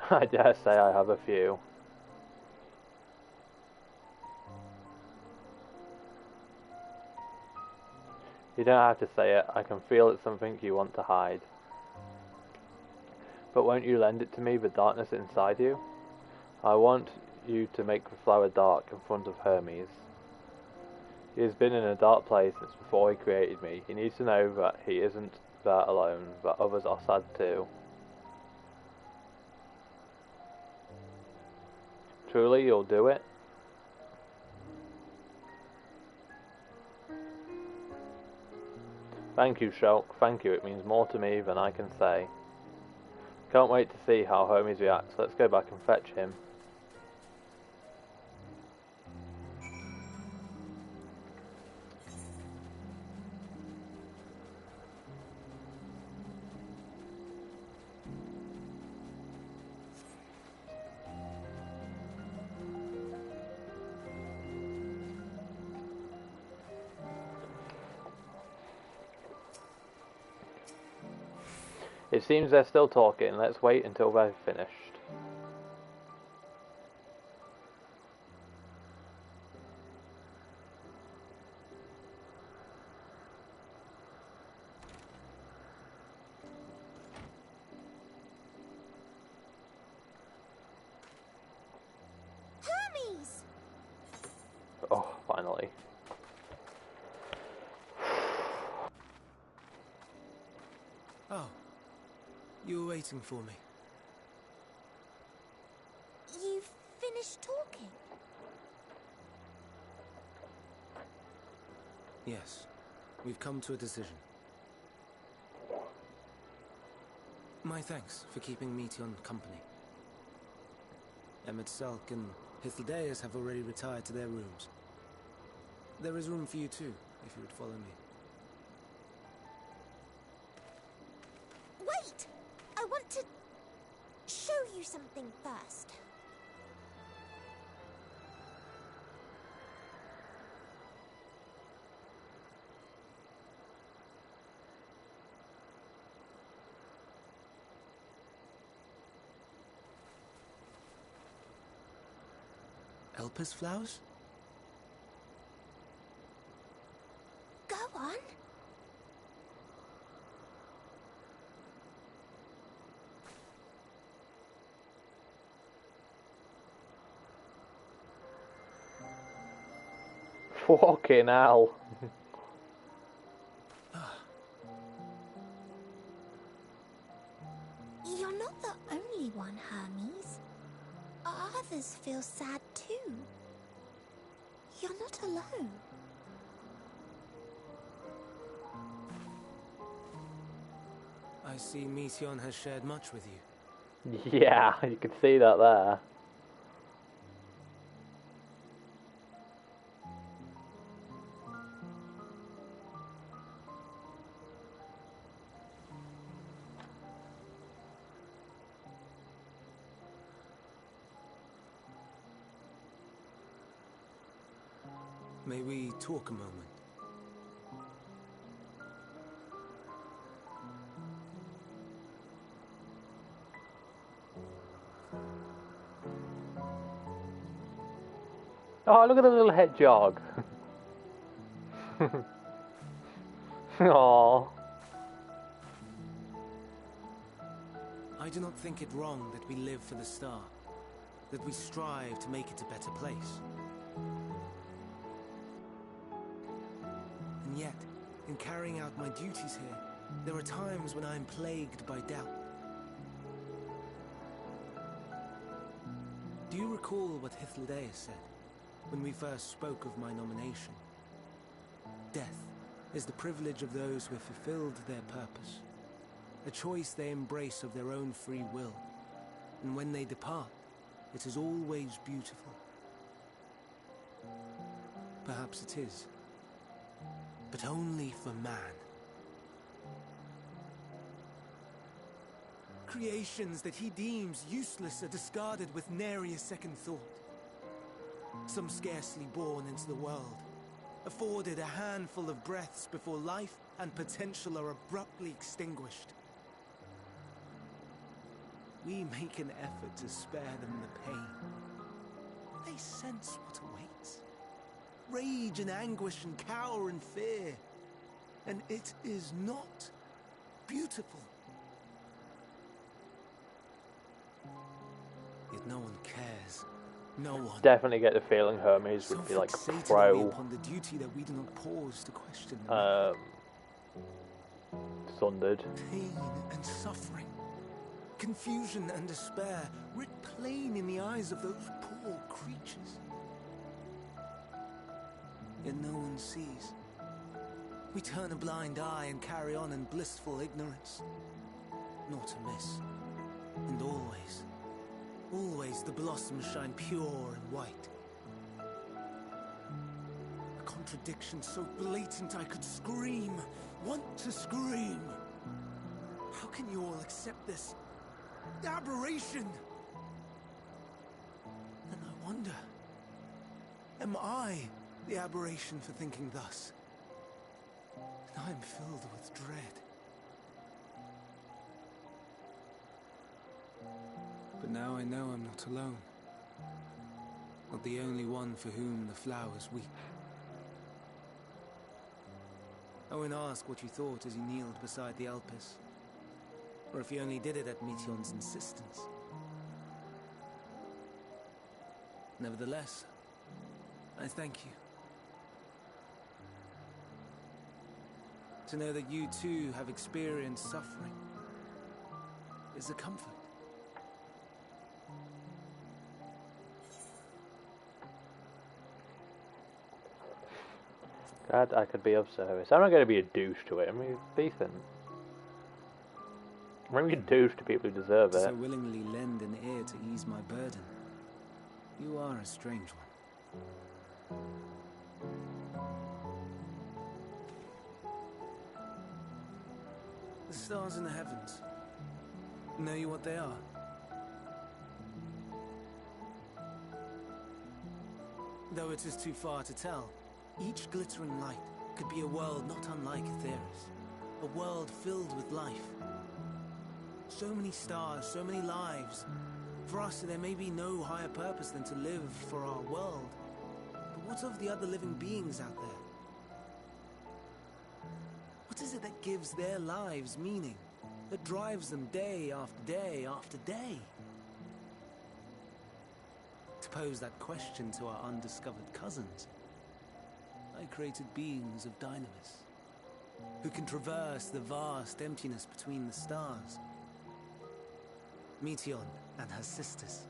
I dare say I have a few. You don't have to say it, I can feel it's something you want to hide. But won't you lend it to me, the darkness inside you? I want you to make the flower dark in front of Hermes. He has been in a dark place since before he created me. He needs to know that he isn't there alone, that others are sad too. Truly, you'll do it? Thank you, Shulk. Thank you. It means more to me than I can say. Can't wait to see how Hermes reacts. Let's go back and fetch him. It seems they're still talking. Let's wait until they've finished. Hermes! Oh, finally. Oh. You were waiting for me. You've finished talking? Yes. We've come to a decision. My thanks for keeping Meteon company. Salk and Hythlodaeus have already retired to their rooms. There is room for you too, if you would follow me. Wait! I want to show you something first. Elpis flowers? Go on. Fucking hell. You're not the only one, Hermes. Others feel sad too. You're not alone. I see Meteon has shared much with you. Yeah, you can see that there. May we talk a moment? Oh, look at the little hedgehog. Aww. I do not think it wrong that we live for the star, that we strive to make it a better place. And yet, in carrying out my duties here, there are times when I am plagued by doubt. recall what Hythlodaeus said when we first spoke of my nomination. Death is the privilege of those who have fulfilled their purpose, a choice they embrace of their own free will, and when they depart, it is always beautiful. Perhaps it is, but only for man. Creations that he deems useless are discarded with nary a second thought. Some scarcely born into the world, afforded a handful of breaths before life and potential are abruptly extinguished. We make an effort to spare them the pain. They sense what awaits. Rage and anguish and cower and fear. And it is not beautiful. Yet no one cares. No one. Definitely get the feeling Hermes would be like pro. Upon the duty that we do not pause to question. Sundered. Pain and suffering, confusion and despair, writ plain in the eyes of those poor creatures. Yet no one sees. We turn a blind eye and carry on in blissful ignorance. Not amiss. And always, always the blossoms shine pure and white. A contradiction so blatant I could scream, want to scream. How can you all accept this aberration? And I wonder, am I the aberration for thinking thus? And I am filled with dread. But now I know I'm not alone. Not the only one for whom the flowers weep. I won't ask what you thought as you kneeled beside the Alpes, or if you only did it at Meteon's insistence. Nevertheless, I thank you. To know that you too have experienced suffering is a comfort. Glad I could be of service. I'm not going to be a douche to it. I mean, it's decent. I'm going to be a douche to people who deserve it. So willingly lend an ear to ease my burden. You are a strange one. The stars in the heavens. Know you what they are? Though it is too far to tell, each glittering light could be a world not unlike Aetheris. A world filled with life. So many stars, so many lives. For us, there may be no higher purpose than to live for our world. But what of the other living beings out there? What is it that gives their lives meaning? That drives them day after day after day? To pose that question to our undiscovered cousins, I created beings of dynamis, who can traverse the vast emptiness between the stars. Meteon and her sisters.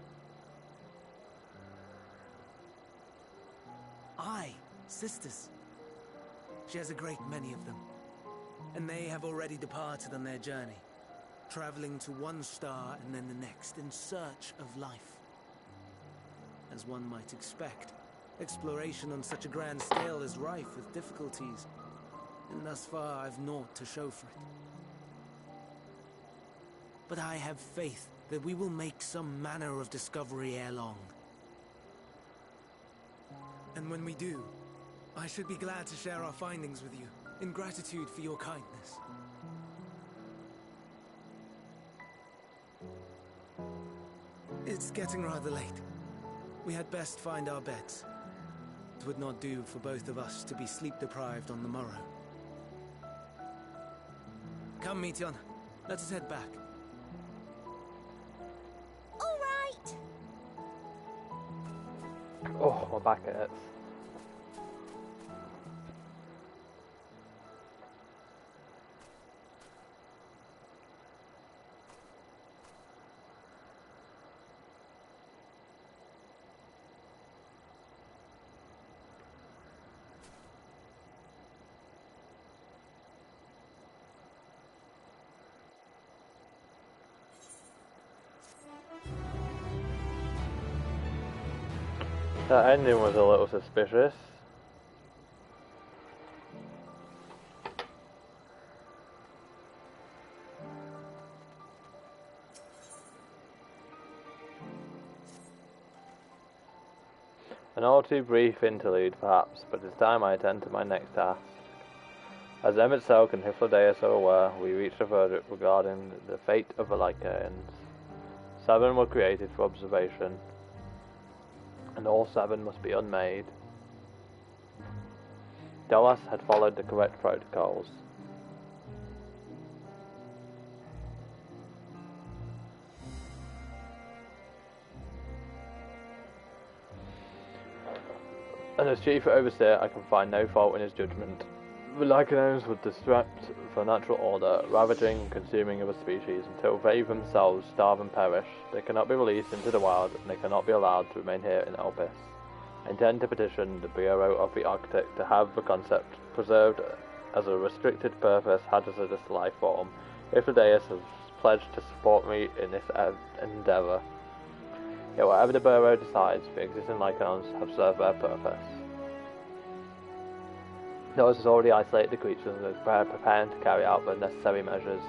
Aye, sisters. She has a great many of them, and they have already departed on their journey, traveling to one star and then the next in search of life. As one might expect, exploration on such a grand scale is rife with difficulties, and thus far I've naught to show for it. But I have faith that we will make some manner of discovery ere long. And when we do, I should be glad to share our findings with you, in gratitude for your kindness. It's getting rather late. We had best find our beds. It would not do for both of us to be sleep-deprived on the morrow. Come, Meteon. Let us head back. All right. Oh, my back hurts. That ending was a little suspicious. An all too brief interlude, perhaps, but it's time I attend to my next task. As MSQ and Hypnodeus are aware, we reached a verdict regarding the fate of the Lycaons. 7 were created for observation, and all 7 must be unmade. Doas had followed the correct protocols. And as Chief Overseer, I can find no fault in his judgment. The Lycaons would disrupt the natural order, ravaging and consuming other species until they themselves starve and perish. They cannot be released into the wild, and they cannot be allowed to remain here in Elpis. I intend to petition the Bureau of the Architect to have the concept preserved as a restricted purpose hazardous life form. If the Deus has pledged to support me in this endeavour. Yet whatever the Bureau decides, the existing Lycaons have served their purpose. Notice has already isolated the creatures and is preparing to carry out the necessary measures.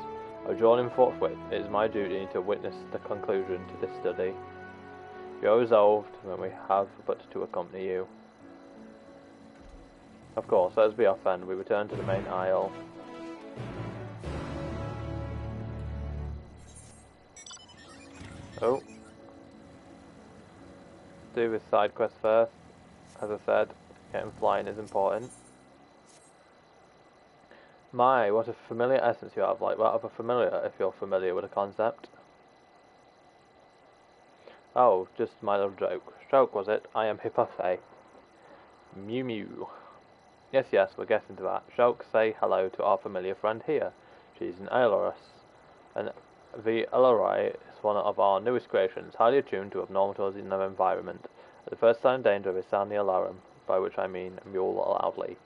I join him forthwith. It is my duty to witness the conclusion to this study. You are resolved when we have but to accompany you. Of course, let us be off then. We return to the main aisle. Oh. Do this side quest first. As I said, getting flying is important. My, what a familiar essence you have, like that of a familiar, if you're familiar with the concept. Oh, just my little joke. Joke, was it? I am Hippothe. Mew Mew. Yes, we're getting to that. Shulk, say hello to our familiar friend here. She's an Aelorus. And the Aelori is one of our newest creations, highly attuned to abnormalities in their environment. At the first sign of danger, they sound the alarm, by which I mean mewl loudly.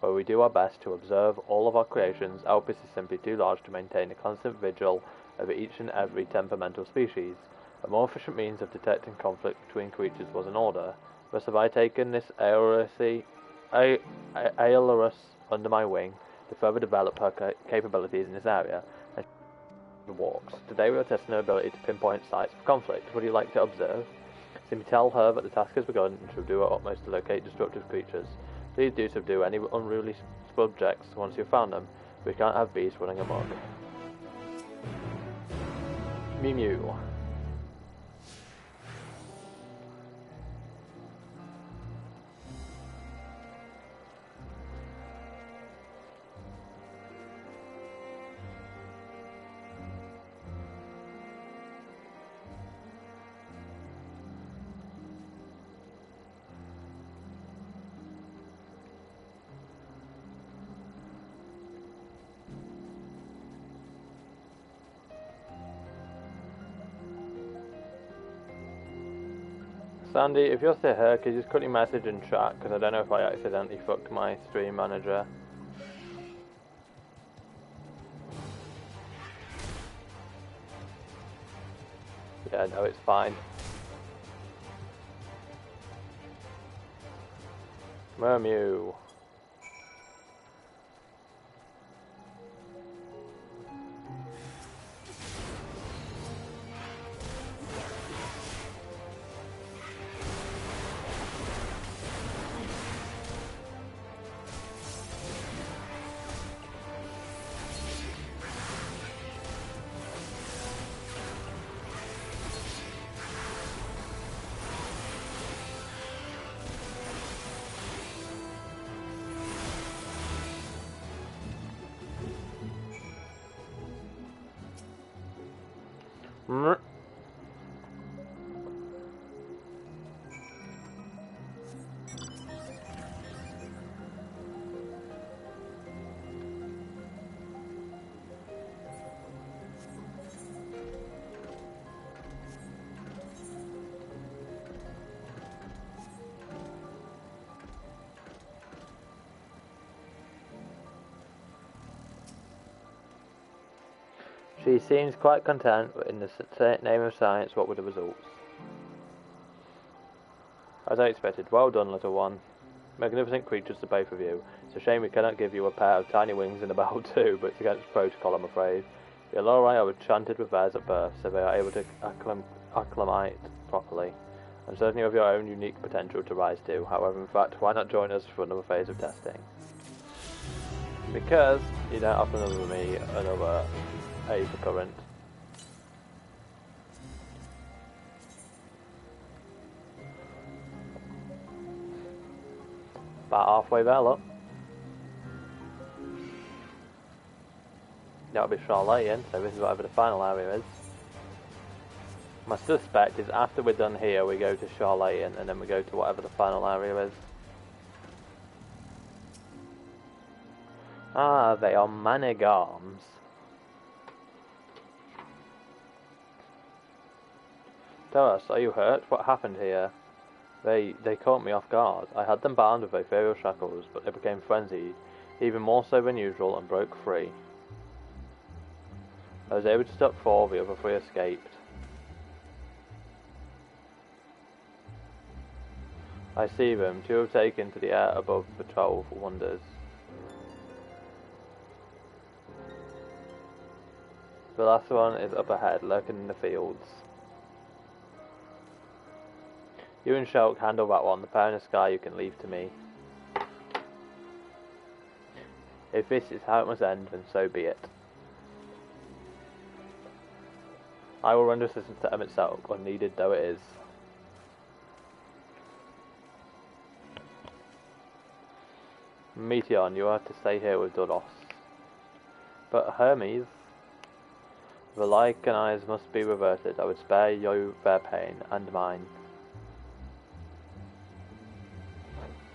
Where we do our best to observe all of our creations, Elpis is simply too large to maintain a constant vigil over each and every temperamental species. A more efficient means of detecting conflict between creatures was in order. Thus have I taken this Aelorus under my wing to further develop her capabilities in this area, and she walks. Today we are testing her ability to pinpoint sites of conflict. Would you like to observe? Simply tell her that the task has begun and she'll do her utmost to locate destructive creatures. Please do subdue any unruly subjects once you've found them. We can't have beasts running amok. Mew Mew. Sandy, if you're still here, could you just quickly message in chat, because I don't know if I accidentally fucked my stream manager. Yeah, no, it's fine. Mew. She seems quite content, but in the name of science, what were the results? As I expected. Well done, little one. Magnificent creatures to both of you. It's a shame we cannot give you a pair of tiny wings and a bell too, but it's against protocol, I'm afraid. The Allori are enchanted with theirs at birth, so they are able to acclimate properly. And certainly you have your own unique potential to rise to. However, in fact, why not join us for another phase of testing? Because you don't offer another Aether Current. About halfway there, look. That'll be Charlatan, so this is whatever the final area is. My suspect is after we're done here, we go to Charlatan, and then we go to whatever the final area is. Ah, they are Manigams. Tell us, are you hurt? What happened here? They caught me off guard. I had them bound with ethereal shackles, but they became frenzied, even more so than usual, and broke free. I was able to stop 4, the other 3 escaped. I see them. 2 have taken to the air above the 12 wonders. The last one is up ahead, lurking in the fields. You and Shulk handle that one. The power in the sky you can leave to me. If this is how it must end, then so be it. I will render assistance to Emmett Selk, unneeded though it is. Meteon, you have to stay here with Dodos. But Hermes, the Lycanise must be reverted. I would spare you their pain, and mine.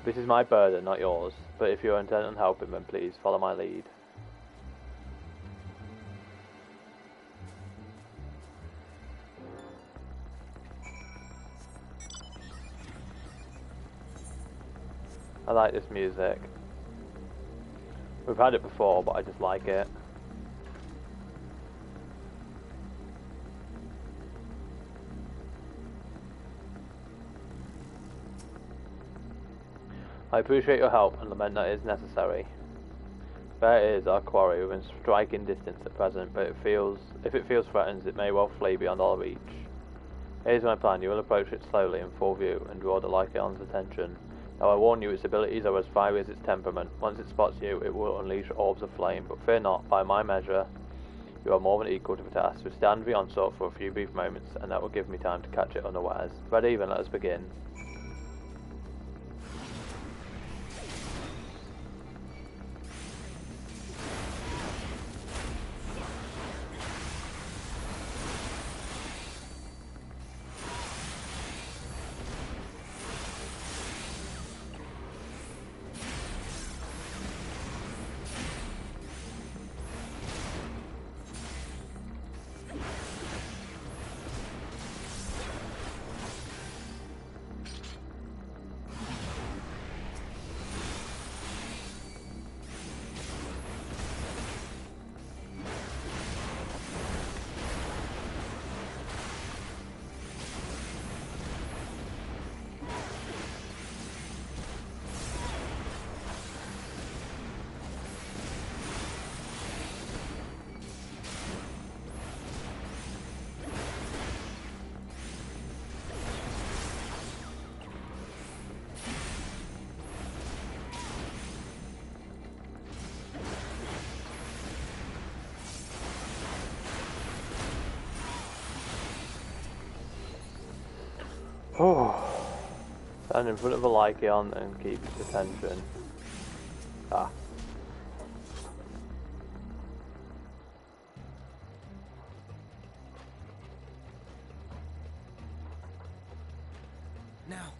This is my burden, not yours, but if you are intent on helping, then please follow my lead. I like this music. We've had it before, but I just like it. I appreciate your help and lament that it is necessary. There is our quarry within striking distance at present, but if it feels threatened, it may well flee beyond our reach. Here's my plan. You will approach it slowly in full view and draw the Lycaon's attention. Now I warn you, its abilities are as fiery as its temperament. Once it spots you, it will unleash orbs of flame, but fear not, by my measure, you are more than equal to the task. Withstand the onslaught for a few brief moments, and that will give me time to catch it unawares. Ready? Then let us begin. Stand in front of a Lycaon and keep its attention. Ah. Now.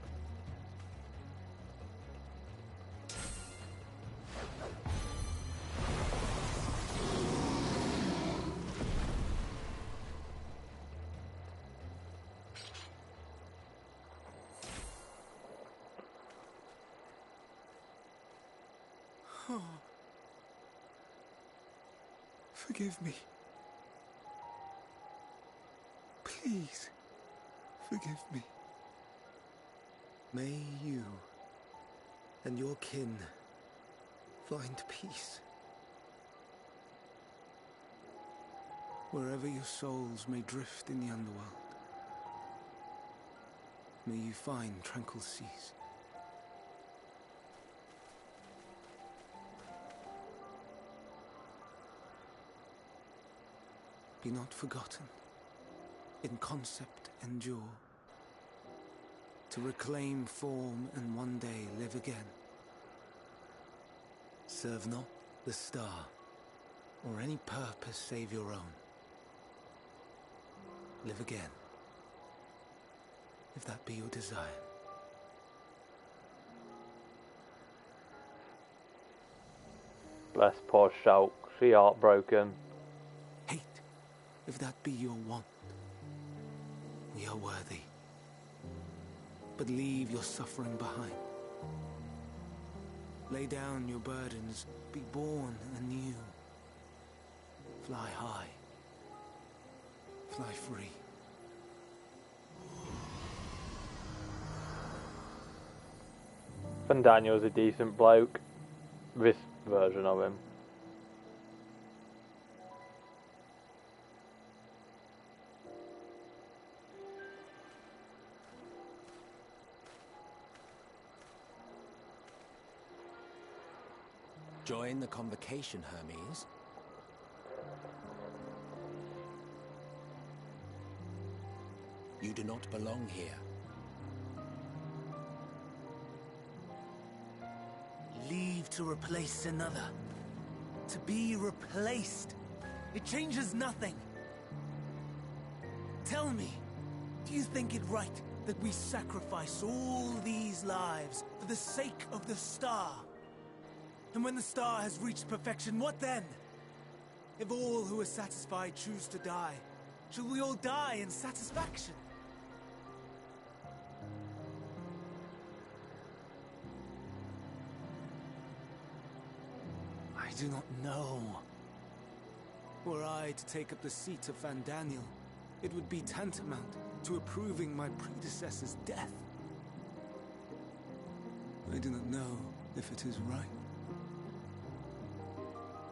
Forgive me. Please, forgive me. May you and your kin find peace. Wherever your souls may drift in the underworld, may you find tranquil seas. Be not forgotten, in concept endure, to reclaim form and one day live again. Serve not the star, or any purpose save your own. Live again, if that be your desire. Bless poor Shulk, she heartbroken. Hate, if that be your want. We are worthy. But leave your suffering behind. Lay down your burdens, be born anew. Fly high. Fly free. Daniel's a decent bloke. This version of him. Join the convocation, Hermes. You do not belong here. Leave to replace another. To be replaced. It changes nothing. Tell me, do you think it right that we sacrifice all these lives for the sake of the star? And when the star has reached perfection, what then? If all who are satisfied choose to die, shall we all die in satisfaction? I do not know. Were I to take up the seat of Fandaniel, it would be tantamount to approving my predecessor's death. I do not know if it is right.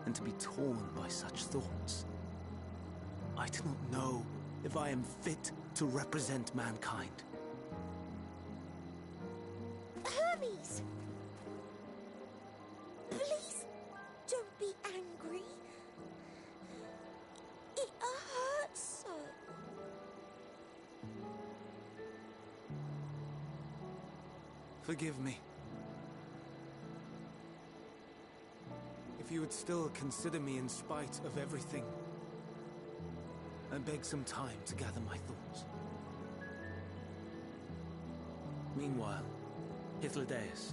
And to be torn by such thoughts, I do not know if I am fit to represent mankind. Hermes! Please, don't be angry. It hurts so. Forgive me. If you would still consider me in spite of everything, I beg some time to gather my thoughts. Meanwhile, Hythlodaeus,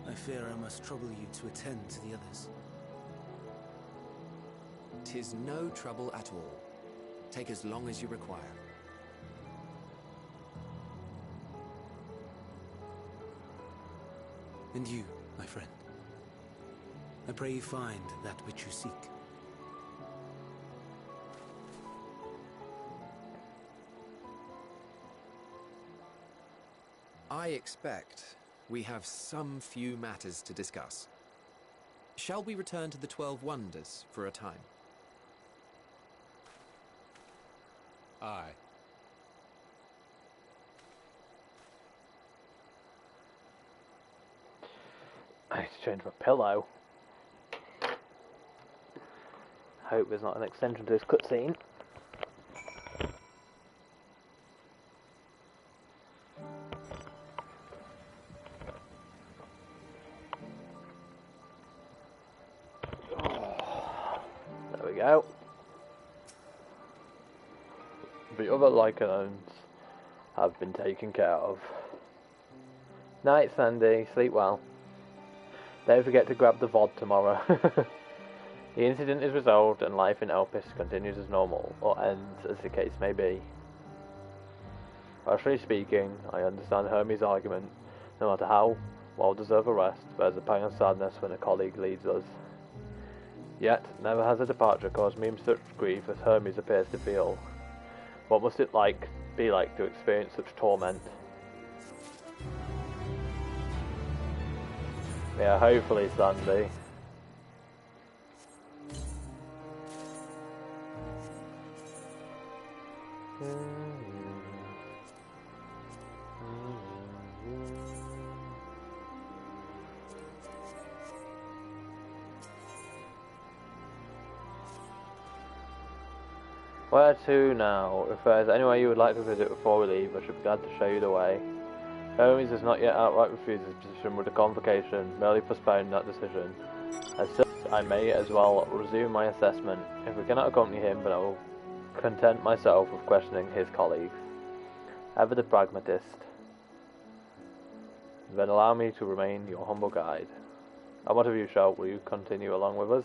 I fear I must trouble you to attend to the others. 'Tis no trouble at all. Take as long as you require. And you, my friend, I pray you find that which you seek. I expect we have some few matters to discuss. Shall we return to the 12 Wonders for a time? Aye. I need to change my pillow. Hope there's not an extension to this cutscene. There we go. The other Lycanons have been taken care of. Night, Sandy. Sleep well. Don't forget to grab the VOD tomorrow. The incident is resolved and life in Elpis continues as normal, or ends as the case may be. Rationally speaking, I understand Hermes' argument. No matter how well-deserved a rest, there's a pang of sadness when a colleague leaves us. Yet, never has a departure caused me such grief as Hermes appears to feel. What must it be like to experience such torment? Yeah, hopefully, Slandy. Where to now? If there's anywhere you would like to visit before we leave, I should be glad to show you the way. Hermes has not yet outright refused his position with a convocation, merely postponed that decision. As such, I may as well resume my assessment. If we cannot accompany him, then I will content myself with questioning his colleagues. Ever the pragmatist. Then allow me to remain your humble guide. And what of you, Shalt? Will you continue along with us?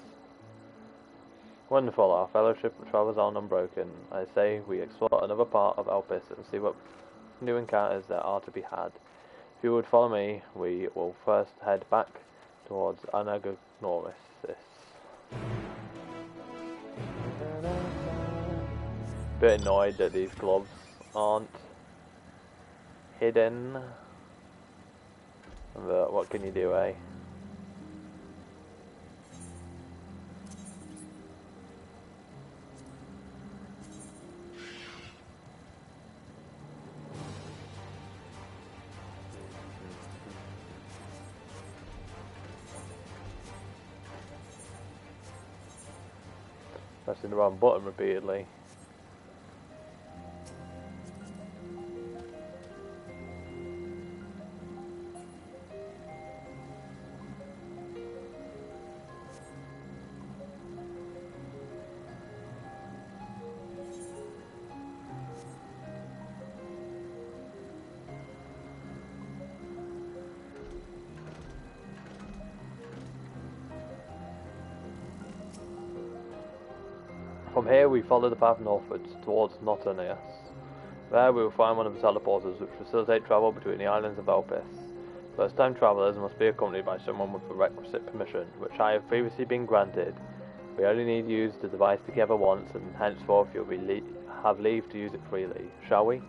Wonderful, our fellowship travels on unbroken. I say we explore another part of Elpis and see what new encounters there are to be had. If you would follow me, we will first head back towards Anagnoris. Bit annoyed that these gloves aren't hidden. But what can you do, eh? Pressing the wrong button repeatedly. From here we follow the path northwards towards Notications. There we will find one of the teleporters which facilitate travel between the islands of Elpis. First time travellers must be accompanied by someone with the requisite permission, which I have previously been granted. We only need to use the device together once, and henceforth you'll be have leave to use it freely. Shall we?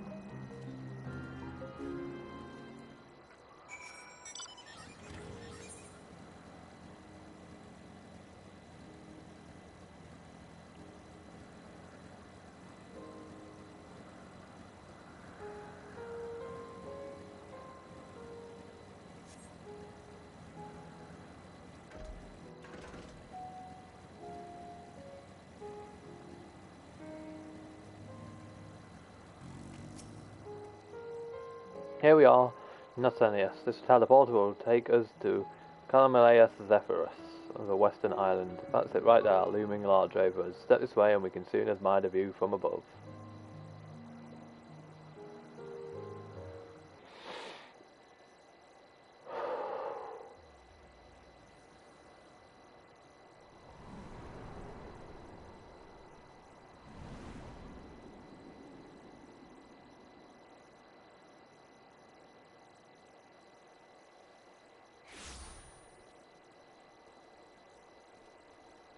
Here we are, Notications. This teleporter will take us to Calamaleus Zephyrus, the western island. That's it right there, looming large over us. Step this way and we can soon admire the view from above.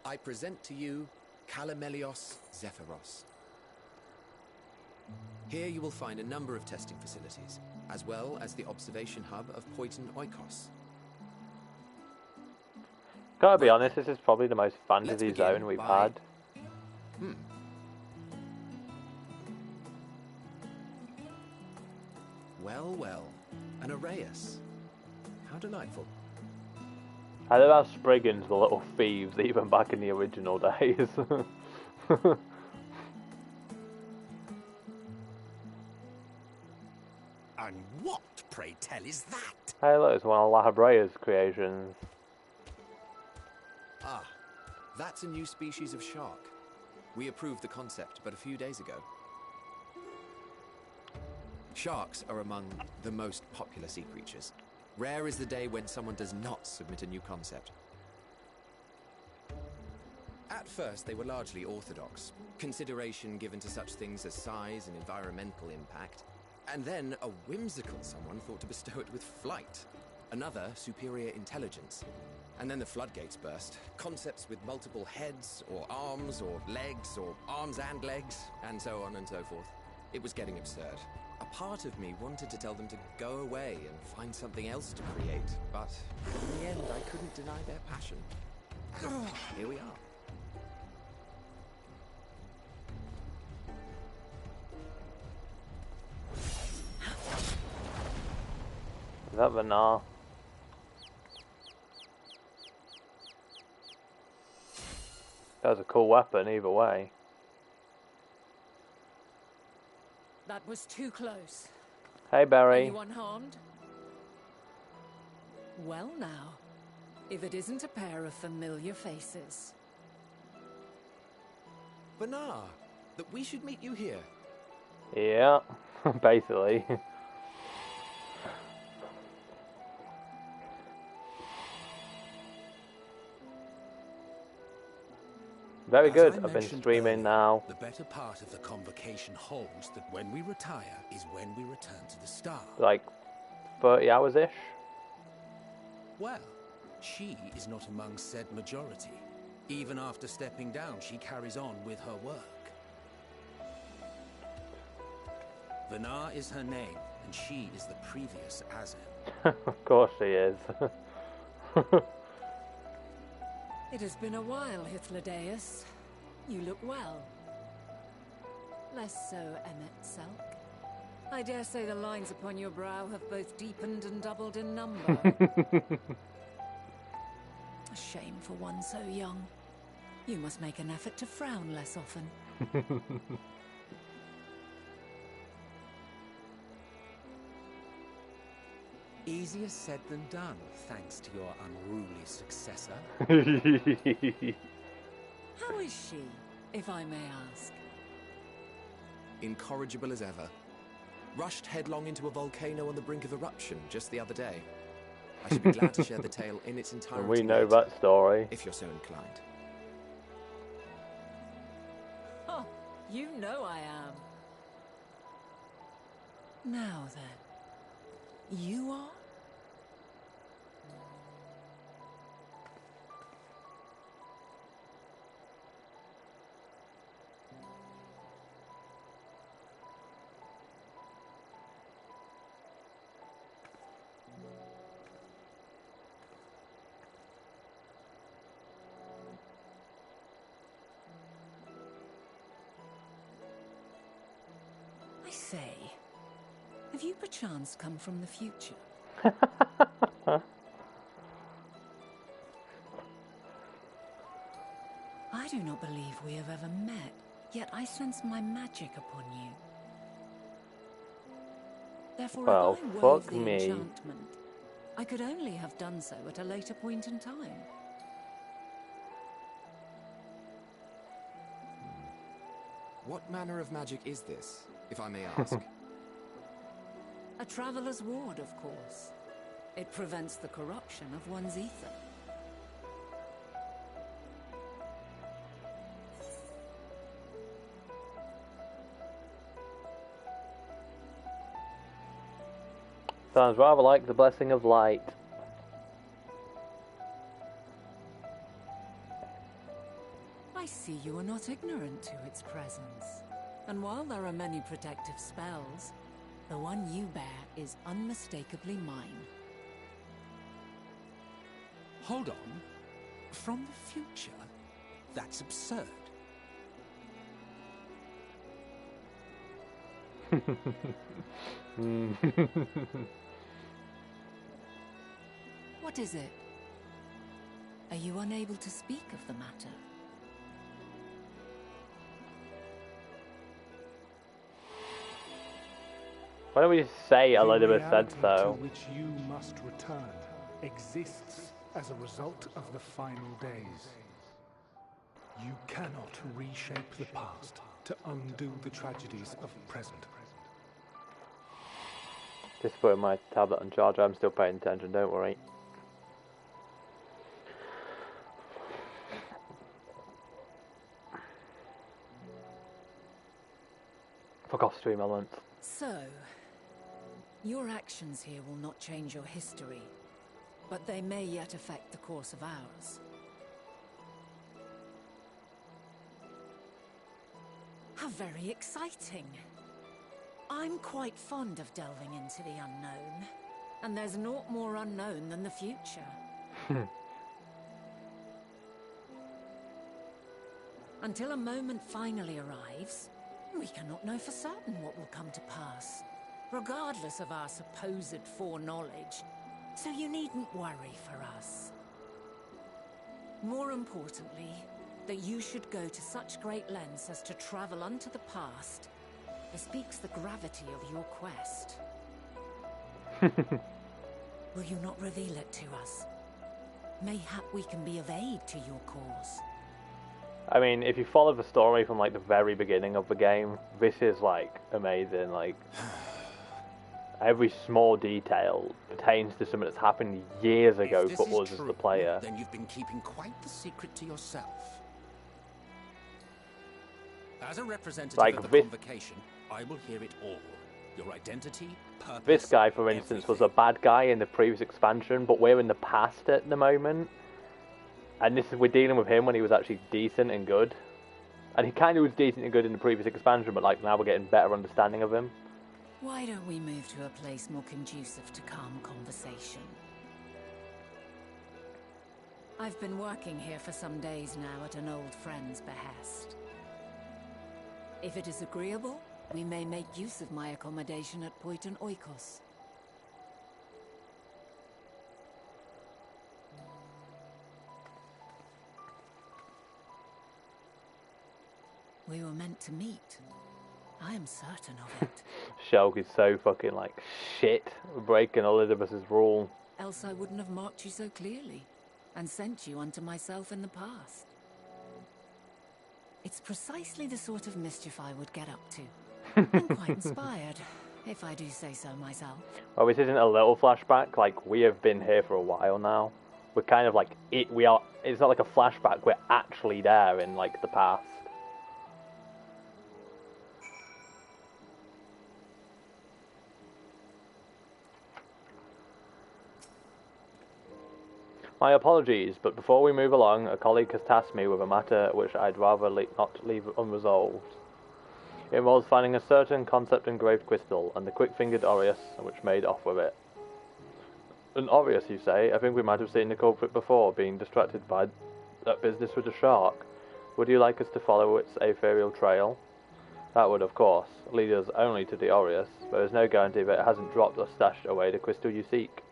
I present to you Calamaleos Zephyros. Here you will find a number of testing facilities, as well as the observation hub of Poiton Oikos. Gotta be honest, this is probably the most fantasy zone we've had. Well, well, an Arraius. How delightful. I love how Spriggans were little thieves even back in the original days. And what, pray tell, is that? Hey look, it's one of Lahabraya's creations. Ah, that's a new species of shark. We approved the concept but a few days ago. Sharks are among the most popular sea creatures. Rare is the day when someone does not submit a new concept. At first, they were largely orthodox, consideration given to such things as size and environmental impact, and then a whimsical someone thought to bestow it with flight, another superior intelligence. And then the floodgates burst, concepts with multiple heads, or arms and legs, and so on and so forth. It was getting absurd. A part of me wanted to tell them to go away and find something else to create, but in the end I couldn't deny their passion. Here we are. Is that Vanar? That was a cool weapon either way. That was too close. Hey, Barry. Are you unharmed? Well now, if it isn't a pair of familiar faces. Vanar, that we should meet you here. Yeah, basically. Very good. I've been streaming now. The better part of the convocation holds that when we retire is when we return to the star. Like 30 hours-ish? Well, she is not among said majority. Even after stepping down, she carries on with her work. Vanar is her name, and she is the previous Azem. Of course she is. It has been a while, Hythlodaeus. You look well. Less so, Emmet Selk. I dare say the lines upon your brow have both deepened and doubled in number. A shame for one so young. You must make an effort to frown less often. Easier said than done, thanks to your unruly successor. How is she, if I may ask? Incorrigible as ever. Rushed headlong into a volcano on the brink of eruption just the other day. I should be glad to share the tale in its entirety. We know that story. If you're so inclined. Oh, you know I am. Now then, you are? I say, have you perchance come from the future? I do not believe we have ever met, yet I sense my magic upon you. Therefore, Well, if I wove fuck the me. enchantment, I could only have done so at a later point in time. What manner of magic is this, if I may ask? A traveler's ward, of course. It prevents the corruption of one's ether. Sounds rather like the blessing of light. I see you are not ignorant to its presence. And while there are many protective spells, the one you bear is unmistakably mine. Hold on. From the future? That's absurd. What is it? Are you unable to speak of the matter? Why don't we just say Elizabeth said reality so? to which you must return exists as a result of the final days. You cannot reshape the past to undo the tragedies of the present. Just putting my tablet on charger. I'm still paying attention, don't worry. Fuck off, stream elements. So, your actions here will not change your history, but they may yet affect the course of ours. How very exciting! I'm quite fond of delving into the unknown, and there's naught more unknown than the future. Until a moment finally arrives, we cannot know for certain what will come to pass, regardless of our supposed foreknowledge. So you needn't worry for us. More importantly, that you should go to such great lengths as to travel unto the past bespeaks the gravity of your quest. Will you not reveal it to us? Mayhap we can be of aid to your cause. I mean, if you follow the story from like the very beginning of the game, this is like amazing. Like every small detail pertains to something that's happened years ago for us as the player. Then you've been keeping quite the secret to yourself. As a representative of the convocation, I will hear it all. Your identity, purpose. This guy, for instance, was a bad guy in the previous expansion, but we're in the past at the moment. And we're dealing with him when he was actually decent and good. And he kind of was decent and good in the previous expansion, but like now we're getting better understanding of him. Why don't we move to a place more conducive to calm conversation? I've been working here for some days now at an old friend's behest. If it is agreeable, we may make use of my accommodation at Poiton Oikos. We were meant to meet. I am certain of it. Shulk is so fucking like shit breaking Elizabeth's rule. Else I wouldn't have marked you so clearly and sent you unto myself in the past. It's precisely the sort of mischief I would get up to. I'm quite inspired, if I do say so myself. Well, this isn't a little flashback. Like we have been here for a while now. We're kind of like it. We are. It's not like a flashback. We're actually there in like the past. My apologies, but before we move along, a colleague has tasked me with a matter which I'd rather not leave unresolved. It involves finding a certain concept-engraved crystal and the quick-fingered Aureus which made off with it. An Aureus, you say? I think we might have seen the culprit before, being distracted by that business with the shark. Would you like us to follow its ethereal trail? That would, of course, lead us only to the Aureus, but there is no guarantee that it hasn't dropped or stashed away the crystal you seek.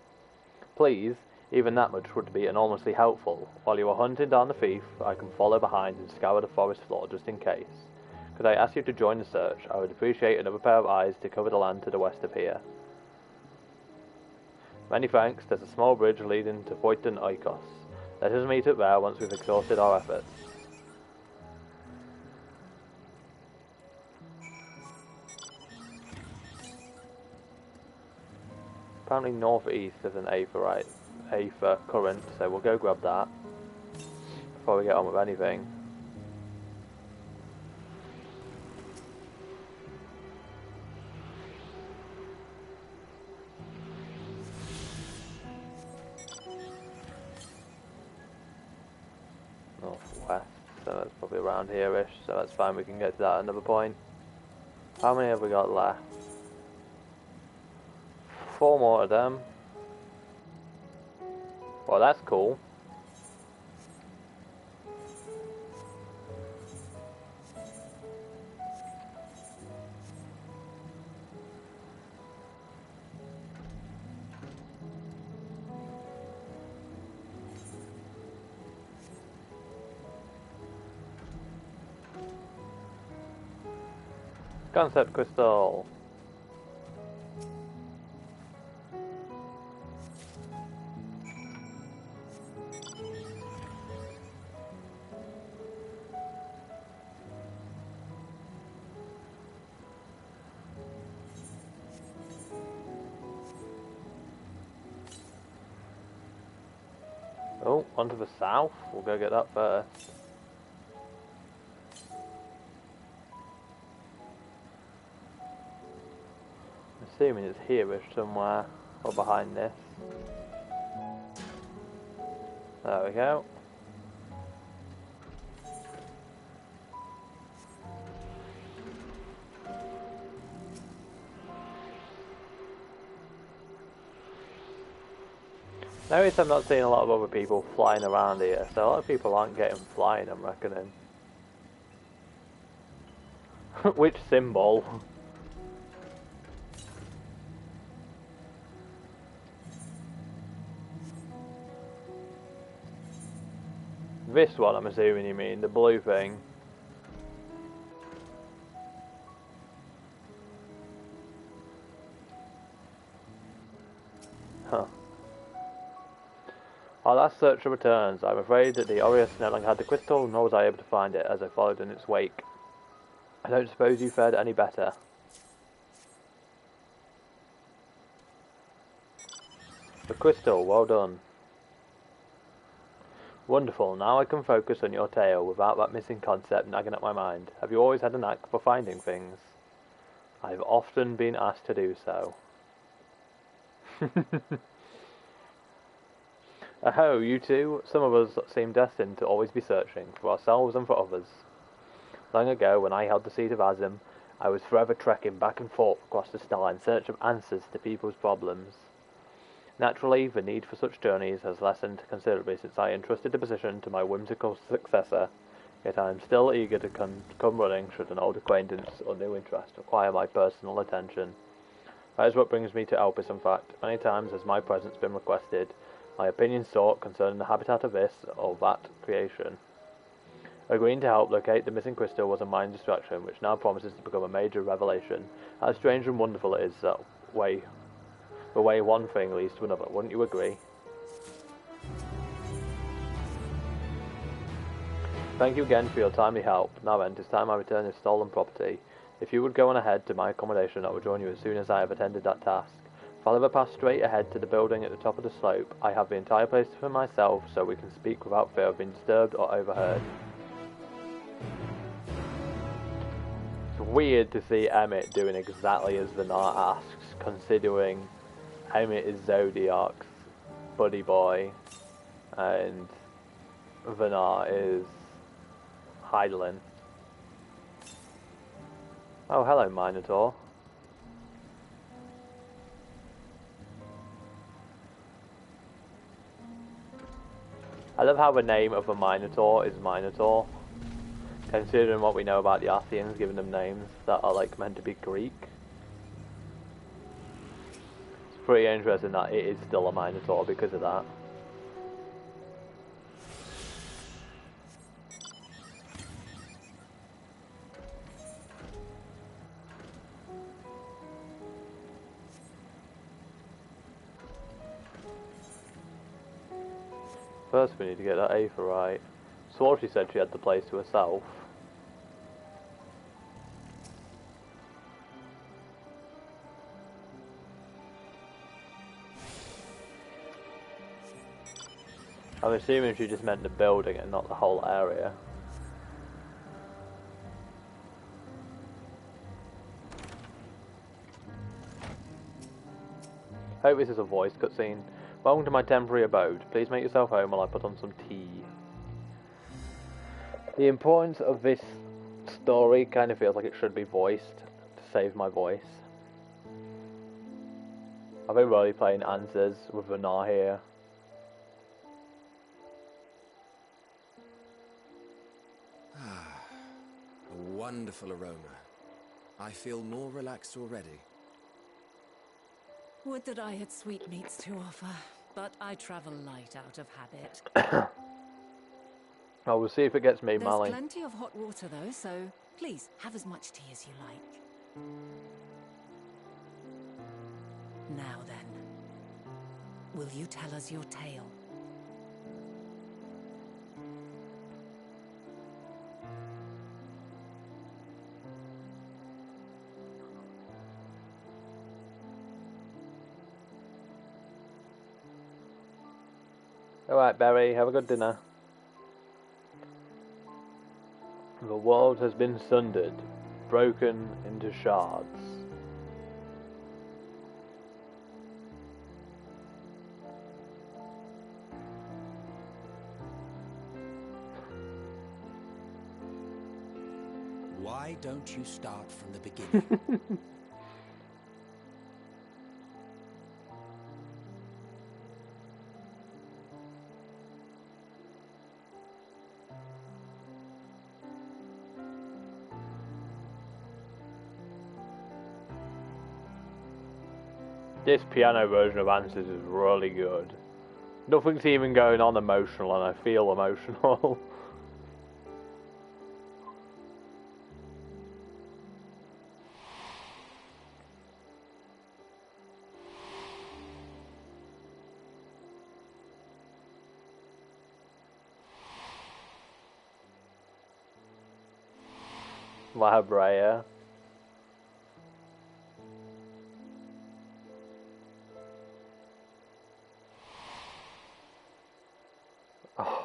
Please, even that much would be enormously helpful. While you are hunting down the thief, I can follow behind and scour the forest floor just in case. Could I ask you to join the search? I would appreciate another pair of eyes to cover the land to the west of here. Many thanks. There's a small bridge leading to Poiton Oikos. Let us meet up there once we've exhausted our efforts. Apparently northeast there's an Aether current, so we'll go grab that before we get on with anything. Northwest, so that's probably around here-ish, so that's fine, we can get to that at another point. How many have we got left? 4 more of them. Well, that's cool. Concept crystal. Oh, onto the south. We'll go get that first. Assuming it's here-ish somewhere, or behind this. There we go. Notice I'm not seeing a lot of other people flying around here, so a lot of people aren't getting flying, I'm reckoning. Which symbol? This one, I'm assuming you mean, the blue thing. Huh. Our last search returns. I'm afraid that the Aureus no longer had the crystal, nor was I able to find it as I followed in its wake. I don't suppose you fared any better. The crystal, well done. Wonderful, now I can focus on your tale without that missing concept nagging at my mind. Have you always had a knack for finding things? I've often been asked to do so. Oh, you two? Some of us seem destined to always be searching, for ourselves and for others. Long ago, when I held the seat of Azim, I was forever trekking back and forth across the star in search of answers to people's problems. Naturally, the need for such journeys has lessened considerably since I entrusted the position to my whimsical successor, yet I am still eager to come running should an old acquaintance or new interest require my personal attention. That is what brings me to Elpis, in fact. Many times has my presence been requested, my opinion sought concerning the habitat of this or that creation. Agreeing to help locate the missing crystal was a mind distraction, which now promises to become a major revelation. How strange and wonderful it is that the way one thing leads to another, wouldn't you agree? Thank you again for your timely help. Now then, it is time I return this stolen property. If you would go on ahead to my accommodation, I will join you as soon as I have attended that task. Follow the path straight ahead to the building at the top of the slope. I have the entire place for myself, so we can speak without fear of being disturbed or overheard. It's weird to see Emmett doing exactly as Venar asks, considering Emmett is Zodiac's buddy boy, and Venar is Heidelin. Oh, hello, Minotaur. I love how the name of a Minotaur is Minotaur, considering what we know about the Arthians, giving them names that are like meant to be Greek. It's pretty interesting that it is still a Minotaur because of that. First we need to get that Aether right. Swore she said she had the place to herself. I'm assuming she just meant the building and not the whole area. Hope this is a voice cutscene. Welcome to my temporary abode. Please make yourself home while I put on some tea. The importance of this story kind of feels like it should be voiced to save my voice. I've been really playing Answers with Venar here. A wonderful aroma. I feel more relaxed already. Would that I had sweetmeats to offer, but I travel light out of habit. Oh, we'll see if it gets me, Molly. There's plenty of hot water though, so please have as much tea as you like. Now then, will you tell us your tale? Alright, Barry, have a good dinner. The world has been sundered, broken into shards. Why don't you start from the beginning? This piano version of Answers is really good. Nothing's even going on emotional, and I feel emotional. Labrea. Oh.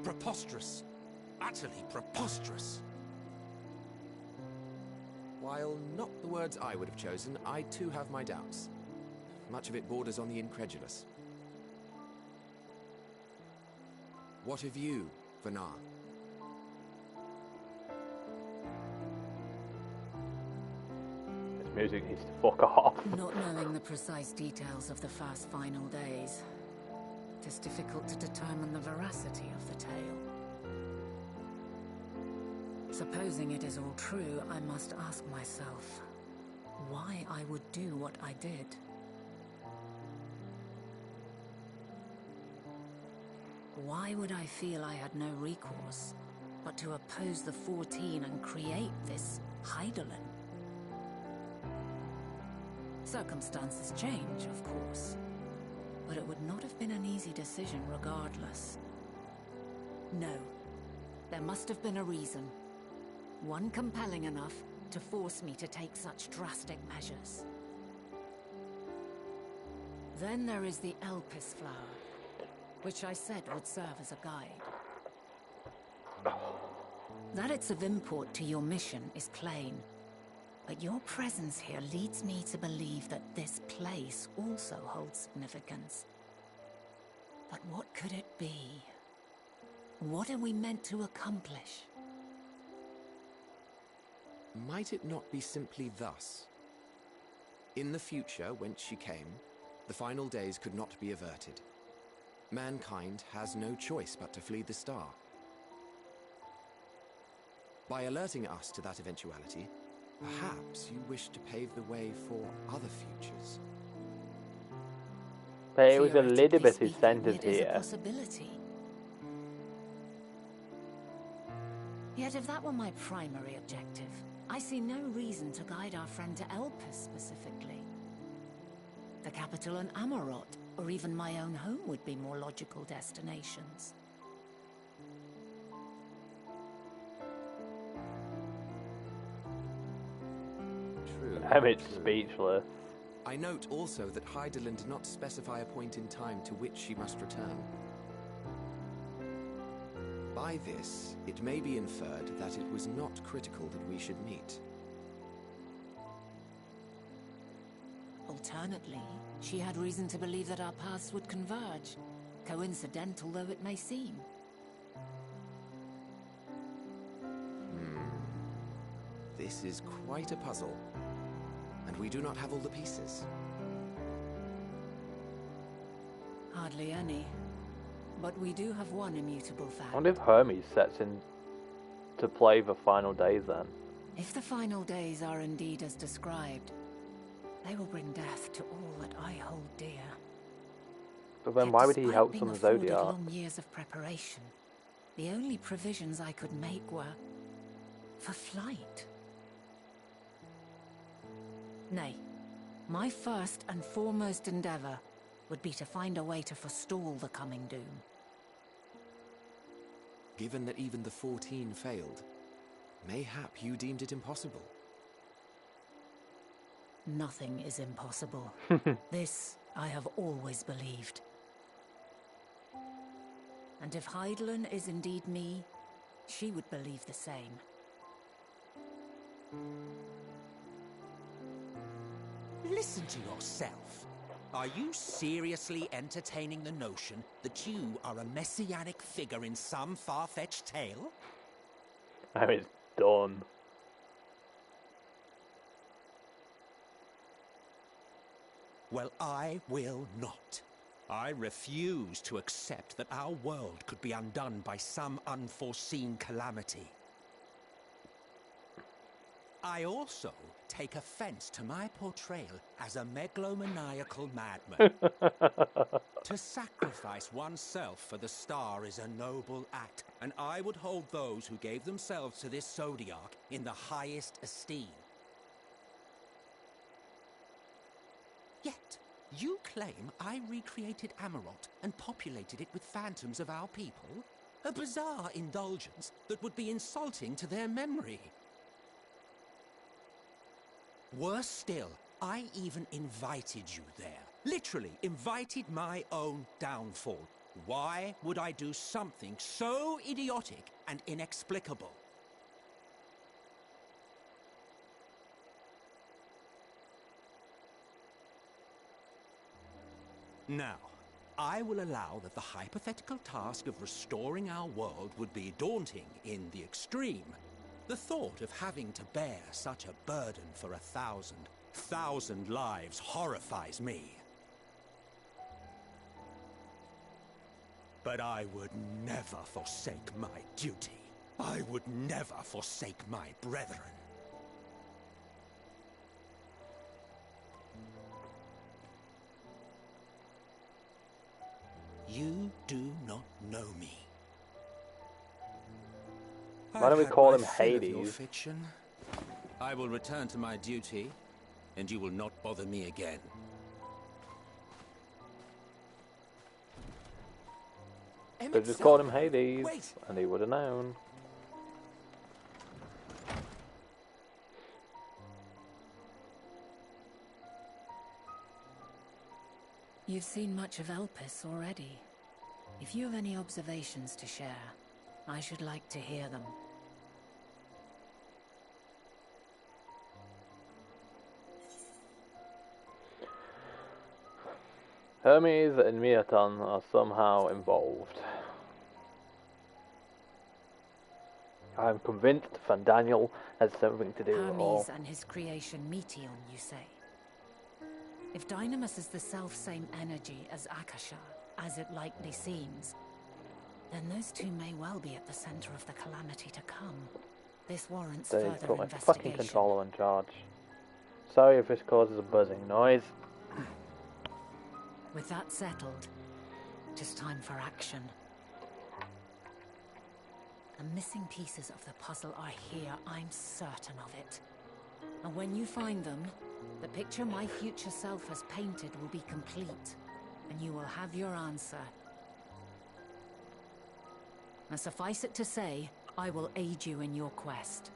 Preposterous. Utterly preposterous. While not the words I would have chosen, I too have my doubts. Much of it borders on the incredulous. What of you, Vanar? This music needs to fuck off. Not knowing the precise details of the first final days, it is difficult to determine the veracity of the tale. Supposing it is all true, I must ask myself why I would do what I did. Why would I feel I had no recourse but to oppose the 14 and create this Hydaelyn? Circumstances change, of course, but it would not have been an easy decision regardless. No, there must have been a reason. One compelling enough to force me to take such drastic measures. Then there is the Elpis flower, which I said would serve as a guide. That it's of import to your mission is plain, but your presence here leads me to believe that this place also holds significance. But what could it be? What are we meant to accomplish? Might it not be simply thus? In the future, whence she came, the final days could not be averted. Mankind has no choice but to flee the star. By alerting us to that eventuality, perhaps you wish to pave the way for other futures. But it was a little bit his sentence here. Possibility. Yet if that were my primary objective, I see no reason to guide our friend to Elpis specifically. The capital and Amarot, or even my own home would be more logical destinations. True. Emmett's speechless. I note also that Hydaelyn did not specify a point in time to which she must return. By this, it may be inferred that it was not critical that we should meet. Alternately, she had reason to believe that our paths would converge, coincidental though it may seem. This is quite a puzzle, and we do not have all the pieces. Hardly any. But we do have one immutable fact. I wonder if Hermes sets in to play the final days then. If the final days are indeed as described, they will bring death to all that I hold dear. But then why would he help some Zodiac? Long years of preparation. The only provisions I could make were for flight. Nay, my first and foremost endeavor would be to find a way to forestall the coming doom. Given that even the 14 failed, mayhap you deemed it impossible. Nothing is impossible. This I have always believed. And if Hydaelyn is indeed me, she would believe the same. Listen to yourself. Are you seriously entertaining the notion that you are a messianic figure in some far-fetched tale? Oh, it's done. Well, I will not. I refuse to accept that our world could be undone by some unforeseen calamity. I also take offense to my portrayal as a megalomaniacal madman. To sacrifice oneself for the star is a noble act, and I would hold those who gave themselves to this zodiac in the highest esteem. Yet, you claim I recreated Amarot and populated it with phantoms of our people? A bizarre indulgence that would be insulting to their memory. Worse still, I even invited you there. Literally invited my own downfall. Why would I do something so idiotic and inexplicable? Now, I will allow that the hypothetical task of restoring our world would be daunting in the extreme. The thought of having to bear such a burden for 1,000 lives horrifies me. But I would never forsake my duty. I would never forsake my brethren. You do not know me. Why don't we call him Hades? Fiction. I will return to my duty, and you will not bother me again. They just called him Hades, and he would have known. You've seen much of Elpis already. If you have any observations to share, I should like to hear them. Hermes and Miaton are somehow involved. I am convinced Fandaniel has something to do with it all. Hermes and his creation Meteon, you say? If Dynamis is the self-same energy as Akasha, as it likely seems, then those two may well be at the center of the calamity to come. This warrants They further put my investigation. fucking controller in charge. Sorry if this causes a buzzing noise. With that settled, it is time for action. The missing pieces of the puzzle are here, I'm certain of it. And when you find them, the picture my future self has painted will be complete, and you will have your answer. Now suffice it to say, I will aid you in your quest.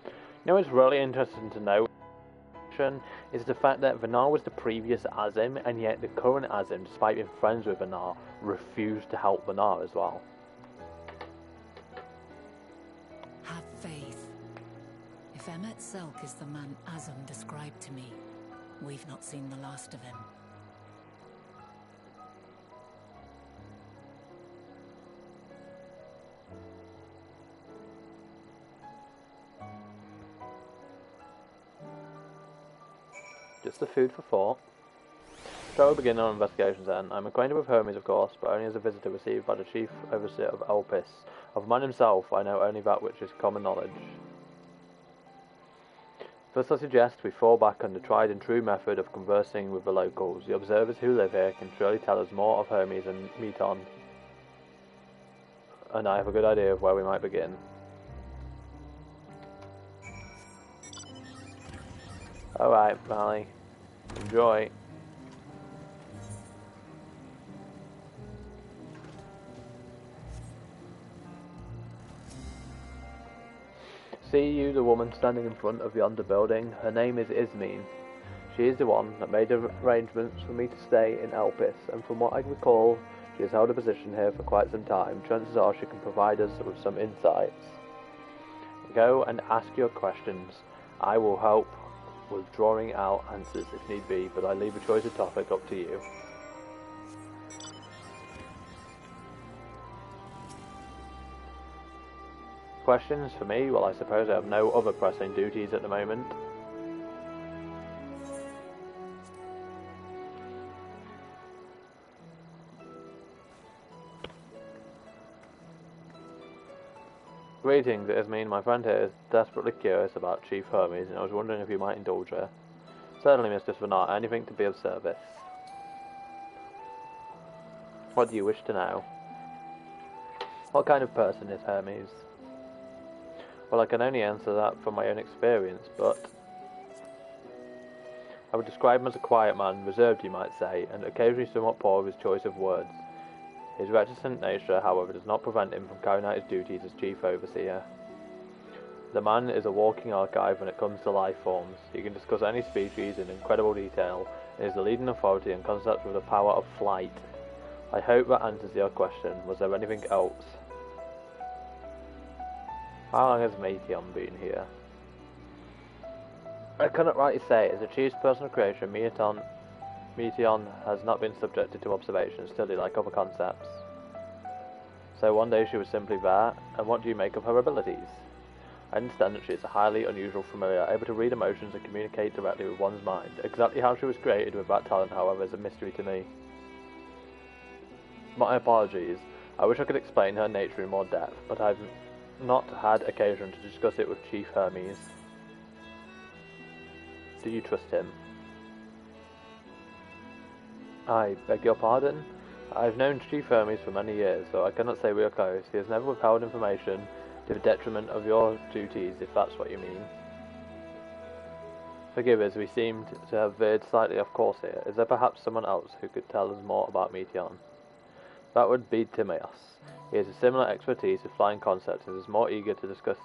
You know what's really interesting to know is the fact that Vanar was the previous Azim, and yet the current Azim, despite being friends with Vanar, refused to help Vanar as well. Have faith. If Emmet Selk is the man Azim described to me, we've not seen the last of him. Just the food for thought. Shall we begin our investigations then? I'm acquainted with Hermes, of course, but only as a visitor received by the chief overseer of Elpis. Of man himself, I know only that which is common knowledge. First I suggest we fall back on the tried and true method of conversing with the locals. The observers who live here can surely tell us more of Hermes and Meton. And I have a good idea of where we might begin. Alright, Mally. Enjoy. See you, the woman standing in front of yonder building. Her name is Ismene. She is the one that made arrangements for me to stay in Elpis, and from what I recall, she has held a position here for quite some time. Chances are she can provide us with some insights. Go and ask your questions. I will help with drawing out answers if need be, but I leave a choice of topic up to you. Questions for me? Well, I suppose I have no other pressing duties at the moment. Greetings, it is me and my friend here is desperately curious about Chief Hermes, and I was wondering if you might indulge her. Certainly, Mr. Svanart, anything to be of service. What do you wish to know? What kind of person is Hermes? Well, I can only answer that from my own experience, but I would describe him as a quiet man, reserved you might say, and occasionally somewhat poor with his choice of words. His reticent nature, however, does not prevent him from carrying out his duties as Chief Overseer. The man is a walking archive when it comes to life forms. He can discuss any species in incredible detail, and is the leading authority on concepts with the power of flight. I hope that answers your question. Was there anything else? How long has Meteon been here? I cannot rightly say. As a Chief's personal creation, Meteon has not been subjected to observation, study like other concepts. So one day she was simply there, and what do you make of her abilities? I understand that she is a highly unusual familiar, able to read emotions and communicate directly with one's mind. Exactly how she was created with that talent, however, is a mystery to me. My apologies. I wish I could explain her nature in more depth, but I've not had occasion to discuss it with Chief Hermes. Do you trust him? I beg your pardon? I've known Chief Hermes for many years, so I cannot say we are close. He has never withheld information to the detriment of your duties, if that's what you mean. Forgive us, we seem to have veered slightly off course here. Is there perhaps someone else who could tell us more about Meteon? That would be Timaeus. He has a similar expertise with flying concepts and is eager to discuss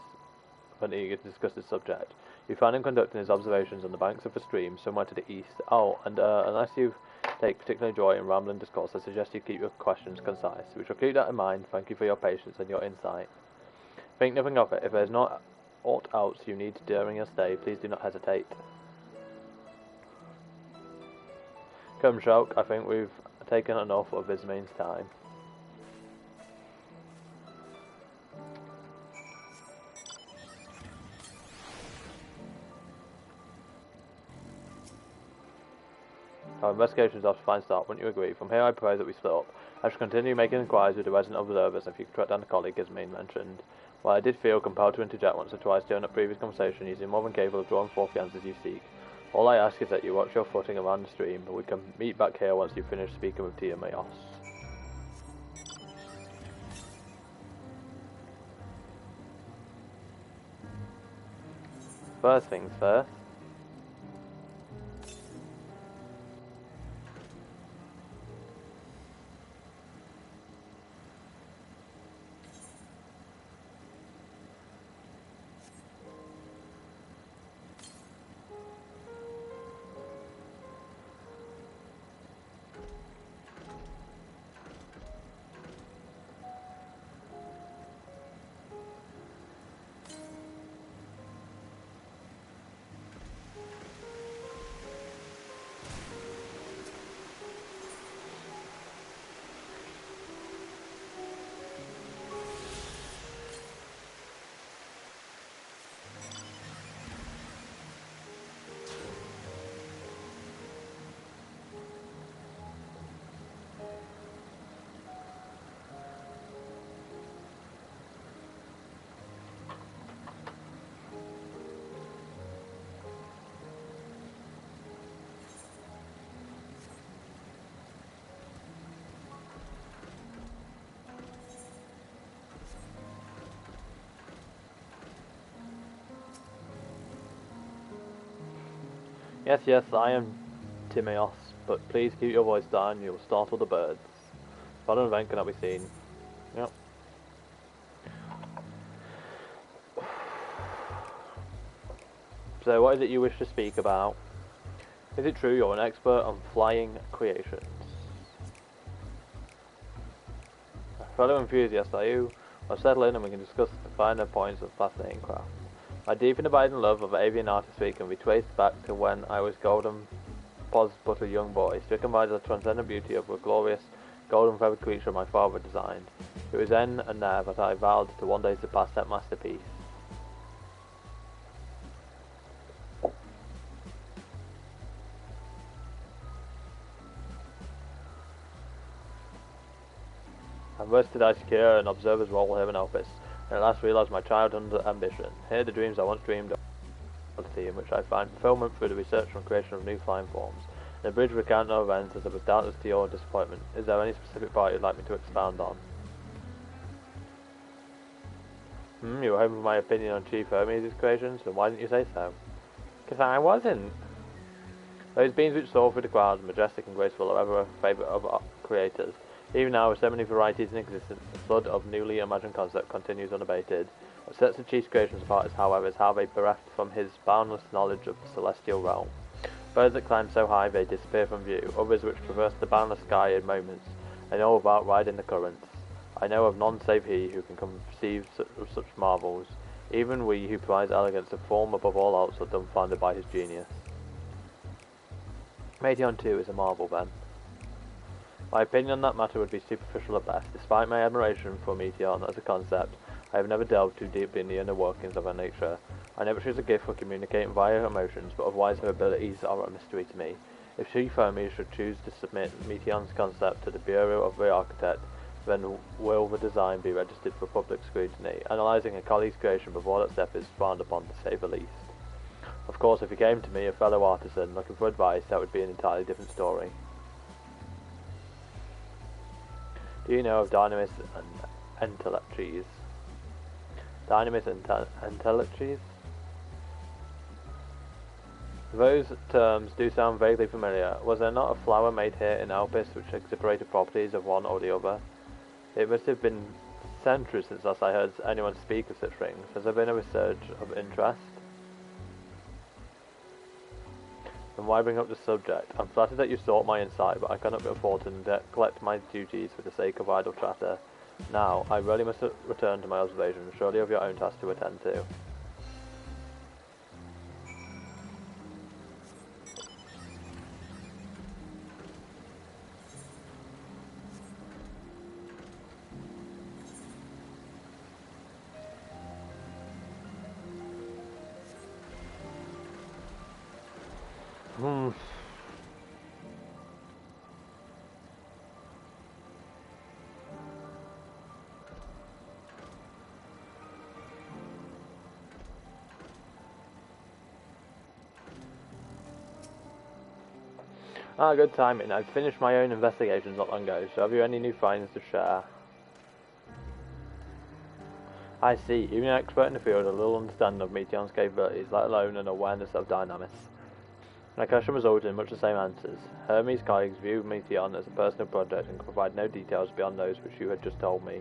this subject. You find him conducting his observations on the banks of a stream somewhere to the east. Oh, and unless you take particular joy in rambling discourse, I suggest you keep your questions concise. We shall keep that in mind. Thank you for your patience and your insight. Think nothing of it. If there is not aught else you need during your stay, please do not hesitate. Come, Shulk, I think we've taken enough of Ismane's time. Our investigation is off to a fine start, wouldn't you agree? From here I propose that we split up. I shall continue making inquiries with the resident observers, and if you could track down the colleague Ismane mentioned. While I did feel compelled to interject once or twice during a previous conversation, you seem more than capable of drawing forth the answers you seek. All I ask is that you watch your footing around the stream, and we can meet back here once you've finished speaking with Timaeus. First things first. Yes, yes, I am Timaeus, but please keep your voice down, you'll startle the birds. Following event cannot be seen. Yep. So, what is it you wish to speak about? Is it true you're an expert on flying creations? A fellow enthusiast, are you? Well, settle in and we can discuss the finer points of fascinating craft. My deep and abiding love of avian artistry can be traced back to when I was but a young boy, stricken by the transcendent beauty of a glorious golden-feathered creature my father designed. It was then and there that I vowed to one day surpass that masterpiece. And thus did I secure an observer's role here in Elpis, and at last realised my childhood ambition. Here the dreams I once dreamed of, in which I find fulfilment through the research and creation of new flying forms. In a brief recount of events, as it was doubtless to your disappointment, is there any specific part you'd like me to expound on? You were hoping for my opinion on Chief Hermes' creations, then why didn't you say so? Because I wasn't. Those beings which soar through the clouds, majestic and graceful, are ever a favourite of our creators. Even now, with so many varieties in existence, the flood of newly imagined concept continues unabated. What sets the Chief's creations apart, however, is how they bereft from his boundless knowledge of the celestial realm. Birds that climb so high they disappear from view, others which traverse the boundless sky in moments, I know about riding the currents. I know of none save he who can conceive of such marvels. Even we who prize elegance of form above all else are dumbfounded by his genius. Meteon too is a marvel then. My opinion on that matter would be superficial at best. Despite my admiration for Meteon as a concept, I have never delved too deeply in the inner workings of her nature. I know that she has a gift for communicating via her emotions, but otherwise her abilities are a mystery to me. If Chief Hermes should choose to submit Meteon's concept to the Bureau of the Architect, then will the design be registered for public scrutiny? Analysing a colleague's creation before that step is frowned upon, to say the least. Of course, if he came to me, a fellow artisan, looking for advice, that would be an entirely different story. Do you know of Dynamis and Entelectres? Dynamis and Entelectres? Those terms do sound vaguely familiar. Was there not a flower made here in Elpis which exhibirated properties of one or the other? It must have been centuries since last I heard anyone speak of such things. Has there been a resurge of interest? And why bring up the subject? I'm flattered that you sought my insight, but I cannot afford to neglect my duties for the sake of idle chatter. Now, I really must return to my observations. Surely you have your own tasks to attend to. Good timing. I've finished my own investigations not long ago, so have you any new findings to share? I see. Even an expert in the field has a little understanding of Meteon's capabilities, let alone an awareness of Dynamis. My question resulted in much the same answers. Hermes' colleagues view Meteon as a personal project and can provide no details beyond those which you had just told me.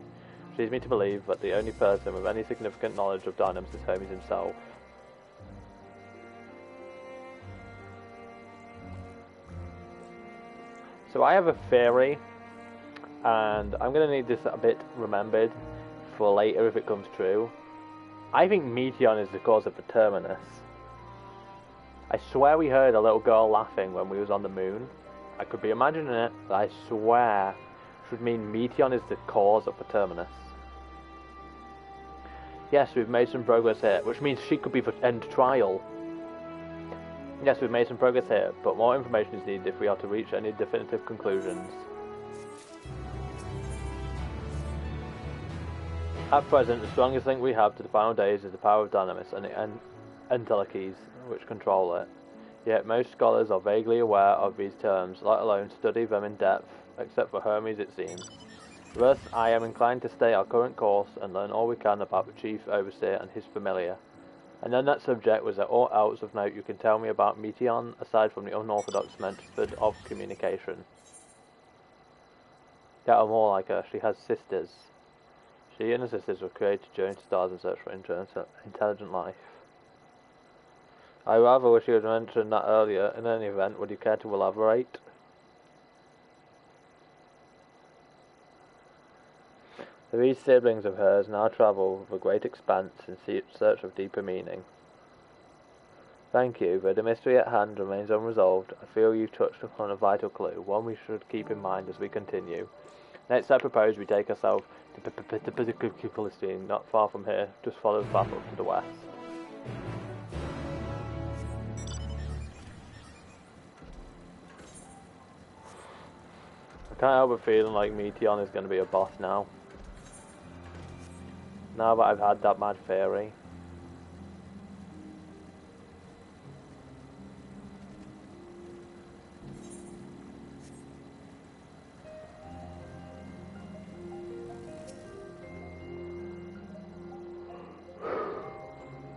Which leads me to believe that the only person with any significant knowledge of Dynamis is Hermes himself. So I have a theory, and I'm going to need this a bit remembered for later if it comes true. I think Meteon is the cause of the Terminus. I swear we heard a little girl laughing when we was on the moon. I could be imagining it, but I swear it should mean Meteon is the cause of the Terminus. Yes, we've made some progress here, which means she could be for end trial. Yes, we've made some progress here, but more information is needed if we are to reach any definitive conclusions. At present, the strongest link we have to the final days is the power of Dynamis and the Entelectres, which control it. Yet most scholars are vaguely aware of these terms, let alone study them in depth, except for Hermes it seems. Thus, I am inclined to stay our current course and learn all we can about the Chief Overseer and his familiar. And on that subject, was there aught else of note you can tell me about Meteon, aside from the unorthodox method of communication? Yeah, or more like her, she has sisters. She and her sisters were created to journey to stars in search for intelligent life. I rather wish you had mentioned that earlier. In any event, would you care to elaborate? These siblings of hers now travel the great expanse in search of deeper meaning. Thank you, though the mystery at hand remains unresolved. I feel you touched upon a vital clue, one we should keep in mind as we continue. Next I propose we take ourselves to Palestine, not far from here. Just follow the path up to the west. I can't help but feeling like Meteion is going to be a boss now. Now that I've had that mad theory.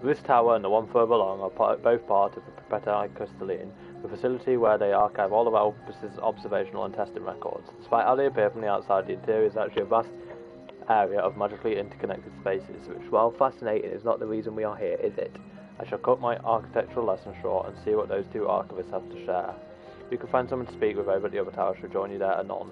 This tower and the one further along are both part of the Perpetual Crystalline, the facility where they archive all of Elpis's observational and testing records. Despite how they appear from the outside, the interior is actually a vast area of magically interconnected spaces, which, while fascinating, is not the reason we are here, is it? I shall cut my architectural lesson short and see what those two archivists have to share. If you can find someone to speak with over at the other tower, I shall join you there anon.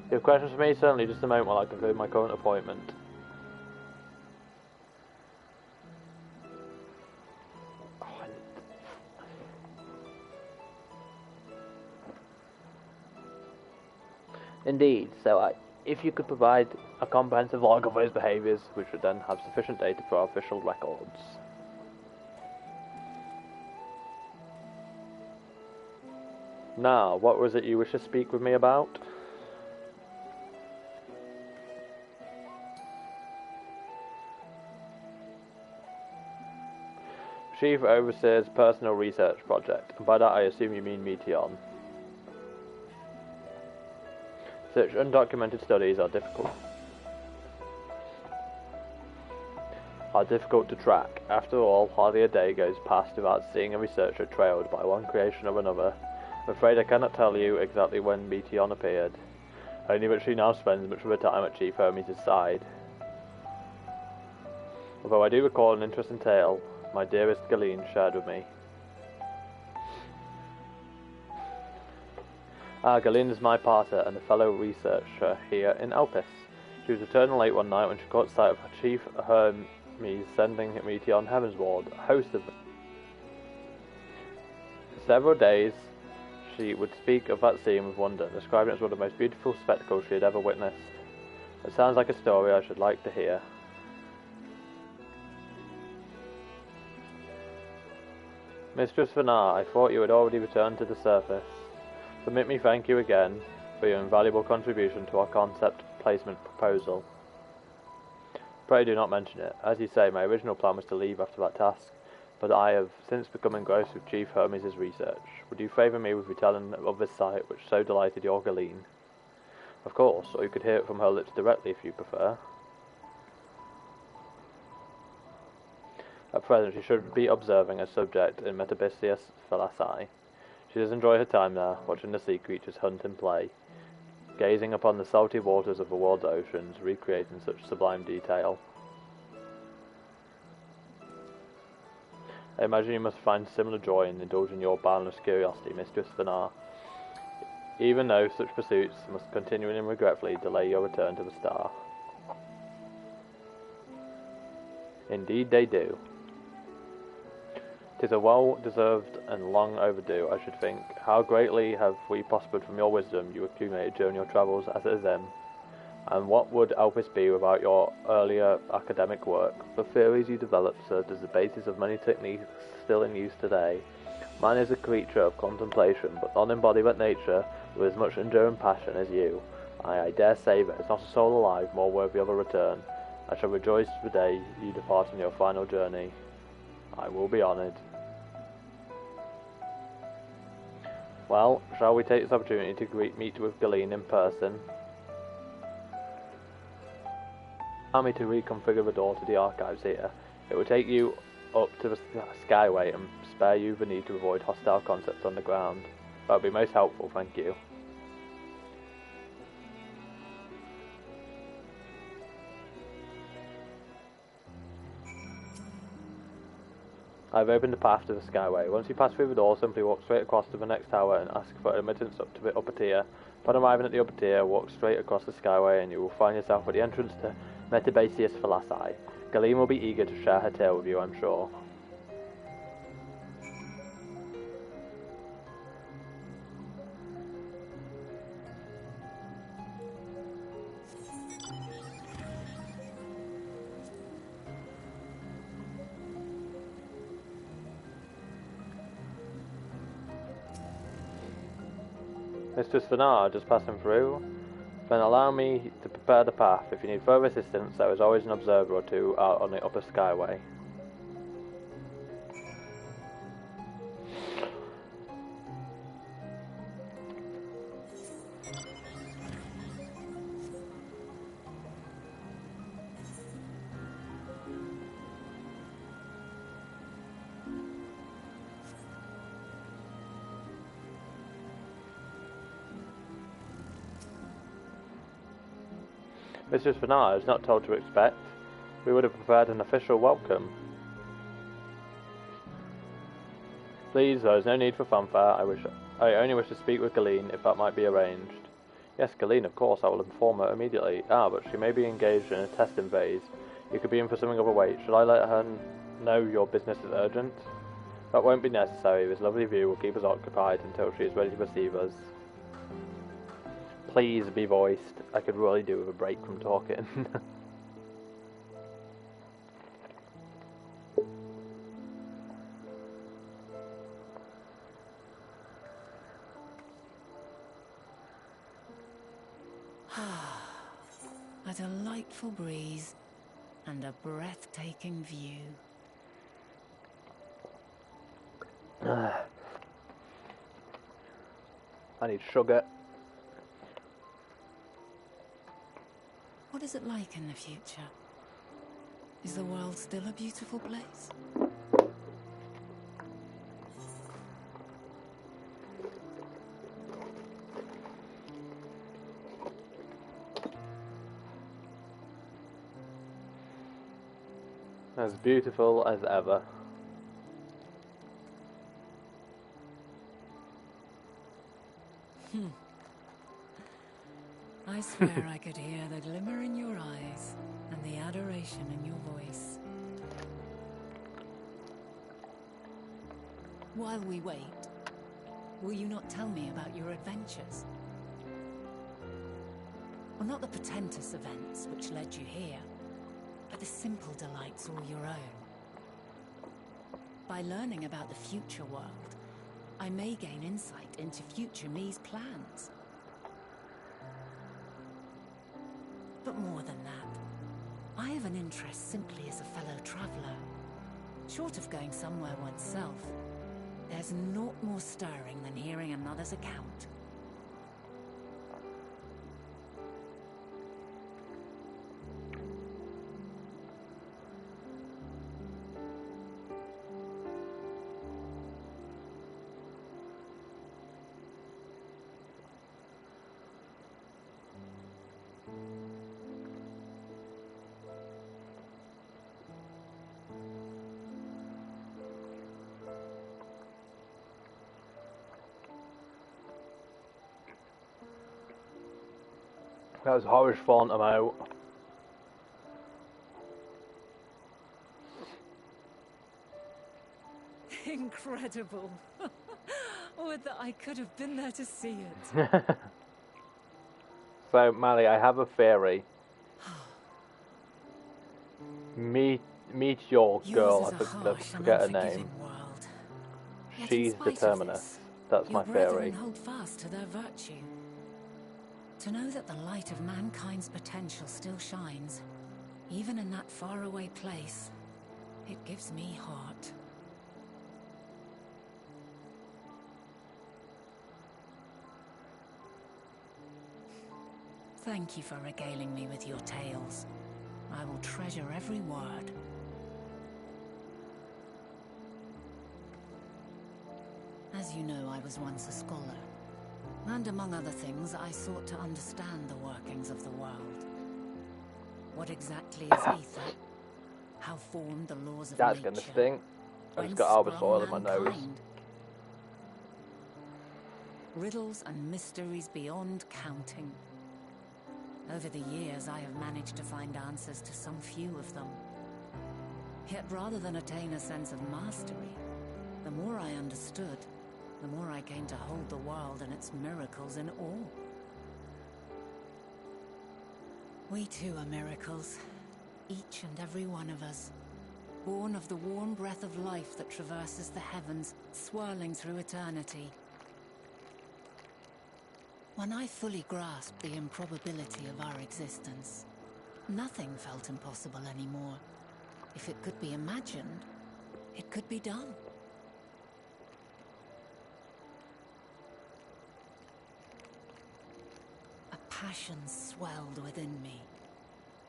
If you have questions for me, certainly just a moment while I conclude my current appointment. Indeed, so if you could provide a comprehensive log of those behaviours, which would then have sufficient data for our official records. Now, what was it you wish to speak with me about? Chief Overseer's personal research project, and by that I assume you mean Meteion. Such undocumented studies are difficult to track. After all, hardly a day goes past without seeing a researcher trailed by one creation or another. I'm afraid I cannot tell you exactly when Meteion appeared, only that she now spends much of her time at Chief Hermes' side. Although I do recall an interesting tale my dearest Galeen shared with me. Galeen is my partner and a fellow researcher here in Elpis. She was returning late one night when she caught sight of her Chief Hermes sending Meteion Heavensward, a host of them. For several days she would speak of that scene with wonder, describing it as one of the most beautiful spectacles she had ever witnessed. It sounds like a story I should like to hear. Mistress Vanar, I thought you had already returned to the surface. Permit me thank you again for your invaluable contribution to our concept placement proposal. Pray do not mention it. As you say, my original plan was to leave after that task, but I have since become engrossed with Chief Hermes' research. Would you favour me with retelling of this sight which so delighted your Galeen? Of course, or you could hear it from her lips directly if you prefer. At present, she should be observing a subject in Metabisius Thalassae. She does enjoy her time there, watching the sea creatures hunt and play, gazing upon the salty waters of the world's oceans, recreating such sublime detail. I imagine you must find similar joy in indulging your boundless curiosity, Mistress Vanar, even though such pursuits must continually and regretfully delay your return to the star. Indeed they do. 'Tis a well-deserved and long overdue, I should think. How greatly have we prospered from your wisdom you accumulated during your travels as a Zem. And what would Elpis be without your earlier academic work? The theories you developed served as the basis of many techniques still in use today. Man is a creature of contemplation, but non-embodiment nature with as much enduring passion as you. I dare say there is not a soul alive more worthy of a return. I shall rejoice the day you depart on your final journey. I will be honoured. Well, shall we take this opportunity to meet with Galeen in person? Allow me to reconfigure the door to the archives here. It will take you up to the skyway and spare you the need to avoid hostile concepts on the ground. That would be most helpful, thank you. I've opened the path to the Skyway. Once you pass through the door, simply walk straight across to the next tower and ask for admittance up to the upper tier. Upon arriving at the upper tier, walk straight across the Skyway and you will find yourself at the entrance to Metabasius Phalassi. Galeen will be eager to share her tale with you, I'm sure. Mistress Fanar, just passing through. Then allow me to prepare the path. If you need further assistance, there is always an observer or two out on the upper Skyway. Mistress Fanar is not told to expect. We would have prepared an official welcome. Please, there is no need for fanfare. I only wish to speak with Galeen, if that might be arranged. Yes, Galeen, of course, I will inform her immediately. But she may be engaged in a testing phase. You could be in for something of a wait. Should I let her know your business is urgent? That won't be necessary. This lovely view will keep us occupied until she is ready to receive us. Please be voiced. I could really do with a break from talking. A delightful breeze and a breathtaking view. I need sugar. What is it like in the future? Is the world still a beautiful place? As beautiful as ever. I swear I could hear the glimmer in your eyes and the adoration in your voice. While we wait, will you not tell me about your adventures? Well, not the portentous events which led you here, but the simple delights all your own. By learning about the future world, I may gain insight into future me's plans. But more than that, I have an interest simply as a fellow traveller. Short of going somewhere oneself, there's naught more stirring than hearing another's account. That was Horish font I'm out. Incredible. Would that I could have been there to see it. So, Mally, I have a theory. Meet your girl, I forget her name. She's the terminus. That's my theory. Hold fast to their virtue. To know that the light of mankind's potential still shines, even in that faraway place, it gives me heart. Thank you for regaling me with your tales. I will treasure every word. As you know, I was once a scholar. And among other things, I sought to understand the workings of the world. What exactly is ether? How formed the laws of That's nature? gonna sting. I just Whence got Albus sprung oil in my nose. mankind? Riddles and mysteries beyond counting. Over the years, I have managed to find answers to some few of them. Yet rather than attain a sense of mastery, the more I understood, the more I came to hold the world and its miracles in awe. We too are miracles, each and every one of us, born of the warm breath of life that traverses the heavens, swirling through eternity. When I fully grasped the improbability of our existence, nothing felt impossible anymore. If it could be imagined, it could be done. A passion swelled within me,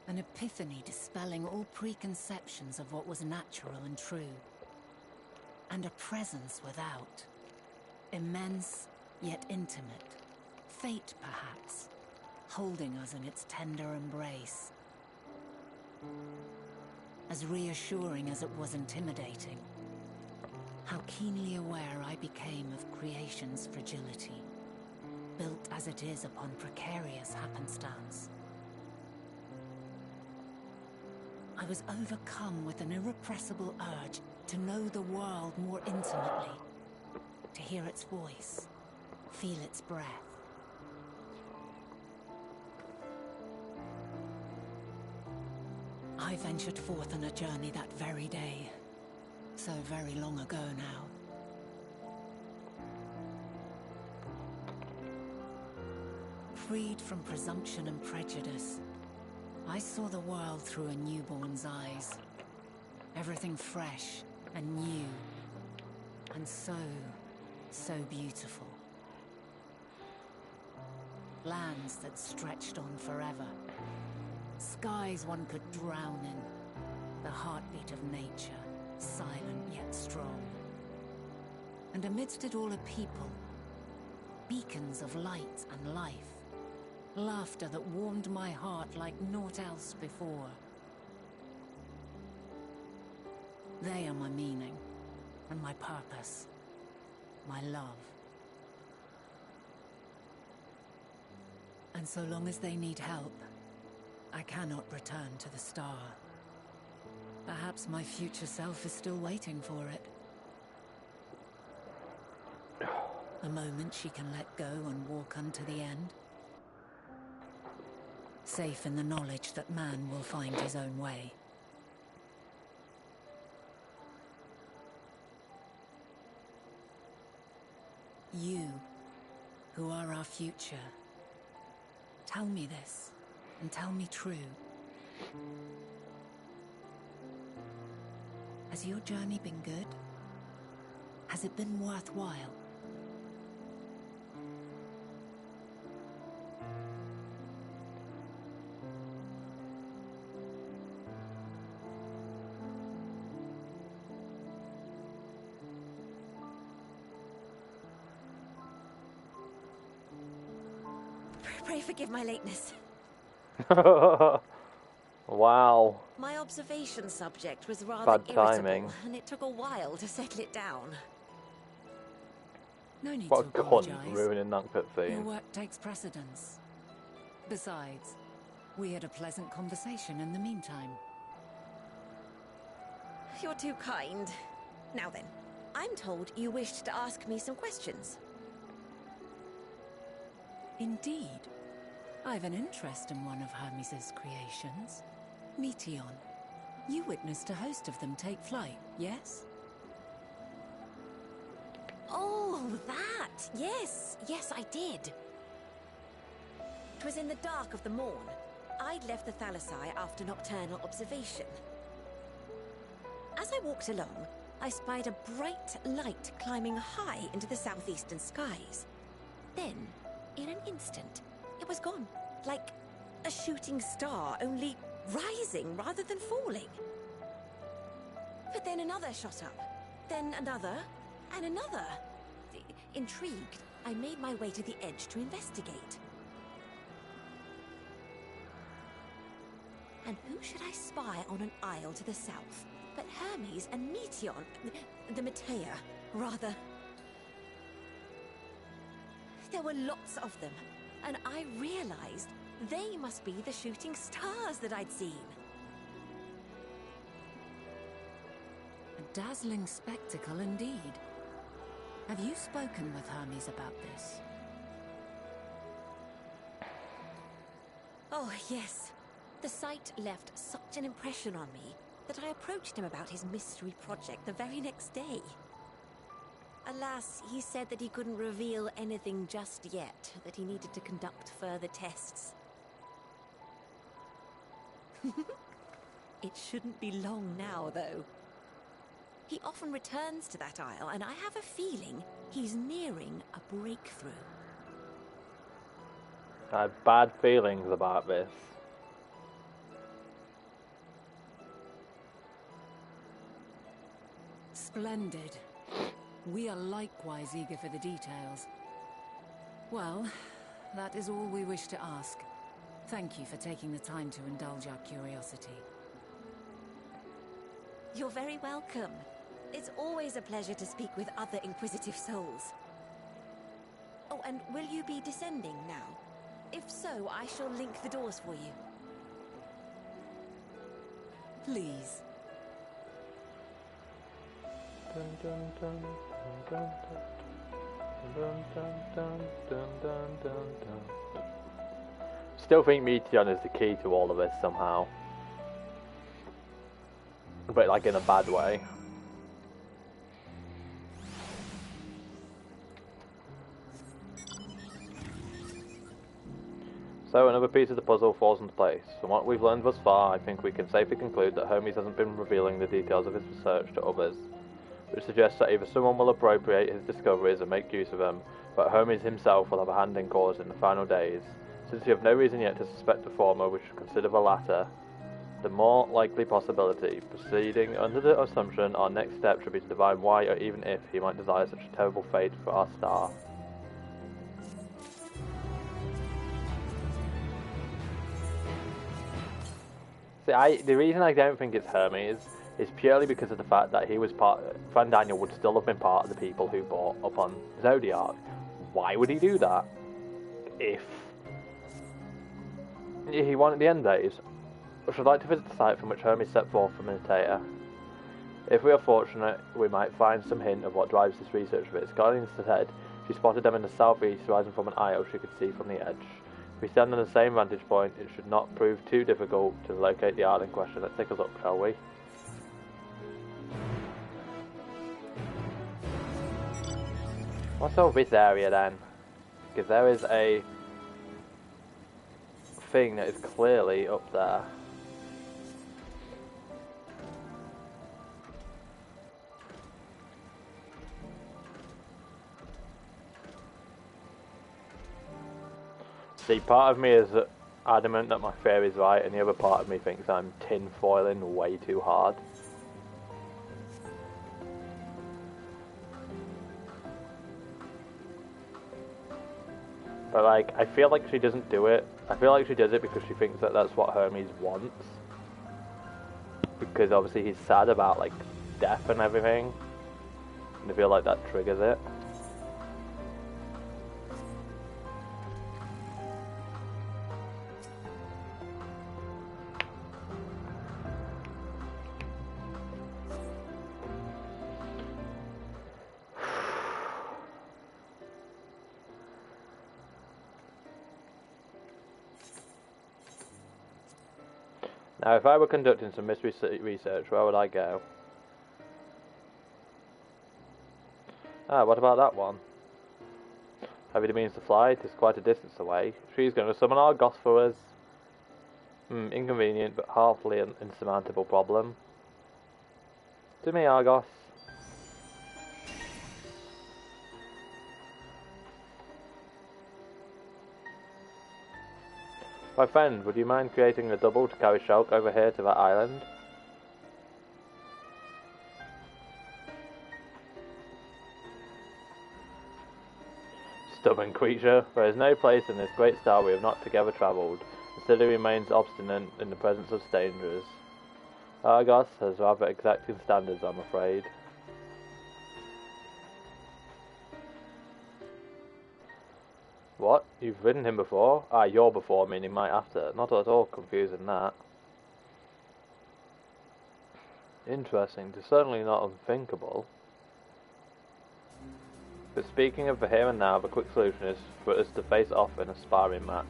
an epiphany dispelling all preconceptions of what was natural and true, and a presence without, immense yet intimate. Fate, perhaps, holding us in its tender embrace. As reassuring as it was intimidating, how keenly aware I became of creation's fragility, built as it is upon precarious happenstance. I was overcome with an irrepressible urge to know the world more intimately, to hear its voice, feel its breath. I ventured forth on a journey that very day, so very long ago now. Freed from presumption and prejudice, I saw the world through a newborn's eyes. Everything fresh and new, and so beautiful. Lands that stretched on forever. Skies one could drown in, the heartbeat of nature, silent yet strong. And amidst it all a people, beacons of light and life, laughter that warmed my heart like naught else before. They are my meaning, and my purpose, my love. And so long as they need help, I cannot return to the star. Perhaps my future self is still waiting for it. The moment she can let go and walk unto the end. Safe in the knowledge that man will find his own way. You, who are our future, tell me this. And tell me true. Has your journey been good? Has it been worthwhile? Pray forgive my lateness. Wow. My observation subject was rather Bad irritable, timing. and it took a while to settle it down. No need What to a cunt apologize. ruining that bit Your scene. work takes precedence. Besides, we had a pleasant conversation in the meantime. You're too kind. Now then, I'm told you wished to ask me some questions. Indeed. I've an interest in one of Hermes' creations. Meteon. You witnessed a host of them take flight, yes? Oh, that! Yes, yes, I did. It was in the dark of the morn. I'd left the Thalassai after nocturnal observation. As I walked along, I spied a bright light climbing high into the southeastern skies. Then, in an instant, it was gone, like a shooting star, only rising rather than falling. But then another shot up, then another, and another. Intrigued, I made my way to the edge to investigate. And who should I spy on an isle to the south? But Hermes and Meteon, the Matea, rather. There were lots of them, and I realized they must be the shooting stars that I'd seen. A dazzling spectacle indeed. Have you spoken with Hermes about this? Oh, yes. The sight left such an impression on me that I approached him about his mystery project the very next day. Alas, he said that he couldn't reveal anything just yet, that he needed to conduct further tests. It shouldn't be long now, though. He often returns to that isle, and I have a feeling he's nearing a breakthrough. I have bad feelings about this. Splendid. We are likewise eager for the details. Well, that is all we wish to ask. Thank you for taking the time to indulge our curiosity. You're very welcome. It's always a pleasure to speak with other inquisitive souls. Oh, and will you be descending now? If so, I shall link the doors for you. Please. Dun, dun, dun, dun, dun, dun, dun, dun, dun, dun, dun. Still think Meteon is the key to all of this somehow. But like in a bad way. So another piece of the puzzle falls into place. From what we've learned thus far, I think we can safely conclude that Hermes hasn't been revealing the details of his research to others, which suggests that either someone will appropriate his discoveries and make use of them, but Hermes himself will have a hand in cause in the final days. Since you have no reason yet to suspect the former, we should consider the latter the more likely possibility. Proceeding under the assumption, our next step should be to divine why or even if he might desire such a terrible fate for our star. See, the reason I don't think it's Hermes is purely because of the fact that he was Fandaniel would still have been part of the people who bought up on Zodiac. Why would he do that? If he wanted the end days. I should like to visit the site from which Hermes set forth from Matea. If we are fortunate, we might find some hint of what drives this research of it. Guardian said she spotted them in the southeast, rising from an isle she could see from the edge. If we stand on the same vantage point, it should not prove too difficult to locate the isle in question. Let's take a look, shall we? What's over this area then? Because there is a thing that is clearly up there. See, part of me is adamant that my theory is right, and the other part of me thinks I'm tin-foiling way too hard. But like, I feel like she doesn't do it. I feel like she does it because she thinks that that's what Hermes wants. Because obviously he's sad about like death and everything. And I feel like that triggers it. Now, if I were conducting some mystery research, where would I go? Ah, what about that one? Have you the means to fly? It is quite a distance away. She's going to summon Argos for us. Inconvenient, but hardly an insurmountable problem. To me, Argos. My friend, would you mind creating a double to carry Shulk over here to that island? Stubborn creature, there is no place in this great star we have not together travelled, and still he remains obstinate in the presence of strangers. Argos has rather exacting standards, I'm afraid. What? You've ridden him before? Ah, you're before, meaning might after. Not at all confusing, that. Interesting. It's certainly not unthinkable. But speaking of the here and now, the quick solution is for us to face off in a sparring match.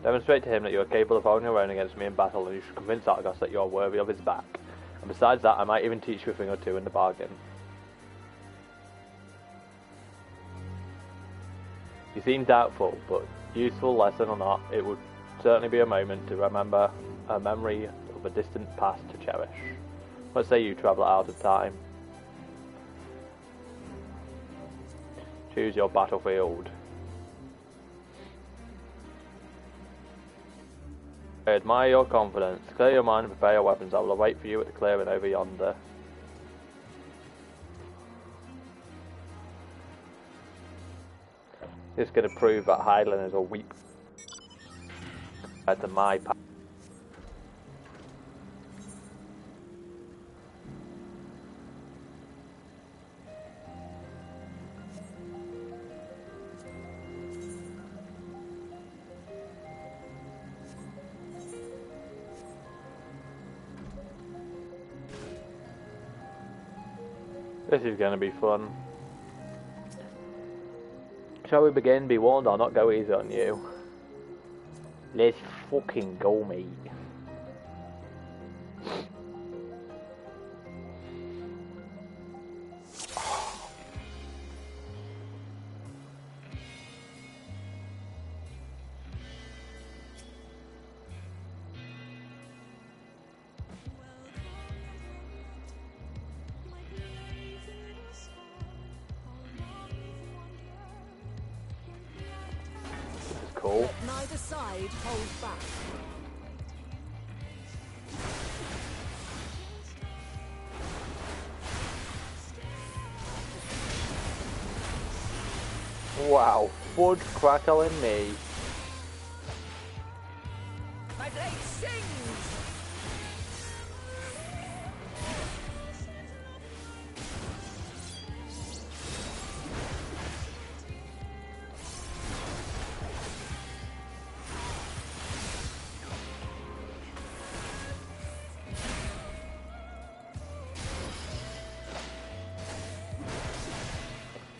Demonstrate to him that you are capable of holding your own against me in battle, and you should convince Argos that you are worthy of his back. And besides that, I might even teach you a thing or two in the bargain. You seem doubtful, but useful lesson or not, it would certainly be a moment to remember a memory of a distant past to cherish. What say you, traveller out of time? Choose your battlefield. I admire your confidence. Clear your mind and prepare your weapons. I will await for you at the clearing over yonder. This is going to prove that Hydaelyn is a weak compared to my pack. This is going to be fun. Shall we begin? Be warned, I'll not go easy on you. Let's fucking go, mate. Cool. Let neither side hold back. Wow, fudge crackling me. My blade sings!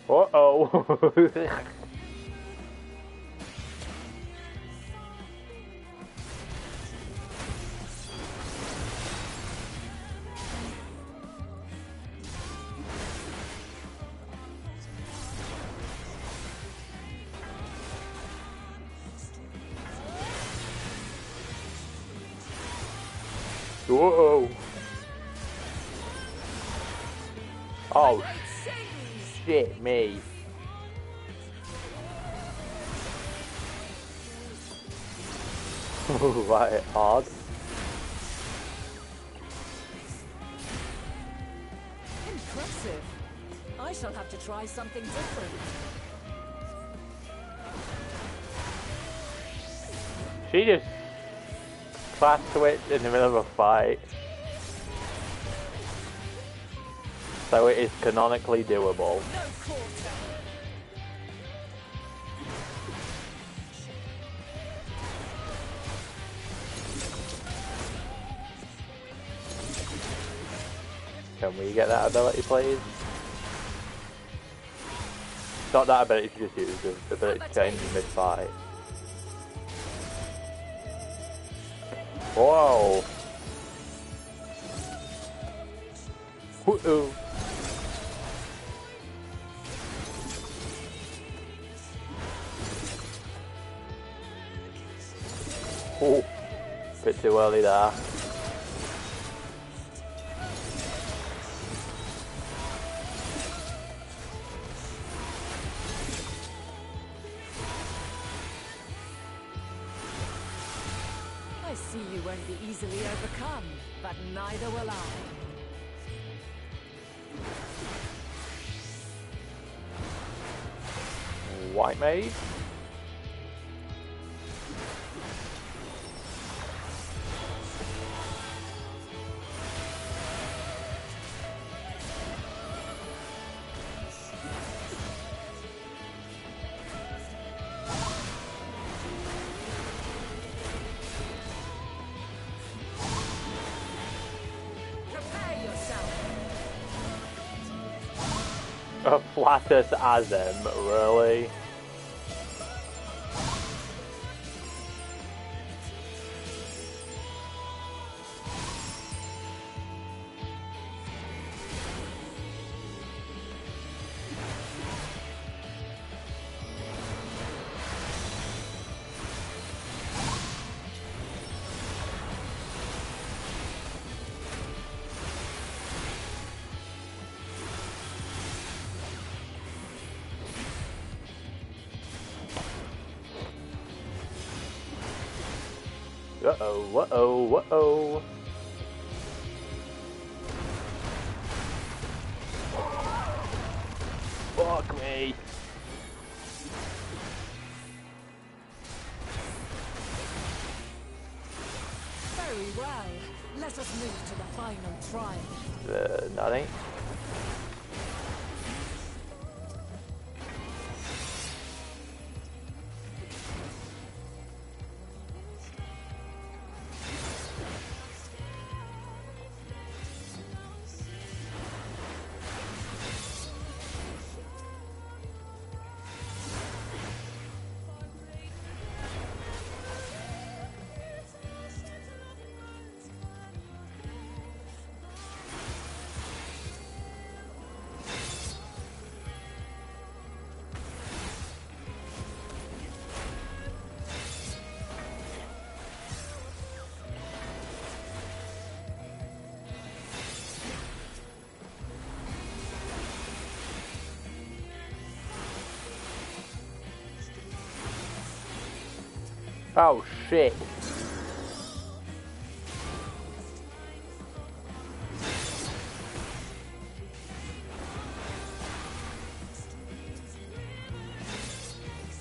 Uh-oh. Whoa. Oh, shit me. Right, hard. Impressive. I shall have to try something different. She just class switched in the middle of a fight. So it is canonically doable. Can we get that ability, please? Not that ability to just use, the ability to change mid-fight. Whoa! Woo-oo! Oh, bit too early there. I see you won't be easily overcome, but neither will I. White maid? Flatus Azem, really? Uh-oh, uh-oh, uh-oh. Fuck me. Very well. Let us move to the final trial. Nothing. Oh shit.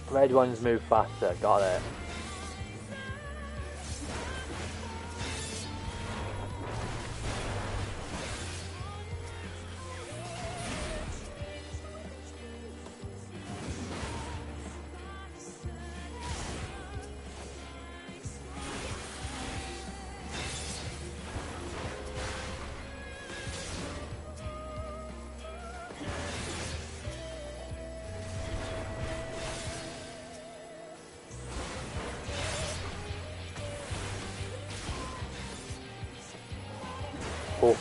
Red ones move faster, got it. Oh.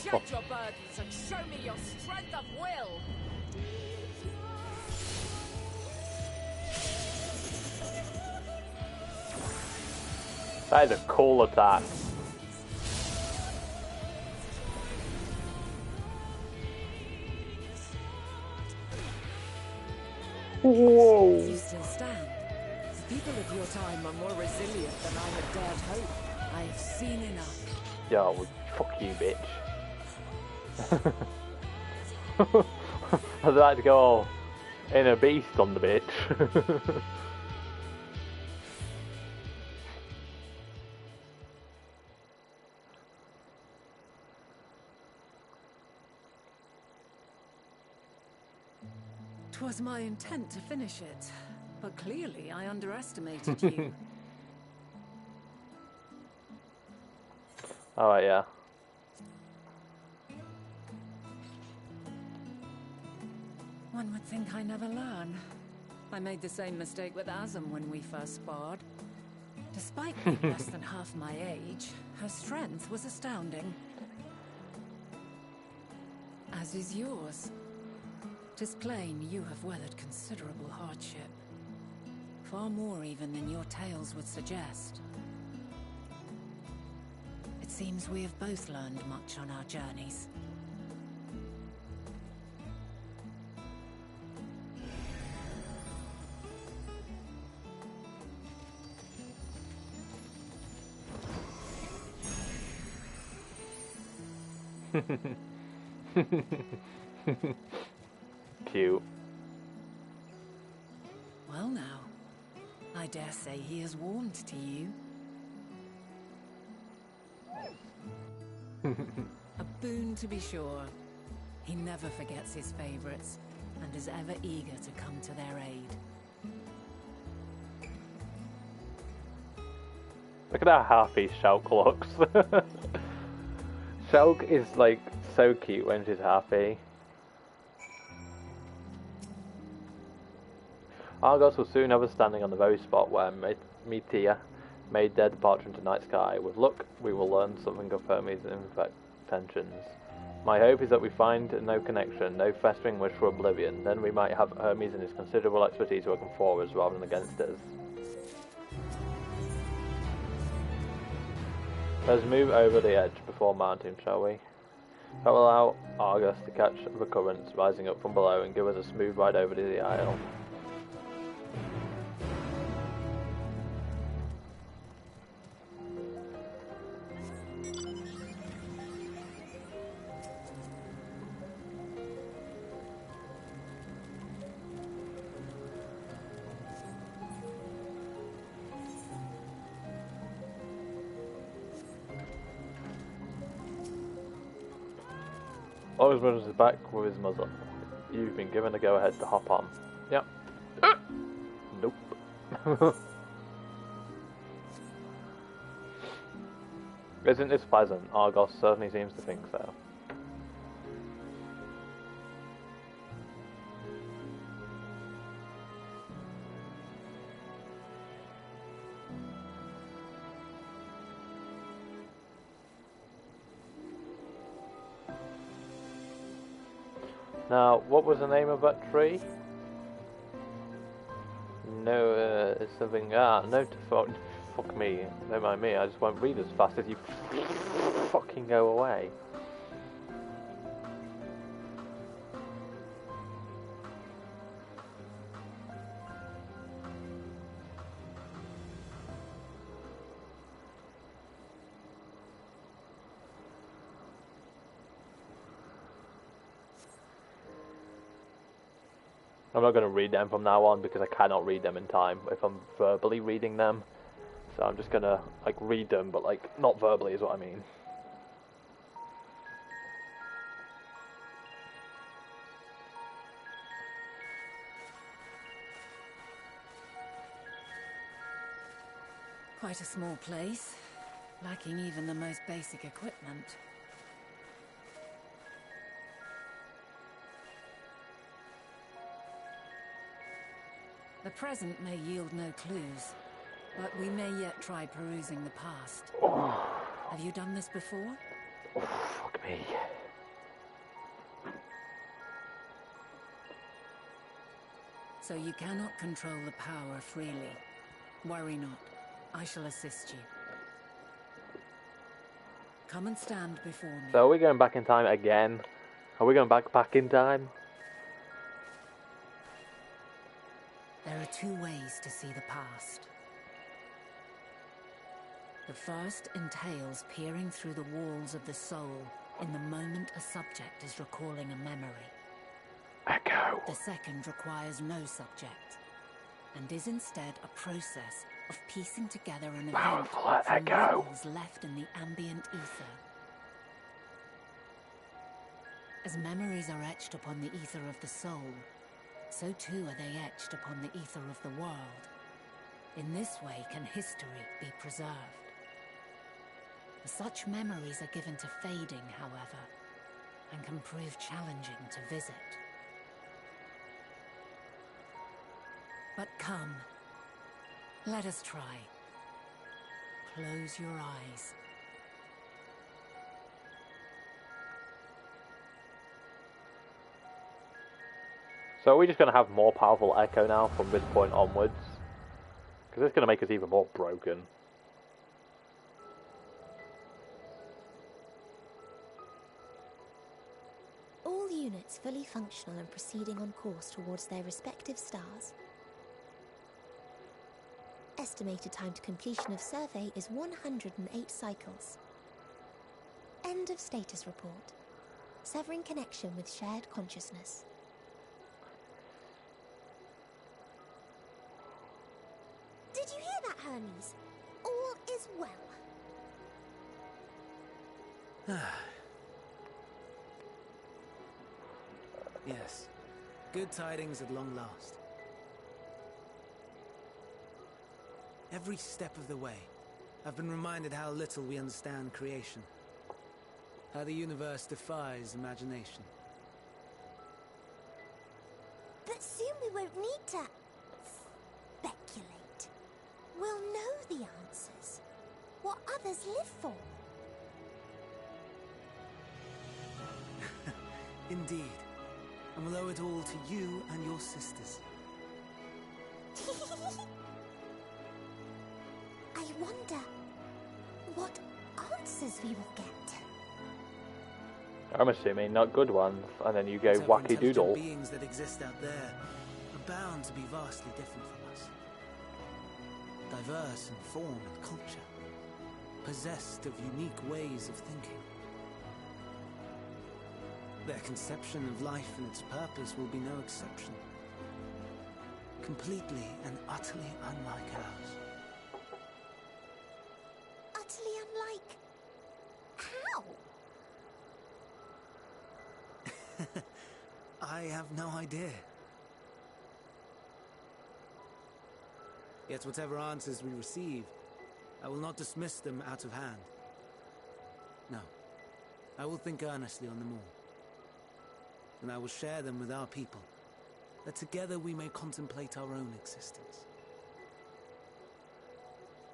Shed your burdens and show me your strength of will. That is a cool attack. Whoa. You still stand. The people of your time are more resilient than I had dared hope. I have seen enough. Yo, fuck you, bitch. I'd like to go in a beast on the bitch. Twas my intent to finish it, but clearly I underestimated you. Alright, yeah. One would think I never learn. I made the same mistake with Azem when we first sparred. Despite being less than half my age, her strength was astounding. As is yours. 'Tis plain you have weathered considerable hardship. Far more even than your tales would suggest. It seems we have both learned much on our journeys. Cute. Well now, I dare say he has warmed to you. A boon to be sure. He never forgets his favorites, and is ever eager to come to their aid. Look at how happy Shulk looks. Shulk is like so cute when she's happy. Argos will soon have us standing on the very spot where Meteor made their departure into night sky. With luck, we will learn something of Hermes' intentions. My hope is that we find no connection, no festering wish for oblivion. Then we might have Hermes and his considerable expertise working for us rather than against us. Let's move over the edge before mounting, shall we? That will allow Argus to catch the currents rising up from below and give us a smooth ride over to the isle. Osmond is back with his muzzle. You've been given the go-ahead to hop on. Yep. Nope. Isn't this pleasant? Argos certainly seems to think so. Now, what was the name of that tree? No, it's something. Fuck me. Don't mind me. I just won't read as fast as you fucking go away. I'm not going to read them from now on because I cannot read them in time if I'm verbally reading them. So I'm just going to like read them, but like not verbally is what I mean. Quite a small place, lacking even the most basic equipment. The present may yield no clues, but we may yet try perusing the past. Have you done this before? Fuck me. So you cannot control the power freely. Worry not. I shall assist you. Come and stand before me. So are we going back in time again? Are we going back in time? There are two ways to see the past. The first entails peering through the walls of the soul in the moment a subject is recalling a memory. Echo. The second requires no subject, and is instead a process of piecing together an event from ripples left in the ambient ether. As memories are etched upon the ether of the soul, so too are they etched upon the ether of the world. In this way can history be preserved. Such memories are given to fading, however, and can prove challenging to visit. But come, let us try. Close your eyes. So are we just going to have more powerful echo now from this point onwards? Because it's going to make us even more broken. All units fully functional and proceeding on course towards their respective stars. Estimated time to completion of survey is 108 cycles. End of status report. Severing connection with shared consciousness. Did you hear that, Hermes? All is well. Yes. Good tidings at long last. Every step of the way, I've been reminded how little we understand creation. How the universe defies imagination. But soon we won't need to speculate. We'll know the answers. What others live for. Indeed. And we'll owe it all to you and your sisters. I wonder what answers we will get. I'm assuming not good ones, and then you go Whatever wacky doodle. intelligent beings that exist out there are bound to be vastly different from us. Diverse in form and culture. Possessed of unique ways of thinking. Their conception of life and its purpose will be no exception. Completely and utterly unlike ours. Utterly unlike... how? I have no idea. Yet whatever answers we receive, I will not dismiss them out of hand. No, I will think earnestly on them all. And I will share them with our people, that together we may contemplate our own existence.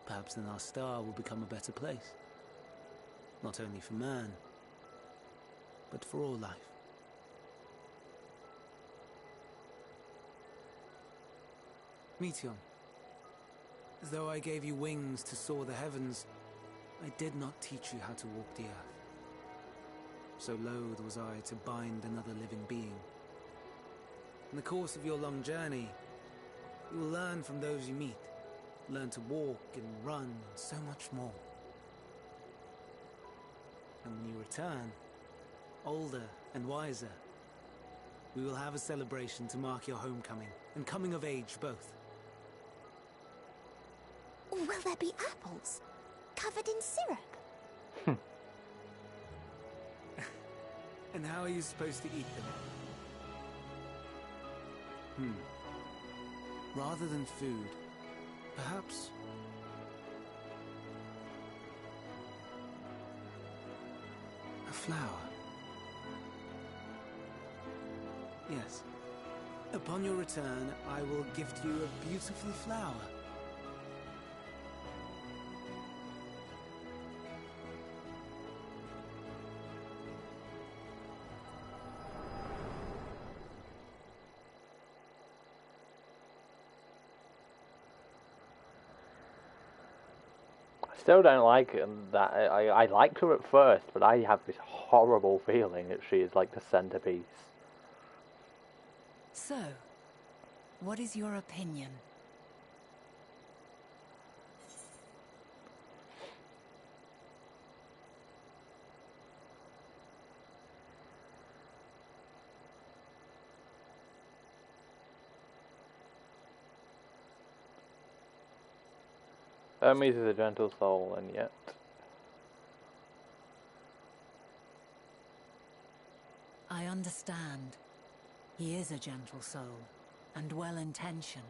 Perhaps then our star will become a better place. Not only for man, but for all life. Meteion, though I gave you wings to soar the heavens, I did not teach you how to walk the earth. So loath was I to bind another living being. In the course of your long journey, you will learn from those you meet. Learn to walk and run and so much more. And when you return, older and wiser, we will have a celebration to mark your homecoming and coming of age both. Will there be apples covered in syrup? And how are you supposed to eat them? Rather than food, perhaps... a flower. Yes. Upon your return, I will gift you a beautiful flower. Still don't like that. I liked her at first, but I have this horrible feeling that she is like the centerpiece. So, what is your opinion? Hermes is a gentle soul, and yet... I understand. He is a gentle soul, and well-intentioned.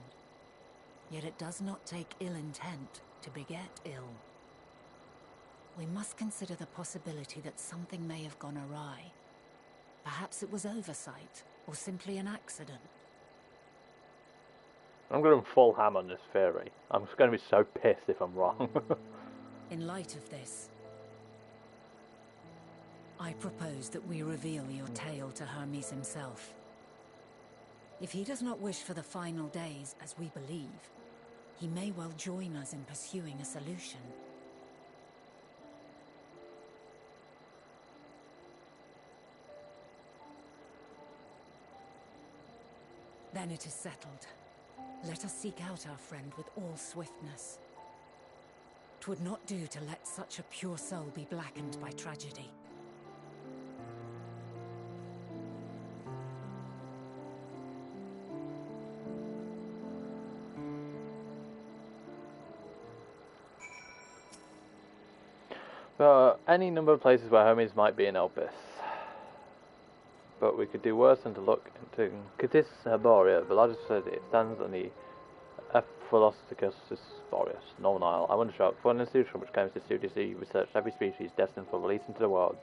Yet it does not take ill intent to beget ill. We must consider the possibility that something may have gone awry. Perhaps it was oversight, or simply an accident. I'm going full ham on this theory. I'm just going to be so pissed if I'm wrong. In light of this, I propose that we reveal your tale to Hermes himself. If he does not wish for the final days, as we believe, he may well join us in pursuing a solution. Then it is settled. Let us seek out our friend with all swiftness. 'Twould not do to let such a pure soul be blackened by tragedy. There are any number of places where Hermes might be in Elpis. but we could do worse than to look into Catis Herboria, the largest facility. It stands on the Ephilostochus Boreas, Northern Isle. I wonder shop for an institution which claims to studiously research every species destined for release into the world.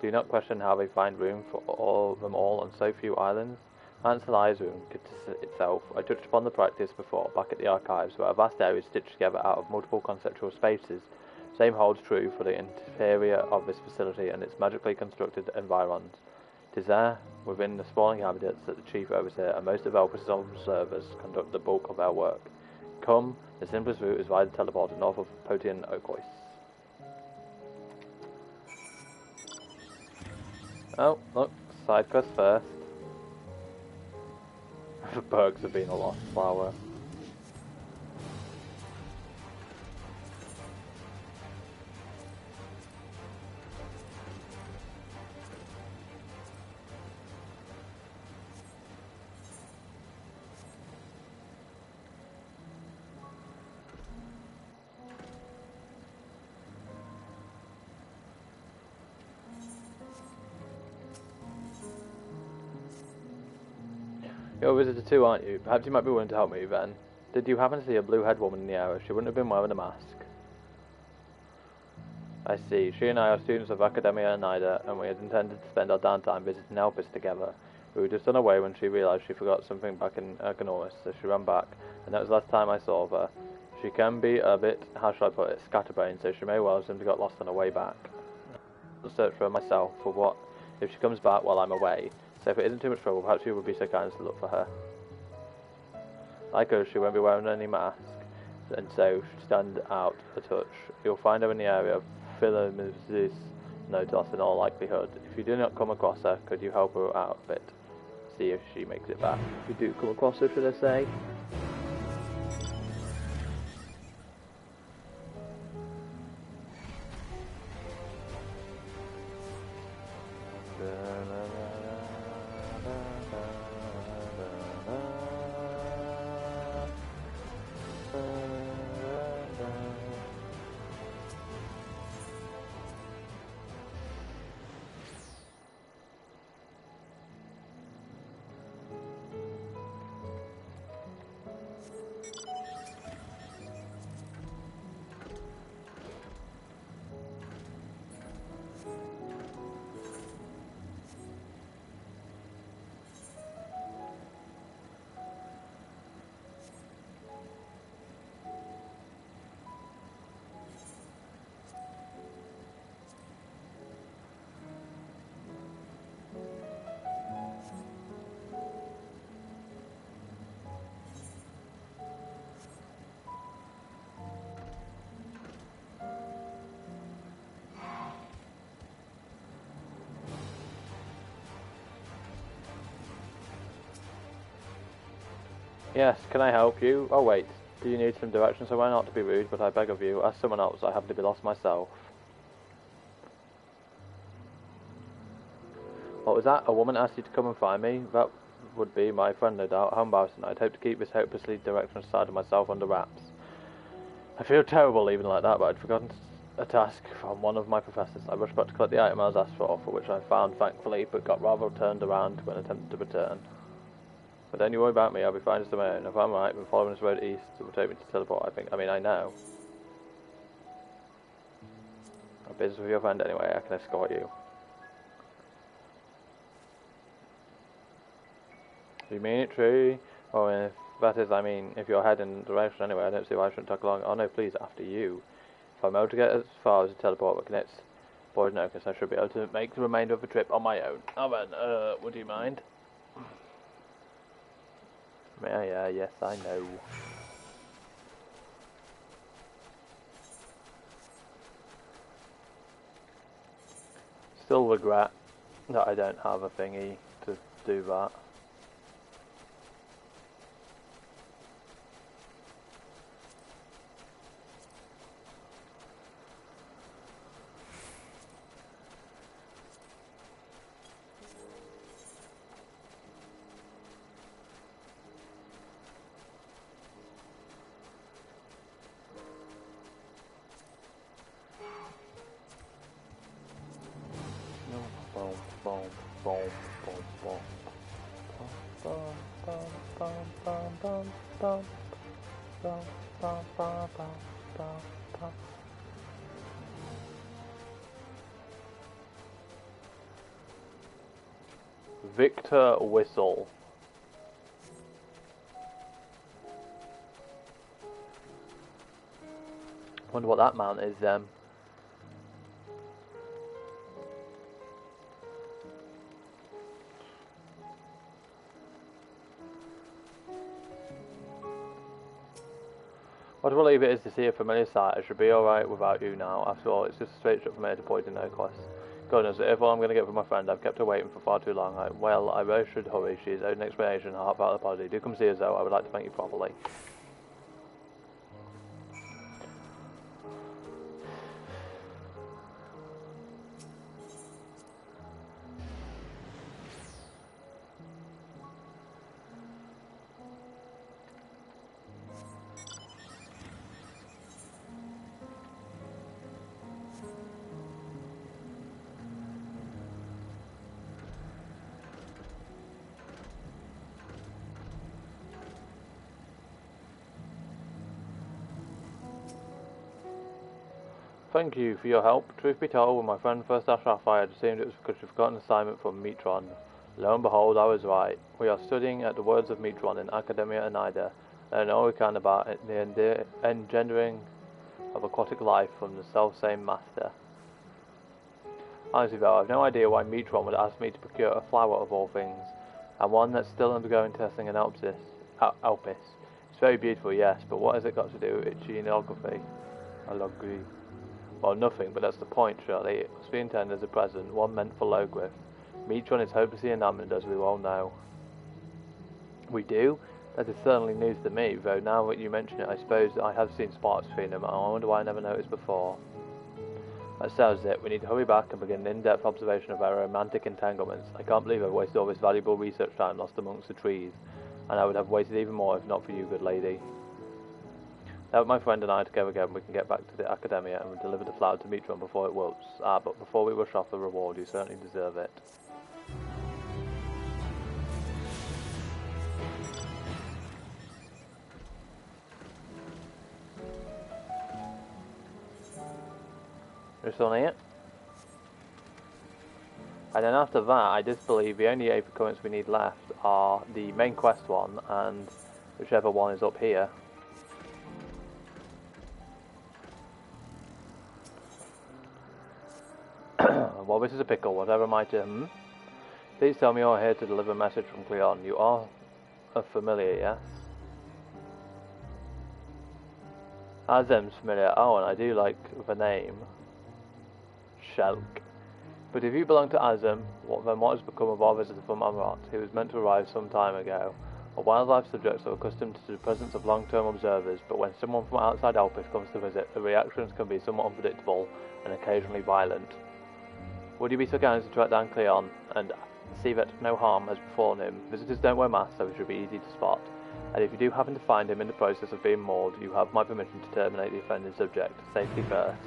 Do not question how they find room for them all on so few islands. Answer lies room itself. I touched upon the practice before, back at the archives, where a vast area is stitched together out of multiple conceptual spaces. Same holds true for the interior of this facility and its magically constructed environs. It is there, within the sprawling habitats, that the chief overseer and most of Elpis' observers conduct the bulk of their work. Come, the simplest route is via the teleporter north of Potian Oakois. Oh, look, side quest first. The perks of being a lost flower. You're a visitor too, aren't you? Perhaps you might be willing to help me then. Did you happen to see a blue-haired woman in the area? She wouldn't have been wearing a mask. I see. She and I are students of Academia Nida, and we had intended to spend our downtime visiting Elpis together. We were just on our way when she realised she forgot something back in Ergonoris, so she ran back, and that was the last time I saw of her. She can be a bit, how shall I put it, scatterbrained, so she may well have simply got lost on her way back. I'll search for her myself for what if she comes back while I'm away. So if it isn't too much trouble, perhaps you would be so kind as to look for her. Like her, she won't be wearing any mask, and so should stand out a touch. You'll find her in the area of Philomesis Notos in all likelihood. If you do not come across her, could you help her out a bit? See if she makes it back. If you do come across her, should I say? Yes, can I help you? Oh wait, do you need some directions? So why not to be rude, but I beg of you, ask someone else, I happen to be lost myself. What was that? A woman asked you to come and find me? That would be my friend, no doubt. How embarrassing. I'd hope to keep this hopelessly directional side of myself under wraps. I feel terrible leaving like that, but I'd forgotten a task from one of my professors. I rushed back to collect the item I was asked for which I found thankfully, but got rather turned around when attempting to return. But don't you worry about me, I'll be fine just on my own. If I'm right, I've been following this road east, it will take me to teleport, I think. I know. I'm business with your friend anyway, I can escort you. Do you mean it, true? Oh, if that is, I mean, if you're heading in the direction anyway, I don't see why I shouldn't tag along. Oh no, please, after you. If I'm able to get as far as a teleport that connects Boyd Nocus, I should be able to make the remainder of the trip on my own. Oh then, would you mind? Yeah, yes, I know. Still regret that I don't have a thingy to do that. Boom, boom, boom, boom. Victor Whistle. Wonder what that mount is then. What a relief it is to see a familiar sight. I should be alright without you now. After all, it's just a straight shot from here to Poison No Quest. Goodness, if all I'm going to get from my friend, I've kept her waiting for far too long. Well, I really should hurry. She's owed an explanation, half out of the body. Do come see us though, I would like to thank you properly. Thank you for your help. Truth be told, when my friend first dashed off, I had assumed it was because she'd forgotten an assignment from Metron. Lo and behold, I was right. We are studying at the words of Metron in Academia Anida, and all we can about the engendering of aquatic life from the self-same master. Honestly though, I've no idea why Metron would ask me to procure a flower of all things, and one that's still undergoing testing in Elpis. It's very beautiful, yes, but what has it got to do with genealogy? Well, nothing, but that's the point, surely. It must be intended as a present, one meant for Logrith. Metron is hopelessly enamored, as we all know. We do? That is certainly news to me, though now that you mention it, I suppose I have seen sparks between them, and I wonder why I never noticed before. That settles it. We need to hurry back and begin an in-depth observation of our romantic entanglements. I can't believe I've wasted all this valuable research time lost amongst the trees, and I would have wasted even more if not for you, good lady. Now that my friend and I together again, we can get back to the Academia and deliver the flower to Metron before it wilts. But before we rush off the reward, you certainly deserve it. This one here. And then after that, I just believe the only 8 currents we need left are the main quest one and whichever one is up here. Well, this is a pickle, whatever might Please tell me you're here to deliver a message from Cleon. You are familiar, yes? Azem's familiar. Oh, and I do like the name. Shelk. But if you belong to Azem, then what has become of our visitor from Amrat? He was meant to arrive some time ago. A wildlife subjects are accustomed to the presence of long-term observers, but when someone from outside Elpis comes to visit, the reactions can be somewhat unpredictable and occasionally violent. Would you be so kind as to track down Cleon and see that no harm has befallen him? Visitors don't wear masks, so it should be easy to spot. And if you do happen to find him in the process of being mauled, you have my permission to terminate the offending subject. Safety first.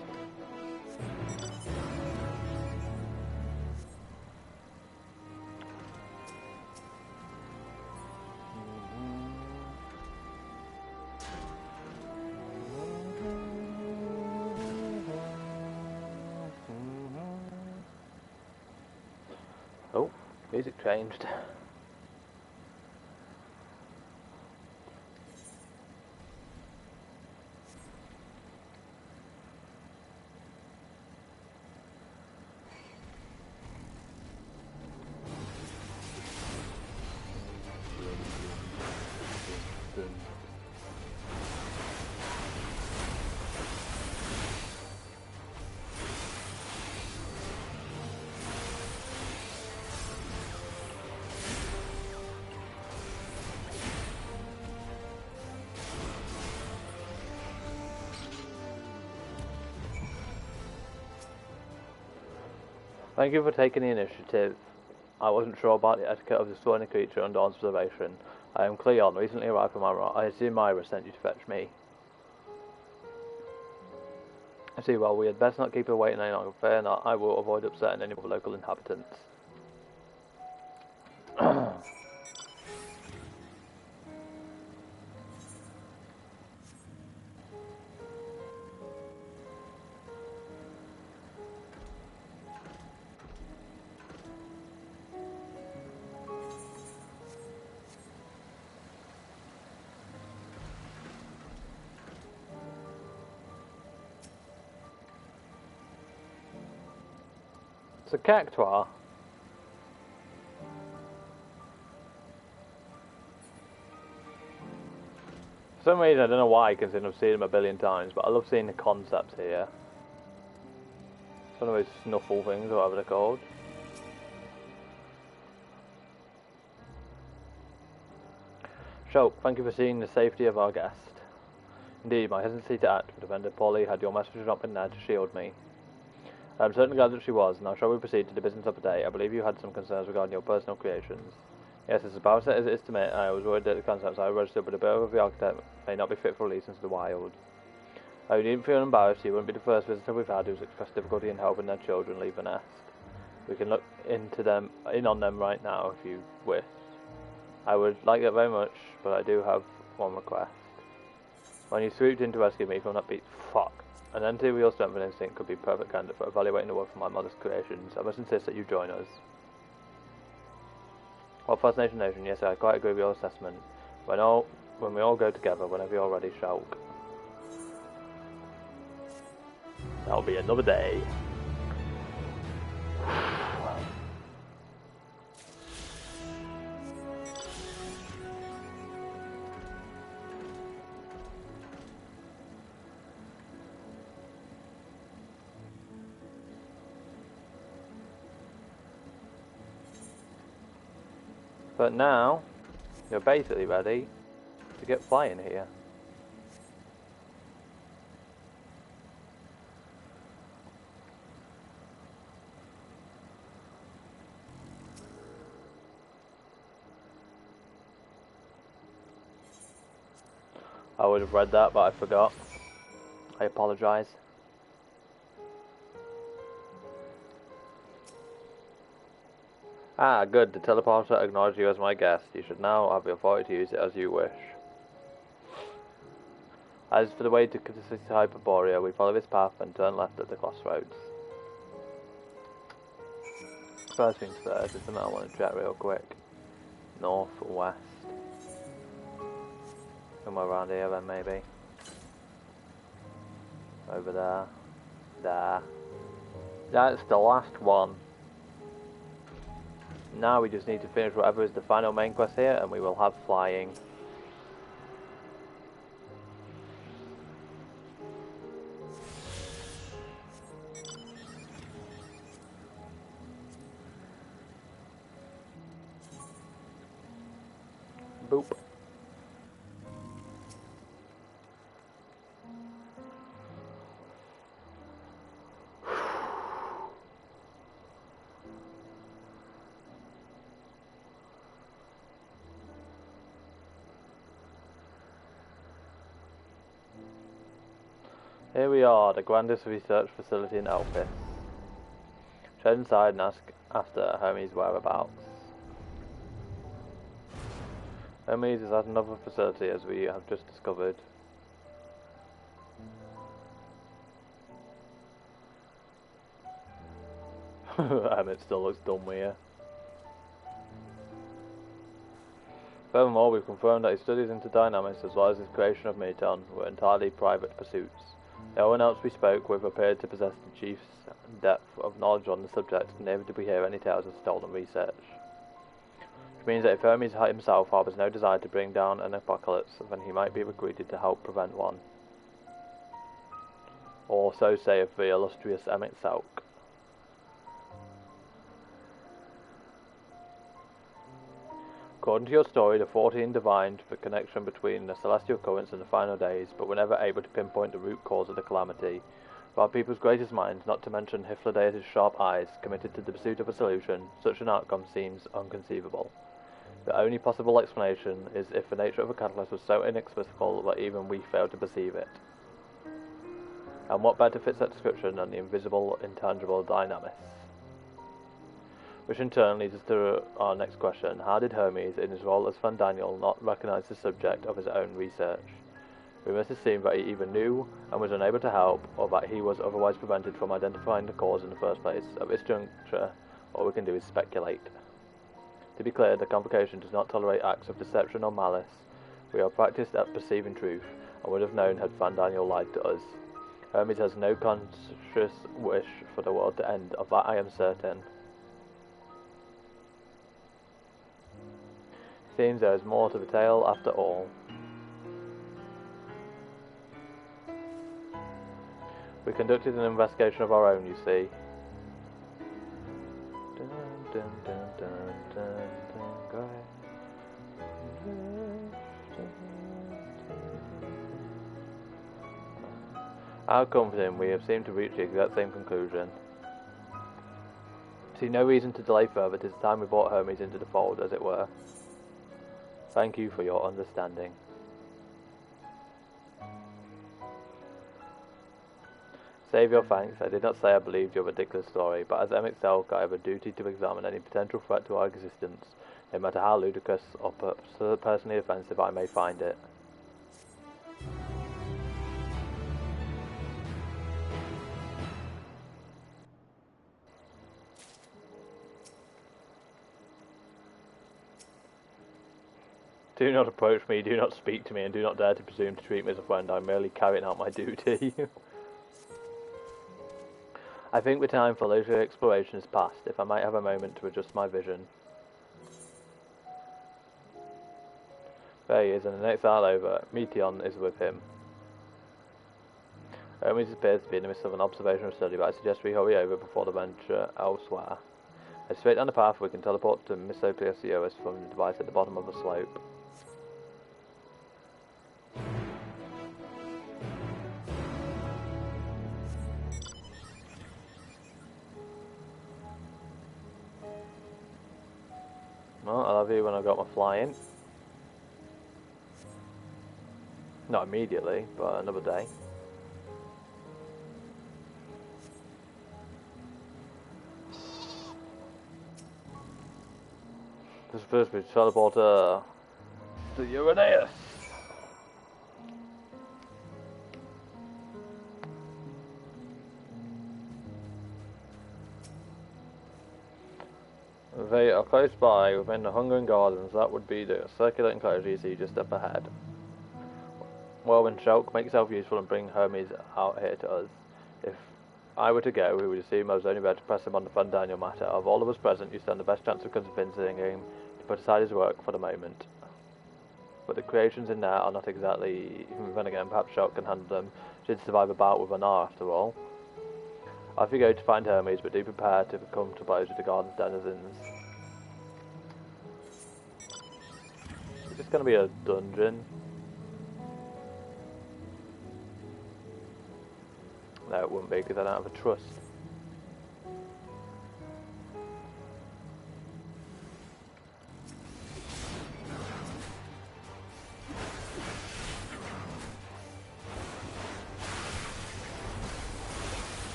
Oh, music changed. Thank you for taking the initiative. I wasn't sure about the etiquette of destroying a creature under observation. I am Cleon, recently arrived from Amrat. I assume Myra sent you to fetch me. I see, well, we had best not keep her waiting any longer. Fear not, I will avoid upsetting any of the local inhabitants. It's a cactuar. For some reason, I don't know why, considering I've seen them a billion times, but I love seeing the concepts here. It's one of those snuffle things, or whatever they're called. So, thank you for seeing the safety of our guest. Indeed, my hesitancy to act would have ended poorly had your message not been there to shield me. I am certainly glad that she was. Now shall we proceed to the business of the day? I believe you had some concerns regarding your personal creations. Yes, as about it as it is to me, I was worried that the concepts I registered with the Bureau of the Architect may not be fit for release into the wild. Oh, you needn't feel embarrassed. You wouldn't be the first visitor we've had who's expressed difficulty in helping their children leave the nest. We can look in on them right now if you wish. I would like that very much, but I do have one request. When you swooped in to rescue me from that beat, an entity with your strength and instinct could be a perfect candidate for evaluating the work of my mother's creations. I must insist that you join us. Well, First Nation Nation, yes, I quite agree with your assessment. When we all go together, whenever you're ready, Shulk. That'll be another day. But now, you're basically ready to get flying here. I would have read that, but I forgot. I apologise. Ah, good. The teleporter acknowledged you as my guest. You should now have the authority to use it as you wish. As for the way to the city Hyperborea, we follow this path and turn left at the crossroads. First things first, is something I want to check real quick. North or west? Somewhere around here then, maybe. Over there. There. That's the last one. Now we just need to finish whatever is the final main quest here, and we will have flying. Boop. Here we are, the grandest research facility in Elpis. Head inside and ask after Hermes' whereabouts. Hermes is at another facility, as we have just discovered. It still looks dumb here. Furthermore, we've confirmed that his studies into dynamics as well as his creation of Meton were entirely private pursuits. No one else we spoke with appeared to possess the chief's depth of knowledge on the subject, and neither did we hear any tales of stolen research. Which means that if Hermes himself harbours no desire to bring down an apocalypse, then he might be recruited to help prevent one. Or so saith the illustrious Emmett Selk. According to your story, the 14 divined the connection between the celestial currents and the final days, but were never able to pinpoint the root cause of the calamity. For our people's greatest minds, not to mention Hyphlodaeus' sharp eyes, committed to the pursuit of a solution, such an outcome seems unconceivable. The only possible explanation is if the nature of the catalyst was so inexplicable that even we failed to perceive it. And what better fits that description than the invisible, intangible dynamis? Which in turn leads us to our next question. How did Hermes, in his role as Fandaniel, not recognise the subject of his own research? We must assume that he either knew and was unable to help, or that he was otherwise prevented from identifying the cause in the first place. At this juncture, all we can do is speculate. To be clear, the Convocation does not tolerate acts of deception or malice. We are practiced at perceiving truth, and would have known had Fandaniel lied to us. Hermes has no conscious wish for the world to end, of that I am certain. Seems there is more to the tale after all. We conducted an investigation of our own, you see. Dun, dun, dun, dun, dun, dun, How comforting, we have seemed to reach the exact same conclusion. See no reason to delay further. It is time we brought Hermes into the fold, as it were. Thank you for your understanding. Save your thanks. I did not say I believed your ridiculous story, but as MXL, I have a duty to examine any potential threat to our existence, no matter how ludicrous or personally offensive I may find it. Do not approach me, do not speak to me, and do not dare to presume to treat me as a friend. I am merely carrying out my duty. I think the time for leisurely exploration is past, if I might have a moment to adjust my vision. There he is, and the next hour over, Meteon is with him. Hermes appears to be in the midst of an observational study, but I suggest we hurry over before the venture elsewhere. Head straight down the path, we can teleport to Masayoshi from the device at the bottom of the slope. Well, I'll have you when I got my flying. Not immediately, but another day. This is supposed to be teleporter to Uranus. They are close by, within the Hungering Gardens. That would be the circular enclosure you see just up ahead. Well then, Shulk, make yourself useful and bring Hermes out here to us. If I were to go, we would assume I was only about to press him on the Fundaniel matter. Of all of us present, you stand the best chance of convincing him to put aside his work for the moment. But the creations in there are not exactly... Then again, perhaps Shulk can handle them. Should survive a bout with Anar, after all. Off you go to find Hermes, but do prepare to come to blows with the garden's denizens. Is this going to be a dungeon? No, it wouldn't be, because I don't have a trust.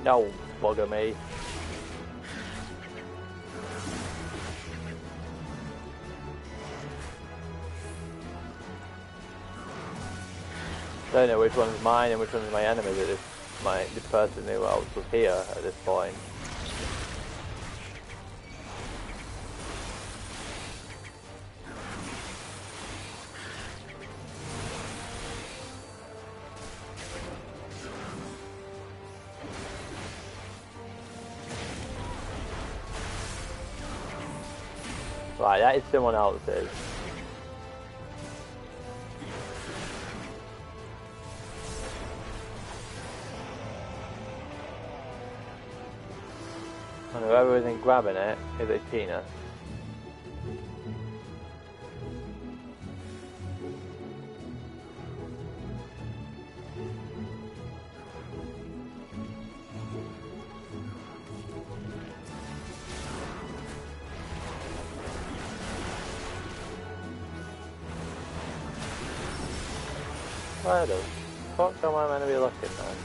No, bugger me. Don't know which one's mine and which one's my enemy, but the person who else was here at this point. Right, that is someone else's. And whoever isn't grabbing it is a penis. Where the fuck am I meant to be looking then?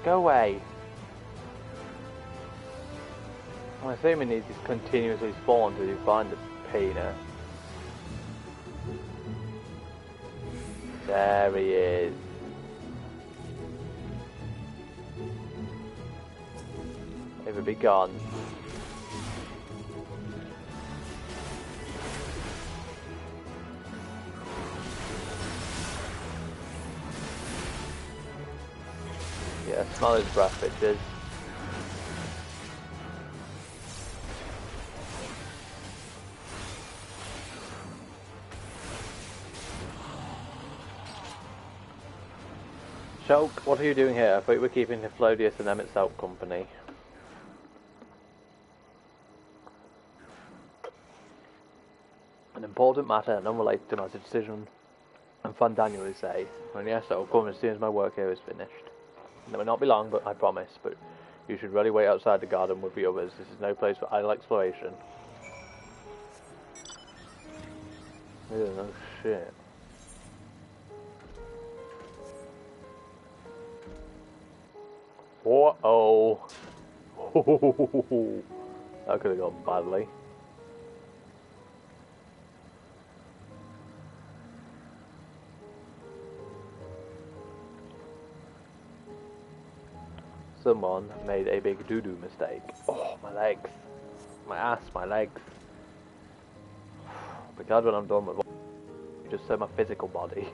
Go away. I'm assuming he just continuously spawns until you find the peanut. There he is. Never be gone. Yeah, smell his breath, bitches. Shulk, what are you doing here? I thought you were keeping Hiflodius and them itself company. An important matter, unrelated to my decision, and Fandanually say, and yes, I will come as soon as my work here is finished. It will not be long, but I promise, but you should really wait outside the garden with the others. This is no place for idle exploration. Ew, no shit. Uh-oh. That could have gone badly. Someone made a big doo-doo mistake. Oh, my legs. My ass, my legs. Be glad when I'm done with what just said my physical body.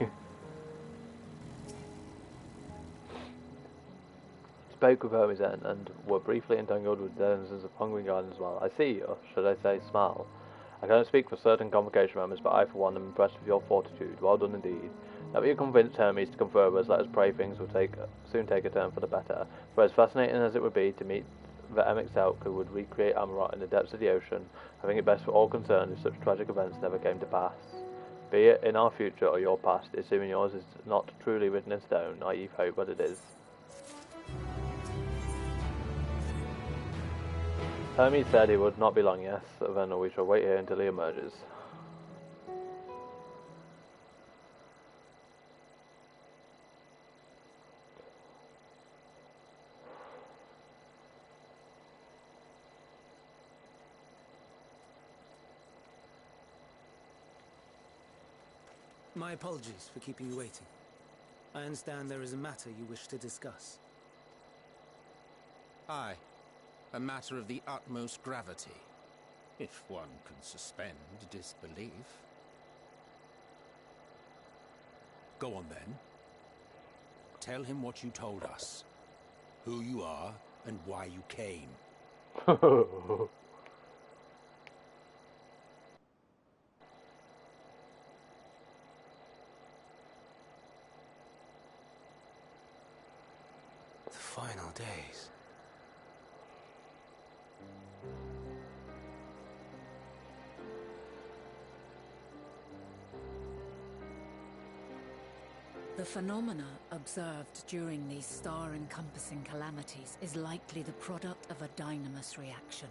Spoke with Hermes then, and were briefly entangled with denizens of Hungry Garden as well. I see, or should I say smile. I cannot speak for certain convocation members, but I for one am impressed with your fortitude. Well done indeed. Now that you convinced Hermes to come further, let us pray things will soon take a turn for the better. For as fascinating as it would be to meet the MXL who would recreate Amarot in the depths of the ocean, I think it best for all concerned if such tragic events never came to pass. Be it in our future or your past, assuming yours is not truly written in stone, naive hope, but it is. Hermes said he would not be long, yes, so then we shall wait here until he emerges. My apologies for keeping you waiting. I understand there is a matter you wish to discuss. Aye. A matter of the utmost gravity, if one can suspend disbelief. Go on then. Tell him what you told us, who you are, and why you came. The final days. The phenomena observed during these star-encompassing calamities is likely the product of a dynamis reaction.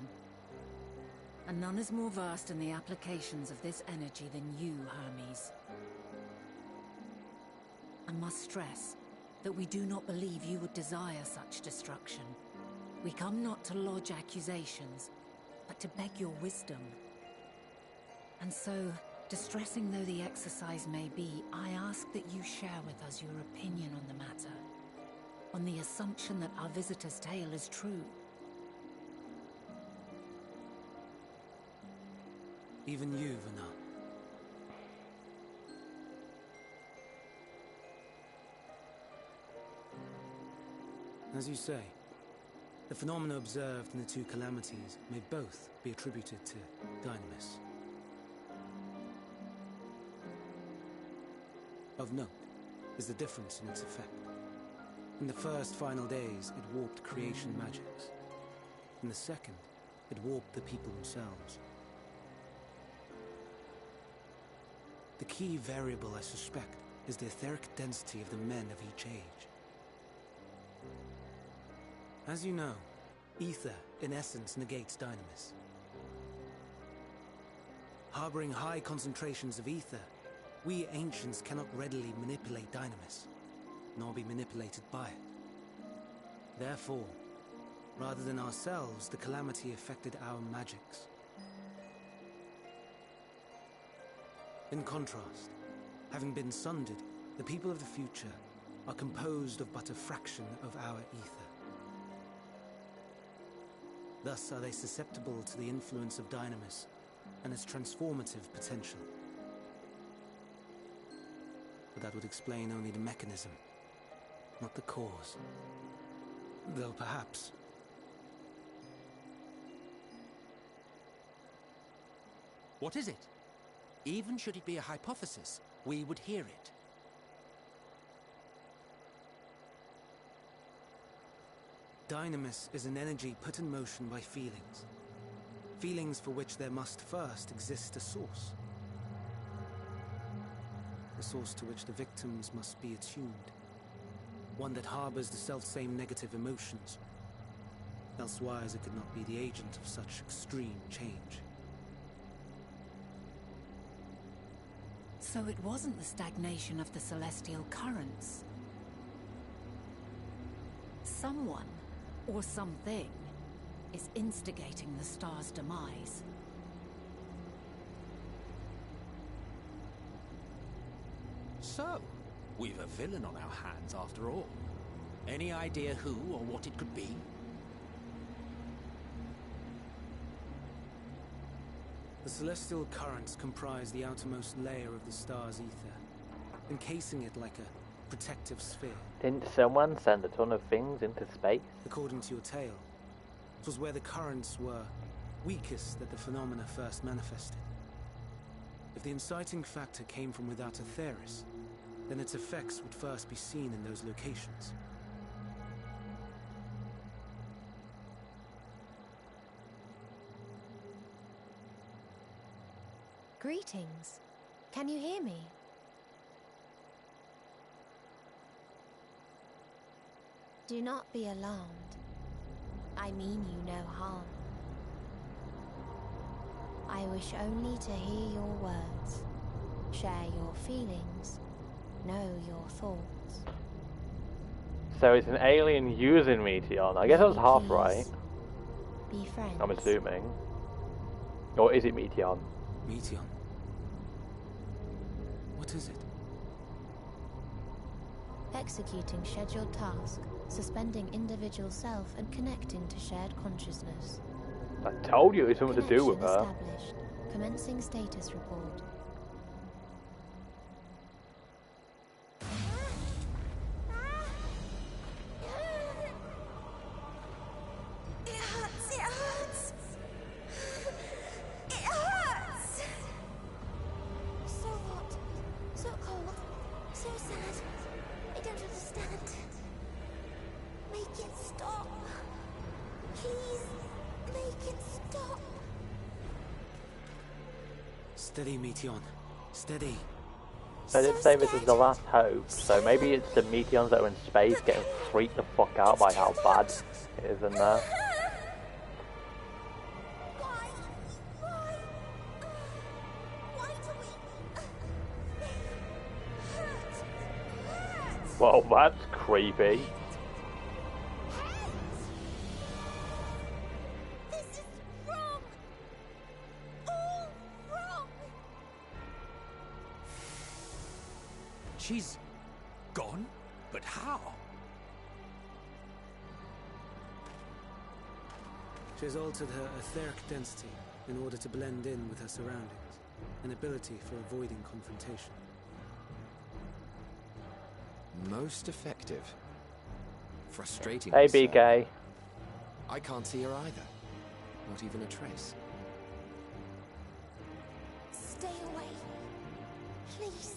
And none is more versed in the applications of this energy than you, Hermes. I must stress that we do not believe you would desire such destruction. We come not to lodge accusations, but to beg your wisdom. And so, Distressing though the exercise may be, I ask that you share with us your opinion on the matter, on the assumption that our visitor's tale is true. Even you, Vana. As you say, the phenomena observed in the two calamities may both be attributed to Dynamis. Of note is the difference in its effect. In the first final days, it warped creation magics. In the second, it warped the people themselves. The key variable, I suspect, is the etheric density of the men of each age. As you know, ether, in essence, negates Dynamis. Harboring high concentrations of ether, we ancients cannot readily manipulate Dynamis, nor be manipulated by it. Therefore, rather than ourselves, the calamity affected our magics. In contrast, having been sundered, the people of the future are composed of but a fraction of our ether. Thus are they susceptible to the influence of Dynamis and its transformative potential. But that would explain only the mechanism, not the cause. Though perhaps... What is it? Even should it be a hypothesis, we would hear it. Dynamis is an energy put in motion by feelings. Feelings for which there must first exist a source. A source to which the victims must be attuned. One that harbors the self-same negative emotions. Elsewise it could not be the agent of such extreme change. So it wasn't the stagnation of the celestial currents. Someone, or something, is instigating the star's demise. So, we've a villain on our hands after all. Any idea who or what it could be? The celestial currents comprise the outermost layer of the star's ether, encasing it like a protective sphere. Didn't someone send a ton of things into space? According to your tale, it was where the currents were weakest that the phenomena first manifested. If the inciting factor came from without Aetheris, then its effects would first be seen in those locations. Greetings. Can you hear me? Do not be alarmed. I mean you no harm. I wish only to hear your words, share your feelings, know your thoughts. So it's an alien using Meteon. I guess I was half right. Be friends. I'm assuming. Or is it Meteon? Meteon? What is it? Executing scheduled task, suspending individual self and connecting to shared consciousness. I told you it was something to do with her. Established. Commencing status report. It hurts, it hurts. It hurts. So hot, so cold, so sad. I don't understand. Make it stop. Please, make it stop. Steady, Meteon. Steady. I did say this is the last hope, so maybe it's the Meteons that are in space getting freaked the fuck out by how bad it is in there. Well, that's creepy. This is wrong. All wrong. She's gone? But how? She has altered her etheric density in order to blend in with her surroundings, an ability for avoiding confrontation. Most effective. Frustrating. Hey, BK. I can't see her either. Not even a trace. Stay away. Please.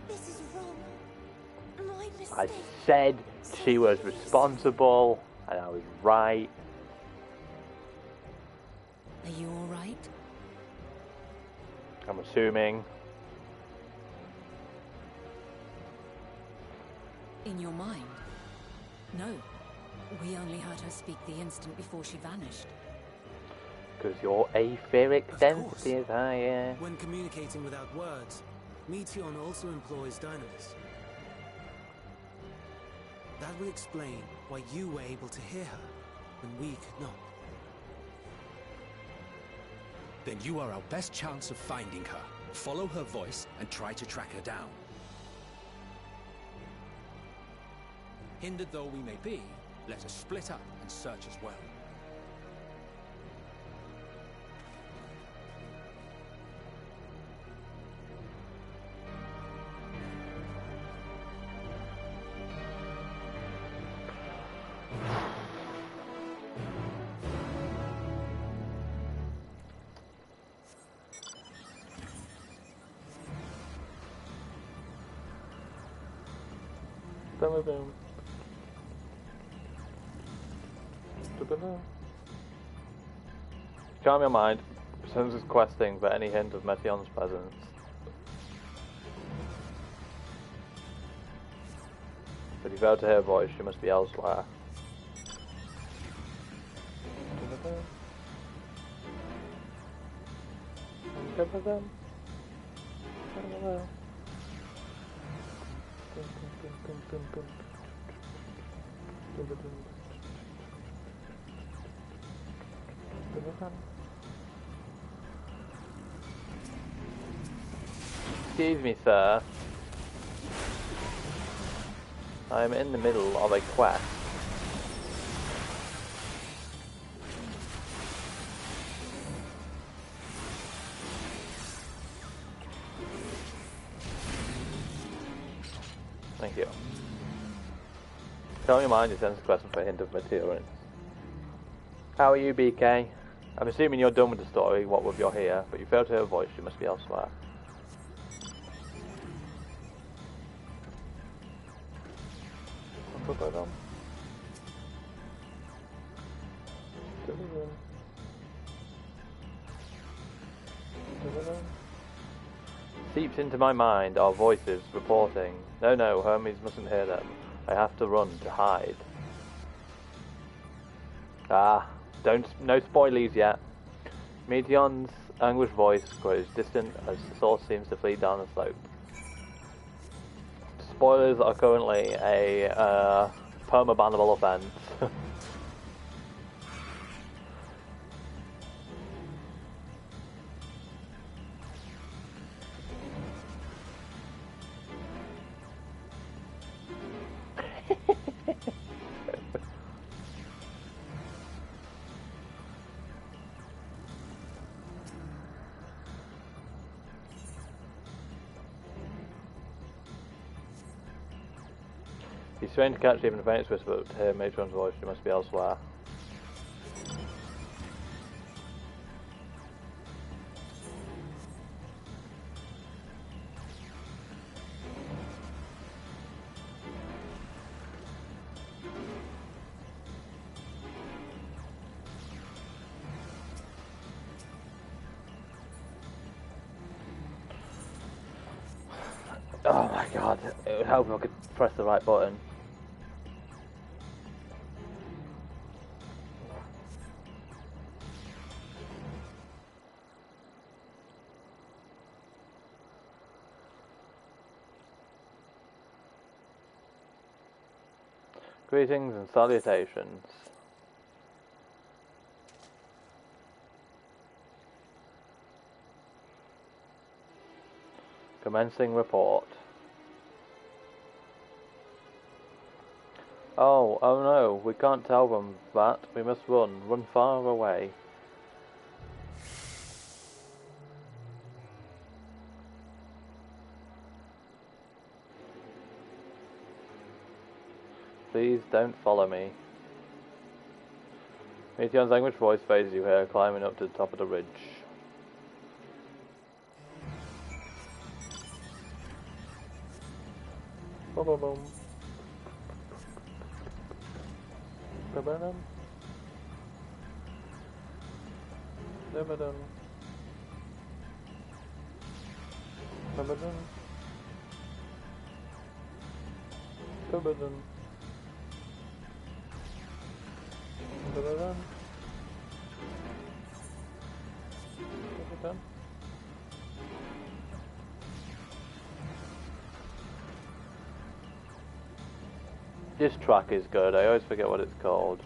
This is wrong. My mistake. I said she was responsible, and I was right. Are you alright? I'm assuming. In your mind? No. We only heard her speak the instant before she vanished. Because your etheric density is higher. When communicating without words, Meteon also employs dynamis. That will explain why you were able to hear her when we could not. Then you are our best chance of finding her. Follow her voice and try to track her down. Hindered though we may be, let us split up and search as well. Boom. Calm your mind. Sims is questing for any hint of Meteon's presence. But if you fail to hear her voice, she must be elsewhere. Excuse me, sir. I am in the middle of a quest. Thank you. Tell me mind your sense of question for a hint of material. How are you, BK? I'm assuming you're done with the story, what with you're here, but you failed to hear a voice, you must be elsewhere. Seeps into my mind are voices reporting. No, Hermes mustn't hear them. I have to run to hide. No spoilies yet. Meteon's anguished voice grows distant as the source seems to flee down the slope. Spoilers are currently a perma-bannable offense. He's trying to catch even the faintest whisper, but to hear Matron's voice, she must be elsewhere. Oh my god, it would help if I could press the right button. Greetings and salutations. Commencing report. Oh no, we can't tell them that. We must run far away. Please don't follow me. Meteor's language voice phases you here, climbing up to the top of the ridge. Boom boom boom. Ba-ba-dum. Ba-ba-dum. Ba-ba-dum. Ba-ba-dum. Ba-ba-dum. Ba-ba-dum. This track is good, I always forget what it's called.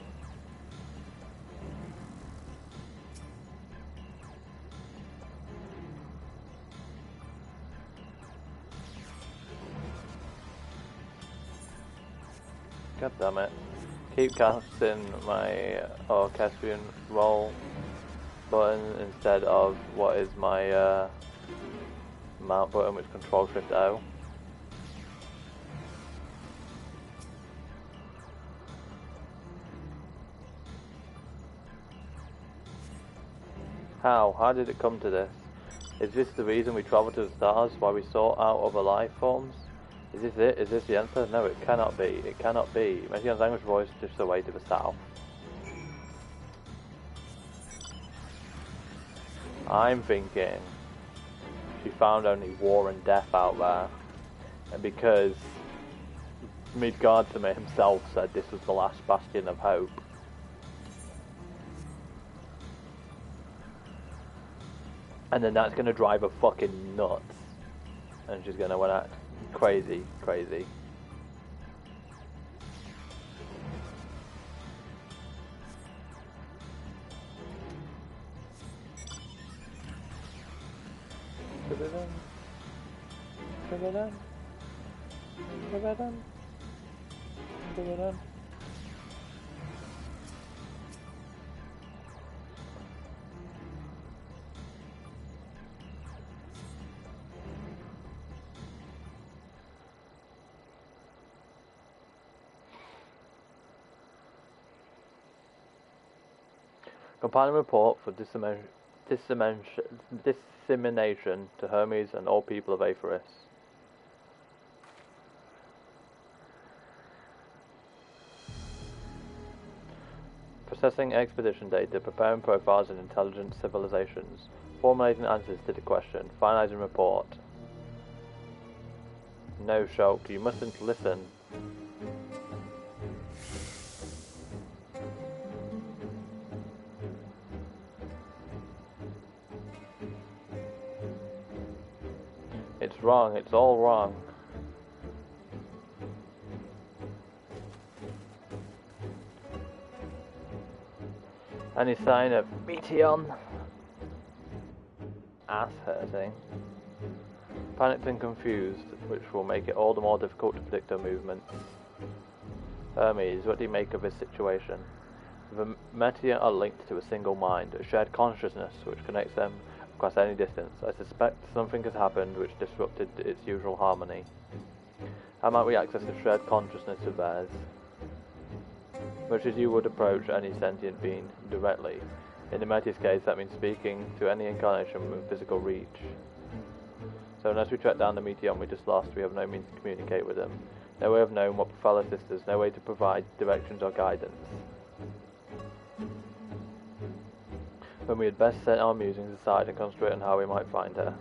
God damn it. Keep casting my orchestrion roll button instead of what is my mount button, which is Control Shift O. How? How did it come to this? Is this the reason we travel to the stars? Why we sought out other life forms? Is this it? Is this the answer? No, it cannot be. It cannot be. Meteor's language voice just away to the south. I'm thinking she found only war and death out there. And because Midgardsima himself said this was the last bastion of hope. And then that's going to drive her fucking nuts. And she's going to want to act crazy, crazy. Compiling report for dissemination to Hermes and all people of Aetheris. Processing expedition data, preparing profiles in intelligent civilizations, formulating answers to the question, finalizing report. No, Shulk, you mustn't listen. It's wrong, it's all wrong. Any sign of Meteon? Ass hurting. Panicked and confused, which will make it all the more difficult to predict her movements. Hermes, what do you make of this situation? The Meteor are linked to a single mind, a shared consciousness which connects them across any distance. I suspect something has happened which disrupted its usual harmony. How might we access the shared consciousness of theirs? Much as you would approach any sentient being directly. In the Meteor's case, that means speaking to any incarnation with physical reach. So unless we track down the Meteor we just lost, we have no means to communicate with them. No way of knowing what befell our sisters, no way to provide directions or guidance. When we had best set our musings aside and concentrate on how we might find her.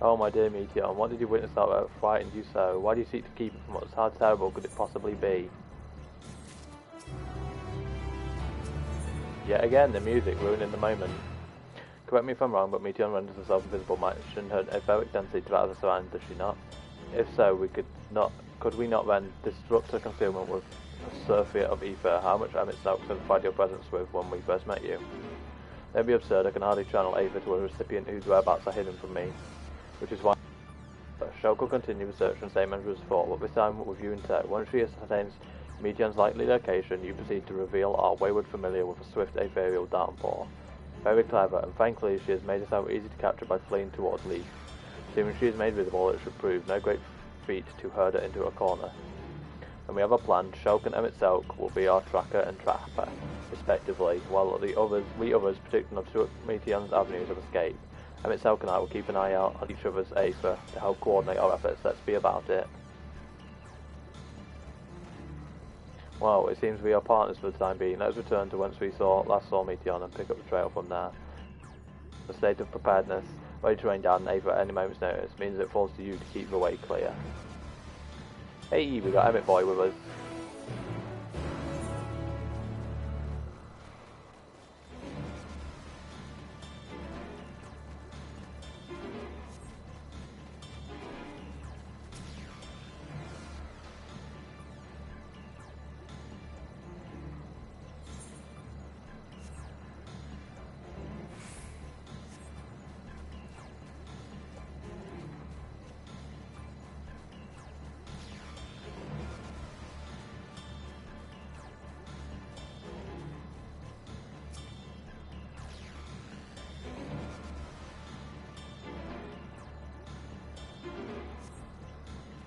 Oh my dear Meteor, what did you witness that frightened you so? Why do you seek to keep it from us? How terrible could it possibly be? Yet again, the music ruining the moment. Correct me if I'm wrong, but Meteor renders herself invisible, matching her etheric density to that of the surroundings, does she not? If so, could we not then disrupt the concealment with a surfeit of ether? How much MSQ certified your presence with when we first met you? That'd be absurd. I can hardly channel ether to a recipient whose whereabouts are hidden from me, which is why Shulk will continue the search from the same measure as before, but this time with you in tow. Once she ascertains Meteon's likely location, you proceed to reveal our wayward familiar with a swift ethereal downpour. Very clever, and thankfully she has made herself easy to capture by fleeing towards Leaf. Assuming she is made visible, it should prove no great feat to herd her into a corner. When we have a plan, Shulk and MSQ will be our tracker and trapper, respectively, while we others predict and obstruct Meteon's avenues of escape. MSQ and I will keep an eye out on each other's aether to help coordinate our efforts. Let's be about it. Well, it seems we are partners for the time being. Let us return to whence we last saw Meteon and pick up the trail from there. The state of preparedness, ready to rain down an aether at any moment's notice, means it falls to you to keep the way clear. Hey, we got Emmett Boy with us.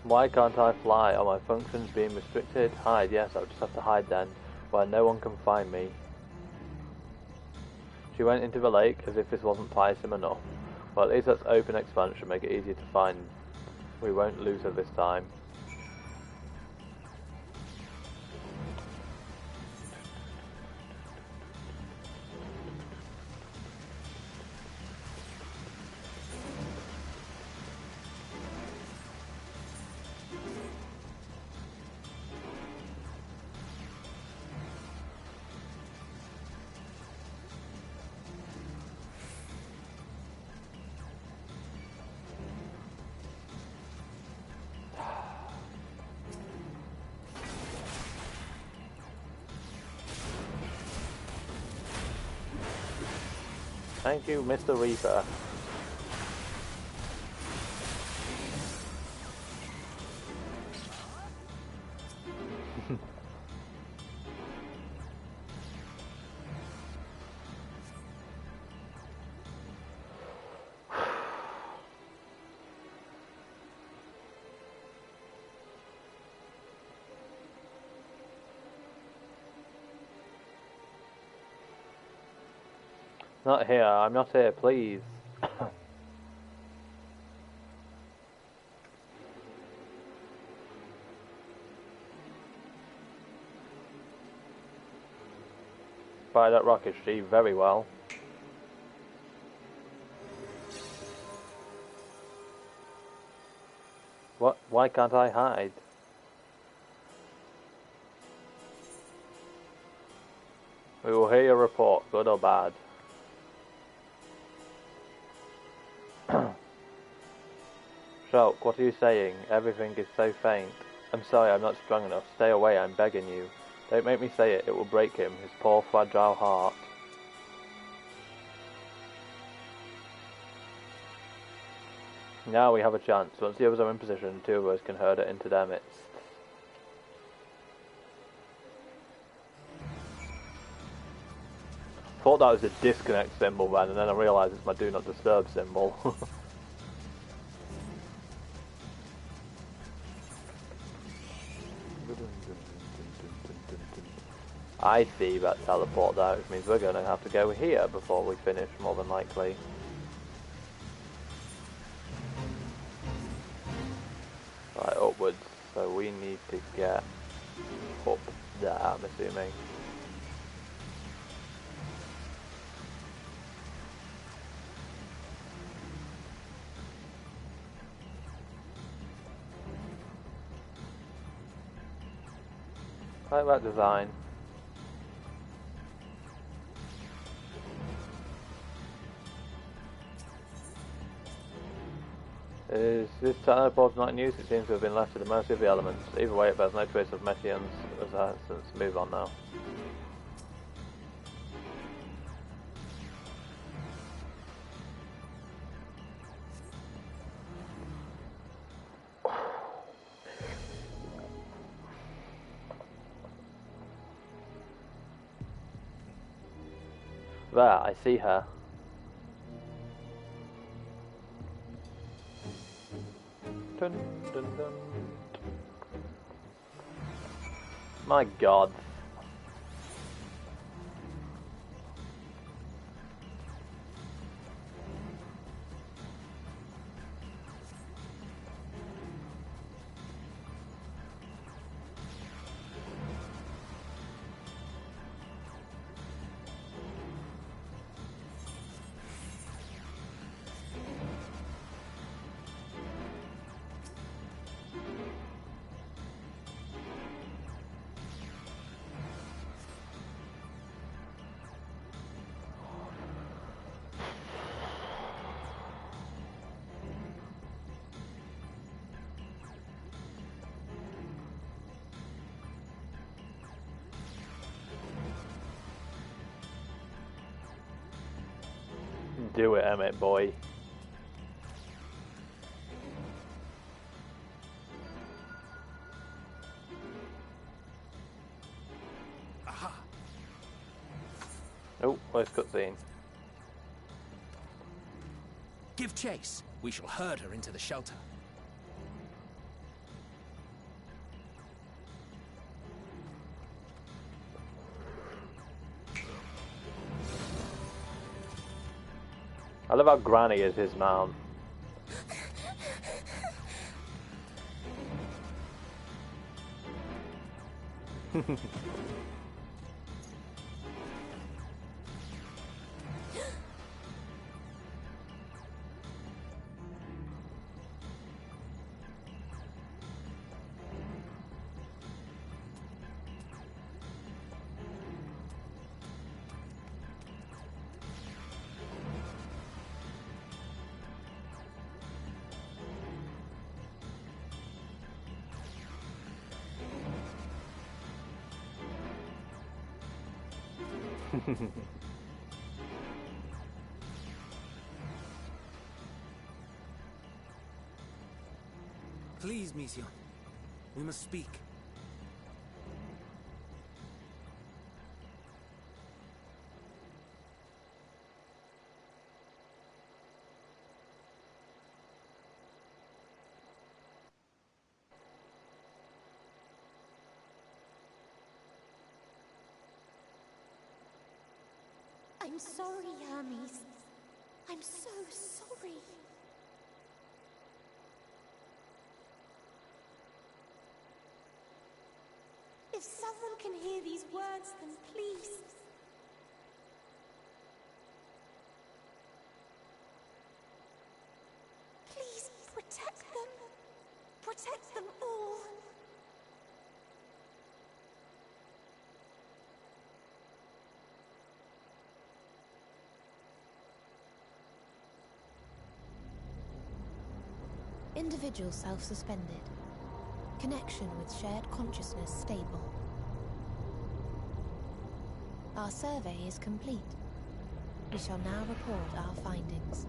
Why can't I fly? Are my functions being restricted? Hide, yes, I'll just have to hide then, where no one can find me. She went into the lake as if this wasn't tiresome enough. Well, at least that's open expansion, make it easier to find. We won't lose her this time. Thank you, Mr. Reaper. Not here, I'm not here, please. Fire that rocket, Steve, very well. What? Why can't I hide? We will hear your report, good or bad. Shulk, what are you saying? Everything is so faint. I'm sorry, I'm not strong enough. Stay away, I'm begging you. Don't make me say it, it will break him, his poor fragile heart. Now we have a chance. Once the others are in position, two of us can herd it into their midst. Thought that was a disconnect symbol then, and then I realised it's my do not disturb symbol. I see that teleport there, which means we're going to have to go here before we finish, more than likely. Right, upwards, so we need to get up there, I'm assuming. I like that design. Is this teleport not in use? It seems to have been left to the mercy of the elements. Either way, it bears no trace of Messians as a since. Move on now. There, I see her. Dun, dun, dun. My God. Do it, Emmett boy. Aha. Oh, where's cutscene? Give chase. We shall herd her into the shelter. I love how Granny is his mount. Please, Mission. We must speak. I'm sorry, Hermes. I'm so sorry. If someone can hear these words, then please. Please protect them. Protect them all. Individual self-suspended. Connection with shared consciousness stable. Our survey is complete. We shall now report our findings.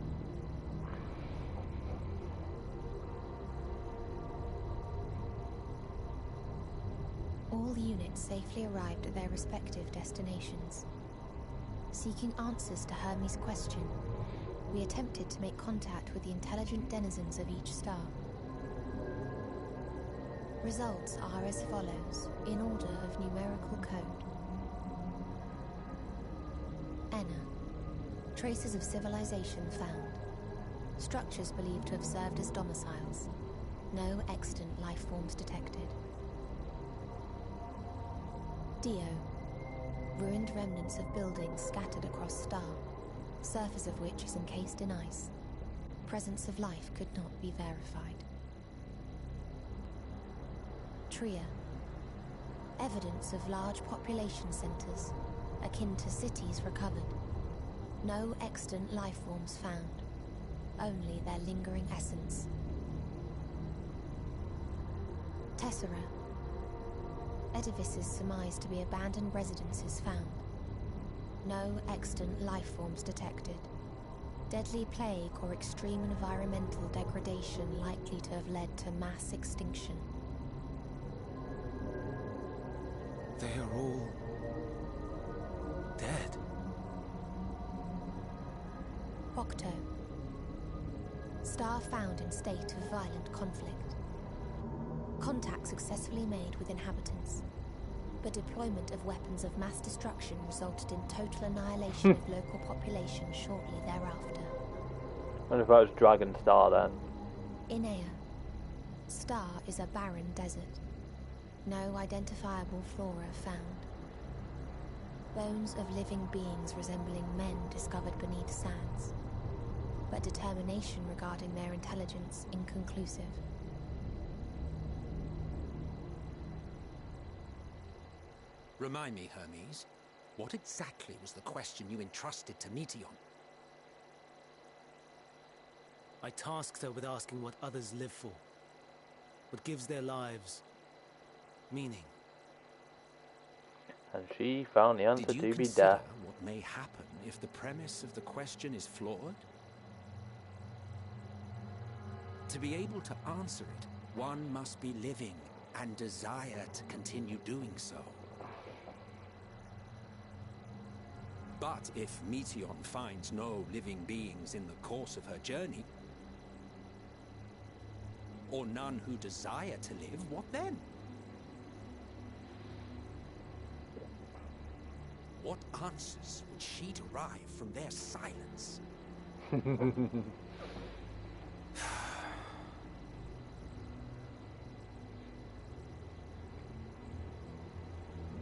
All units safely arrived at their respective destinations. Seeking answers to Hermes' question, we attempted to make contact with the intelligent denizens of each star. Results are as follows, in order of numerical code. Enna. Traces of civilization found. Structures believed to have served as domiciles. No extant life forms detected. Dio. Ruined remnants of buildings scattered across star, surface of which is encased in ice. Presence of life could not be verified. Tria. Evidence of large population centers, akin to cities recovered. No extant life forms found. only their lingering essence. Tessera. Edifices surmised to be abandoned residences found. No extant life forms detected. Deadly plague or extreme environmental degradation likely to have led to mass extinction. They are all dead. Octo. Star found in state of violent conflict. Contact successfully made with inhabitants, but deployment of weapons of mass destruction resulted in total annihilation of local population shortly thereafter. I wonder if that was Dragon Star then. Inea. Star is a barren desert. No identifiable flora found. Bones of living beings resembling men discovered beneath sands, but determination regarding their intelligence inconclusive. Remind me, Hermes, what exactly was the question you entrusted to Meteion? I tasked her with asking what others live for. What gives their lives meaning. And she found the answer Did you to be consider death. what may happen if the premise of the question is flawed? To be able to answer it, one must be living and desire to continue doing so. But if Meteion finds no living beings in the course of her journey, or none who desire to live, what then? What answers would she derive from their silence?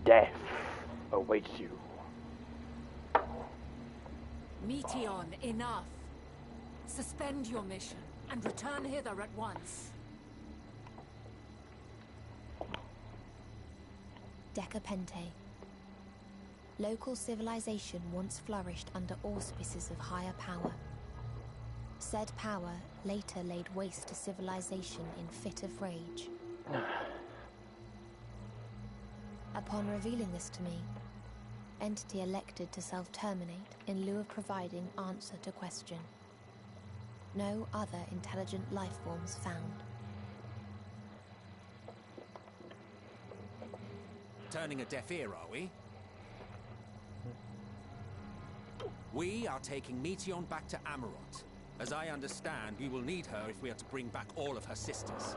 Death awaits you. Meteion, enough. Suspend your mission and return hither at once. Decapente. Local civilization once flourished under auspices of higher power. Said power later laid waste to civilization in fit of rage. Upon revealing this to me, entity elected to self-terminate in lieu of providing answer to question. No other intelligent life forms found. Turning a deaf ear, are we? We are taking Meteion back to Amarot. As I understand, we will need her if we are to bring back all of her sisters.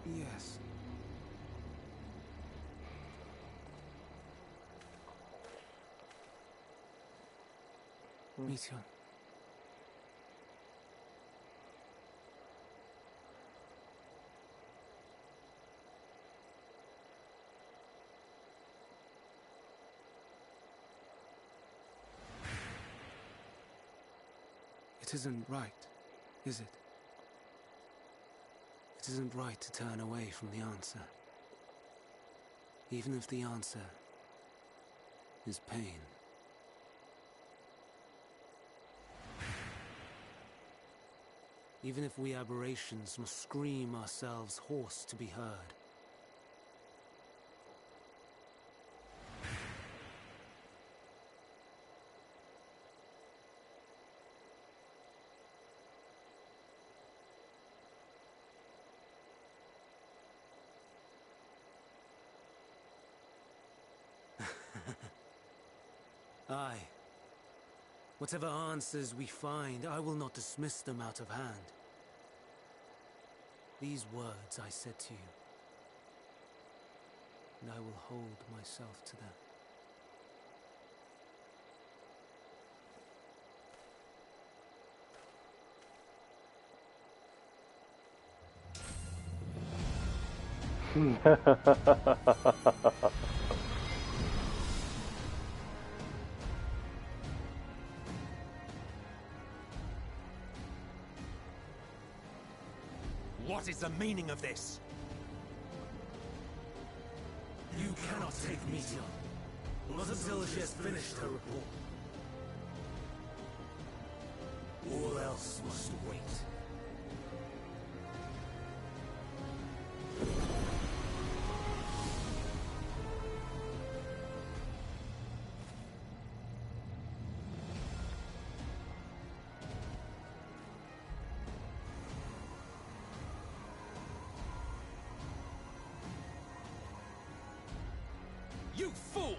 Yes. Meteion. It isn't right, is it? It isn't right to turn away from the answer. Even if the answer is pain. Even if we aberrations must scream ourselves hoarse to be heard. Aye. Whatever answers we find, I will not dismiss them out of hand. These words I said to you, and I will hold myself to them. What is the meaning of this? You cannot take Meteion, not until she has finished her report. else must wait. You fool!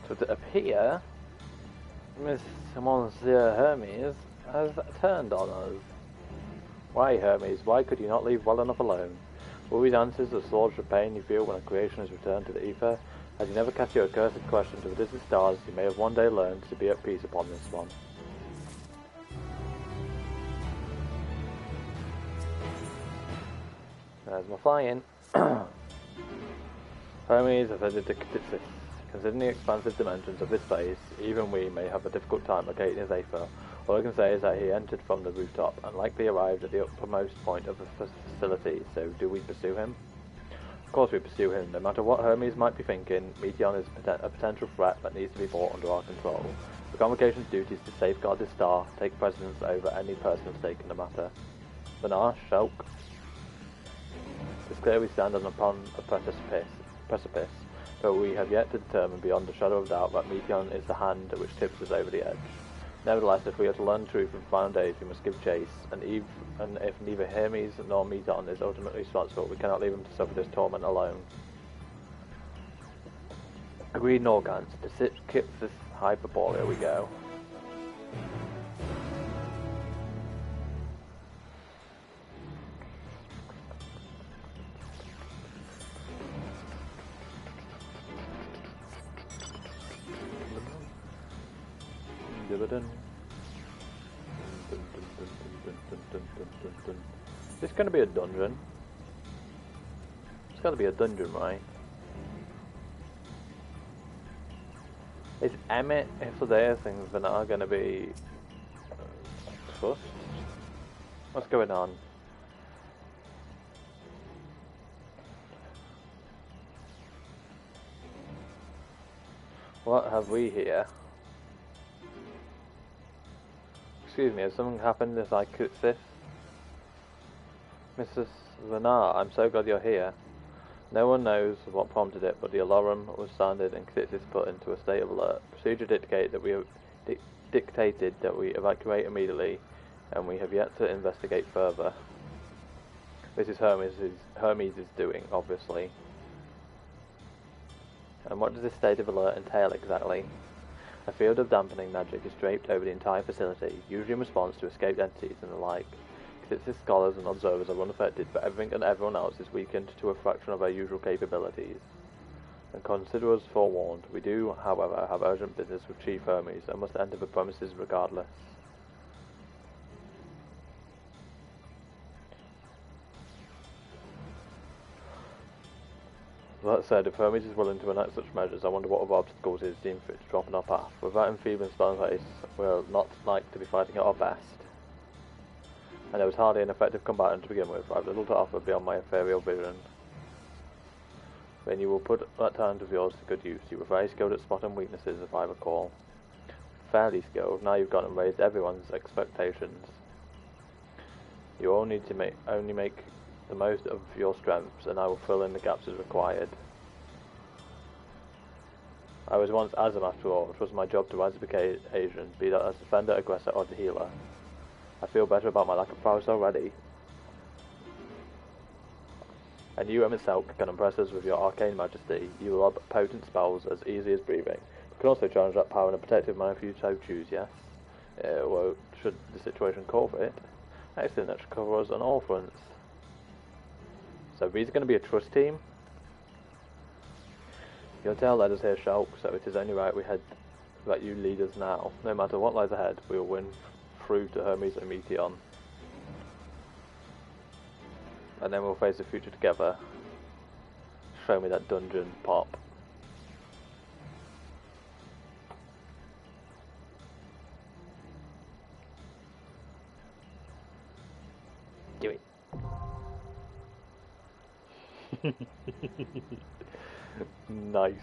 So to appear, Monsieur Hermes has turned on us. Why, Hermes, why could you not leave well enough alone? Will these answers the source of pain you feel when a creation is returned to the ether? As you never cast your accursed question to the distant stars, you may have one day learned to be at peace upon this one. There's my flying. Hermes has headed to Ctitsis. Considering the expansive dimensions of this space, even we may have a difficult time locating his aether. All I can say is that he entered from the rooftop and likely arrived at the uppermost point of the facility, so do we pursue him? Of course we pursue him. No matter what Hermes might be thinking, Meteon is a potential threat that needs to be brought under our control. The Convocation's duty is to safeguard this star, take precedence over any personal stake in the matter. Banar, Shulk. It's clear we stand upon a precipice, but we have yet to determine beyond a shadow of doubt that Meteon is the hand which tips us over the edge. Nevertheless, if we are to learn the truth in final days, we must give chase, and if neither Hermes nor Meteon is ultimately responsible, we cannot leave him to suffer this torment alone. Agreed, Norgans. To skip this hyperbole, here we go. Is this going to be a dungeon? It's got to be a dungeon, right? Is Emmett, if there things that are going to be trust? What's going on? What have we here? Excuse me, has something happened as I could this? Mrs. Vanar, I'm so glad you're here. No one knows what prompted it, but the alarm was sounded and Ctitsis put into a state of alert. Procedure dictated that we evacuate immediately, and we have yet to investigate further. This is Hermes' doing, obviously. And what does this state of alert entail exactly? A field of dampening magic is draped over the entire facility, usually in response to escaped entities and the like. Ctitsis scholars and observers are unaffected, but everything and everyone else is weakened to a fraction of our usual capabilities. And consider us forewarned. We do, however, have urgent business with Chief Hermes and must enter the premises regardless. That said, if Hermes is willing to enact such measures, I wonder what other obstacles he has deemed fit to drop in our path. With that enfeebling spell in place, we're not like to be fighting at our best. And I was hardly an effective combatant to begin with. I have little to offer beyond my ethereal vision. Then you will put that talent of yours to good use. You were very skilled at spotting weaknesses, if I recall. Fairly skilled. Now you've gone and raised everyone's expectations. You all need to only make the most of your strengths, and I will fill in the gaps as required. I was once Azam after all. It was my job to rise to the occasion, be that as defender, aggressor, or the healer. I feel better about my lack of prowess already. And you, MSQ, can impress us with your arcane majesty. You will lob potent spells as easy as breathing. You can also challenge that power in a protective manner if you so choose, yes? Well, should the situation call for it. Excellent, that should cover us on all fronts. So these are going to be a trust team. Your tale led us here, Shulk, so it is only right that you lead us now. No matter what lies ahead, we will win through to Hermes and Meteon. And then we'll face the future together. Show me that dungeon, Pop. Do it. Nice.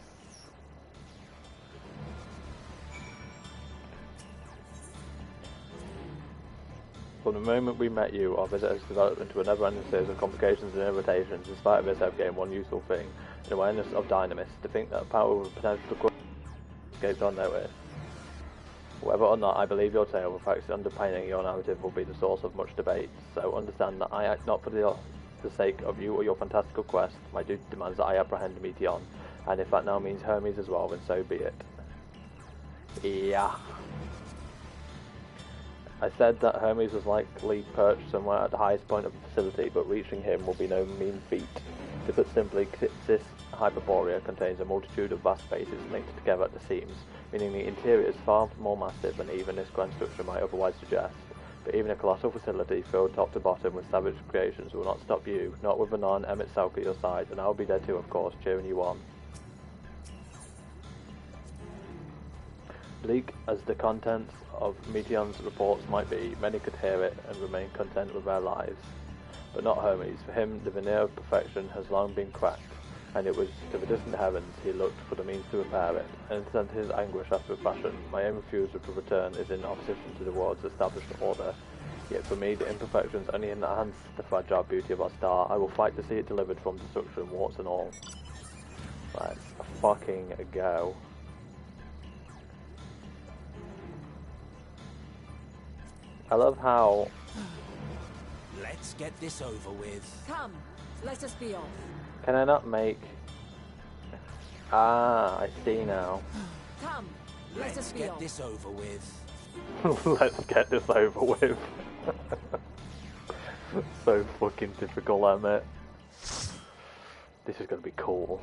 From the moment we met you, our visit has developed into a never-ending series of complications and irritations. In spite of this, I've gained one useful thing: an awareness of dynamis. To think that power with potential to escaped unnoticed. Whether or not I believe your tale, the facts underpinning your narrative will be the source of much debate. So understand that I act not for the sake of you or your fantastical quest. My duty demands that I apprehend Meteon, and if that now means Hermes as well, then so be it. Yeah. I said that Hermes was likely perched somewhere at the highest point of the facility, but reaching him will be no mean feat. To put simply, Cis Hyperborea contains a multitude of vast spaces linked together at the seams, meaning the interior is far more massive than even this grand structure might otherwise suggest. But even a colossal facility filled top to bottom with savage creations will not stop you, not with Anon M itself at your side, and I'll be there too, of course, cheering you on. Bleak as the contents of Meteon's reports might be, many could hear it and remain content with their lives. But not Hermes. For him, the veneer of perfection has long been cracked, and it was to the distant heavens he looked for the means to repair it. And to his anguish after a fashion, my aim refusal to return is in opposition to the world's established order. Yet for me, the imperfections only enhance the fragile beauty of our star. I will fight to see it delivered from destruction, warts and all. Let's fucking go. I love how... Let's get this over with. Come, let us be off. Can I not make... Ah, I see now. Come, let us get this over with. Let's get this over with. So fucking typical, I admit. This is gonna be cool.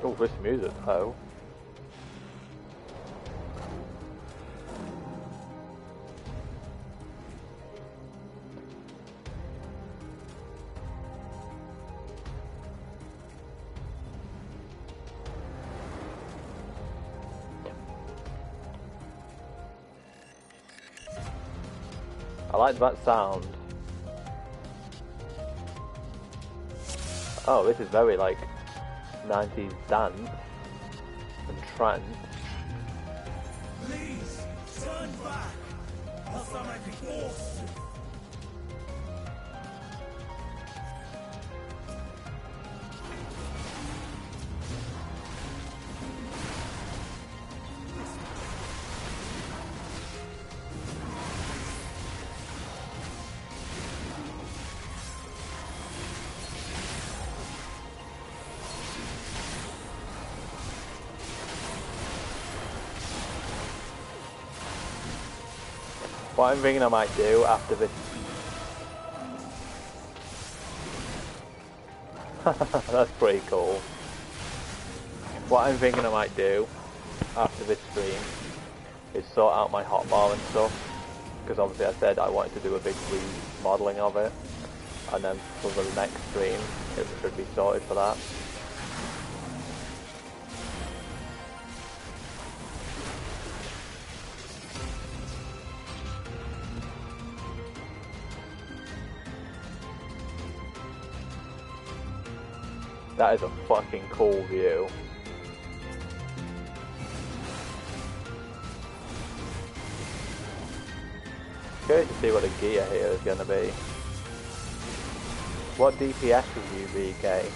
Oh, this music, though. I like that sound. Oh, this is very like 90s dance and trance. Please, turn back, else I might be forced to. What I'm thinking I might do after this... That's pretty cool. What I'm thinking I might do after this stream is sort out my hotbar and stuff, because obviously I said I wanted to do a big remodeling of it, and then for the next stream it should be sorted for that. That is a fucking cool view. Curious to see what the gear here is going to be. What DPS is UVK?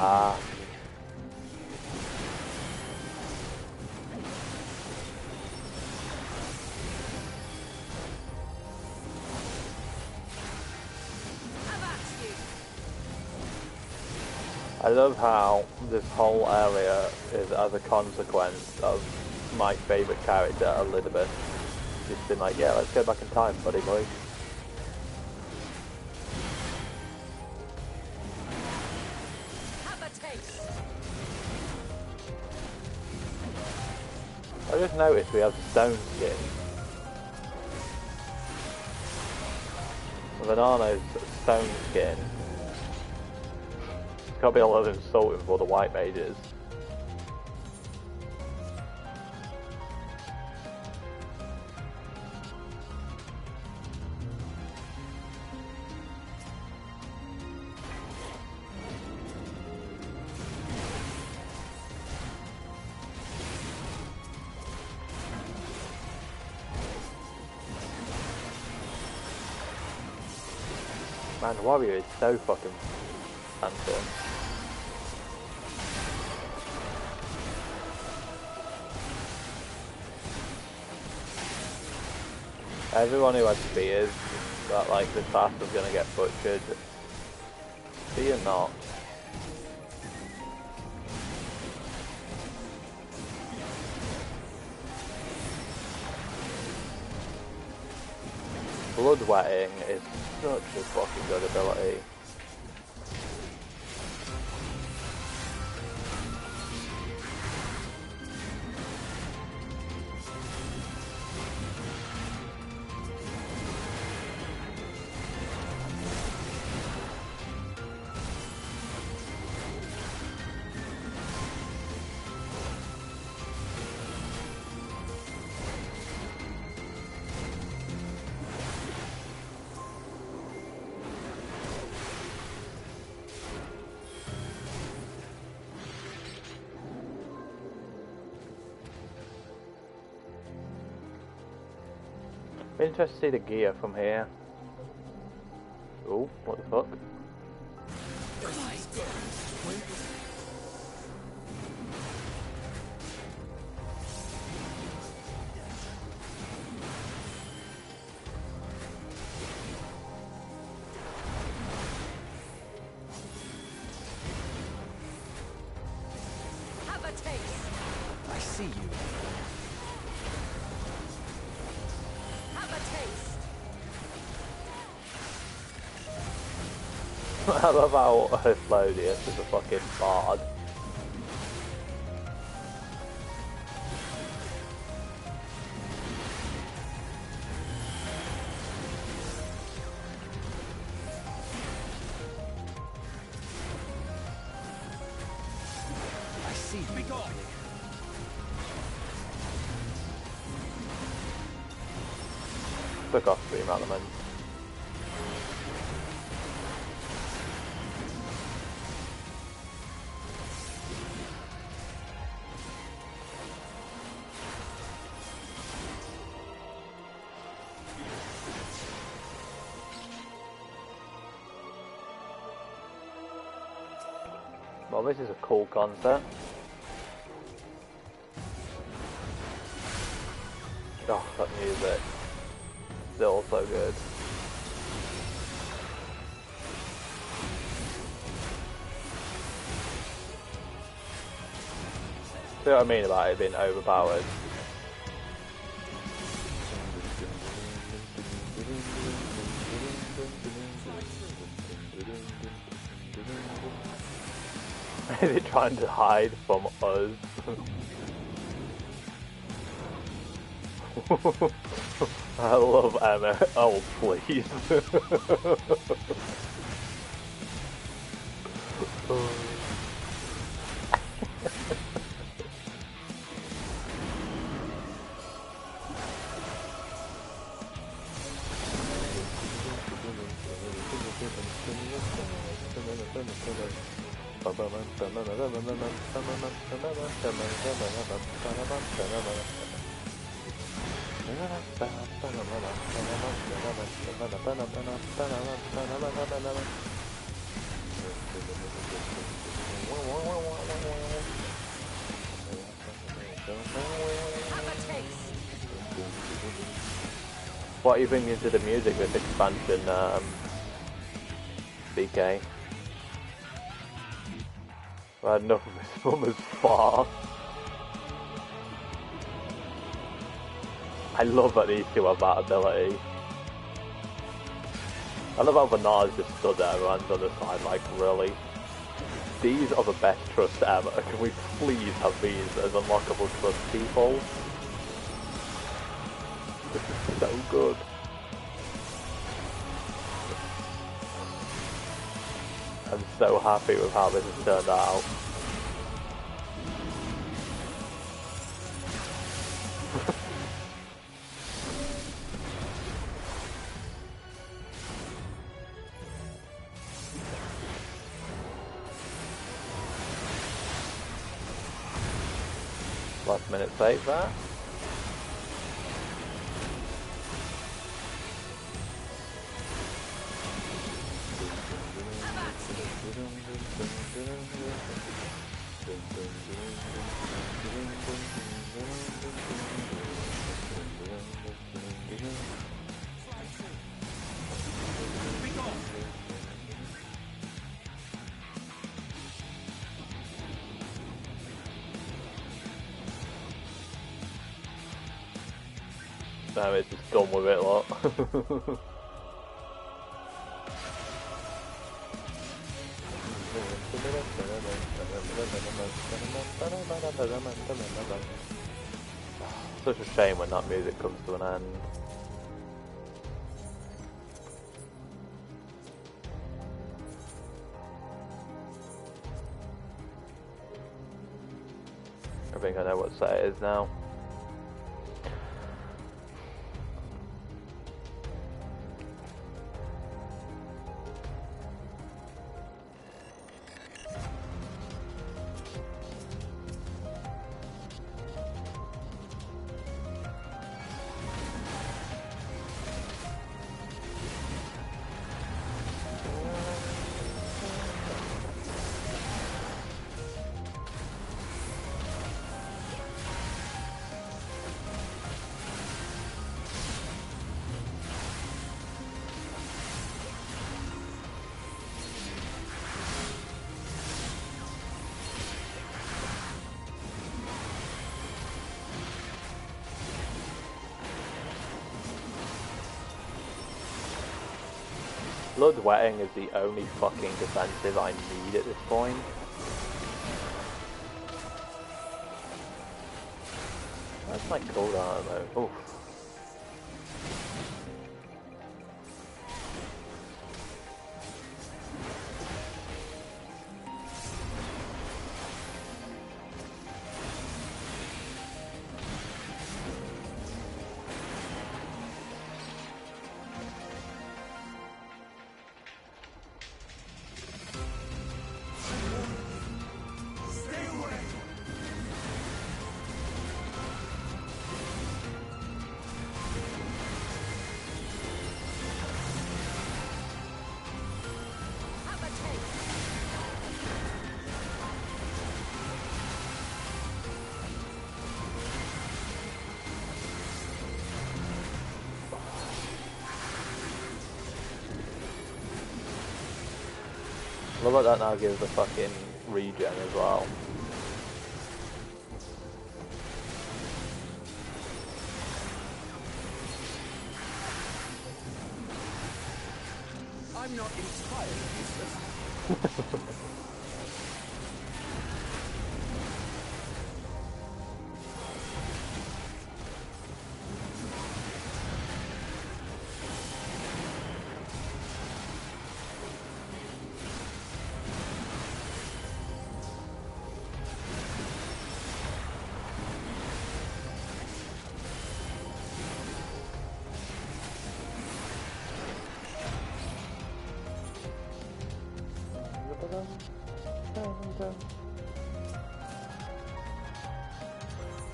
Ah. I love how this whole area is as a consequence of my favourite character, Elizabeth. Just been like, yeah, let's go back in time, buddy boy. just noticed we have stone skin. Vanano's stone skin. Can't be a lot of insulting for the white mages. Man, Warrior is so fucking handsome. Everyone who has spears, that like this class is gonna get butchered. Fear not. Bloodwetting is such a fucking good ability. Interested to see the gear from here. Oh, what the fuck? Have a taste. I see you. I love how Flodius is a fucking bard. I see you. Be gone. Took off Stream Element. Well, this is a cool concept. Oh, that music. Still so good. See what I mean about it being overpowered? Is it trying to hide from us? I love Emma. Oh, please. What are you thinking to the music with expansion, BK? I had enough of this woman's far. I love that these two have that ability. I love how Bernard's just stood there, hands on the side, like, really? These are the best trust ever. Can we please have these as unlockable trust people? This is so good. I'm so happy with how this has turned out. Last minute save there. No, it's just done with it, lot. Such a shame when that music comes to an end. I think I know what set it is now. Bloodwetting is the only fucking defensive I need at this point. That's my cooldown though. Oof. Love what that now gives the fucking regen as well. I'm not entirely useless.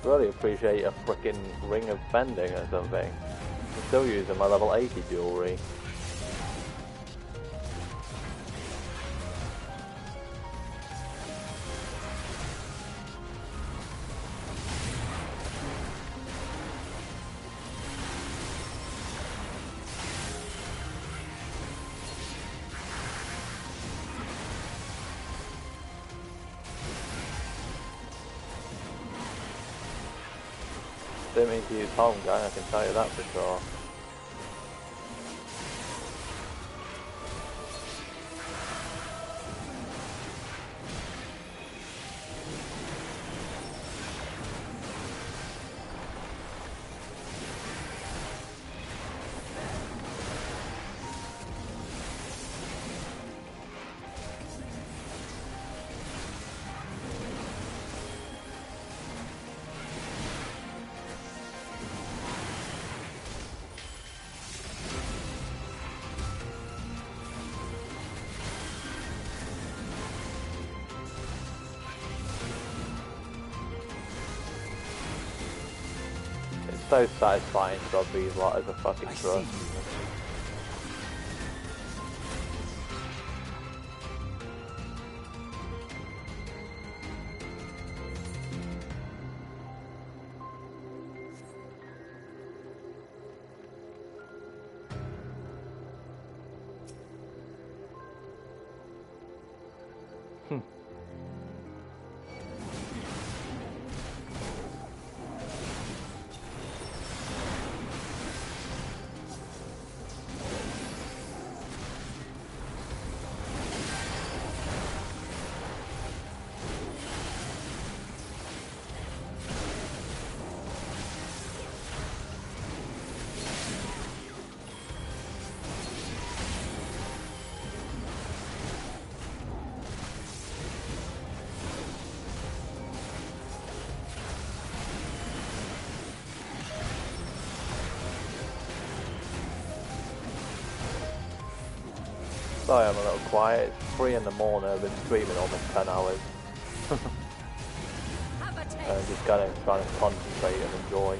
Really appreciate a freaking ring of bending or something. I'm still using my level 80 jewellery. Didn't mean to use home gun, I can tell you that for sure. so satisfying to have these lot as a fucking trust. Sorry I'm a little quiet, it's 3 in the morning, I've been streaming almost 10 hours. I'm just kind of trying to concentrate and enjoy.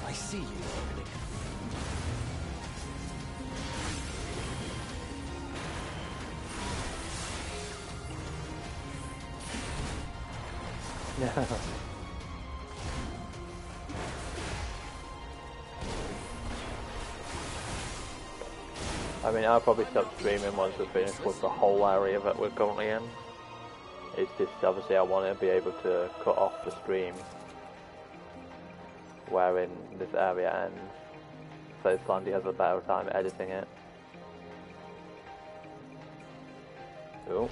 I see you, Ogni. Yeah. I mean, I'll probably stop streaming once we're finished with the whole area that we're currently in. It's just, obviously I want to be able to cut off the stream wherein this area ends, so Slandy has a better time editing it. Ooh.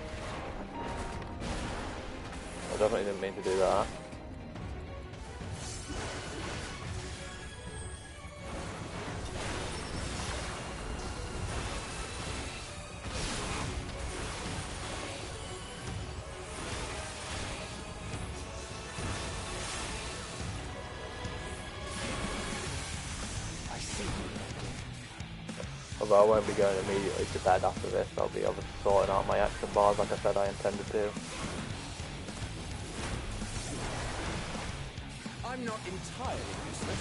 I definitely didn't mean to do that. Although I won't be going immediately to bed after this, I'll be able to sorting out my action bars like I said I intended to. I'm not entirely useless.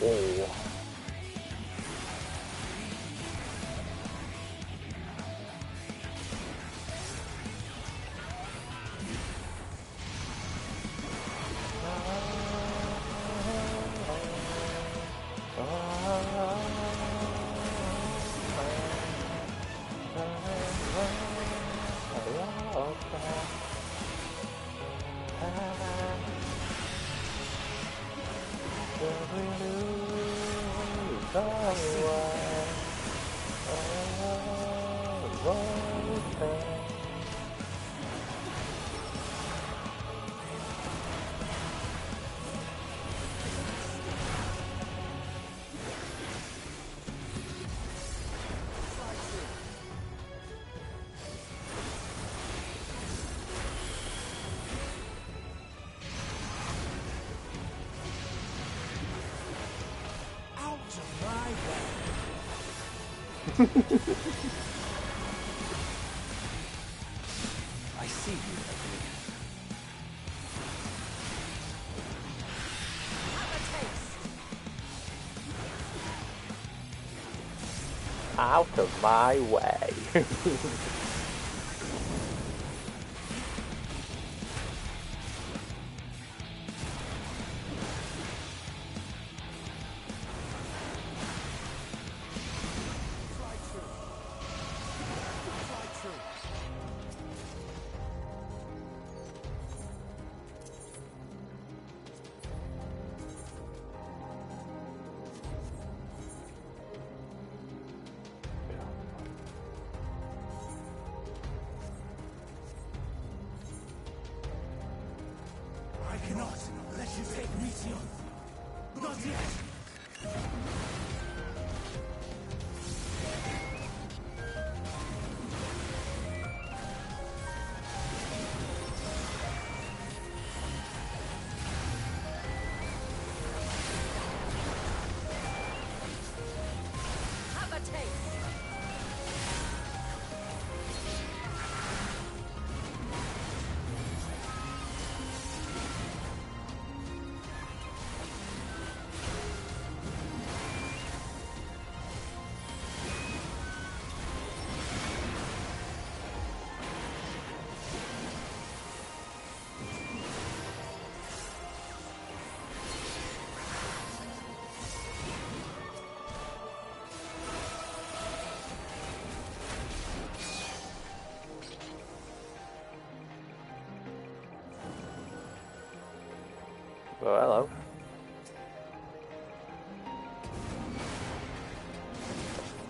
Oh. I see you, Ogni. Out of my way. cannot let you take Meteion. Not yet. Have a taste. Oh, hello.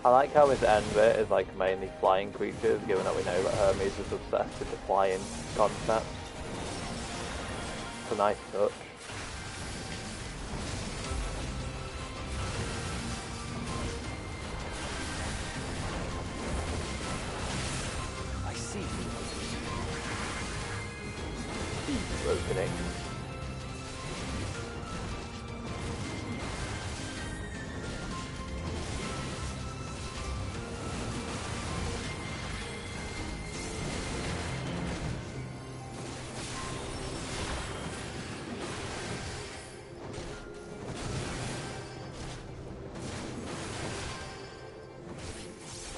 I like how his end bit is like mainly flying creatures, given that we know that Hermes is obsessed with the flying concept. It's a nice touch. I see. Opening.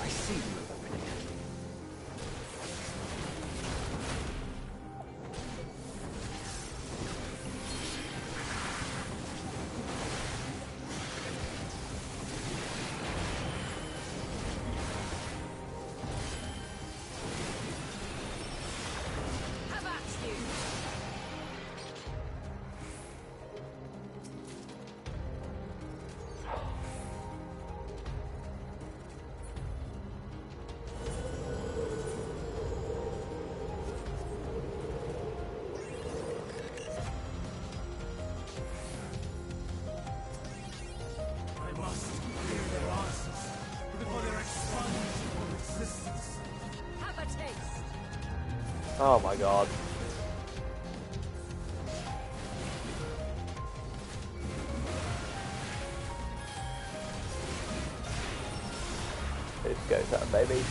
I see you. Have at you. I must hear their answers before they're expunged from existence. Have a taste. Oh my god. This goes out, baby.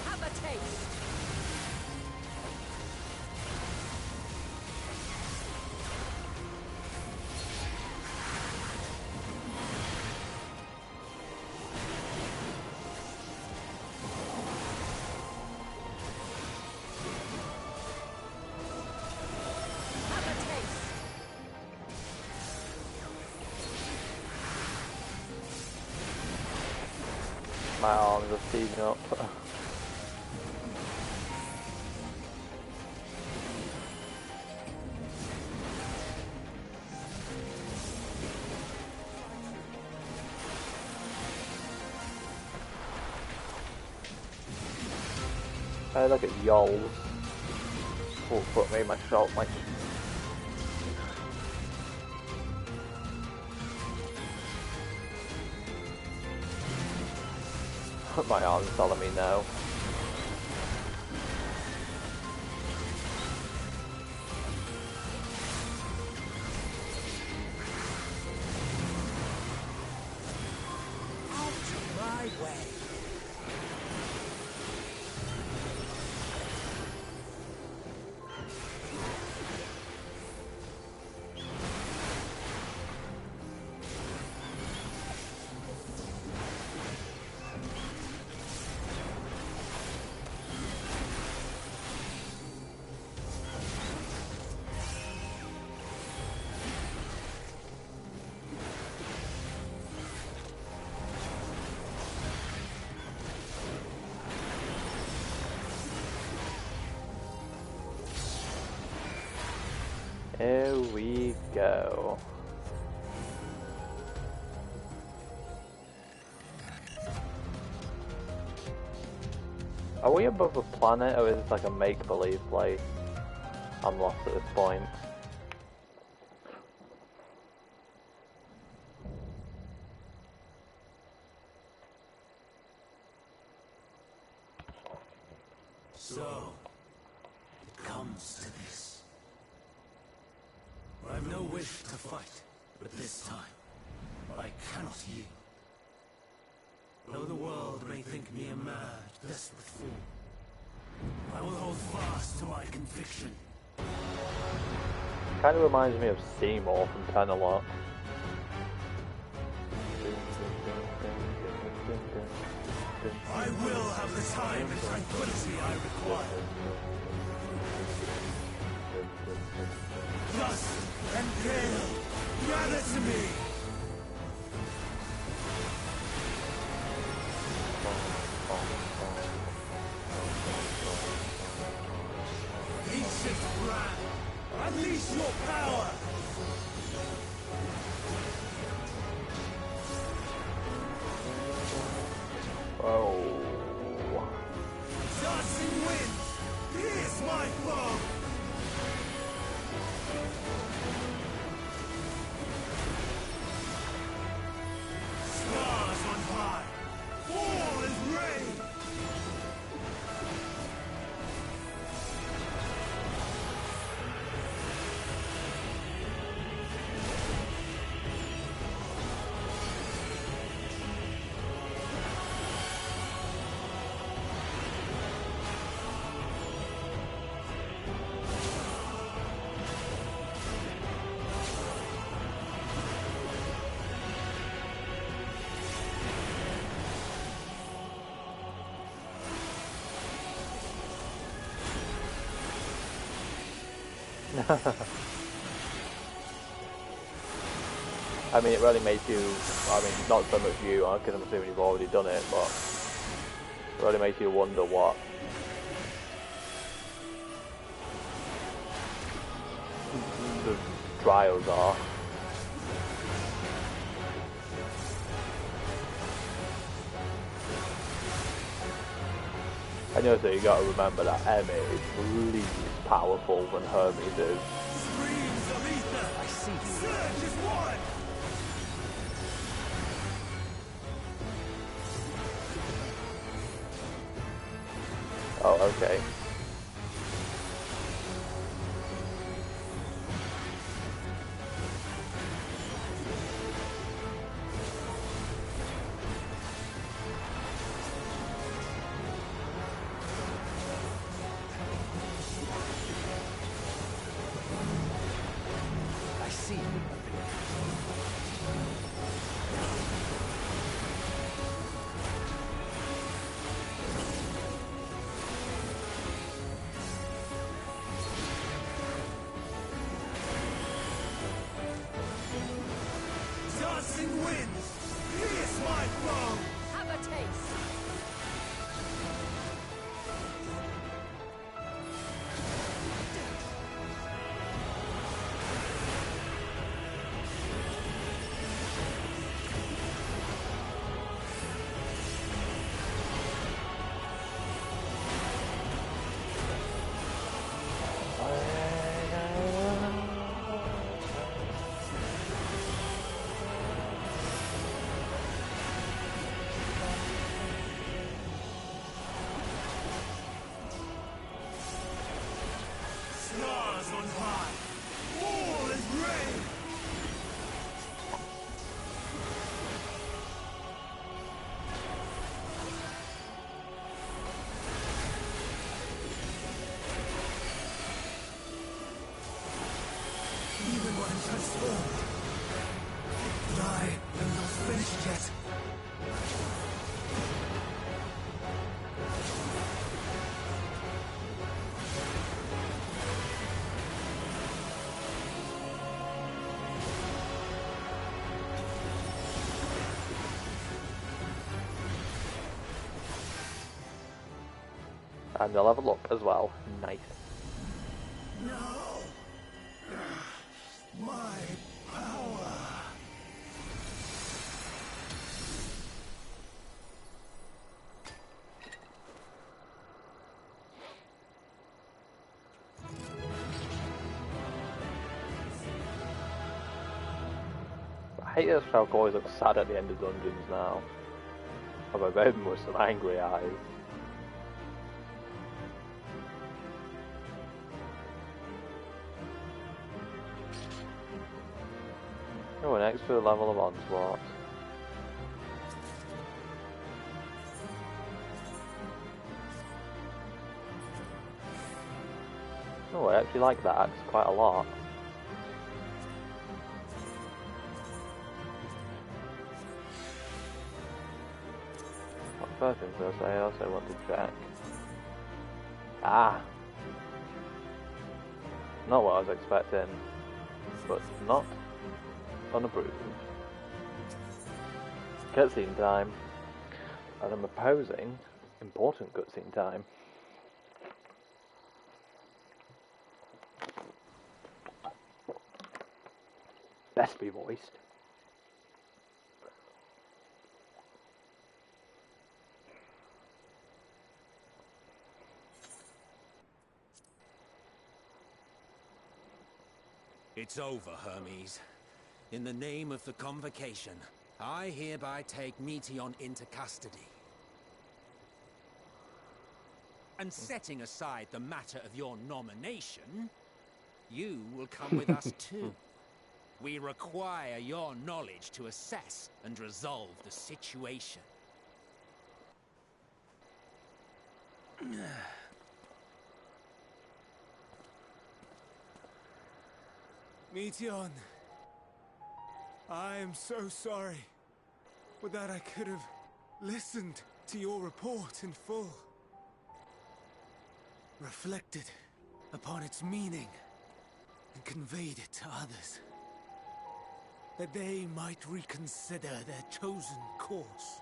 Have a taste. Have a taste. My arms are seizing up. Hey, look at Yols. Oh, fuck me, my shot, my... My arm's telling me no. Out of my way. Here we go. Are we above a planet, or is this like a make-believe place? I'm lost at this point. So, it comes to this. I have no wish to fight, but this time, I cannot yield. Though the world may think me a mad, desperate fool, I will hold fast to my conviction. Kind of reminds me of Seymour from Tehnoobcake. I will have the time and tranquility I require. Dust and gale, gather to me! Ancient brand, unleash your power! Oh. Tossing winds, here's my foe! Stars on high, fall as rain! I mean, it really makes you, I mean, not so much you, because I'm assuming you've already done it, but it really makes you wonder what the trials are. And also, you got to remember that Emmy is least powerful than Hermes is. Streams of ether! I see you. Surge is one! Oh, okay. I see you. Dancing winds, pierce my foe! Have a taste. Stars on high, all is rain! Even when transformed, but I am not finished yet. And they'll level up as well. Nice. No! My power! hate this how always looks sad at the end of dungeons now. Although baby with some angry eyes. Oh, an extra level of onslaught. Oh, I actually like that axe quite a lot. First thing first, I also want to check. Ah! Not what I was expecting, but not unapproved. Cutscene time. And I'm opposing important cutscene time. Best be voiced. It's over, Hermes. In the name of the Convocation, I hereby take Meteion into custody. And setting aside the matter of your nomination, you will come with us too. We require your knowledge to assess and resolve the situation. Meteion, I am so sorry, but that I could have listened to your report in full, reflected upon its meaning, and conveyed it to others, that they might reconsider their chosen course.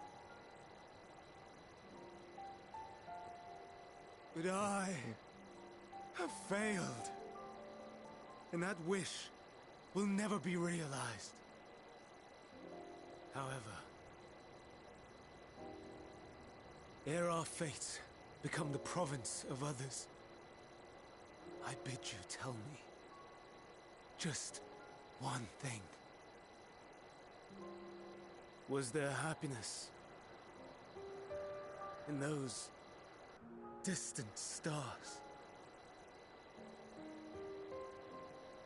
But I have failed, and that wish will never be realized. However, ere our fates become the province of others, I bid you tell me just one thing. Was there happiness in those distant stars?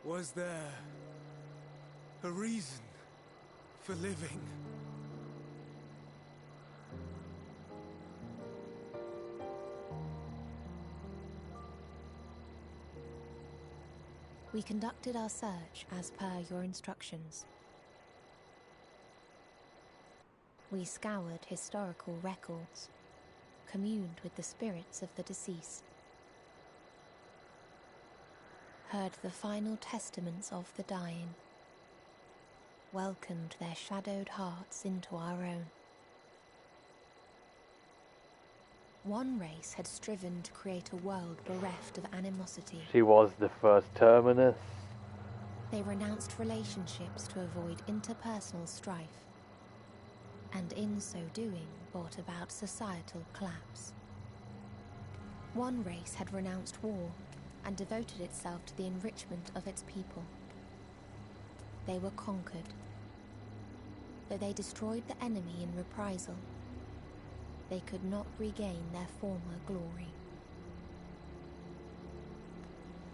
Was there a reason for living? We conducted our search as per your instructions. We scoured historical records, communed with the spirits of the deceased, heard the final testaments of the dying, welcomed their shadowed hearts into our own. One race had striven to create a world bereft of animosity. She was the first terminus. They renounced relationships to avoid interpersonal strife, and in so doing brought about societal collapse. One race had renounced war and devoted itself to the enrichment of its people. They were conquered. Though they destroyed the enemy in reprisal, they could not regain their former glory.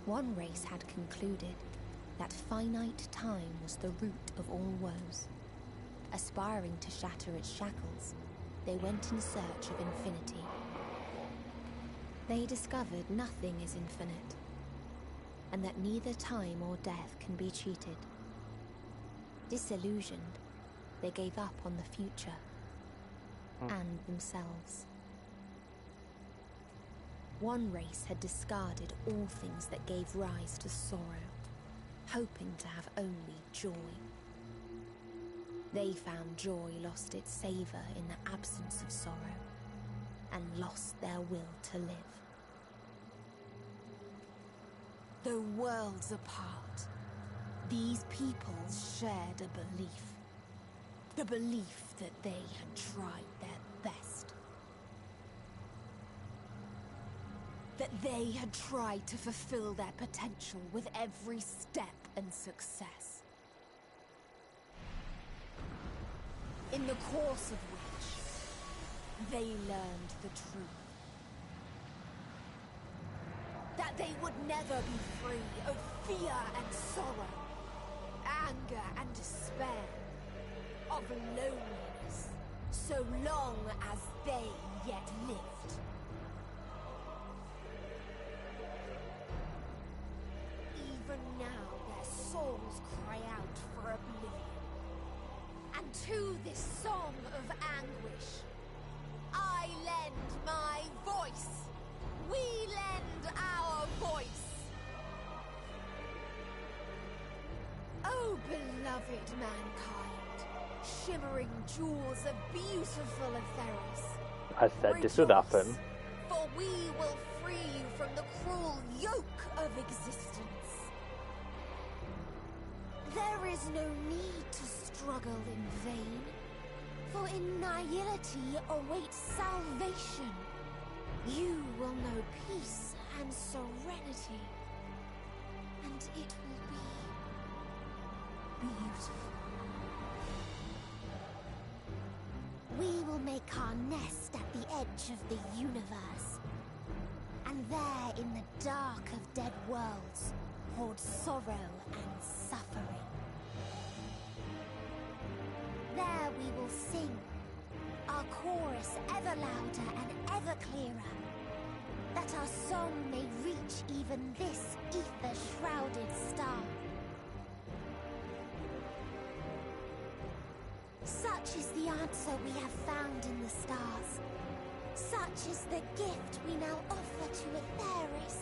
One race had concluded that finite time was the root of all woes. Aspiring to shatter its shackles, they went in search of infinity. They discovered nothing is infinite, and that neither time or death can be cheated. Disillusioned, they gave up on the future and themselves. One race had discarded all things that gave rise to sorrow, hoping to have only joy. They found joy lost its savor in the absence of sorrow, and lost their will to live. Though worlds apart, these peoples shared a belief. The belief that they had tried their best. That they had tried to fulfill their potential with every step and success. in the course of which they learned the truth. That they would never be free of fear and sorrow, anger and despair, of loneliness, so long as they yet lived. Even now their souls cry out for oblivion. And to this song of anguish, I lend my voice. We lend our voice. Oh, beloved mankind, shimmering jewels of beautiful Atheros. I said this would happen. For we will free you from the cruel yoke of existence. There is no need to struggle in vain, for in nihility awaits salvation. You will know peace and serenity, and it will be beautiful. We will make our nest at the edge of the universe, and there in the dark of dead worlds hold sorrow and suffering. There we will sing, our chorus ever louder and ever clearer, that our song may reach even this ether-shrouded star. Such is the answer we have found in the stars. Such is the gift we now offer to Atheris.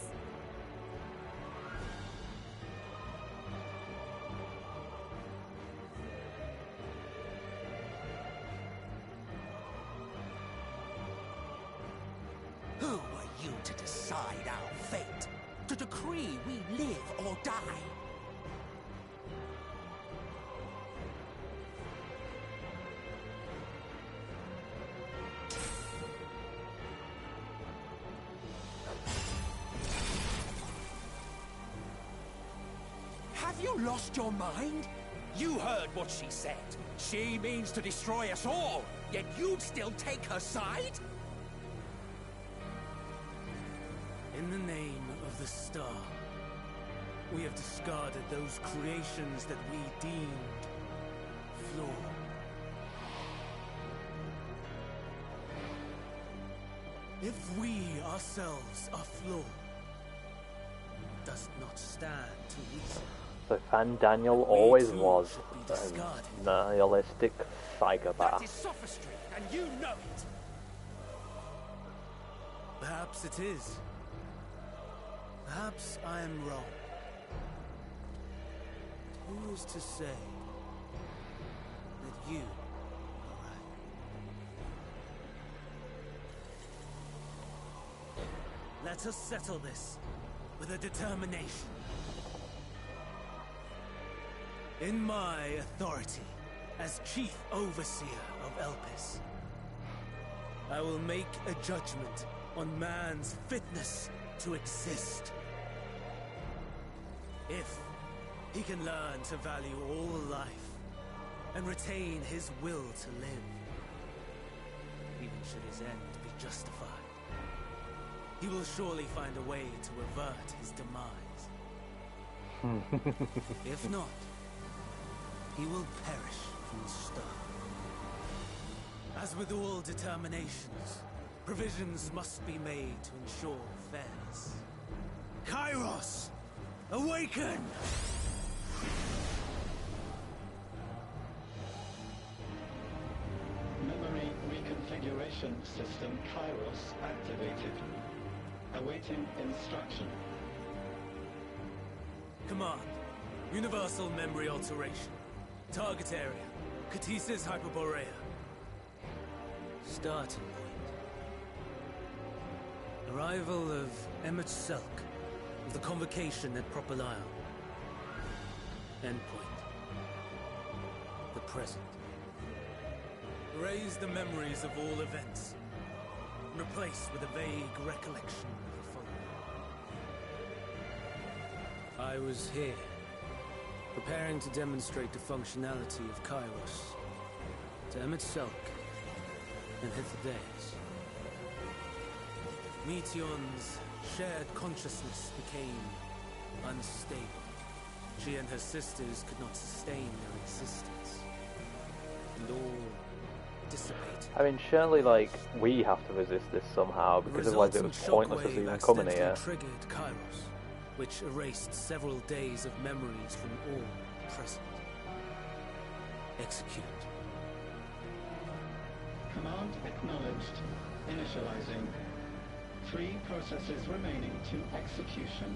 Who are you to decide our fate? To decree we live or die? Have you lost your mind? You heard what she said. She means to destroy us all, yet you'd still take her side? In the name of the star, we have discarded those creations that we deemed flawed. If we ourselves are flawed, does not stand to reason. So Fan Daniel always was a nihilistic psychopath. That is sophistry, and you know it. Perhaps it is. Perhaps I am wrong. Who is to say that you are right? Let us settle this with a determination. In my authority as Chief Overseer of Elpis, I will make a judgment on man's fitness to exist. If he can learn to value all life and retain his will to live, even should his end be justified, he will surely find a way to avert his demise. If not, he will perish from the start. As with all determinations, provisions must be made to ensure fairness. Kairos! Awaken! Memory reconfiguration system Kairos activated. Awaiting instruction. Command. Universal memory alteration. Target area. Katisis Hyperborea. Starting point. Arrival of MSQ of the convocation at Propylion. Endpoint. The present. Erase the memories of all events. And replace with a vague recollection of the following. I was here, preparing to demonstrate the functionality of Kairos. to Emmet and Heather's. Meteon's shared consciousness became unstable. She and her sisters could not sustain their existence, and all dissipated. I mean, surely, like, we have to resist this somehow, because otherwise it was pointless us even coming here. Triggered Kairos, which erased several days of memories from all present. Execute. Command acknowledged. Initializing. 3 processes remaining to execution.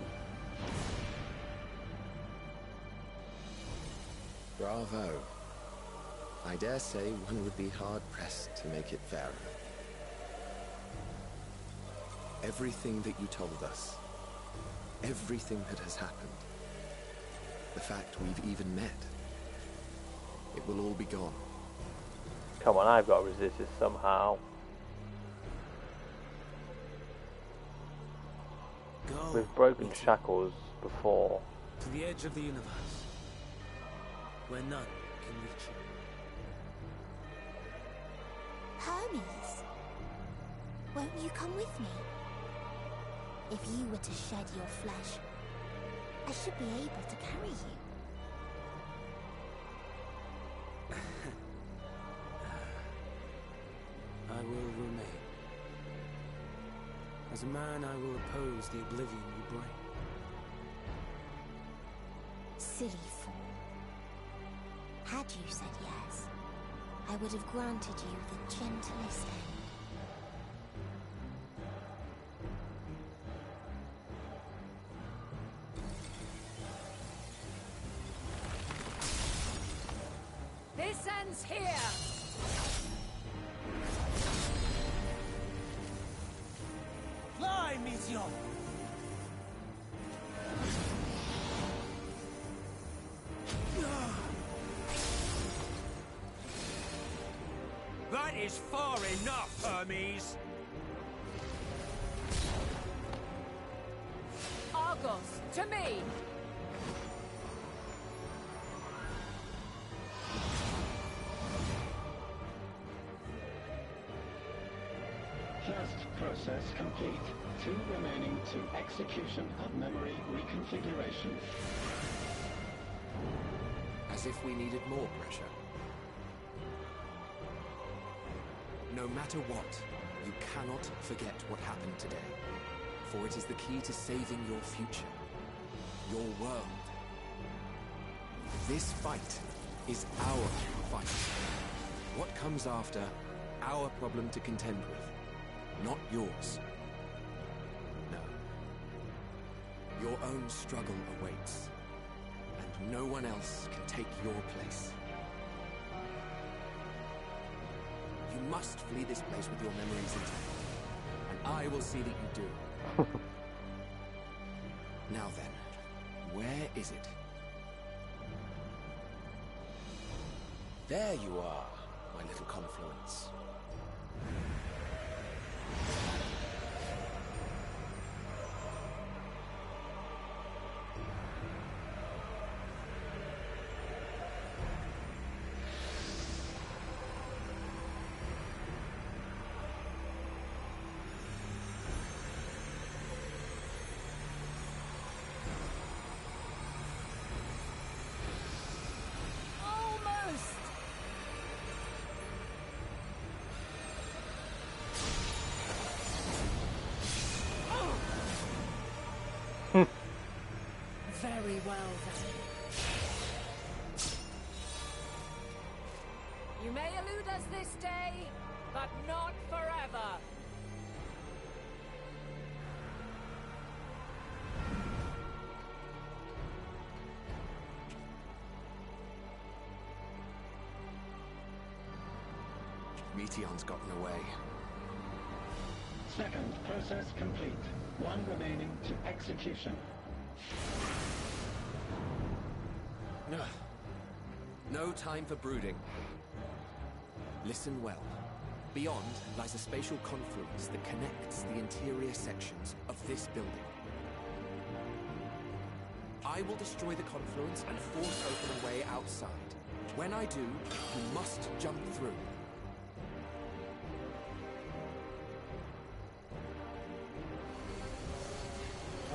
Bravo. I dare say one would be hard-pressed to make it fairer. Everything that you told us, everything that has happened, the fact we've even met, it will all be gone. Come on, I've got to resist this somehow. Go. We've broken shackles before. To the edge of the universe, where none can reach you. Hermes, won't you come with me? If you were to shed your flesh, I should be able to carry you. I will remain. As a man, I will oppose the oblivion you bring. Silly fool. Had you said yes, I would have granted you the gentlest end. This ends here! Fly, Meteon! That is far enough, Hermes! Argos, to me! First process complete. 2 remaining to execution of memory reconfiguration. As if we needed more pressure. No matter what, you cannot forget what happened today. For it is the key to saving your future. Your world. This fight is our fight. What comes after, our problem to contend with, not yours. No. Your own struggle awaits, and no one else can take your place. You must flee this place with your memories intact, and I will see that you do. Now then, where is it? There you are, my little confluence. Very well, then. You may elude us this day, but not forever. Meteon's gotten away. Second process complete. 1 remaining to execution. No time for brooding. Listen well. Beyond lies a spatial confluence that connects the interior sections of this building. I will destroy the confluence and force open a way outside. When I do, you must jump through.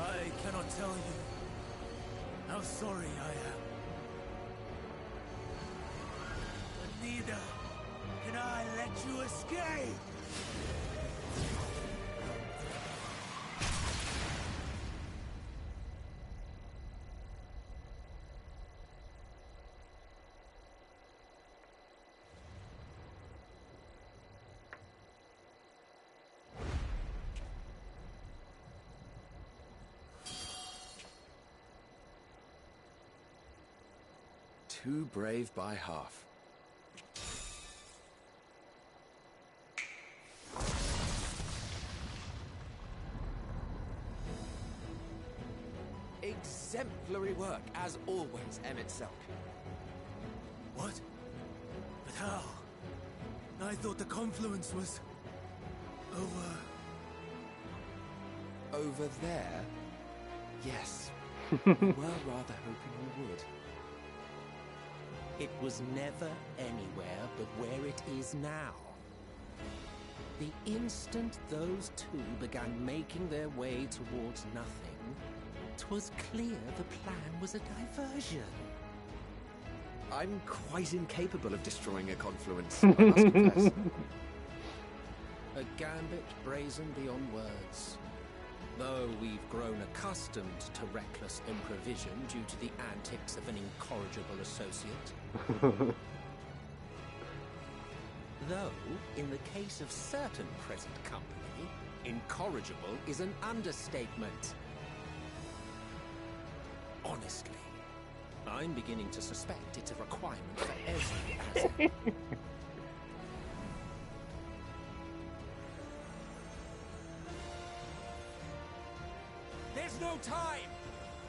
I cannot tell you how sorry I am. But neither can I let you escape! Too brave by half. Exemplary work, as always, MSQ. What? But how? I thought the confluence was... Over there? Yes. We were rather hoping we would. It was never anywhere but where it is now. The instant those two began making their way towards nothing, 'twas clear the plan was a diversion. I'm quite incapable of destroying a confluence, I must confess. A gambit brazen beyond words. Though we've grown accustomed to reckless improvision due to the antics of an incorrigible associate. Though, in the case of certain present company, incorrigible is an understatement. Honestly, I'm beginning to suspect it's a requirement for every person. There's no time!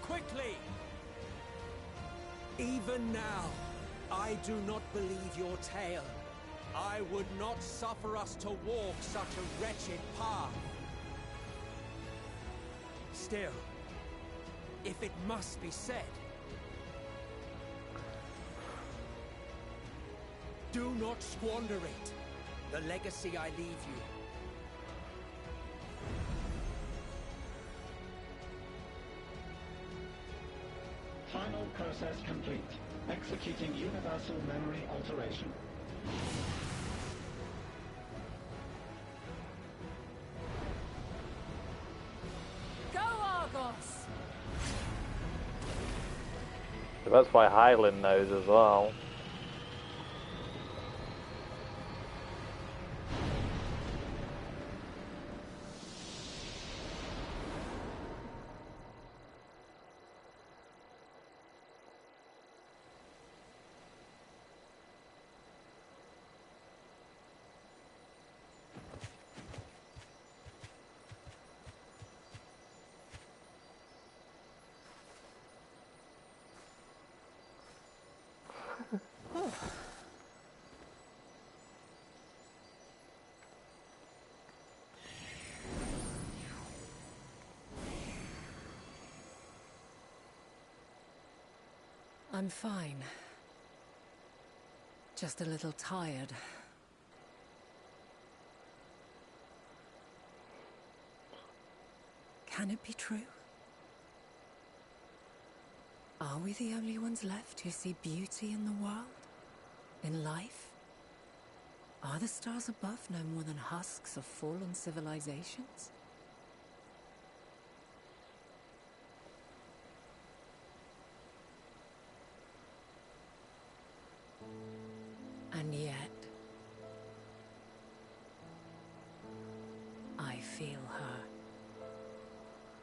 Quickly! Even now, I do not believe your tale. I would not suffer us to walk such a wretched path. Still, if it must be said, do not squander it. The legacy I leave you. Final process complete. Executing universal memory alteration. Go, Argos! So that's why Highland knows as well. I'm fine. Just a little tired. Can it be true? Are we the only ones left who see beauty in the world? In life? Are the stars above no more than husks of fallen civilizations? And yet, I feel her.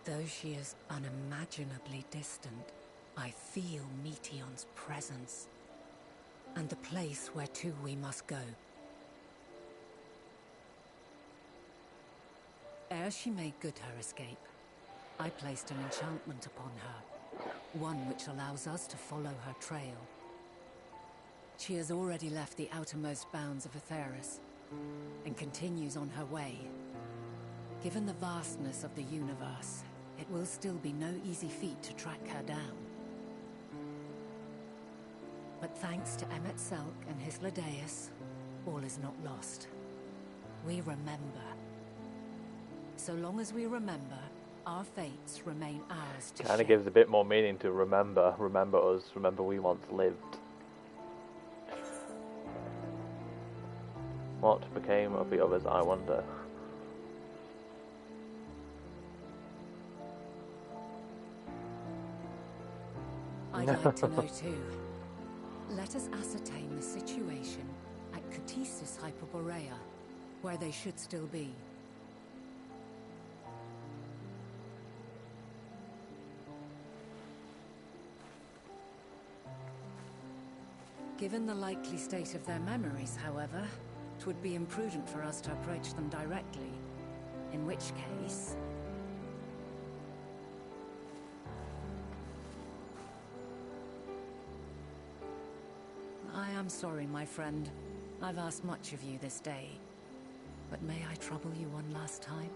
Though she is unimaginably distant, I feel Meteion's presence, and the place where to we must go. Ere she made good her escape, I placed an enchantment upon her, one which allows us to follow her trail. She has already left the outermost bounds of Aetheris, and continues on her way. Given the vastness of the universe, it will still be no easy feat to track her down. But thanks to Emmet Selk and his Ladeus, all is not lost. We remember. So long as we remember, our fates remain ours to Kind of gives a bit more meaning to remember. Remember us. Remember we once lived. What became of the others, I wonder. I'd like to know too. Let us ascertain the situation at Catesis Hyperborea, where they should still be. Given the likely state of their memories, however, it would be imprudent for us to approach them directly. In which case... I am sorry, my friend. I've asked much of you this day. But may I trouble you one last time?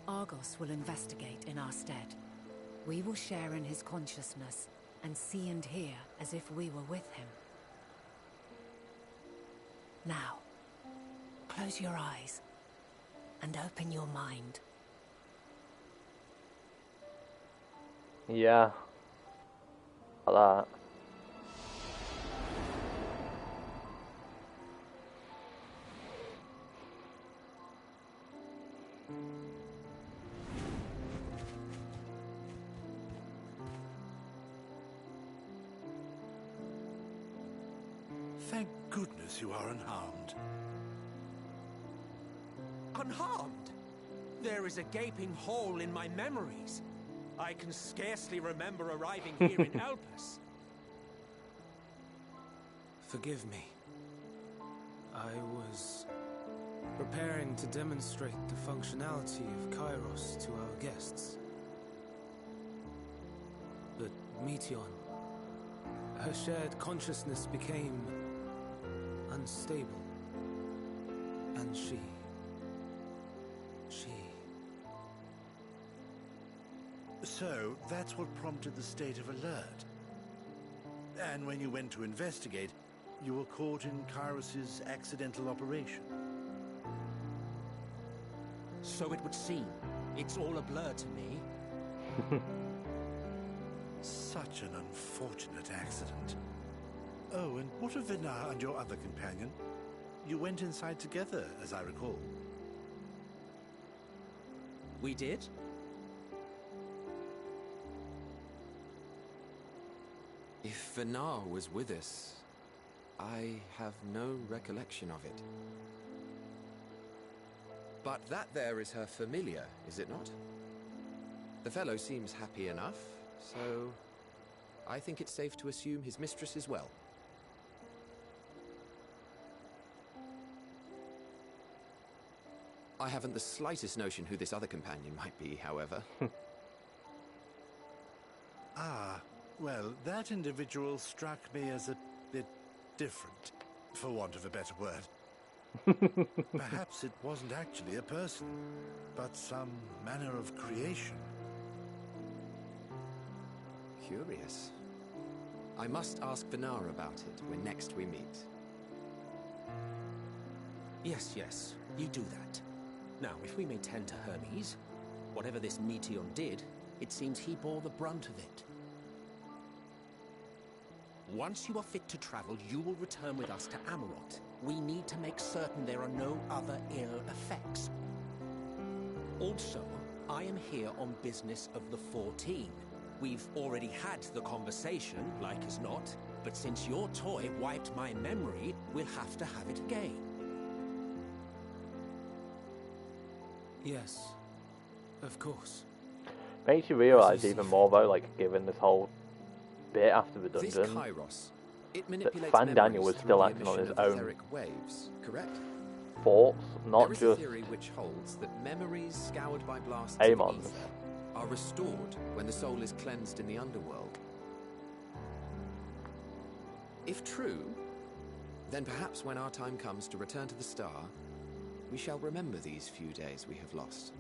Argos will investigate in our stead. We will share in his consciousness and see and hear as if we were with him. Now, close your eyes and open your mind. Yeah. Like that. Thank goodness you are unharmed. Unharmed? There is a gaping hole in my memories. I can scarcely remember arriving here in Elpis. Forgive me. I was preparing to demonstrate the functionality of Kairos to our guests. But Meteon, her shared consciousness became unstable. And she... So, that's what prompted the state of alert. And when you went to investigate, you were caught in Kairos' accidental operation. So it would seem. It's all a blur to me. Such an unfortunate accident. Oh, and what of Vinar and your other companion? You went inside together, as I recall. We did? If Vinar was with us, I have no recollection of it. But that there is her familiar, is it not? The fellow seems happy enough, so I think it's safe to assume his mistress is well. I haven't the slightest notion who this other companion might be, however. Well, that individual struck me as a bit different, for want of a better word. Perhaps it wasn't actually a person, but some manner of creation. Curious. I must ask Vinar about it when next we meet. Yes, you do that. Now, if we may tend to Hermes, whatever this Meteon did, it seems he bore the brunt of it. Once you are fit to travel, you will return with us to Amarot. We need to make certain there are no other ill effects. Also, I am here on business of the 14. We've already had the conversation, like as not, but since your toy wiped my memory, we'll have to have it again. Yes, of course. Makes you realise even more though, like given this whole bit after the dungeon, this Kairos, it manipulates that Daniel was memories still through the acting on his emission of own etheric waves, correct? thoughts, not there is just a theory which holds that memories scoured by blasts Amons. of ether are restored when the soul is cleansed in the underworld. If true, Then perhaps when our time comes to return to the star, we shall remember these few days we have lost.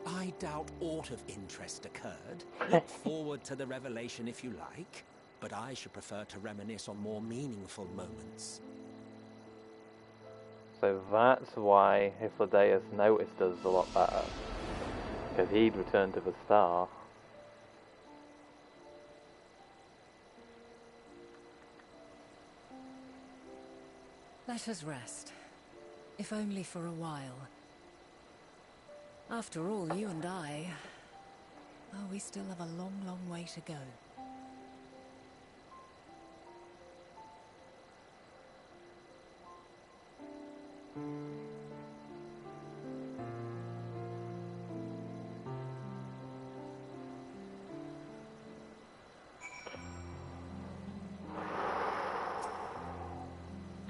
I doubt aught of interest occurred. Look forward to the revelation if you like, but I should prefer to reminisce on more meaningful moments. So that's why Hypnodeus noticed us a lot better. Because he'd returned to the star. Let us rest. If only for a while. After all, you and I... Oh, we still have a long, long way to go.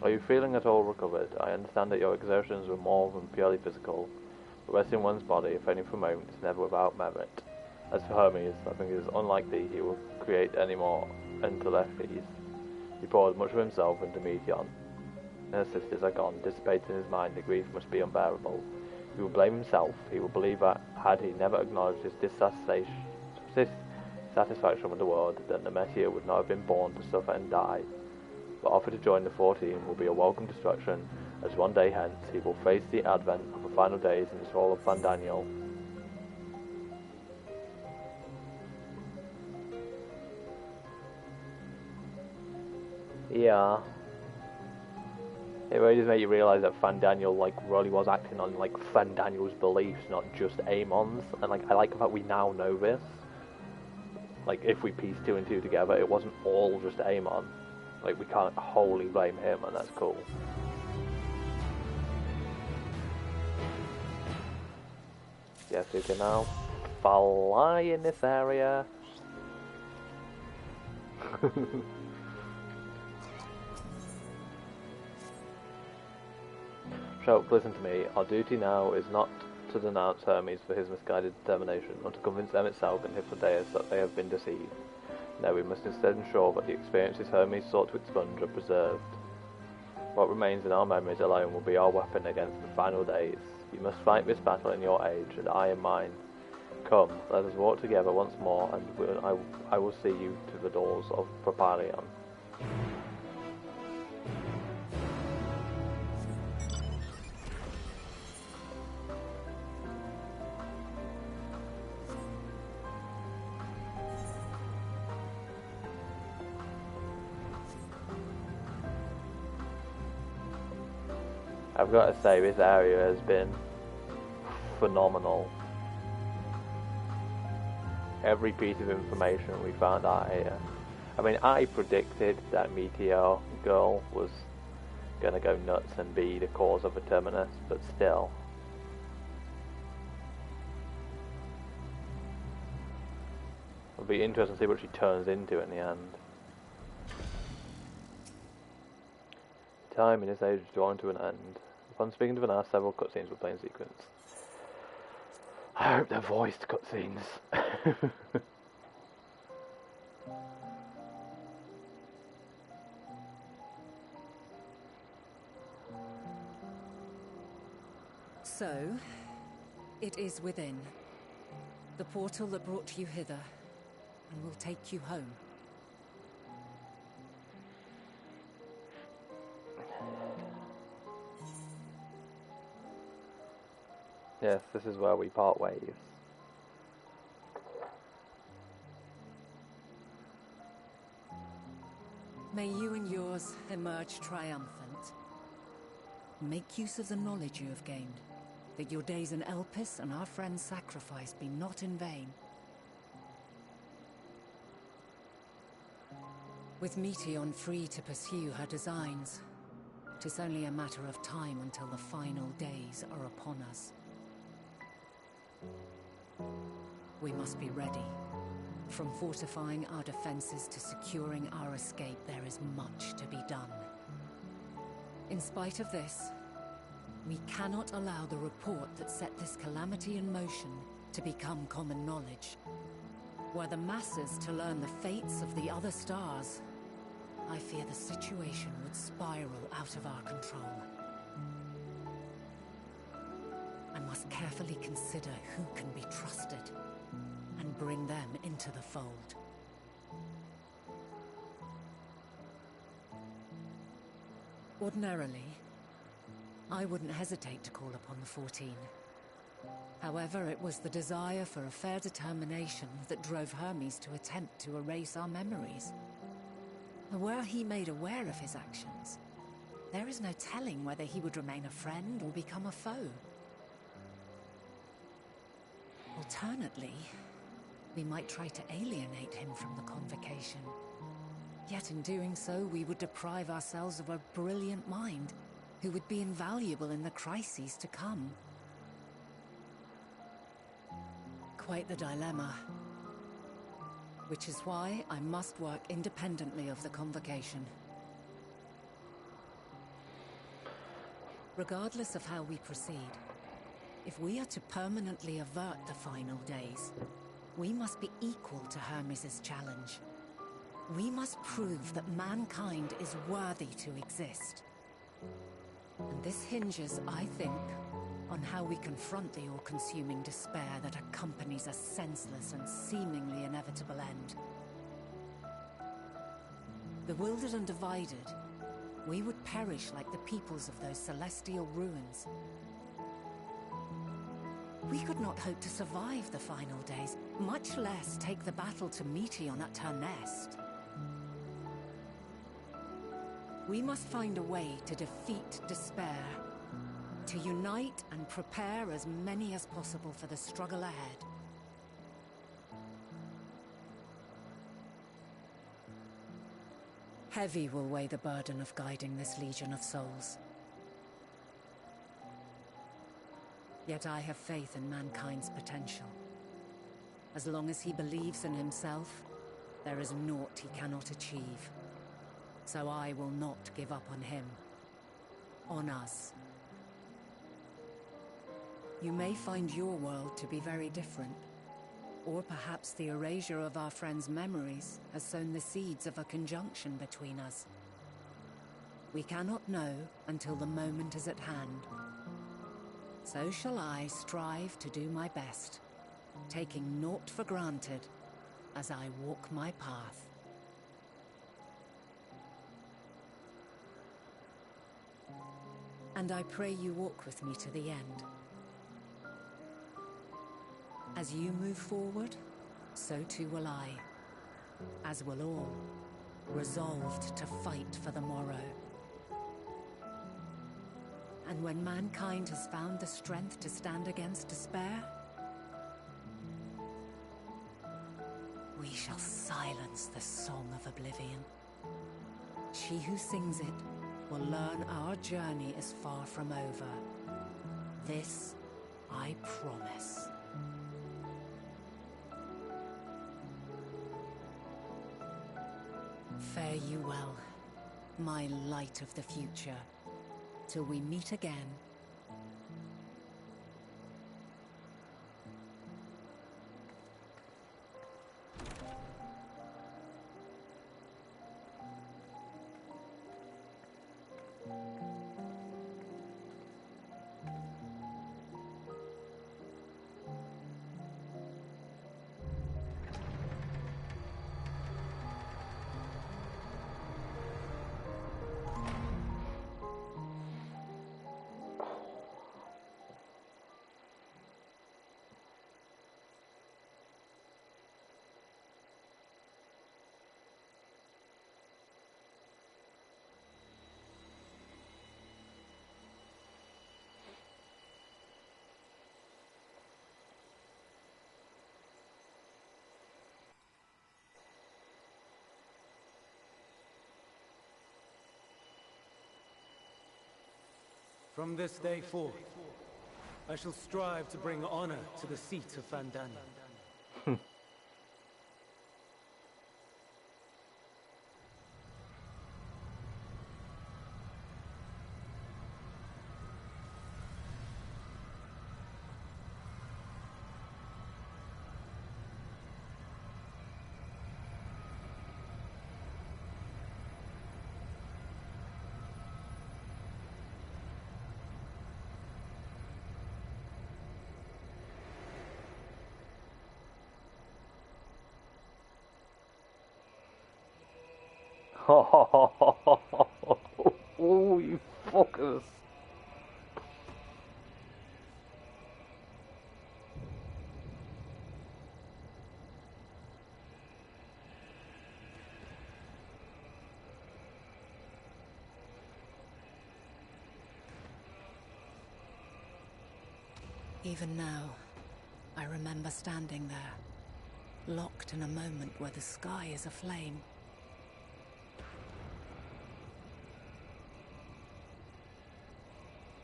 Are you feeling at all recovered? I understand that your exertions were more than purely physical, but resting one's body, if only for a moment, is never without merit. As for Hermes, I think it is unlikely he will create any more entelechies. He poured much of himself into Meteon. Her sisters are gone, dissipated in his mind, the grief must be unbearable. He will blame himself. He will believe that, had he never acknowledged his dissatisfaction with the world, then the Messiah would not have been born to suffer and die. But offer to join the 14 will be a welcome distraction, as one day hence he will face the advent of the final days in his role of Fandaniel. Yeah. It really does make you realise that Fandaniel really was acting on Fandaniel's beliefs, not just Amon's. And I like that we now know this. If we piece 2 and 2 together, it wasn't all just Amon. We can't wholly blame him, and that's cool. Yes, we can now fly in this area. So, listen to me. Our duty now is not to denounce Hermes for his misguided determination, or to convince them itself and Hypnodeus that they have been deceived. No, we must instead ensure that the experiences Hermes sought to expunge are preserved. What remains in our memories alone will be our weapon against the final days. You must fight this battle in your age, and I in mine. Come, let us walk together once more, and I will see you to the doors of Propylion. I've got to say, this area has been phenomenal. Every piece of information we found out here. I mean, I predicted that Meteor Girl was gonna go nuts and be the cause of a Terminus, but still. It'll be interesting to see what she turns into in the end. Time in this age is drawing to an end. Upon speaking to Vanas, several cutscenes were playing in sequence. I hope they're voiced cutscenes. So, it is within. The portal that brought you hither, and will take you home. Yes, this is where we part ways. May you and yours emerge triumphant. Make use of the knowledge you have gained, that your days in Elpis and our friend's sacrifice be not in vain. With Meteon free to pursue her designs, 'tis only a matter of time until the final days are upon us. We must be ready. From fortifying our defenses to securing our escape, there is much to be done. In spite of this, we cannot allow the report that set this calamity in motion to become common knowledge. Were the masses to learn the fates of the other stars, I fear the situation would spiral out of our control. I must carefully consider who can be trusted and bring them into the fold. Ordinarily, I wouldn't hesitate to call upon the 14. However, it was the desire for a fair determination that drove Hermes to attempt to erase our memories. Were he made aware of his actions, there is no telling whether he would remain a friend or become a foe. Alternately, we might try to alienate him from the convocation. Yet in doing so, we would deprive ourselves of a brilliant mind who would be invaluable in the crises to come. Quite the dilemma. Which is why I must work independently of the convocation. Regardless of how we proceed, if we are to permanently avert the final days, we must be equal to Hermes' challenge. We must prove that mankind is worthy to exist. And this hinges, I think, on how we confront the all-consuming despair that accompanies a senseless and seemingly inevitable end. Bewildered and divided, we would perish like the peoples of those celestial ruins. We could not hope to survive the final days, much less take the battle to Meteion at her nest. We must find a way to defeat despair, to unite and prepare as many as possible for the struggle ahead. Heavy will weigh the burden of guiding this legion of souls. Yet I have faith in mankind's potential. As long as he believes in himself, there is naught he cannot achieve. So I will not give up on him, on us. You may find your world to be very different, or perhaps the erasure of our friends' memories has sown the seeds of a conjunction between us. We cannot know until the moment is at hand. So shall I strive to do my best, taking naught for granted as I walk my path. And I pray you walk with me to the end. As you move forward, so too will I, as will all, resolved to fight for the morrow. And when mankind has found the strength to stand against despair, we shall silence the song of oblivion. She who sings it will learn our journey is far from over. This I promise. Fare you well, my light of the future, till we meet again. From this day forth, I shall strive to bring honor to the seat of Fandania. Oh, you fuckers. Even now, I remember standing there, locked in a moment where the sky is aflame.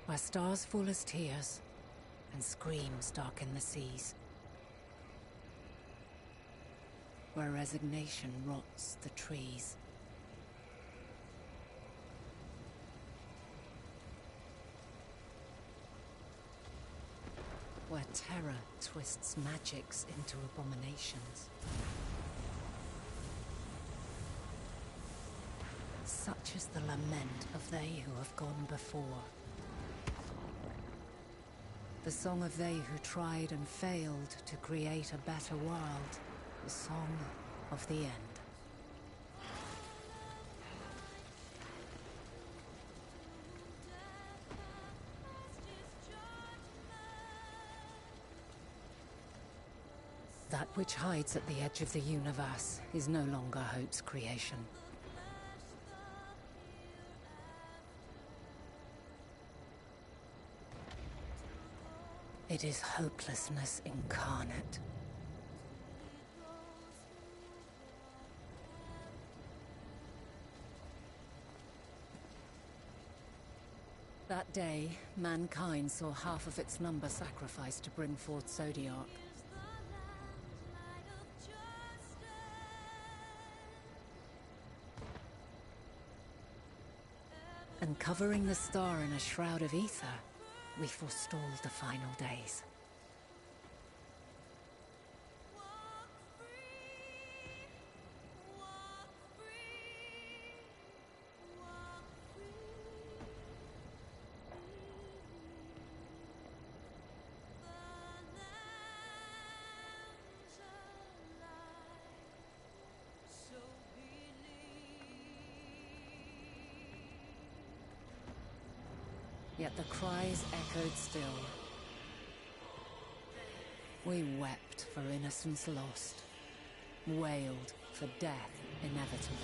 Where stars fall as tears, and screams darken the seas. Where resignation rots the trees. Where terror twists magics into abominations. Such is the lament of they who have gone before. The song of they who tried and failed to create a better world. The song of the end. That which hides at the edge of the universe is no longer hope's creation. It is hopelessness incarnate. That day, mankind saw half of its number sacrificed to bring forth Zodiark. And covering the star in a shroud of ether, we forestalled the final days. Yet the cries echoed still. We wept for innocence lost, wailed for death inevitable.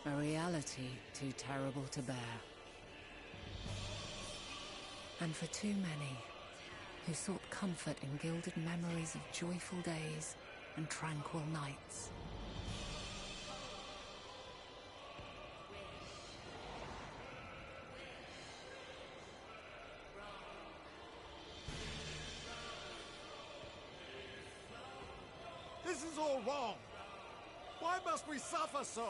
A reality too terrible to bear. And for too many who sought comfort in gilded memories of joyful days and tranquil nights. This is all wrong. Why must we suffer so?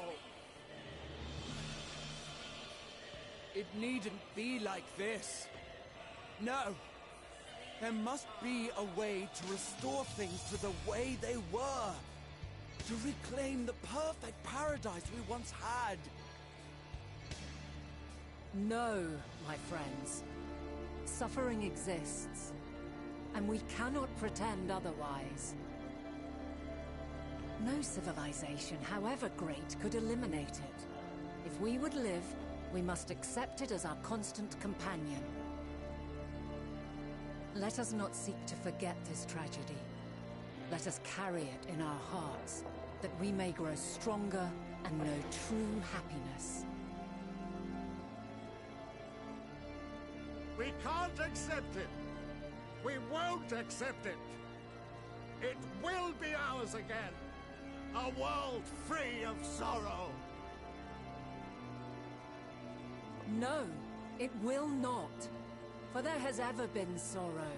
It needn't be like this. No. There must be a way to restore things to the way they were. To reclaim the perfect paradise we once had. No, my friends. Suffering exists, and we cannot pretend otherwise. No civilization, however great, could eliminate it. If we would live, we must accept it as our constant companion. Let us not seek to forget this tragedy. Let us carry it in our hearts, that we may grow stronger and know true happiness. We can't accept it. We won't accept it. It will be ours again. A world free of sorrow. No, it will not. For there has ever been sorrow.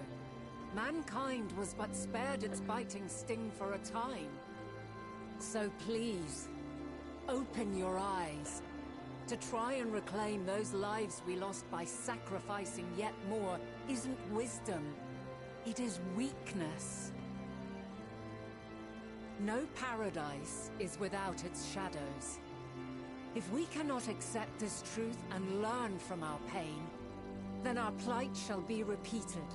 Mankind was but spared its biting sting for a time. So please, open your eyes. To try and reclaim those lives we lost by sacrificing yet more isn't wisdom. It is weakness. No paradise is without its shadows. If we cannot accept this truth and learn from our pain, then our plight shall be repeated.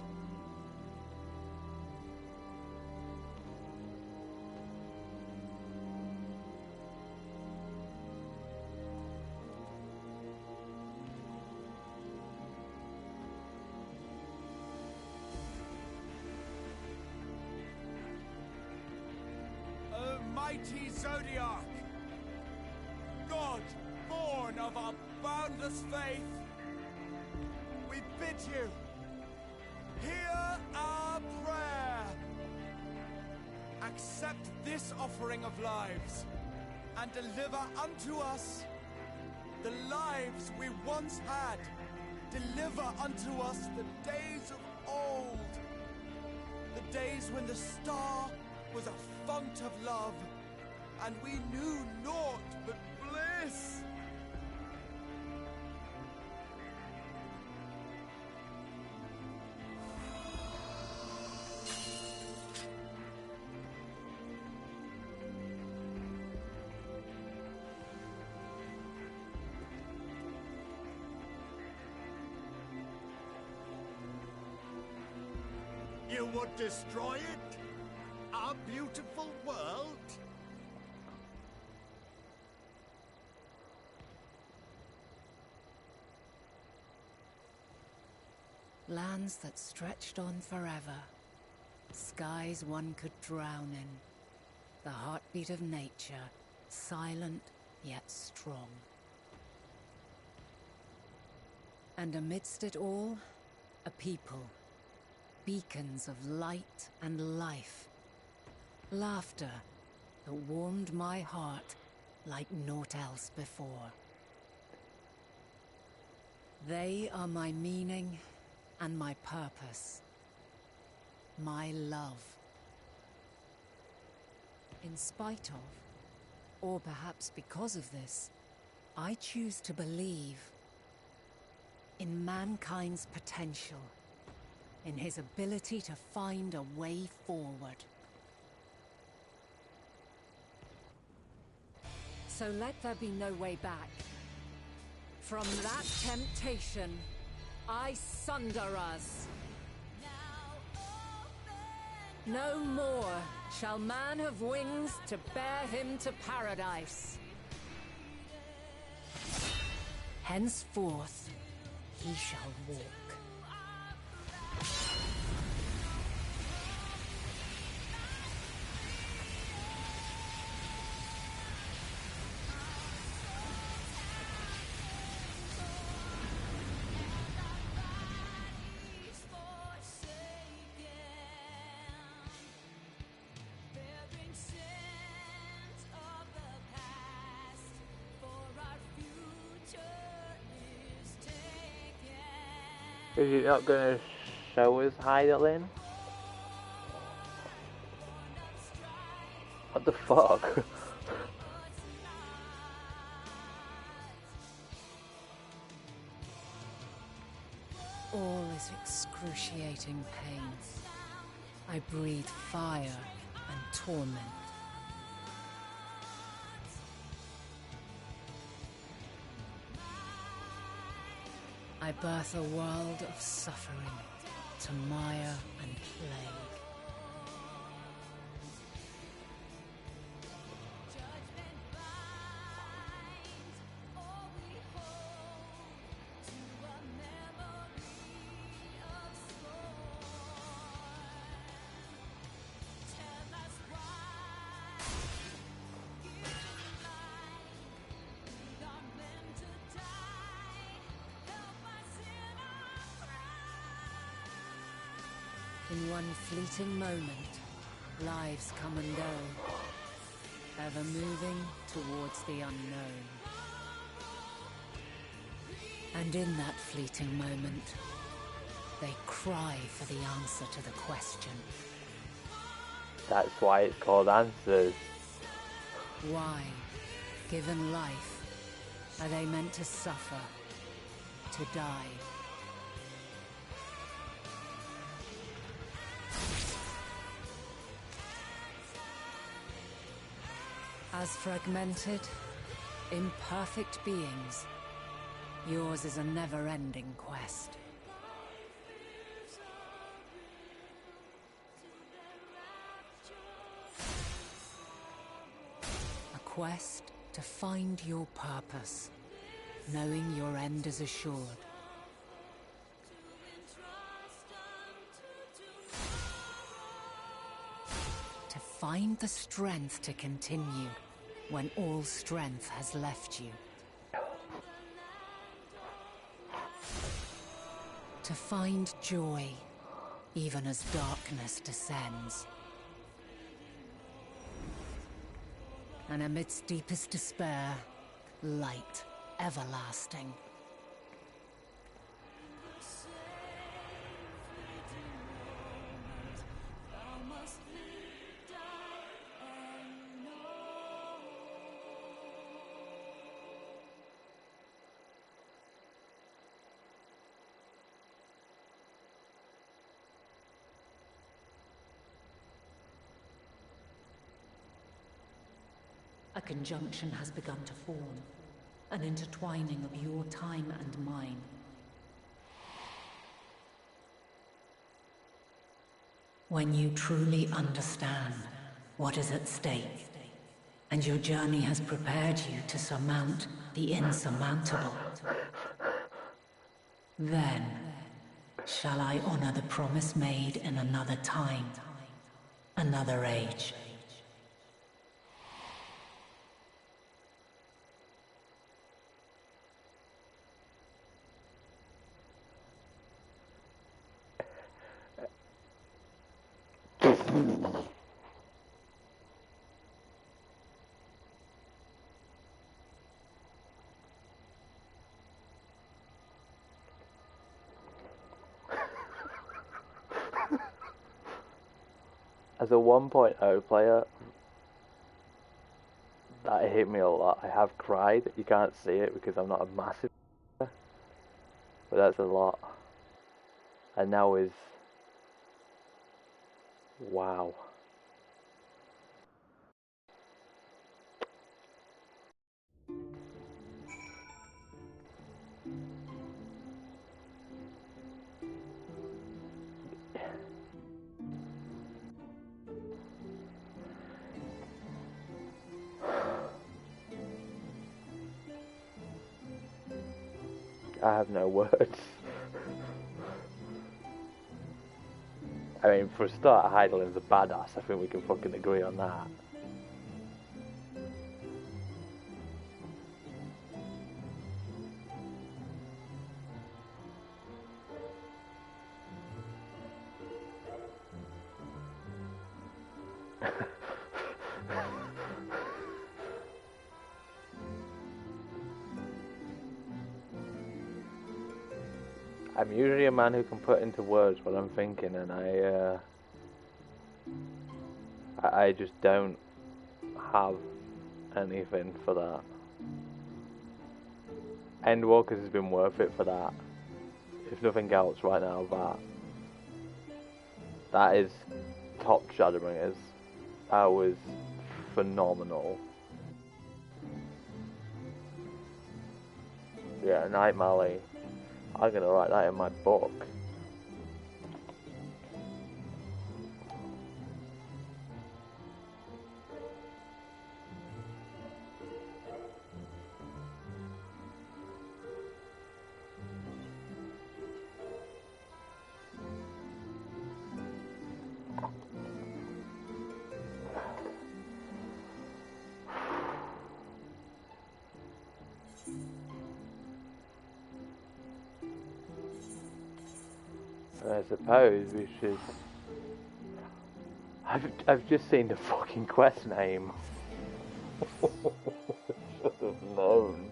mighty Zodiac, God born of our boundless faith, we bid you, hear our prayer. Accept this offering of lives, and deliver unto us the lives we once had. Deliver unto us the days of old, the days when the star was a fount of love, and we knew naught but bliss. You would destroy it? Our beautiful world? Lands that stretched on forever. Skies one could drown in. The heartbeat of nature, silent yet strong. And amidst it all, a people. Beacons of light and life. Laughter that warmed my heart like naught else before. They are my meaning and my purpose. My love. In spite of, or perhaps because of this, I choose to believe in mankind's potential. In his ability to find a way forward. So let there be no way back. From that temptation, I sunder us. No more shall man have wings to bear him to paradise. Henceforth, he shall walk. Is he not going to show us Heidelin? What the fuck? All is excruciating pain. I breathe fire and torment. I birth a world of suffering to mire and plague. In one fleeting moment, lives come and go, ever moving towards the unknown. And in that fleeting moment, they cry for the answer to the question. That's why it's called Answers. Why, given life, are they meant to suffer, to die? As fragmented, imperfect beings, yours is a never-ending quest. A quest to find your purpose, knowing your end is assured. To find the strength to continue when all strength has left you. To find joy, even as darkness descends. And amidst deepest despair, light everlasting. A conjunction has begun to form, an intertwining of your time and mine. When you truly understand what is at stake, and your journey has prepared you to surmount the insurmountable, then shall I honor the promise made in another time, another age. As a 1.0 player, that hit me a lot. I have cried. You can't see it because I'm not a massive player, but that's a lot. And now is wow. I have no words. I mean, for a start, Heidelberg's a badass. I think we can fucking agree on that. I'm usually a man who can put into words what I'm thinking, and I just don't have anything for that. Endwalkers has been worth it for that. If nothing else right now, that is top Shadowbringers. That was phenomenal. Yeah, Night Mally. I'm gonna write that in my book. I suppose we should... I've just seen the fucking quest name. Should have known.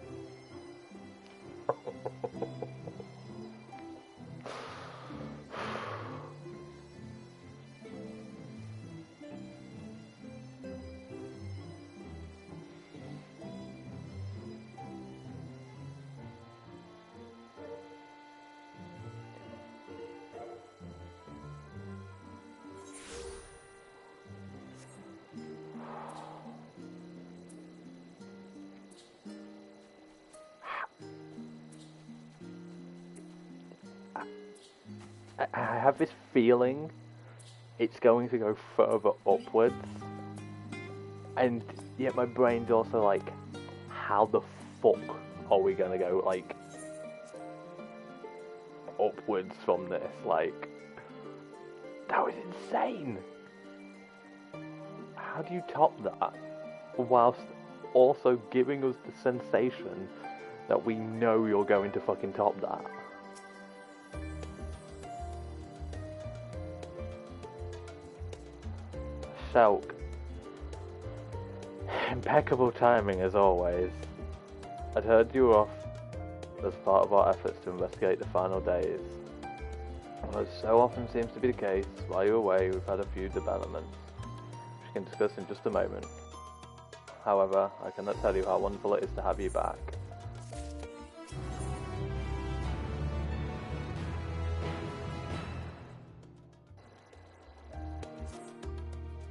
I have this feeling it's going to go further upwards, and yet my brain's also like, how the fuck are we gonna go like upwards from this? Like, that was insane. how do you top that whilst also giving us the sensation that we know you're going to fucking top that? Shulk. Impeccable timing as always. I'd heard you were off as part of our efforts to investigate the final days. As so often seems to be the case, while you were away we've had a few developments, which we can discuss in just a moment. However, I cannot tell you how wonderful it is to have you back.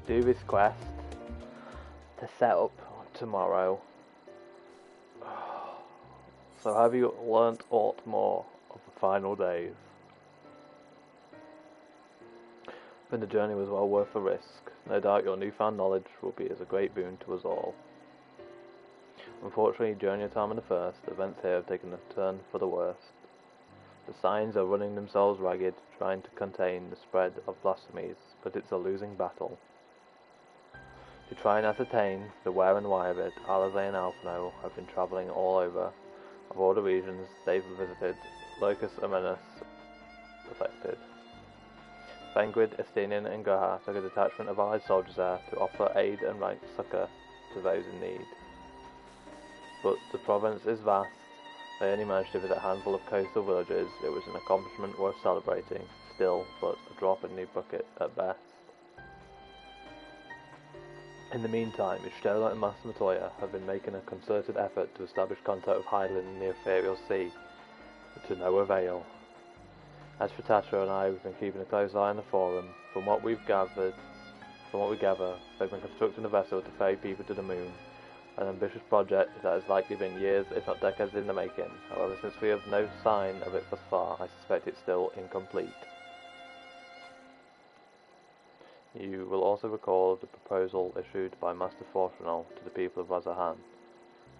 Do this quest to set up tomorrow. So have you learnt aught more of the final days? But the journey was well worth the risk. No doubt your newfound knowledge will be as a great boon to us all. Unfortunately, during your time in the First, events here have taken a turn for the worst. The signs are running themselves ragged, trying to contain the spread of blasphemies, but it's a losing battle. To try and ascertain the where and why of it, Alizé and Alphino have been travelling all over. Of all the regions they've visited, Locus Amanus affected. Fengrid, Estinian and Goha took a detachment of allied soldiers there to offer aid and right succour to those in need. But the province is vast. They only managed to visit a handful of coastal villages. It was an accomplishment worth celebrating, still, but a drop in the bucket at best. In the meantime, Ishtola and Master Matoya have been making a concerted effort to establish contact with Hydaelyn in the Ethereal Sea, but to no avail. As for Tatra and I, we've been keeping a close eye on the forum. From what we gather, they've been constructing a vessel to ferry people to the moon, an ambitious project that has likely been years, if not decades, in the making. However, since we have no sign of it thus far, I suspect it's still incomplete. You will also recall the proposal issued by Master Fortunal to the people of Razahan.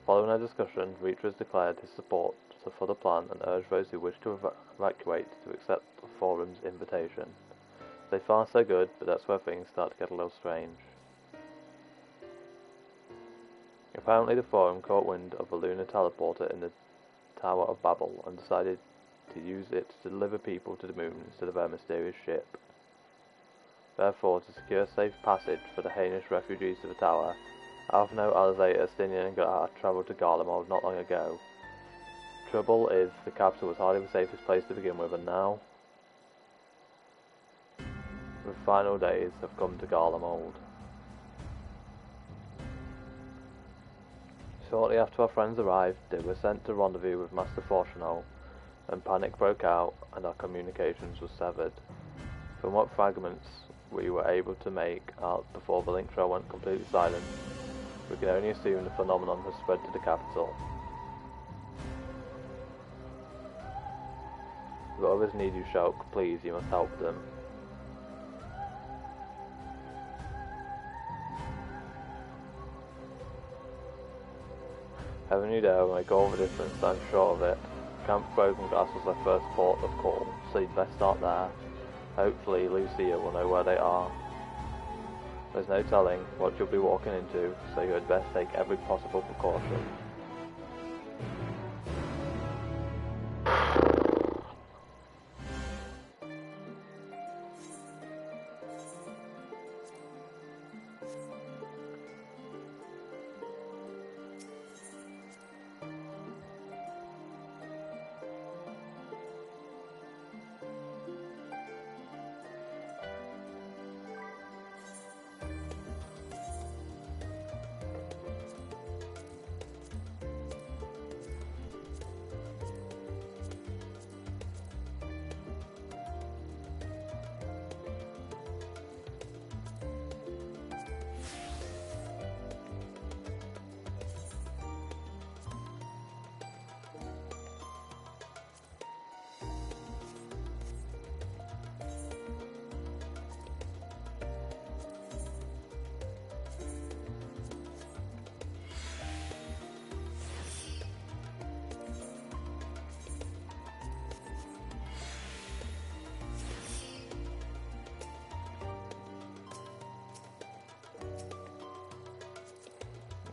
Following a discussion, Reacher has declared his support for the plan and urged those who wish to evacuate to accept the forum's invitation. So far so good, but that's where things start to get a little strange. Apparently the forum caught wind of a lunar teleporter in the Tower of Babel and decided to use it to deliver people to the moon instead of their mysterious ship. Therefore, to secure safe passage for the heinous refugees to the tower, Alphino, Alizé, Estinian and Goha travelled to Garlemald not long ago. Trouble is, the capital was hardly the safest place to begin with, and now the final days have come to Garlemald. Shortly after our friends arrived, they were sent to rendezvous with Master Fortunal, and panic broke out and our communications were severed. From what fragments we were able to make out before the link trail went completely silent, we can only assume the phenomenon has spread to the capital. If others need you, Shulk, please, you must help them. Heaven you dare will make all the difference, I'm sure of it. Camp Broken Glass was their first port of call, so you'd best start there. Hopefully Lucia will know where they are. There's no telling what you'll be walking into, so you had best take every possible precaution.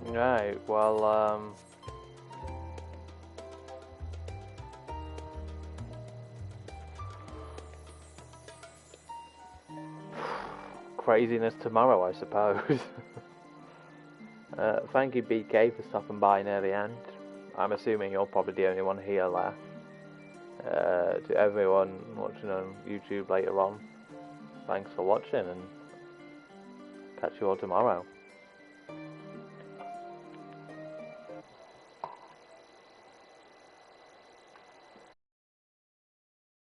Right, well, craziness tomorrow, I suppose. Thank you, BK, for stopping by near the end. I'm assuming you're probably the only one here left. To everyone watching on YouTube later on, thanks for watching, and catch you all tomorrow.